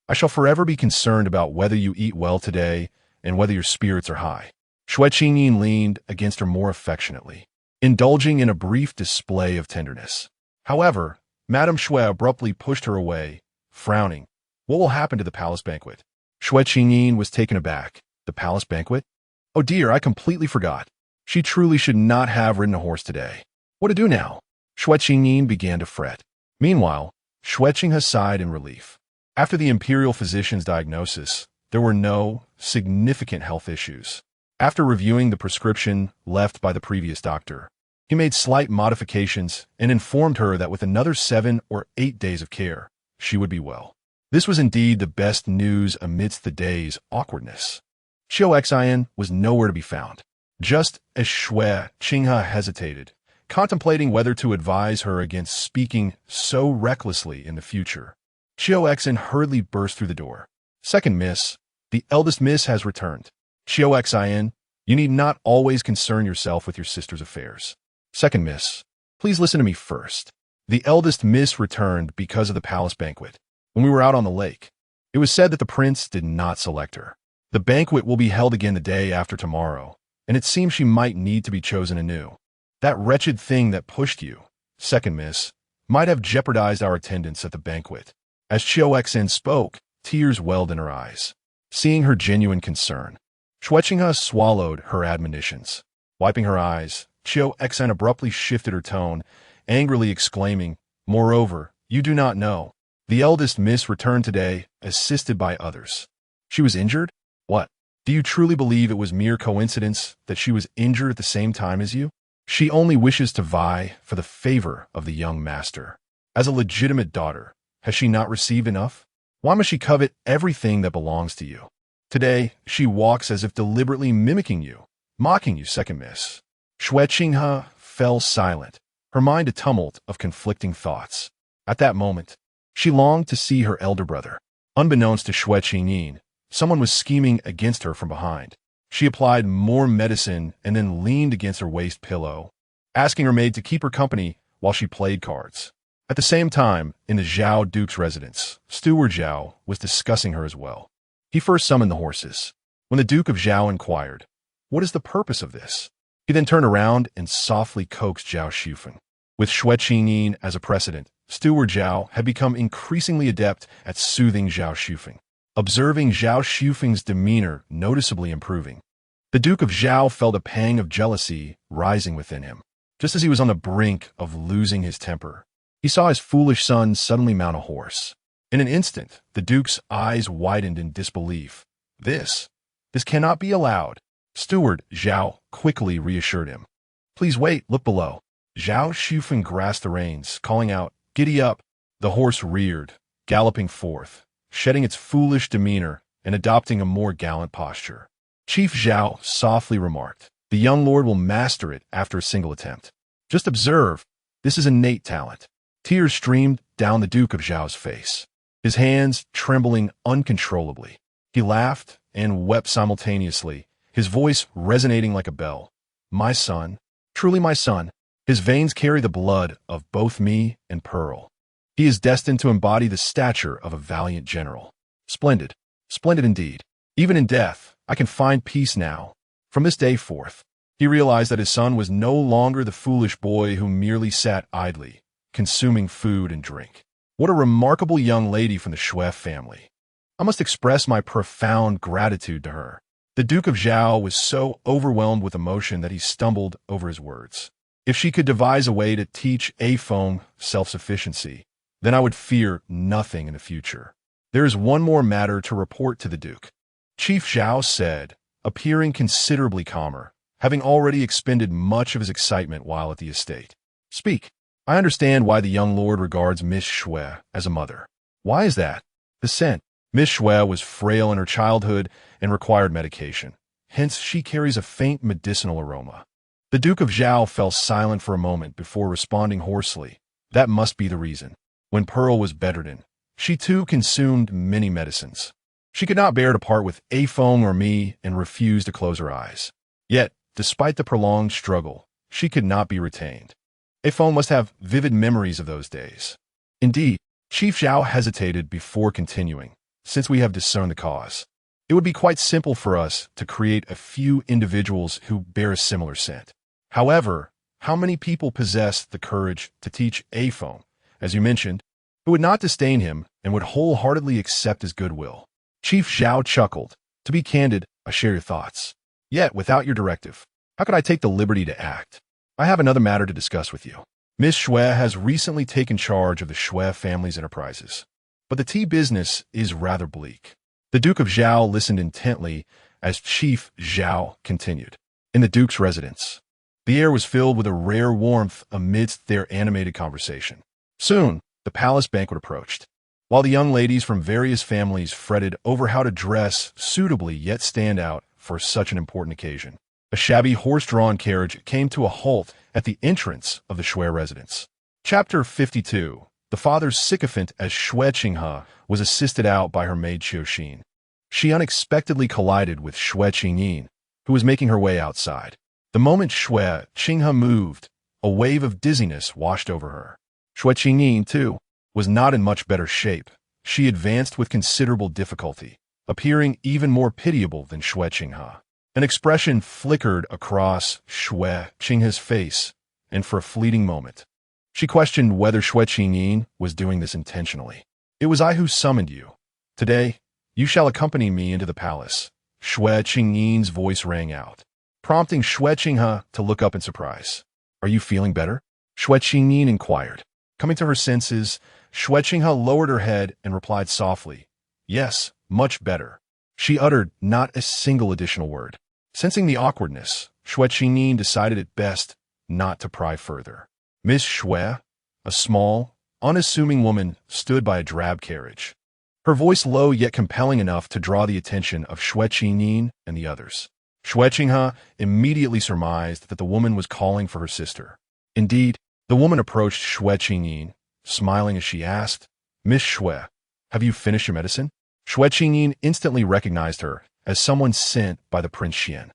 [SPEAKER 1] I shall forever be concerned about whether you eat well today and whether your spirits are high." Xue Qingyin leaned against her more affectionately, indulging in a brief display of tenderness. However, Madame Xue abruptly pushed her away, frowning. "What will happen to the palace banquet?" Xue Qingyin was taken aback. "The palace banquet? Oh dear, I completely forgot. She truly should not have ridden a horse today. What to do now?" Xue Qingyin began to fret. Meanwhile, Xue Qinghe sighed in relief. After the imperial physician's diagnosis, there were no significant health issues. After reviewing the prescription left by the previous doctor, he made slight modifications and informed her that with another 7 or 8 days of care, she would be well. This was indeed the best news amidst the day's awkwardness. Xue Qingyin was nowhere to be found. Just as Xue Qinghe hesitated, contemplating whether to advise her against speaking so recklessly in the future, Xue Qingyin hurriedly burst through the door. "Second miss, the eldest miss has returned. Xue Qingyin, you need not always concern yourself with your sister's affairs. Second miss, please listen to me first. The eldest miss returned because of the palace banquet. When we were out on the lake, it was said that the prince did not select her. The banquet will be held again the day after tomorrow, and it seems she might need to be chosen anew. That wretched thing that pushed you, second miss, might have jeopardized our attendance at the banquet." As Xue Qingyin spoke, tears welled in her eyes. Seeing her genuine concern, Xue Qinghe swallowed her admonitions. Wiping her eyes, Xue Qingyin abruptly shifted her tone, angrily exclaiming, "Moreover, you do not know. The eldest miss returned today, assisted by others. She was injured? What? Do you truly believe it was mere coincidence that she was injured at the same time as you? She only wishes to vie for the favor of the young master. As a legitimate daughter, has she not received enough? Why must she covet everything that belongs to you? Today, she walks as if deliberately mimicking you, mocking you, second miss." Xue Qinghe fell silent, her mind a tumult of conflicting thoughts. At that moment, she longed to see her elder brother. Unbeknownst to Xue Qingyin, someone was scheming against her from behind. She applied more medicine and then leaned against her waist pillow, asking her maid to keep her company while she played cards. At the same time, in the Zhao Duke's residence, Steward Zhao was discussing her as well. He first summoned the horses. When the Duke of Zhao inquired, "What is the purpose of this?" he then turned around and softly coaxed Zhao Xufeng. With Xue Qingyin as a precedent, Steward Zhao had become increasingly adept at soothing Zhao Xufeng. Observing Zhao Xufeng's demeanor noticeably improving, the Duke of Zhao felt a pang of jealousy rising within him. Just as he was on the brink of losing his temper, he saw his foolish son suddenly mount a horse. In an instant, the duke's eyes widened in disbelief. This cannot be allowed. Steward Zhao quickly reassured him. Please wait, look below. Zhao Shufeng grasped the reins, calling out, Giddy up! The horse reared, galloping forth, shedding its foolish demeanor and adopting a more gallant posture. Chief Zhao softly remarked, The young lord will master it after a single attempt. Just observe, this is innate talent. Tears streamed down the Duke of Zhao's face, his hands trembling uncontrollably. He laughed and wept simultaneously, his voice resonating like a bell. My son, truly my son, his veins carry the blood of both me and Pearl. He is destined to embody the stature of a valiant general. Splendid, splendid indeed. Even in death, I can find peace now. From this day forth, he realized that his son was no longer the foolish boy who merely sat idly, consuming food and drink. What a remarkable young lady from the Xue family. I must express my profound gratitude to her. The Duke of Zhao was so overwhelmed with emotion that he stumbled over his words. If she could devise a way to teach Afeng self-sufficiency, then I would fear nothing in the future. There is one more matter to report to the Duke. Chief Zhao said, appearing considerably calmer, having already expended much of his excitement while at the estate. Speak. I understand why the young lord regards Miss Xue as a mother. Why is that? The scent. Miss Xue was frail in her childhood and required medication. Hence, she carries a faint medicinal aroma. The Duke of Zhao fell silent for a moment before responding hoarsely. That must be the reason. When Pearl was bedridden, she too consumed many medicines. She could not bear to part with Afeng or me and refused to close her eyes. Yet, despite the prolonged struggle, she could not be retained. Afeng must have vivid memories of those days. Indeed, Chief Zhao hesitated before continuing, since we have discerned the cause. It would be quite simple for us to create a few individuals who bear a similar scent. However, how many people possess the courage to teach Afeng, as you mentioned, who would not disdain him and would wholeheartedly accept his goodwill? Chief Zhao chuckled. To be candid, I share your thoughts. Yet, without your directive, how could I take the liberty to act? I have another matter to discuss with you. Miss Xue has recently taken charge of the Xue family's enterprises, but the tea business is rather bleak. The Duke of Zhao listened intently as Chief Zhao continued. In the Duke's residence, the air was filled with a rare warmth amidst their animated conversation. Soon, the palace banquet approached. While the young ladies from various families fretted over how to dress suitably yet stand out for such an important occasion, a shabby horse-drawn carriage came to a halt at the entrance of the Xue residence. Chapter 52. The father's sycophant as Xue Qingyin was assisted out by her maid Xue Qingyin. She unexpectedly collided with Xue Qingyin, who was making her way outside. The moment Xue Qingyin moved, a wave of dizziness washed over her. Xue Qingyin, too, was not in much better shape. She advanced with considerable difficulty, appearing even more pitiable than Xue Qingyin. An expression flickered across Xue Qingyin's face, and for a fleeting moment, she questioned whether Xue Qingyin was doing this intentionally. It was I who summoned you. Today, you shall accompany me into the palace. Xue Qingyin's voice rang out, prompting Xue Qingyin to look up in surprise. Are you feeling better? Xue Qingyin inquired. Coming to her senses, Xue Qingyin lowered her head and replied softly, Yes, much better. She uttered not a single additional word. Sensing the awkwardness, Xue Qingyin decided it best not to pry further. Miss Xue, a small, unassuming woman, stood by a drab carriage. Her voice low yet compelling enough to draw the attention of Xue Qingyin and the others. Xue Qingyin immediately surmised that the woman was calling for her sister. Indeed, the woman approached Xue Qingyin, smiling as she asked, Miss Xue, have you finished your medicine? Xue Qingyin instantly recognized her as someone sent by the Prince Xuan.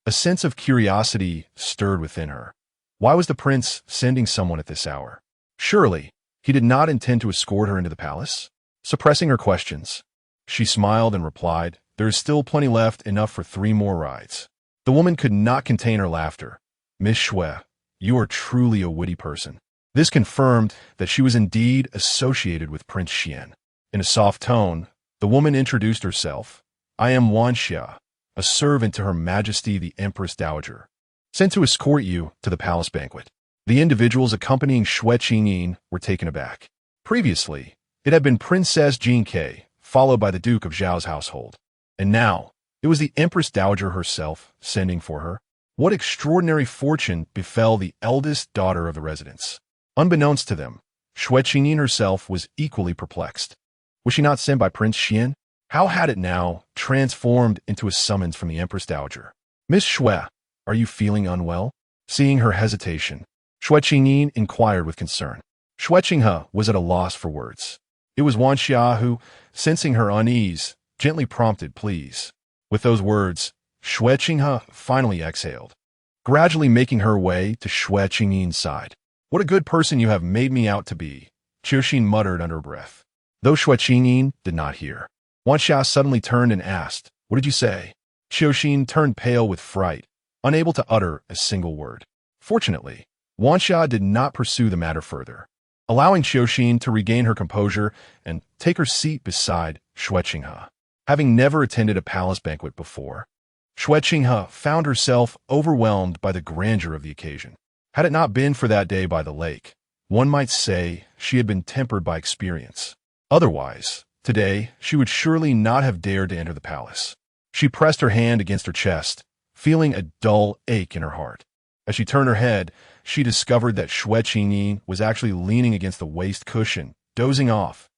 [SPEAKER 1] A sense of curiosity stirred within her. Why was the prince sending someone at this hour? Surely, he did not intend to escort her into the palace? Suppressing her questions, she smiled and replied, There is still plenty left, enough for 3 more rides. The woman could not contain her laughter. Miss Xue, you are truly a witty person. This confirmed that she was indeed associated with Prince Xuan. In a soft tone, the woman introduced herself. I am Wanxia, a servant to Her Majesty the Empress Dowager, sent to escort you to the palace banquet. The individuals accompanying Xue Qingyin were taken aback. Previously, it had been Princess Jinke, followed by the Duke of Zhao's household. And now, it was the Empress Dowager herself sending for her. What extraordinary fortune befell the eldest daughter of the residence? Unbeknownst to them, Xue Qingyin herself was equally perplexed. Was she not sent by Prince Xuan? How had it now transformed into a summons from the Empress Dowager? Miss Xue, are you feeling unwell? Seeing her hesitation, Xue Qingyin inquired with concern. Xue Qinghe was at a loss for words. It was Wanxia who, sensing her unease, gently prompted, please. With those words, Xue Qinghe finally exhaled, gradually making her way to Xue Qingyin's side. What a good person you have made me out to be, Qiuxin muttered under her breath. Though Xue Qingyin did not hear, Wanxia suddenly turned and asked, what did you say? Qiuxin turned pale with fright, unable to utter a single word. Fortunately, Wanxia did not pursue the matter further, allowing Qiuxin to regain her composure and take her seat beside Xue Qinghe. Having never attended a palace banquet before, Xue Qinghe found herself overwhelmed by the grandeur of the occasion. Had it not been for that day by the lake, one might say she had been tempered by experience. Otherwise, today she would surely not have dared to enter the palace. She pressed her hand against her chest, feeling a dull ache in her heart. As she turned her head, she discovered that Xue Qingyin was actually leaning against the waist cushion, dozing off.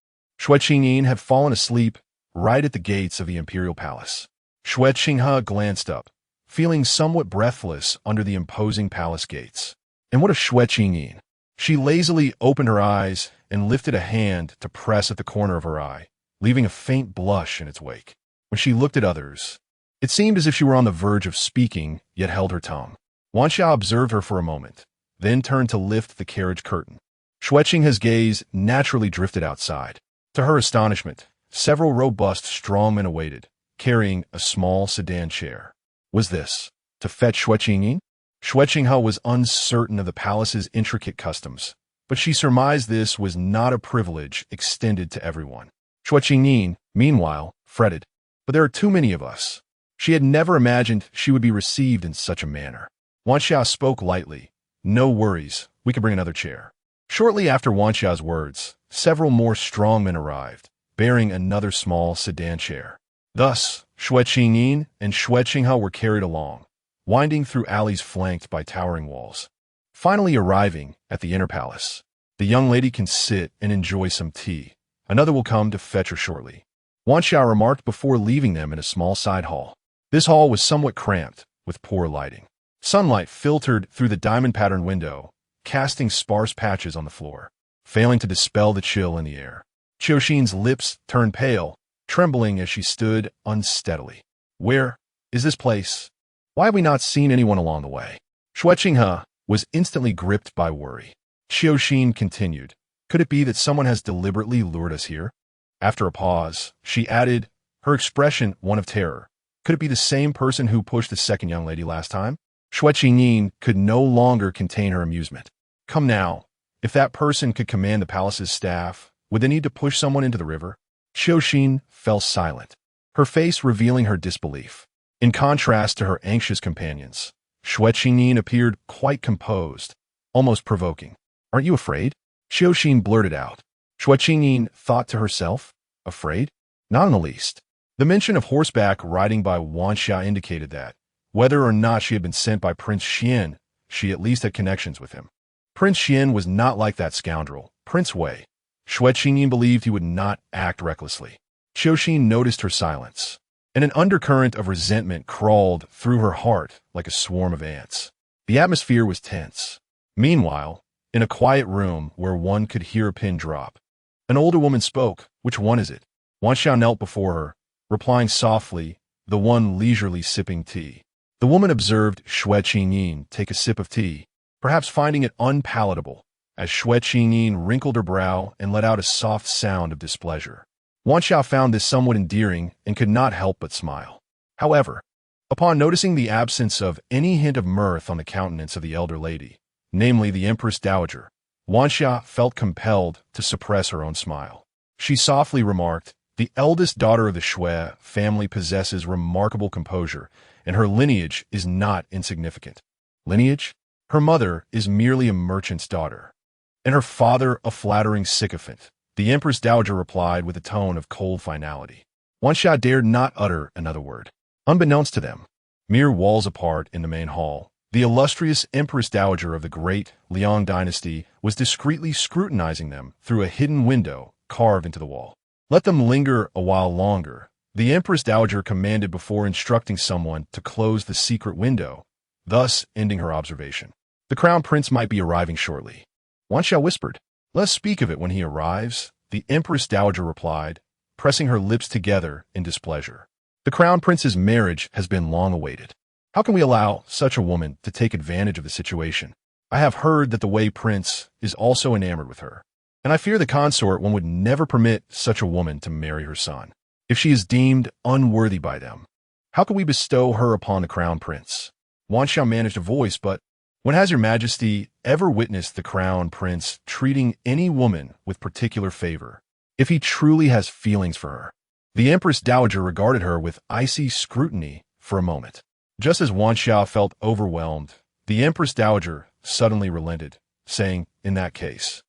[SPEAKER 1] Xue Qingyin had fallen asleep right at the gates of the imperial palace. Xue Qinghe glanced up, feeling somewhat breathless under the imposing palace gates. And what of Xue Qingyin? She lazily opened her eyes and lifted a hand to press at the corner of her eye, leaving a faint blush in its wake. When she looked at others, it seemed as if she were on the verge of speaking, yet held her tongue. Wanxia observed her for a moment, then turned to lift the carriage curtain. Xue Qinghe's gaze naturally drifted outside. To her astonishment, several robust strongmen awaited, carrying a small sedan chair. Was this to fetch Xue Qingyin? Xue Qinghe was uncertain of the palace's intricate customs, but she surmised this was not a privilege extended to everyone. Xue Qingyin, meanwhile, fretted. But there are too many of us. She had never imagined she would be received in such a manner. Wanxia spoke lightly. No worries, we can bring another chair. Shortly after Wanxia's words, several more strongmen arrived, bearing another small sedan chair. Thus, Xue Qingyin and Xue Qinghe were carried along, winding through alleys flanked by towering walls. Finally arriving at the inner palace, the young lady can sit and enjoy some tea. Another will come to fetch her shortly. Wanxia remarked before leaving them in a small side hall. This hall was somewhat cramped, with poor lighting. Sunlight filtered through the diamond-patterned window, casting sparse patches on the floor, failing to dispel the chill in the air. Qiuxin's lips turned pale, trembling as she stood unsteadily. Where is this place? Why have we not seen anyone along the way? Xue Qinghe was instantly gripped by worry. Qiuxin continued, could it be that someone has deliberately lured us here? After a pause, she added, her expression one of terror. Could it be the same person who pushed the second young lady last time? Xue Qingyin could no longer contain her amusement. Come now, if that person could command the palace's staff, would they need to push someone into the river? Qiuxin fell silent, her face revealing her disbelief. In contrast to her anxious companions, Xue Qingyin appeared quite composed, almost provoking. Aren't you afraid? Qiuxin blurted out. Xue Qingyin thought to herself, afraid? Not in the least. The mention of horseback riding by Wanxia indicated that, whether or not she had been sent by Prince Xuan, she at least had connections with him. Prince Xuan was not like that scoundrel, Prince Wei. Xue Qingyin believed he would not act recklessly. Qiuxin noticed her silence, and an undercurrent of resentment crawled through her heart like a swarm of ants. The atmosphere was tense. Meanwhile, in a quiet room where one could hear a pin drop, an older woman spoke. Which one is it? Wanxia knelt before her, replying softly, the one leisurely sipping tea. The woman observed Xue Qingyin take a sip of tea, perhaps finding it unpalatable, as Xue Qingyin wrinkled her brow and let out a soft sound of displeasure. Wanxia found this somewhat endearing and could not help but smile. However, upon noticing the absence of any hint of mirth on the countenance of the elder lady, namely the Empress Dowager, Wanxia felt compelled to suppress her own smile. She softly remarked, the eldest daughter of the Xue family possesses remarkable composure, and her lineage is not insignificant. Lineage? Her mother is merely a merchant's daughter, and her father a flattering sycophant. The Empress Dowager replied with a tone of cold finality. Wanxia dared not utter another word. Unbeknownst to them, mere walls apart in the main hall, the illustrious Empress Dowager of the great Liang dynasty was discreetly scrutinizing them through a hidden window carved into the wall. Let them linger a while longer, the Empress Dowager commanded before instructing someone to close the secret window, thus ending her observation. The Crown Prince might be arriving shortly. Wanxia whispered. Let's speak of it when he arrives, the Empress Dowager replied, pressing her lips together in displeasure. The Crown Prince's marriage has been long awaited. How can we allow such a woman to take advantage of the situation? I have heard that the Wei Prince is also enamored with her, and I fear the consort one would never permit such a woman to marry her son, if she is deemed unworthy by them. How can we bestow her upon the Crown Prince? Wanxia managed a voice, but when has your Majesty ever witnessed the Crown Prince treating any woman with particular favor, if he truly has feelings for her? The Empress Dowager regarded her with icy scrutiny for a moment. Just as Wanxia felt overwhelmed, the Empress Dowager suddenly relented, saying, in that case,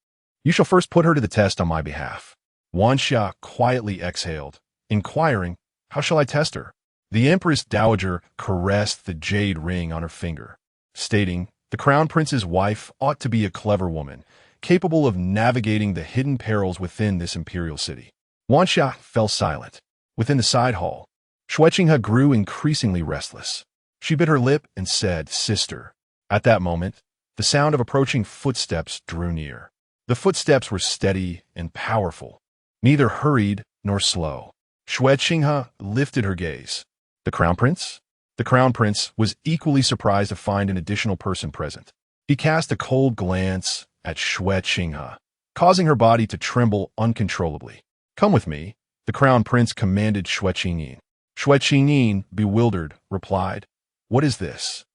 [SPEAKER 1] you shall first put her to the test on my behalf. Wanxia quietly exhaled, inquiring, how shall I test her? The Empress Dowager caressed the jade ring on her finger, stating, the Crown Prince's wife ought to be a clever woman, capable of navigating the hidden perils within this imperial city. Wanxia fell silent. Within the side hall, Xue Qingyin grew increasingly restless. She bit her lip and said, Sister. At that moment, the sound of approaching footsteps drew near. The footsteps were steady and powerful, neither hurried nor slow. Xue Qingyin lifted her gaze. The Crown Prince? The Crown Prince was equally surprised to find an additional person present. He cast a cold glance at Xue Qingyin, causing her body to tremble uncontrollably. Come with me, the Crown Prince commanded Xue Qingyin. Xue Qingyin, bewildered, replied, What is this?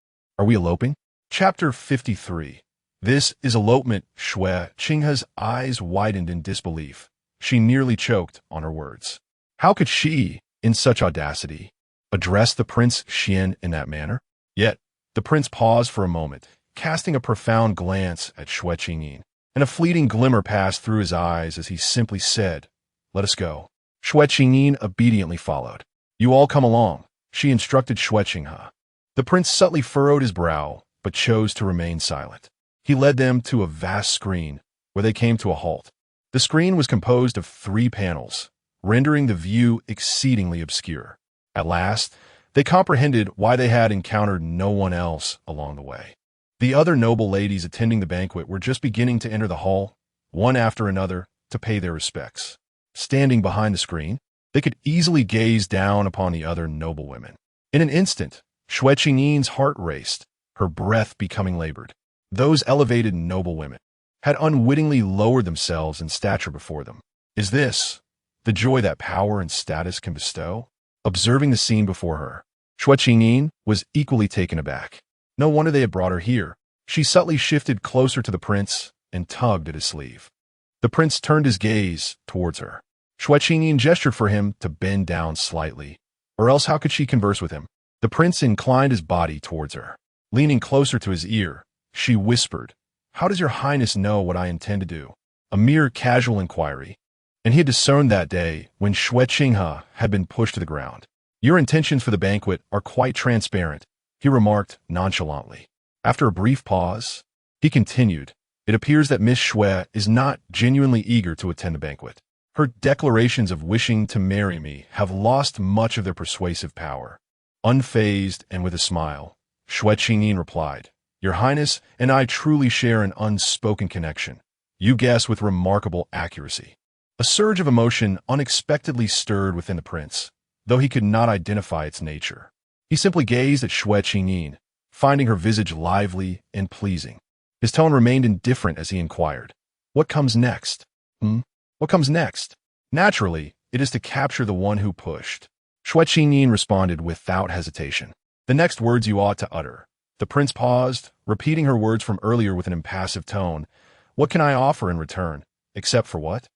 [SPEAKER 1] Are we eloping? Chapter 53. This is elopement. Xue Qingyin's eyes widened in disbelief. She nearly choked on her words. How could she, in such audacity, address the Prince Xian in that manner? Yet, the prince paused for a moment, casting a profound glance at Xue Qingyin, and a fleeting glimmer passed through his eyes as he simply said, Let us go. Xue Qingyin obediently followed. You all come along, she instructed Xue Qingyin. The prince subtly furrowed his brow, but chose to remain silent. He led them to a vast screen, where they came to a halt. The screen was composed of 3 panels, rendering the view exceedingly obscure. At last, they comprehended why they had encountered no one else along the way. The other noble ladies attending the banquet were just beginning to enter the hall, one after another, to pay their respects. Standing behind the screen, they could easily gaze down upon the other noble women. In an instant, Xue Qingyin's heart raced, her breath becoming labored. Those elevated noble women had unwittingly lowered themselves in stature before them. Is this the joy that power and status can bestow? Observing the scene before her, Xue Qingyin was equally taken aback. No wonder they had brought her here. She subtly shifted closer to the prince and tugged at his sleeve. The prince turned his gaze towards her. Xue Qingyin gestured for him to bend down slightly, or else how could she converse with him? The prince inclined his body towards her. Leaning closer to his ear, she whispered, How does your highness know what I intend to do? A mere casual inquiry, and he had discerned that day when Xue Qingyin had been pushed to the ground. Your intentions for the banquet are quite transparent, he remarked nonchalantly. After a brief pause, he continued, It appears that Miss Xue is not genuinely eager to attend the banquet. Her declarations of wishing to marry me have lost much of their persuasive power. Unfazed and with a smile, Xue Qingyin replied, Your Highness and I truly share an unspoken connection. You guess with remarkable accuracy. A surge of emotion unexpectedly stirred within the prince, though he could not identify its nature. He simply gazed at Xue Qingyin, finding her visage lively and pleasing. His tone remained indifferent as he inquired, What comes next? What comes next? Naturally, it is to capture the one who pushed. Xue Qingyin responded without hesitation. The next words you ought to utter. The prince paused, repeating her words from earlier with an impassive tone. What can I offer in return, except for what?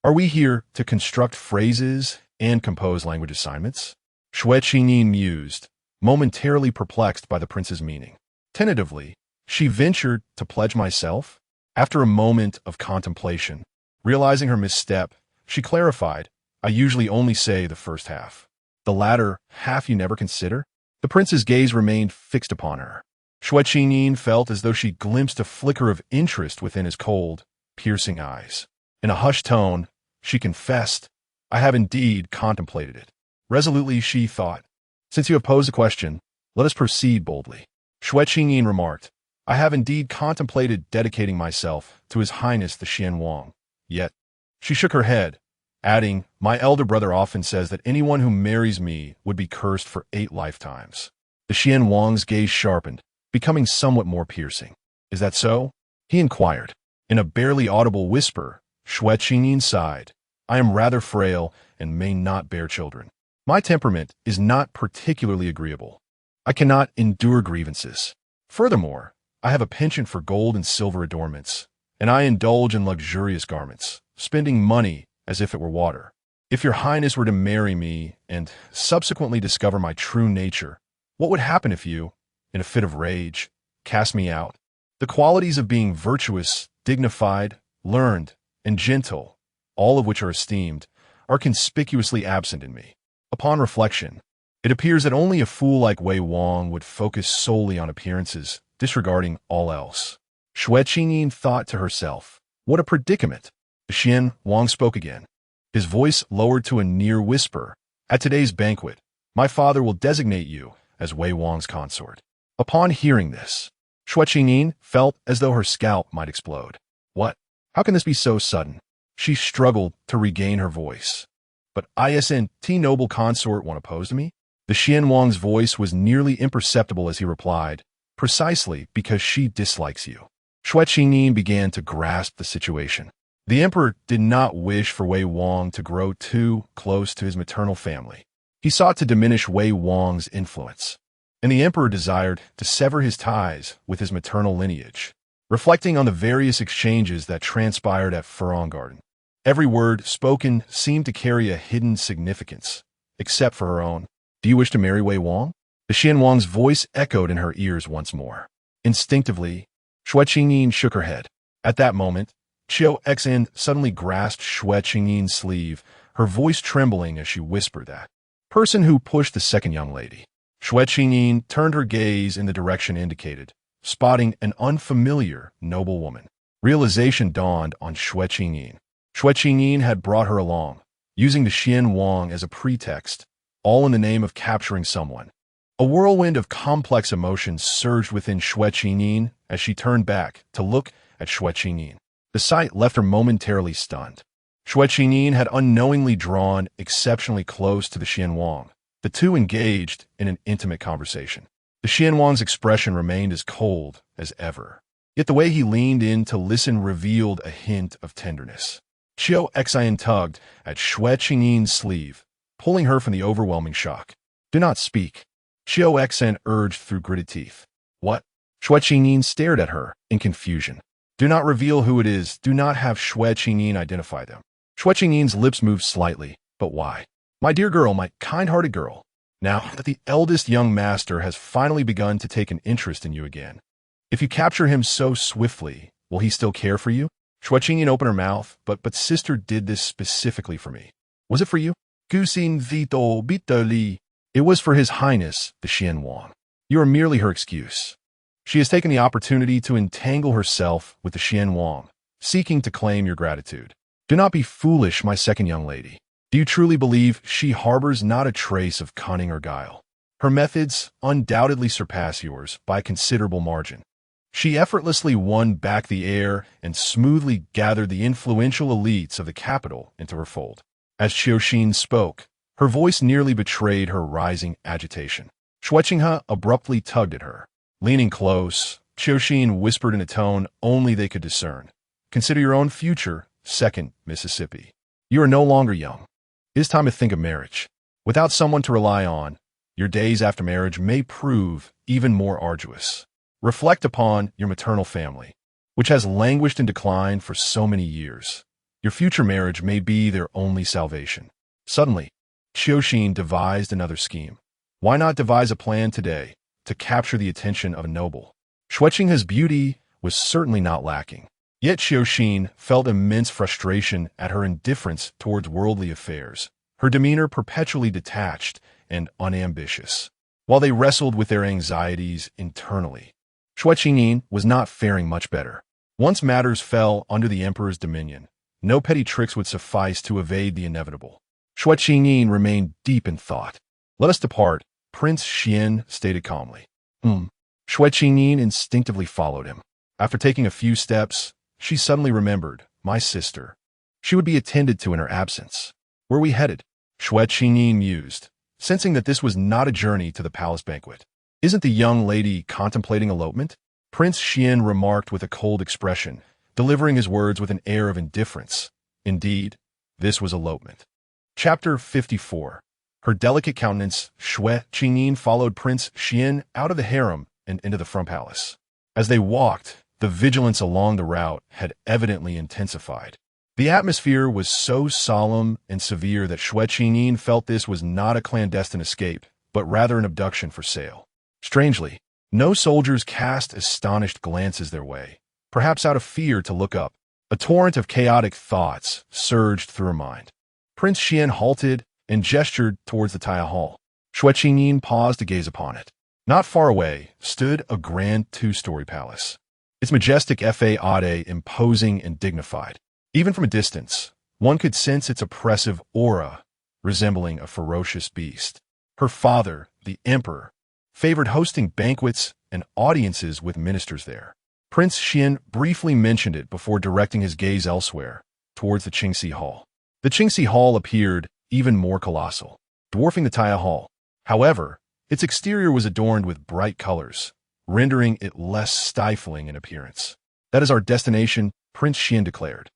[SPEAKER 1] Are we here to construct phrases and compose language assignments? Xue Qingyin mused, momentarily perplexed by the prince's meaning. Tentatively, She ventured to pledge myself? After a moment of contemplation, realizing her misstep, she clarified, I usually only say the first half. The latter half you never consider? The prince's gaze remained fixed upon her. Xue Qingyin felt as though she glimpsed a flicker of interest within his cold, piercing eyes. In a hushed tone, she confessed, I have indeed contemplated it. Resolutely, she thought, since you have posed the question, let us proceed boldly. Xue Qingyin remarked, I have indeed contemplated dedicating myself to His Highness the Xianwang. Yet, she shook her head, adding, my elder brother often says that anyone who marries me would be cursed for 8 lifetimes. The Xianwang's gaze sharpened, becoming somewhat more piercing. Is that so? He inquired. In a barely audible whisper, Xue Qingyin sighed. I am rather frail and may not bear children. My temperament is not particularly agreeable. I cannot endure grievances. Furthermore, I have a penchant for gold and silver adornments, and I indulge in luxurious garments, spending money as if it were water. If your highness were to marry me and subsequently discover my true nature, what would happen if you, in a fit of rage, cast me out? The qualities of being virtuous, dignified, learned, and gentle, all of which are esteemed, are conspicuously absent in me. Upon reflection, it appears that only a fool like Wei Wang would focus solely on appearances, disregarding all else. Xue Qingyin thought to herself, what a predicament. Xianwang spoke again. His voice lowered to a near whisper. At today's banquet, my father will designate you as Wei Wang's consort. Upon hearing this, Xue Qingyin felt as though her scalp might explode. What? How can this be so sudden? She struggled to regain her voice. But isn't noble consort won't oppose to me? The Xianwang's voice was nearly imperceptible as he replied, precisely because she dislikes you. Xue Qingyin began to grasp the situation. The emperor did not wish for Wei Wang to grow too close to his maternal family. He sought to diminish Wei Wang's influence, and the emperor desired to sever his ties with his maternal lineage. Reflecting on the various exchanges that transpired at Furong Garden, every word spoken seemed to carry a hidden significance, except for her own. Do you wish to marry Wei Wang? The Xianwang's voice echoed in her ears once more. Instinctively, Xue Qingyin shook her head. At that moment, Qiu Xn suddenly grasped Xue Qingyin's sleeve, her voice trembling as she whispered that person who pushed the second young lady. Xue Qingyin turned her gaze in the direction indicated, spotting an unfamiliar, noble woman. Realization dawned on Xue Qingyin. Xue Qingyin had brought her along, using the Xianwang as a pretext, all in the name of capturing someone. A whirlwind of complex emotions surged within Xue Qingyin as she turned back to look at Xue Qingyin. The sight left her momentarily stunned. Xue Qingyin had unknowingly drawn exceptionally close to the Xianwang. The two engaged in an intimate conversation. The Xianwang's expression remained as cold as ever. Yet the way he leaned in to listen revealed a hint of tenderness. Qiu Xian tugged at Xue Qingyin's sleeve, pulling her from the overwhelming shock. Do not speak, Qiu Xian urged through gritted teeth. What? Xue Qingyin stared at her in confusion. Do not reveal who it is. Do not have Xue Qingyin identify them. Xue Qingyin's lips moved slightly, but why? My dear girl, my kind-hearted girl, now that the eldest young master has finally begun to take an interest in you again, if you capture him so swiftly, will he still care for you? Xue Qingyin opened her mouth, but sister did this specifically for me. Was it for you? Guxin Vito Bitoli. It was for His Highness, the Xianwang. You are merely her excuse. She has taken the opportunity to entangle herself with the Xianwang, seeking to claim your gratitude. Do not be foolish, my second young lady. Do you truly believe she harbors not a trace of cunning or guile? Her methods undoubtedly surpass yours by a considerable margin. She effortlessly won back the air and smoothly gathered the influential elites of the capital into her fold. As Qiuxin spoke, her voice nearly betrayed her rising agitation. Xue Qinghe abruptly tugged at her. Leaning close, Qiuxin whispered in a tone only they could discern. Consider your own future, second Mississippi. You are no longer young. It is time to think of marriage. Without someone to rely on, your days after marriage may prove even more arduous. Reflect upon your maternal family, which has languished in decline for so many years. Your future marriage may be their only salvation. Suddenly, Qiuxin devised another scheme. Why not devise a plan today to capture the attention of a noble? Xue Qingyi's beauty was certainly not lacking. Yet Xue Qingyin felt immense frustration at her indifference towards worldly affairs, her demeanor perpetually detached and unambitious. While they wrestled with their anxieties internally, Xue Qingyin was not faring much better. Once matters fell under the emperor's dominion, no petty tricks would suffice to evade the inevitable. Xue Qingyin remained deep in thought. "Let us depart," Prince Xuan stated calmly. Xue Qingyin instinctively followed him. After taking a few steps, she suddenly remembered, my sister. She would be attended to in her absence. Where we headed? Xue Qingyin mused, sensing that this was not a journey to the palace banquet. Isn't the young lady contemplating elopement? Prince Xuan remarked with a cold expression, delivering his words with an air of indifference. Indeed, this was elopement. Chapter 54. Her delicate countenance, Xue Qingyin followed Prince Xuan out of the harem and into the front palace. As they walked, the vigilance along the route had evidently intensified. The atmosphere was so solemn and severe that Xue Qingyin felt this was not a clandestine escape, but rather an abduction for sale. Strangely, no soldiers cast astonished glances their way, perhaps out of fear to look up. A torrent of chaotic thoughts surged through her mind. Prince Xuan halted and gestured towards the Taya Hall. Xue Qingyin paused to gaze upon it. Not far away stood a grand two-story palace. Its majestic faade imposing and dignified. Even from a distance, one could sense its oppressive aura, resembling a ferocious beast. Her father, the emperor, favored hosting banquets and audiences with ministers there. Prince Xuan briefly mentioned it before directing his gaze elsewhere, towards the Qingxi Hall. The Qingxi Hall appeared even more colossal, dwarfing the Taya Hall. However, its exterior was adorned with bright colors, rendering it less stifling in appearance. "That is our destination," Prince Xuan declared.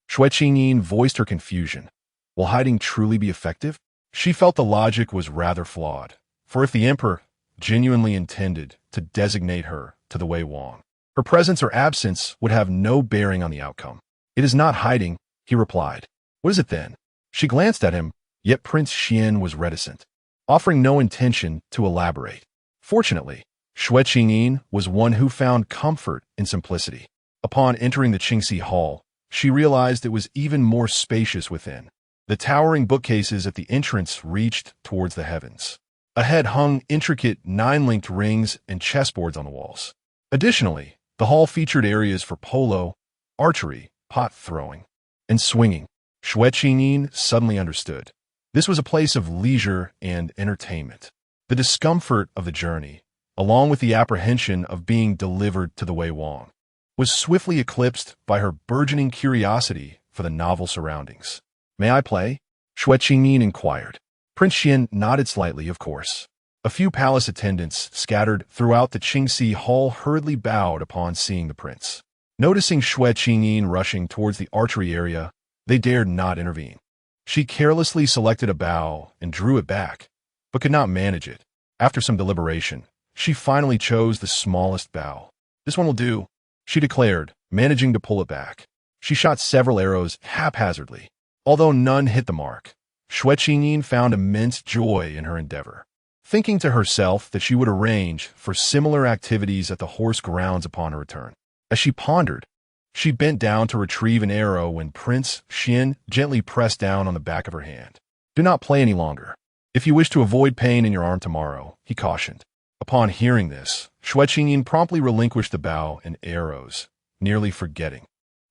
[SPEAKER 1] Xue Qingyin voiced her confusion. Will hiding truly be effective? She felt the logic was rather flawed, for if the emperor genuinely intended to designate her to the Wei Wang, her presence or absence would have no bearing on the outcome. "It is not hiding," he replied. "What is it then?" She glanced at him, yet Prince Xuan was reticent, offering no intention to elaborate. Fortunately, Xue Qingyin was one who found comfort in simplicity. Upon entering the Qingxi Hall, she realized it was even more spacious within. The towering bookcases at the entrance reached towards the heavens. Ahead hung intricate nine-linked rings and chessboards on the walls. Additionally, the hall featured areas for polo, archery, pot throwing, and swinging. Xue Qingyin suddenly understood. This was a place of leisure and entertainment. The discomfort of the journey, along with the apprehension of being delivered to the Wei Wang, was swiftly eclipsed by her burgeoning curiosity for the novel surroundings. "May I play?" Xue Qingyin inquired. Prince Xuan nodded slightly, of course. A few palace attendants scattered throughout the Qingxi Hall hurriedly bowed upon seeing the prince. Noticing Xue Qingyin rushing towards the archery area, they dared not intervene. She carelessly selected a bow and drew it back, but could not manage it. After some deliberation, she finally chose the smallest bow. "This one will do," she declared, managing to pull it back. She shot several arrows haphazardly. Although none hit the mark, Xue Qingyin found immense joy in her endeavor. Thinking to herself that she would arrange for similar activities at the horse grounds upon her return. As she pondered, she bent down to retrieve an arrow when Prince Xuan gently pressed down on the back of her hand. "Do not play any longer. If you wish to avoid pain in your arm tomorrow," he cautioned. Upon hearing this, Xue Qingyin promptly relinquished the bow and arrows, nearly forgetting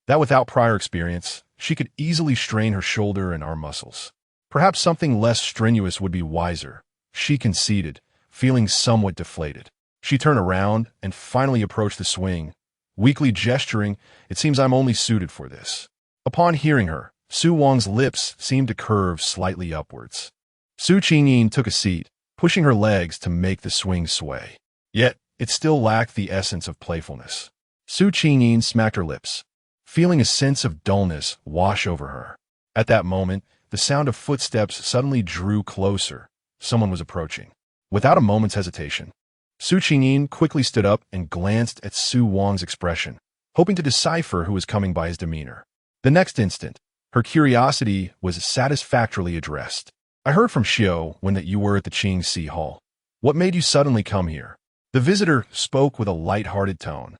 [SPEAKER 1] that without prior experience, she could easily strain her shoulder and arm muscles. Perhaps something less strenuous would be wiser, she conceded, feeling somewhat deflated. She turned around and finally approached the swing, weakly gesturing, "It seems I'm only suited for this." Upon hearing her, Su Wang's lips seemed to curve slightly upwards. Xue Qingyin took a seat, pushing her legs to make the swing sway. Yet, it still lacked the essence of playfulness. Xue Qingyin smacked her lips, feeling a sense of dullness wash over her. At that moment, the sound of footsteps suddenly drew closer. Someone was approaching. Without a moment's hesitation, Xue Qingyin quickly stood up and glanced at Su Wang's expression, hoping to decipher who was coming by his demeanor. The next instant, her curiosity was satisfactorily addressed. "I heard from Xiu when that you were at the Qingxi Hall. What made you suddenly come here?" The visitor spoke with a light-hearted tone,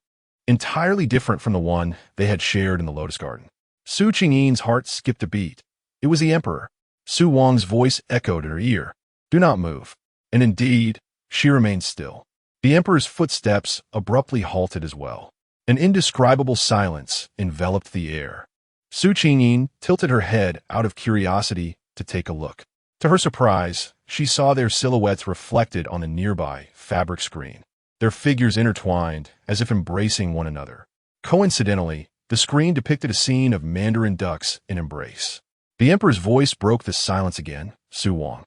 [SPEAKER 1] entirely different from the one they had shared in the Lotus Garden. Xue Qingyin's heart skipped a beat. It was the emperor. Su Wang's voice echoed in her ear. "Do not move." And indeed, she remained still. The emperor's footsteps abruptly halted as well. An indescribable silence enveloped the air. Xue Qingyin tilted her head out of curiosity to take a look. To her surprise, she saw their silhouettes reflected on a nearby fabric screen, their figures intertwined as if embracing one another. Coincidentally, the screen depicted a scene of mandarin ducks in embrace. The emperor's voice broke the silence again. "Su Wang."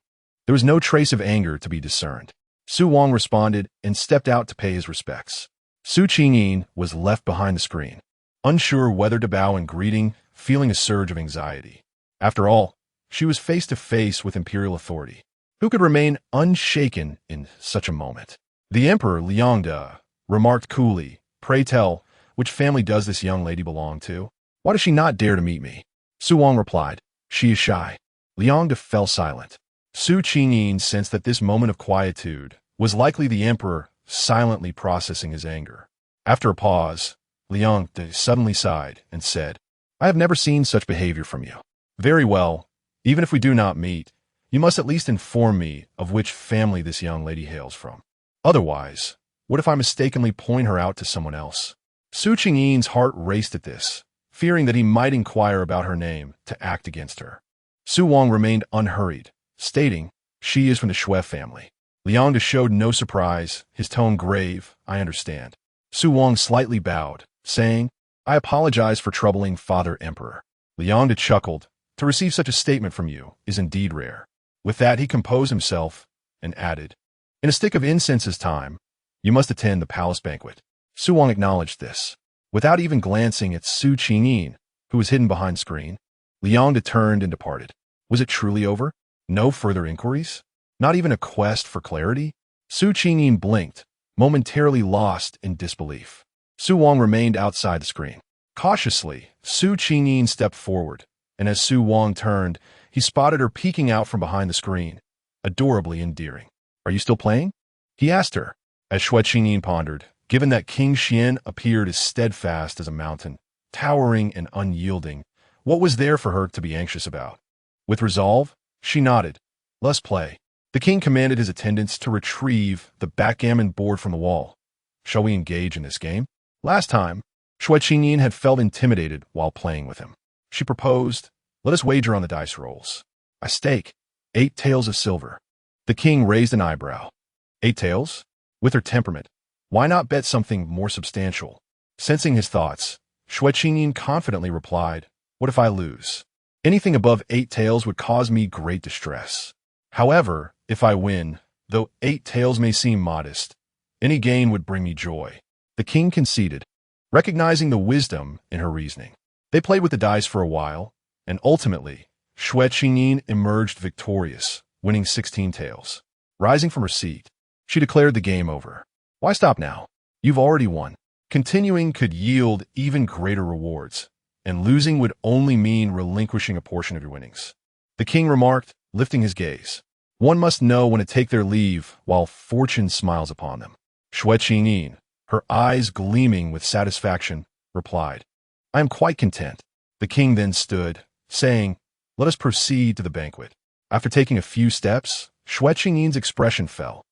[SPEAKER 1] There was no trace of anger to be discerned. Su Wang responded and stepped out to pay his respects. Xue Qingyin was left behind the screen, unsure whether to bow in greeting, feeling a surge of anxiety. After all, she was face to face with imperial authority. Who could remain unshaken in such a moment? The emperor, Liangde, remarked coolly, "Pray tell, which family does this young lady belong to? Why does she not dare to meet me?" Su Wang replied, "She is shy." Liangde fell silent. Xue Qingyin sensed that this moment of quietude was likely the emperor silently processing his anger. After a pause, Liangde suddenly sighed and said, "I have never seen such behavior from you. Very well, even if we do not meet, you must at least inform me of which family this young lady hails from. Otherwise, what if I mistakenly point her out to someone else?" Xue Qingyin's heart raced at this, fearing that he might inquire about her name to act against her. Su Wang remained unhurried, stating, "She is from the Xue family." Liangde showed no surprise, his tone grave. "I understand." Su Wang slightly bowed, saying, "I apologize for troubling Father Emperor." Liangde chuckled. "To receive such a statement from you is indeed rare." With that, he composed himself and added, "In a stick of incense's time, you must attend the palace banquet." Su Wang acknowledged this. Without even glancing at Xue Qingyin, who was hidden behind screen, Liangde turned and departed. Was it truly over? No further inquiries? Not even a quest for clarity? Xue Qingyin blinked, momentarily lost in disbelief. Su Wang remained outside the screen. Cautiously, Xue Qingyin stepped forward, and as Su Wang turned, he spotted her peeking out from behind the screen, adorably endearing. "Are you still playing?" he asked her, as Xue Qingyin pondered, given that King Xian appeared as steadfast as a mountain, towering and unyielding. What was there for her to be anxious about? With resolve, she nodded. "Let's play." The king commanded his attendants to retrieve the backgammon board from the wall. "Shall we engage in this game?" Last time, Xue Qingyin had felt intimidated while playing with him. She proposed, "Let us wager on the dice rolls. I stake 8 taels of silver." The king raised an eyebrow. 8 taels? With her temperament, why not bet something more substantial? Sensing his thoughts, Xue Qingyin confidently replied, "What if I lose? Anything above 8 taels would cause me great distress. However, if I win, though 8 taels may seem modest, any gain would bring me joy." The king conceded, recognizing the wisdom in her reasoning. They played with the dice for a while, and ultimately, Xue Qingyin emerged victorious, winning 16 taels. Rising from her seat, she declared the game over. "Why stop now? You've already won." Continuing could yield even greater rewards, and losing would only mean relinquishing a portion of your winnings. The king remarked, lifting his gaze. "One must know when to take their leave while fortune smiles upon them." Xue Qingyin, her eyes gleaming with satisfaction, replied, "I am quite content." The king then stood, saying, "Let us proceed to the banquet." After taking a few steps, Xue Qingyin's expression fell.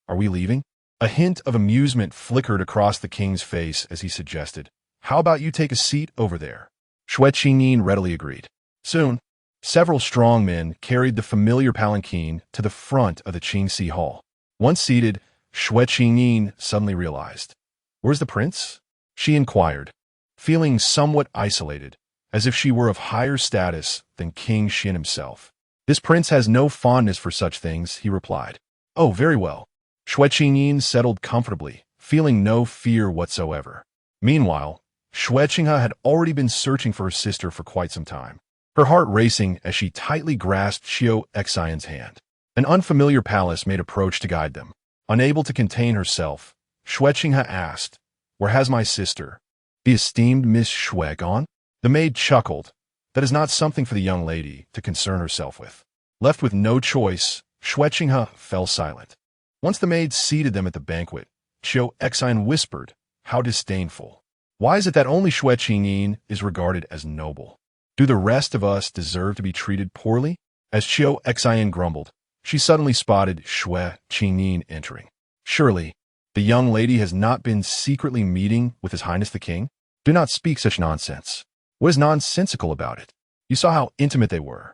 [SPEAKER 1] "Are we leaving?" A hint of amusement flickered across the king's face as he suggested, "How about you take a seat over there?" Xue Qingyin readily agreed. Soon, several strong men carried the familiar palanquin to the front of the Qingxi Hall. Once seated, Xue Qingyin suddenly realized. "Where's the prince?" she inquired, feeling somewhat isolated, as if she were of higher status than King Xian himself. "This prince has no fondness for such things," he replied. "Oh, very well." Xue Qingyin settled comfortably, feeling no fear whatsoever. Meanwhile, Xue Qinghe had already been searching for her sister for quite some time, her heart racing as she tightly grasped Xue Xian's hand. An unfamiliar palace made approach to guide them. Unable to contain herself, Xue Qinghe asked, "Where has my sister, the esteemed Miss Xue, gone?" The maid chuckled. That is not something for the young lady to concern herself with. Left with no choice, Xue Qinghe fell silent. Once the maid seated them at the banquet, Xue Qingyin whispered. How disdainful. Why is it that only Xue Qingyin is regarded as noble? Do the rest of us deserve to be treated poorly? As Xue Qingyin grumbled, she suddenly spotted Xue Qingyin entering. Surely, the young lady has not been secretly meeting with His Highness the King? Do not speak such nonsense. What is nonsensical about it? You saw how intimate they were.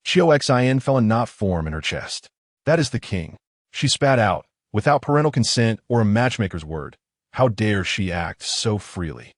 [SPEAKER 1] Xue Qingyin felt a knot form in her chest. That is the king. She spat out, without parental consent or a matchmaker's word. How dare she act so freely?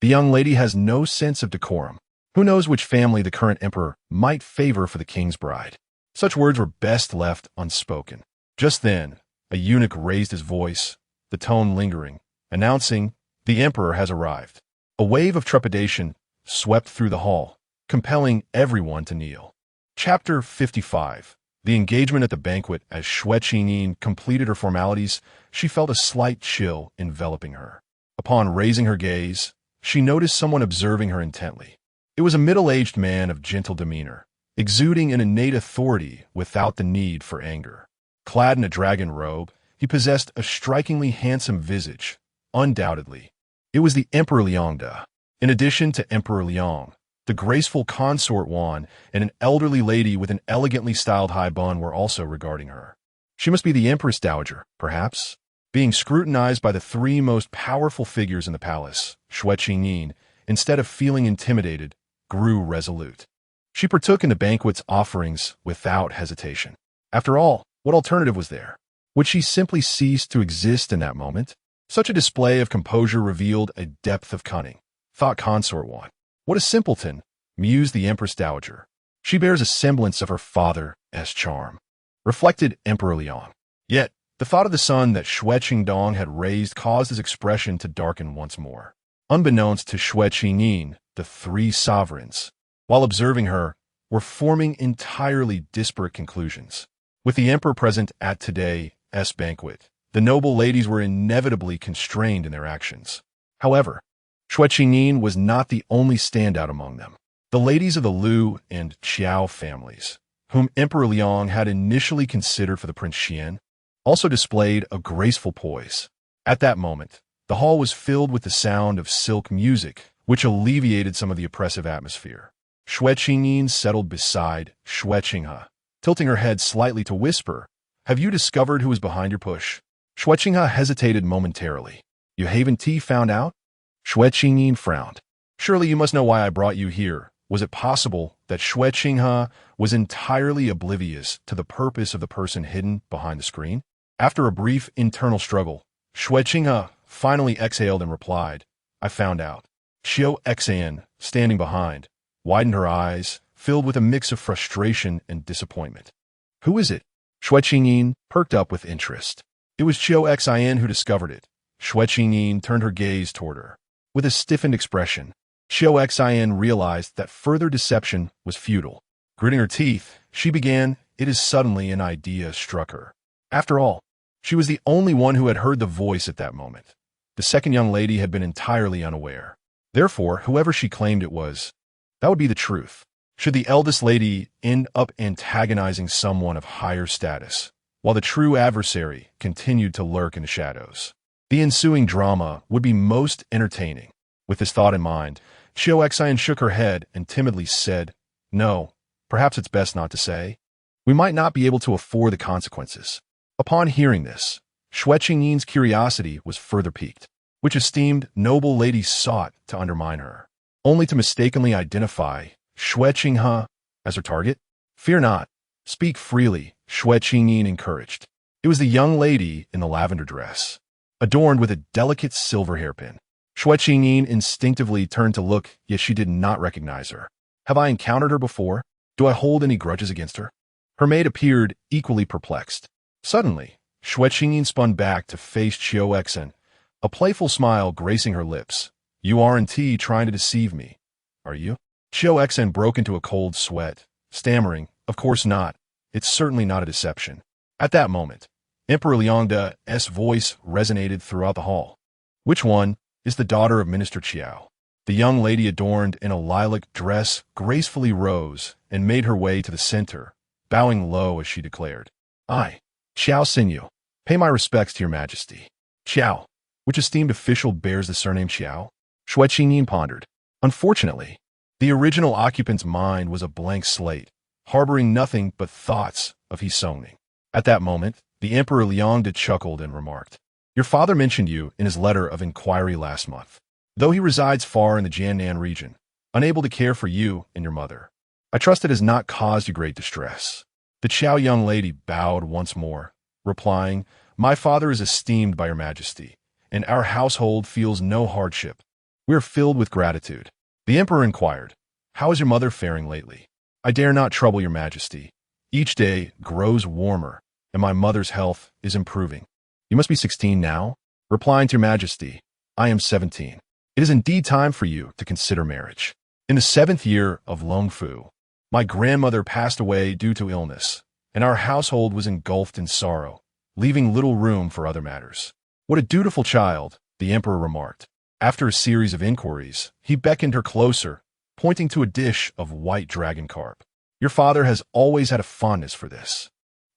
[SPEAKER 1] The young lady has no sense of decorum. Who knows which family the current emperor might favor for the king's bride? Such words were best left unspoken. Just then, a eunuch raised his voice, the tone lingering, announcing, "The emperor has arrived." A wave of trepidation swept through the hall, compelling everyone to kneel. Chapter 55. The engagement at the banquet. As Xue Qingyin completed her formalities, she felt a slight chill enveloping her. Upon raising her gaze, she noticed someone observing her intently. It was a middle-aged man of gentle demeanor, exuding an innate authority without the need for anger. Clad in a dragon robe, he possessed a strikingly handsome visage. Undoubtedly, it was the Emperor Liangde. In addition to Emperor Liang, the graceful consort Wan and an elderly lady with an elegantly styled high bun were also regarding her. She must be the Empress Dowager, perhaps? Being scrutinized by the three most powerful figures in the palace, Xue Qingyin, instead of feeling intimidated, grew resolute. She partook in the banquet's offerings without hesitation. After all, what alternative was there? Would she simply cease to exist in that moment? Such a display of composure revealed a depth of cunning, thought consort Wan. What a simpleton, mused the Empress Dowager. She bears a semblance of her father's charm, reflected Emperor Liang. Yet, the thought of the son that Xue Qingdong had raised caused his expression to darken once more. Unbeknownst to Xue Qingyin, the three sovereigns, while observing her, were forming entirely disparate conclusions. With the emperor present at today's banquet, the noble ladies were inevitably constrained in their actions. However, Xue Qingyin was not the only standout among them. The ladies of the Liu and Qiao families, whom Emperor Liang had initially considered for the Prince Xuan, also displayed a graceful poise. At that moment, the hall was filled with the sound of silk music, which alleviated some of the oppressive atmosphere. Xue Qingyin settled beside Xue Qinghe, tilting her head slightly to whisper, "Have you discovered who is behind your push?" Xue Qinghe hesitated momentarily. "You haven't found out?" Xue Qingyin frowned. "Surely you must know why I brought you here." Was it possible that Xue Qinghe was entirely oblivious to the purpose of the person hidden behind the screen? After a brief internal struggle, Xue Qinghe finally exhaled and replied, "I found out." Xue Qingyin, standing behind, widened her eyes, filled with a mix of frustration and disappointment. "Who is it?" Xue Qingyin perked up with interest. It was Xue Qingyin who discovered it. Xue Qingyin turned her gaze toward her. With a stiffened expression, Xue Qingyin realized that further deception was futile. Gritting her teeth, she began. Suddenly an idea struck her. After all, she was the only one who had heard the voice at that moment. The second young lady had been entirely unaware. Therefore, whoever she claimed it was, that would be the truth. Should the eldest lady end up antagonizing someone of higher status, while the true adversary continued to lurk in the shadows? The ensuing drama would be most entertaining. With this thought in mind, Xue Qingyin shook her head and timidly said, "No, perhaps it's best not to say. We might not be able to afford the consequences." Upon hearing this, Xue Qingyin's curiosity was further piqued. Which esteemed noble lady sought to undermine her, only to mistakenly identify Xue Qinghe as her target? "Fear not. Speak freely," Xue Qingyin encouraged. It was the young lady in the lavender dress, adorned with a delicate silver hairpin. Xue Qingyin instinctively turned to look, yet she did not recognize her. "Have I encountered her before? Do I hold any grudges against her?" Her maid appeared equally perplexed. Suddenly, Xue Qingyin spun back to face Xue Qingyin, a playful smile gracing her lips. "You aren't trying to deceive me, are you?" Xue Qingyin broke into a cold sweat, stammering, "Of course not. It's certainly not a deception." At that moment, Emperor Liangde's voice resonated throughout the hall. "Which one is the daughter of Minister Qiao?" The young lady adorned in a lilac dress gracefully rose and made her way to the center, bowing low as she declared, "I, Qiao Xinyu, pay my respects to your majesty." Xiao. Which esteemed official bears the surname Xiao? Xue Qingyin pondered. Unfortunately, the original occupant's mind was a blank slate, harboring nothing but thoughts of He Songning. At that moment, the Emperor Liangde chuckled and remarked, "Your father mentioned you in his letter of inquiry last month. Though he resides far in the Jiannan region, unable to care for you and your mother, I trust it has not caused you great distress." The Qiao young lady bowed once more, replying, "My father is esteemed by your majesty, and our household feels no hardship. We are filled with gratitude." The emperor inquired, "How is your mother faring lately?" "I dare not trouble your majesty. Each day grows warmer, and my mother's health is improving." "You must be 16 now?" Replying to your majesty, "I am 17. It is indeed time for you to consider marriage." In the 7th year of Long Fu, my grandmother passed away due to illness, and our household was engulfed in sorrow, leaving little room for other matters. "What a dutiful child," the emperor remarked. After a series of inquiries, he beckoned her closer, pointing to a dish of white dragon carp. "Your father has always had a fondness for this.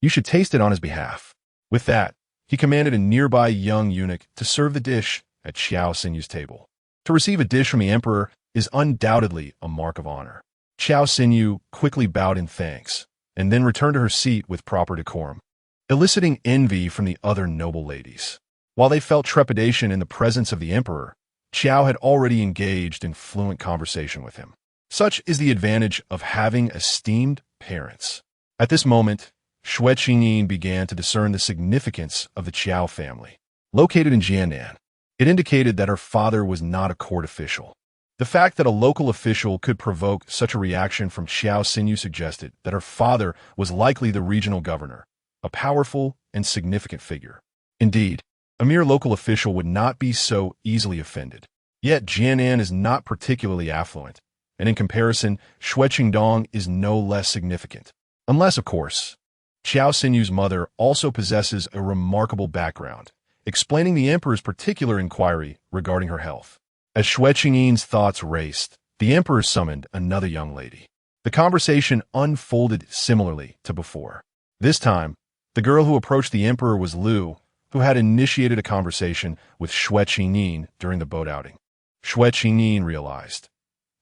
[SPEAKER 1] You should taste it on his behalf." With that, he commanded a nearby young eunuch to serve the dish at Xiao Sinyu's table. To receive a dish from the emperor is undoubtedly a mark of honor. Xiao Sinyu quickly bowed in thanks, and then returned to her seat with proper decorum, eliciting envy from the other noble ladies. While they felt trepidation in the presence of the emperor, Qiao had already engaged in fluent conversation with him. Such is the advantage of having esteemed parents. At this moment, Xue Qingyin began to discern the significance of the Qiao family. Located in Jiannan, it indicated that her father was not a court official. The fact that a local official could provoke such a reaction from Xiao Sinyu suggested that her father was likely the regional governor, a powerful and significant figure. Indeed, a mere local official would not be so easily offended. Yet Jiannan is not particularly affluent, and in comparison, Xue Qingdong is no less significant. Unless, of course, Qiao Sinyu's mother also possesses a remarkable background, explaining the emperor's particular inquiry regarding her health. As Xue Qingyin's thoughts raced, the emperor summoned another young lady. The conversation unfolded similarly to before. This time, the girl who approached the emperor was Lu, who had initiated a conversation with Xue Qingyin during the boat outing. Xue Qingyin realized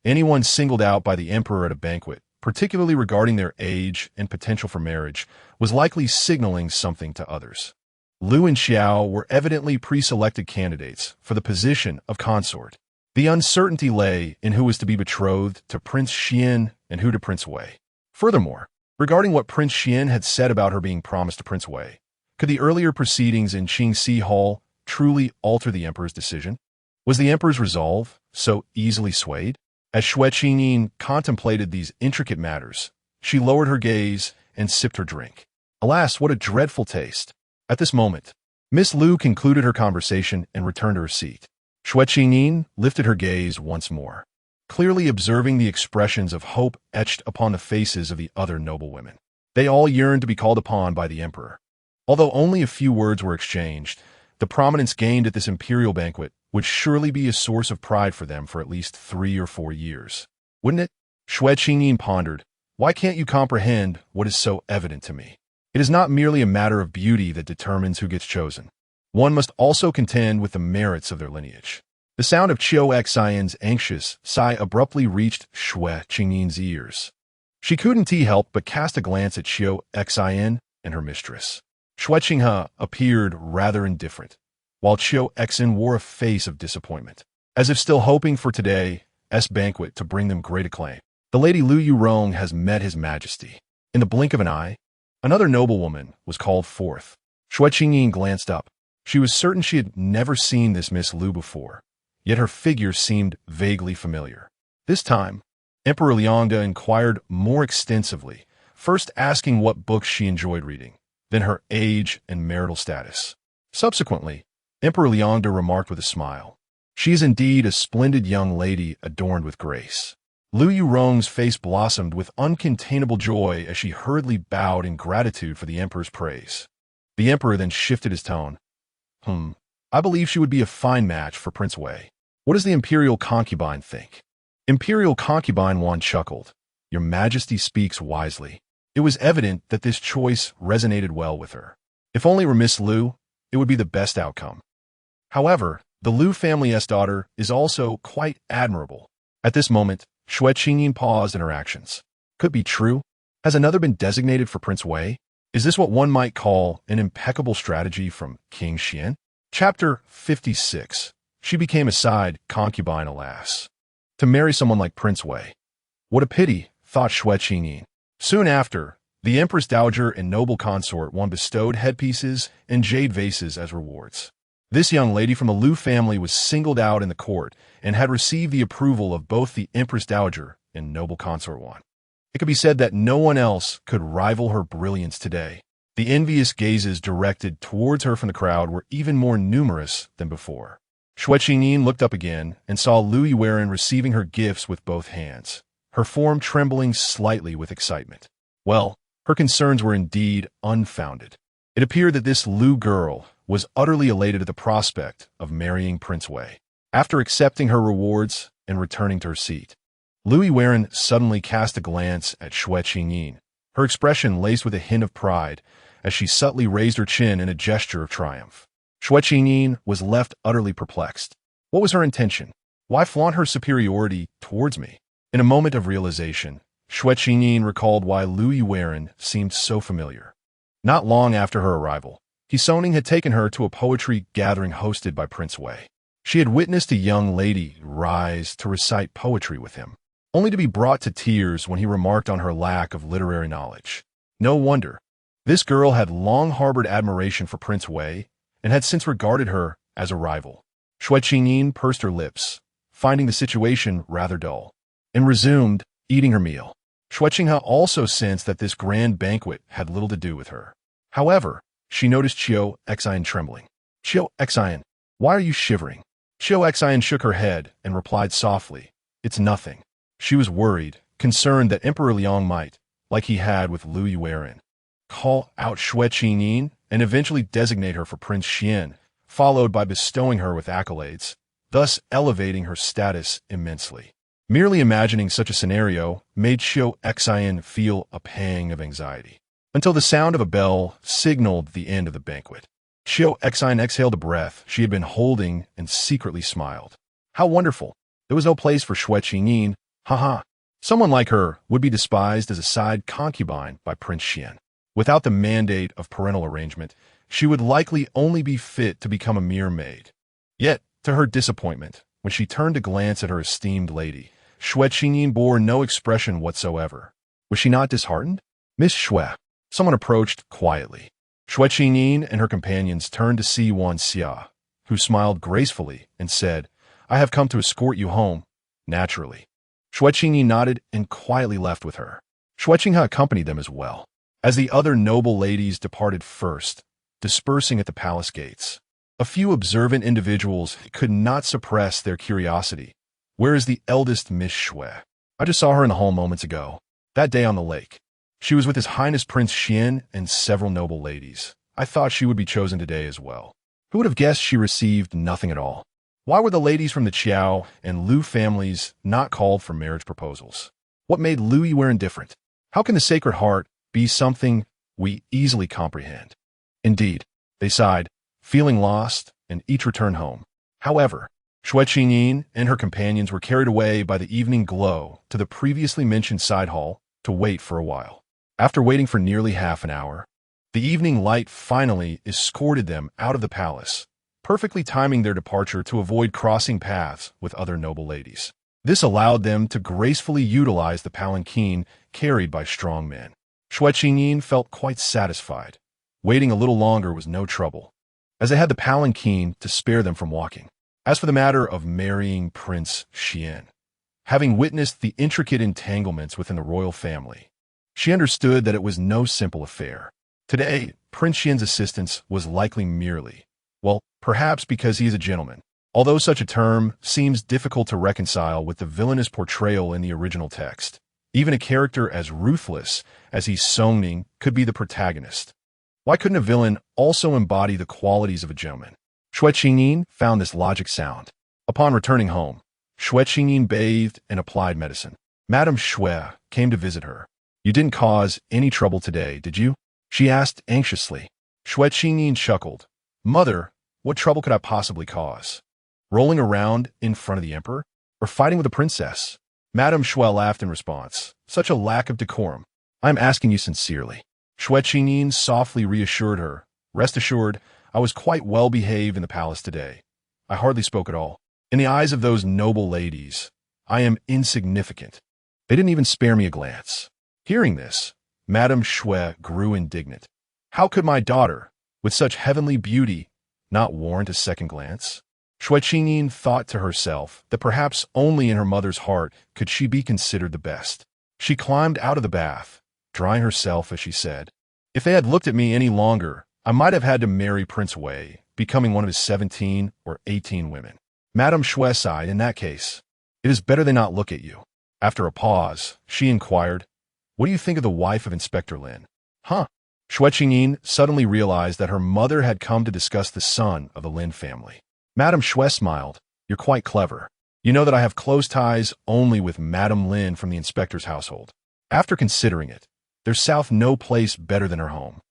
[SPEAKER 1] anyone singled out by the emperor at a banquet, particularly regarding their age and potential for marriage, was likely signaling something to others. Lu and Xiao were evidently pre-selected candidates for the position of consort. The uncertainty lay in who was to be betrothed to Prince Xuan and who to Prince Wei. Furthermore, regarding what Prince Xuan had said about her being promised to Prince Wei, could the earlier proceedings in Qingxi Hall truly alter the emperor's decision? Was the emperor's resolve so easily swayed? As Xue Qingyin contemplated these intricate matters, she lowered her gaze and sipped her drink. Alas, what a dreadful taste! At this moment, Miss Lu concluded her conversation and returned to her seat. Xue Qingyin lifted her gaze once more, clearly observing the expressions of hope etched upon the faces of the other noble women. They all yearned to be called upon by the emperor. Although only a few words were exchanged, the prominence gained at this imperial banquet would surely be a source of pride for them for at least 3 or 4 years. Wouldn't it? Xue Qingyin pondered, "Why can't you comprehend what is so evident to me? It is not merely a matter of beauty that determines who gets chosen. One must also contend with the merits of their lineage." The sound of Xue Xian's anxious sigh abruptly reached Xue Qingyin's ears. She couldn't help but cast a glance at Xue Xian and her mistress. Xue Qinghe appeared rather indifferent, while Xue Xian wore a face of disappointment, as if still hoping for today's banquet to bring them great acclaim. "The Lady Lu Yurong has met His Majesty." In the blink of an eye, another noblewoman was called forth. Xue Qingyin glanced up. She was certain she had never seen this Miss Lu before, yet her figure seemed vaguely familiar. This time, Emperor Liangde inquired more extensively, first asking what books she enjoyed reading, then her age and marital status. Subsequently, Emperor Liangde remarked with a smile, "She is indeed a splendid young lady adorned with grace." Lu Yurong's face blossomed with uncontainable joy as she hurriedly bowed in gratitude for the emperor's praise. The emperor then shifted his tone. I believe she would be a fine match for Prince Wei. What does the imperial concubine think?" Imperial concubine Wan chuckled. "Your Majesty speaks wisely." It was evident that this choice resonated well with her. If only it were Miss Lu, it would be the best outcome. However, the Liu family's daughter is also quite admirable. At this moment, Xue Qingyin paused in her actions. Could be true? Has another been designated for Prince Wei? Is this what one might call an impeccable strategy from King Xian? Chapter 56. She became a side concubine, alas. To marry someone like Prince Wei. What a pity, thought Xue Qingyin. Soon after, the Empress Dowager and noble consort won bestowed headpieces and jade vases as rewards. This young lady from the Liu family was singled out in the court and had received the approval of both the Empress Dowager and noble consort Xuan. It could be said that no one else could rival her brilliance today. The envious gazes directed towards her from the crowd were even more numerous than before. Xue Qingyin looked up again and saw Liu Yuan receiving her gifts with both hands, her form trembling slightly with excitement. Well, her concerns were indeed unfounded. It appeared that this Liu girl was utterly elated at the prospect of marrying Prince Wei. After accepting her rewards and returning to her seat, Liu Yuan suddenly cast a glance at Xue Qingyin, her expression laced with a hint of pride as she subtly raised her chin in a gesture of triumph. Xue Qingyin was left utterly perplexed. What was her intention? Why flaunt her superiority towards me? In a moment of realization, Xue Qingyin recalled why Liu Yuan seemed so familiar. Not long after her arrival, Xisoning had taken her to a poetry gathering hosted by Prince Wei. She had witnessed a young lady rise to recite poetry with him, only to be brought to tears when he remarked on her lack of literary knowledge. No wonder. This girl had long harbored admiration for Prince Wei and had since regarded her as a rival. Xue Qingyin pursed her lips, finding the situation rather dull, and resumed eating her meal. Xue Qingyin also sensed that this grand banquet had little to do with her. However, she noticed Xue Qingyin trembling. Xue Qingyin, why are you shivering? Xue Qingyin shook her head and replied softly, "It's nothing." She was worried, concerned that Emperor Liang might, like he had with Liu Yuan, call out Xue Qingyin and eventually designate her for Prince Xian, followed by bestowing her with accolades, thus elevating her status immensely. Merely imagining such a scenario made Xue Qingyin feel a pang of anxiety, until the sound of a bell signaled the end of the banquet. Xue Qingyin exhaled a breath she had been holding and secretly smiled. How wonderful! There was no place for Xue Qingyin. Haha. Someone like her would be despised as a side concubine by Prince Xian. Without the mandate of parental arrangement, she would likely only be fit to become a mere maid. Yet, to her disappointment, when she turned to glance at her esteemed lady, Xue Qingyin bore no expression whatsoever. Was she not disheartened? Miss Xue. Someone approached quietly. Xue Qingyin and her companions turned to see Wan Xia, who smiled gracefully and said, "I have come to escort you home." Naturally. Xue Qingyin nodded and quietly left with her. Xue Qingyin accompanied them as well, as the other noble ladies departed first, dispersing at the palace gates. A few observant individuals could not suppress their curiosity. Where is the eldest Miss Xue? I just saw her in the hall moments ago, that day on the lake. She was with His Highness Prince Xian and several noble ladies. I thought she would be chosen today as well. Who would have guessed she received nothing at all? Why were the ladies from the Qiao and Liu families not called for marriage proposals? What made Liu Yuan different? How can the Sacred Heart be something we easily comprehend? Indeed, they sighed, feeling lost, and each returned home. However, Xue Qingyin and her companions were carried away by the evening glow to the previously mentioned side hall to wait for a while. After waiting for nearly half an hour, the evening light finally escorted them out of the palace, perfectly timing their departure to avoid crossing paths with other noble ladies. This allowed them to gracefully utilize the palanquin carried by strong men. Xue Qingyin felt quite satisfied. Waiting a little longer was no trouble, as they had the palanquin to spare them from walking. As for the matter of marrying Prince Xian, having witnessed the intricate entanglements within the royal family, she understood that it was no simple affair. Today, Prince Xian's assistance was likely merely, well, perhaps because he is a gentleman, although such a term seems difficult to reconcile with the villainous portrayal in the original text. Even a character as ruthless as Xisoning could be the protagonist. Why couldn't a villain also embody the qualities of a gentleman? Xue Qingyin found this logic sound. Upon returning home, Xue Qingyin bathed and applied medicine. Madame Xue came to visit her. "You didn't cause any trouble today, did you?" she asked anxiously. Xue Qingyin chuckled. "Mother, What trouble could I possibly cause? Rolling around in front of the emperor? Or fighting with a princess? Madame Xue laughed in response. Such a lack of decorum. I am asking you sincerely. Xue Qingyin softly reassured her. Rest assured, I was quite well behaved in the palace today. I hardly spoke at all. In the eyes of those noble ladies, I am insignificant. They didn't even spare me a glance. Hearing this, Madame Xue grew indignant. How could my daughter, with such heavenly beauty, not warrant a second glance? Xue Qingyin thought to herself that perhaps only in her mother's heart could she be considered the best. She climbed out of the bath, drying herself as she said, if they had looked at me any longer, I might have had to marry Prince Wei, becoming one of his 17 or 18 women. Madame Xue sighed. In that case, it is better they not look at you. After a pause, she inquired, what do you think of the wife of Inspector Lin? Huh? Xue Qingyin suddenly realized that her mother had come to discuss the son of the Lin family. Madame Xue smiled. You're quite clever. You know that I have close ties only with Madame Lin from the inspector's household. After considering it, there's south no place better than her home.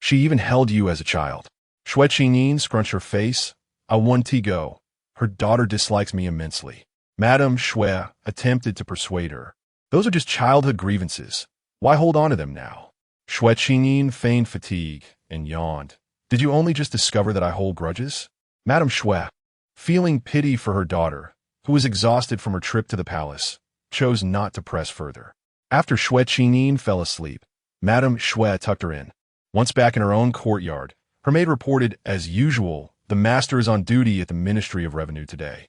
[SPEAKER 1] She even held you as a child. Xue Qingyin scrunched her face. I want to go. Her daughter dislikes me immensely. Madame Xue attempted to persuade her. Those are just childhood grievances. Why hold on to them now? Xue Qingyin feigned fatigue and yawned. Did you only just discover that I hold grudges? Madame Xue, feeling pity for her daughter, who was exhausted from her trip to the palace, chose not to press further. After Xue Qingyin fell asleep, Madame Xue tucked her in. Once back in her own courtyard, her maid reported, as usual, the master is on duty at the Ministry of Revenue today.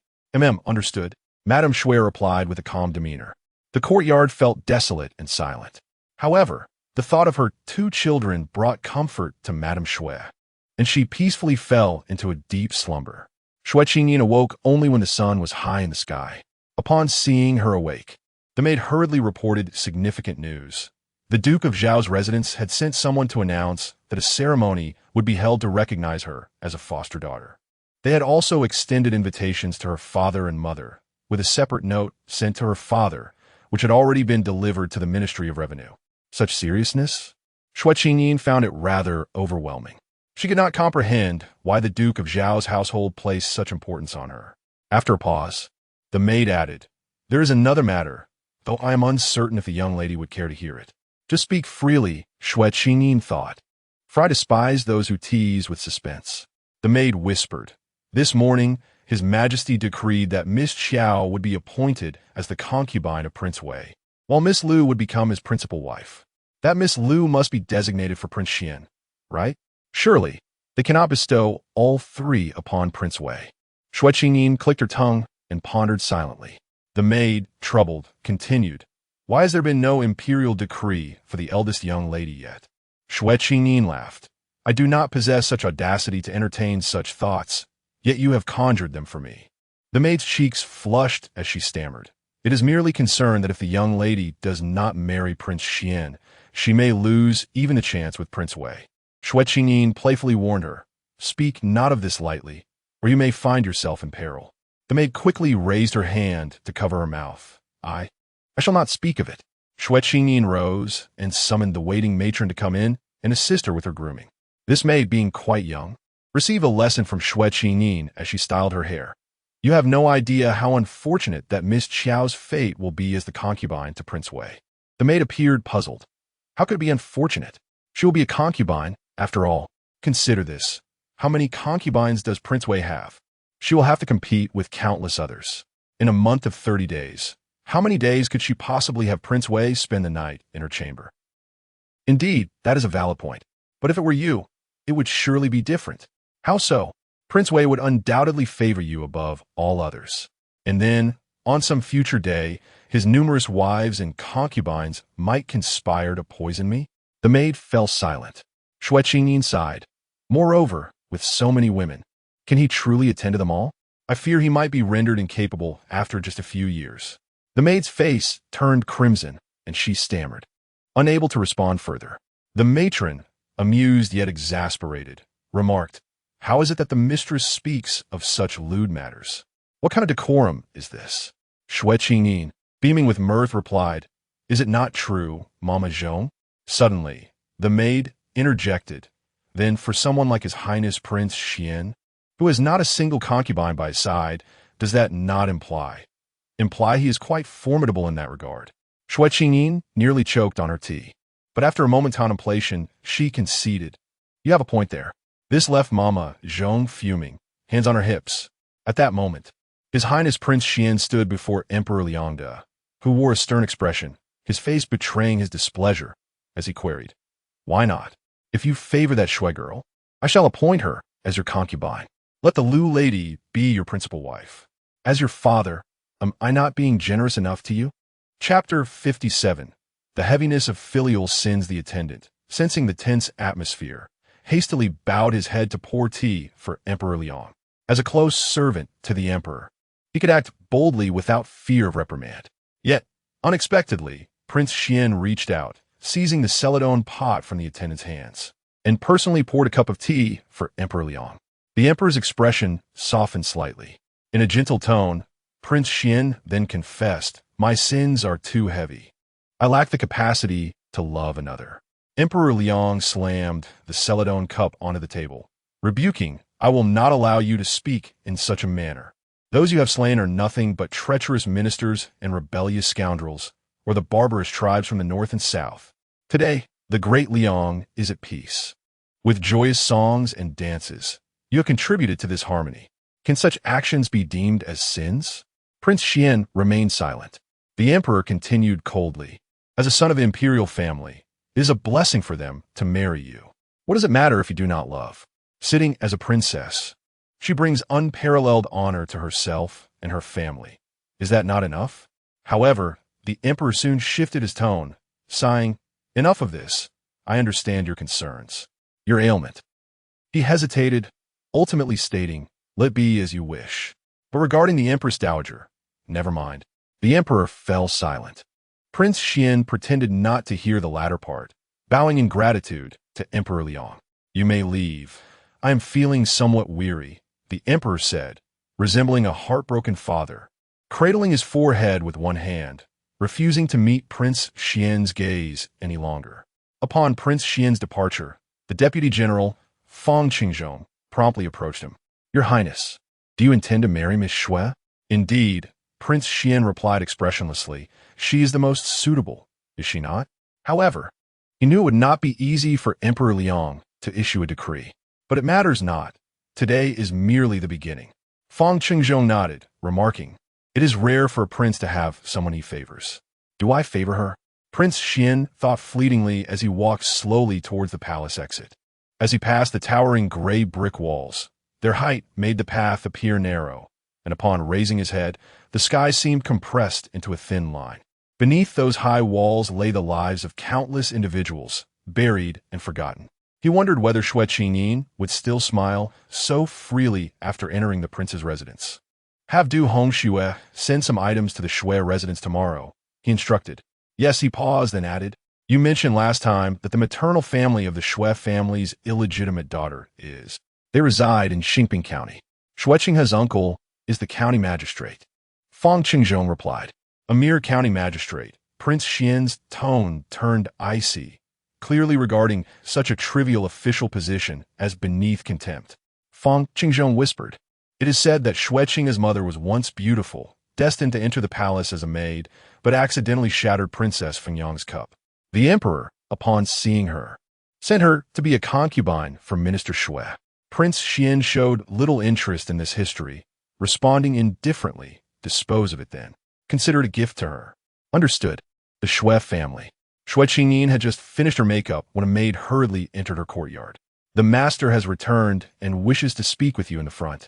[SPEAKER 1] Understood. Madame Xue replied with a calm demeanor. The courtyard felt desolate and silent. However, the thought of her 2 children brought comfort to Madame Xue, and she peacefully fell into a deep slumber. Xue Qingyin awoke only when the sun was high in the sky. Upon seeing her awake, the maid hurriedly reported significant news. The Duke of Zhao's residence had sent someone to announce that a ceremony would be held to recognize her as a foster daughter. They had also extended invitations to her father and mother, with a separate note sent to her father, which had already been delivered to the Ministry of Revenue. Such seriousness? Xue Qingyin found it rather overwhelming. She could not comprehend why the Duke of Zhao's household placed such importance on her. After a pause, the maid added, there is another matter, though I am uncertain if the young lady would care to hear it. Just speak freely, Xue Qingyin thought, for I despise those who tease with suspense. The maid whispered, this morning, His Majesty decreed that Miss Xiao would be appointed as the concubine of Prince Wei, while Miss Lu would become his principal wife. That Miss Lu must be designated for Prince Xuan, right? Surely, they cannot bestow all 3 upon Prince Wei. Xue Qingyin clicked her tongue and pondered silently. The maid, troubled, continued, why has there been no imperial decree for the eldest young lady yet? Xue Qingyin laughed. I do not possess such audacity to entertain such thoughts, yet you have conjured them for me. The maid's cheeks flushed as she stammered. It is merely concerned that if the young lady does not marry Prince Xuan, she may lose even the chance with Prince Wei. Xue Qingyin playfully warned her, speak not of this lightly, or you may find yourself in peril. The maid quickly raised her hand to cover her mouth. I shall not speak of it. Xue Qingyin rose and summoned the waiting matron to come in and assist her with her grooming. This maid, being quite young, received a lesson from Xue Qingyin as she styled her hair. You have no idea how unfortunate that Miss Xiao's fate will be as the concubine to Prince Wei. The maid appeared puzzled. How could it be unfortunate? She will be a concubine, after all. Consider this. How many concubines does Prince Wei have? She will have to compete with countless others. In a month of 30 days, how many days could she possibly have Prince Wei spend the night in her chamber? Indeed, that is a valid point. But if it were you, it would surely be different. How so? Prince Wei would undoubtedly favor you above all others. And then, on some future day, his numerous wives and concubines might conspire to poison me? The maid fell silent. Xue Qingyin sighed. Moreover, with so many women, can he truly attend to them all? I fear he might be rendered incapable after just a few years. The maid's face turned crimson, and she stammered, unable to respond further. The matron, amused yet exasperated, remarked, how is it that the mistress speaks of such lewd matters? What kind of decorum is this? Xue Qingyin, beaming with mirth, replied, is it not true, Mama Zhong? Suddenly, the maid interjected, then for someone like His Highness Prince Xuan, who has not a single concubine by his side, does that not imply he is quite formidable in that regard? Xue Qingyin nearly choked on her tea. But after a moment's contemplation, she conceded. You have a point there. This left Mama Zhong fuming, hands on her hips. At that moment, His Highness Prince Xuan stood before Emperor Liangde, who wore a stern expression, his face betraying his displeasure, as he queried, "Why not? If you favor that Xue girl, I shall appoint her as your concubine. Let the Lu lady be your principal wife. As your father, am I not being generous enough to you?" Chapter 57. The heaviness of filial sins. The attendant, sensing the tense atmosphere, hastily bowed his head to pour tea for Emperor Liang. As a close servant to the emperor, he could act boldly without fear of reprimand. Yet, unexpectedly, Prince Xuan reached out, seizing the celadon pot from the attendant's hands, and personally poured a cup of tea for Emperor Liang. The emperor's expression softened slightly. In a gentle tone, Prince Xuan then confessed, "My sins are too heavy. I lack the capacity to love another." Emperor Liang slammed the celadon cup onto the table, rebuking, "I will not allow you to speak in such a manner. Those you have slain are nothing but treacherous ministers and rebellious scoundrels, or the barbarous tribes from the north and south. Today, the great Liang is at peace. With joyous songs and dances, you have contributed to this harmony. Can such actions be deemed as sins?" Prince Xuan remained silent. The emperor continued coldly, "As a son of the imperial family, it is a blessing for them to marry you. What does it matter if you do not love? Sitting as a princess, she brings unparalleled honor to herself and her family. Is that not enough?" However, the emperor soon shifted his tone, sighing, "Enough of this. I understand your concerns. Your ailment." He hesitated, ultimately stating, "Let be as you wish. But regarding the Empress Dowager, never mind." The emperor fell silent. Prince Xuan pretended not to hear the latter part, bowing in gratitude to Emperor Liang. "You may leave. I am feeling somewhat weary," the emperor said, resembling a heartbroken father, cradling his forehead with one hand, refusing to meet Prince Xuan's gaze any longer. Upon Prince Xuan's departure, the deputy general, Fang Qingzhong, promptly approached him. "Your Highness, do you intend to marry Miss Xue?" "Indeed," Prince Xuan replied expressionlessly. "She is the most suitable, is she not?" However, he knew it would not be easy for Emperor Liang to issue a decree. But it matters not. Today is merely the beginning. Fang Qingzhong nodded, remarking, "It is rare for a prince to have someone he favors. Do I favor her?" Prince Xuan thought fleetingly as he walked slowly towards the palace exit. As he passed the towering gray brick walls, their height made the path appear narrow, and upon raising his head, the sky seemed compressed into a thin line. Beneath those high walls lay the lives of countless individuals, buried and forgotten. He wondered whether Xue Qingyin would still smile so freely after entering the prince's residence. "Have Du Hong Xue send some items to the Xue residence tomorrow," he instructed. "Yes," he paused and added, "You mentioned last time that the maternal family of the Xue family's illegitimate daughter is. They reside in Xingping County. Xue Qinghe's uncle is the county magistrate." Fang Qingzhong replied. "A mere county magistrate." Prince Xuan's tone turned icy, clearly regarding such a trivial official position as beneath contempt. Fang Qingzhong whispered, "It is said that Xue Qinghe's mother was once beautiful, destined to enter the palace as a maid, but accidentally shattered Princess Fengyang's cup. The emperor, upon seeing her, sent her to be a concubine for Minister Xue." Prince Xuan showed little interest in this history, responding indifferently, "Dispose of it then. Consider it a gift to her." "Understood." The Xue family. Xue Qingyin had just finished her makeup when a maid hurriedly entered her courtyard. "The master has returned and wishes to speak with you in the front."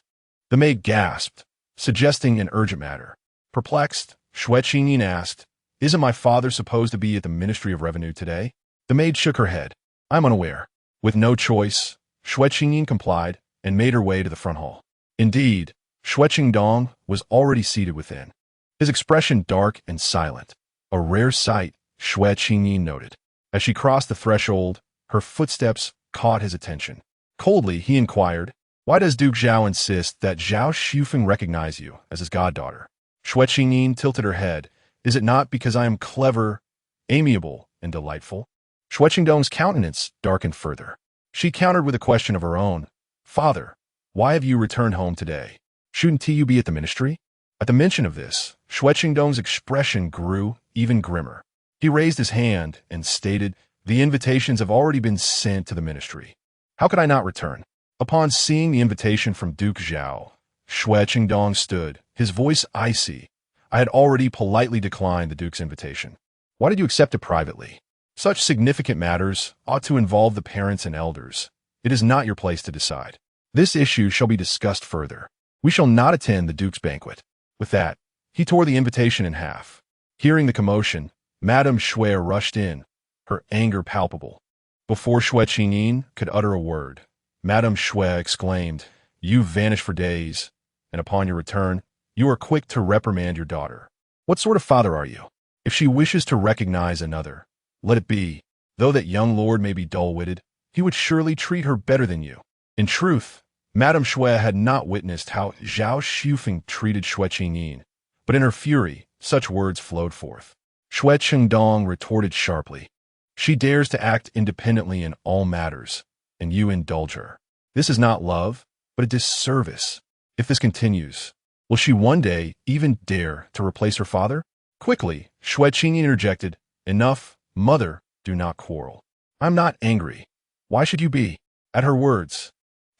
[SPEAKER 1] The maid gasped, suggesting an urgent matter. Perplexed, Xue Qingyin asked, "Isn't my father supposed to be at the Ministry of Revenue today?" The maid shook her head. "I'm unaware." With no choice, Xue Qingyin complied and made her way to the front hall. Indeed, Xue Qingdong was already seated within, his expression dark and silent, a rare sight, Xue Qingyin noted. As she crossed the threshold, her footsteps caught his attention. Coldly, he inquired, "Why does Duke Zhao insist that Zhao Xufeng recognize you as his goddaughter?" Xue Qingyin tilted her head. "Is it not because I am clever, amiable, and delightful?" Xue Qingdong's countenance darkened further. She countered with a question of her own. "Father, Why have you returned home today? Shouldn't you be at the ministry? At the mention of this, Xue Qingdong's expression grew even grimmer. He raised his hand and stated, "The invitations have already been sent to the ministry. How could I not return?" Upon seeing the invitation from Duke Zhao, Xue Qingdong stood, his voice icy. "I had already politely declined the Duke's invitation. Why did you accept it privately? Such significant matters ought to involve the parents and elders. It is not your place to decide. This issue shall be discussed further. We shall not attend the Duke's banquet." With that, he tore the invitation in half. Hearing the commotion, Madame Xue rushed in, her anger palpable. Before Xue Qingyin could utter a word, Madame Xue exclaimed, "You vanished for days, and upon your return, you are quick to reprimand your daughter. What sort of father are you? If she wishes to recognize another, let it be. Though that young lord may be dull-witted, he would surely treat her better than you." In truth, Madame Xue had not witnessed how Zhao Xufeng treated Xue Qingyin, but in her fury, such words flowed forth. Xue Qingdong retorted sharply, "She dares to act independently in all matters, and you indulge her. This is not love, but a disservice. If this continues, will she one day even dare to replace her father?" Quickly, Xue Qingyin interjected, "Enough, mother, do not quarrel. I'm not angry. Why should you be?" At her words,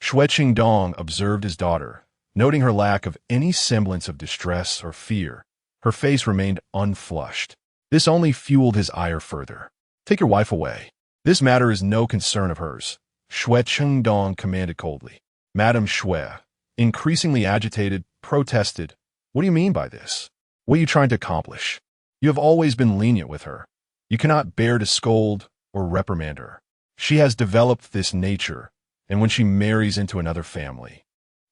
[SPEAKER 1] Xue Qingdong observed his daughter, noting her lack of any semblance of distress or fear. Her face remained unflushed. This only fueled his ire further. "Take your wife away. This matter is no concern of hers," Xue Qingdong commanded coldly. Madame Xue, increasingly agitated, protested, "What do you mean by this? What are you trying to accomplish? You have always been lenient with her. You cannot bear to scold or reprimand her. She has developed this nature, and when she marries into another family,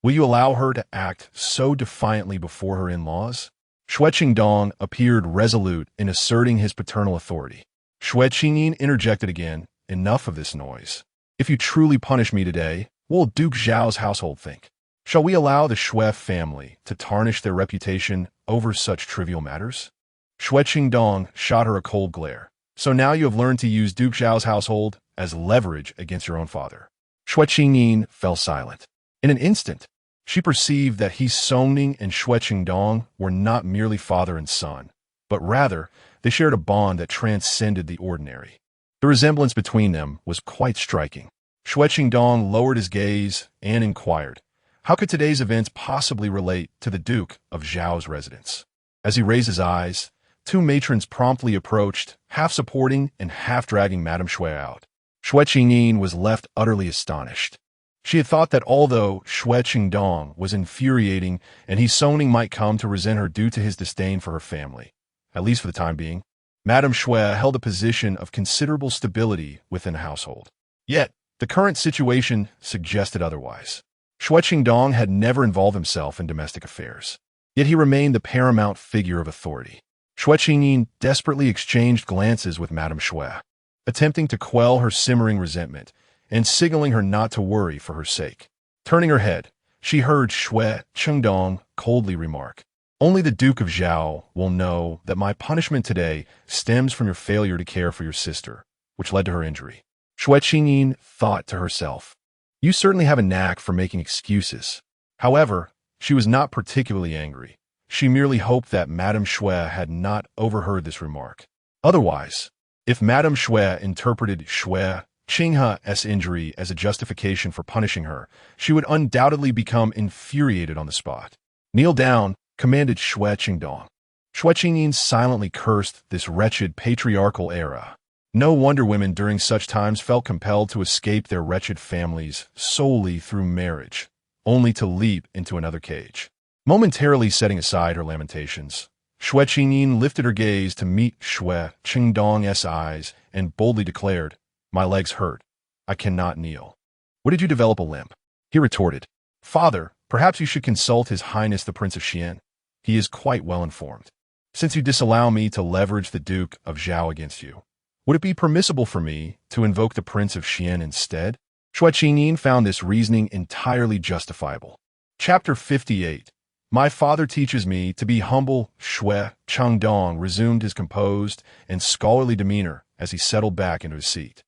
[SPEAKER 1] will you allow her to act so defiantly before her in-laws?" Xue Qingdong appeared resolute in asserting his paternal authority. Xue Qingyin interjected again, "Enough of this noise. If you truly punish me today, what will Duke Zhao's household think? Shall we allow the Xue family to tarnish their reputation over such trivial matters?" Xue Qingdong shot her a cold glare. "So now you have learned to use Duke Zhao's household as leverage against your own father." Xue Qingyin fell silent. In an instant, she perceived that He Songning and Xue Qingdong were not merely father and son, but rather they shared a bond that transcended the ordinary. The resemblance between them was quite striking. Xue Qingdong lowered his gaze and inquired, how could today's events possibly relate to the Duke of Zhao's residence? As he raised his eyes, two matrons promptly approached, half supporting and half dragging Madame Xue out. Xue Qingyin was left utterly astonished. She had thought that although Xue Qingdong was infuriating and He Songning might come to resent her due to his disdain for her family, at least for the time being, Madame Xue held a position of considerable stability within the household. Yet, the current situation suggested otherwise. Xue Qingdong had never involved himself in domestic affairs, yet he remained the paramount figure of authority. Xue Qingyin desperately exchanged glances with Madame Xue, attempting to quell her simmering resentment and signaling her not to worry for her sake. Turning her head, she heard Xue Qingdong coldly remark, "Only the Duke of Zhao will know that my punishment today stems from your failure to care for your sister, which led to her injury." Xue Qingyin thought to herself, "You certainly have a knack for making excuses." However, she was not particularly angry. She merely hoped that Madame Xue had not overheard this remark. Otherwise, if Madame Xue interpreted Xue Qingha's injury as a justification for punishing her, she would undoubtedly become infuriated on the spot. "Kneel down," commanded Xue Qingdong. Xue Qingyin silently cursed this wretched patriarchal era. No wonder women during such times felt compelled to escape their wretched families solely through marriage, only to leap into another cage. Momentarily setting aside her lamentations, Xue Qingyin lifted her gaze to meet Xue Qingdong's eyes and boldly declared, "My legs hurt. I cannot kneel." "Where did you develop a limp?" He retorted, "Father, perhaps you should consult His Highness the Prince of Xian. He is quite well informed. Since you disallow me to leverage the Duke of Zhao against you, would it be permissible for me to invoke the Prince of Xian instead?" Xue Qingyin found this reasoning entirely justifiable. Chapter 58. My father teaches me to be humble. Xue Qingdong resumed his composed and scholarly demeanor as he settled back into his seat.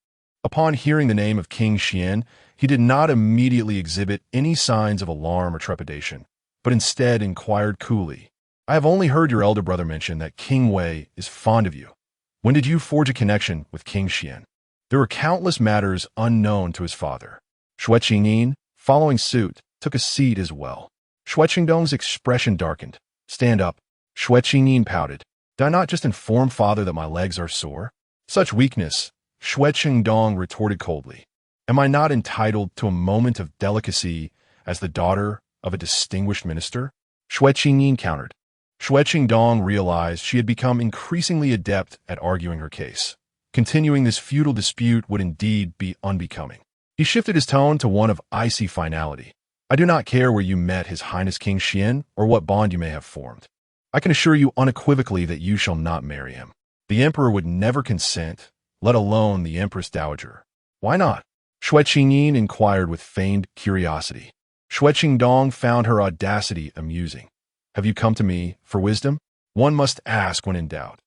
[SPEAKER 1] Upon hearing the name of King Xian, he did not immediately exhibit any signs of alarm or trepidation, but instead inquired coolly, "I have only heard your elder brother mention that King Wei is fond of you. When did you forge a connection with King Xian?" There were countless matters unknown to his father. Xue Qingyin, following suit, took a seat as well. Xue Qingdong's expression darkened. "Stand up." Xue Qingyin pouted. "Did I not just inform father that my legs are sore?" "Such weakness," Xue Qingdong retorted coldly. "Am I not entitled to a moment of delicacy as the daughter of a distinguished minister?" Xue Qingyin countered. Xue Qingdong realized she had become increasingly adept at arguing her case. Continuing this futile dispute would indeed be unbecoming. He shifted his tone to one of icy finality. "I do not care where you met His Highness King Xian or what bond you may have formed. I can assure you unequivocally that you shall not marry him. The emperor would never consent, let alone the empress dowager." "Why not?" Xue Qingyin inquired with feigned curiosity. Xue Qingdong found her audacity amusing. "Have you come to me for wisdom? One must ask when in doubt.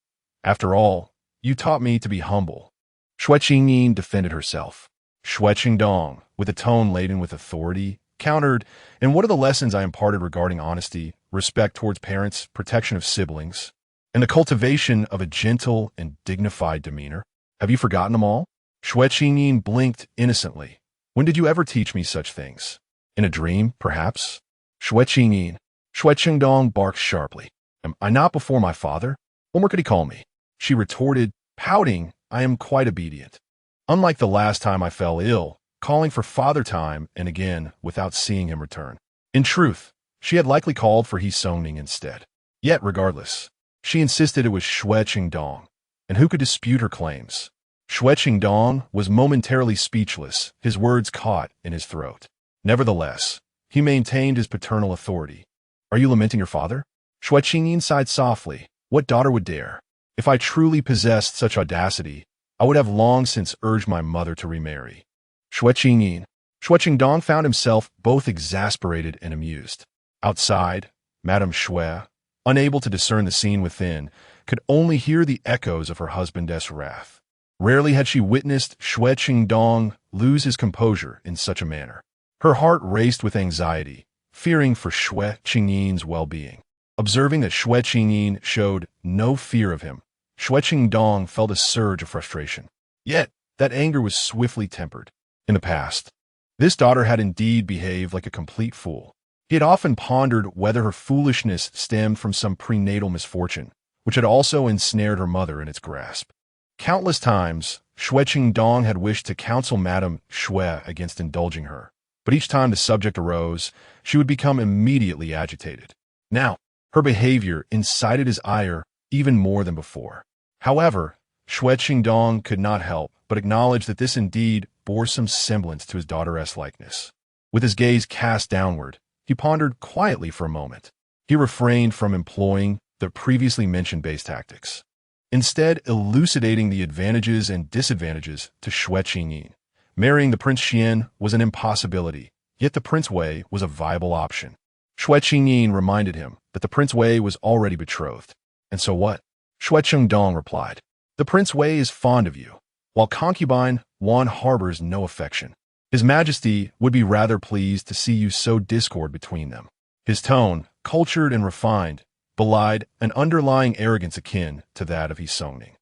[SPEAKER 1] After all, you taught me to be humble." Xue Qingyin defended herself. Xue Qingdong, with a tone laden with authority, countered, "And what are the lessons I imparted regarding honesty, respect towards parents, protection of siblings, and the cultivation of a gentle and dignified demeanor? Have you forgotten them all?" Xue Qingyin blinked innocently. "When did you ever teach me such things? In a dream, perhaps?" Xue Qingyin. Xue Qingdong barked sharply. "Am I not before my father? What more could he call me?" She retorted, pouting, "I am quite obedient. Unlike the last time I fell ill, calling for father time and again without seeing him return." In truth, she had likely called for He Songning instead. Yet, regardless, she insisted it was Xue Qingdong, and who could dispute her claims? Xue Qingdong was momentarily speechless, his words caught in his throat. Nevertheless, he maintained his paternal authority. "Are you lamenting your father?" Xue Qingyin sighed softly. "What daughter would dare? If I truly possessed such audacity, I would have long since urged my mother to remarry." Xue Qingyin. Xue Qingdong found himself both exasperated and amused. Outside, Madame Xue, unable to discern the scene within, could only hear the echoes of her husband's wrath. Rarely had she witnessed Xue Qingdong lose his composure in such a manner. Her heart raced with anxiety, fearing for Xue Qingyin's well-being. Observing that Xue Qingyin showed no fear of him, Xue Qingdong felt a surge of frustration. Yet, that anger was swiftly tempered. In the past, this daughter had indeed behaved like a complete fool. He had often pondered whether her foolishness stemmed from some prenatal misfortune, which had also ensnared her mother in its grasp. Countless times, Xue Qingdong had wished to counsel Madame Xue against indulging her, but each time the subject arose, she would become immediately agitated. Now, her behavior incited his ire even more than before. However, Xue Qingdong could not help but acknowledge that this indeed bore some semblance to his daughter's likeness. With his gaze cast downward, he pondered quietly for a moment. He refrained from employing the previously mentioned base tactics, instead elucidating the advantages and disadvantages to Xue Qingyin. Marrying the Prince Xian was an impossibility, yet the Prince Wei was a viable option. Xue Qingyin reminded him that the Prince Wei was already betrothed. "And so what?" Xue Qingdong replied. "The Prince Wei is fond of you, while concubine Wan harbors no affection. His Majesty would be rather pleased to see you sow discord between them." His tone, cultured and refined, belied an underlying arrogance akin to that of He Songning.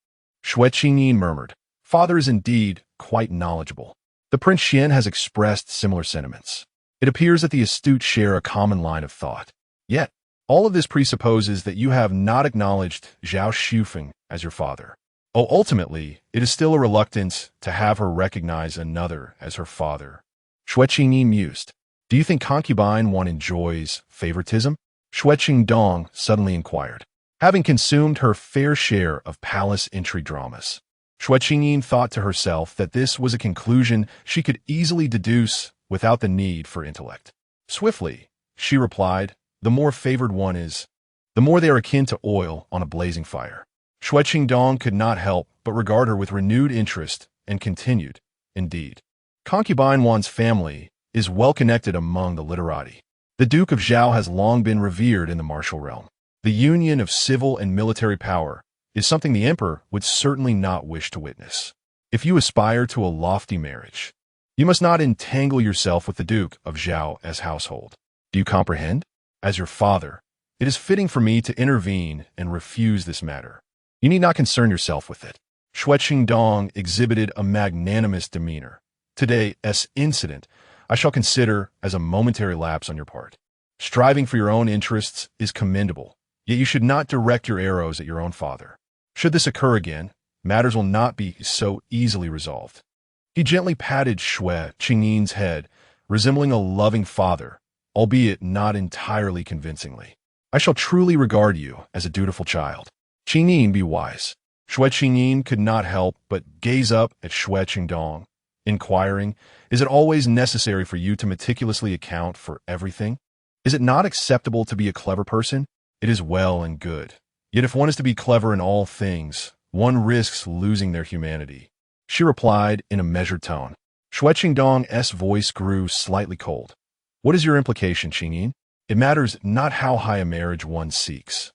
[SPEAKER 1] Xue Qingyin murmured, "Father is indeed quite knowledgeable. The Prince Xian has expressed similar sentiments. It appears that the astute share a common line of thought. Yet, all of this presupposes that you have not acknowledged Zhao Shufeng as your father. Oh, ultimately, it is still a reluctance to have her recognize another as her father." Xue Qingyin mused. "Do you think concubine one enjoys favoritism?" Xue Qingdong suddenly inquired. Having consumed her fair share of palace intrigue dramas, Xue Qingyin thought to herself that this was a conclusion she could easily deduce without the need for intellect. Swiftly, she replied, "The more favored one is, the more they are akin to oil on a blazing fire." Xue Qingdong could not help but regard her with renewed interest and continued, "Indeed, concubine one's family is well connected among the literati. The Duke of Zhao has long been revered in the martial realm. The union of civil and military power is something the emperor would certainly not wish to witness." If you aspire to a lofty marriage, you must not entangle yourself with the Duke of Zhao's household. Do you comprehend? As your father, it is fitting for me to intervene and refuse this matter. You need not concern yourself with it. Xue Qingyin exhibited a magnanimous demeanor. Today's incident I shall consider as a momentary lapse on your part. Striving for your own interests is commendable, yet you should not direct your arrows at your own father. Should this occur again, matters will not be so easily resolved. He gently patted Xue Qingyin's head, resembling a loving father, albeit not entirely convincingly. I shall truly regard you as a dutiful child. Qingyin, be wise. Xue Qingyin could not help but gaze up at Xue Qingyin, inquiring, is it always necessary for you to meticulously account for everything? Is it not acceptable to be a clever person? It is well and good. Yet if one is to be clever in all things, one risks losing their humanity. She replied in a measured tone. Xue Qingyin's voice grew slightly cold. What is your implication, Qingyin? It matters not how high a marriage one seeks.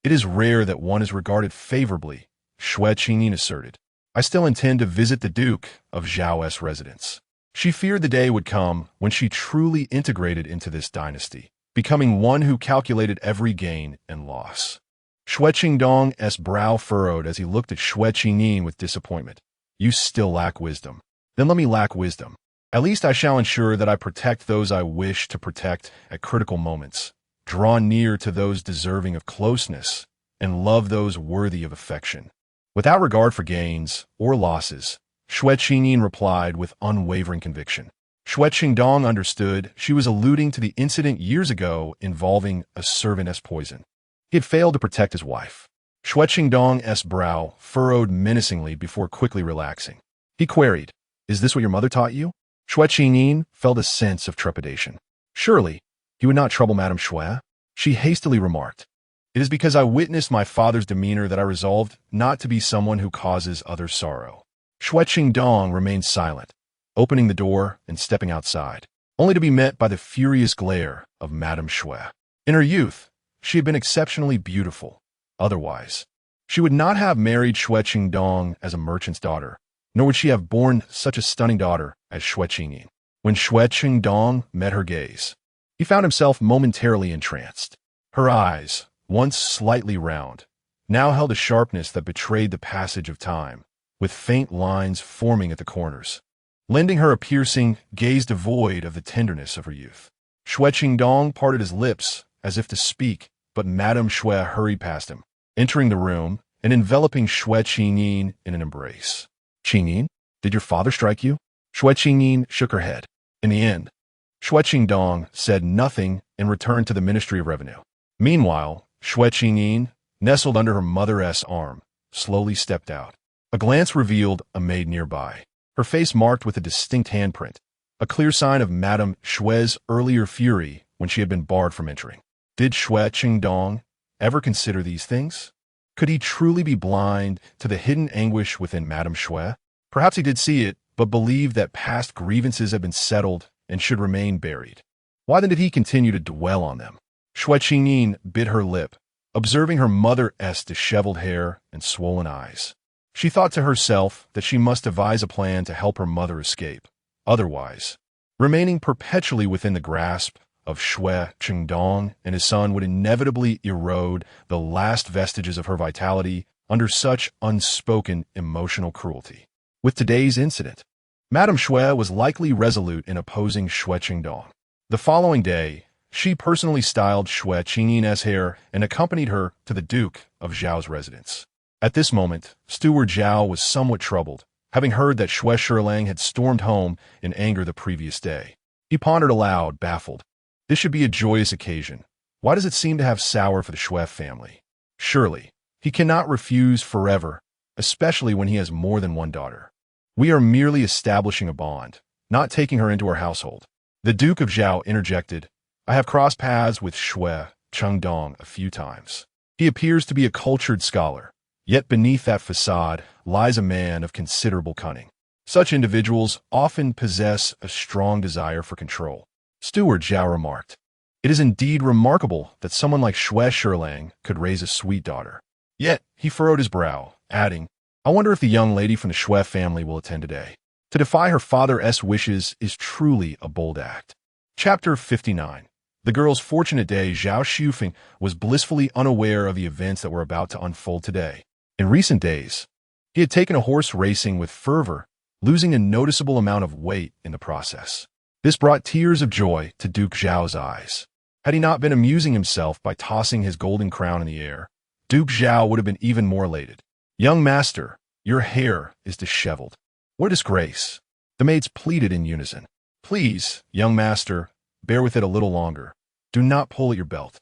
[SPEAKER 1] It is rare that one is regarded favorably, Xue Qingyin asserted. I still intend to visit the Duke of Zhao's residence. She feared the day would come when she truly integrated into this dynasty, becoming one who calculated every gain and loss. Xue Qingyin's brow furrowed as he looked at Xue Qingyin with disappointment. You still lack wisdom. Then let me lack wisdom. At least I shall ensure that I protect those I wish to protect at critical moments, draw near to those deserving of closeness, and love those worthy of affection. Without regard for gains or losses, Xue Qingyin replied with unwavering conviction. Xue Qingyin understood she was alluding to the incident years ago involving a servantess poison. He had failed to protect his wife. Xue Qingyin's brow furrowed menacingly before quickly relaxing. He queried, is this what your mother taught you? Xue Qingyin felt a sense of trepidation. Surely, you would not trouble Madame Xue? She hastily remarked. It is because I witnessed my father's demeanor that I resolved not to be someone who causes others sorrow. Xue Qingyin remained silent, opening the door and stepping outside, only to be met by the furious glare of Madame Xue. In her youth, she had been exceptionally beautiful. Otherwise, she would not have married Xue Qingyin as a merchant's daughter, nor would she have borne such a stunning daughter as Xue Qingyin. When Xue Qingyin met her gaze, he found himself momentarily entranced. Her eyes, once slightly round, now held a sharpness that betrayed the passage of time, with faint lines forming at the corners, lending her a piercing gaze devoid of the tenderness of her youth. Xue Qingyin parted his lips as if to speak, but Madame Xue hurried past him, entering the room and enveloping Xue Qingyin in an embrace. Qingyin, did your father strike you? Xue Qingyin shook her head. In the end, Xue Qingyin said nothing and returned to the Ministry of Revenue. Meanwhile, Xue Qingyin, nestled under her mother's arm, slowly stepped out. A glance revealed a maid nearby, her face marked with a distinct handprint, a clear sign of Madame Xue's earlier fury when she had been barred from entering. Did Xue Qingyin ever consider these things? Could he truly be blind to the hidden anguish within Madame Xue? Perhaps he did see it, but believed that past grievances had been settled and should remain buried. Why then did he continue to dwell on them? Xue Qingyin bit her lip, observing her mother's disheveled hair and swollen eyes. She thought to herself that she must devise a plan to help her mother escape. Otherwise, remaining perpetually within the grasp of Xue Qingyin and his son would inevitably erode the last vestiges of her vitality under such unspoken emotional cruelty. With today's incident, Madame Xue was likely resolute in opposing Xue Qingyin. The following day, she personally styled Xue Qingyin's hair and accompanied her to the Duke of Zhao's residence. At this moment, Steward Zhao was somewhat troubled, having heard that Xue Shirlang had stormed home in anger the previous day. He pondered aloud, baffled. This should be a joyous occasion. Why does it seem to have sour for the Xue family? Surely, he cannot refuse forever, especially when he has more than one daughter. We are merely establishing a bond, not taking her into our household. The Duke of Zhao interjected, I have crossed paths with Xue Qingyin a few times. He appears to be a cultured scholar, yet beneath that facade lies a man of considerable cunning. Such individuals often possess a strong desire for control. Steward Zhao remarked, it is indeed remarkable that someone like Xue Shirlang could raise a sweet daughter. Yet he furrowed his brow, adding, I wonder if the young lady from the Xue family will attend today. To defy her father's wishes is truly a bold act. Chapter 59. The girl's fortunate day. Xue Qingyin was blissfully unaware of the events that were about to unfold today. In recent days, he had taken a horse racing with fervor, losing a noticeable amount of weight in the process. This brought tears of joy to Duke Zhao's eyes. Had he not been amusing himself by tossing his golden crown in the air, Duke Zhao would have been even more elated. "Young master, your hair is disheveled. What a disgrace." The maids pleaded in unison. "Please, young master, bear with it a little longer. Do not pull at your belt."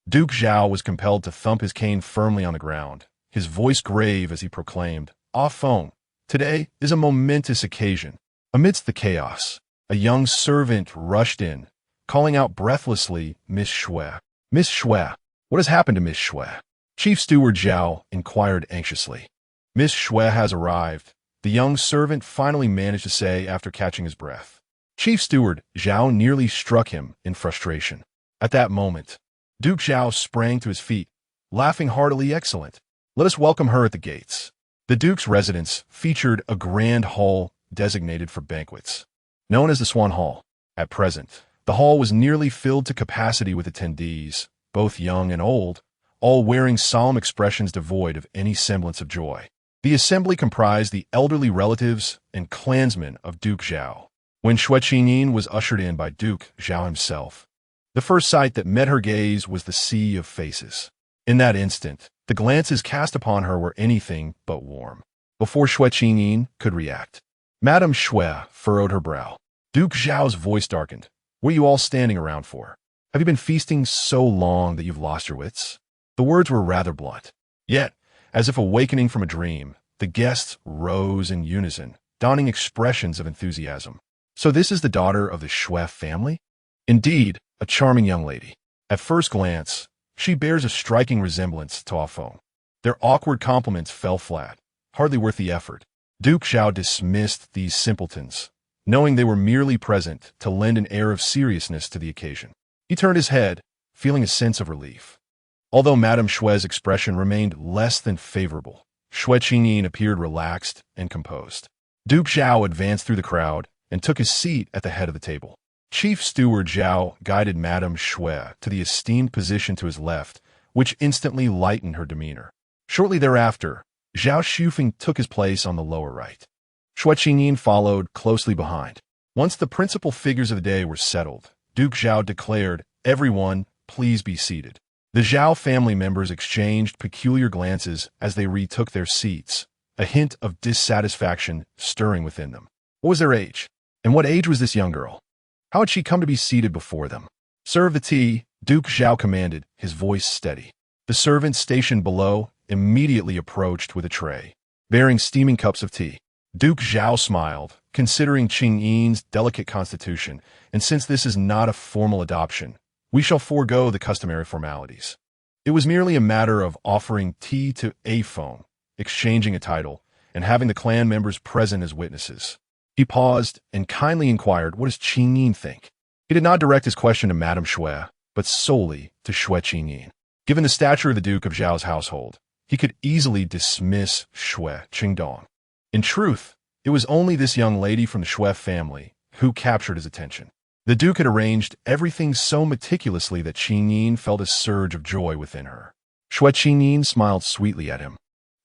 [SPEAKER 1] Duke Zhao was compelled to thump his cane firmly on the ground, his voice grave as he proclaimed, "Phone, today is a momentous occasion." Amidst the chaos, a young servant rushed in, calling out breathlessly, "Miss Xue. Miss Xue, what has happened to Miss Xue?" Chief Steward Zhao inquired anxiously. "Miss Xue has arrived," the young servant finally managed to say after catching his breath. Chief Steward Zhao nearly struck him in frustration. At that moment, Duke Zhao sprang to his feet, laughing heartily. "Excellent. Let us welcome her at the gates." The Duke's residence featured a grand hall designated for banquets, known as the Swan Hall. At present, the hall was nearly filled to capacity with attendees, both young and old, all wearing solemn expressions devoid of any semblance of joy. The assembly comprised the elderly relatives and clansmen of Duke Zhao. When Xue Qingyin was ushered in by Duke Zhao himself, the first sight that met her gaze was the sea of faces. In that instant, the glances cast upon her were anything but warm. Before Xue Qingyin could react, Madame Xue furrowed her brow. Duke Zhao's voice darkened. "What are you all standing around for? Have you been feasting so long that you've lost your wits?" The words were rather blunt. Yet, as if awakening from a dream, the guests rose in unison, donning expressions of enthusiasm. "So this is the daughter of the Xue family? Indeed, a charming young lady. At first glance, she bears a striking resemblance to Phone." Their awkward compliments fell flat, hardly worth the effort. Duke Zhao dismissed these simpletons, knowing they were merely present to lend an air of seriousness to the occasion. He turned his head, feeling a sense of relief. Although Madame Xue's expression remained less than favorable, Xue Qingyin appeared relaxed and composed. Duke Zhao advanced through the crowd and took his seat at the head of the table. Chief Steward Zhao guided Madame Xue to the esteemed position to his left, which instantly lightened her demeanor. Shortly thereafter, Zhao Xufeng took his place on the lower right. Xue Qingyin followed closely behind. Once the principal figures of the day were settled, Duke Zhao declared, "Everyone, please be seated." The Zhao family members exchanged peculiar glances as they retook their seats, a hint of dissatisfaction stirring within them. What was their age? And what age was this young girl? How had she come to be seated before them? "Serve the tea," Duke Zhao commanded, his voice steady. The servants stationed below immediately approached with a tray, bearing steaming cups of tea. Duke Zhao smiled, considering Qingyin's delicate constitution, and since this is not a formal adoption, we shall forego the customary formalities. It was merely a matter of offering tea to Phone, exchanging a title, and having the clan members present as witnesses. He paused and kindly inquired, "What does Qingyin think?" He did not direct his question to Madame Xue, but solely to Xue Qingyin. Given the stature of the Duke of Zhao's household, he could easily dismiss Xue Qingdong. In truth, it was only this young lady from the Xue family who captured his attention. The Duke had arranged everything so meticulously that Qingyin felt a surge of joy within her. Xue Qingyin smiled sweetly at him.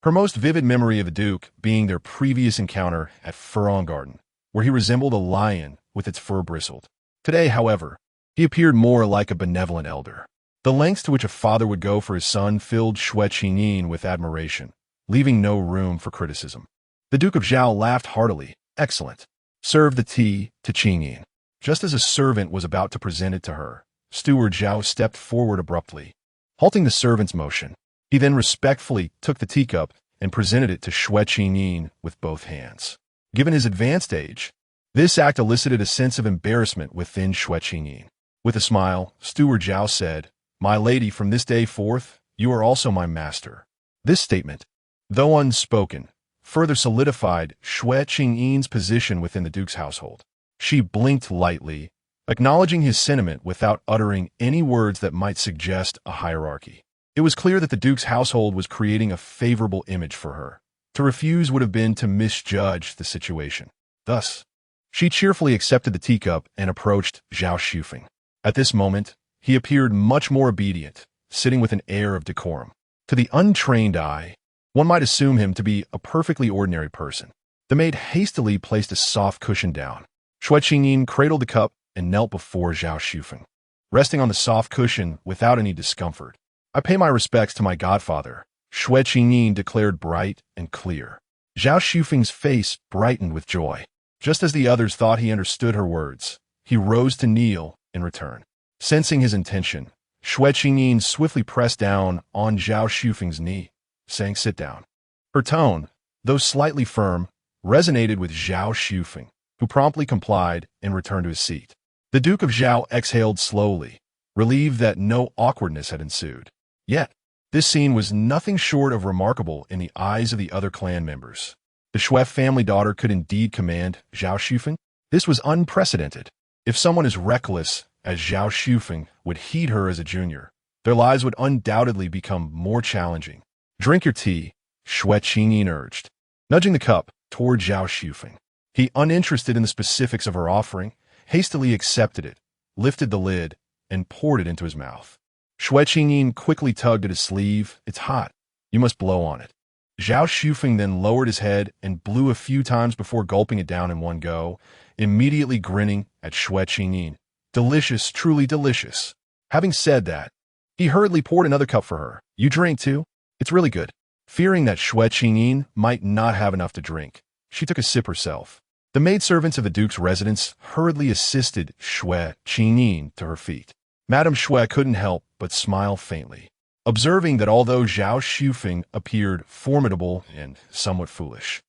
[SPEAKER 1] Her most vivid memory of the Duke being their previous encounter at Furong Garden, where he resembled a lion with its fur bristled. Today, however, he appeared more like a benevolent elder. The lengths to which a father would go for his son filled Xue Qingyin with admiration, leaving no room for criticism. The Duke of Zhao laughed heartily. "Excellent. Serve the tea to Qingyin." Just as a servant was about to present it to her, Steward Zhao stepped forward abruptly, halting the servant's motion. He then respectfully took the teacup and presented it to Xue Qingyin with both hands. Given his advanced age, this act elicited a sense of embarrassment within Xue Qingyin. With a smile, Steward Zhao said, "My lady, from this day forth, you are also my master." This statement, though unspoken, further solidified Xue Qingyin's position within the Duke's household. She blinked lightly, acknowledging his sentiment without uttering any words that might suggest a hierarchy. It was clear that the Duke's household was creating a favorable image for her, To refuse would have been to misjudge the situation. Thus, she cheerfully accepted the teacup and approached Xue Qingyin. At this moment, he appeared much more obedient, sitting with an air of decorum. To the untrained eye, one might assume him to be a perfectly ordinary person. The maid hastily placed a soft cushion down. Xue Qingyin cradled the cup and knelt before Xue Qingyin, resting on the soft cushion without any discomfort. "I pay my respects to my godfather," Xue Qingyin declared bright and clear. Xue Qingyin's face brightened with joy. Just as the others thought he understood her words, he rose to kneel in return. Sensing his intention, Xue Qingyin swiftly pressed down on Xue Qingyin's knee, saying, "Sit down." Her tone, though slightly firm, resonated with Xue Qingyin, who promptly complied and returned to his seat. The Duke of Zhao exhaled slowly, relieved that no awkwardness had ensued. Yet, this scene was nothing short of remarkable in the eyes of the other clan members. The Xue family daughter could indeed command Xue Qingyin. This was unprecedented. If someone as reckless as Xue Qingyin would heed her as a junior, their lives would undoubtedly become more challenging. "Drink your tea," Xue Qingyin urged, nudging the cup toward Xue Qingyin. He, uninterested in the specifics of her offering, hastily accepted it, lifted the lid, and poured it into his mouth. Xue Qingyin quickly tugged at his sleeve. "It's hot. You must blow on it." Xue Qingyin then lowered his head and blew a few times before gulping it down in one go, immediately grinning at Xue Qingyin. "Delicious, truly delicious." Having said that, he hurriedly poured another cup for her. "You drink too? It's really good." Fearing that Xue Qingyin might not have enough to drink, she took a sip herself. The maidservants of the Duke's residence hurriedly assisted Xue Qingyin to her feet. Madame Xue couldn't help but smile faintly, observing that although Xue Qingyin appeared formidable and somewhat foolish,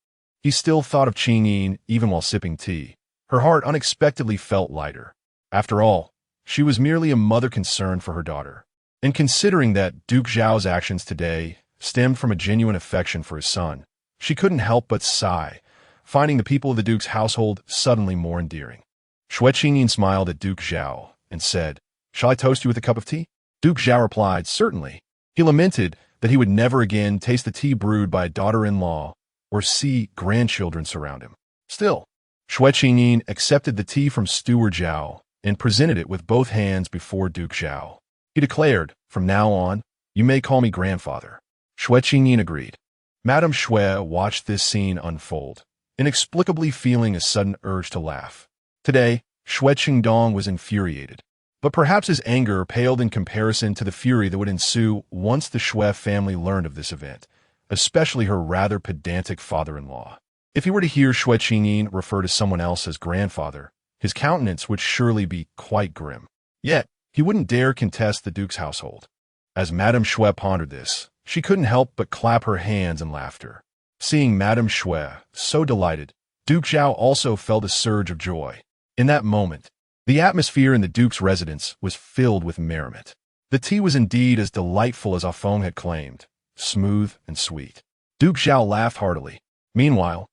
[SPEAKER 1] he still thought of Qingyin even while sipping tea. Her heart unexpectedly felt lighter. After all, she was merely a mother concerned for her daughter. And considering that Duke Zhao's actions today stemmed from a genuine affection for his son, she couldn't help but sigh, finding the people of the Duke's household suddenly more endearing. Xue Qingyin smiled at Duke Zhao and said, "Shall I toast you with a cup of tea?" Duke Zhao replied, "Certainly." He lamented that he would never again taste the tea brewed by a daughter-in-law or see grandchildren surround him. Still, Xue Qingyin accepted the tea from Steward Zhao and presented it with both hands before Duke Zhao. He declared, "From now on, you may call me grandfather." Xue Qingyin agreed. Madame Xue watched this scene unfold, inexplicably feeling a sudden urge to laugh. Today, Xue Qingdong was infuriated, but perhaps his anger paled in comparison to the fury that would ensue once the Xue family learned of this event, especially her rather pedantic father-in-law. If he were to hear Xue Qingyin refer to someone else as grandfather, his countenance would surely be quite grim. Yet, he wouldn't dare contest the Duke's household. As Madame Xue pondered this, she couldn't help but clap her hands in laughter. Seeing Madame Xue so delighted, Duke Zhao also felt a surge of joy. In that moment, the atmosphere in the Duke's residence was filled with merriment. The tea was indeed as delightful as Ah Feng had claimed, smooth and sweet. Duke Zhao laughed heartily. Meanwhile,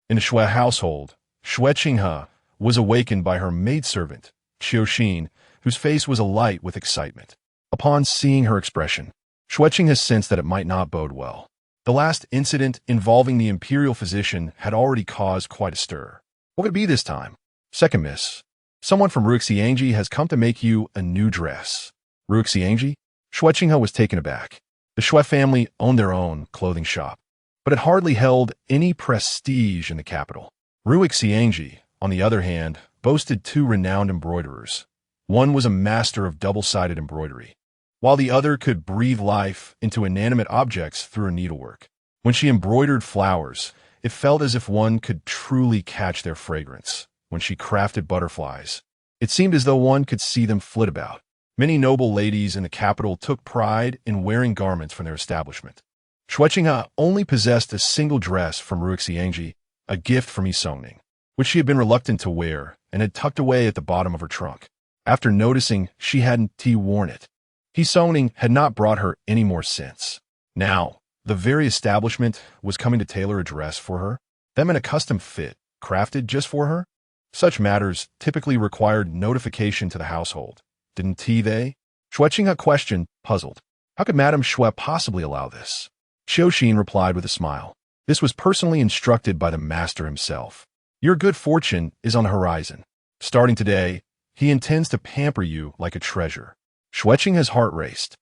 [SPEAKER 1] in the Xue household, Xue Qinghe was awakened by her maidservant, Qiu Xin, whose face was alight with excitement. Upon seeing her expression, Xue Qinghe sensed that it might not bode well. The last incident involving the imperial physician had already caused quite a stir. What could it be this time? "Second miss, someone from Ruxiangji has come to make you a new dress." Ruxiangji? Xue Qinghe was taken aback. The Xue family owned their own clothing shop, but it hardly held any prestige in the capital. Ruxiangji, on the other hand, boasted two renowned embroiderers. One was a master of double-sided embroidery, while the other could breathe life into inanimate objects through her needlework. When she embroidered flowers, it felt as if one could truly catch their fragrance. When she crafted butterflies, it seemed as though one could see them flit about. Many noble ladies in the capital took pride in wearing garments from their establishment. Xue Qinghe only possessed a single dress from Ruxiangji, a gift from Yisongning, which she had been reluctant to wear and had tucked away at the bottom of her trunk. After noticing she hadn't worn it, Yisongning had not brought her any more since. Now, the very establishment was coming to tailor a dress for her, them in a custom fit, crafted just for her. Such matters typically required notification to the household. Didn't they? Xue Qinghe questioned, puzzled. How could Madame Xue possibly allow this? Qiu Xin replied with a smile. This was personally instructed by the master himself. Your good fortune is on the horizon. Starting today, he intends to pamper you like a treasure. Xue Qing's heart raced.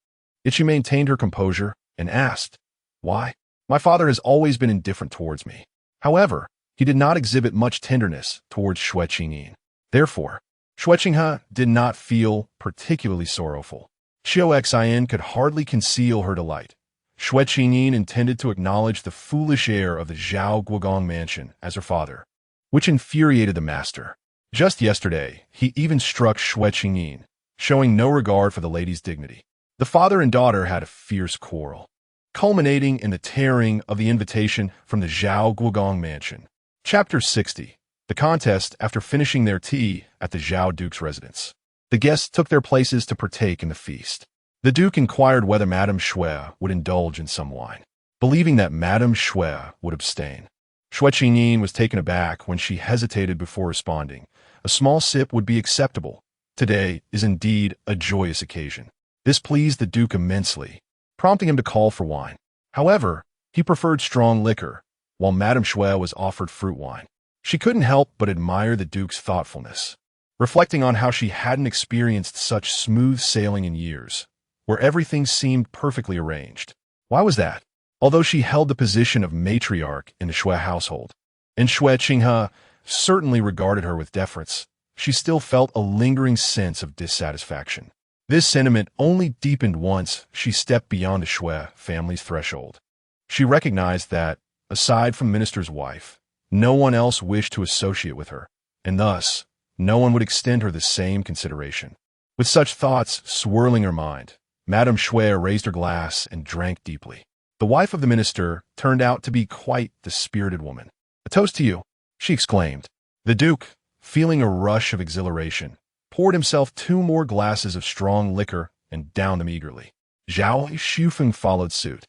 [SPEAKER 1] Yet she maintained her composure and asked, "Why? My father has always been indifferent towards me." However, he did not exhibit much tenderness towards Xue Qingyin. Therefore, Xue Qinghe did not feel particularly sorrowful. Xue Qingyin could hardly conceal her delight. Xue Qingyin intended to acknowledge the foolish heir of the Zhao Guogong mansion as her father, which infuriated the master. Just yesterday, he even struck Xue Qingyin, showing no regard for the lady's dignity. The father and daughter had a fierce quarrel, culminating in the tearing of the invitation from the Zhao Guogong mansion. Chapter 60. The contest after finishing their tea at the Zhao Duke's residence. The guests took their places to partake in the feast. The Duke inquired whether Madame Xue would indulge in some wine, believing that Madame Xue would abstain. Xue Qingyin was taken aback when she hesitated before responding. A small sip would be acceptable. Today is indeed a joyous occasion. This pleased the Duke immensely, prompting him to call for wine. However, he preferred strong liquor, while Madame Xue was offered fruit wine. She couldn't help but admire the Duke's thoughtfulness, reflecting on how she hadn't experienced such smooth sailing in years, where everything seemed perfectly arranged. Why was that? Although she held the position of matriarch in the Xue household, and Xue Qinghe certainly regarded her with deference, she still felt a lingering sense of dissatisfaction. This sentiment only deepened once she stepped beyond the Xue family's threshold. She recognized that, aside from the minister's wife, no one else wished to associate with her, and thus, no one would extend her the same consideration. With such thoughts swirling her mind, Madame Xue raised her glass and drank deeply. The wife of the minister turned out to be quite the spirited woman. "A toast to you," she exclaimed. The Duke, feeling a rush of exhilaration, poured himself 2 more glasses of strong liquor and downed them eagerly. Zhao Xufeng followed suit,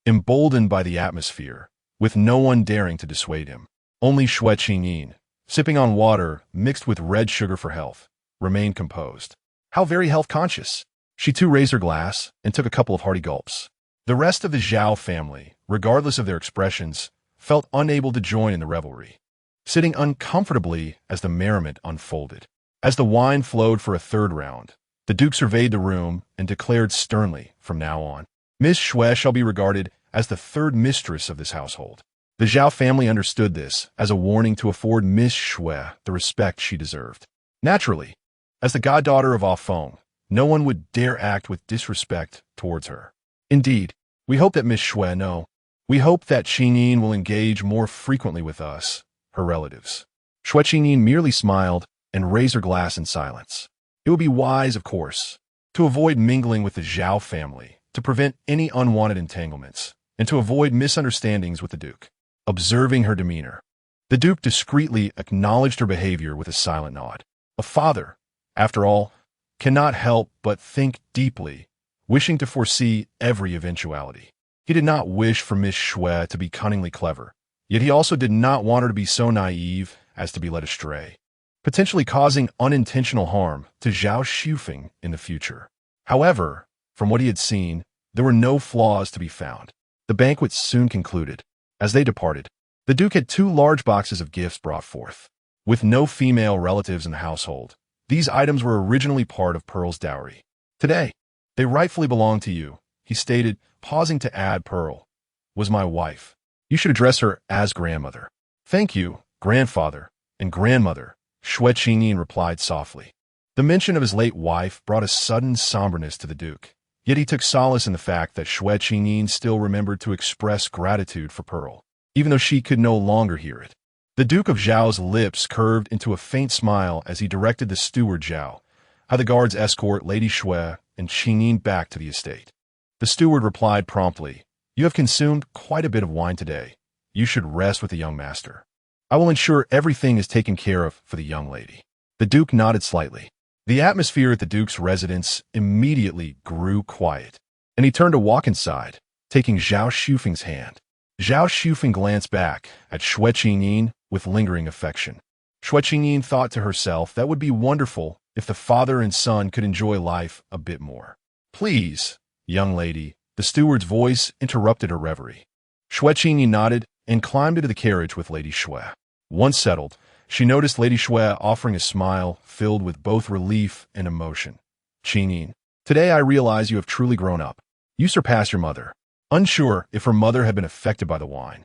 [SPEAKER 1] emboldened by the atmosphere, with no one daring to dissuade him. Only Xue Qingyin, sipping on water mixed with red sugar for health, remained composed. How very health-conscious! She too raised her glass and took a couple of hearty gulps. The rest of the Zhao family, regardless of their expressions, felt unable to join in the revelry, sitting uncomfortably as the merriment unfolded. As the wine flowed for a 3rd round, the Duke surveyed the room and declared sternly, from now on, Miss Xue shall be regarded as the 3rd mistress of this household. The Zhao family understood this as a warning to afford Miss Xue the respect she deserved. Naturally, as the goddaughter of Ah Feng, no one would dare act with disrespect towards her. Indeed, we hope that Miss Xue no. We hope that Qingyin will engage more frequently with us, her relatives. Xue Qingyin merely smiled and raised her glass in silence. It would be wise, of course, to avoid mingling with the Zhao family, to prevent any unwanted entanglements, and to avoid misunderstandings with the Duke. Observing her demeanor, the Duke discreetly acknowledged her behavior with a silent nod. A father, after all, cannot help but think deeply, wishing to foresee every eventuality. He did not wish for Miss Xue to be cunningly clever, yet he also did not want her to be so naive as to be led astray, potentially causing unintentional harm to Zhao Xufeng in the future. However, from what he had seen, there were no flaws to be found. The banquet soon concluded. As they departed, the Duke had 2 large boxes of gifts brought forth. With no female relatives in the household, these items were originally part of Pearl's dowry. "Today, they rightfully belong to you," he stated, pausing to add, "Pearl was my wife. You should address her as grandmother." "Thank you, grandfather and grandmother," Xue Qingyin replied softly. The mention of his late wife brought a sudden somberness to the Duke. Yet he took solace in the fact that Xue Qingyin still remembered to express gratitude for Pearl, even though she could no longer hear it. The Duke of Zhao's lips curved into a faint smile as he directed the steward Zhao, have the guards escort Lady Xue and Qingyin back to the estate. The steward replied promptly, "You have consumed quite a bit of wine today. You should rest with the young master. I will ensure everything is taken care of for the young lady." The Duke nodded slightly. The atmosphere at the Duke's residence immediately grew quiet, and he turned to walk inside, taking Zhao Xufeng's hand. Zhao Xufeng glanced back at Xue Qingyin with lingering affection. Xue Qingyin thought to herself that would be wonderful if the father and son could enjoy life a bit more. "Please, young lady," the steward's voice interrupted her reverie. Xue Qingyin nodded and climbed into the carriage with Lady Xue. Once settled, she noticed Lady Xue offering a smile filled with both relief and emotion. Qingyin, today I realize you have truly grown up. You surpass your mother. Unsure if her mother had been affected by the wine,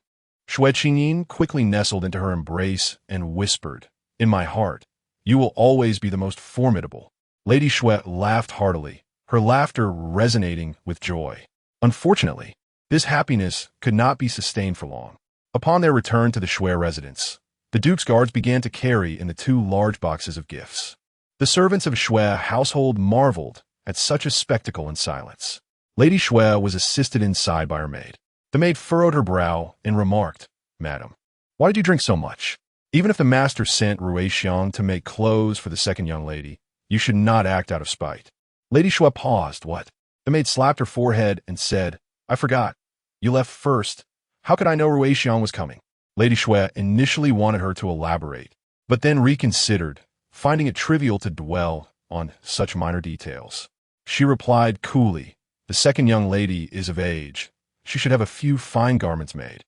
[SPEAKER 1] Xue Qingyin quickly nestled into her embrace and whispered, "In my heart, you will always be the most formidable." Lady Xue laughed heartily, her laughter resonating with joy. Unfortunately, this happiness could not be sustained for long. Upon their return to the Xue residence, the Duke's guards began to carry in the 2 large boxes of gifts. The servants of Xue household marveled at such a spectacle in silence. Lady Xue was assisted inside by her maid. The maid furrowed her brow and remarked, "Madam, why did you drink so much? Even if the master sent Xue Xiang to make clothes for the second young lady, you should not act out of spite." Lady Xue paused. "What?" The maid slapped her forehead and said, "I forgot. You left first. How could I know Xue Xiang was coming?" Lady Xue initially wanted her to elaborate, but then reconsidered, finding it trivial to dwell on such minor details. She replied coolly, "The second young lady is of age. She should have a few fine garments made.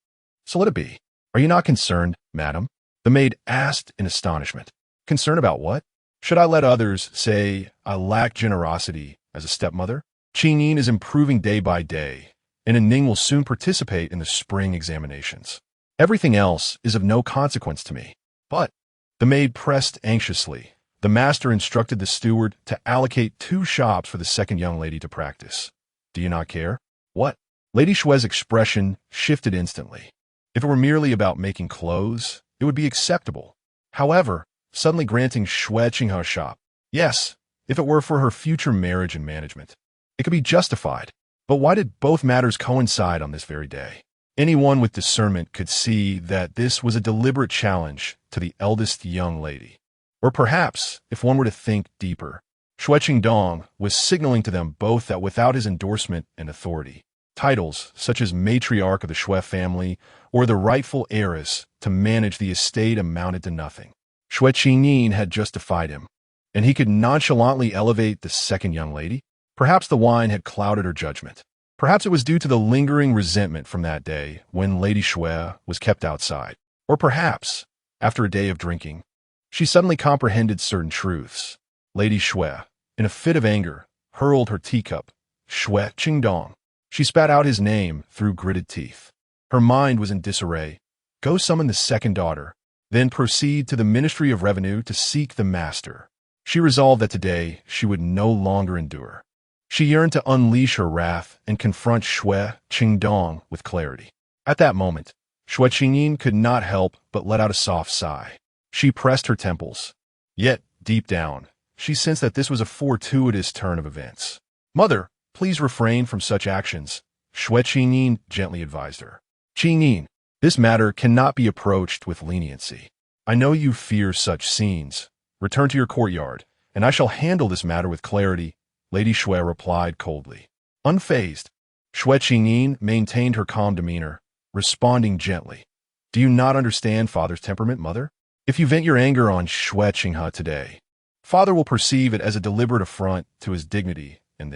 [SPEAKER 1] So let it be." "Are you not concerned, madam?" the maid asked in astonishment. "Concerned about what? Should I let others say I lack generosity as a stepmother? Qingyin is improving day by day, and Ning will soon participate in the spring examinations. Everything else is of no consequence to me." "But," the maid pressed anxiously, "the master instructed the steward to allocate 2 shops for the second young lady to practice. Do you not care?" "What?" Lady Xue's expression shifted instantly. If it were merely about making clothes, it would be acceptable. However, suddenly granting Xue Qingyin a shop, yes, if it were for her future marriage and management, it could be justified. But why did both matters coincide on this very day? Anyone with discernment could see that this was a deliberate challenge to the eldest young lady. Or perhaps, if one were to think deeper, Xue Qingdong was signaling to them both that without his endorsement and authority, titles such as matriarch of the Xue family or the rightful heiress to manage the estate amounted to nothing. Xue Qingyin had justified him, and he could nonchalantly elevate the second young lady. Perhaps the wine had clouded her judgment. Perhaps it was due to the lingering resentment from that day when Lady Xue was kept outside. Or perhaps, after a day of drinking, she suddenly comprehended certain truths. Lady Xue, in a fit of anger, hurled her teacup, "Xue Qingdong." She spat out his name through gritted teeth. Her mind was in disarray. Go summon the second daughter, then proceed to the Ministry of Revenue to seek the master. She resolved that today she would no longer endure. She yearned to unleash her wrath and confront Xue Qingdong with clarity. At that moment, Xue Qingyin could not help but let out a soft sigh. She pressed her temples. Yet, deep down, she sensed that this was a fortuitous turn of events. "Mother, please refrain from such actions," Xue Qingyin gently advised her. "Qingyin, this matter cannot be approached with leniency. I know you fear such scenes. Return to your courtyard, and I shall handle this matter with clarity," Lady Xue replied coldly. Unfazed, Xue Qingyin maintained her calm demeanor, responding gently. "Do you not understand Father's temperament, Mother? If you vent your anger on Xue Qingyin today, Father will perceive it as a deliberate affront to his dignity, and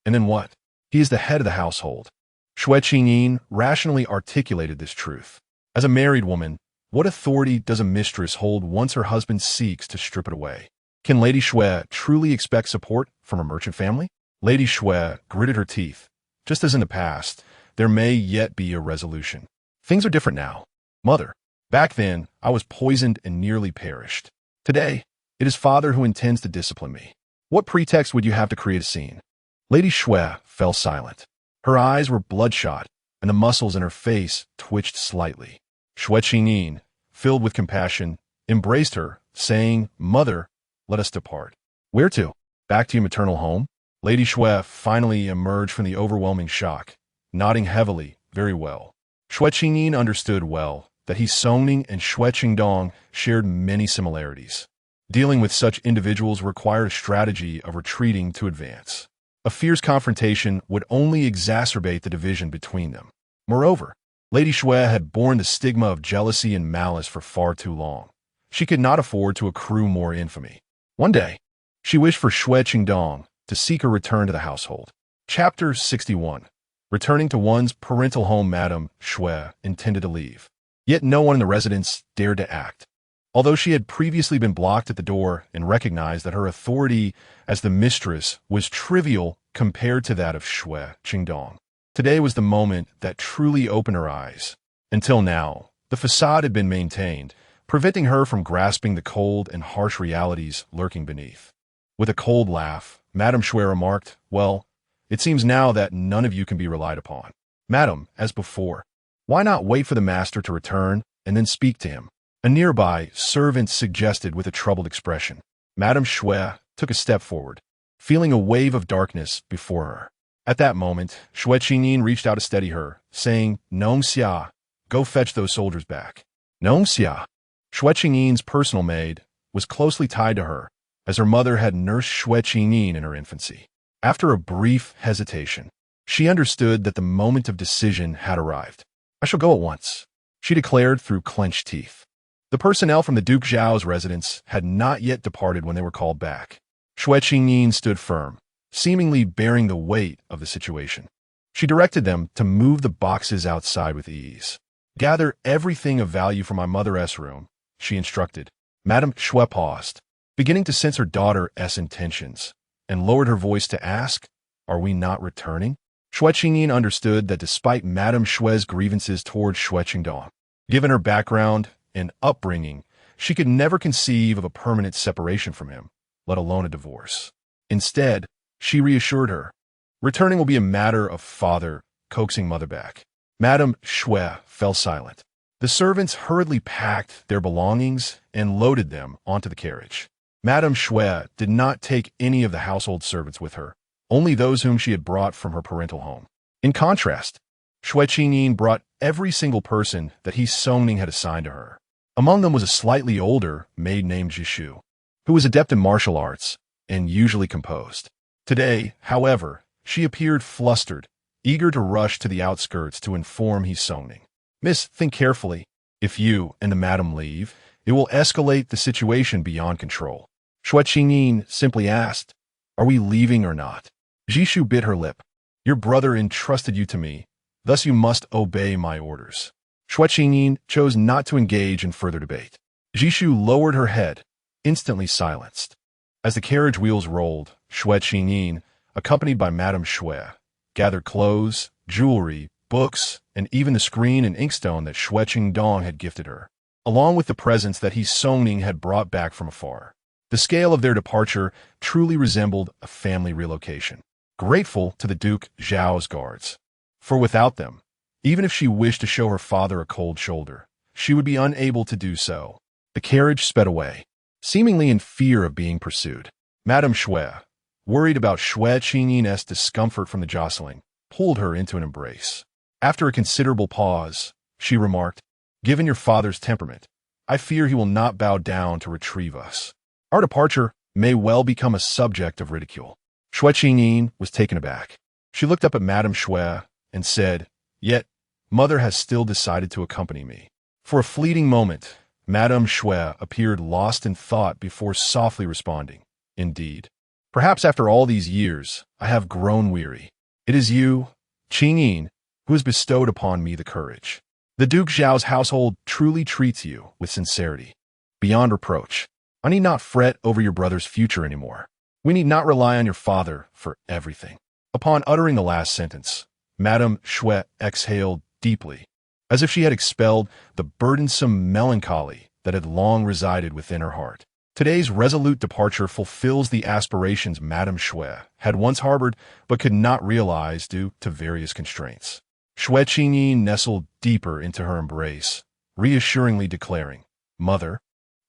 [SPEAKER 1] then what? He is the head of the household." Xue Qingyin rationally articulated this truth. As a married woman, what authority does a mistress hold once her husband seeks to strip it away? Can Lady Xue truly expect support from a merchant family? Lady Xue gritted her teeth. Just as in the past, there may yet be a resolution. Things are different now. Mother, back then, I was poisoned and nearly perished. Today, it is Father who intends to discipline me. What pretext would you have to create a scene? Lady Xue fell silent. Her eyes were bloodshot, and the muscles in her face twitched slightly. Xue Qingyin, filled with compassion, embraced her, saying, "Mother, let us depart." "Where to? Back to your maternal home?" Lady Xue finally emerged from the overwhelming shock, nodding heavily. "Very well." Xue Qingyin understood well that he Songning and Xue Qingdong shared many similarities. Dealing with such individuals required a strategy of retreating to advance. A fierce confrontation would only exacerbate the division between them. Moreover, Lady Xue had borne the stigma of jealousy and malice for far too long. She could not afford to accrue more infamy. One day, she wished for Xue Qingdong to seek a return to the household. Chapter 61. Returning to one's parental home, Madame Xue intended to leave. Yet no one in the residence dared to act. Although she had previously been blocked at the door and recognized that her authority as the mistress was trivial compared to that of Xue Qingyin, today was the moment that truly opened her eyes. Until now, the facade had been maintained, preventing her from grasping the cold and harsh realities lurking beneath. With a cold laugh, Madame Xue remarked, "Well, it seems now that none of you can be relied upon. Madam, as before, why not wait for the master to return and then speak to him?" A nearby servant suggested with a troubled expression. Madame Xue took a step forward, feeling a wave of darkness before her. At that moment, Xue Qingyin reached out to steady her, saying, "Nong Xia, go fetch those soldiers back." Nong Xia, Xue Qingyin's personal maid, was closely tied to her, as her mother had nursed Xue Qingyin in her infancy. After a brief hesitation, she understood that the moment of decision had arrived. "I shall go at once," she declared through clenched teeth. The personnel from the Duke Zhao's residence had not yet departed when they were called back. Xue Qingyin stood firm, seemingly bearing the weight of the situation. She directed them to move the boxes outside with ease. "Gather everything of value from my mother's room," she instructed. Madame Xue paused, beginning to sense her daughter's intentions, and lowered her voice to ask, "Are we not returning?" Xue Qingyin understood that despite Madame Xue's grievances toward Xue Qingyin, given her background and upbringing, she could never conceive of a permanent separation from him, let alone a divorce. Instead, she reassured her, returning will be a matter of father coaxing mother back. Madame Xue fell silent. The servants hurriedly packed their belongings and loaded them onto the carriage. Madame Xue did not take any of the household servants with her, only those whom she had brought from her parental home. In contrast, Xue Qingyin brought every single person that he Songning had assigned to her. Among them was a slightly older maid named Zhishu, who was adept in martial arts and usually composed. Today, however, she appeared flustered, eager to rush to the outskirts to inform he Songning. "Miss, think carefully. If you and the madam leave, it will escalate the situation beyond control." Xue Qingyin simply asked, "Are we leaving or not?" Zhishu bit her lip. "Your brother entrusted you to me, thus you must obey my orders." Xue Qingyin chose not to engage in further debate. Zhishu lowered her head, instantly silenced. As the carriage wheels rolled, Xue Qingyin, accompanied by Madame Xue, gathered clothes, jewelry, books, and even the screen and inkstone that Xue Qingdong had gifted her, along with the presents that he Songning had brought back from afar. The scale of their departure truly resembled a family relocation, grateful to the Duke Zhao's guards. For without them, even if she wished to show her father a cold shoulder, she would be unable to do so. The carriage sped away, seemingly in fear of being pursued. Madame Xue, worried about Xue Qingyin's discomfort from the jostling, pulled her into an embrace. After a considerable pause, she remarked, "Given your father's temperament, I fear he will not bow down to retrieve us. Our departure may well become a subject of ridicule." Xue Qingyin was taken aback. She looked up at Madame Xue and said, "Yet, mother has still decided to accompany me." For a fleeting moment, Madame Xue appeared lost in thought before softly responding, "Indeed. Perhaps after all these years, I have grown weary. It is you, Qingyin, who has bestowed upon me the courage. The Duke Zhao's household truly treats you with sincerity, beyond reproach. I need not fret over your brother's future anymore. We need not rely on your father for everything." Upon uttering the last sentence, Madame Xue exhaled deeply, as if she had expelled the burdensome melancholy that had long resided within her heart. Today's resolute departure fulfills the aspirations Madame Xue had once harbored but could not realize due to various constraints. Xue Qingyin nestled deeper into her embrace, reassuringly declaring, "Mother,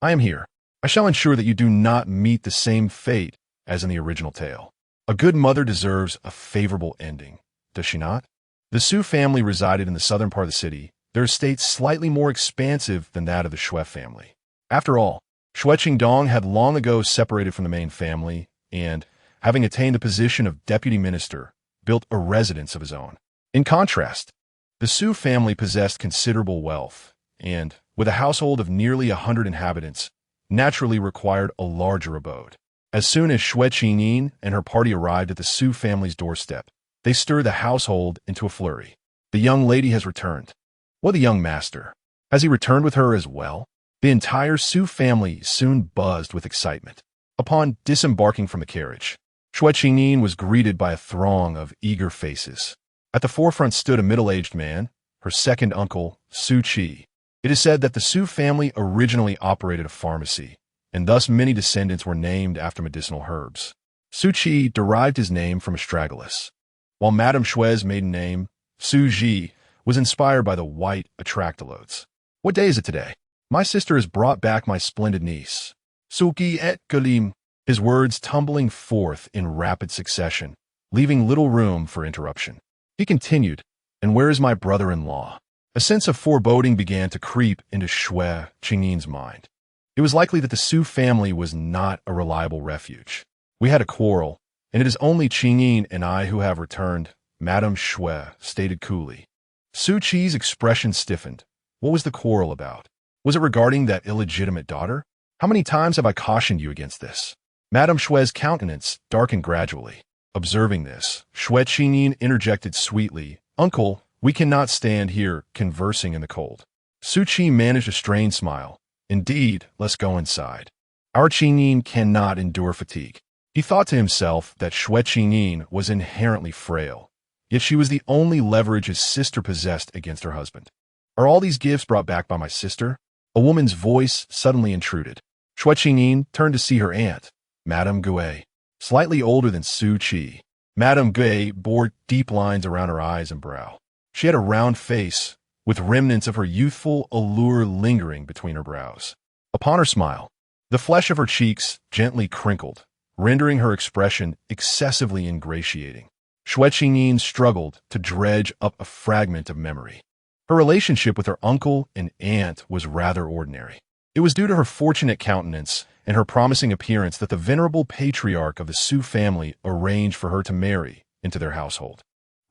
[SPEAKER 1] I am here. I shall ensure that you do not meet the same fate as in the original tale. A good mother deserves a favorable ending, does she not?" The Xu family resided in the southern part of the city, their estate slightly more expansive than that of the Xue family. After all, Xue Qingdong had long ago separated from the main family and, having attained the position of deputy minister, built a residence of his own. In contrast, the Xu family possessed considerable wealth and, with a household of nearly 100 inhabitants, naturally required a larger abode. As soon as Xue Qingyin and her party arrived at the Xu family's doorstep, they stirred the household into a flurry. "The young lady has returned." "What, the young master?" Has he returned with her as well? The entire Xu family soon buzzed with excitement. Upon disembarking from the carriage, Xue Qingyin was greeted by a throng of eager faces. At the forefront stood a middle-aged man, her second uncle, Xu Qi. It is said that the Xu family originally operated a pharmacy, and thus many descendants were named after medicinal herbs. Xu Qi derived his name from astragalus, while Madame Xue's maiden name, Xu Ji, was inspired by the white atractalodes. What day is it today? My sister has brought back my splendid niece. Suki et Galim, his words tumbling forth in rapid succession, leaving little room for interruption. He continued, and where is my brother-in-law? A sense of foreboding began to creep into Xue Qingyin's mind. It was likely that the Xu family was not a reliable refuge. We had a quarrel, and it is only Qingyin and I who have returned, Madame Xue stated coolly. Xu Qi's expression stiffened. What was the quarrel about? Was it regarding that illegitimate daughter? How many times have I cautioned you against this? Madame Xue's countenance darkened gradually. Observing this, Xue Qingyin interjected sweetly, Uncle, we cannot stand here conversing in the cold. Xu Qi managed a strained smile. Indeed, let's go inside. Our Qingyin cannot endure fatigue. He thought to himself that Xue Qingyin was inherently frail, yet she was the only leverage his sister possessed against her husband. Are all these gifts brought back by my sister? A woman's voice suddenly intruded. Xue Qingyin turned to see her aunt, Madame Gui, slightly older than Xu Qi. Madame Gui bore deep lines around her eyes and brow. She had a round face, with remnants of her youthful allure lingering between her brows. Upon her smile, the flesh of her cheeks gently crinkled, rendering her expression excessively ingratiating. Xue Qingyin struggled to dredge up a fragment of memory. Her relationship with her uncle and aunt was rather ordinary. It was due to her fortunate countenance and her promising appearance that the venerable patriarch of the Xu family arranged for her to marry into their household.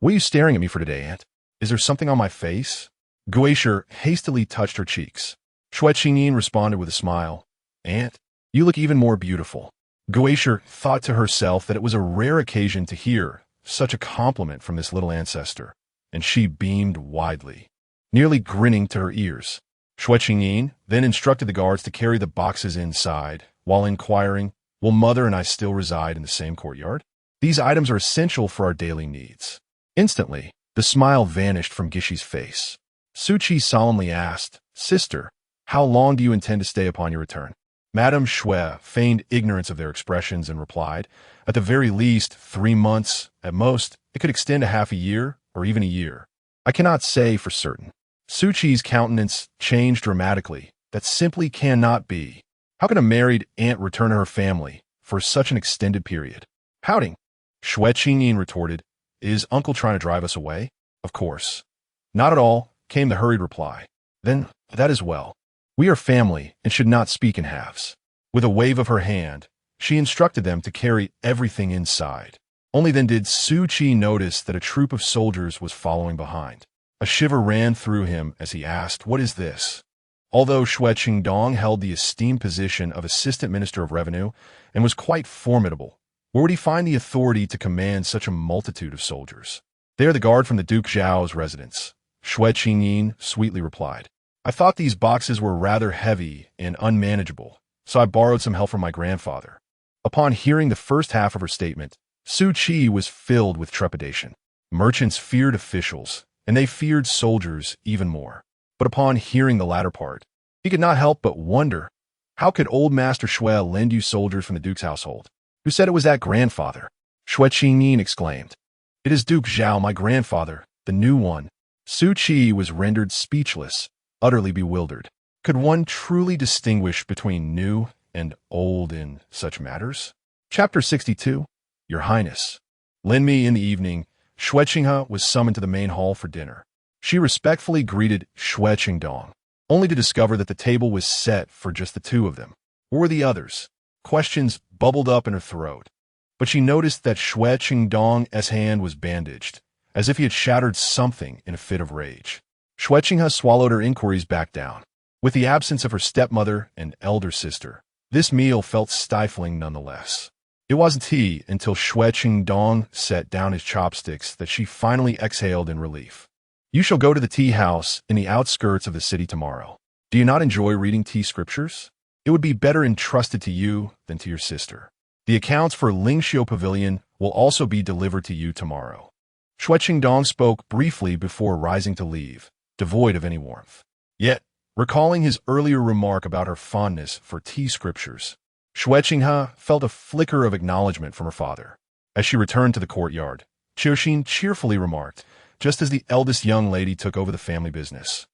[SPEAKER 1] What are you staring at me for today, aunt? Is there something on my face? Guisher hastily touched her cheeks. Xue Qingyin responded with a smile. Aunt, you look even more beautiful. Guisher thought to herself that it was a rare occasion to hear such a compliment from this little ancestor, and she beamed widely, nearly grinning to her ears. Xue Qingyin then instructed the guards to carry the boxes inside, while inquiring, will mother and I still reside in the same courtyard? These items are essential for our daily needs. Instantly, the smile vanished from Gishi's face. Xu Qi solemnly asked, Sister, how long do you intend to stay upon your return? Madame Xue feigned ignorance of their expressions and replied, at the very least, 3 months, at most, it could extend to half a year, or even a year. I cannot say for certain. Xu Qi's countenance changed dramatically. That simply cannot be. How can a married aunt return to her family for such an extended period? Pouting, Xue Qingyin retorted, is uncle trying to drive us away? Of course. Not at all, came the hurried reply. Then, that is well. We are family and should not speak in halves. With a wave of her hand, she instructed them to carry everything inside. Only then did Xu Qi notice that a troop of soldiers was following behind. A shiver ran through him as he asked, what is this? Although Xue Qingdong held the esteemed position of Assistant Minister of Revenue and was quite formidable, where would he find the authority to command such a multitude of soldiers? They are the guard from the Duke Zhao's residence, Xue Qingyin sweetly replied. I thought these boxes were rather heavy and unmanageable, so I borrowed some help from my grandfather. Upon hearing the first half of her statement, Xu Qi was filled with trepidation. Merchants feared officials, and they feared soldiers even more. But upon hearing the latter part, he could not help but wonder, how could old Master Xue lend you soldiers from the Duke's household? Who said it was that grandfather? Xue Qingyin exclaimed. It is Duke Zhao, my grandfather, the new one. Xu Qi was rendered speechless, utterly bewildered. Could one truly distinguish between new and old in such matters? Chapter 62. Your Highness. Lend me in the evening. Xue Qinghe was summoned to the main hall for dinner. She respectfully greeted Xue Qingdong, only to discover that the table was set for just the two of them. Where were the others? Questions bubbled up in her throat, but she noticed that Xue Qingdong's hand was bandaged, as if he had shattered something in a fit of rage. Xue Qinghe swallowed her inquiries back down. With the absence of her stepmother and elder sister, this meal felt stifling nonetheless. It wasn't tea until Xue Qingdong set down his chopsticks that she finally exhaled in relief. You shall go to the tea house in the outskirts of the city tomorrow. Do you not enjoy reading tea scriptures? It would be better entrusted to you than to your sister. The accounts for Lingxiu Pavilion will also be delivered to you tomorrow. Xue Qingyin spoke briefly before rising to leave, devoid of any warmth. Yet, recalling his earlier remark about her fondness for tea scriptures, Xue Qingyin felt a flicker of acknowledgement from her father. As she returned to the courtyard, Xue Qingyin cheerfully remarked, just as the eldest young lady took over the family business.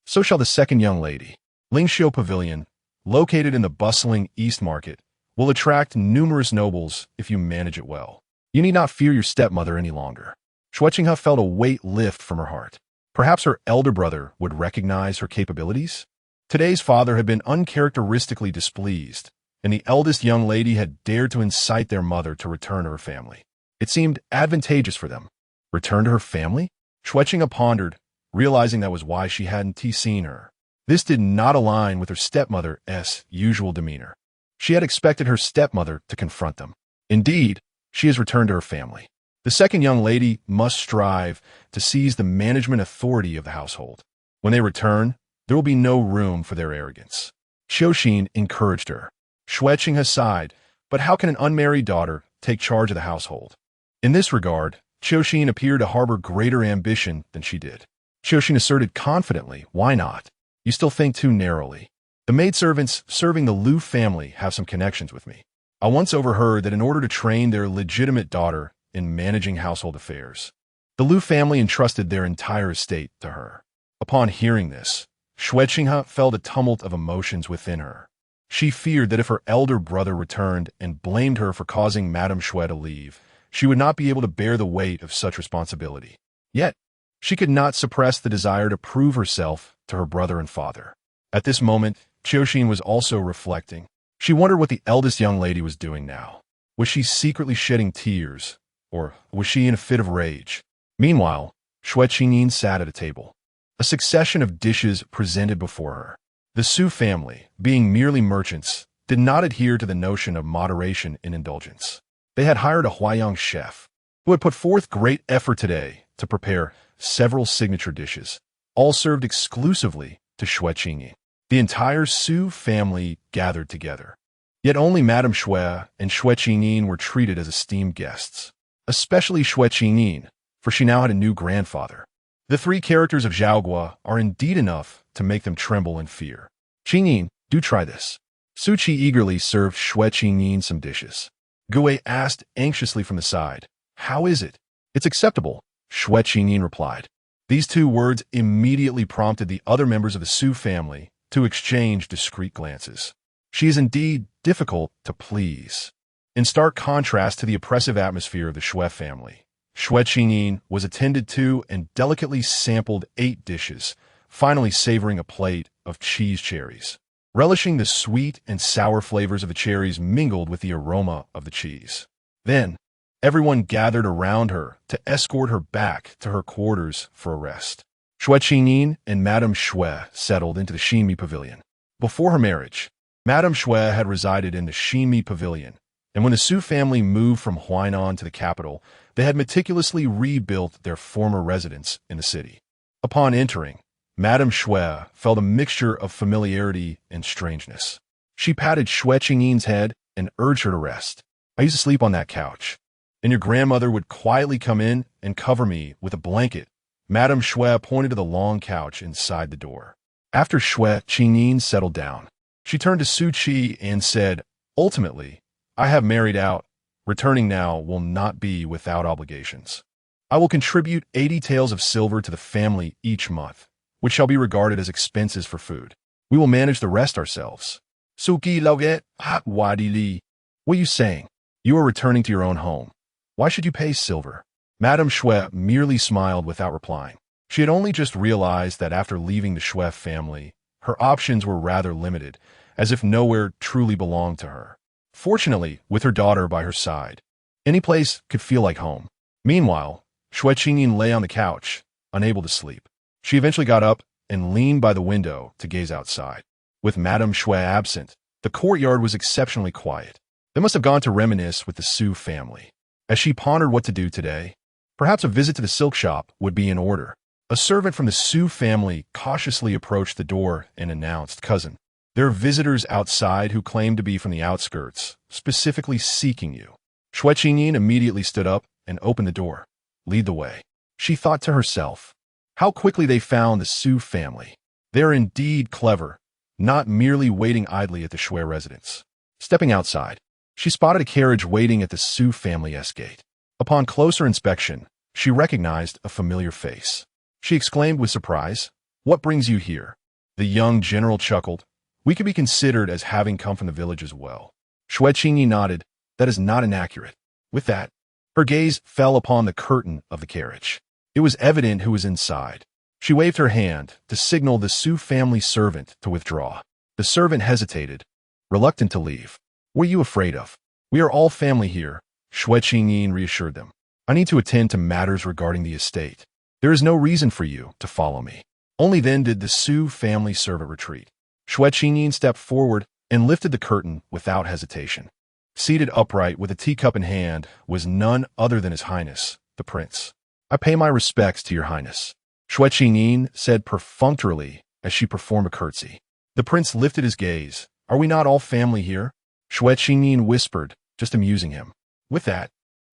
[SPEAKER 1] So shall the second young lady. Lingxiu Pavilion, located in the bustling East Market, will attract numerous nobles if you manage it well. You need not fear your stepmother any longer. Xue Qingyin felt a weight lift from her heart. Perhaps her elder brother would recognize her capabilities? Today's father had been uncharacteristically displeased, and the eldest young lady had dared to incite their mother to return to her family. It seemed advantageous for them. Return to her family? Xue Qingyin pondered, realizing that was why she hadn't seen her. This did not align with her stepmother's usual demeanor. She had expected her stepmother to confront them. Indeed, she has returned to her family. The second young lady must strive to seize the management authority of the household. When they return, there will be no room for their arrogance. Xue Qingyin encouraged her. Xue Qingyin sighed, but how can an unmarried daughter take charge of the household? In this regard, Xue Qingyin appeared to harbor greater ambition than she did. Xue Qingyin asserted confidently, why not? You still think too narrowly. The maidservants serving the Liu family have some connections with me. I once overheard that in order to train their legitimate daughter in managing household affairs, the Liu family entrusted their entire estate to her. Upon hearing this, Xue Qingyin felt a tumult of emotions within her. She feared that if her elder brother returned and blamed her for causing Madame Xue to leave, she would not be able to bear the weight of such responsibility. Yet, she could not suppress the desire to prove herself to her brother and father. At this moment, Xue Qingyin was also reflecting. She wondered what the eldest young lady was doing now. Was she secretly shedding tears, or was she in a fit of rage? Meanwhile, Xue Qingyin sat at a table. A succession of dishes presented before her. The Xu family, being merely merchants, did not adhere to the notion of moderation in indulgence. They had hired a Huayang chef, who had put forth great effort today to prepare several signature dishes, all served exclusively to Xue Qingyin. The entire Xu family gathered together. Yet only Madame Xue and Xue Qingyin were treated as esteemed guests, especially Xue Qingyin, for she now had a new grandfather. The three characters of Zhaogua are indeed enough to make them tremble in fear. Qingyin, do try this. Su Qi eagerly served Xue Qingyin some dishes. Gue asked anxiously from the side, how is it? It's acceptable, Xue Qingyin replied. These two words immediately prompted the other members of the Xu family to exchange discreet glances. She is indeed difficult to please. In stark contrast to the oppressive atmosphere of the Xue family, Xue Qingyin was attended to and delicately sampled 8 dishes, finally savoring a plate of cheese cherries. Relishing the sweet and sour flavors of the cherries mingled with the aroma of the cheese. Then, everyone gathered around her to escort her back to her quarters for a rest. Xue Qingyin and Madame Xue settled into the Xinmi Pavilion. Before her marriage, Madame Xue had resided in the Xinmi Pavilion, and when the Xu family moved from Huainan to the capital, they had meticulously rebuilt their former residence in the city. Upon entering, Madame Xue felt a mixture of familiarity and strangeness. She patted Xue Qingyin's head and urged her to rest. I used to sleep on that couch, and your grandmother would quietly come in and cover me with a blanket. Madame Xue pointed to the long couch inside the door. After Xue Qingyin settled down, she turned to Su Qi and said, ultimately, I have married out. Returning now will not be without obligations. I will contribute 80 taels of silver to the family each month, which shall be regarded as expenses for food. We will manage the rest ourselves. Suki Loget Wadili. What are you saying? You are returning to your own home. Why should you pay silver? Madame Xue merely smiled without replying. She had only just realized that after leaving the Xue family, her options were rather limited, as if nowhere truly belonged to her. Fortunately, with her daughter by her side, any place could feel like home. Meanwhile, Xue Qingyin lay on the couch, unable to sleep. She eventually got up and leaned by the window to gaze outside. With Madame Xue absent, the courtyard was exceptionally quiet. They must have gone to reminisce with the Xu family. As she pondered what to do today, perhaps a visit to the silk shop would be in order. A servant from the Xue family cautiously approached the door and announced, "Cousin, there are visitors outside who claim to be from the outskirts, specifically seeking you." Xue Qingyin immediately stood up and opened the door. "Lead the way." She thought to herself. How quickly they found the Xue family. They are indeed clever, not merely waiting idly at the Xue residence. Stepping outside, she spotted a carriage waiting at the Xue family's gate. Upon closer inspection, she recognized a familiar face. She exclaimed with surprise, "What brings you here?" The young general chuckled. "We could be considered as having come from the village as well." Xue Qingyin nodded. "That is not inaccurate." With that, her gaze fell upon the curtain of the carriage. It was evident who was inside. She waved her hand to signal the Xue family servant to withdraw. The servant hesitated, reluctant to leave. "What are you afraid of? We are all family here," Xue Qingyin reassured them. "I need to attend to matters regarding the estate. There is no reason for you to follow me." Only then did the Xue family servant retreat. Xue Qingyin stepped forward and lifted the curtain without hesitation. Seated upright with a teacup in hand was none other than His Highness, the Prince. "I pay my respects to your Highness," Xue Qingyin said perfunctorily as she performed a curtsy. The Prince lifted his gaze. "Are we not all family here?" Xue Qingyin whispered, just amusing him. With that,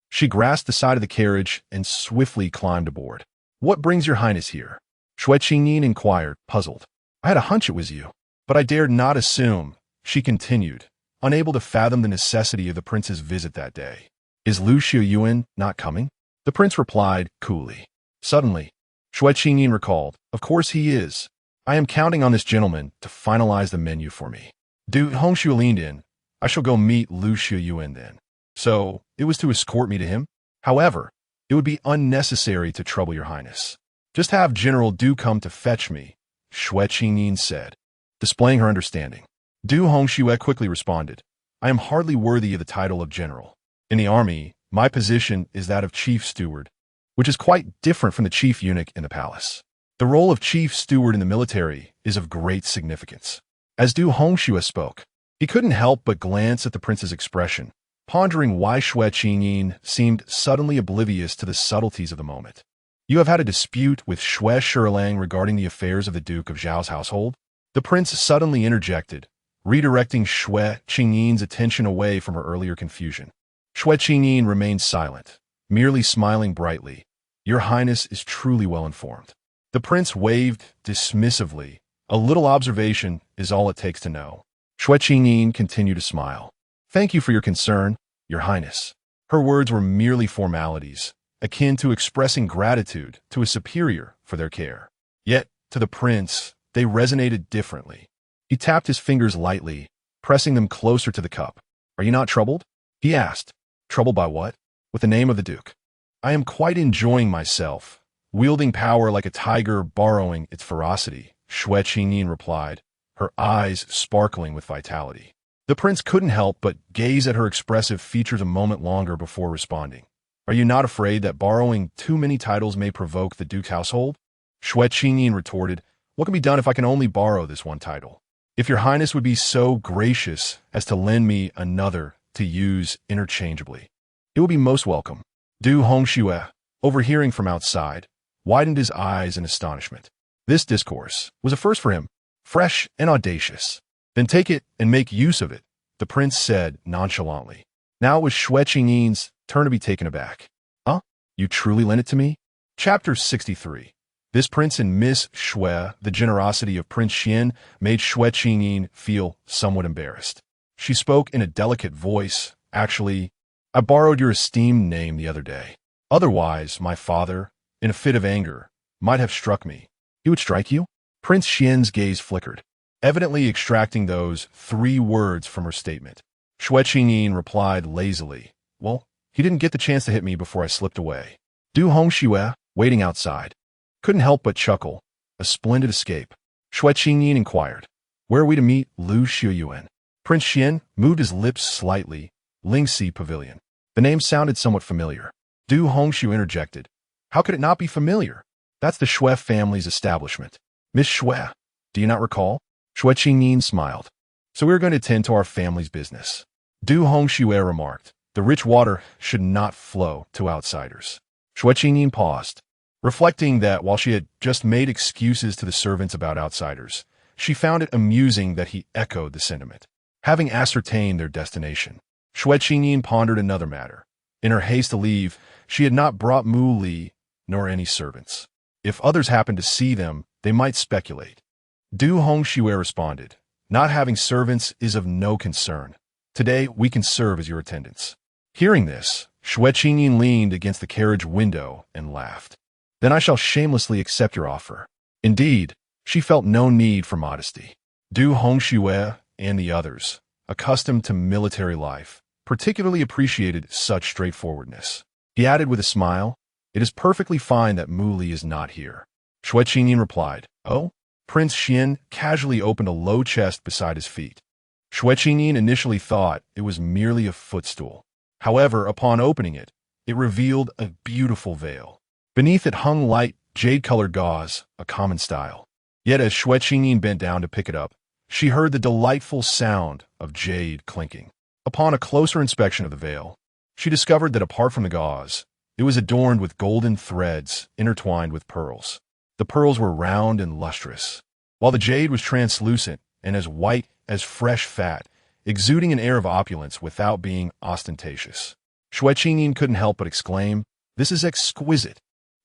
[SPEAKER 1] she grasped the side of the carriage and swiftly climbed aboard. "What brings your Highness here?" Xue Qingyin inquired, puzzled. "I had a hunch it was you, but I dared not assume," she continued, unable to fathom the necessity of the Prince's visit that day. "Is Lu Xiuyuan not coming?" The Prince replied coolly. Suddenly, Xue Qingyin recalled, "Of course he is. I am counting on this gentleman to finalize the menu for me. Du Hongshu leaned in. I shall go meet Lu Xiuyuan then." So, it was to escort me to him? "However, it would be unnecessary to trouble your Highness. Just have General Du come to fetch me," Xue Qingyin said, displaying her understanding. Du Hongxue quickly responded, "I am hardly worthy of the title of general. In the army, my position is that of chief steward, which is quite different from the chief eunuch in the palace. The role of chief steward in the military is of great significance." As Du Hongxue spoke, he couldn't help but glance at the Prince's expression, pondering why Xue Qingyin seemed suddenly oblivious to the subtleties of the moment. "You have had a dispute with Xue Shilang regarding the affairs of the Duke of Zhao's household?" The Prince suddenly interjected, redirecting Xue Qingyin's attention away from her earlier confusion. Xue Qingyin remained silent, merely smiling brightly. "Your Highness is truly well informed." The Prince waved dismissively. "A little observation is all it takes to know." Xue Qingyin continued to smile. "Thank you for your concern, Your Highness." Her words were merely formalities, akin to expressing gratitude to a superior for their care. Yet, to the Prince, they resonated differently. He tapped his fingers lightly, pressing them closer to the cup. "Are you not troubled?" he asked. "Troubled by what?" "With the name of the Duke." "I am quite enjoying myself, wielding power like a tiger borrowing its ferocity," Xue Qingyin replied, her eyes sparkling with vitality. The Prince couldn't help but gaze at her expressive features a moment longer before responding. "Are you not afraid that borrowing too many titles may provoke the Duke's household?" Xue Qingyin retorted, "What can be done if I can only borrow this one title? If your Highness would be so gracious as to lend me another to use interchangeably, it would be most welcome." Du Hongxue, overhearing from outside, widened his eyes in astonishment. This discourse was a first for him, fresh and audacious. "Then take it and make use of it," the Prince said nonchalantly. Now it was Xue Qingyin's turn to be taken aback. "Huh? You truly lent it to me?" Chapter 63. This Prince and Miss Xue, the generosity of Prince Xuan, made Xue Qingyin feel somewhat embarrassed. She spoke in a delicate voice. "Actually, I borrowed your esteemed name the other day. Otherwise, my father, in a fit of anger, might have struck me." "He would strike you?" Prince Xian's gaze flickered, evidently extracting those 3 words from her statement. Xue Qingyin replied lazily, "Well, he didn't get the chance to hit me before I slipped away." Du Hongxue, waiting outside, couldn't help but chuckle. A splendid escape. Xue Qingyin inquired, "Where are we to meet Lu Xiuyuan?" Prince Xian moved his lips slightly. "Lingxi Pavilion." The name sounded somewhat familiar. Du Hongxue interjected, "How could it not be familiar? That's the Xue family's establishment." "Miss Xue, do you not recall?" Xue Qingyin smiled. "So we are going to tend to our family's business." Du Hongxue remarked, "The rich water should not flow to outsiders." Xue Qingyin paused. reflecting that while she had just made excuses to the servants about outsiders, she found it amusing that he echoed the sentiment. Having ascertained their destination, Xue Qingyin pondered another matter. In her haste to leave, she had not brought Mu Li nor any servants. If others happened to see them, they might speculate. Du Hongxue responded, "Not having servants is of no concern. Today we can serve as your attendants." Hearing this, Xue Qingyin leaned against the carriage window and laughed. "Then I shall shamelessly accept your offer." Indeed, she felt no need for modesty. Du Hongxue and the others, accustomed to military life, particularly appreciated such straightforwardness. He added with a smile, "It is perfectly fine that Mu Li is not here." Xue Qingyin replied, "Oh?" Prince Xuan casually opened a low chest beside his feet. Xue Qingyin initially thought it was merely a footstool. However, upon opening it, it revealed a beautiful veil. Beneath it hung light, jade-colored gauze, a common style. Yet as Xue Qingyin bent down to pick it up, she heard the delightful sound of jade clinking. Upon a closer inspection of the veil, she discovered that apart from the gauze, it was adorned with golden threads intertwined with pearls. The pearls were round and lustrous, while the jade was translucent and as white as fresh fat, exuding an air of opulence without being ostentatious. Xue Qingyin couldn't help but exclaim, "This is exquisite."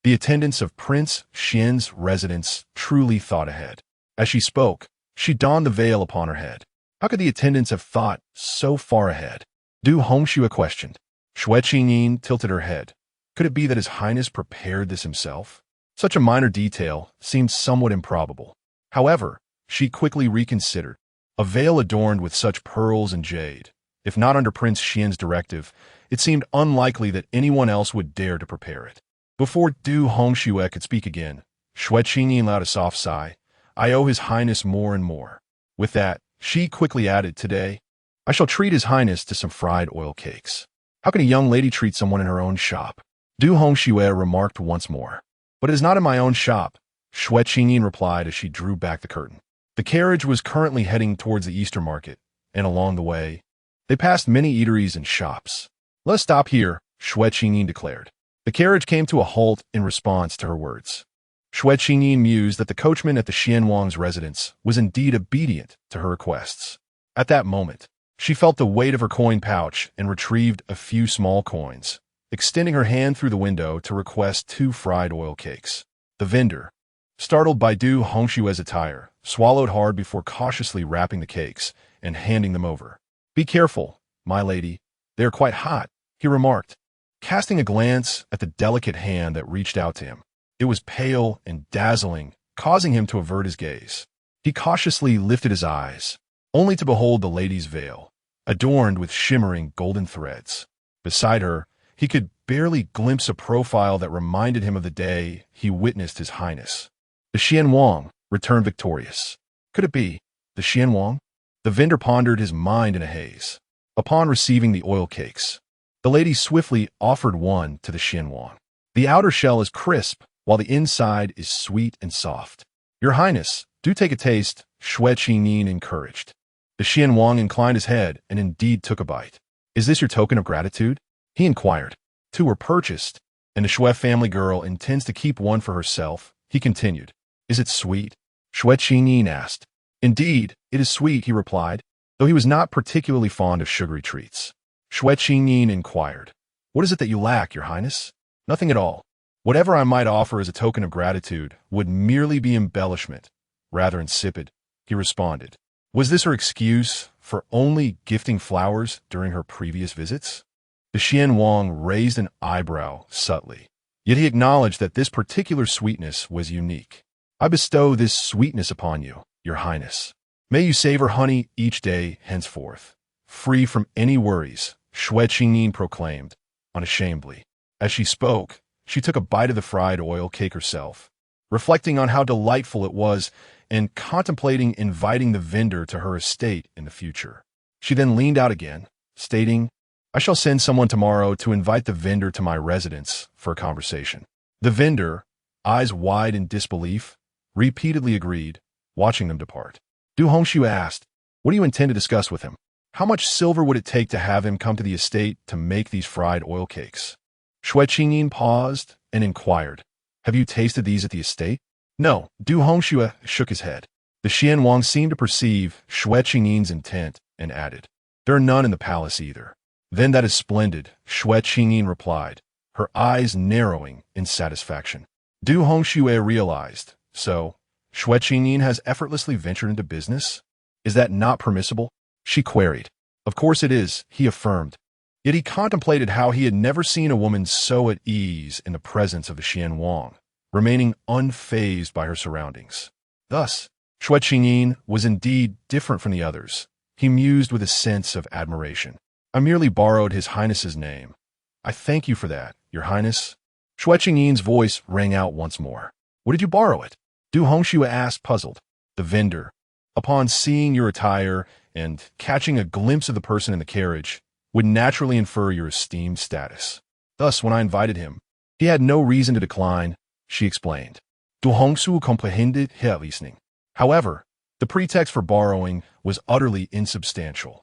[SPEAKER 1] The attendants of Prince Xuan's residence truly thought ahead. As she spoke, she donned the veil upon her head. How could the attendants have thought so far ahead? Du Hongxue questioned. Xue Qingyin tilted her head. Could it be that His Highness prepared this himself? Such a minor detail seemed somewhat improbable. However, she quickly reconsidered. A veil adorned with such pearls and jade. If not under Prince Xuan's directive, it seemed unlikely that anyone else would dare to prepare it. Before Du Hongxue could speak again, Xue Qingyin let out a soft sigh. "I owe His Highness more and more." With that, she quickly added, "Today, I shall treat His Highness to some fried oil cakes." How can a young lady treat someone in her own shop? Du Hongxue remarked once more. "But it is not in my own shop," Xue Qingyin replied as she drew back the curtain. The carriage was currently heading towards the Easter market, and along the way, they passed many eateries and shops. "Let us stop here," Xue Qingyin declared. The carriage came to a halt in response to her words. Xue Qingyin mused that the coachman at the Xianwang's residence was indeed obedient to her requests. At that moment, she felt the weight of her coin pouch and retrieved a few small coins, extending her hand through the window to request 2 fried oil cakes. The vendor, startled by Du Hongxue's attire, swallowed hard before cautiously wrapping the cakes and handing them over. "Be careful, my lady. They are quite hot," he remarked, casting a glance at the delicate hand that reached out to him. It was pale and dazzling, causing him to avert his gaze. He cautiously lifted his eyes, only to behold the lady's veil, adorned with shimmering golden threads. Beside her, he could barely glimpse a profile that reminded him of the day he witnessed His Highness. The Xianwang returned victorious. Could it be the Xianwang? The vendor pondered, his mind in a haze. Upon receiving the oil cakes, the lady swiftly offered one to the Xianwang. The outer shell is crisp, while the inside is sweet and soft. "Your Highness, do take a taste," Xue Qingyin encouraged. The Xianwang inclined his head and indeed took a bite. "Is this your token of gratitude?" he inquired. "2 were purchased, and the Xue family girl intends to keep one for herself," he continued. "Is it sweet?" Xue Qingyin asked. "Indeed, it is sweet," he replied, though he was not particularly fond of sugary treats. Xue Qingyin inquired, "What is it that you lack, Your Highness?" "Nothing at all. Whatever I might offer as a token of gratitude would merely be embellishment, rather insipid," he responded. Was this her excuse for only gifting flowers during her previous visits? The Xianwang raised an eyebrow subtly, yet he acknowledged that this particular sweetness was unique. "I bestow this sweetness upon you, Your Highness. May you savor honey each day henceforth, free from any worries," Xue Qingyin proclaimed, unashamedly. As she spoke, she took a bite of the fried oil cake herself, reflecting on how delightful it was and contemplating inviting the vendor to her estate in the future. She then leaned out again, stating, "I shall send someone tomorrow to invite the vendor to my residence for a conversation." The vendor, eyes wide in disbelief, repeatedly agreed, watching them depart. Du Hongxue asked, "What do you intend to discuss with him? How much silver would it take to have him come to the estate to make these fried oil cakes?" Xue Qingyin paused and inquired, Have you tasted these at the estate? No, Du Hongxue shook his head. The Xian Wang seemed to perceive Xue Qingyin's intent and added, there are none in the palace either. Then that is splendid, Xue Qingyin replied, her eyes narrowing in satisfaction. Du Hongxue realized, so, Xue Qingyin has effortlessly ventured into business? Is that not permissible? She queried. Of course it is, he affirmed. Yet he contemplated how he had never seen a woman so at ease in the presence of the Xian Wang, remaining unfazed by her surroundings. Thus, Xue Qingyin was indeed different from the others. He mused with a sense of admiration. I merely borrowed His Highness's name. I thank you for that, Your Highness. Xue Qingyin's voice rang out once more. What did you borrow it? Du Hongxue asked, puzzled. The vendor. Upon seeing your attire and catching a glimpse of the person in the carriage, would naturally infer your esteemed status. Thus, when I invited him, he had no reason to decline, she explained. Du Hongxue comprehended her reasoning. However, the pretext for borrowing was utterly insubstantial.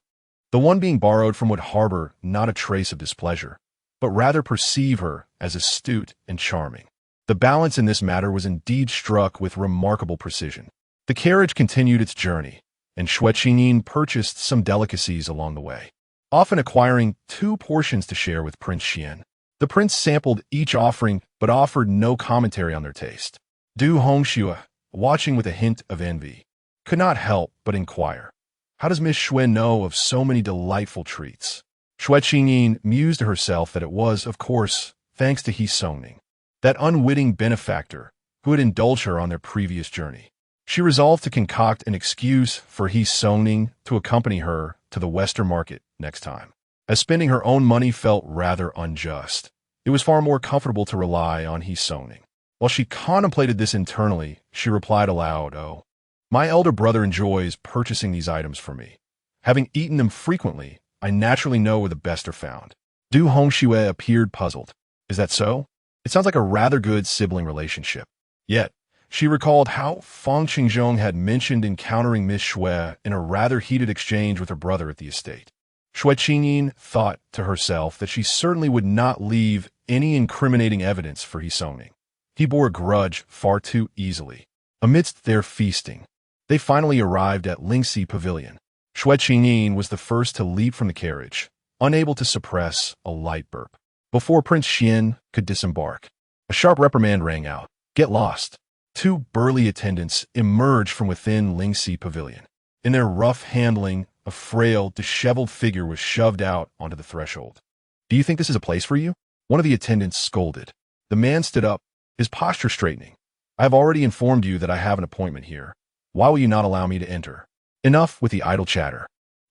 [SPEAKER 1] The one being borrowed from would harbor not a trace of displeasure, but rather perceive her as astute and charming. The balance in this matter was indeed struck with remarkable precision. The carriage continued its journey, and Xue Qingyin purchased some delicacies along the way, often acquiring 2 portions to share with Prince Xuan. The prince sampled each offering but offered no commentary on their taste. Du Hongxue, watching with a hint of envy, could not help but inquire, how does Miss Xue know of so many delightful treats? Xue Qingyin mused to herself that it was, of course, thanks to He Songning, that unwitting benefactor who had indulged her on their previous journey. She resolved to concoct an excuse for He Songning to accompany her to the Western market next time. As spending her own money felt rather unjust, it was far more comfortable to rely on He Songning. While she contemplated this internally, she replied aloud, oh, my elder brother enjoys purchasing these items for me. Having eaten them frequently, I naturally know where the best are found. Du Hongxue appeared puzzled. Is that so? It sounds like a rather good sibling relationship. Yet, she recalled how Fang Qingzhong had mentioned encountering Miss Xue in a rather heated exchange with her brother at the estate. Xue Qingyin thought to herself that she certainly would not leave any incriminating evidence for He Songning. He bore a grudge far too easily. Amidst their feasting, they finally arrived at Lingxi Pavilion. Xue Qingyin was the first to leap from the carriage, unable to suppress a light burp. Before Prince Xuan could disembark, a sharp reprimand rang out. Get lost. 2 burly attendants emerged from within Lingxi Pavilion. In their rough handling, a frail, disheveled figure was shoved out onto the threshold. Do you think this is a place for you? One of the attendants scolded. The man stood up, his posture straightening. I have already informed you that I have an appointment here. Why will you not allow me to enter? Enough with the idle chatter.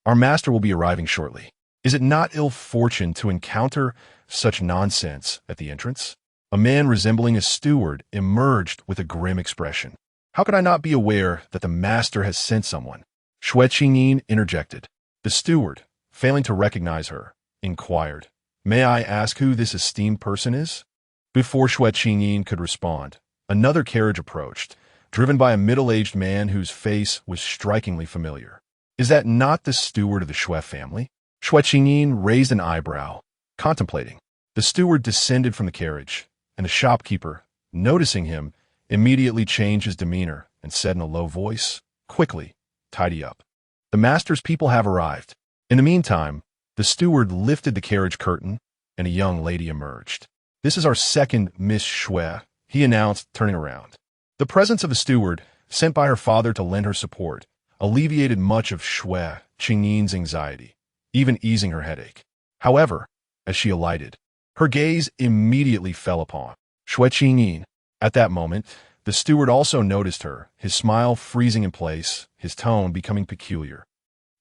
[SPEAKER 1] Our master will be arriving shortly. Is it not ill fortune to encounter such nonsense at the entrance? A man resembling a steward emerged with a grim expression. How could I not be aware that the master has sent someone? Xue Qingyin interjected. The steward, failing to recognize her, inquired, May I ask who this esteemed person is? Before Xue Qingyin could respond, another carriage approached, driven by a middle-aged man whose face was strikingly familiar. Is that not the steward of the Xue family? Xue Qingyin raised an eyebrow, contemplating. The steward descended from the carriage, and the shopkeeper, noticing him, immediately changed his demeanor and said in a low voice, Quickly, tidy up. The master's people have arrived. In the meantime, the steward lifted the carriage curtain, and a young lady emerged. This is our second Miss Xue, he announced, turning around. The presence of a steward, sent by her father to lend her support, alleviated much of Xue Qingyin's anxiety, even easing her headache. However, as she alighted, her gaze immediately fell upon Xue Qingyin. At that moment, the steward also noticed her, his smile freezing in place, his tone becoming peculiar.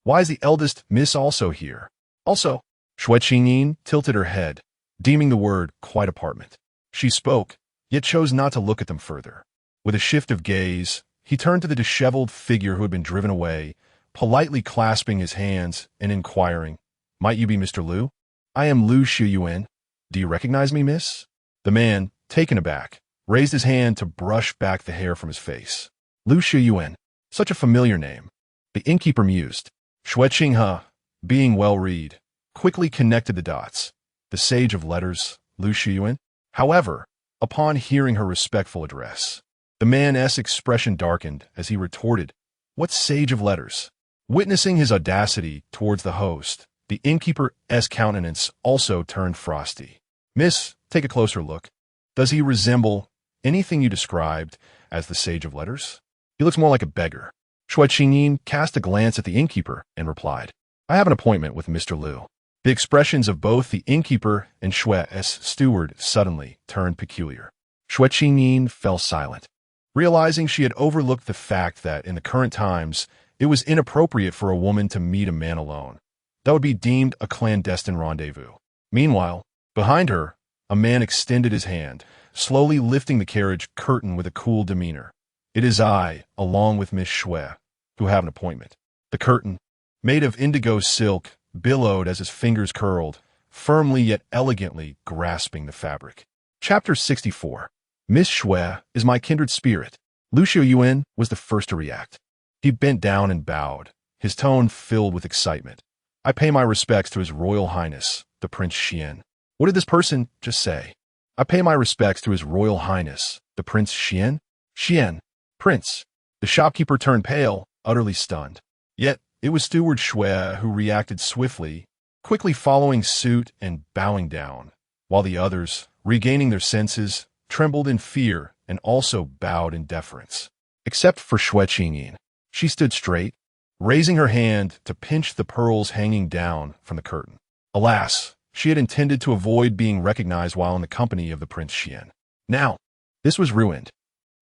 [SPEAKER 1] Why is the eldest Miss also here? Also, Xue Qingyin tilted her head, deeming the word quite apartment. She spoke, yet chose not to look at them further. With a shift of gaze, he turned to the disheveled figure who had been driven away, politely clasping his hands and inquiring, Might you be Mr. Liu? I am Liu Xuyuan. Do you recognize me, miss? The man, taken aback, raised his hand to brush back the hair from his face. Liu Xuyuan, such a familiar name. The innkeeper mused. Xue Qinghe, being well-read, quickly connected the dots. The sage of letters, Liu Xuyuan. However, upon hearing her respectful address. The man's expression darkened as he retorted, "What sage of letters?" Witnessing his audacity towards the host, the innkeeper's countenance also turned frosty. "Miss, take a closer look. Does he resemble anything you described as the sage of letters? He looks more like a beggar." Xue Qingyin cast a glance at the innkeeper and replied, "I have an appointment with Mr. Liu." The expressions of both the innkeeper and Xue's steward suddenly turned peculiar. Xue Qingyin fell silent, realizing she had overlooked the fact that in the current times, it was inappropriate for a woman to meet a man alone. That would be deemed a clandestine rendezvous. Meanwhile, behind her, a man extended his hand, slowly lifting the carriage curtain with a cool demeanor. "It is I, along with Miss Xue, who have an appointment." The curtain, made of indigo silk, billowed as his fingers curled, firmly yet elegantly grasping the fabric. Chapter 64. "Miss Xue is my kindred spirit." Xue Qingyin was the first to react. He bent down and bowed, his tone filled with excitement. "I pay my respects to His Royal Highness, the Prince Xuan." What did this person just say? "I pay my respects to His Royal Highness, the Prince Xuan." Xuan, Prince. The shopkeeper turned pale, utterly stunned. Yet, it was Steward Xue who reacted swiftly, quickly following suit and bowing down, while the others, regaining their senses, trembled in fear and also bowed in deference. Except for Xue Qingyin. She stood straight, raising her hand to pinch the pearls hanging down from the curtain. Alas, she had intended to avoid being recognized while in the company of the Prince Xuan. Now, this was ruined.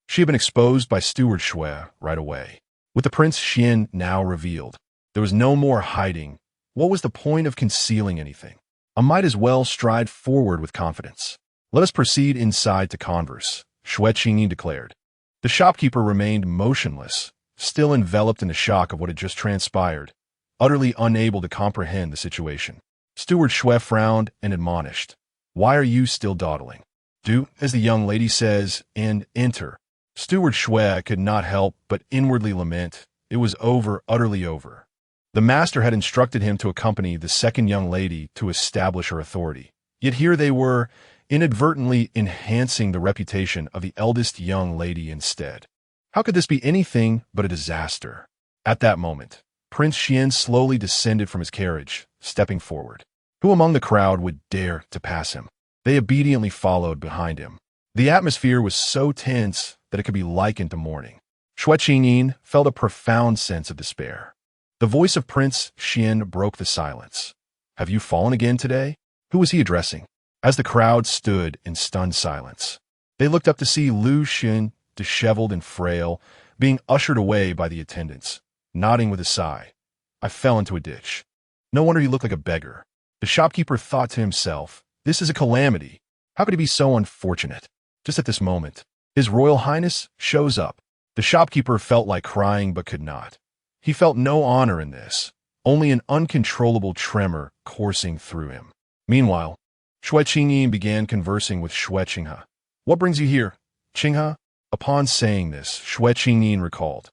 [SPEAKER 1] She had been exposed by Steward Xue right away. With the Prince Xuan now revealed, there was no more hiding. What was the point of concealing anything? I might as well stride forward with confidence. "Let us proceed inside to converse," Xue Qingyin declared. The shopkeeper remained motionless, still enveloped in the shock of what had just transpired, utterly unable to comprehend the situation. Steward Xue frowned and admonished, "Why are you still dawdling? Do as the young lady says and enter." Steward Xue could not help but inwardly lament. It was over, utterly over. The master had instructed him to accompany the second young lady to establish her authority. Yet here they were, inadvertently enhancing the reputation of the eldest young lady instead. How could this be anything but a disaster? At that moment, Prince Xuan slowly descended from his carriage, stepping forward. Who among the crowd would dare to pass him? They obediently followed behind him. The atmosphere was so tense that it could be likened to mourning. Xue Qingyin felt a profound sense of despair. The voice of Prince Xuan broke the silence. "Have you fallen again today?" Who was he addressing? As the crowd stood in stunned silence, they looked up to see Liu Xun, disheveled and frail, being ushered away by the attendants, nodding with a sigh. "I fell into a ditch. No wonder he looked like a beggar." The shopkeeper thought to himself, "This is a calamity. How could he be so unfortunate?" Just at this moment, His Royal Highness shows up. The shopkeeper felt like crying but could not. He felt no honor in this, only an uncontrollable tremor coursing through him. Meanwhile, Xue Qingyin began conversing with Xue Qinghe. "What brings you here, Qinghe?" Upon saying this, Xue Qingyin recalled,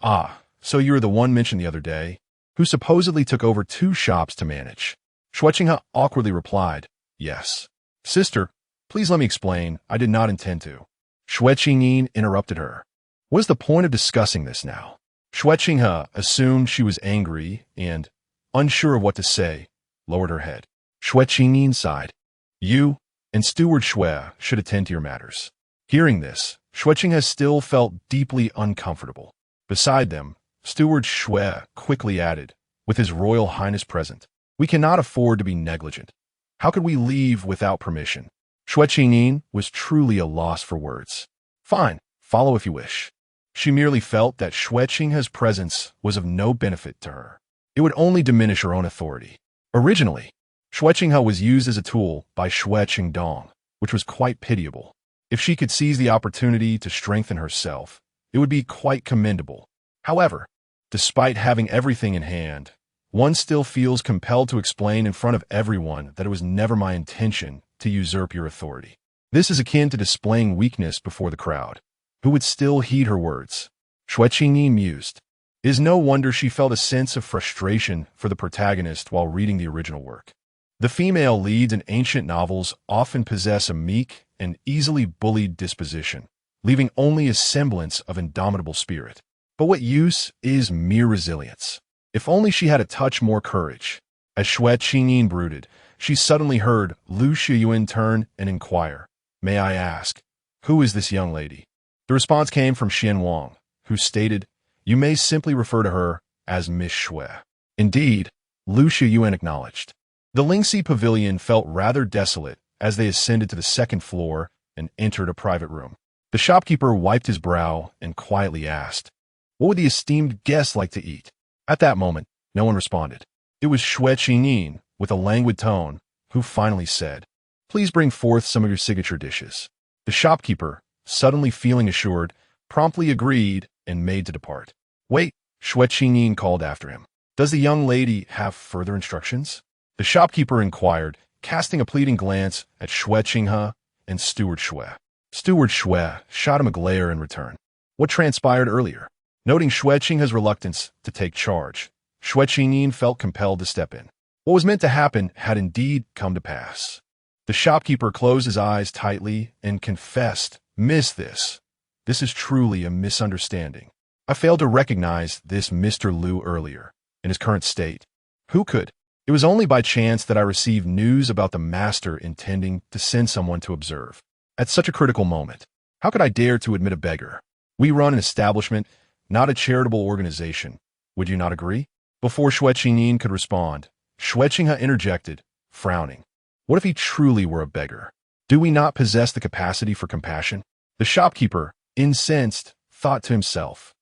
[SPEAKER 1] "Ah, so you are the one mentioned the other day, who supposedly took over 2 shops to manage." Xue Qinghe awkwardly replied, "Yes." "Sister, please let me explain. I did not intend to." Xue Qingyin interrupted her. "What is the point of discussing this now?" Xue Qinghe assumed she was angry and, unsure of what to say, lowered her head. Xue Qingyin sighed. "You and Steward Xue should attend to your matters." Hearing this, Xue Qinghe still felt deeply uncomfortable. Beside them, Steward Xue quickly added, "With His Royal Highness present, we cannot afford to be negligent. How could we leave without permission?" Xue Qingyin was truly a loss for words. "Fine, follow if you wish." She merely felt that Xue Qinghe's presence was of no benefit to her. It would only diminish her own authority. Originally, Xue Qinghe was used as a tool by Xue Qingdong, which was quite pitiable. If she could seize the opportunity to strengthen herself, it would be quite commendable. However, despite having everything in hand, one still feels compelled to explain in front of everyone that it was never my intention to usurp your authority. This is akin to displaying weakness before the crowd. Who would still heed her words? Xue Qingyin mused. It is no wonder she felt a sense of frustration for the protagonist while reading the original work. The female leads in ancient novels often possess a meek and easily bullied disposition, leaving only a semblance of indomitable spirit. But what use is mere resilience? If only she had a touch more courage. As Xue Qingyin brooded, she suddenly heard Lu Shiyuan turn and inquire, "May I ask, who is this young lady?" The response came from Xian Wang, who stated, "You may simply refer to her as Miss Xue." Indeed, Lu Shiyuan acknowledged. The Lingxi pavilion felt rather desolate as they ascended to the second floor and entered a private room. The shopkeeper wiped his brow and quietly asked, "What would the esteemed guest like to eat?" At that moment, no one responded. It was Xue Qingyin, with a languid tone, who finally said, "Please bring forth some of your signature dishes." The shopkeeper, suddenly feeling assured, promptly agreed and made to depart. "Wait," Xue Qingyin called after him. "Does the young lady have further instructions?" The shopkeeper inquired, casting a pleading glance at Xue Qinghe and Steward Xue. Steward Xue shot him a glare in return. What transpired earlier? Noting Xue Qinghe's reluctance to take charge, Xue Qingyin felt compelled to step in. What was meant to happen had indeed come to pass. The shopkeeper closed his eyes tightly and confessed, "Miss this. This is truly a misunderstanding. I failed to recognize this Mr. Lu earlier, in his current state. Who could? It was only by chance that I received news about the master intending to send someone to observe. At such a critical moment, how could I dare to admit a beggar? We run an establishment, not a charitable organization. Would you not agree?" Before Xue Qingyin could respond, Xue Qinghe interjected, frowning. What if he truly were a beggar? Do we not possess the capacity for compassion? The shopkeeper, incensed, thought to himself,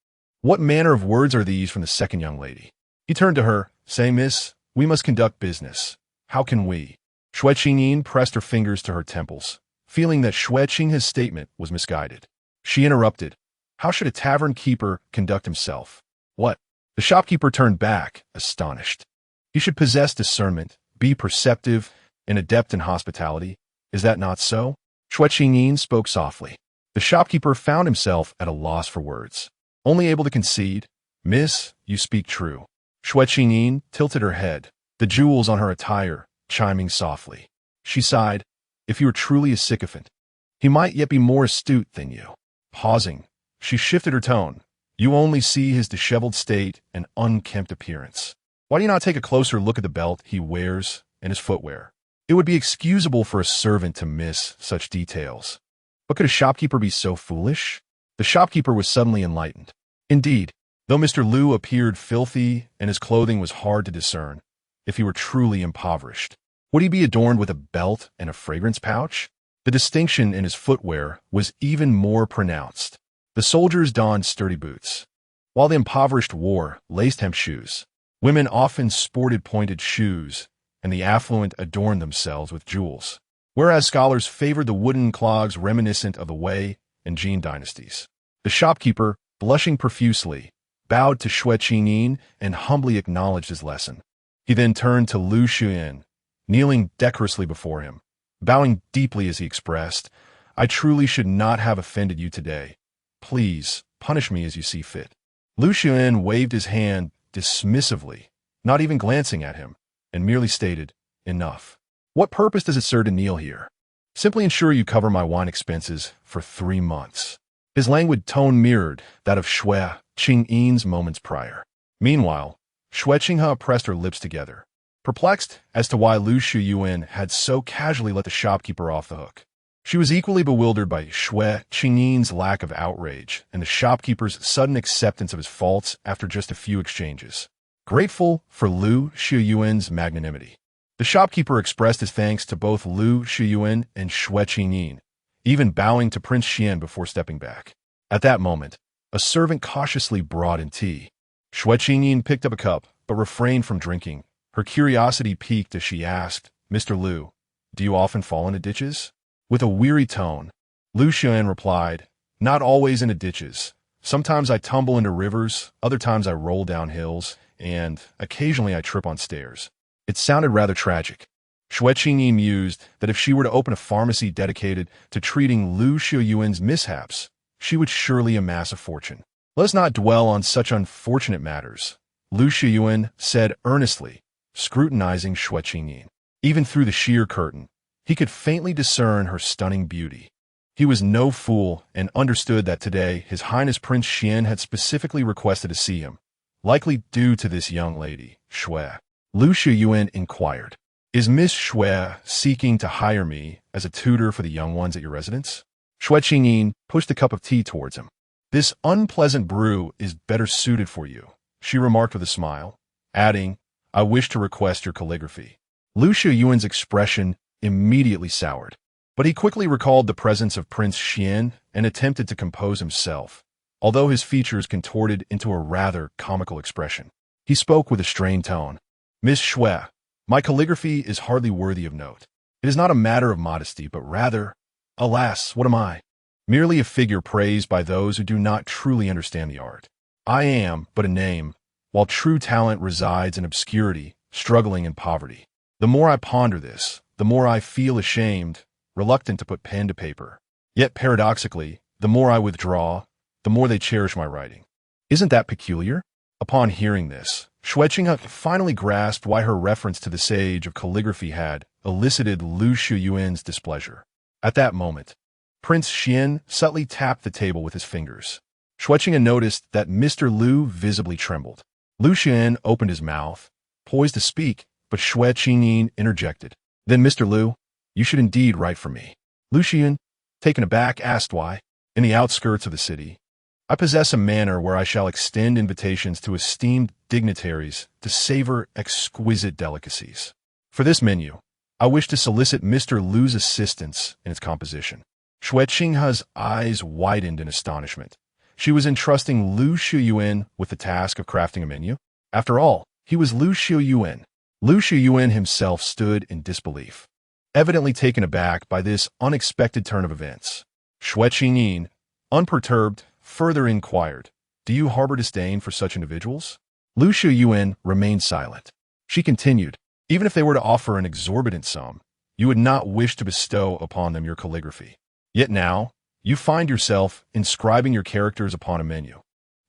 [SPEAKER 1] what manner of words are these from the second young lady? He turned to her, saying, "Miss, we must conduct business. How can we?" Xue Qingyin pressed her fingers to her temples, feeling that Xue Qinghe's statement was misguided. She interrupted, "How should a tavern keeper conduct himself?" "What?" The shopkeeper turned back, astonished. "He should possess discernment, be perceptive, and adept in hospitality. Is that not so?" Xue Qingyin spoke softly. The shopkeeper found himself at a loss for words, only able to concede, "Miss, you speak true." Xue Qingyin tilted her head, the jewels on her attire chiming softly. She sighed, "If you were truly a sycophant, he might yet be more astute than you." Pausing, she shifted her tone. "You only see his disheveled state and unkempt appearance. Why do you not take a closer look at the belt he wears and his footwear? It would be excusable for a servant to miss such details. But could a shopkeeper be so foolish?" The shopkeeper was suddenly enlightened. Indeed, though Mr. Lu appeared filthy and his clothing was hard to discern, if he were truly impoverished, would he be adorned with a belt and a fragrance pouch? The distinction in his footwear was even more pronounced. The soldiers donned sturdy boots, while the impoverished wore laced-hem shoes. Women often sported pointed shoes, and the affluent adorned themselves with jewels, whereas scholars favored the wooden clogs reminiscent of the Wei and Jin dynasties. The shopkeeper, blushing profusely, bowed to Xue Qingyin and humbly acknowledged his lesson. He then turned to Lu Shiyuan, kneeling decorously before him, bowing deeply as he expressed, "I truly should not have offended you today. Please, punish me as you see fit." Lu Xun waved his hand dismissively, not even glancing at him, and merely stated, "Enough. What purpose does it serve to kneel here? Simply ensure you cover my wine expenses for 3 months." His languid tone mirrored that of Xue Qingyin's moments prior. Meanwhile, Xue Qinghe pressed her lips together, perplexed as to why Lu Shiyuan had so casually let the shopkeeper off the hook. She was equally bewildered by Xue Qingyin's lack of outrage and the shopkeeper's sudden acceptance of his faults after just a few exchanges. Grateful for Lu Shiyuan's magnanimity, the shopkeeper expressed his thanks to both Lu Shiyuan and Xue Qingyin, even bowing to Prince Xuan before stepping back. At that moment, a servant cautiously brought in tea. Xue Qingyin picked up a cup, but refrained from drinking. Her curiosity piqued as she asked, "Mr. Lu, do you often fall into ditches?" With a weary tone, Lu Xuan replied, "Not always into ditches. Sometimes I tumble into rivers, other times I roll down hills, and occasionally I trip on stairs." It sounded rather tragic. Xue Qingyin mused that if she were to open a pharmacy dedicated to treating Lu Shiyuan's mishaps, she would surely amass a fortune. "Let us not dwell on such unfortunate matters," Lu Shiyuan said earnestly, scrutinizing Xue Qingyin. Even through the sheer curtain, He could faintly discern her stunning beauty. He was no fool and understood that today His Highness Prince Xuan had specifically requested to see him, likely due to this young lady, Xue. Lu Shuyuan inquired, "Is Miss Xue seeking to hire me as a tutor for the young ones at your residence?" Xue Qingyin pushed a cup of tea towards him. "This unpleasant brew is better suited for you," she remarked with a smile, adding, "I wish to request your calligraphy." Lu Shuyuan's expression immediately soured, but he quickly recalled the presence of Prince Xuan and attempted to compose himself, although his features contorted into a rather comical expression. He spoke with a strained tone. "Miss Xue, my calligraphy is hardly worthy of note. It is not a matter of modesty, but rather, alas, what am I? Merely a figure praised by those who do not truly understand the art. I am but a name, while true talent resides in obscurity, struggling in poverty. The more I ponder this, the more I feel ashamed, reluctant to put pen to paper. Yet paradoxically, the more I withdraw, the more they cherish my writing. Isn't that peculiar?" Upon hearing this, Xue Qingyin finally grasped why her reference to the sage of calligraphy had elicited Lu Shuyuan's displeasure. At that moment, Prince Xuan subtly tapped the table with his fingers. Xue Qingyin noticed that Mr. Lu visibly trembled. Lu Xuan opened his mouth, poised to speak, but Xue Qingyin interjected. "Then, Mr. Lu, you should indeed write for me." Lu Xuan, taken aback, asked why. "In the outskirts of the city, I possess a manor where I shall extend invitations to esteemed dignitaries to savor exquisite delicacies. For this menu, I wish to solicit Mr. Lu's assistance in its composition." Xue Qinghai's eyes widened in astonishment. She was entrusting Lu Shuyuan with the task of crafting a menu. After all, he was Lu Shuyuan. Lu Shuyuan himself stood in disbelief, evidently taken aback by this unexpected turn of events. Xue Qingyin, unperturbed, further inquired, "Do you harbor disdain for such individuals?" Lu Shuyuan remained silent. She continued, "Even if they were to offer an exorbitant sum, you would not wish to bestow upon them your calligraphy. Yet now, you find yourself inscribing your characters upon a menu,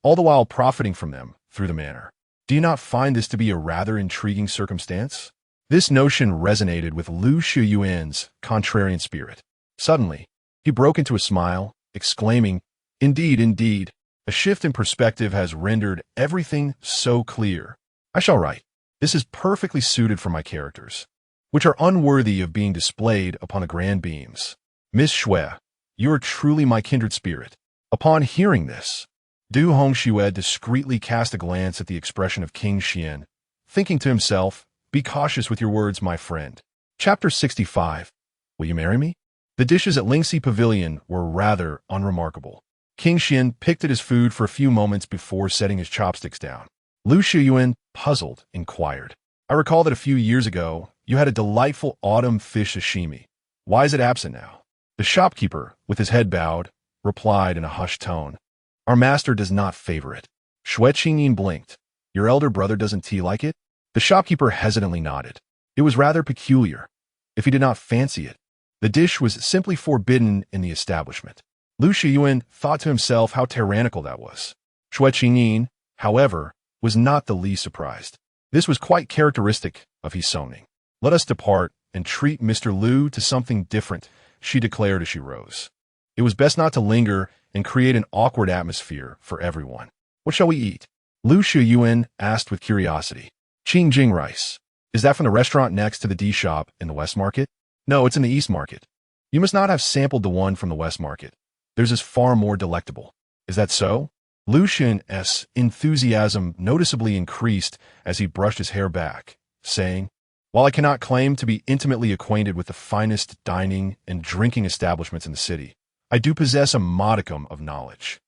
[SPEAKER 1] all the while profiting from them through the manner. Do you not find this to be a rather intriguing circumstance?" This notion resonated with Lu Shuyuan's contrarian spirit. Suddenly, he broke into a smile, exclaiming, "Indeed, indeed, a shift in perspective has rendered everything so clear. I shall write. This is perfectly suited for my characters, which are unworthy of being displayed upon the grand beams. Miss Xue, you are truly my kindred spirit." Upon hearing this, Du Hongxue discreetly cast a glance at the expression of King Xian, thinking to himself, "Be cautious with your words, my friend." Chapter 65. Will you marry me? The dishes at Lingxi Pavilion were rather unremarkable. King Xian picked at his food for a few moments before setting his chopsticks down. Lu Shuyuan, puzzled, inquired, "I recall that a few years ago, you had a delightful autumn fish sashimi. Why is it absent now?" The shopkeeper, with his head bowed, replied in a hushed tone, "Our master does not favor it." Xue Qingyin blinked. "Your elder brother doesn't tea like it?" The shopkeeper hesitantly nodded. It was rather peculiar. If he did not fancy it, the dish was simply forbidden in the establishment. Lu Shuyuan thought to himself how tyrannical that was. Xue Qingyin, however, was not the least surprised. This was quite characteristic of his zoning. "Let us depart and treat Mr. Lu to something different," she declared as she rose. It was best not to linger and create an awkward atmosphere for everyone. "What shall we eat?" Lu Shuyuan asked with curiosity. "Qingjing rice. Is that from the restaurant next to the D shop in the West Market?" "No, it's in the East Market." "You must not have sampled the one from the West Market. Theirs is far more delectable." "Is that so?" Lu Xun's enthusiasm noticeably increased as he brushed his hair back, saying, "While I cannot claim to be intimately acquainted with the finest dining and drinking establishments in the city, I do possess a modicum of knowledge."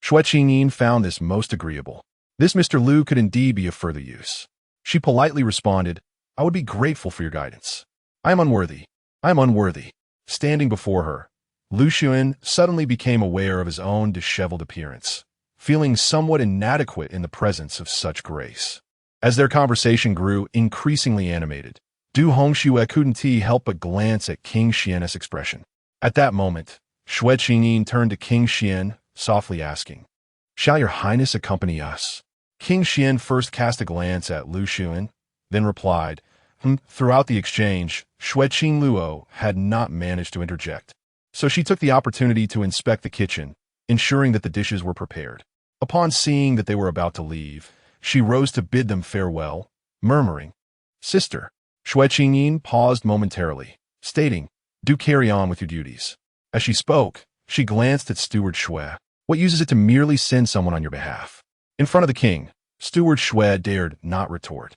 [SPEAKER 1] Xue Qingyin found this most agreeable. This Mr. Lu could indeed be of further use. She politely responded, "I would be grateful for your guidance. I am unworthy. I am unworthy." Standing before her, Lu Xuan suddenly became aware of his own disheveled appearance, feeling somewhat inadequate in the presence of such grace. As their conversation grew increasingly animated, Du Hongxue couldn't help but glance at King Xian's expression. At that moment, Xue Qingyin turned to King Xian, softly asking, "Shall your highness accompany us?" King Xian first cast a glance at Lu Xuan, then replied, Throughout the exchange, Xue Qingyin had not managed to interject. So she took the opportunity to inspect the kitchen, ensuring that the dishes were prepared. Upon seeing that they were about to leave, she rose to bid them farewell, murmuring, "Sister." Xue Qingyin paused momentarily, stating, "Do carry on with your duties." As she spoke, she glanced at Steward Xue. "What use is it to merely send someone on your behalf?" In front of the king, Steward Xue dared not retort.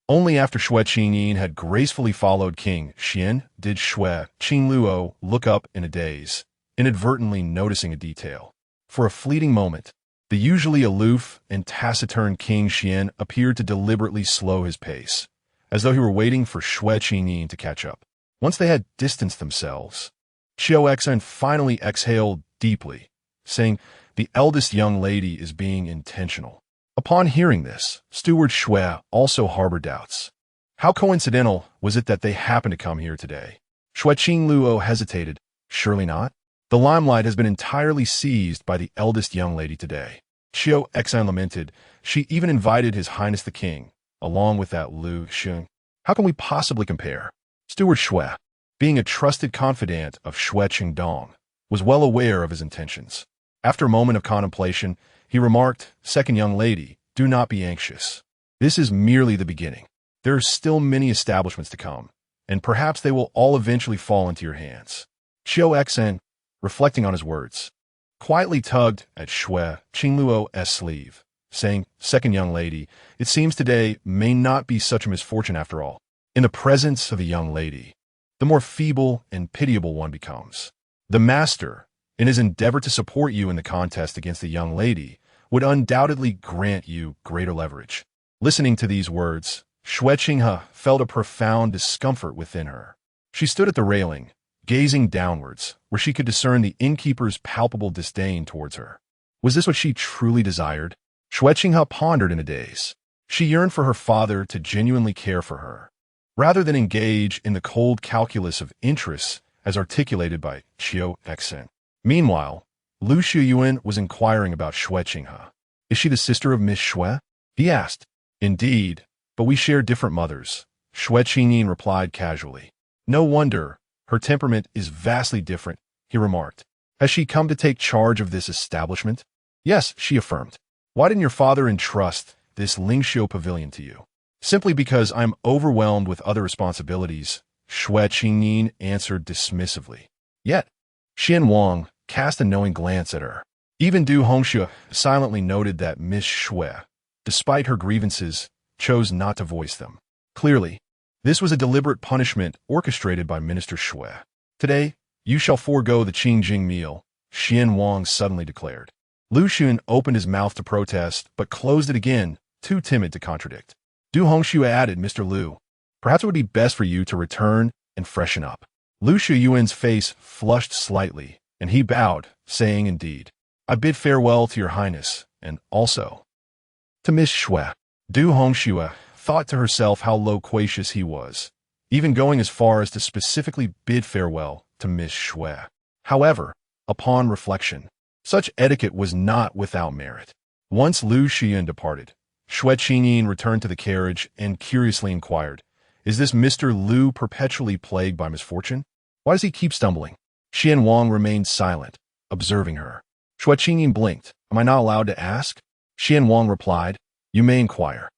[SPEAKER 1] Only after Xue Qingyin had gracefully followed King Xian did Xue Qingyin look up in a daze, inadvertently noticing a detail. For a fleeting moment, the usually aloof and taciturn King Xian appeared to deliberately slow his pace, as though he were waiting for Xue Qingyin to catch up. Once they had distanced themselves, Xue Qingyin finally exhaled deeply, saying, "The eldest young lady is being intentional." Upon hearing this, Steward Xue also harbored doubts. How coincidental was it that they happened to come here today? Xue Qingyin hesitated. Surely not. The limelight has been entirely seized by the eldest young lady today. Xue Qingyin lamented. She even invited His Highness the King, along with that Lu Xun. How can we possibly compare? Steward Xue, being a trusted confidant of Xue Qingdong, was well aware of his intentions. After a moment of contemplation, he remarked, "Second young lady, do not be anxious. This is merely the beginning. There are still many establishments to come, and perhaps they will all eventually fall into your hands." Xue Qingyin, reflecting on his words, quietly tugged at Xue Qingyin's sleeve, saying, "Second young lady, it seems today may not be such a misfortune after all. In the presence of a young lady, the more feeble and pitiable one becomes. The master, in his endeavor to support you in the contest against the young lady, would undoubtedly grant you greater leverage." Listening to these words, Xue Qingyin felt a profound discomfort within her. She stood at the railing, gazing downwards, where she could discern the innkeeper's palpable disdain towards her. Was this what she truly desired? Xue Qingyin pondered in a daze. She yearned for her father to genuinely care for her, rather than engage in the cold calculus of interests as articulated by Xue Qingyin. Meanwhile, Lu Xuyuan was inquiring about Xue Qingyin. "Is she the sister of Miss Xue?" he asked. "Indeed, but we share different mothers," Xue Qingyin replied casually. "No wonder, her temperament is vastly different," he remarked. "Has she come to take charge of this establishment?" "Yes," she affirmed. "Why didn't your father entrust this Lingxiu pavilion to you?" "Simply because I'm overwhelmed with other responsibilities," Xue Qingyin answered dismissively. Yet, Xian Wang cast a knowing glance at her. Even Du Hongxue silently noted that Miss Xue, despite her grievances, chose not to voice them. Clearly, this was a deliberate punishment orchestrated by Minister Xue. "Today, you shall forego the Qingjing meal," Xian Wang suddenly declared. Lu Xun opened his mouth to protest, but closed it again, too timid to contradict. Du Hongxue added, "Mr. Lu, perhaps it would be best for you to return and freshen up." Lu Xuyuan's face flushed slightly, and he bowed, saying, "Indeed, I bid farewell to your highness, and also to Miss Xue." Du Hongxue thought to herself how loquacious he was, even going as far as to specifically bid farewell to Miss Xue. However, upon reflection, such etiquette was not without merit. Once Lu Xuyuan departed, Xue Qingyin returned to the carriage and curiously inquired, "Is this Mr. Lu perpetually plagued by misfortune? Why does he keep stumbling?" Xian Wang remained silent, observing her. Xue Qingyin blinked. "Am I not allowed to ask?" Xian Wang replied, "You may inquire."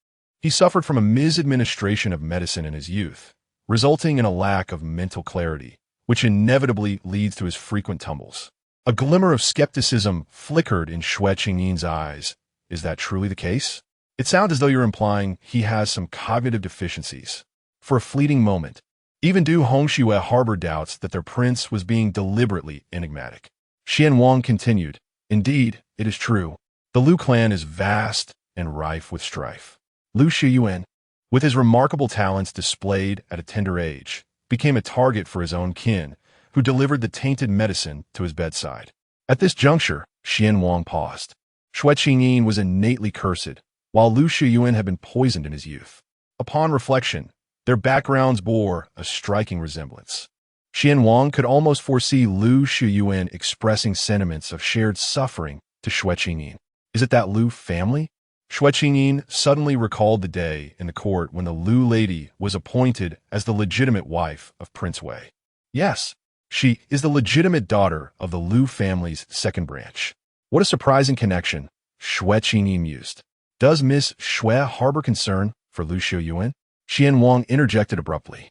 [SPEAKER 1] He suffered from a misadministration of medicine in his youth, resulting in a lack of mental clarity, which inevitably leads to his frequent tumbles. A glimmer of skepticism flickered in Xue Qingyin's eyes. "Is that truly the case? It sounds as though you're implying he has some cognitive deficiencies." For a fleeting moment, even Du Hongxue harbored doubts that their prince was being deliberately enigmatic. Xian Wang continued, "Indeed, it is true. The Lu clan is vast and rife with strife. Lu Xuyuan, with his remarkable talents displayed at a tender age, became a target for his own kin, who delivered the tainted medicine to his bedside." At this juncture, Xian Wang paused. Xue Qingyin was innately cursed, while Lu Xuyuan had been poisoned in his youth. Upon reflection, their backgrounds bore a striking resemblance. Xian Wang could almost foresee Lu Xuyuan expressing sentiments of shared suffering to Xue Qingyin. "Is it that Lu family?" Xue Qingyin suddenly recalled the day in the court when the Lu lady was appointed as the legitimate wife of Prince Wei. Yes, she is the legitimate daughter of the Lu family's second branch. What a surprising connection, Xue Qingyin mused. Does Miss Xue harbor concern for Lu Xiuyuan? Xian Wang interjected abruptly.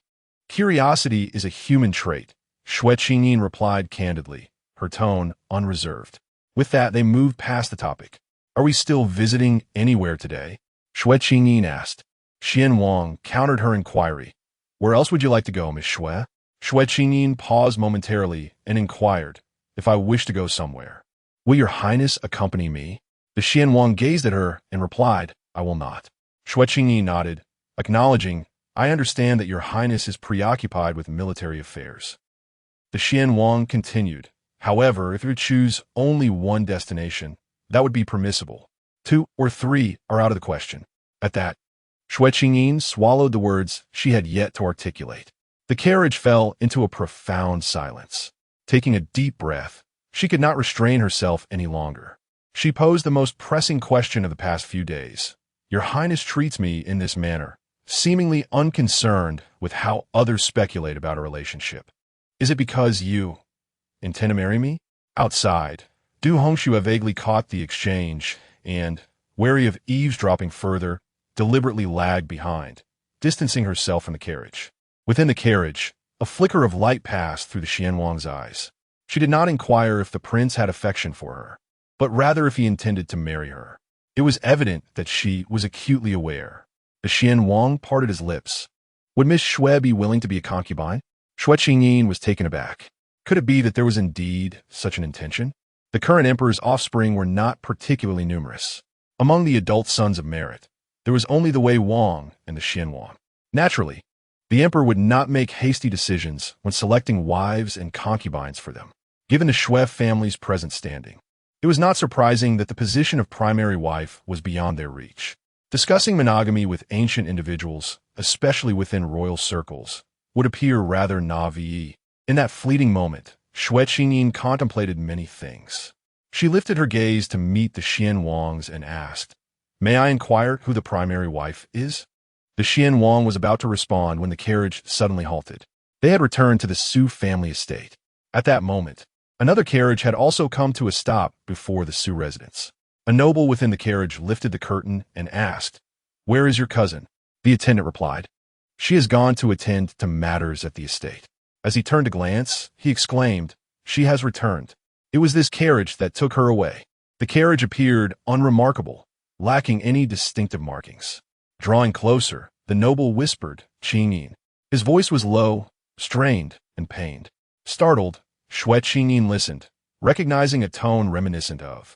[SPEAKER 1] Curiosity is a human trait, Xue Qingyin replied candidly, her tone unreserved. With that, they moved past the topic. Are we still visiting anywhere today? Xue Qingyin asked. Xian Wang countered her inquiry. Where else would you like to go, Miss Xue? Xue Qingyin paused momentarily and inquired, if I wish to go somewhere. Will your highness accompany me? The Xian Wang gazed at her and replied, I will not. Xue Qingyin nodded, acknowledging, I understand that your highness is preoccupied with military affairs. The Xian Wang continued, however, if you choose only one destination, that would be permissible. 2 or 3 are out of the question. At that, Xue Qingyin swallowed the words she had yet to articulate. The carriage fell into a profound silence. Taking a deep breath, she could not restrain herself any longer. She posed the most pressing question of the past few days. Your highness treats me in this manner, seemingly unconcerned with how others speculate about our relationship. Is it because you intend to marry me? Outside, Du Hongxue vaguely caught the exchange and, wary of eavesdropping further, deliberately lagged behind, distancing herself from the carriage. Within the carriage, a flicker of light passed through the Xian Wang's eyes. She did not inquire if the prince had affection for her, but rather if he intended to marry her. It was evident that she was acutely aware. The Xian Wang parted his lips. Would Miss Xue be willing to be a concubine? Xue Qingyin was taken aback. Could it be that there was indeed such an intention? The current emperor's offspring were not particularly numerous. Among the adult sons of merit, there was only the Wei Wang and the Xian Wang. Naturally, the emperor would not make hasty decisions when selecting wives and concubines for them, given the Xue family's present standing. It was not surprising that the position of primary wife was beyond their reach. Discussing monogamy with ancient individuals, especially within royal circles, would appear rather naive. In that fleeting moment, Xue Qingyin contemplated many things. She lifted her gaze to meet the Xian Wang's and asked, May I inquire who the primary wife is? The Xian Wang was about to respond when the carriage suddenly halted. They had returned to the Su family estate. At that moment, another carriage had also come to a stop before the Su residence. A noble within the carriage lifted the curtain and asked, Where is your cousin? The attendant replied, She has gone to attend to matters at the estate. As he turned to glance, he exclaimed, She has returned. It was this carriage that took her away. The carriage appeared unremarkable, lacking any distinctive markings. Drawing closer, the noble whispered, Qingyin. His voice was low, strained, and pained. Startled, Xue Qingyin listened, recognizing a tone reminiscent of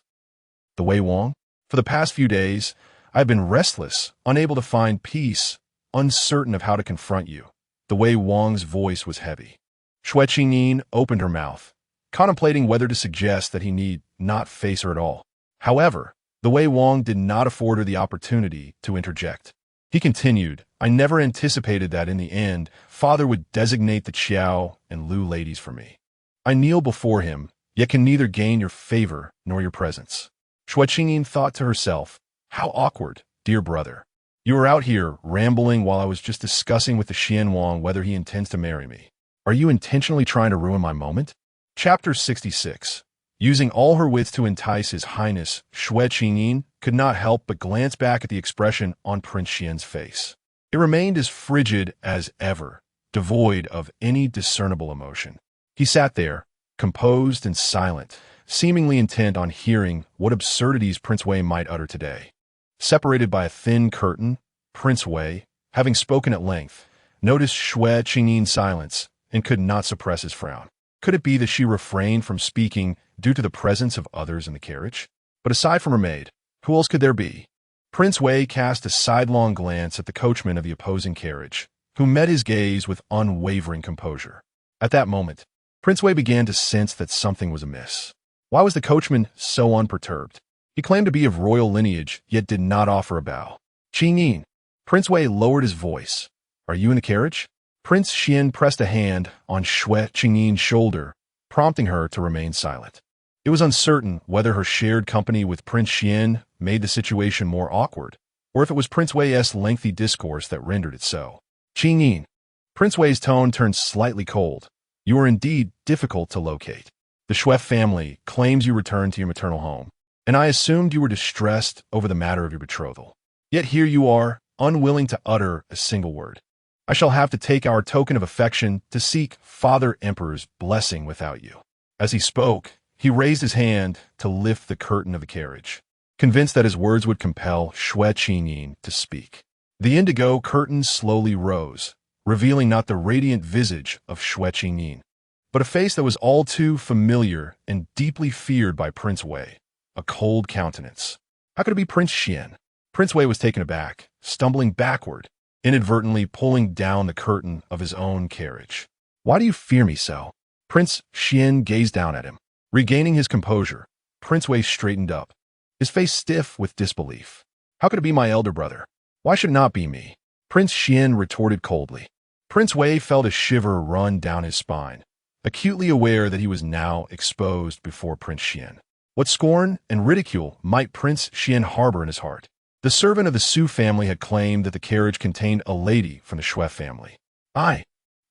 [SPEAKER 1] the Wei Wang. For the past few days, I have been restless, unable to find peace, uncertain of how to confront you. The Wei Wang's voice was heavy. Xue Qingyin opened her mouth, contemplating whether to suggest that he need not face her at all. However, the Wei Wang did not afford her the opportunity to interject. He continued, I never anticipated that in the end, father would designate the Qiao and Lu ladies for me. I kneel before him, yet can neither gain your favor nor your presence. Xue Qingyin thought to herself, How awkward, dear brother. You were out here rambling while I was just discussing with the Xian Wang whether he intends to marry me. Are you intentionally trying to ruin my moment? Chapter 66. Using all her wits to entice His Highness, Xue Qingyin could not help but glance back at the expression on Prince Xian's face. It remained as frigid as ever, devoid of any discernible emotion. He sat there, composed and silent, seemingly intent on hearing what absurdities Prince Wei might utter today. Separated by a thin curtain, Prince Wei, having spoken at length, noticed Xue Qingyin's silence and could not suppress his frown. Could it be that she refrained from speaking due to the presence of others in the carriage? But aside from her maid, who else could there be? Prince Wei cast a sidelong glance at the coachman of the opposing carriage, who met his gaze with unwavering composure. At that moment, Prince Wei began to sense that something was amiss. Why was the coachman so unperturbed? He claimed to be of royal lineage, yet did not offer a bow. Qingyin. Prince Wei lowered his voice. Are you in the carriage? Prince Xian pressed a hand on Xue Qingyin's shoulder, prompting her to remain silent. It was uncertain whether her shared company with Prince Xuan made the situation more awkward, or if it was Prince Wei's lengthy discourse that rendered it so. Qingyin. Prince Wei's tone turned slightly cold. You are indeed difficult to locate. The Xue family claims you returned to your maternal home, and I assumed you were distressed over the matter of your betrothal. Yet here you are, unwilling to utter a single word. I shall have to take our token of affection to seek Father Emperor's blessing without you. As he spoke, he raised his hand to lift the curtain of the carriage, convinced that his words would compel Xue Qingyin to speak. The indigo curtain slowly rose, revealing not the radiant visage of Xue Qingyin, but a face that was all too familiar and deeply feared by Prince Wei, a cold countenance. How could it be Prince Xuan? Prince Wei was taken aback, stumbling backward, inadvertently pulling down the curtain of his own carriage. Why do you fear me so? Prince Xuan gazed down at him. Regaining his composure, Prince Wei straightened up, his face stiff with disbelief. How could it be my elder brother? Why should it not be me? Prince Xuan retorted coldly. Prince Wei felt a shiver run down his spine, acutely aware that he was now exposed before Prince Xuan. What scorn and ridicule might Prince Xuan harbor in his heart? The servant of the Xu family had claimed that the carriage contained a lady from the Xue family. I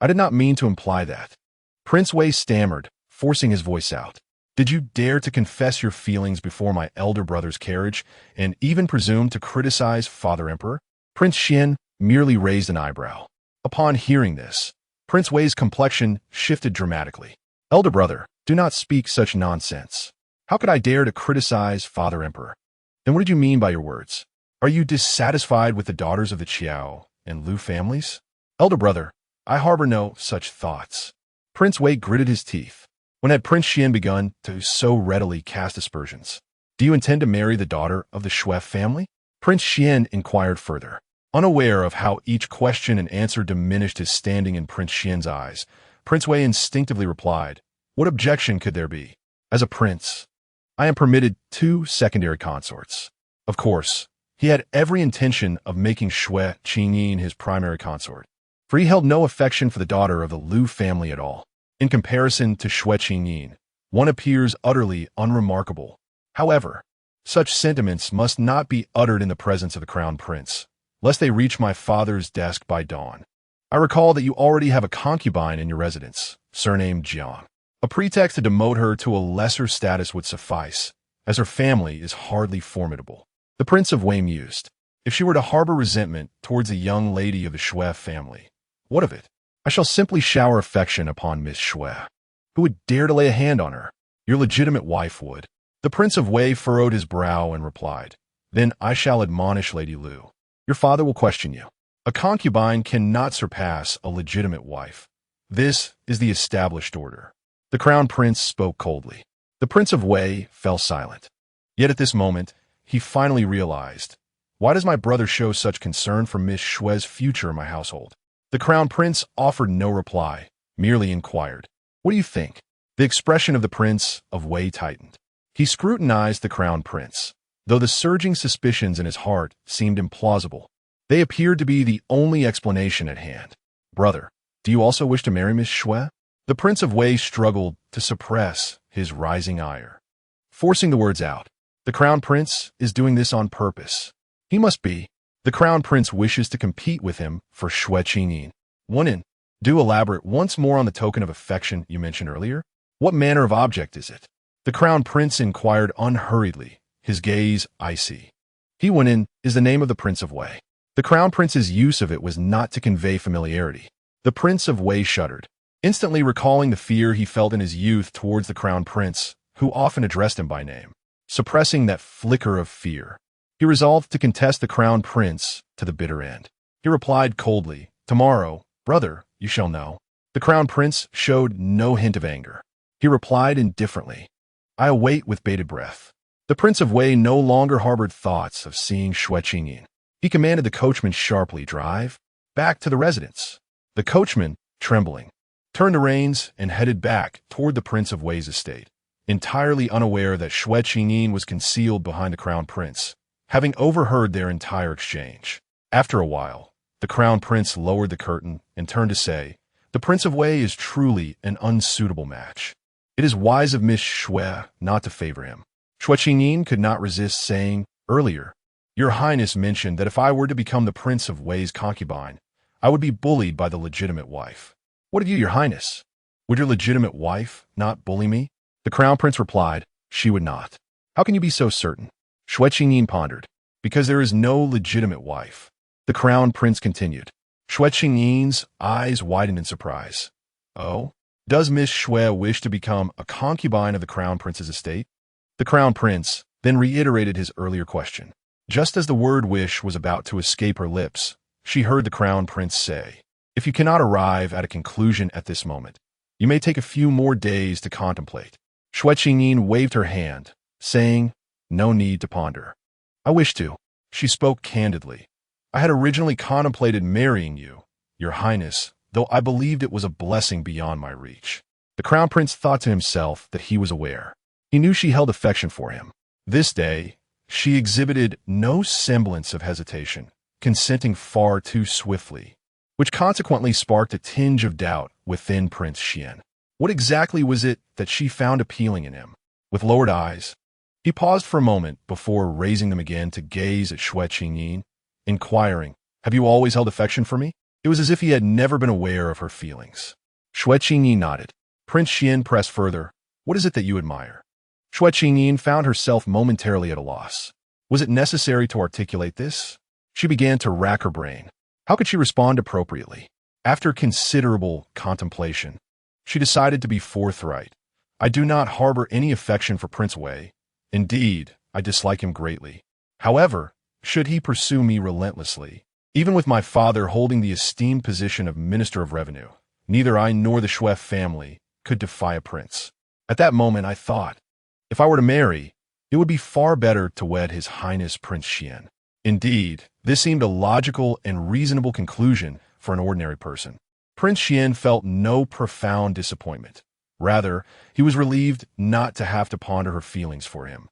[SPEAKER 1] did not mean to imply that. Prince Wei stammered, forcing his voice out. Did you dare to confess your feelings before my elder brother's carriage, and even presume to criticize Father Emperor? Prince Xuan merely raised an eyebrow. Upon hearing this, Prince Wei's complexion shifted dramatically. Elder brother, do not speak such nonsense. How could I dare to criticize Father Emperor? Then what did you mean by your words? Are you dissatisfied with the daughters of the Qiao and Lu families? Elder brother, I harbor no such thoughts. Prince Wei gritted his teeth. When had Prince Xuan begun to so readily cast aspersions? Do you intend to marry the daughter of the Xue family? Prince Xuan inquired further. Unaware of how each question and answer diminished his standing in Prince Xuan's eyes, Prince Wei instinctively replied, what objection could there be? As a prince, I am permitted 2 secondary consorts. Of course, he had every intention of making Xue Qingyin his primary consort, for he held no affection for the daughter of the Lu family at all. In comparison to Xue Qingyin, one appears utterly unremarkable. However, such sentiments must not be uttered in the presence of the crown prince, lest they reach my father's desk by dawn. I recall that you already have a concubine in your residence, surnamed Jiang. A pretext to demote her to a lesser status would suffice, as her family is hardly formidable. The Prince of Wei mused. If she were to harbor resentment towards a young lady of the Xue family, what of it? I shall simply shower affection upon Miss Xue. Who would dare to lay a hand on her? Your legitimate wife would. The Prince of Wei furrowed his brow and replied, Then I shall admonish Lady Lu. Your father will question you. A concubine cannot surpass a legitimate wife. This is the established order. The crown prince spoke coldly. The Prince of Wei fell silent. Yet at this moment, he finally realized, why does my brother show such concern for Miss Xue's future in my household? The crown prince offered no reply, merely inquired, What do you think? The expression of the Prince of Wei tightened. He scrutinized the crown prince, though the surging suspicions in his heart seemed implausible. They appeared to be the only explanation at hand. Brother, do you also wish to marry Miss Xue? The Prince of Wei struggled to suppress his rising ire. Forcing the words out, the crown prince is doing this on purpose. He must be. The crown prince wishes to compete with him for Xue Qingyin. Do elaborate once more on the token of affection you mentioned earlier. What manner of object is it? The crown prince inquired unhurriedly, his gaze icy. Is the name of the Prince of Wei. The crown prince's use of it was not to convey familiarity. The Prince of Wei shuddered, instantly recalling the fear he felt in his youth towards the crown prince, who often addressed him by name. Suppressing that flicker of fear, he resolved to contest the crown prince to the bitter end. He replied coldly, Tomorrow, brother, you shall know. The crown prince showed no hint of anger. He replied indifferently, I await with bated breath. The Prince of Wei no longer harbored thoughts of seeing Xue Qingyin. He commanded the coachman sharply, Drive back to the residence. The coachman, trembling, turned the reins and headed back toward the Prince of Wei's estate, entirely unaware that Xue Qingyin was concealed behind the crown prince, having overheard their entire exchange. After a while, the crown prince lowered the curtain and turned to say, The Prince of Wei is truly an unsuitable match. It is wise of Miss Xue not to favor him. Xue Qingyin could not resist saying, earlier, Your Highness mentioned that if I were to become the Prince of Wei's concubine, I would be bullied by the legitimate wife. What of you, Your Highness? Would your legitimate wife not bully me? The Crown Prince replied, She would not. How can you be so certain? Xue Qingyin pondered. Because there is no legitimate wife. The Crown Prince continued. Xue Qingyin's eyes widened in surprise. Oh? Does Miss Xue wish to become a concubine of the Crown Prince's estate? The Crown Prince then reiterated his earlier question. Just as the word wish was about to escape her lips, she heard the Crown Prince say, If you cannot arrive at a conclusion at this moment, you may take a few more days to contemplate. Xue Qingyin waved her hand, saying, No need to ponder. I wish to. She spoke candidly. I had originally contemplated marrying you, Your Highness, though I believed it was a blessing beyond my reach. The Crown Prince thought to himself that he was aware. He knew she held affection for him. This day, she exhibited no semblance of hesitation, consenting far too swiftly, which consequently sparked a tinge of doubt within Prince Xuan. What exactly was it that she found appealing in him? With lowered eyes, he paused for a moment before raising them again to gaze at Xue Qingyin, inquiring, Have you always held affection for me? It was as if he had never been aware of her feelings. Xue Qingyin nodded. Prince Xuan pressed further, What is it that you admire? Xue Qingyin found herself momentarily at a loss. Was it necessary to articulate this? She began to rack her brain. How could she respond appropriately? After considerable contemplation, she decided to be forthright. I do not harbor any affection for Prince Wei. Indeed, I dislike him greatly. However, should he pursue me relentlessly, even with my father holding the esteemed position of Minister of Revenue, neither I nor the Xue family could defy a prince. At that moment I thought, if I were to marry, it would be far better to wed His Highness Prince Xuan. Indeed, this seemed a logical and reasonable conclusion for an ordinary person. Prince Xuan felt no profound disappointment. Rather, he was relieved not to have to ponder her feelings for him,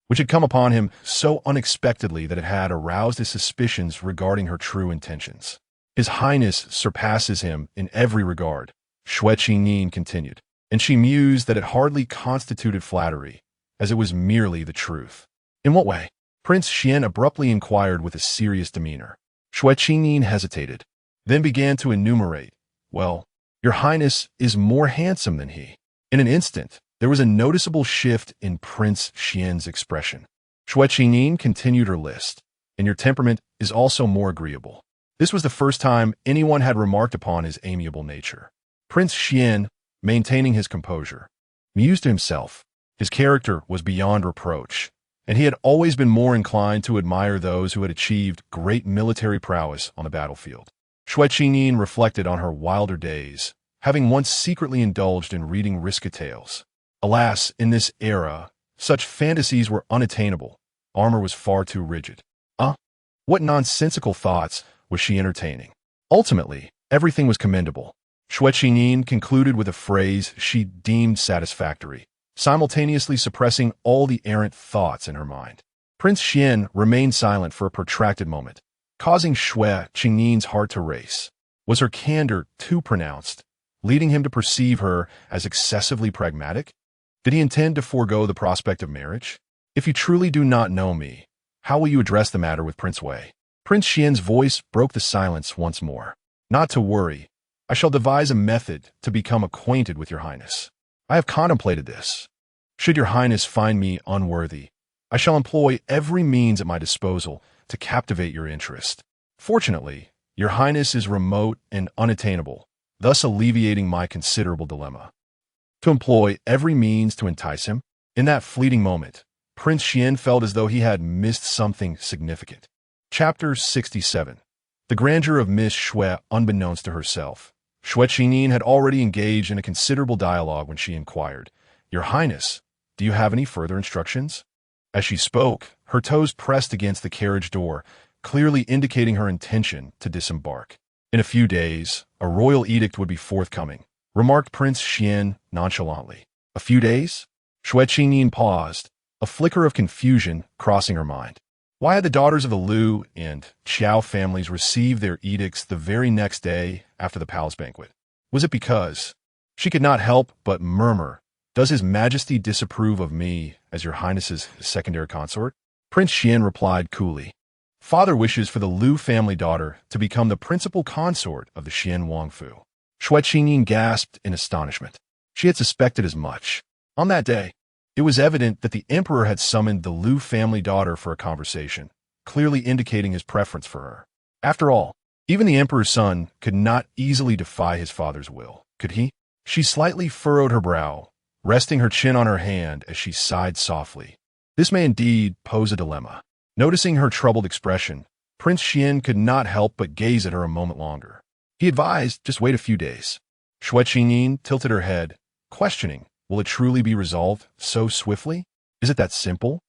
[SPEAKER 1] which had come upon him so unexpectedly that it had aroused his suspicions regarding her true intentions. His Highness surpasses him in every regard, Xue Qingyin continued, and she mused that it hardly constituted flattery, as it was merely the truth. In what way? Prince Xuan abruptly inquired with a serious demeanor. Xue Qingyin hesitated, then began to enumerate. Well, Your Highness is more handsome than he. In an instant, there was a noticeable shift in Prince Xuan's expression. Xue Qingyin continued her list, and your temperament is also more agreeable. This was the first time anyone had remarked upon his amiable nature. Prince Xuan, maintaining his composure, mused to himself. His character was beyond reproach, and he had always been more inclined to admire those who had achieved great military prowess on the battlefield. Xue Qingyin reflected on her wilder days, having once secretly indulged in reading risque tales. Alas, in this era, such fantasies were unattainable. Armor was far too rigid. What nonsensical thoughts was she entertaining? Ultimately, everything was commendable. Xue Qingyin concluded with a phrase she deemed satisfactory, simultaneously suppressing all the errant thoughts in her mind. Prince Xuan remained silent for a protracted moment, causing Xue Qingyin's heart to race. Was her candor too pronounced, leading him to perceive her as excessively pragmatic? Did he intend to forego the prospect of marriage? If you truly do not know me, how will you address the matter with Prince Wei? Prince Xian's voice broke the silence once more. Not to worry. I shall devise a method to become acquainted with your Highness. I have contemplated this. Should your Highness find me unworthy, I shall employ every means at my disposal to captivate your interest. Fortunately, your Highness is remote and unattainable, thus alleviating my considerable dilemma. To employ every means to entice him? In that fleeting moment, Prince Xuan felt as though he had missed something significant. Chapter 67. The grandeur of Miss Xue unbeknownst to herself. Xue Qingyin had already engaged in a considerable dialogue when she inquired, Your Highness, do you have any further instructions? As she spoke, her toes pressed against the carriage door, clearly indicating her intention to disembark. In a few days, a royal edict would be forthcoming, remarked Prince Xuan nonchalantly. A few days? Xue Qingyin paused, a flicker of confusion crossing her mind. Why had the daughters of the Liu and Qiao families received their edicts the very next day after the palace banquet? Was it because she could not help but murmur Does His Majesty disapprove of me as your Highness's secondary consort? Prince Xuan replied coolly. Father wishes for the Liu family daughter to become the principal consort of the Xian Wangfu. Xue Qingyin gasped in astonishment. She had suspected as much. On that day, it was evident that the emperor had summoned the Liu family daughter for a conversation, clearly indicating his preference for her. After all, even the emperor's son could not easily defy his father's will, could he? She slightly furrowed her brow, resting her chin on her hand as she sighed softly. This may indeed pose a dilemma. Noticing her troubled expression, Prince Xuan could not help but gaze at her a moment longer. He advised, just wait a few days. Xue Qingyin tilted her head, questioning, will it truly be resolved so swiftly? Is it that simple?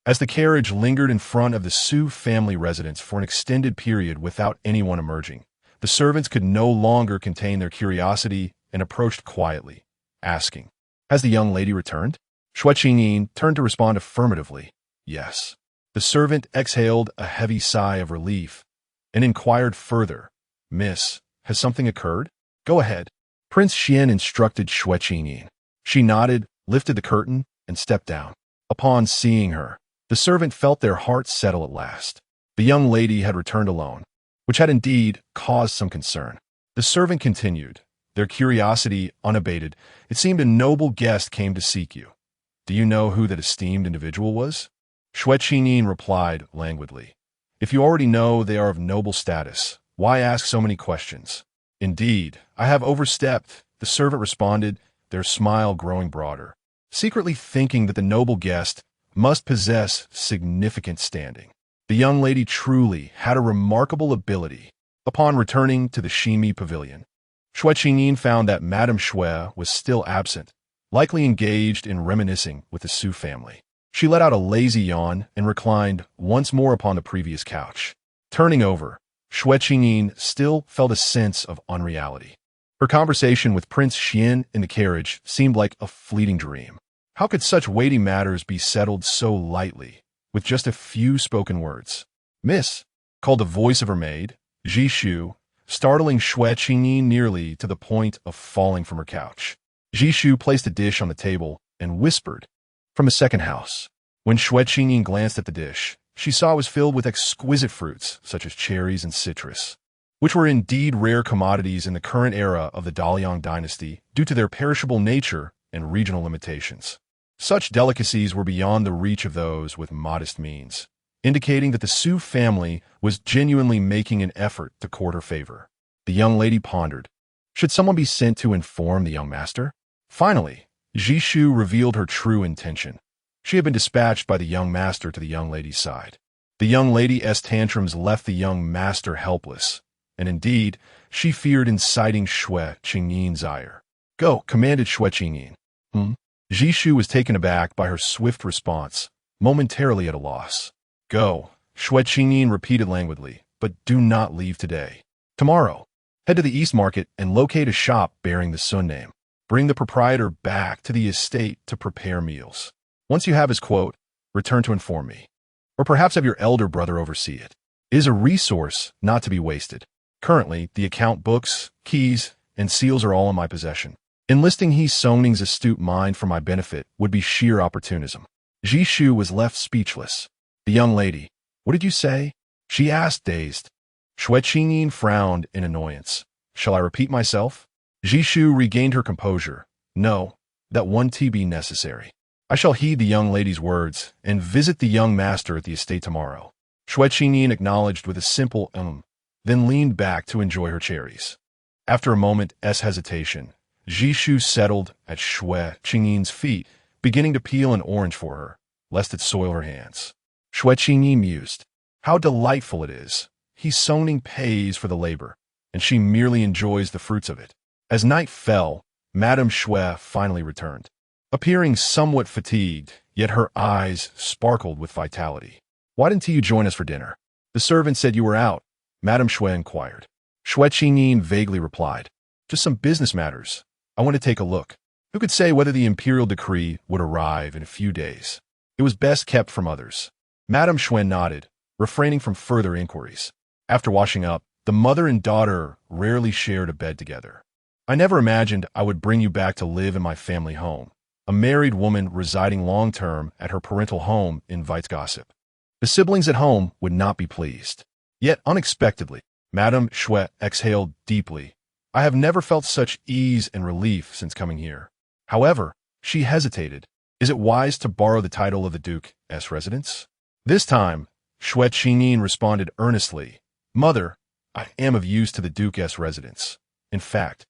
[SPEAKER 1] As the carriage lingered in front of the Xu family residence for an extended period without anyone emerging, the servants could no longer contain their curiosity and approached quietly, asking, has the young lady returned? Xue Qingyin turned to respond affirmatively, yes. The servant exhaled a heavy sigh of relief and inquired further, Miss, has something occurred? Go ahead. Prince Xuan instructed Xue Qingyin. She nodded, lifted the curtain, and stepped down. Upon seeing her, the servant felt their hearts settle at last. The young lady had returned alone, which had indeed caused some concern. The servant continued, their curiosity unabated. It seemed a noble guest came to seek you. Do you know who that esteemed individual was? Xue Qingyin replied languidly. If you already know they are of noble status, why ask so many questions? Indeed, I have overstepped, the servant responded, their smile growing broader, secretly thinking that the noble guest must possess significant standing. The young lady truly had a remarkable ability. Upon returning to the Shimi pavilion, Xue Qingyin found that Madame Xue was still absent, likely engaged in reminiscing with the Xu family. She let out a lazy yawn and reclined once more upon the previous couch. Turning over, Xue Qingyin still felt a sense of unreality. Her conversation with Prince Xuan in the carriage seemed like a fleeting dream. How could such weighty matters be settled so lightly, with just a few spoken words? Miss, called the voice of her maid, Jishu, startling Xue Qingyin nearly to the point of falling from her couch. Jishu placed a dish on the table and whispered, from the second house. When Xue Qingyin glanced at the dish, she saw it was filled with exquisite fruits, such as cherries and citrus, which were indeed rare commodities in the current era of the Daliang dynasty due to their perishable nature and regional limitations. Such delicacies were beyond the reach of those with modest means, indicating that the Xu family was genuinely making an effort to court her favor. The young lady pondered. Should someone be sent to inform the young master? Finally, Jishu revealed her true intention. She had been dispatched by the young master to the young lady's side. The young lady's tantrums left the young master helpless, and indeed, she feared inciting Xue Qingyin's ire. Go, commanded Xue Qingyin. Jishu was taken aback by her swift response, momentarily at a loss. Go, Xue Qingyin repeated languidly, but do not leave today. Tomorrow, head to the East Market and locate a shop bearing the Sun name. Bring the proprietor back to the estate to prepare meals. Once you have his quote, return to inform me. Or perhaps have your elder brother oversee it. It is a resource not to be wasted. Currently, the account books, keys, and seals are all in my possession. Enlisting He Songning's astute mind for my benefit would be sheer opportunism. Jishu was left speechless. The young lady, what did you say? She asked, dazed. Xue Qingyin frowned in annoyance. Shall I repeat myself? Jishu regained her composure. No, that won't be necessary. I shall heed the young lady's words and visit the young master at the estate tomorrow. Xue Qingyin acknowledged with a simple then leaned back to enjoy her cherries. After a moment's hesitation, Jishu settled at Xue Qingyin's feet, beginning to peel an orange for her, lest it soil her hands. Xue Qingyin mused, how delightful it is. He Songning pays for the labor, and she merely enjoys the fruits of it. As night fell, Madame Xue finally returned. Appearing somewhat fatigued, yet her eyes sparkled with vitality. Why didn't you join us for dinner? The servant said you were out, Madame Xue inquired. Xue Qingyin vaguely replied, just some business matters. I want to take a look. Who could say whether the imperial decree would arrive in a few days? It was best kept from others. Madame Xue nodded, refraining from further inquiries. After washing up, the mother and daughter rarely shared a bed together. I never imagined I would bring you back to live in my family home, a married woman residing long-term at her parental home invites gossip. The siblings at home would not be pleased. Yet, unexpectedly, Madame Xue exhaled deeply. I have never felt such ease and relief since coming here. However, she hesitated. Is it wise to borrow the title of the Duke's residence? This time, Xue Qingyin responded earnestly. Mother, I am of use to the Duke's residence. In fact,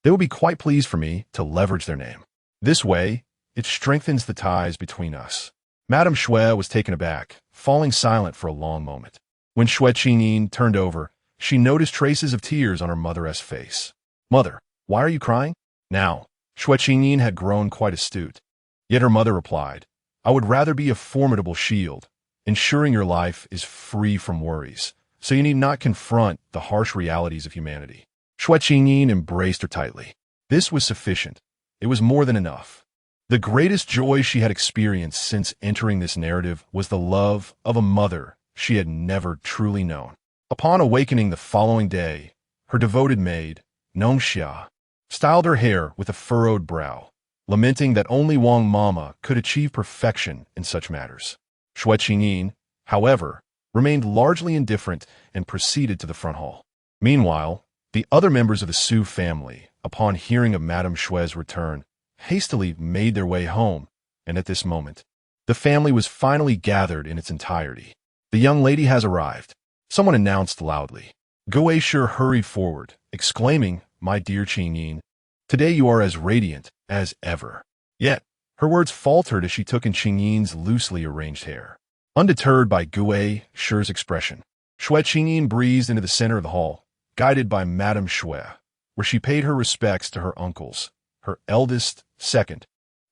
[SPEAKER 1] they will be quite pleased for me to leverage their name. This way, it strengthens the ties between us. Madame Xue was taken aback, falling silent for a long moment. When Xue Qingyin turned over, she noticed traces of tears on her mother's face. Mother, why are you crying? Now, Xue Qingyin had grown quite astute. Yet her mother replied, I would rather be a formidable shield, ensuring your life is free from worries, so you need not confront the harsh realities of humanity. Xue Qingyin embraced her tightly. This was sufficient. It was more than enough. The greatest joy she had experienced since entering this narrative was the love of a mother she had never truly known. Upon awakening the following day, her devoted maid, Nongxia, styled her hair with a furrowed brow, lamenting that only Wang Mama could achieve perfection in such matters. Xue Qingyin, however, remained largely indifferent and proceeded to the front hall. Meanwhile, the other members of the Xu family, upon hearing of Madame Xue's return, hastily made their way home, and at this moment, the family was finally gathered in its entirety. The young lady has arrived, someone announced loudly. Xue Qingyin hurried forward, exclaiming, My dear Qingyin, today you are as radiant as ever. Yet, her words faltered as she took in Qingyin's loosely arranged hair. Undeterred by Xue Qingyi's expression, Xue Qingyin breezed into the center of the hall, guided by Madame Xue, where she paid her respects to her uncles, her eldest, second,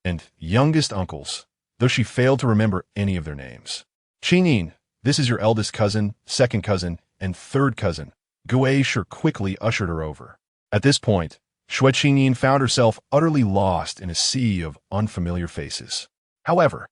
[SPEAKER 1] and youngest uncles, though she failed to remember any of their names. Qingyin, this is your eldest cousin, second cousin, and third cousin. Xue Qingyin quickly ushered her over. At this point, Xue Qingyin found herself utterly lost in a sea of unfamiliar faces. However,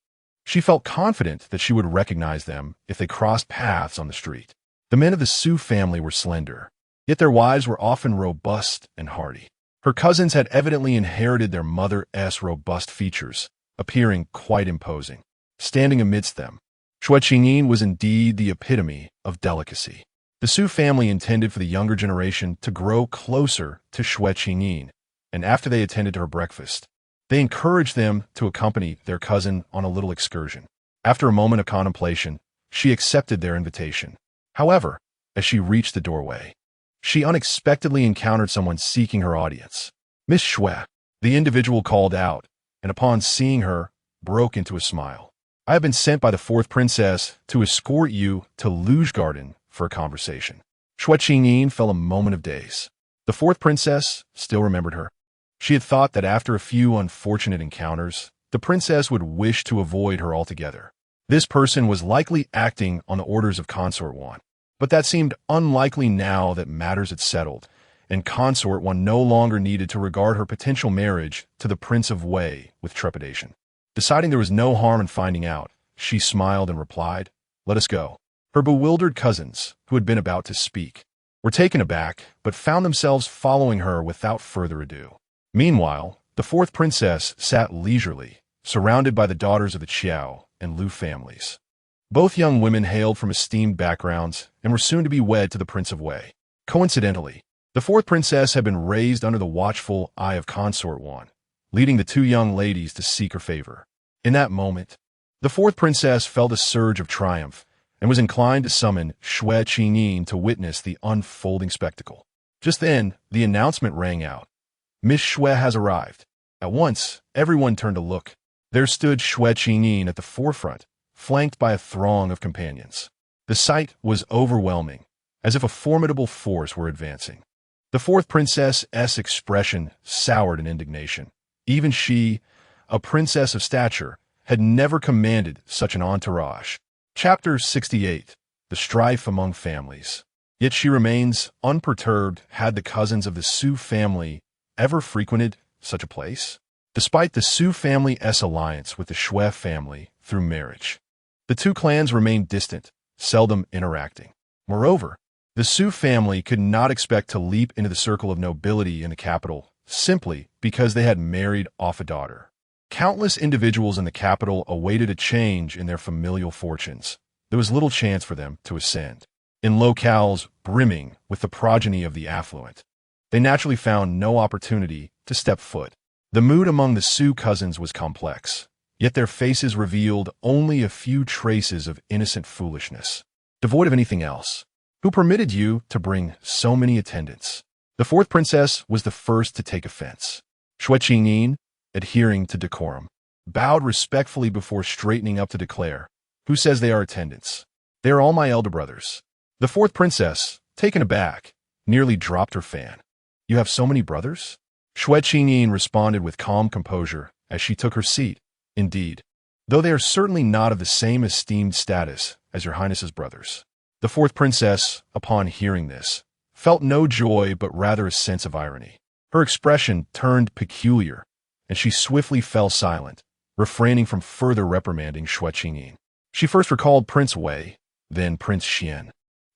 [SPEAKER 1] she felt confident that she would recognize them if they crossed paths on the street. The men of the Xu family were slender, yet their wives were often robust and hardy. Her cousins had evidently inherited their mother's robust features, appearing quite imposing. Standing amidst them, Xue Qingyin was indeed the epitome of delicacy. The Xu family intended for the younger generation to grow closer to Xue Qingyin, and after they attended to her breakfast, they encouraged them to accompany their cousin on a little excursion. After a moment of contemplation, she accepted their invitation. However, as she reached the doorway, she unexpectedly encountered someone seeking her audience. Miss Xue, the individual called out, and upon seeing her, broke into a smile. I have been sent by the fourth princess to escort you to Luge Garden for a conversation. Xue Qingyin fell a moment of daze. The fourth princess still remembered her. She had thought that after a few unfortunate encounters, the princess would wish to avoid her altogether. This person was likely acting on the orders of Consort Xuan. But that seemed unlikely now that matters had settled, and Consort Xuan no longer needed to regard her potential marriage to the Prince of Wei with trepidation. Deciding there was no harm in finding out, she smiled and replied, Let us go. Her bewildered cousins, who had been about to speak, were taken aback, but found themselves following her without further ado. Meanwhile, the fourth princess sat leisurely, surrounded by the daughters of the Qiao and Lu families. Both young women hailed from esteemed backgrounds and were soon to be wed to the Prince of Wei. Coincidentally, the fourth princess had been raised under the watchful eye of Consort Xuan, leading the two young ladies to seek her favor. In that moment, the fourth princess felt a surge of triumph and was inclined to summon Xue Qingyin to witness the unfolding spectacle. Just then, the announcement rang out. Miss Xue has arrived. At once, everyone turned to look. There stood Xue Qingyin at the forefront, flanked by a throng of companions. The sight was overwhelming, as if a formidable force were advancing. The fourth princess's expression soured in indignation. Even she, a princess of stature, had never commanded such an entourage. Chapter 68. The Strife Among Families. Yet she remains unperturbed. Had the cousins of the Xu family ever frequented such a place? Despite the Xu family's alliance with the Xue family through marriage, the two clans remained distant, seldom interacting. Moreover, the Xu family could not expect to leap into the circle of nobility in the capital simply because they had married off a daughter. Countless individuals in the capital awaited a change in their familial fortunes. There was little chance for them to ascend. In locales brimming with the progeny of the affluent, they naturally found no opportunity to step foot. The mood among the Xue cousins was complex, yet their faces revealed only a few traces of innocent foolishness, devoid of anything else. Who permitted you to bring so many attendants? The fourth princess was the first to take offense. Xue Qingyin, adhering to decorum, bowed respectfully before straightening up to declare, "Who says they are attendants? They are all my elder brothers." The fourth princess, taken aback, nearly dropped her fan. "You have so many brothers?" Xue Qingyin responded with calm composure as she took her seat. "Indeed, though they are certainly not of the same esteemed status as your highness's brothers." The fourth princess, upon hearing this, felt no joy but rather a sense of irony. Her expression turned peculiar, and she swiftly fell silent, refraining from further reprimanding Xue Qingyin. She first recalled Prince Wei, then Prince Xuan.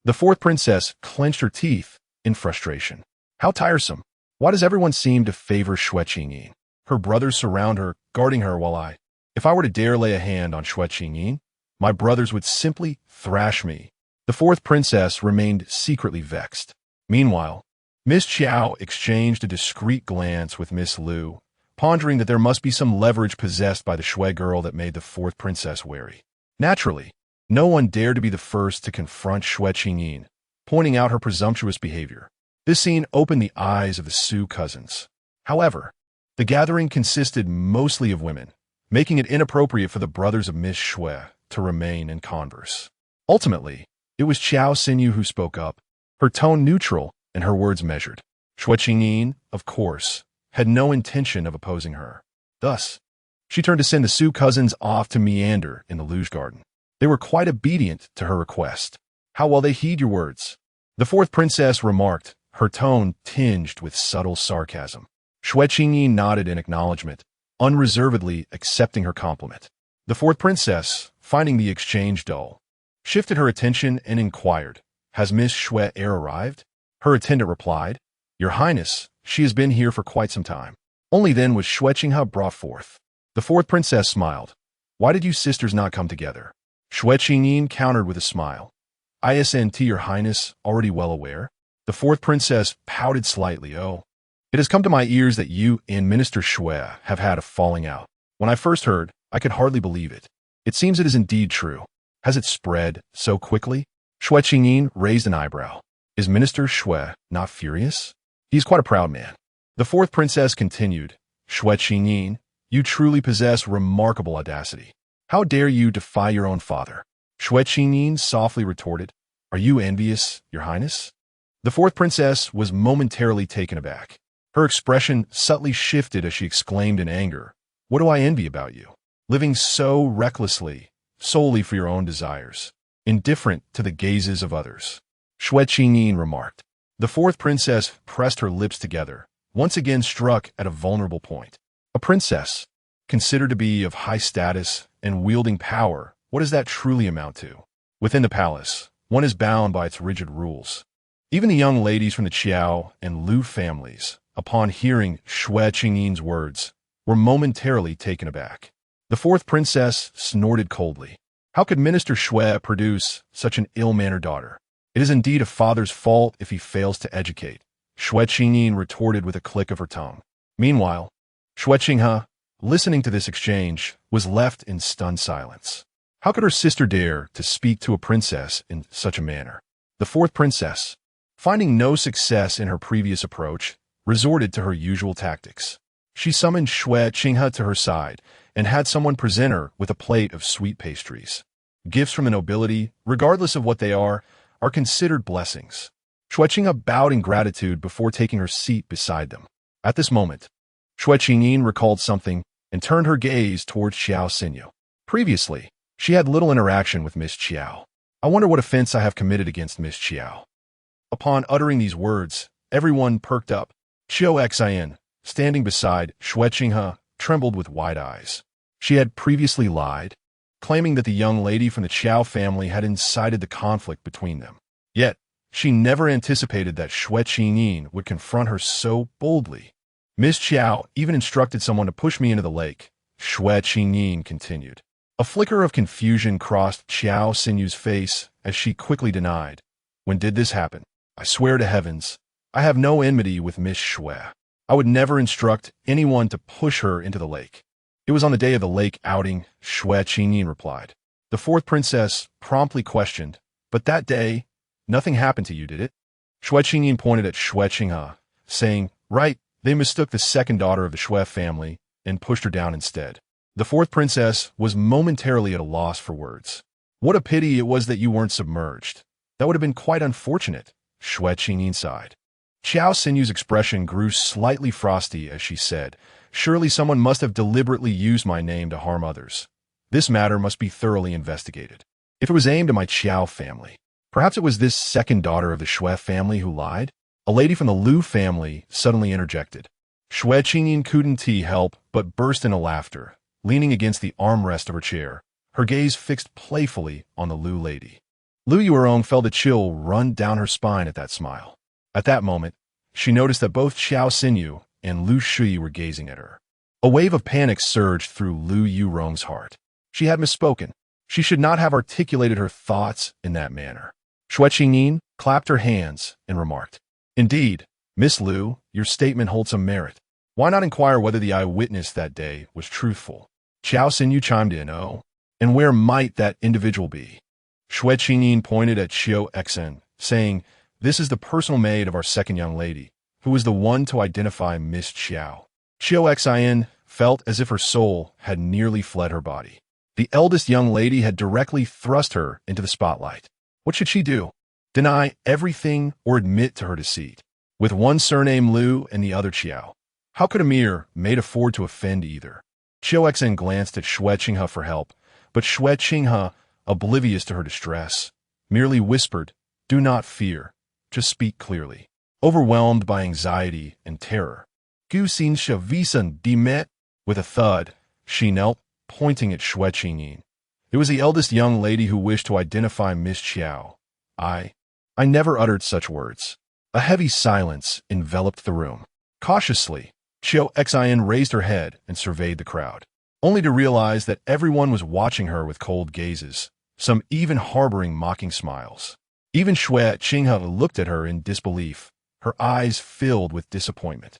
[SPEAKER 1] The fourth princess clenched her teeth in frustration. How tiresome! Why does everyone seem to favor Xue Qingyin? Her brothers surround her, guarding her while if I were to dare lay a hand on Xue Qingyin, my brothers would simply thrash me. The fourth princess remained secretly vexed. Meanwhile, Miss Qiao exchanged a discreet glance with Miss Liu, pondering that there must be some leverage possessed by the Xue girl that made the fourth princess wary. Naturally, no one dared to be the first to confront Xue Qingyin, pointing out her presumptuous behavior. This scene opened the eyes of the Xue cousins. However, the gathering consisted mostly of women, making it inappropriate for the brothers of Miss Xue to remain in converse. Ultimately, it was Qiao Xinyu who spoke up, her tone neutral and her words measured. Xue Qingyin, of course, had no intention of opposing her. Thus, she turned to send the Xue cousins off to meander in the luge garden. They were quite obedient to her request. "How well they heed your words," the fourth princess remarked, her tone tinged with subtle sarcasm. Xue Qingyin nodded in acknowledgement, unreservedly accepting her compliment. The fourth princess, finding the exchange dull, shifted her attention and inquired, "Has Miss Xue ere arrived?" Her attendant replied, "Your Highness, she has been here for quite some time." Only then was Xue Qinghe brought forth. The fourth princess smiled. "Why did you sisters not come together?" Xue Qingyin countered with a smile. "Isn't your Highness already well aware?" The fourth princess pouted slightly. "Oh, it has come to my ears that you and Minister Xue have had a falling out. When I first heard, I could hardly believe it. It seems it is indeed true. Has it spread so quickly?" Xue Qingyin raised an eyebrow. "Is Minister Xue not furious? He is quite a proud man." The fourth princess continued, "Xue Qingyin, you truly possess remarkable audacity. How dare you defy your own father?" Xue Qingyin softly retorted, "Are you envious, your Highness?" The fourth princess was momentarily taken aback. Her expression subtly shifted as she exclaimed in anger, "What do I envy about you? Living so recklessly, solely for your own desires, indifferent to the gazes of others." Xue Qingyin remarked. The fourth princess pressed her lips together, once again struck at a vulnerable point. A princess, considered to be of high status and wielding power, what does that truly amount to? Within the palace, one is bound by its rigid rules. Even the young ladies from the Qiao and Liu families, upon hearing Xue Qingyin's words, were momentarily taken aback. The fourth princess snorted coldly. How could Minister Xue produce such an ill-mannered daughter? It is indeed a father's fault if he fails to educate, Xue Qingyin retorted with a click of her tongue. Meanwhile, Xue Qinghe, listening to this exchange, was left in stunned silence. How could her sister dare to speak to a princess in such a manner? The fourth princess, finding no success in her previous approach, resorted to her usual tactics. She summoned Xue Qinghe to her side and had someone present her with a plate of sweet pastries. Gifts from the nobility, regardless of what they are considered blessings. Xue Qinghe bowed in gratitude before taking her seat beside them. At this moment, Xue Qingyin recalled something and turned her gaze towards Qiao Xinyu. Previously, she had little interaction with Miss Qiao. I wonder what offense I have committed against Miss Qiao. Upon uttering these words, everyone perked up. Qiao Xin, standing beside Xue Qinghe, trembled with wide eyes. She had previously lied, claiming that the young lady from the Qiao family had incited the conflict between them. Yet, she never anticipated that Xue Qingyin would confront her so boldly. Miss Qiao even instructed someone to push me into the lake, Xue Qingyin continued. A flicker of confusion crossed Xiao Sinyu's face as she quickly denied. When did this happen? I swear to heavens, I have no enmity with Miss Xue. I would never instruct anyone to push her into the lake. It was on the day of the lake outing, Xue Qingyin replied. The fourth princess promptly questioned, but that day, nothing happened to you, did it? Xue Qingyin pointed at Xue Qinghe, saying, right, they mistook the second daughter of the Xue family and pushed her down instead. The fourth princess was momentarily at a loss for words. What a pity it was that you weren't submerged. That would have been quite unfortunate, Xue Qingyin sighed. Xiao Sinyu's expression grew slightly frosty as she said, surely someone must have deliberately used my name to harm others. This matter must be thoroughly investigated. If it was aimed at my Qiao family, perhaps it was this second daughter of the Xue family who lied? A lady from the Lu family suddenly interjected. Xue Qingyin couldn't help but burst into laughter, leaning against the armrest of her chair, her gaze fixed playfully on the Lu lady. Lu Yuerong felt a chill run down her spine at that smile. At that moment, she noticed that both Xiao Sinyu and Lu Shui were gazing at her. A wave of panic surged through Lu Yuerong's heart. She had misspoken. She should not have articulated her thoughts in that manner. Xue Qingyin clapped her hands and remarked, indeed, Miss Lu, your statement holds some merit. Why not inquire whether the eyewitness that day was truthful? Xiao Sinyu chimed in, oh, and where might that individual be? Xue Qingyin pointed at Xue Qingyin, saying, this is the personal maid of our second young lady, who was the one to identify Miss Xiao. Xue Qingyin felt as if her soul had nearly fled her body. The eldest young lady had directly thrust her into the spotlight. What should she do? Deny everything or admit to her deceit? With one surname Lu and the other Qiao, how could a mere maid afford to offend either? Xue Qingyin glanced at Xue Qinghe for help, but Xue Qinghe, oblivious to her distress, merely whispered, do not fear, just speak clearly. Overwhelmed by anxiety and terror, Gu Xin Shavisan Dimet. With a thud, she knelt, pointing at Xue Qingyin. It was the eldest young lady who wished to identify Miss Qiao. I never uttered such words. A heavy silence enveloped the room. Cautiously, Xue Qingyin raised her head and surveyed the crowd, only to realize that everyone was watching her with cold gazes, some even harboring mocking smiles. Even Xue Qinghe looked at her in disbelief, her eyes filled with disappointment.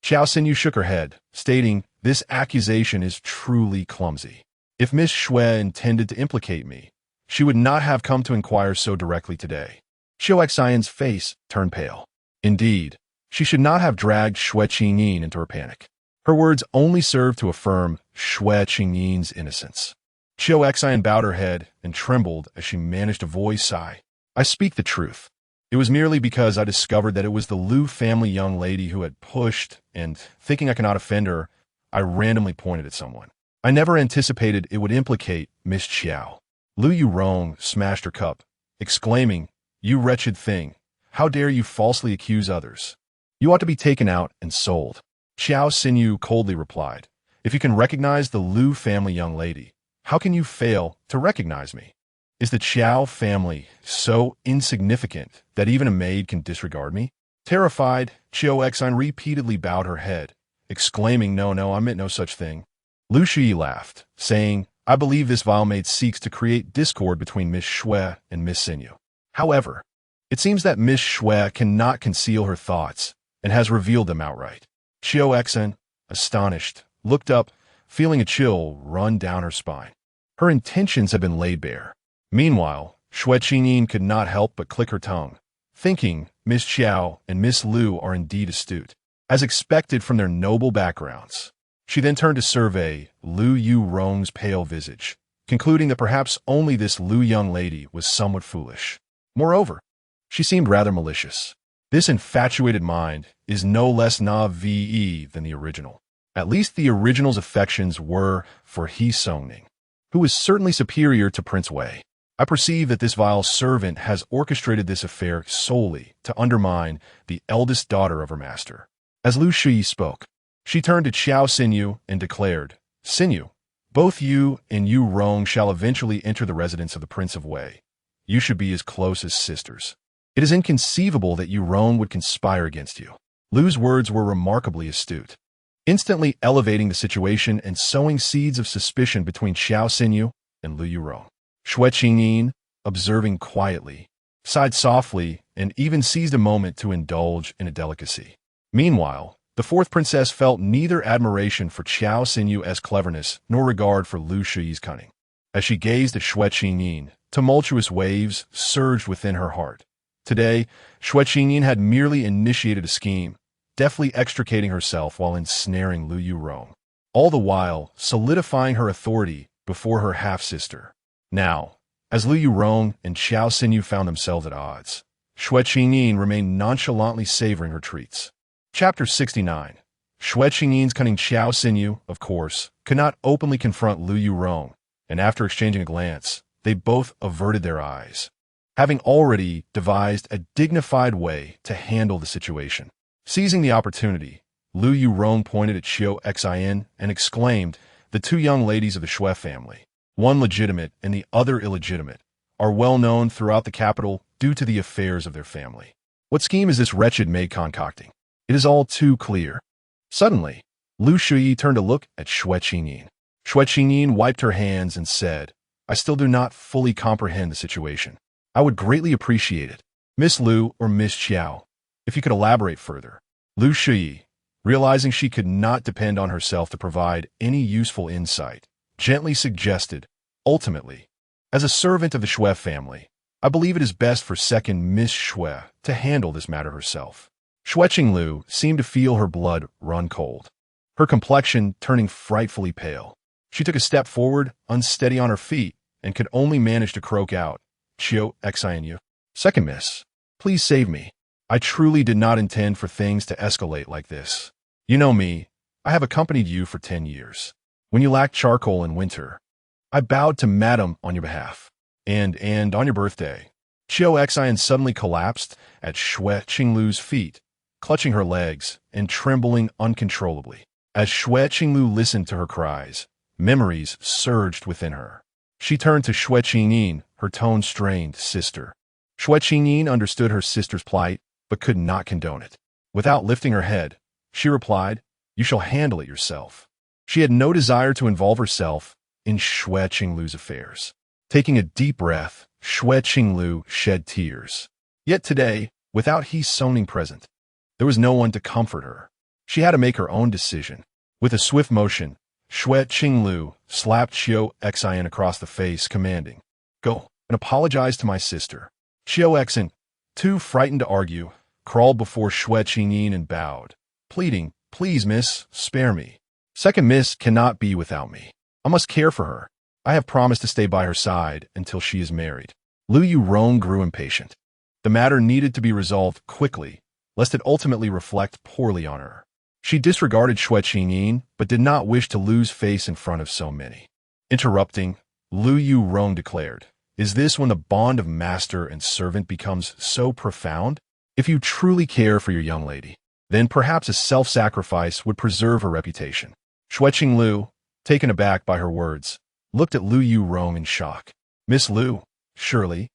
[SPEAKER 1] Xiao Sinyu shook her head, stating, this accusation is truly clumsy. If Miss Xue intended to implicate me, she would not have come to inquire so directly today. Xue Xian's face turned pale. Indeed, she should not have dragged Xue Qingyin into her panic. Her words only served to affirm Xue Qingyin's innocence. Xue Xian bowed her head and trembled as she managed to voice sigh. I speak the truth. It was merely because I discovered that it was the Lu family young lady who had pushed, and, thinking I cannot offend her, I randomly pointed at someone. I never anticipated it would implicate Miss Qiao. Lu Yuerong smashed her cup, exclaiming, you wretched thing, how dare you falsely accuse others? You ought to be taken out and sold. Xiao Sinyu coldly replied, if you can recognize the Lu family young lady, how can you fail to recognize me? Is the Qiao family so insignificant that even a maid can disregard me? Terrified, Xue Qingyin repeatedly bowed her head, exclaiming, no, I meant no such thing. Lu Shui laughed, saying, I believe this vile maid seeks to create discord between Miss Xue and Miss Sinyu. However, it seems that Miss Xue cannot conceal her thoughts and has revealed them outright. Xue Qingyin, astonished, looked up, feeling a chill run down her spine. Her intentions had been laid bare. Meanwhile, Xue Qingyin could not help but click her tongue, thinking Miss Qiao and Miss Lu are indeed astute, as expected from their noble backgrounds. She then turned to survey Lu Yuerong's pale visage, concluding that perhaps only this Lu young lady was somewhat foolish. Moreover, she seemed rather malicious. This infatuated mind is no less naive than the original. At least the original's affections were for He Songning, who is certainly superior to Prince Wei. I perceive that this vile servant has orchestrated this affair solely to undermine the eldest daughter of her master. As Lu Shui spoke, she turned to Xiao Sinyu and declared, Sinyu, both you and Yuerong shall eventually enter the residence of the Prince of Wei. You should be as close as sisters. It is inconceivable that Yuerong would conspire against you. Lu's words were remarkably astute. instantly elevating the situation and sowing seeds of suspicion between Xiao Xinyu and Lu Yurong. Xue Qingyin, observing quietly, sighed softly and even seized a moment to indulge in a delicacy. Meanwhile, the fourth princess felt neither admiration for Xiao Xinyu's cleverness nor regard for Lu Shuyi's cunning. As she gazed at Xue Qingyin, tumultuous waves surged within her heart. Today, Xue Qingyin had merely initiated a scheme, deftly extricating herself while ensnaring Lu Yurong, all the while solidifying her authority before her half-sister. Now, as Lu Yurong and Xiao Xinyu found themselves at odds, Xue Qingyin remained nonchalantly savoring her treats. Chapter 69. Xue Qingyin's cunning. Xiao Xinyu, of course, could not openly confront Lu Yurong, and after exchanging a glance, they both averted their eyes, having already devised a dignified way to handle the situation. Seizing the opportunity, Lu Yurong pointed at Xue Qingyin and exclaimed, "The two young ladies of the Xue family, one legitimate and the other illegitimate, are well known throughout the capital due to the affairs of their family. What scheme is this wretched maid concocting? It is all too clear." Suddenly, Lu Shuyi turned to look at Xue Qingyin. Xue Qingyin wiped her hands and said, "I still do not fully comprehend the situation. I would greatly appreciate it, Miss Lu or Miss Xiao, if you could elaborate further." Lu Shuyi, realizing she could not depend on herself to provide any useful insight, gently suggested, "Ultimately, as a servant of the Xue family, I believe it is best for second Miss Xue to handle this matter herself." Xue Qinglu seemed to feel her blood run cold, her complexion turning frightfully pale. She took a step forward, unsteady on her feet, and could only manage to croak out, "Xue Qingyin, second miss, please save me. I truly did not intend for things to escalate like this. You know me, I have accompanied you for 10 years. When you lacked charcoal in winter, I bowed to Madam on your behalf. And on your birthday." Xue Qingyin suddenly collapsed at Xue Qinglu's feet, clutching her legs and trembling uncontrollably. As Xue Qinglu listened to her cries, memories surged within her. She turned to Xue Qingyin, her tone strained, "Sister." Xue Qingyin understood her sister's plight, but could not condone it. Without lifting her head, she replied, "You shall handle it yourself." She had no desire to involve herself in Xue Qinglu's affairs. Taking a deep breath, Xue Qinglu shed tears. Yet today, without He Soning present, there was no one to comfort her. She had to make her own decision. With a swift motion, Xue Qinglu slapped Xue Qingyin across the face, commanding, "Go and apologize to my sister." Xue Qingyin, too frightened to argue, crawled before Xue Qingyin and bowed, pleading, "Please, miss, spare me. Second miss cannot be without me. I must care for her. I have promised to stay by her side until she is married." Lu Yurong grew impatient. The matter needed to be resolved quickly, lest it ultimately reflect poorly on her. She disregarded Xue Qingyin, but did not wish to lose face in front of so many. Interrupting, Lu Yurong declared, "Is this when the bond of master and servant becomes so profound? If you truly care for your young lady, then perhaps a self-sacrifice would preserve her reputation." Xue Qinglu, taken aback by her words, looked at Lu Yurong in shock. "Miss Lu, surely,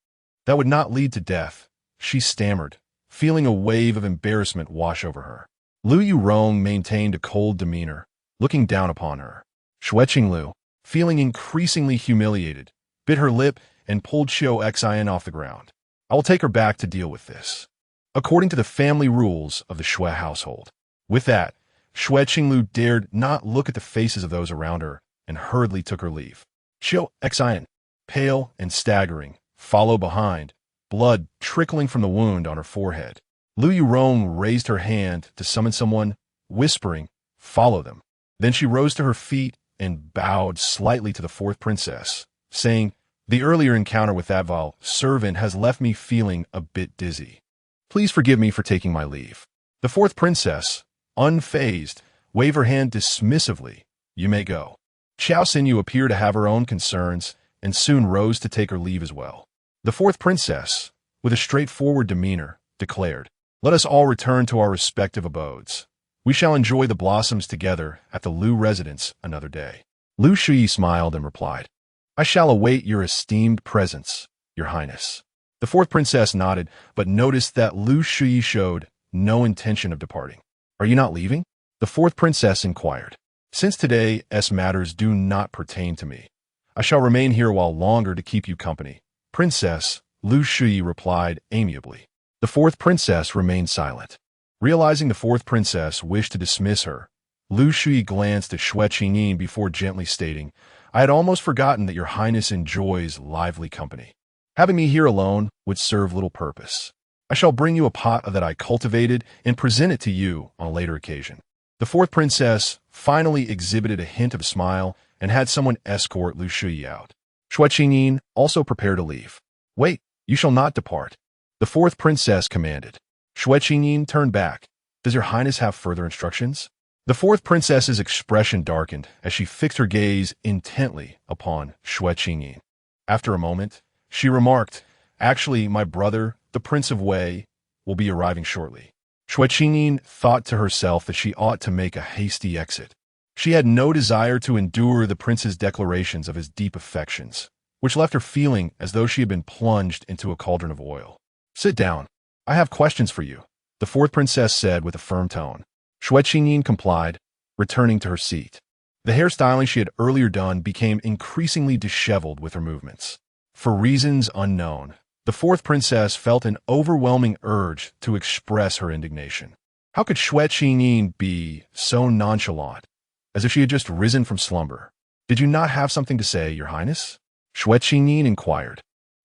[SPEAKER 1] that would not lead to death," she stammered, feeling a wave of embarrassment wash over her. Lu Yurong maintained a cold demeanor, looking down upon her. Xue Qinglu, feeling increasingly humiliated, bit her lip and pulled Xue Qingyin off the ground. "I will take her back to deal with this, according to the family rules of the Xue household." With that, Xue Qinglu dared not look at the faces of those around her and hurriedly took her leave. Xue Qingyin, pale and staggering, followed behind, blood trickling from the wound on her forehead. Lu Yurong raised her hand to summon someone, whispering, "Follow them." Then she rose to her feet and bowed slightly to the fourth princess, saying, "The earlier encounter with that vile servant has left me feeling a bit dizzy. Please forgive me for taking my leave." The fourth princess, unfazed, waved her hand dismissively. "You may go." Xiao Xinyu appeared to have her own concerns and soon rose to take her leave as well. The fourth princess, with a straightforward demeanor, declared, "Let us all return to our respective abodes. We shall enjoy the blossoms together at the Lu residence another day." Lu Shuyi smiled and replied, "I shall await your esteemed presence, your highness." The fourth princess nodded, but noticed that Lu Shuyi showed no intention of departing. "Are you not leaving?" The fourth princess inquired. Since today's matters do not pertain to me, I shall remain here a while longer to keep you company. Princess, Lu Shui replied amiably. The fourth princess remained silent. Realizing the fourth princess wished to dismiss her, Lu Shui glanced at Xue Qingyin before gently stating, I had almost forgotten that your highness enjoys lively company. Having me here alone would serve little purpose. I shall bring you a pot that I cultivated and present it to you on a later occasion. The fourth princess finally exhibited a hint of a smile and had someone escort Lu Shui out. Xue Qingyin also prepared to leave. Wait, you shall not depart. The fourth princess commanded. Xue Qingyin turned back. Does your highness have further instructions? The fourth princess's expression darkened as she fixed her gaze intently upon Xue Qingyin. After a moment, she remarked, Actually, my brother, the Prince of Wei, will be arriving shortly. Xue Qingyin thought to herself that she ought to make a hasty exit. She had no desire to endure the prince's declarations of his deep affections, which left her feeling as though she had been plunged into a cauldron of oil. Sit down. I have questions for you, the fourth princess said with a firm tone. Xue Qingyin complied, returning to her seat. The hairstyling she had earlier done became increasingly disheveled with her movements. For reasons unknown, the fourth princess felt an overwhelming urge to express her indignation. How could Xue Qingyin be so nonchalant, as if she had just risen from slumber? Did you not have something to say, your highness? Xue Qingyin inquired,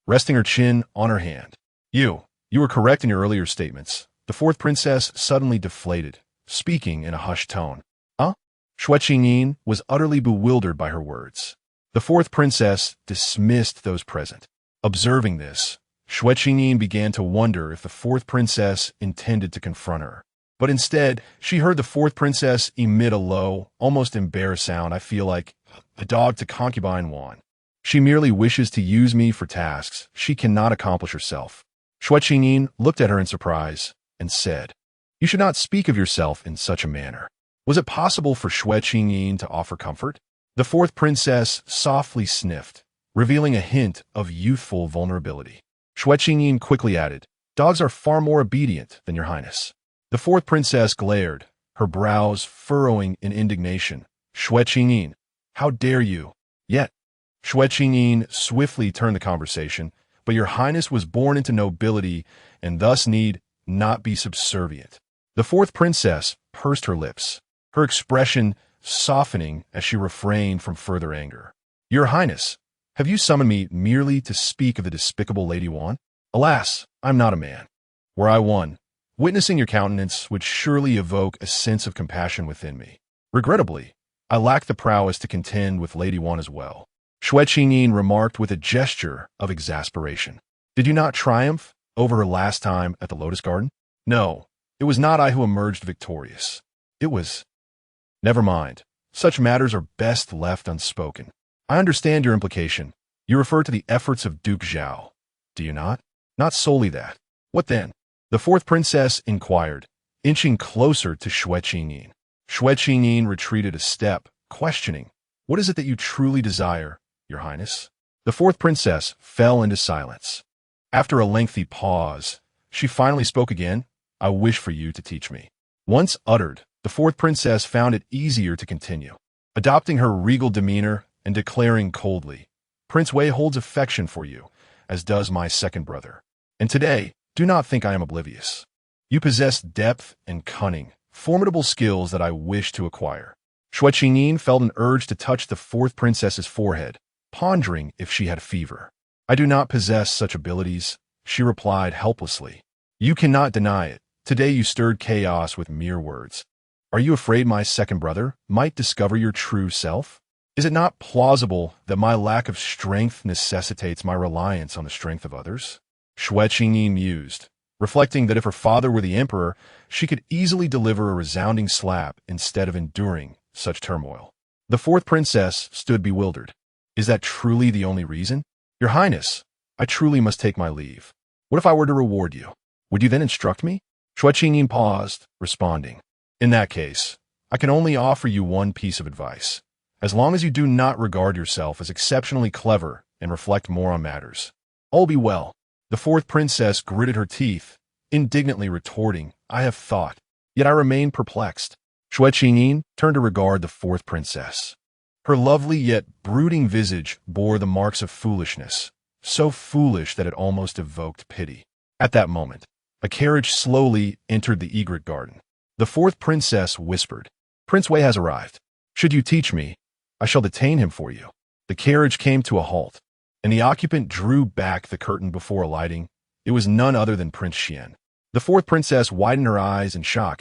[SPEAKER 1] resting her chin on her hand. You were correct in your earlier statements. The fourth princess suddenly deflated, speaking in a hushed tone. Huh? Xue Qingyin was utterly bewildered by her words. The fourth princess dismissed those present. Observing this, Xue Qingyin began to wonder if the fourth princess intended to confront her. But instead, she heard the fourth princess emit a low, almost embarrassed sound. I feel like a dog to concubine Wan. She merely wishes to use me for tasks she cannot accomplish herself. Xue Qingyin looked at her in surprise and said, You should not speak of yourself in such a manner. Was it possible for Xue Qingyin to offer comfort? The fourth princess softly sniffed, revealing a hint of youthful vulnerability. Xue Qingyin quickly added, Dogs are far more obedient than your highness. The fourth princess glared, her brows furrowing in indignation. Xue Qingyin, how dare you? Yet, Xue Qingyin swiftly turned the conversation, but your highness was born into nobility and thus need not be subservient. The fourth princess pursed her lips, her expression softening as she refrained from further anger. Your highness, have you summoned me merely to speak of the despicable Lady Wan? Alas, I'm not a man. Were I one, witnessing your countenance would surely evoke a sense of compassion within me. Regrettably, I lack the prowess to contend with Lady Wan as well. Xue Qingyin remarked with a gesture of exasperation. Did you not triumph over her last time at the Lotus Garden? No, it was not I who emerged victorious. It was... Never mind. Such matters are best left unspoken. I understand your implication. You refer to the efforts of Duke Zhao, do you not? Not solely that. What then? The fourth princess inquired, inching closer to Xue Qingyin. Xue Qingyin retreated a step, questioning, What is it that you truly desire, your highness? The fourth princess fell into silence. After a lengthy pause, she finally spoke again. I wish for you to teach me. Once uttered, the fourth princess found it easier to continue, adopting her regal demeanor and declaring coldly, Prince Wei holds affection for you, as does my second brother. And today, do not think I am oblivious. You possess depth and cunning, formidable skills that I wish to acquire. Xue Qingyin felt an urge to touch the fourth princess's forehead, pondering if she had fever. I do not possess such abilities, she replied helplessly. You cannot deny it. Today you stirred chaos with mere words. Are you afraid my second brother might discover your true self? Is it not plausible that my lack of strength necessitates my reliance on the strength of others? Xue Qingyin mused, reflecting that if her father were the emperor, she could easily deliver a resounding slap instead of enduring such turmoil. The fourth princess stood bewildered. Is that truly the only reason? Your highness, I truly must take my leave. What if I were to reward you? Would you then instruct me? Xue Qingyin paused, responding. In that case, I can only offer you one piece of advice. As long as you do not regard yourself as exceptionally clever and reflect more on matters, all be well. The fourth princess gritted her teeth, indignantly retorting, I have thought, yet I remain perplexed. Xue Qingyin turned to regard the fourth princess. Her lovely yet brooding visage bore the marks of foolishness, so foolish that it almost evoked pity. At that moment, a carriage slowly entered the egret garden. The fourth princess whispered, "Prince Wei has arrived. Should you teach me, I shall detain him for you." The carriage came to a halt, and the occupant drew back the curtain before alighting. It was none other than Prince Xuan. The fourth princess widened her eyes in shock.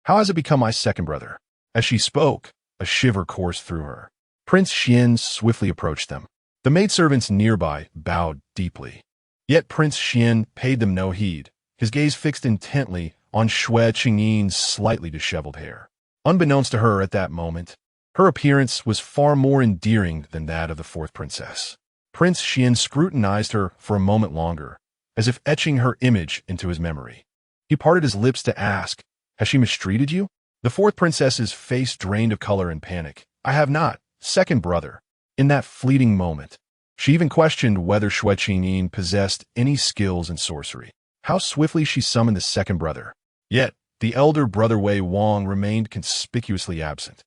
[SPEAKER 1] How has it become my second brother?" As she spoke, a shiver coursed through her. Prince Xuan swiftly approached them. The maidservants nearby bowed deeply. Yet Prince Xuan paid them no heed, his gaze fixed intently on Xue Qingyin's slightly disheveled hair. Unbeknownst to her at that moment, her appearance was far more endearing than that of the fourth princess. Prince Xuan scrutinized her for a moment longer, as if etching her image into his memory. He parted his lips to ask, "Has she mistreated you?" The fourth princess's face drained of color and panic. "I have not, second brother." In that fleeting moment, she even questioned whether Xue Qingyin possessed any skills in sorcery. How swiftly she summoned the second brother. Yet, the elder brother Wei Wang remained conspicuously absent.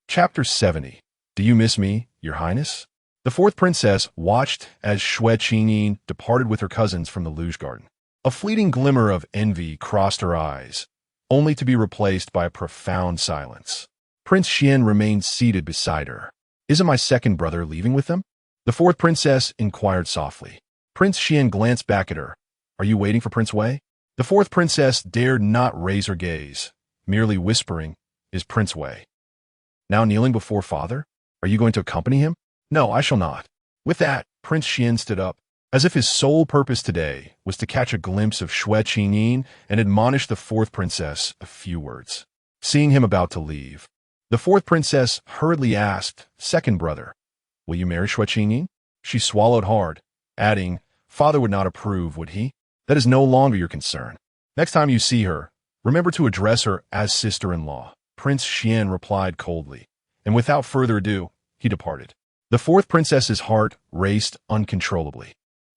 [SPEAKER 1] Chapter 70. Do you miss me, Your Highness? The fourth princess watched as Xue Qingyin departed with her cousins from the luge garden. A fleeting glimmer of envy crossed her eyes, only to be replaced by a profound silence. Prince Xuan remained seated beside her. "Isn't my second brother leaving with them?" The fourth princess inquired softly. Prince Xuan glanced back at her. "Are you waiting for Prince Wei?" The fourth princess dared not raise her gaze, merely whispering, "Is Prince Wei now kneeling before father? Are you going to accompany him?" "No, I shall not." With that, Prince Xuan stood up, as if his sole purpose today was to catch a glimpse of Xue Qingyin and admonish the fourth princess a few words. Seeing him about to leave, the fourth princess hurriedly asked, "Second brother, will you marry Xue Qingyin?" She swallowed hard, adding, "Father would not approve, would he? That is no longer your concern. Next time you see her, remember to address her as sister-in-law." Prince Xuan replied coldly, and without further ado, he departed. The fourth princess's heart raced uncontrollably.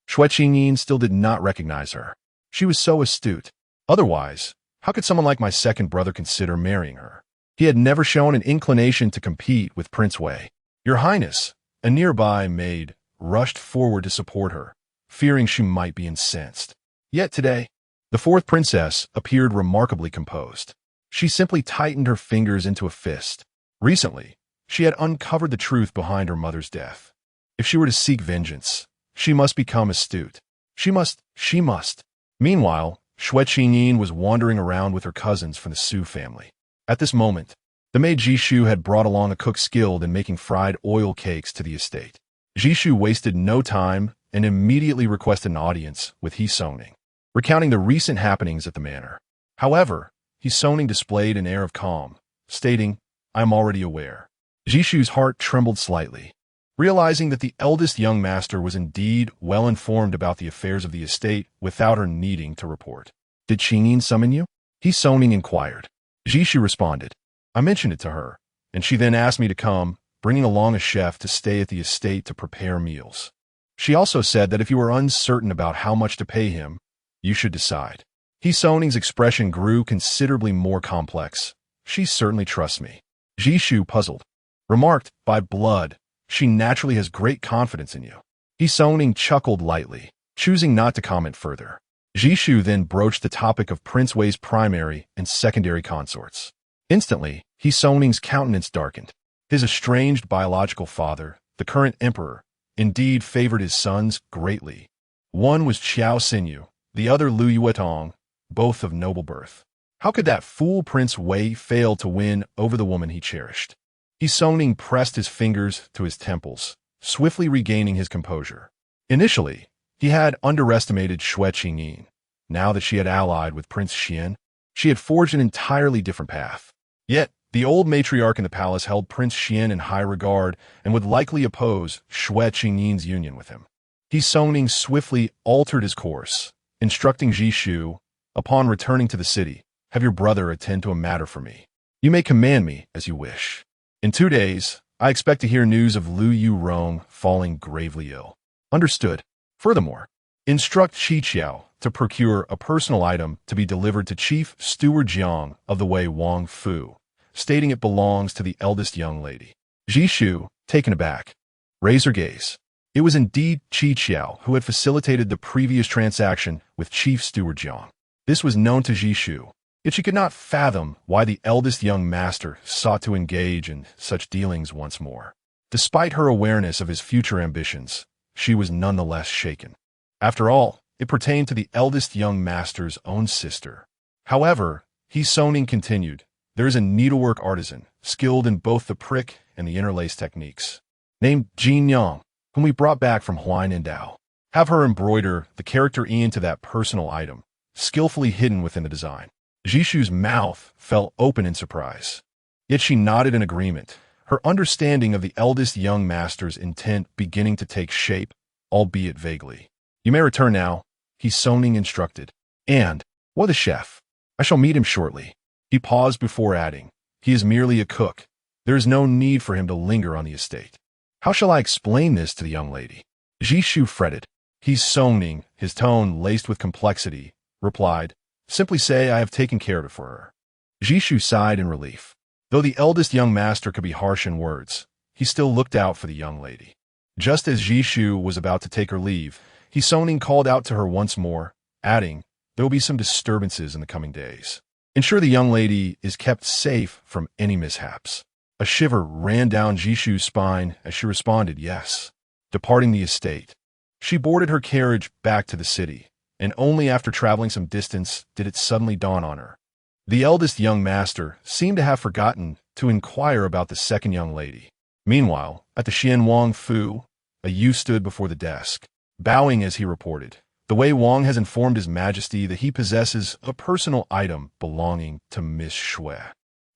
[SPEAKER 1] Xue Qingyin still did not recognize her. She was so astute. Otherwise, how could someone like my second brother consider marrying her? He had never shown an inclination to compete with Prince Wei. "Your Highness," a nearby maid rushed forward to support her, fearing she might be incensed. Yet today, the fourth princess appeared remarkably composed. She simply tightened her fingers into a fist. Recently, she had uncovered the truth behind her mother's death. If she were to seek vengeance, she must become astute. She must. Meanwhile, Xue Qingyin was wandering around with her cousins from the Su family. At this moment, the maid Jishu had brought along a cook skilled in making fried oil cakes to the estate. Jishu wasted no time and immediately requested an audience with He Soning, recounting the recent happenings at the manor. However, He Soning displayed an air of calm, stating, "I am already aware." Jishu's heart trembled slightly, realizing that the eldest young master was indeed well informed about the affairs of the estate without her needing to report. "Did Qingyin summon you?" He Soning inquired. Jishu responded, "I mentioned it to her, and she then asked me to come, bringing along a chef to stay at the estate to prepare meals. She also said that if you were uncertain about how much to pay him, you should decide." He Soning's expression grew considerably more complex. "She certainly trusts me." Jishu, puzzled, remarked, "By blood, she naturally has great confidence in you." He Soning chuckled lightly, choosing not to comment further. Jishu then broached the topic of Prince Wei's primary and secondary consorts. Instantly, He Soning's countenance darkened. His estranged biological father, the current emperor, indeed favored his sons greatly. One was Qiao Xinyu, the other Lu Yuetong, both of noble birth. How could that fool Prince Wei fail to win over the woman he cherished? He Soning pressed his fingers to his temples, swiftly regaining his composure. Initially, he had underestimated Xue Qingyin. Now that she had allied with Prince Xuan, she had forged an entirely different path. Yet, the old matriarch in the palace held Prince Xuan in high regard and would likely oppose Xue Qingyin's union with him. He Soning swiftly altered his course, instructing Jishu, upon returning to the city, "Have your brother attend to a matter for me. You may command me as you wish. In 2 days, I expect to hear news of Lu Yurong falling gravely ill." Understood. Furthermore, instruct Qi Qiao to procure a personal item to be delivered to Chief Steward Jiang of the Wei Wang Fu, stating it belongs to the eldest young lady. Xu, taken aback, raised her gaze. It was indeed Qi Qiao who had facilitated the previous transaction with Chief Steward Jiang. This was known to Xu, yet she could not fathom why the eldest young master sought to engage in such dealings once more. Despite her awareness of his future ambitions, she was nonetheless shaken. After all, it pertained to the eldest young master's own sister. However, Xuening continued, there is a needlework artisan, skilled in both the prick and the interlace techniques, named Jin Yang, whom we brought back from Huainindao. Have her embroider the character into that personal item, skillfully hidden within the design. Xishu's mouth fell open in surprise. Yet she nodded in agreement, her understanding of the eldest young master's intent beginning to take shape, albeit vaguely. You may return now, Xuening instructed. And, what the chef? I shall meet him shortly. He paused before adding, he is merely a cook. There is no need for him to linger on the estate. How shall I explain this to the young lady? Xishu fretted. Xuening, his tone laced with complexity, replied, simply say I have taken care of it for her. Xishu sighed in relief. Though the eldest young master could be harsh in words, he still looked out for the young lady. Just as Xishu was about to take her leave, Xuening called out to her once more, adding, there will be some disturbances in the coming days. Ensure the young lady is kept safe from any mishaps. A shiver ran down Xishu's spine as she responded yes. Departing the estate, she boarded her carriage back to the city, and only after traveling some distance did it suddenly dawn on her. The eldest young master seemed to have forgotten to inquire about the second young lady. Meanwhile, at the Xianwang Fu, a youth stood before the desk. Bowing as he reported, the Wei Wang has informed His Majesty that he possesses a personal item belonging to Miss Xue.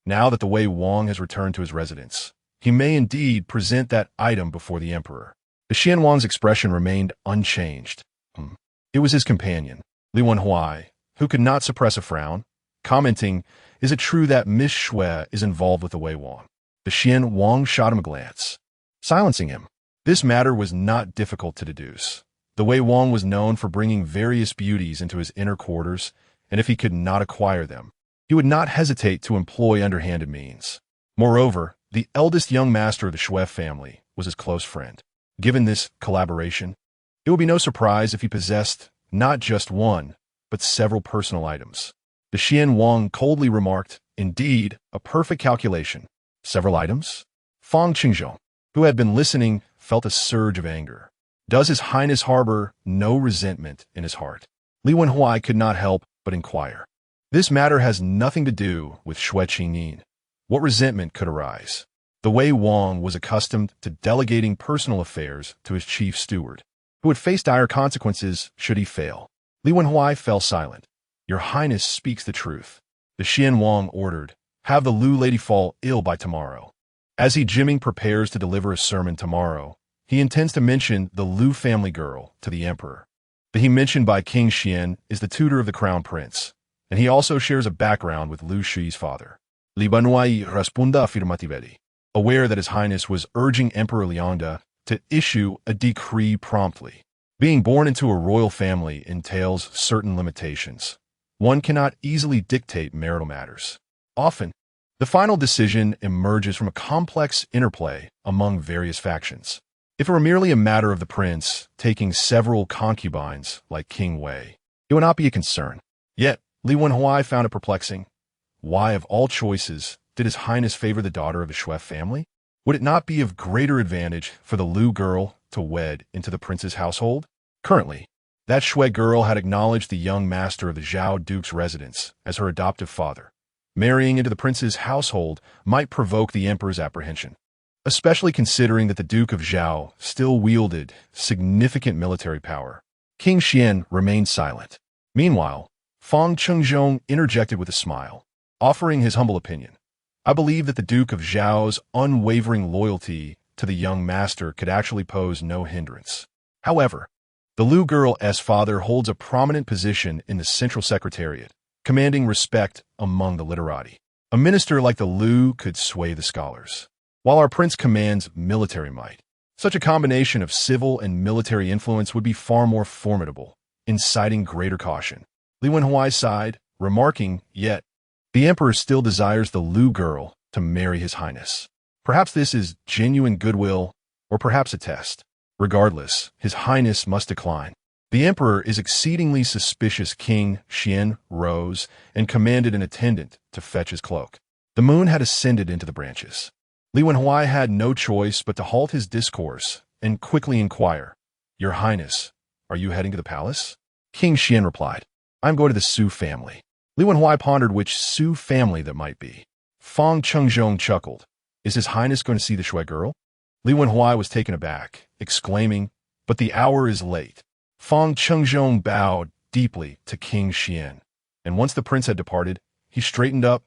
[SPEAKER 1] Now that the Wei Wang has returned to his residence, he may indeed present that item before the emperor. The Xianwang's expression remained unchanged. It was his companion, Li Wenhui, who could not suppress a frown, commenting, is it true that Miss Xue is involved with the Wei Wang? The Xianwang shot him a glance, silencing him. This matter was not difficult to deduce. The Wei Wang was known for bringing various beauties into his inner quarters, and if he could not acquire them, he would not hesitate to employ underhanded means. Moreover, the eldest young master of the Xue family was his close friend. Given this collaboration, it would be no surprise if he possessed not just one, but several personal items. The Xianwang coldly remarked, indeed, a perfect calculation. Several items? Fang Qingzhong, who had been listening, felt a surge of anger. Does His Highness harbor no resentment in his heart? Li Wenhui could not help but inquire. This matter has nothing to do with Xue Qingyin. What resentment could arise? The Wei Wang was accustomed to delegating personal affairs to his chief steward, who would face dire consequences should he fail. Li Wenhui fell silent. Your Highness speaks the truth. The Xianwang ordered, have the Lu lady fall ill by tomorrow. As Jiming prepares to deliver a sermon tomorrow, he intends to mention the Lu family girl to the emperor. The he mentioned by King Xian is the tutor of the crown prince, and he also shares a background with Lu Shi's father. Li Wenhui responda afirmatively, aware that His Highness was urging Emperor Liangda to issue a decree promptly. Being born into a royal family entails certain limitations. One cannot easily dictate marital matters. Often, the final decision emerges from a complex interplay among various factions. If it were merely a matter of the prince taking several concubines like King Wei, it would not be a concern. Yet, Li Wenhui found it perplexing. Why, of all choices, did His Highness favor the daughter of the Xue family? Would it not be of greater advantage for the Lu girl to wed into the prince's household? Currently, that Xue girl had acknowledged the young master of the Zhao Duke's residence as her adoptive father. Marrying into the prince's household might provoke the emperor's apprehension, especially considering that the Duke of Zhao still wielded significant military power. King Xian remained silent. Meanwhile, Fang Qingzhong interjected with a smile, offering his humble opinion. I believe that the Duke of Zhao's unwavering loyalty to the young master could actually pose no hindrance. However, the Lu girl's father holds a prominent position in the Central Secretariat, commanding respect among the literati. A minister like the Lu could sway the scholars, while our prince commands military might. Such a combination of civil and military influence would be far more formidable, inciting greater caution. Li Wenhui sighed, remarking, yet, the emperor still desires the Lu girl to marry His Highness. Perhaps this is genuine goodwill, or perhaps a test. Regardless, His Highness must decline. The emperor is exceedingly suspicious. King Xuan rose and commanded an attendant to fetch his cloak. The moon had ascended into the branches. Li Wenhui had no choice but to halt his discourse and quickly inquire, "Your Highness, are you heading to the palace?" King Xuan replied, "I'm going to the Xu family." Li Wenhui pondered which Xu family that might be. Fang Chengzhong chuckled. "Is His Highness going to see the Xue girl?" Li Wenhui was taken aback, exclaiming, "But the hour is late." Fang Chengzhong bowed deeply to King Xuan, and once the prince had departed, he straightened up,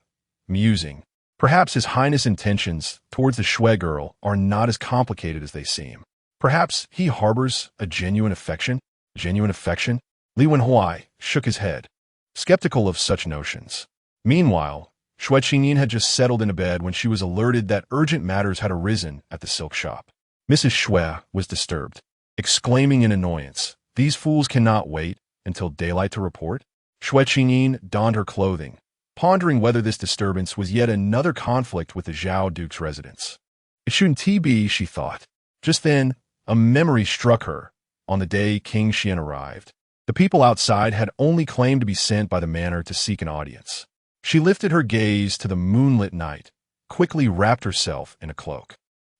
[SPEAKER 1] musing. Perhaps His Highness' intentions towards the Xue girl are not as complicated as they seem. Perhaps he harbors a genuine affection. Genuine affection? Li Wenhui shook his head, skeptical of such notions. Meanwhile, Xue Qingyin had just settled into bed when she was alerted that urgent matters had arisen at the silk shop. Mrs. Xue was disturbed, exclaiming in annoyance, "These fools cannot wait until daylight to report?" Xue Qingyin donned her clothing, pondering whether this disturbance was yet another conflict with the Zhao Duke's residence. It shouldn't be, she thought. Just then, a memory struck her. On the day King Xuan arrived, the people outside had only claimed to be sent by the manor to seek an audience. She lifted her gaze to the moonlit night, quickly wrapped herself in a cloak,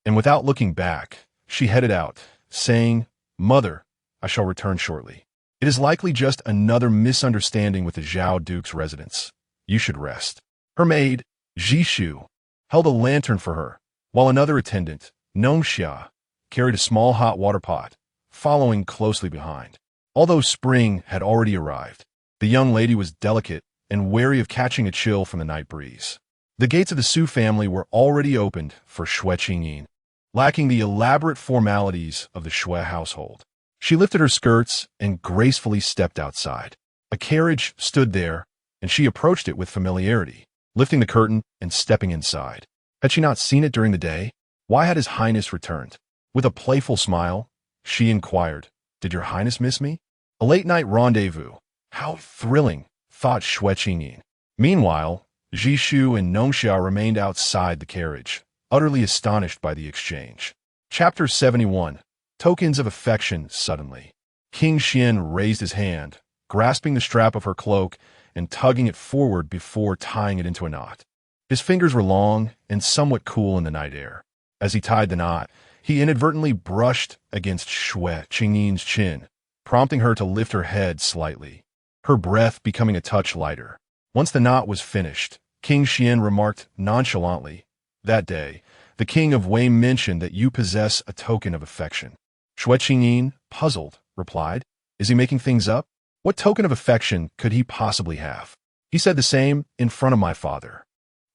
[SPEAKER 1] and without looking back, she headed out, saying, "Mother, I shall return shortly. It is likely just another misunderstanding with the Zhao Duke's residence. You should rest." Her maid, Zhishu, held a lantern for her, while another attendant, Nongxia, carried a small hot water pot, following closely behind. Although spring had already arrived, the young lady was delicate and wary of catching a chill from the night breeze. The gates of the Xu family were already opened for Xue Qingyin, lacking the elaborate formalities of the Xue household. She lifted her skirts and gracefully stepped outside. A carriage stood there, and she approached it with familiarity, lifting the curtain and stepping inside. Had she not seen it during the day? Why had His Highness returned? With a playful smile, she inquired, "Did Your Highness miss me?" A late-night rendezvous. How thrilling, thought Xue Qingyin. Meanwhile, Zhishu and Nongxia remained outside the carriage, utterly astonished by the exchange. Chapter 71. Tokens of affection. Suddenly, King Xuan raised his hand, grasping the strap of her cloak and tugging it forward before tying it into a knot. His fingers were long and somewhat cool in the night air. As he tied the knot, he inadvertently brushed against Xue Qingyin's chin, prompting her to lift her head slightly, her breath becoming a touch lighter. Once the knot was finished, King Xuan remarked nonchalantly, "That day, the King of Wei mentioned that you possess a token of affection." Xue Qingyin, puzzled, replied, "Is he making things up? What token of affection could he possibly have?" "He said the same in front of my father.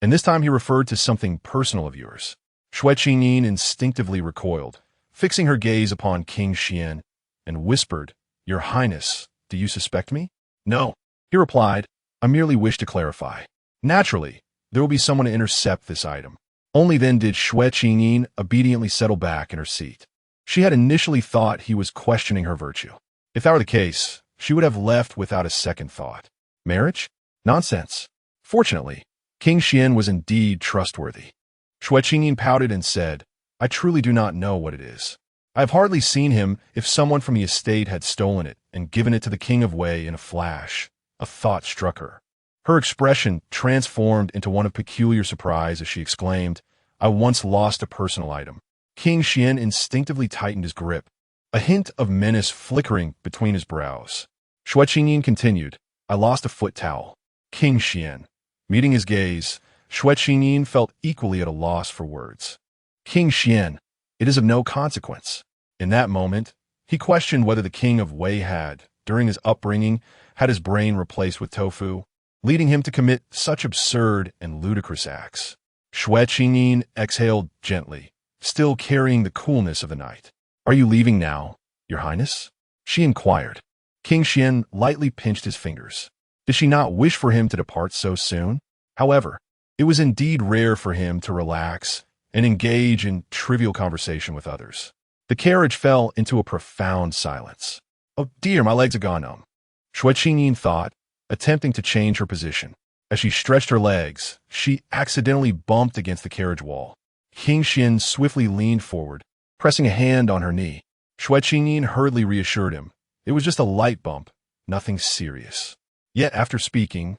[SPEAKER 1] And this time he referred to something personal of yours." Xue Qingyin instinctively recoiled, fixing her gaze upon King Xuan, and whispered, "Your Highness, do you suspect me?" "No," he replied, "I merely wish to clarify. Naturally, there will be someone to intercept this item." Only then did Xue Qingyin obediently settle back in her seat. She had initially thought he was questioning her virtue. If that were the case, she would have left without a second thought. Marriage? Nonsense. Fortunately, King Xuan was indeed trustworthy. Xue Qingyin pouted and said, "I truly do not know what it is. I have hardly seen him. If someone from the estate had stolen it and given it to the King of Wei in a flash." A thought struck her. Her expression transformed into one of peculiar surprise as she exclaimed, "I once lost a personal item." King Xuan instinctively tightened his grip, a hint of menace flickering between his brows. Xue Qingyin continued, "I lost a foot towel." King Xuan, meeting his gaze, Xue Qingyin felt equally at a loss for words. "King Xuan, it is of no consequence." In that moment, he questioned whether the King of Wei had, during his upbringing, had his brain replaced with tofu, leading him to commit such absurd and ludicrous acts. Xue Qingyin exhaled gently, still carrying the coolness of the night. "Are you leaving now, Your Highness?" she inquired. King Xuan lightly pinched his fingers. Did she not wish for him to depart so soon? However, it was indeed rare for him to relax and engage in trivial conversation with others. The carriage fell into a profound silence. "Oh dear, my legs are gone numb," Xue Qingyin thought, attempting to change her position. As she stretched her legs, she accidentally bumped against the carriage wall. King Xian swiftly leaned forward, pressing a hand on her knee. Xue Qingyin hurriedly reassured him. It was just a light bump, nothing serious. Yet after speaking,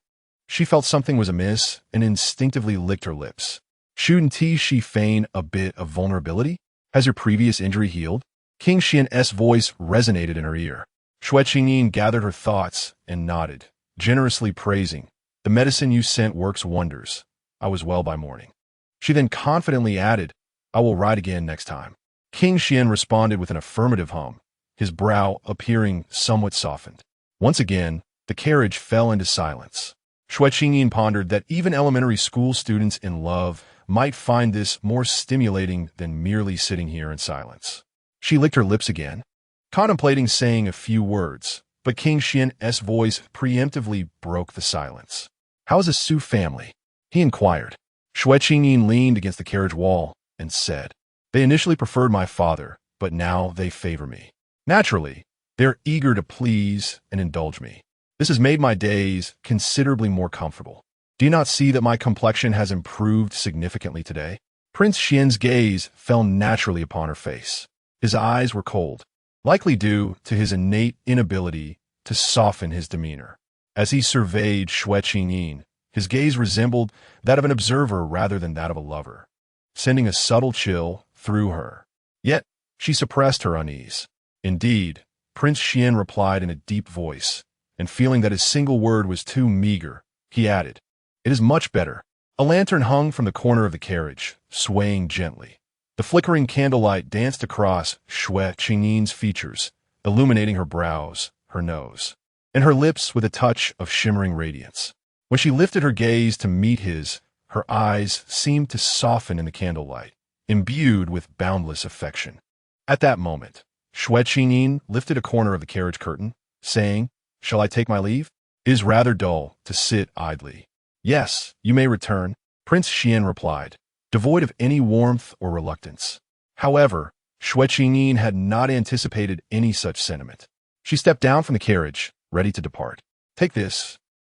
[SPEAKER 1] she felt something was amiss and instinctively licked her lips. Shouldn't she feign a bit of vulnerability? Has your previous injury healed? King Xian's voice resonated in her ear. Xue Qingyin gathered her thoughts and nodded, generously praising. The medicine you sent works wonders. I was well by morning. She then confidently added, I will ride again next time. King Xian responded with an affirmative hum, his brow appearing somewhat softened. Once again, the carriage fell into silence. Xue Qingyin pondered that even elementary school students in love might find this more stimulating than merely sitting here in silence. She licked her lips again, contemplating saying a few words, but King Xian's voice preemptively broke the silence. How is the Xu family? He inquired. Xue Qingyin leaned against the carriage wall and said, They initially preferred my father, but now they favor me. Naturally, they're eager to please and indulge me. This has made my days considerably more comfortable. Do you not see that my complexion has improved significantly today? Prince Xian's gaze fell naturally upon her face. His eyes were cold, likely due to his innate inability to soften his demeanor. As he surveyed Xue Qingyin, his gaze resembled that of an observer rather than that of a lover, sending a subtle chill through her. Yet, she suppressed her unease. Indeed, Prince Xian replied in a deep voice, and feeling that his single word was too meager, he added, It is much better. A lantern hung from the corner of the carriage, swaying gently. The flickering candlelight danced across Xue Qingyin's features, illuminating her brows, her nose, and her lips with a touch of shimmering radiance. When she lifted her gaze to meet his, her eyes seemed to soften in the candlelight, imbued with boundless affection. At that moment, Xue Qingyin lifted a corner of the carriage curtain, saying, Shall I take my leave? It is rather dull to sit idly. Yes, you may return, Prince Xian replied, devoid of any warmth or reluctance. However, Xue Qingyin had not anticipated any such sentiment. She stepped down from the carriage, ready to depart. Take this.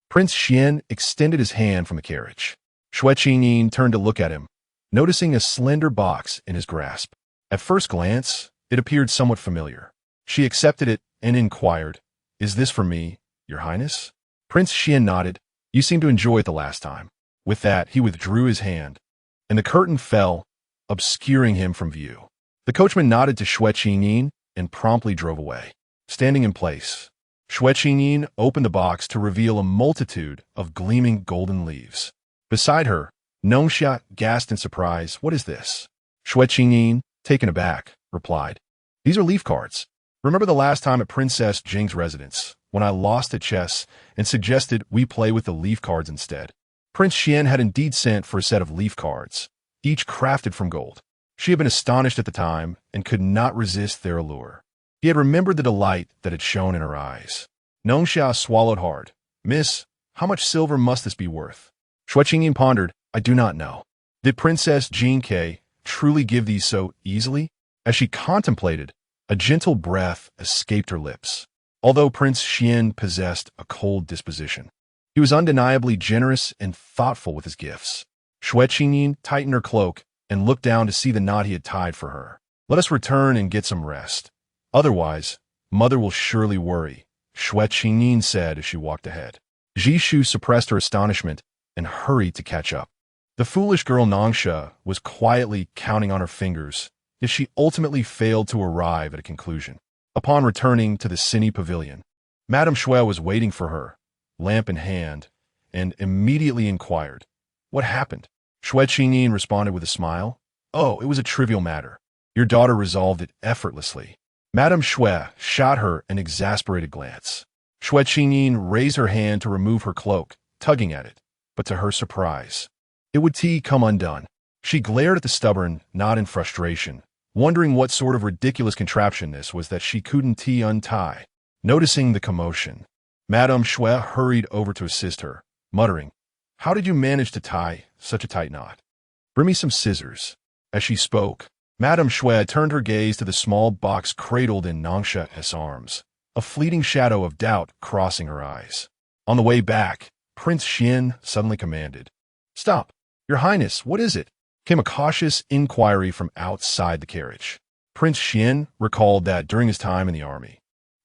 [SPEAKER 1] Prince Xian extended his hand from the carriage. Xue Qingyin turned to look at him, noticing a slender box in his grasp. At first glance, it appeared somewhat familiar. She accepted it and inquired, Is this for me, Your Highness? Prince Xian nodded. You seemed to enjoy it the last time. With that, he withdrew his hand, and the curtain fell, obscuring him from view. The coachman nodded to Xue Qingyin and promptly drove away. Standing in place, Xue Qingyin opened the box to reveal a multitude of gleaming golden leaves. Beside her, Nongxia gasped in surprise. What is this? Xue Qingyin, taken aback, replied, These are leaf cards. Remember the last time at Princess Jing's residence, when I lost at chess and suggested we play with the leaf cards instead? Prince Xian had indeed sent for a set of leaf cards, each crafted from gold. She had been astonished at the time and could not resist their allure. He had remembered the delight that had shone in her eyes. Nongxia swallowed hard. Miss, how much silver must this be worth? Xue Qingyin pondered, I do not know. Did Princess Jing truly give these so easily? As she contemplated, a gentle breath escaped her lips. Although Prince Xian possessed a cold disposition, he was undeniably generous and thoughtful with his gifts. Xue Qingyin tightened her cloak and looked down to see the knot he had tied for her. Let us return and get some rest. Otherwise, Mother will surely worry, Xue Qingyin said as she walked ahead. Jishu suppressed her astonishment and hurried to catch up. The foolish girl Nongxia was quietly counting on her fingers, yet she ultimately failed to arrive at a conclusion. Upon returning to the cine pavilion, Madame Xue was waiting for her, lamp in hand, and immediately inquired, What happened? Xue Qingyin responded with a smile. Oh, it was a trivial matter. Your daughter resolved it effortlessly. Madame Xue shot her an exasperated glance. Xue Qingyin raised her hand to remove her cloak, tugging at it, but to her surprise, it would come undone. She glared at the stubborn, not in frustration, wondering what sort of ridiculous contraption this was that she couldn't untie. Noticing the commotion, Madame Xue hurried over to assist her, muttering, How did you manage to tie such a tight knot? Bring me some scissors. As she spoke, Madame Xue turned her gaze to the small box cradled in Nongxia's arms, a fleeting shadow of doubt crossing her eyes. On the way back, Prince Xuan suddenly commanded. "Stop! Your Highness, what is it?" Came a cautious inquiry from outside the carriage. Prince Xuan recalled that during his time in the army,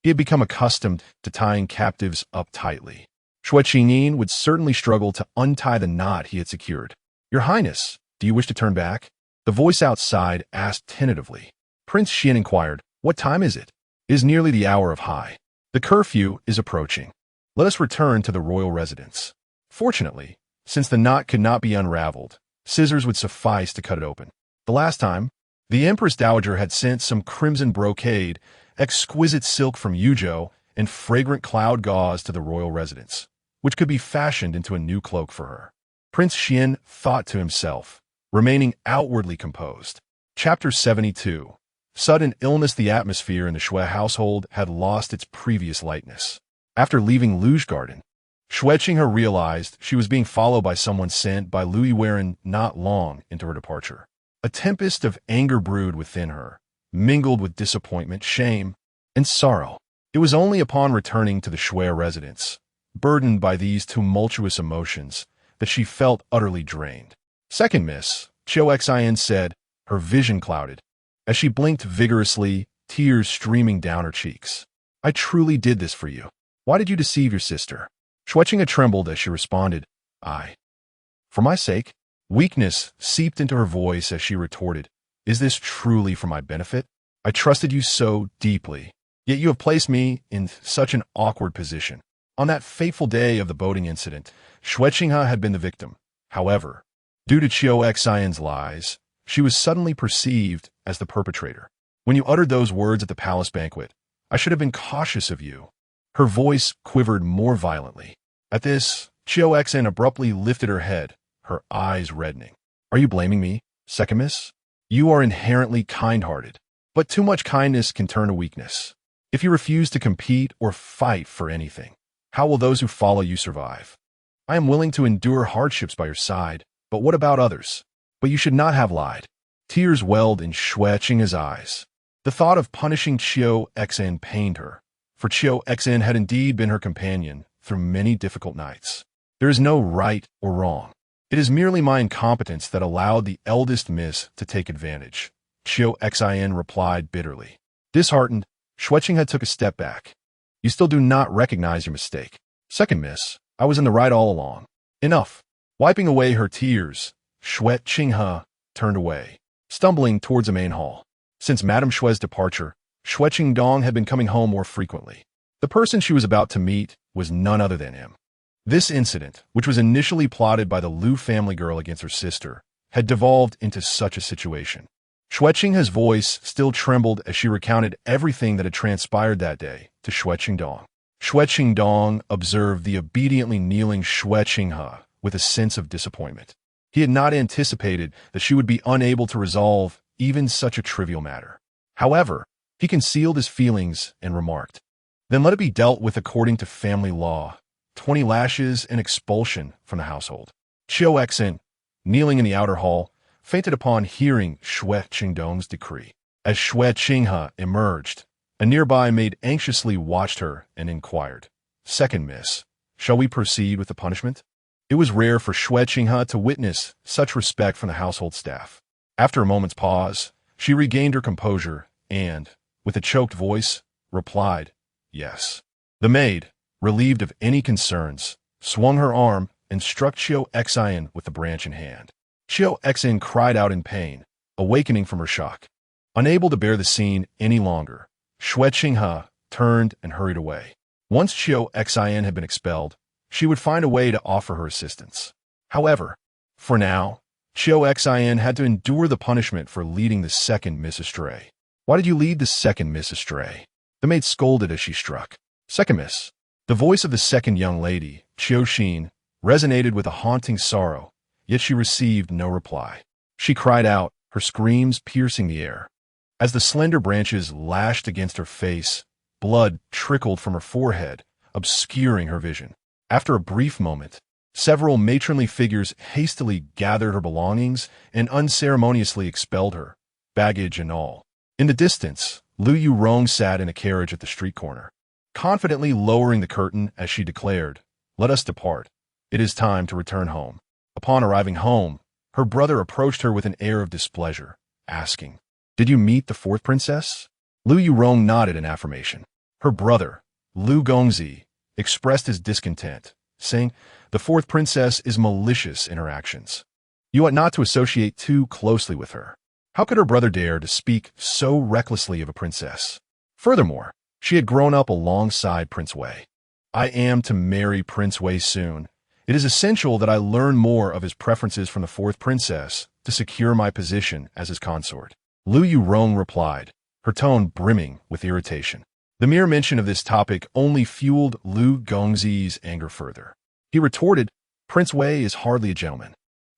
[SPEAKER 1] he had become accustomed to tying captives up tightly. Xue Qingyin would certainly struggle to untie the knot he had secured. "Your Highness, do you wish to turn back?" The voice outside asked tentatively. Prince Xuan inquired, "What time is it?" "It is nearly the hour of high. The curfew is approaching. Let us return to the royal residence." Fortunately, since the knot could not be unraveled, scissors would suffice to cut it open. The last time, the Empress Dowager had sent some crimson brocade, exquisite silk from Yuzhou, and fragrant cloud gauze to the royal residence, which could be fashioned into a new cloak for her. Prince Xuan thought to himself, remaining outwardly composed. Chapter 72. Sudden illness. The atmosphere in the Xue household had lost its previous lightness. After leaving Luge Garden, Xue Qingyin realized she was being followed by someone sent by Lui Weiren not long into her departure. A tempest of anger brewed within her, mingled with disappointment, shame, and sorrow. It was only upon returning to the Xue residence, burdened by these tumultuous emotions, that she felt utterly drained. "Second Miss," Xue Qingyin said, her vision clouded, as she blinked vigorously, tears streaming down her cheeks. "I truly did this for you. Why did you deceive your sister?" Xue Qingyin trembled as she responded, For my sake?" Weakness seeped into her voice as she retorted, "Is this truly for my benefit? I trusted you so deeply, yet you have placed me in such an awkward position." On that fateful day of the boating incident, Xue Qingyin had been the victim. However, due to Xue Xian's lies, she was suddenly perceived as the perpetrator. "When you uttered those words at the palace banquet, I should have been cautious of you." Her voice quivered more violently. At this, Xue Xian abruptly lifted her head, her eyes reddening. "Are you blaming me, second miss? You are inherently kind-hearted, but too much kindness can turn to weakness. If you refuse to compete or fight for anything, how will those who follow you survive? I am willing to endure hardships by your side, but what about others? But you should not have lied." Tears welled in Xue Qingyin's eyes. The thought of punishing Xue Xian pained her, for Xue Xian had indeed been her companion through many difficult nights. "There is no right or wrong. It is merely my incompetence that allowed the eldest miss to take advantage," Xue Xian replied bitterly. Disheartened, Xue Qingyin took a step back. "You still do not recognize your mistake. Second miss, I was in the right all along." "Enough." Wiping away her tears, Xue Qingyin turned away, stumbling towards the main hall. Since Madame Xue's departure, Xue Qingdong had been coming home more frequently. The person she was about to meet was none other than him. This incident, which was initially plotted by the Liu family girl against her sister, had devolved into such a situation. Xue Qingyin's voice still trembled as she recounted everything that had transpired that day to Xue Qingdong. Xue Qingdong observed the obediently kneeling Xue Qingyin with a sense of disappointment. He had not anticipated that she would be unable to resolve even such a trivial matter. However, he concealed his feelings and remarked, "Then let it be dealt with according to family law. 20 lashes and expulsion from the household." Xue Xian, kneeling in the outer hall, fainted upon hearing Xue Qingdong's decree. As Xue Qingyin emerged, a nearby maid anxiously watched her and inquired, "Second miss, shall we proceed with the punishment?" It was rare for Xue Qingyin to witness such respect from the household staff. After a moment's pause, she regained her composure and, with a choked voice, replied, "Yes." The maid, relieved of any concerns, swung her arm and struck Xue Xian with the branch in hand. Xue Xian cried out in pain, awakening from her shock. Unable to bear the scene any longer, Xue Qingyin turned and hurried away. Once Xue Xian had been expelled, she would find a way to offer her assistance. However, for now, Xue Xian had to endure the punishment for leading the second miss astray. "Why did you lead the second miss astray?" the maid scolded as she struck. "Second miss." The voice of the second young lady, Qiu Xin, resonated with a haunting sorrow, yet she received no reply. She cried out, her screams piercing the air. As the slender branches lashed against her face, blood trickled from her forehead, obscuring her vision. After a brief moment, several matronly figures hastily gathered her belongings and unceremoniously expelled her, baggage and all. In the distance, Liu Yurong sat in a carriage at the street corner, confidently lowering the curtain as she declared, "Let us depart. It is time to return home. Upon arriving home, her brother approached her with an air of displeasure, asking, "Did you meet the fourth princess?" Lu Yurong nodded in affirmation. Her brother, Lu Gongzi, expressed his discontent, saying, "The fourth princess is malicious in her actions. You ought not to associate too closely with her." How could her brother dare to speak so recklessly of a princess? Furthermore, she had grown up alongside Prince Wei. "I am to marry Prince Wei soon. It is essential that I learn more of his preferences from the fourth princess to secure my position as his consort," Lu Yurong replied, her tone brimming with irritation. The mere mention of this topic only fueled Lu Gongzi's anger further. He retorted, "Prince Wei is hardly a gentleman.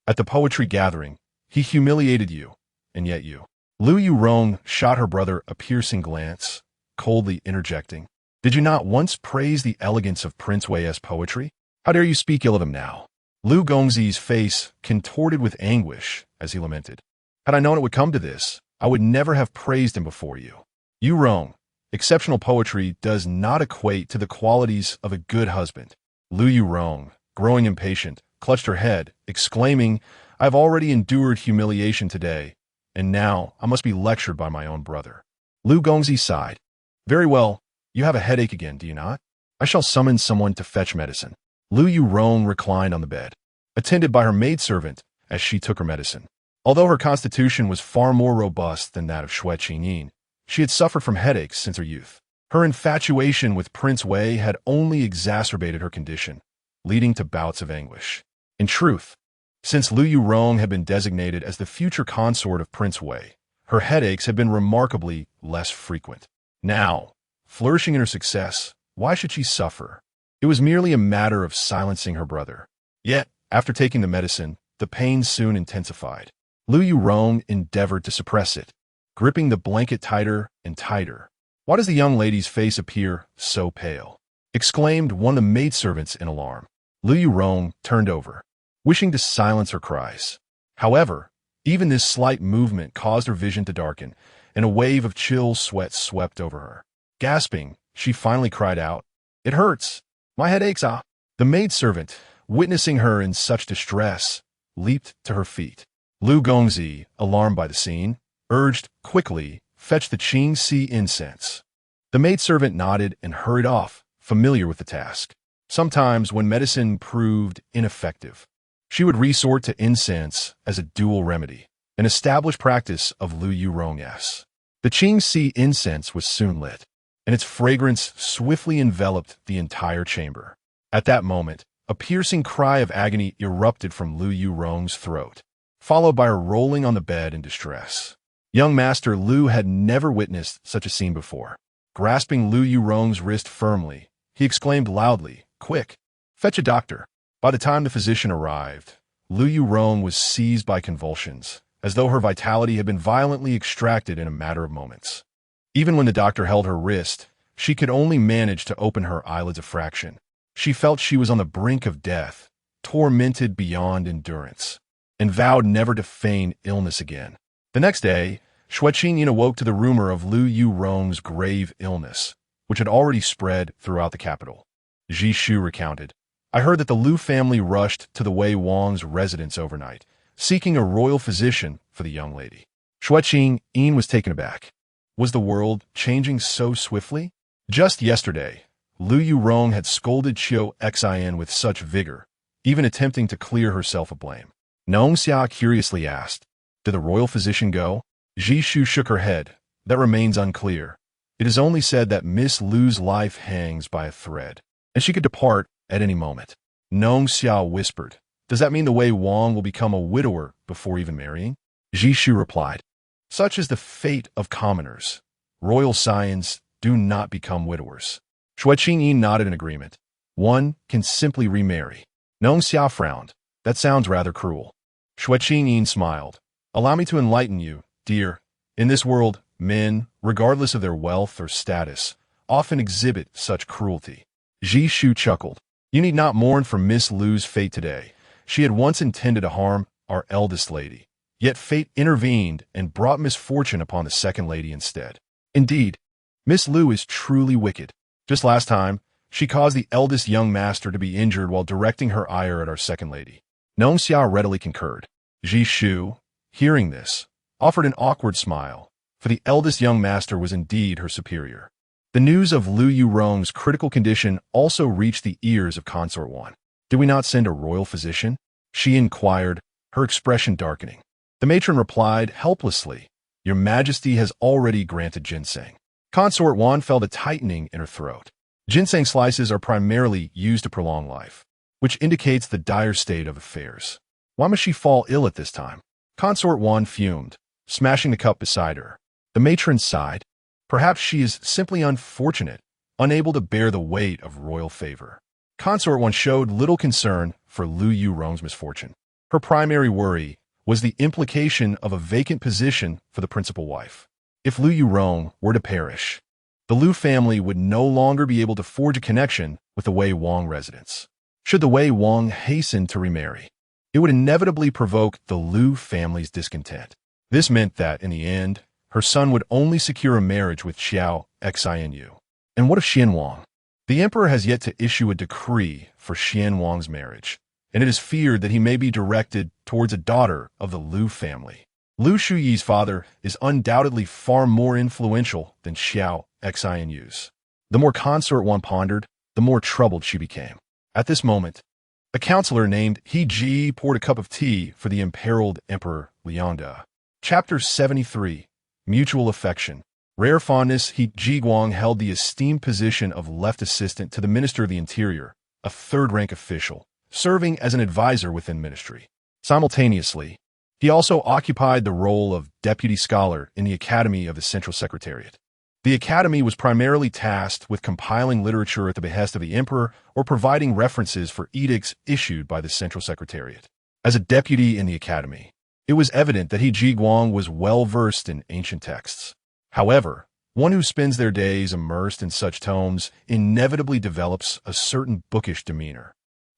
[SPEAKER 1] At the poetry gathering, he humiliated you, and yet you." Lu Yurong shot her brother a piercing glance, coldly interjecting, "Did you not once praise the elegance of Prince Wei's poetry? How dare you speak ill of him now?" Lu Gongzi's face contorted with anguish as he lamented, "Had I known it would come to this, I would never have praised him before you. Yurong, exceptional poetry does not equate to the qualities of a good husband." Lu Yurong, growing impatient, clutched her head, exclaiming, "I have already endured humiliation today, and now I must be lectured by my own brother." Lu Gongzi sighed. "Very well, you have a headache again, do you not? I shall summon someone to fetch medicine." Lu Yurong reclined on the bed, attended by her maidservant as she took her medicine. Although her constitution was far more robust than that of Xue Qingyin, she had suffered from headaches since her youth. Her infatuation with Prince Wei had only exacerbated her condition, leading to bouts of anguish. In truth, since Lu Yurong had been designated as the future consort of Prince Wei, her headaches had been remarkably less frequent. Now, flourishing in her success, why should she suffer? It was merely a matter of silencing her brother. Yet, after taking the medicine, the pain soon intensified. Lu Yurong endeavored to suppress it, gripping the blanket tighter and tighter. "Why does the young lady's face appear so pale?" exclaimed one of the maidservants in alarm. Lu Yurong turned over, wishing to silence her cries. However, even this slight movement caused her vision to darken, and a wave of chill sweat swept over her. Gasping, she finally cried out, "It hurts! My head aches, ah!" The maidservant, witnessing her in such distress, leaped to her feet. Lu Gongzi, alarmed by the scene, urged, "Quickly, fetch the Qingxi incense." The maidservant nodded and hurried off, familiar with the task. Sometimes, when medicine proved ineffective, she would resort to incense as a dual remedy, an established practice of Lu Yurong's. The Qingxi incense was soon lit, and its fragrance swiftly enveloped the entire chamber. At that moment, a piercing cry of agony erupted from Lu Yurong's throat, followed by her rolling on the bed in distress. Young Master Lu had never witnessed such a scene before. Grasping Lu Yurong's wrist firmly, he exclaimed loudly, "Quick, fetch a doctor." By the time the physician arrived, Lu Yurong was seized by convulsions, as though her vitality had been violently extracted in a matter of moments. Even when the doctor held her wrist, she could only manage to open her eyelids a fraction. She felt she was on the brink of death, tormented beyond endurance, and vowed never to feign illness again. The next day, Xue Qingyin awoke to the rumor of Lu Yurong's grave illness, which had already spread throughout the capital. Zhishu recounted, "I heard that the Lu family rushed to the Wei Wang's residence overnight, seeking a royal physician for the young lady." Xue Qingyin was taken aback. Was the world changing so swiftly? Just yesterday, Lu Yurong had scolded Xue Qingyin with such vigor, even attempting to clear herself of blame. Nong Xia curiously asked, "Did the royal physician go?" Zhishu shook her head. "That remains unclear. It is only said that Miss Lu's life hangs by a thread, and she could depart at any moment." Nong Xia whispered, "Does that mean the Wei Wang will become a widower before even marrying?" Zhishu replied, "Such is the fate of commoners. Royal scions do not become widowers." Xue Qingyin nodded in agreement. "One can simply remarry." Nong Xia frowned. "That sounds rather cruel." Xue Qingyin smiled. "Allow me to enlighten you, dear. In this world, men, regardless of their wealth or status, often exhibit such cruelty." Zhishu chuckled. "You need not mourn for Miss Lu's fate today. She had once intended to harm our eldest lady, yet fate intervened and brought misfortune upon the second lady instead. Indeed, Miss Lu is truly wicked. Just last time, She caused the eldest young master to be injured while directing her ire at our second lady. Nong Xia readily concurred. Ji Shu, hearing this, offered an awkward smile, for the eldest young master was indeed her superior. The news of Lu Yurong's critical condition also reached the ears of Consort Wan. "Did we not send a royal physician?" she inquired, her expression darkening. The matron replied helplessly, "Your Majesty has already granted ginseng." Consort Wan felt a tightening in her throat. Ginseng slices are primarily used to prolong life, which indicates the dire state of affairs. Why must she fall ill at this time? Consort Wan fumed, smashing the cup beside her. The matron sighed. Perhaps she is simply unfortunate, unable to bear the weight of royal favor. Consort Wan showed little concern for Lu Yurong's misfortune. Her primary worry was the implication of a vacant position for the principal wife. If Lu Yurong were to perish, the Lu family would no longer be able to forge a connection with the Wei Wang residents. Should the Wei Wang hasten to remarry, it would inevitably provoke the Lu family's discontent. This meant that, in the end, her son would only secure a marriage with Xue Qingyin. And what of Xian Wang? The emperor has yet to issue a decree for Xian Wang's marriage, and it is feared that he may be directed towards a daughter of the Lu family. Lu Shuyi's father is undoubtedly far more influential than Xue Qingyin's. The more Consort Wan pondered, the more troubled she became. At this moment, a counselor named He Ji poured a cup of tea for the imperiled Emperor Liangde. Chapter 73. Mutual Affection. Rare fondness. He Ji Guang held the esteemed position of left assistant to the Minister of the Interior, a third-rank official, serving as an advisor within ministry. Simultaneously, he also occupied the role of deputy scholar in the Academy of the Central Secretariat. The Academy was primarily tasked with compiling literature at the behest of the emperor or providing references for edicts issued by the Central Secretariat. As a deputy in the Academy, it was evident that He Ji Guang was well-versed in ancient texts. However, one who spends their days immersed in such tomes inevitably develops a certain bookish demeanor.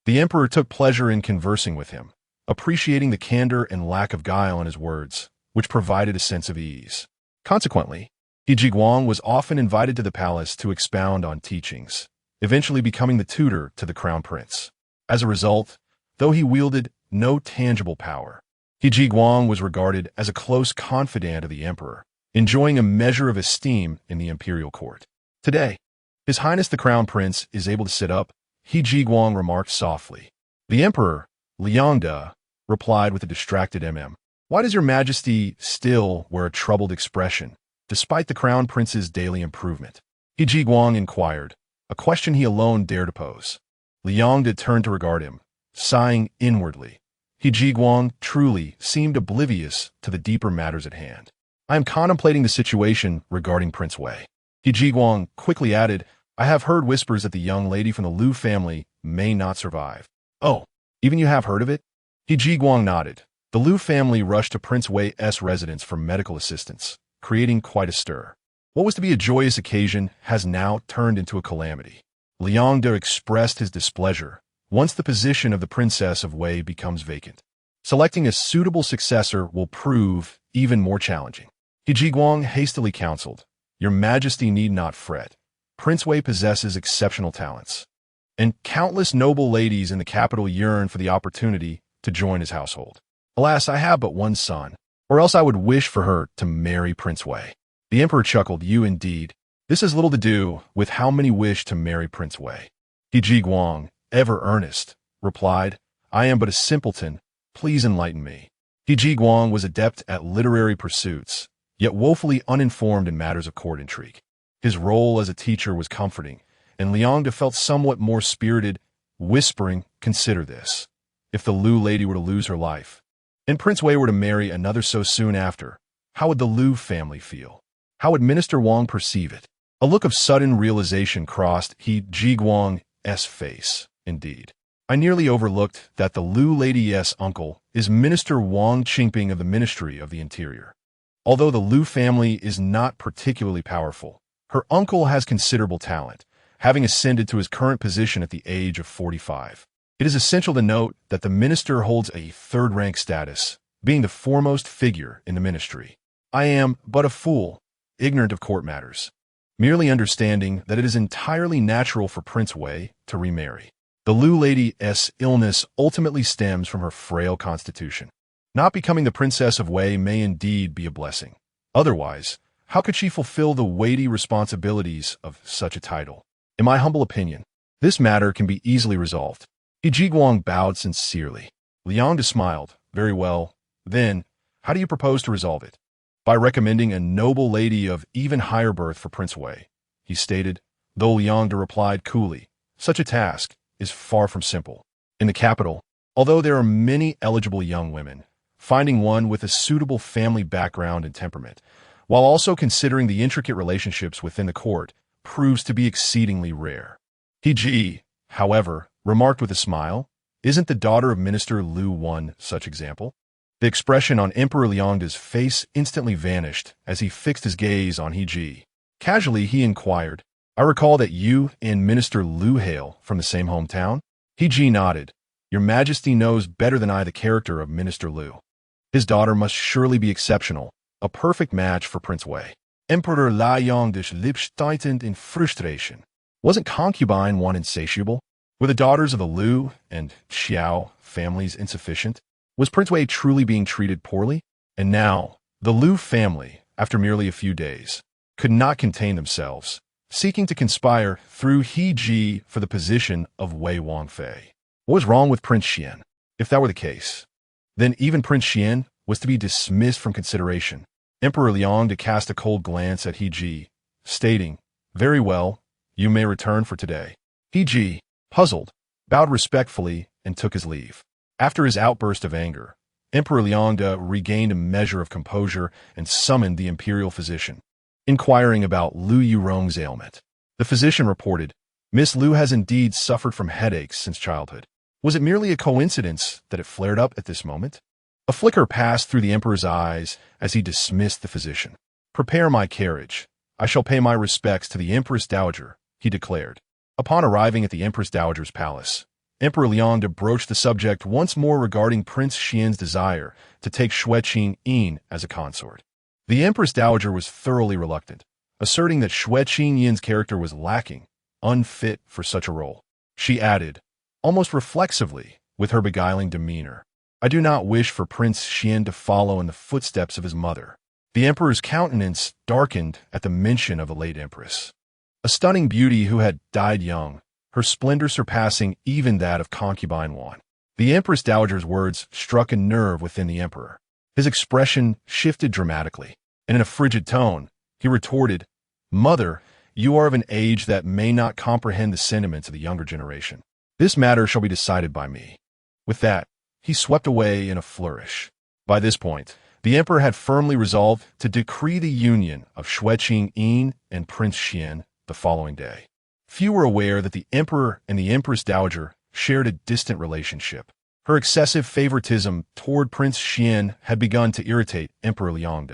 [SPEAKER 1] The emperor took pleasure in conversing with him, appreciating the candor and lack of guile in his words, which provided a sense of ease. Consequently, He Ji Guang was often invited to the palace to expound on teachings, eventually becoming the tutor to the crown prince. As a result, though he wielded no tangible power, He Ji Guang was regarded as a close confidant of the emperor, enjoying a measure of esteem in the imperial court. Today, His Highness the Crown Prince is able to sit up, He Ji Guang remarked softly. The emperor, Liangde, replied with a distracted Why does your Majesty still wear a troubled expression, despite the crown prince's daily improvement? He Ji Guang inquired, a question he alone dared to pose. Liangde turned to regard him, sighing inwardly. He Ji Guang truly seemed oblivious to the deeper matters at hand. I am contemplating the situation regarding Prince Wei. He Ji Guang quickly added, I have heard whispers that the young lady from the Lu family may not survive. Oh, even you have heard of it? He Ji Guang nodded. The Lu family rushed to Prince Wei's residence for medical assistance, creating quite a stir. What was to be a joyous occasion has now turned into a calamity. Liangde expressed his displeasure once the position of the Princess of Wei becomes vacant. Selecting a suitable successor will prove even more challenging. He Ji Guang hastily counseled, Your Majesty need not fret. Prince Wei possesses exceptional talents, and countless noble ladies in the capital yearn for the opportunity to join his household. Alas, I have but one son, or else I would wish for her to marry Prince Wei. The emperor chuckled, You indeed. This has little to do with how many wish to marry Prince Wei. He Ji Guang, ever earnest, replied, I am but a simpleton. Please enlighten me. He Ji Guang was adept at literary pursuits, yet woefully uninformed in matters of court intrigue. His role as a teacher was comforting, and Liangde felt somewhat more spirited, whispering, Consider this. If the Lu lady were to lose her life, and Prince Wei were to marry another so soon after, how would the Lu family feel? How would Minister Wang perceive it? A look of sudden realization crossed He Ji Guang's face. Indeed, I nearly overlooked that the Lu lady's uncle is Minister Wang Qingping of the Ministry of the Interior. Although the Lu family is not particularly powerful, her uncle has considerable talent, having ascended to his current position at the age of 45. It is essential to note that the minister holds a third-rank status, being the foremost figure in the ministry. I am but a fool, ignorant of court matters. merely understanding that it is entirely natural for Prince Wei to remarry. The Lu lady's illness ultimately stems from her frail constitution. Not becoming the Princess of Wei may indeed be a blessing. Otherwise, how could she fulfill the weighty responsibilities of such a title? In my humble opinion, this matter can be easily resolved. He Jiguang bowed sincerely. Liang smiled. Very well. Then, how do you propose to resolve it? By recommending a noble lady of even higher birth for Prince Wei, he stated, though Liang replied coolly, such a task is far from simple. In the capital, although there are many eligible young women, finding one with a suitable family background and temperament, while also considering the intricate relationships within the court, proves to be exceedingly rare. He, however, remarked with a smile, isn't the daughter of Minister Lu one such example? The expression on Emperor Liang's face instantly vanished as he fixed his gaze on He. Casually, he inquired, I recall that you and Minister Lu hail from the same hometown? He nodded. Your Majesty knows better than I the character of Minister Lu. His daughter must surely be exceptional, a perfect match for Prince Wei. Emperor Liang's lips tightened in frustration. Wasn't concubine one insatiable? Were the daughters of the Lu and Xiao families insufficient? Was Prince Wei truly being treated poorly? And now, the Lu family, after merely a few days, could not contain themselves, seeking to conspire through He for the position of Wei Wangfei. What was wrong with Prince Xian? If that were the case, then even Prince Xian was to be dismissed from consideration. Emperor Liang cast a cold glance at He, stating, very well, you may return for today. He, puzzled, bowed respectfully and took his leave. After his outburst of anger, Emperor Liang regained a measure of composure and summoned the imperial physician, inquiring about Lu Yurong's ailment. The physician reported, Miss Lu has indeed suffered from headaches since childhood. Was it merely a coincidence that it flared up at this moment? A flicker passed through the emperor's eyes as he dismissed the physician. Prepare my carriage. I shall pay my respects to the Empress Dowager, he declared. Upon arriving at the Empress Dowager's palace, Emperor Liang broached the subject once more regarding Prince Xian's desire to take Xue Qingyin as a consort. The Empress Dowager was thoroughly reluctant, asserting that Xue Qingyin's character was lacking, unfit for such a role. She added, almost reflexively, with her beguiling demeanor, I do not wish for Prince Xian to follow in the footsteps of his mother. The emperor's countenance darkened at the mention of the late empress. A stunning beauty who had died young, her splendor surpassing even that of concubine one. The Empress Dowager's words struck a nerve within the emperor. His expression shifted dramatically, and in a frigid tone, he retorted, Mother, you are of an age that may not comprehend the sentiments of the younger generation. This matter shall be decided by me. With that, he swept away in a flourish. By this point, the emperor had firmly resolved to decree the union of Xue Qingyin and Prince Xian the following day. Few were aware that the emperor and the Empress Dowager shared a distant relationship. Her excessive favoritism toward Prince Xian had begun to irritate Emperor Liang.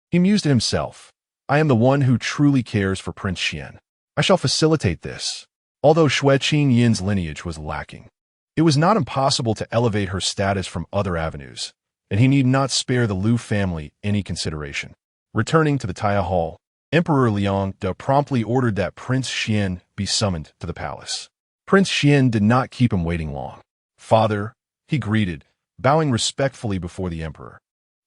[SPEAKER 1] He mused to himself, I am the one who truly cares for Prince Xian. I shall facilitate this. Although Xue Qingyin's lineage was lacking, it was not impossible to elevate her status from other avenues, and he need not spare the Lu family any consideration. Returning to the Taya Hall, Emperor Liang promptly ordered that Prince Xian be summoned to the palace. Prince Xian did not keep him waiting long. Father, he greeted, bowing respectfully before the emperor.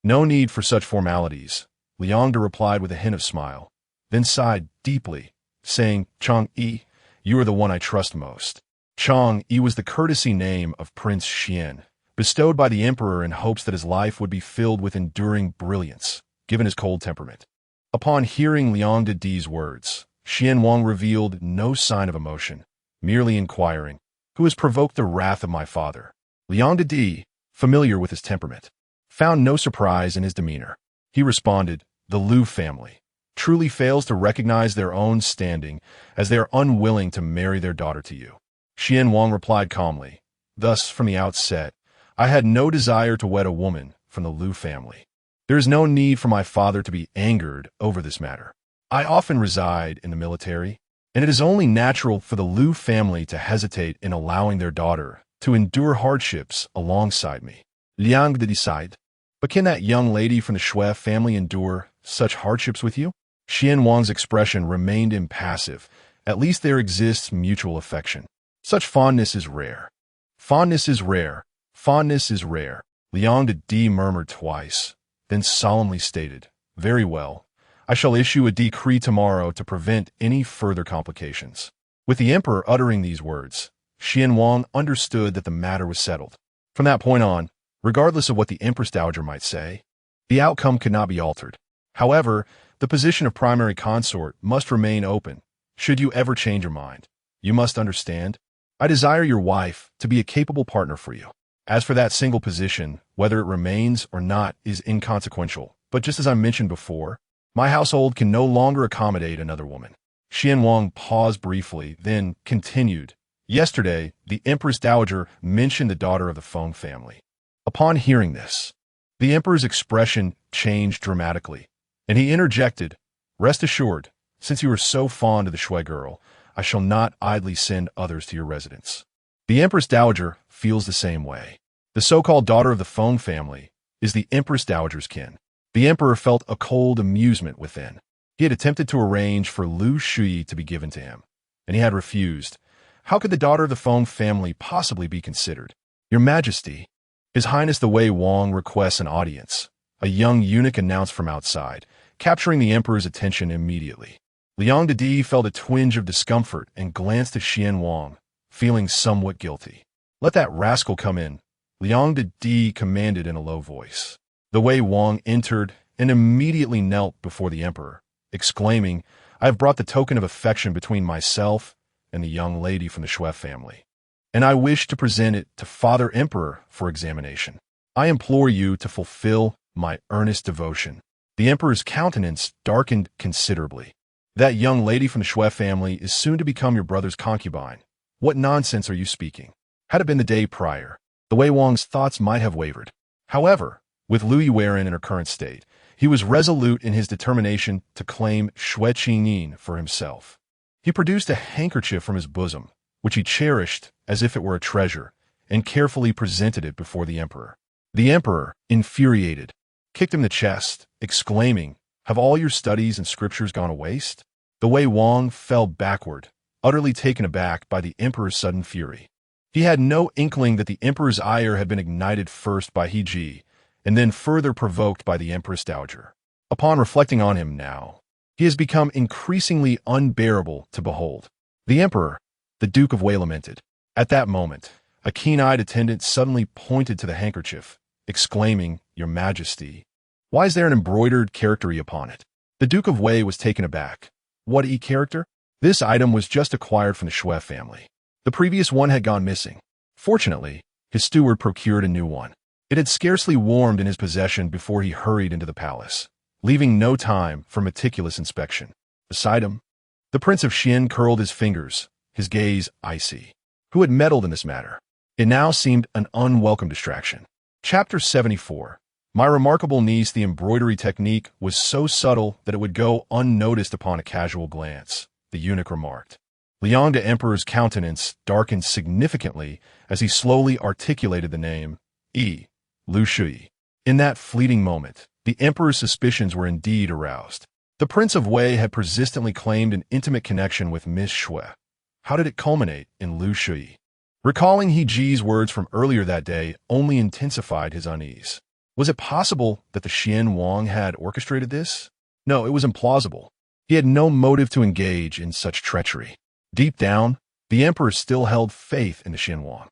[SPEAKER 1] No need for such formalities, Liang replied with a hint of smile, then sighed deeply, saying, Chang'e, you are the one I trust most. Chang'e was the courtesy name of Prince Xian, bestowed by the emperor in hopes that his life would be filled with enduring brilliance, given his cold temperament. Upon hearing Liang Di's words, Xian Wang revealed no sign of emotion, merely inquiring, who has provoked the wrath of my father? Liang Di, familiar with his temperament, found no surprise in his demeanor. He responded, the Lu family truly fails to recognize their own standing as they are unwilling to marry their daughter to you. Xian Wang replied calmly, thus, from the outset, I had no desire to wed a woman from the Lu family. There is no need for my father to be angered over this matter. I often reside in the military, and it is only natural for the Lu family to hesitate in allowing their daughter to endure hardships alongside me. Liang Di sighed, but can that young lady from the Xue family endure such hardships with you? Xian Wang's expression remained impassive. At least there exists mutual affection. Such fondness is rare. Fondness is rare. Fondness is rare. Liang de murmured twice, then solemnly stated, "Very well. I shall issue a decree tomorrow to prevent any further complications." With the emperor uttering these words, Xian Wang understood that the matter was settled. From that point on, regardless of what the Empress Dowager might say, the outcome could not be altered. However, the position of primary consort must remain open. Should you ever change your mind, you must understand, I desire your wife to be a capable partner for you. As for that single position, whether it remains or not is inconsequential, but just as I mentioned before, my household can no longer accommodate another woman. Xian Wang paused briefly, then continued. Yesterday, the Empress Dowager mentioned the daughter of the Feng family. Upon hearing this, the emperor's expression changed dramatically, and he interjected, "Rest assured, since you are so fond of the Xue girl, I shall not idly send others to your residence." The Empress Dowager feels the same way. The so-called daughter of the Feng family is the Empress Dowager's kin. The emperor felt a cold amusement within. He had attempted to arrange for Lu Shui to be given to him, and he had refused. How could the daughter of the Feng family possibly be considered? "Your Majesty, His Highness the Wei Wang requests an audience," a young eunuch announced from outside, capturing the emperor's attention immediately. Liang de felt a twinge of discomfort and glanced at Xian Wang, feeling somewhat guilty. "Let that rascal come in," Liang de commanded in a low voice. The Wei Wang entered and immediately knelt before the emperor, exclaiming, "I have brought the token of affection between myself and the young lady from the Xue family, and I wish to present it to Father Emperor for examination. I implore you to fulfill my earnest devotion." The emperor's countenance darkened considerably. "That young lady from the Xue family is soon to become your brother's concubine. What nonsense are you speaking?" Had it been the day prior, the Wei Wang's thoughts might have wavered. However, with Lu Yuan in her current state, he was resolute in his determination to claim Xue Qingyin for himself. He produced a handkerchief from his bosom, which he cherished as if it were a treasure, and carefully presented it before the emperor. The emperor, infuriated, kicked him in the chest, exclaiming, "Have all your studies and scriptures gone to waste?" The Wei Wang fell backward, utterly taken aback by the emperor's sudden fury. He had no inkling that the emperor's ire had been ignited first by He Ji, and then further provoked by the Empress Dowager. Upon reflecting on him now, he has become increasingly unbearable to behold. The emperor, the Duke of Wei, lamented. At that moment, a keen-eyed attendant suddenly pointed to the handkerchief, exclaiming, "Your Majesty, why is there an embroidered charactery upon it?" The Duke of Wei was taken aback. What character? This item was just acquired from the Xue family. The previous one had gone missing. Fortunately, his steward procured a new one. It had scarcely warmed in his possession before he hurried into the palace, leaving no time for meticulous inspection. Beside him, the Prince of Xian curled his fingers, his gaze icy. Who had meddled in this matter? It now seemed an unwelcome distraction. Chapter 74. My remarkable niece, the embroidery technique was so subtle that it would go unnoticed upon a casual glance, the eunuch remarked. Liang de Emperor's countenance darkened significantly as he slowly articulated the name, Lu Shui. In that fleeting moment, the emperor's suspicions were indeed aroused. The Prince of Wei had persistently claimed an intimate connection with Miss Xue. How did it culminate in Lu Shui? Recalling He Ji's words from earlier that day only intensified his unease. Was it possible that the Xian Wang had orchestrated this? No, it was implausible. He had no motive to engage in such treachery. Deep down, the emperor still held faith in the Xian Wang.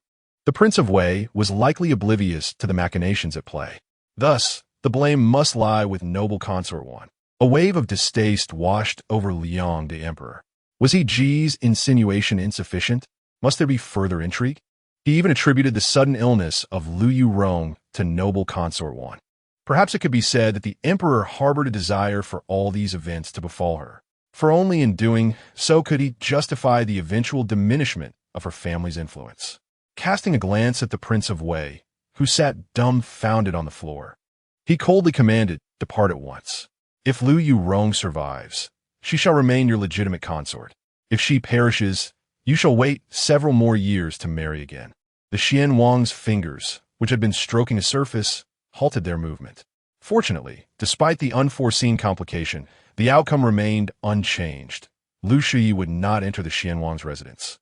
[SPEAKER 1] The Prince of Wei was likely oblivious to the machinations at play. Thus, the blame must lie with noble consort Wan. A wave of distaste washed over Liang the Emperor. Was He Ji's insinuation insufficient? Must there be further intrigue? He even attributed the sudden illness of Lu Yurong to noble consort Wan. Perhaps it could be said that the emperor harbored a desire for all these events to befall her, for only in doing so could he justify the eventual diminishment of her family's influence. Casting a glance at the Prince of Wei, who sat dumbfounded on the floor, he coldly commanded, "Depart at once. If Lu Yurong survives, she shall remain your legitimate consort. If she perishes, you shall wait several more years to marry again." The Xian Wang's fingers, which had been stroking a surface, halted their movement. Fortunately, despite the unforeseen complication, The outcome remained unchanged. Lu Shi would not enter the Xianwang's residence,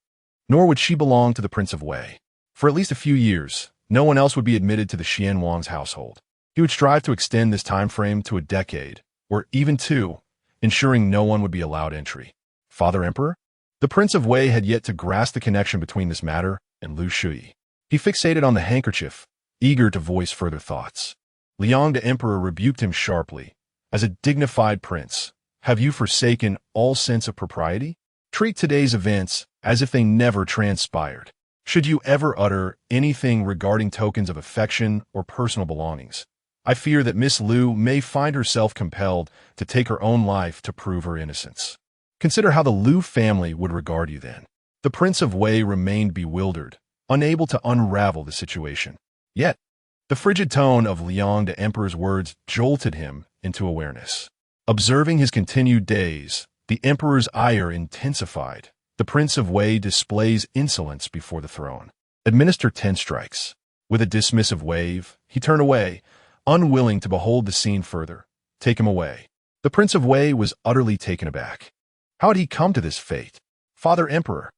[SPEAKER 1] nor would she belong to the Prince of Wei. For at least a few years, no one else would be admitted to the Xianwang's household. He would strive to extend this time frame to a decade, or even two, ensuring no one would be allowed entry. Father Emperor? The Prince of Wei had yet to grasp the connection between this matter and Lu Shi. He fixated on the handkerchief, eager to voice further thoughts. Liang the Emperor rebuked him sharply. As a dignified prince, have you forsaken all sense of propriety? Treat today's events as if they never transpired. Should you ever utter anything regarding tokens of affection or personal belongings, I fear that Miss Lu may find herself compelled to take her own life to prove her innocence. Consider how the Lu family would regard you then. The Prince of Wei remained bewildered, unable to unravel the situation. Yet, the frigid tone of Liang the Emperor's words jolted him into awareness. Observing his continued daze, the Emperor's ire intensified. The Prince of Wei displays insolence before the throne. Administer 10 strikes. With a dismissive wave, he turned away, unwilling to behold the scene further. Take him away. The Prince of Wei was utterly taken aback. How had he come to this fate? Father Emperor,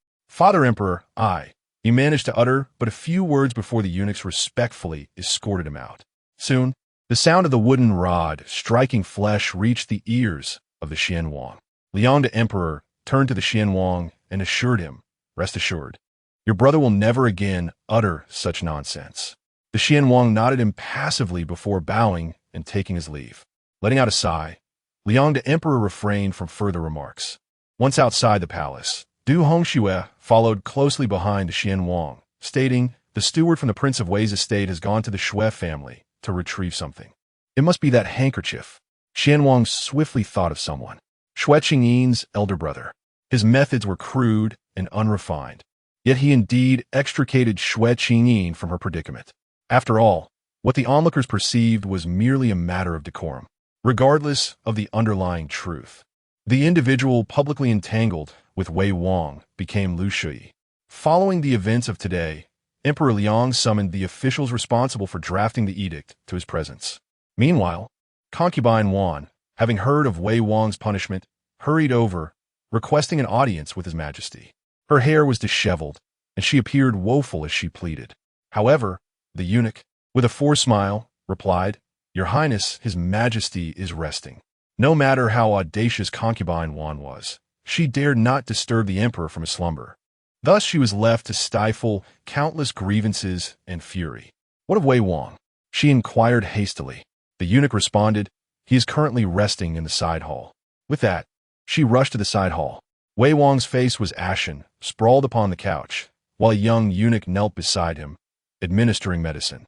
[SPEAKER 1] he managed to utter but a few words before the eunuchs respectfully escorted him out. Soon, the sound of the wooden rod striking flesh reached the ears of the Xianwang. Liang the Emperor turned to the Xianwang and assured him, rest assured, your brother will never again utter such nonsense. The Xianwang nodded impassively before bowing and taking his leave. Letting out a sigh, Liang the Emperor refrained from further remarks. Once outside the palace, Du Hongxue followed closely behind the Xianwang, stating, the steward from the Prince of Wei's estate has gone to the Xue family to retrieve something. It must be that handkerchief. Xianwang swiftly thought of someone. Xue Qingyin's elder brother. His methods were crude and unrefined, yet he indeed extricated Xue Qingyin from her predicament. After all, what the onlookers perceived was merely a matter of decorum, regardless of the underlying truth. The individual publicly entangled with Wei Wang became Lu Shi. Following the events of today, Emperor Liang summoned the officials responsible for drafting the edict to his presence. Meanwhile, concubine Wan, having heard of Wei Wang's punishment, hurried over, requesting an audience with His Majesty. Her hair was disheveled, and she appeared woeful as she pleaded. However, the eunuch, with a forced smile, replied, Your Highness, His Majesty is resting. No matter how audacious concubine Wan was, she dared not disturb the emperor from his slumber. Thus she was left to stifle countless grievances and fury. What of Wei Wang? She inquired hastily. The eunuch responded, He is currently resting in the side hall. With that, she rushed to the side hall. Wei Wang's face was ashen, sprawled upon the couch, while a young eunuch knelt beside him, administering medicine.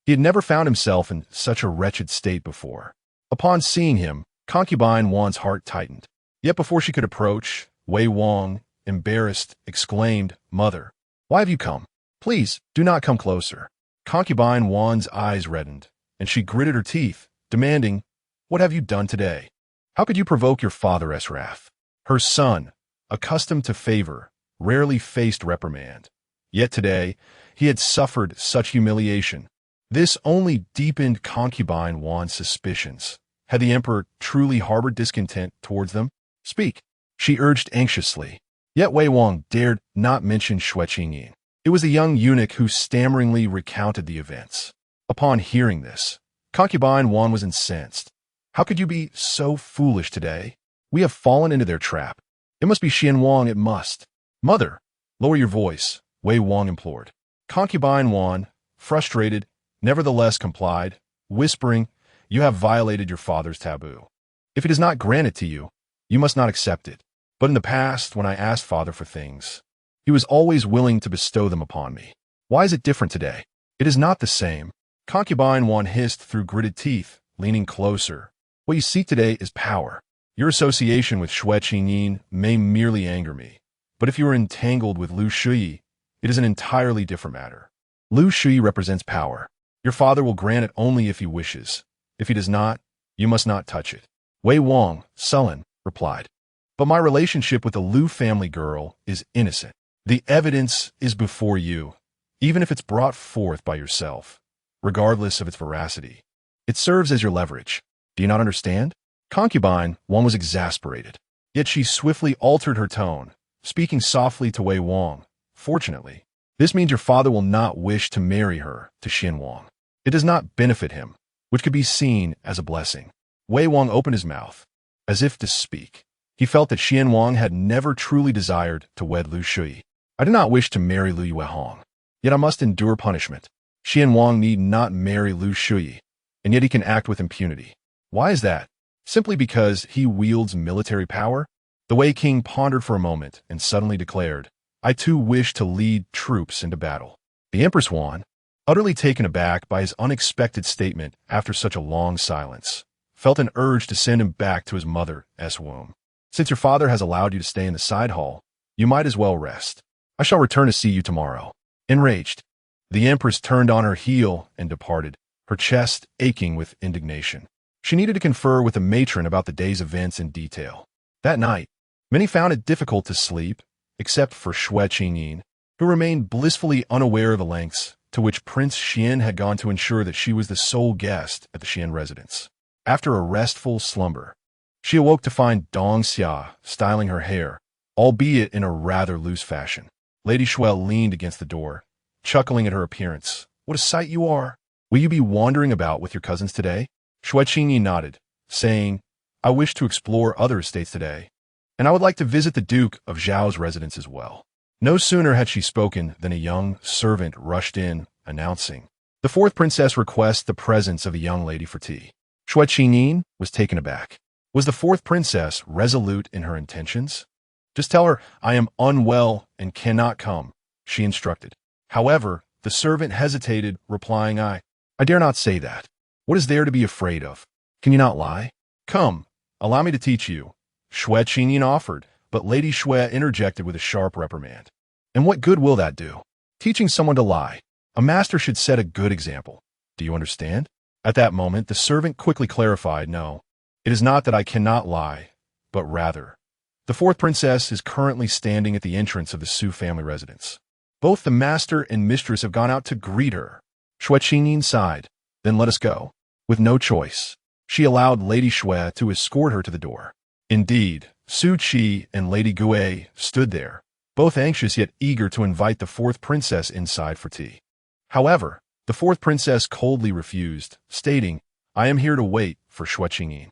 [SPEAKER 1] He had never found himself in such a wretched state before. Upon seeing him, concubine Wan's heart tightened. Yet before she could approach, Wei Wang, embarrassed, exclaimed, Mother, why have you come? Please, do not come closer. Concubine Wan's eyes reddened, and she gritted her teeth, demanding, What have you done today? How could you provoke your father's wrath? Her son, accustomed to favor, rarely faced reprimand. Yet today, he had suffered such humiliation. This only deepened concubine Wan's suspicions. Had the emperor truly harbored discontent towards them? Speak, she urged anxiously. Yet Wei Wang dared not mention Xue Qingyin. It was the young eunuch who stammeringly recounted the events. Upon hearing this, concubine Wan was incensed. How could you be so foolish today? We have fallen into their trap. It must be Xianwang, it must. Mother, lower your voice, Wei Wang implored. Concubine Wan, frustrated, nevertheless complied, whispering, You have violated your father's taboo. If it is not granted to you, you must not accept it. But in the past, when I asked father for things, he was always willing to bestow them upon me. Why is it different today? It is not the same. Concubine Wan hissed through gritted teeth, leaning closer. What you seek today is power. Your association with Xue Qingyin may merely anger me, but if you are entangled with Lu Shi, it is an entirely different matter. Lu Shi represents power. Your father will grant it only if he wishes. If he does not, you must not touch it. Wei Wang, sullen, replied. But my relationship with the Lu family girl is innocent. The evidence is before you, even if it's brought forth by yourself, regardless of its veracity. It serves as your leverage. Do you not understand? Concubine Wang was exasperated. Yet she swiftly altered her tone, speaking softly to Wei Wang. Fortunately, this means your father will not wish to marry her to Xian Wang. It does not benefit him, which could be seen as a blessing. Wei Wang opened his mouth, as if to speak. He felt that Xian Wang had never truly desired to wed Lu Shui. I do not wish to marry Lu Yuehong, yet I must endure punishment. Xian Wang need not marry Lu Shui, and yet he can act with impunity. Why is that? Simply because he wields military power? The Wei King pondered for a moment and suddenly declared, I too wish to lead troops into battle. The Empress Wan, utterly taken aback by his unexpected statement after such a long silence, felt an urge to send him back to his mother's womb. Since your father has allowed you to stay in the side hall, you might as well rest. I shall return to see you tomorrow. Enraged, the Empress turned on her heel and departed, her chest aching with indignation. She needed to confer with the matron about the day's events in detail. That night, many found it difficult to sleep, except for Xue Qingyin, who remained blissfully unaware of the lengths to which Prince Xian had gone to ensure that she was the sole guest at the Xian residence. After a restful slumber, she awoke to find Dong Xia styling her hair, albeit in a rather loose fashion. Lady Xue leaned against the door, chuckling at her appearance. What a sight you are! Will you be wandering about with your cousins today? Xue Qingyin nodded, saying, I wish to explore other estates today, and I would like to visit the Duke of Zhao's residence as well. No sooner had she spoken than a young servant rushed in, announcing, the fourth princess requests the presence of a young lady for tea. Xue Qingyin was taken aback. Was the fourth princess resolute in her intentions? Just tell her, I am unwell and cannot come, she instructed. However, the servant hesitated, replying, I dare not say that. What is there to be afraid of? Can you not lie? Come, allow me to teach you. Xue Qingyin offered, but Lady Xue interjected with a sharp reprimand. And what good will that do? Teaching someone to lie. A master should set a good example. Do you understand? At that moment, the servant quickly clarified, no, it is not that I cannot lie, but rather, the fourth princess is currently standing at the entrance of the Su family residence. Both the master and mistress have gone out to greet her. Xue Qingyin sighed. Then let us go. With no choice, she allowed Lady Xue to escort her to the door. Indeed, Su Qi and Lady Gue stood there, both anxious yet eager to invite the fourth princess inside for tea. However, the fourth princess coldly refused, stating, I am here to wait for Xue Qingyin.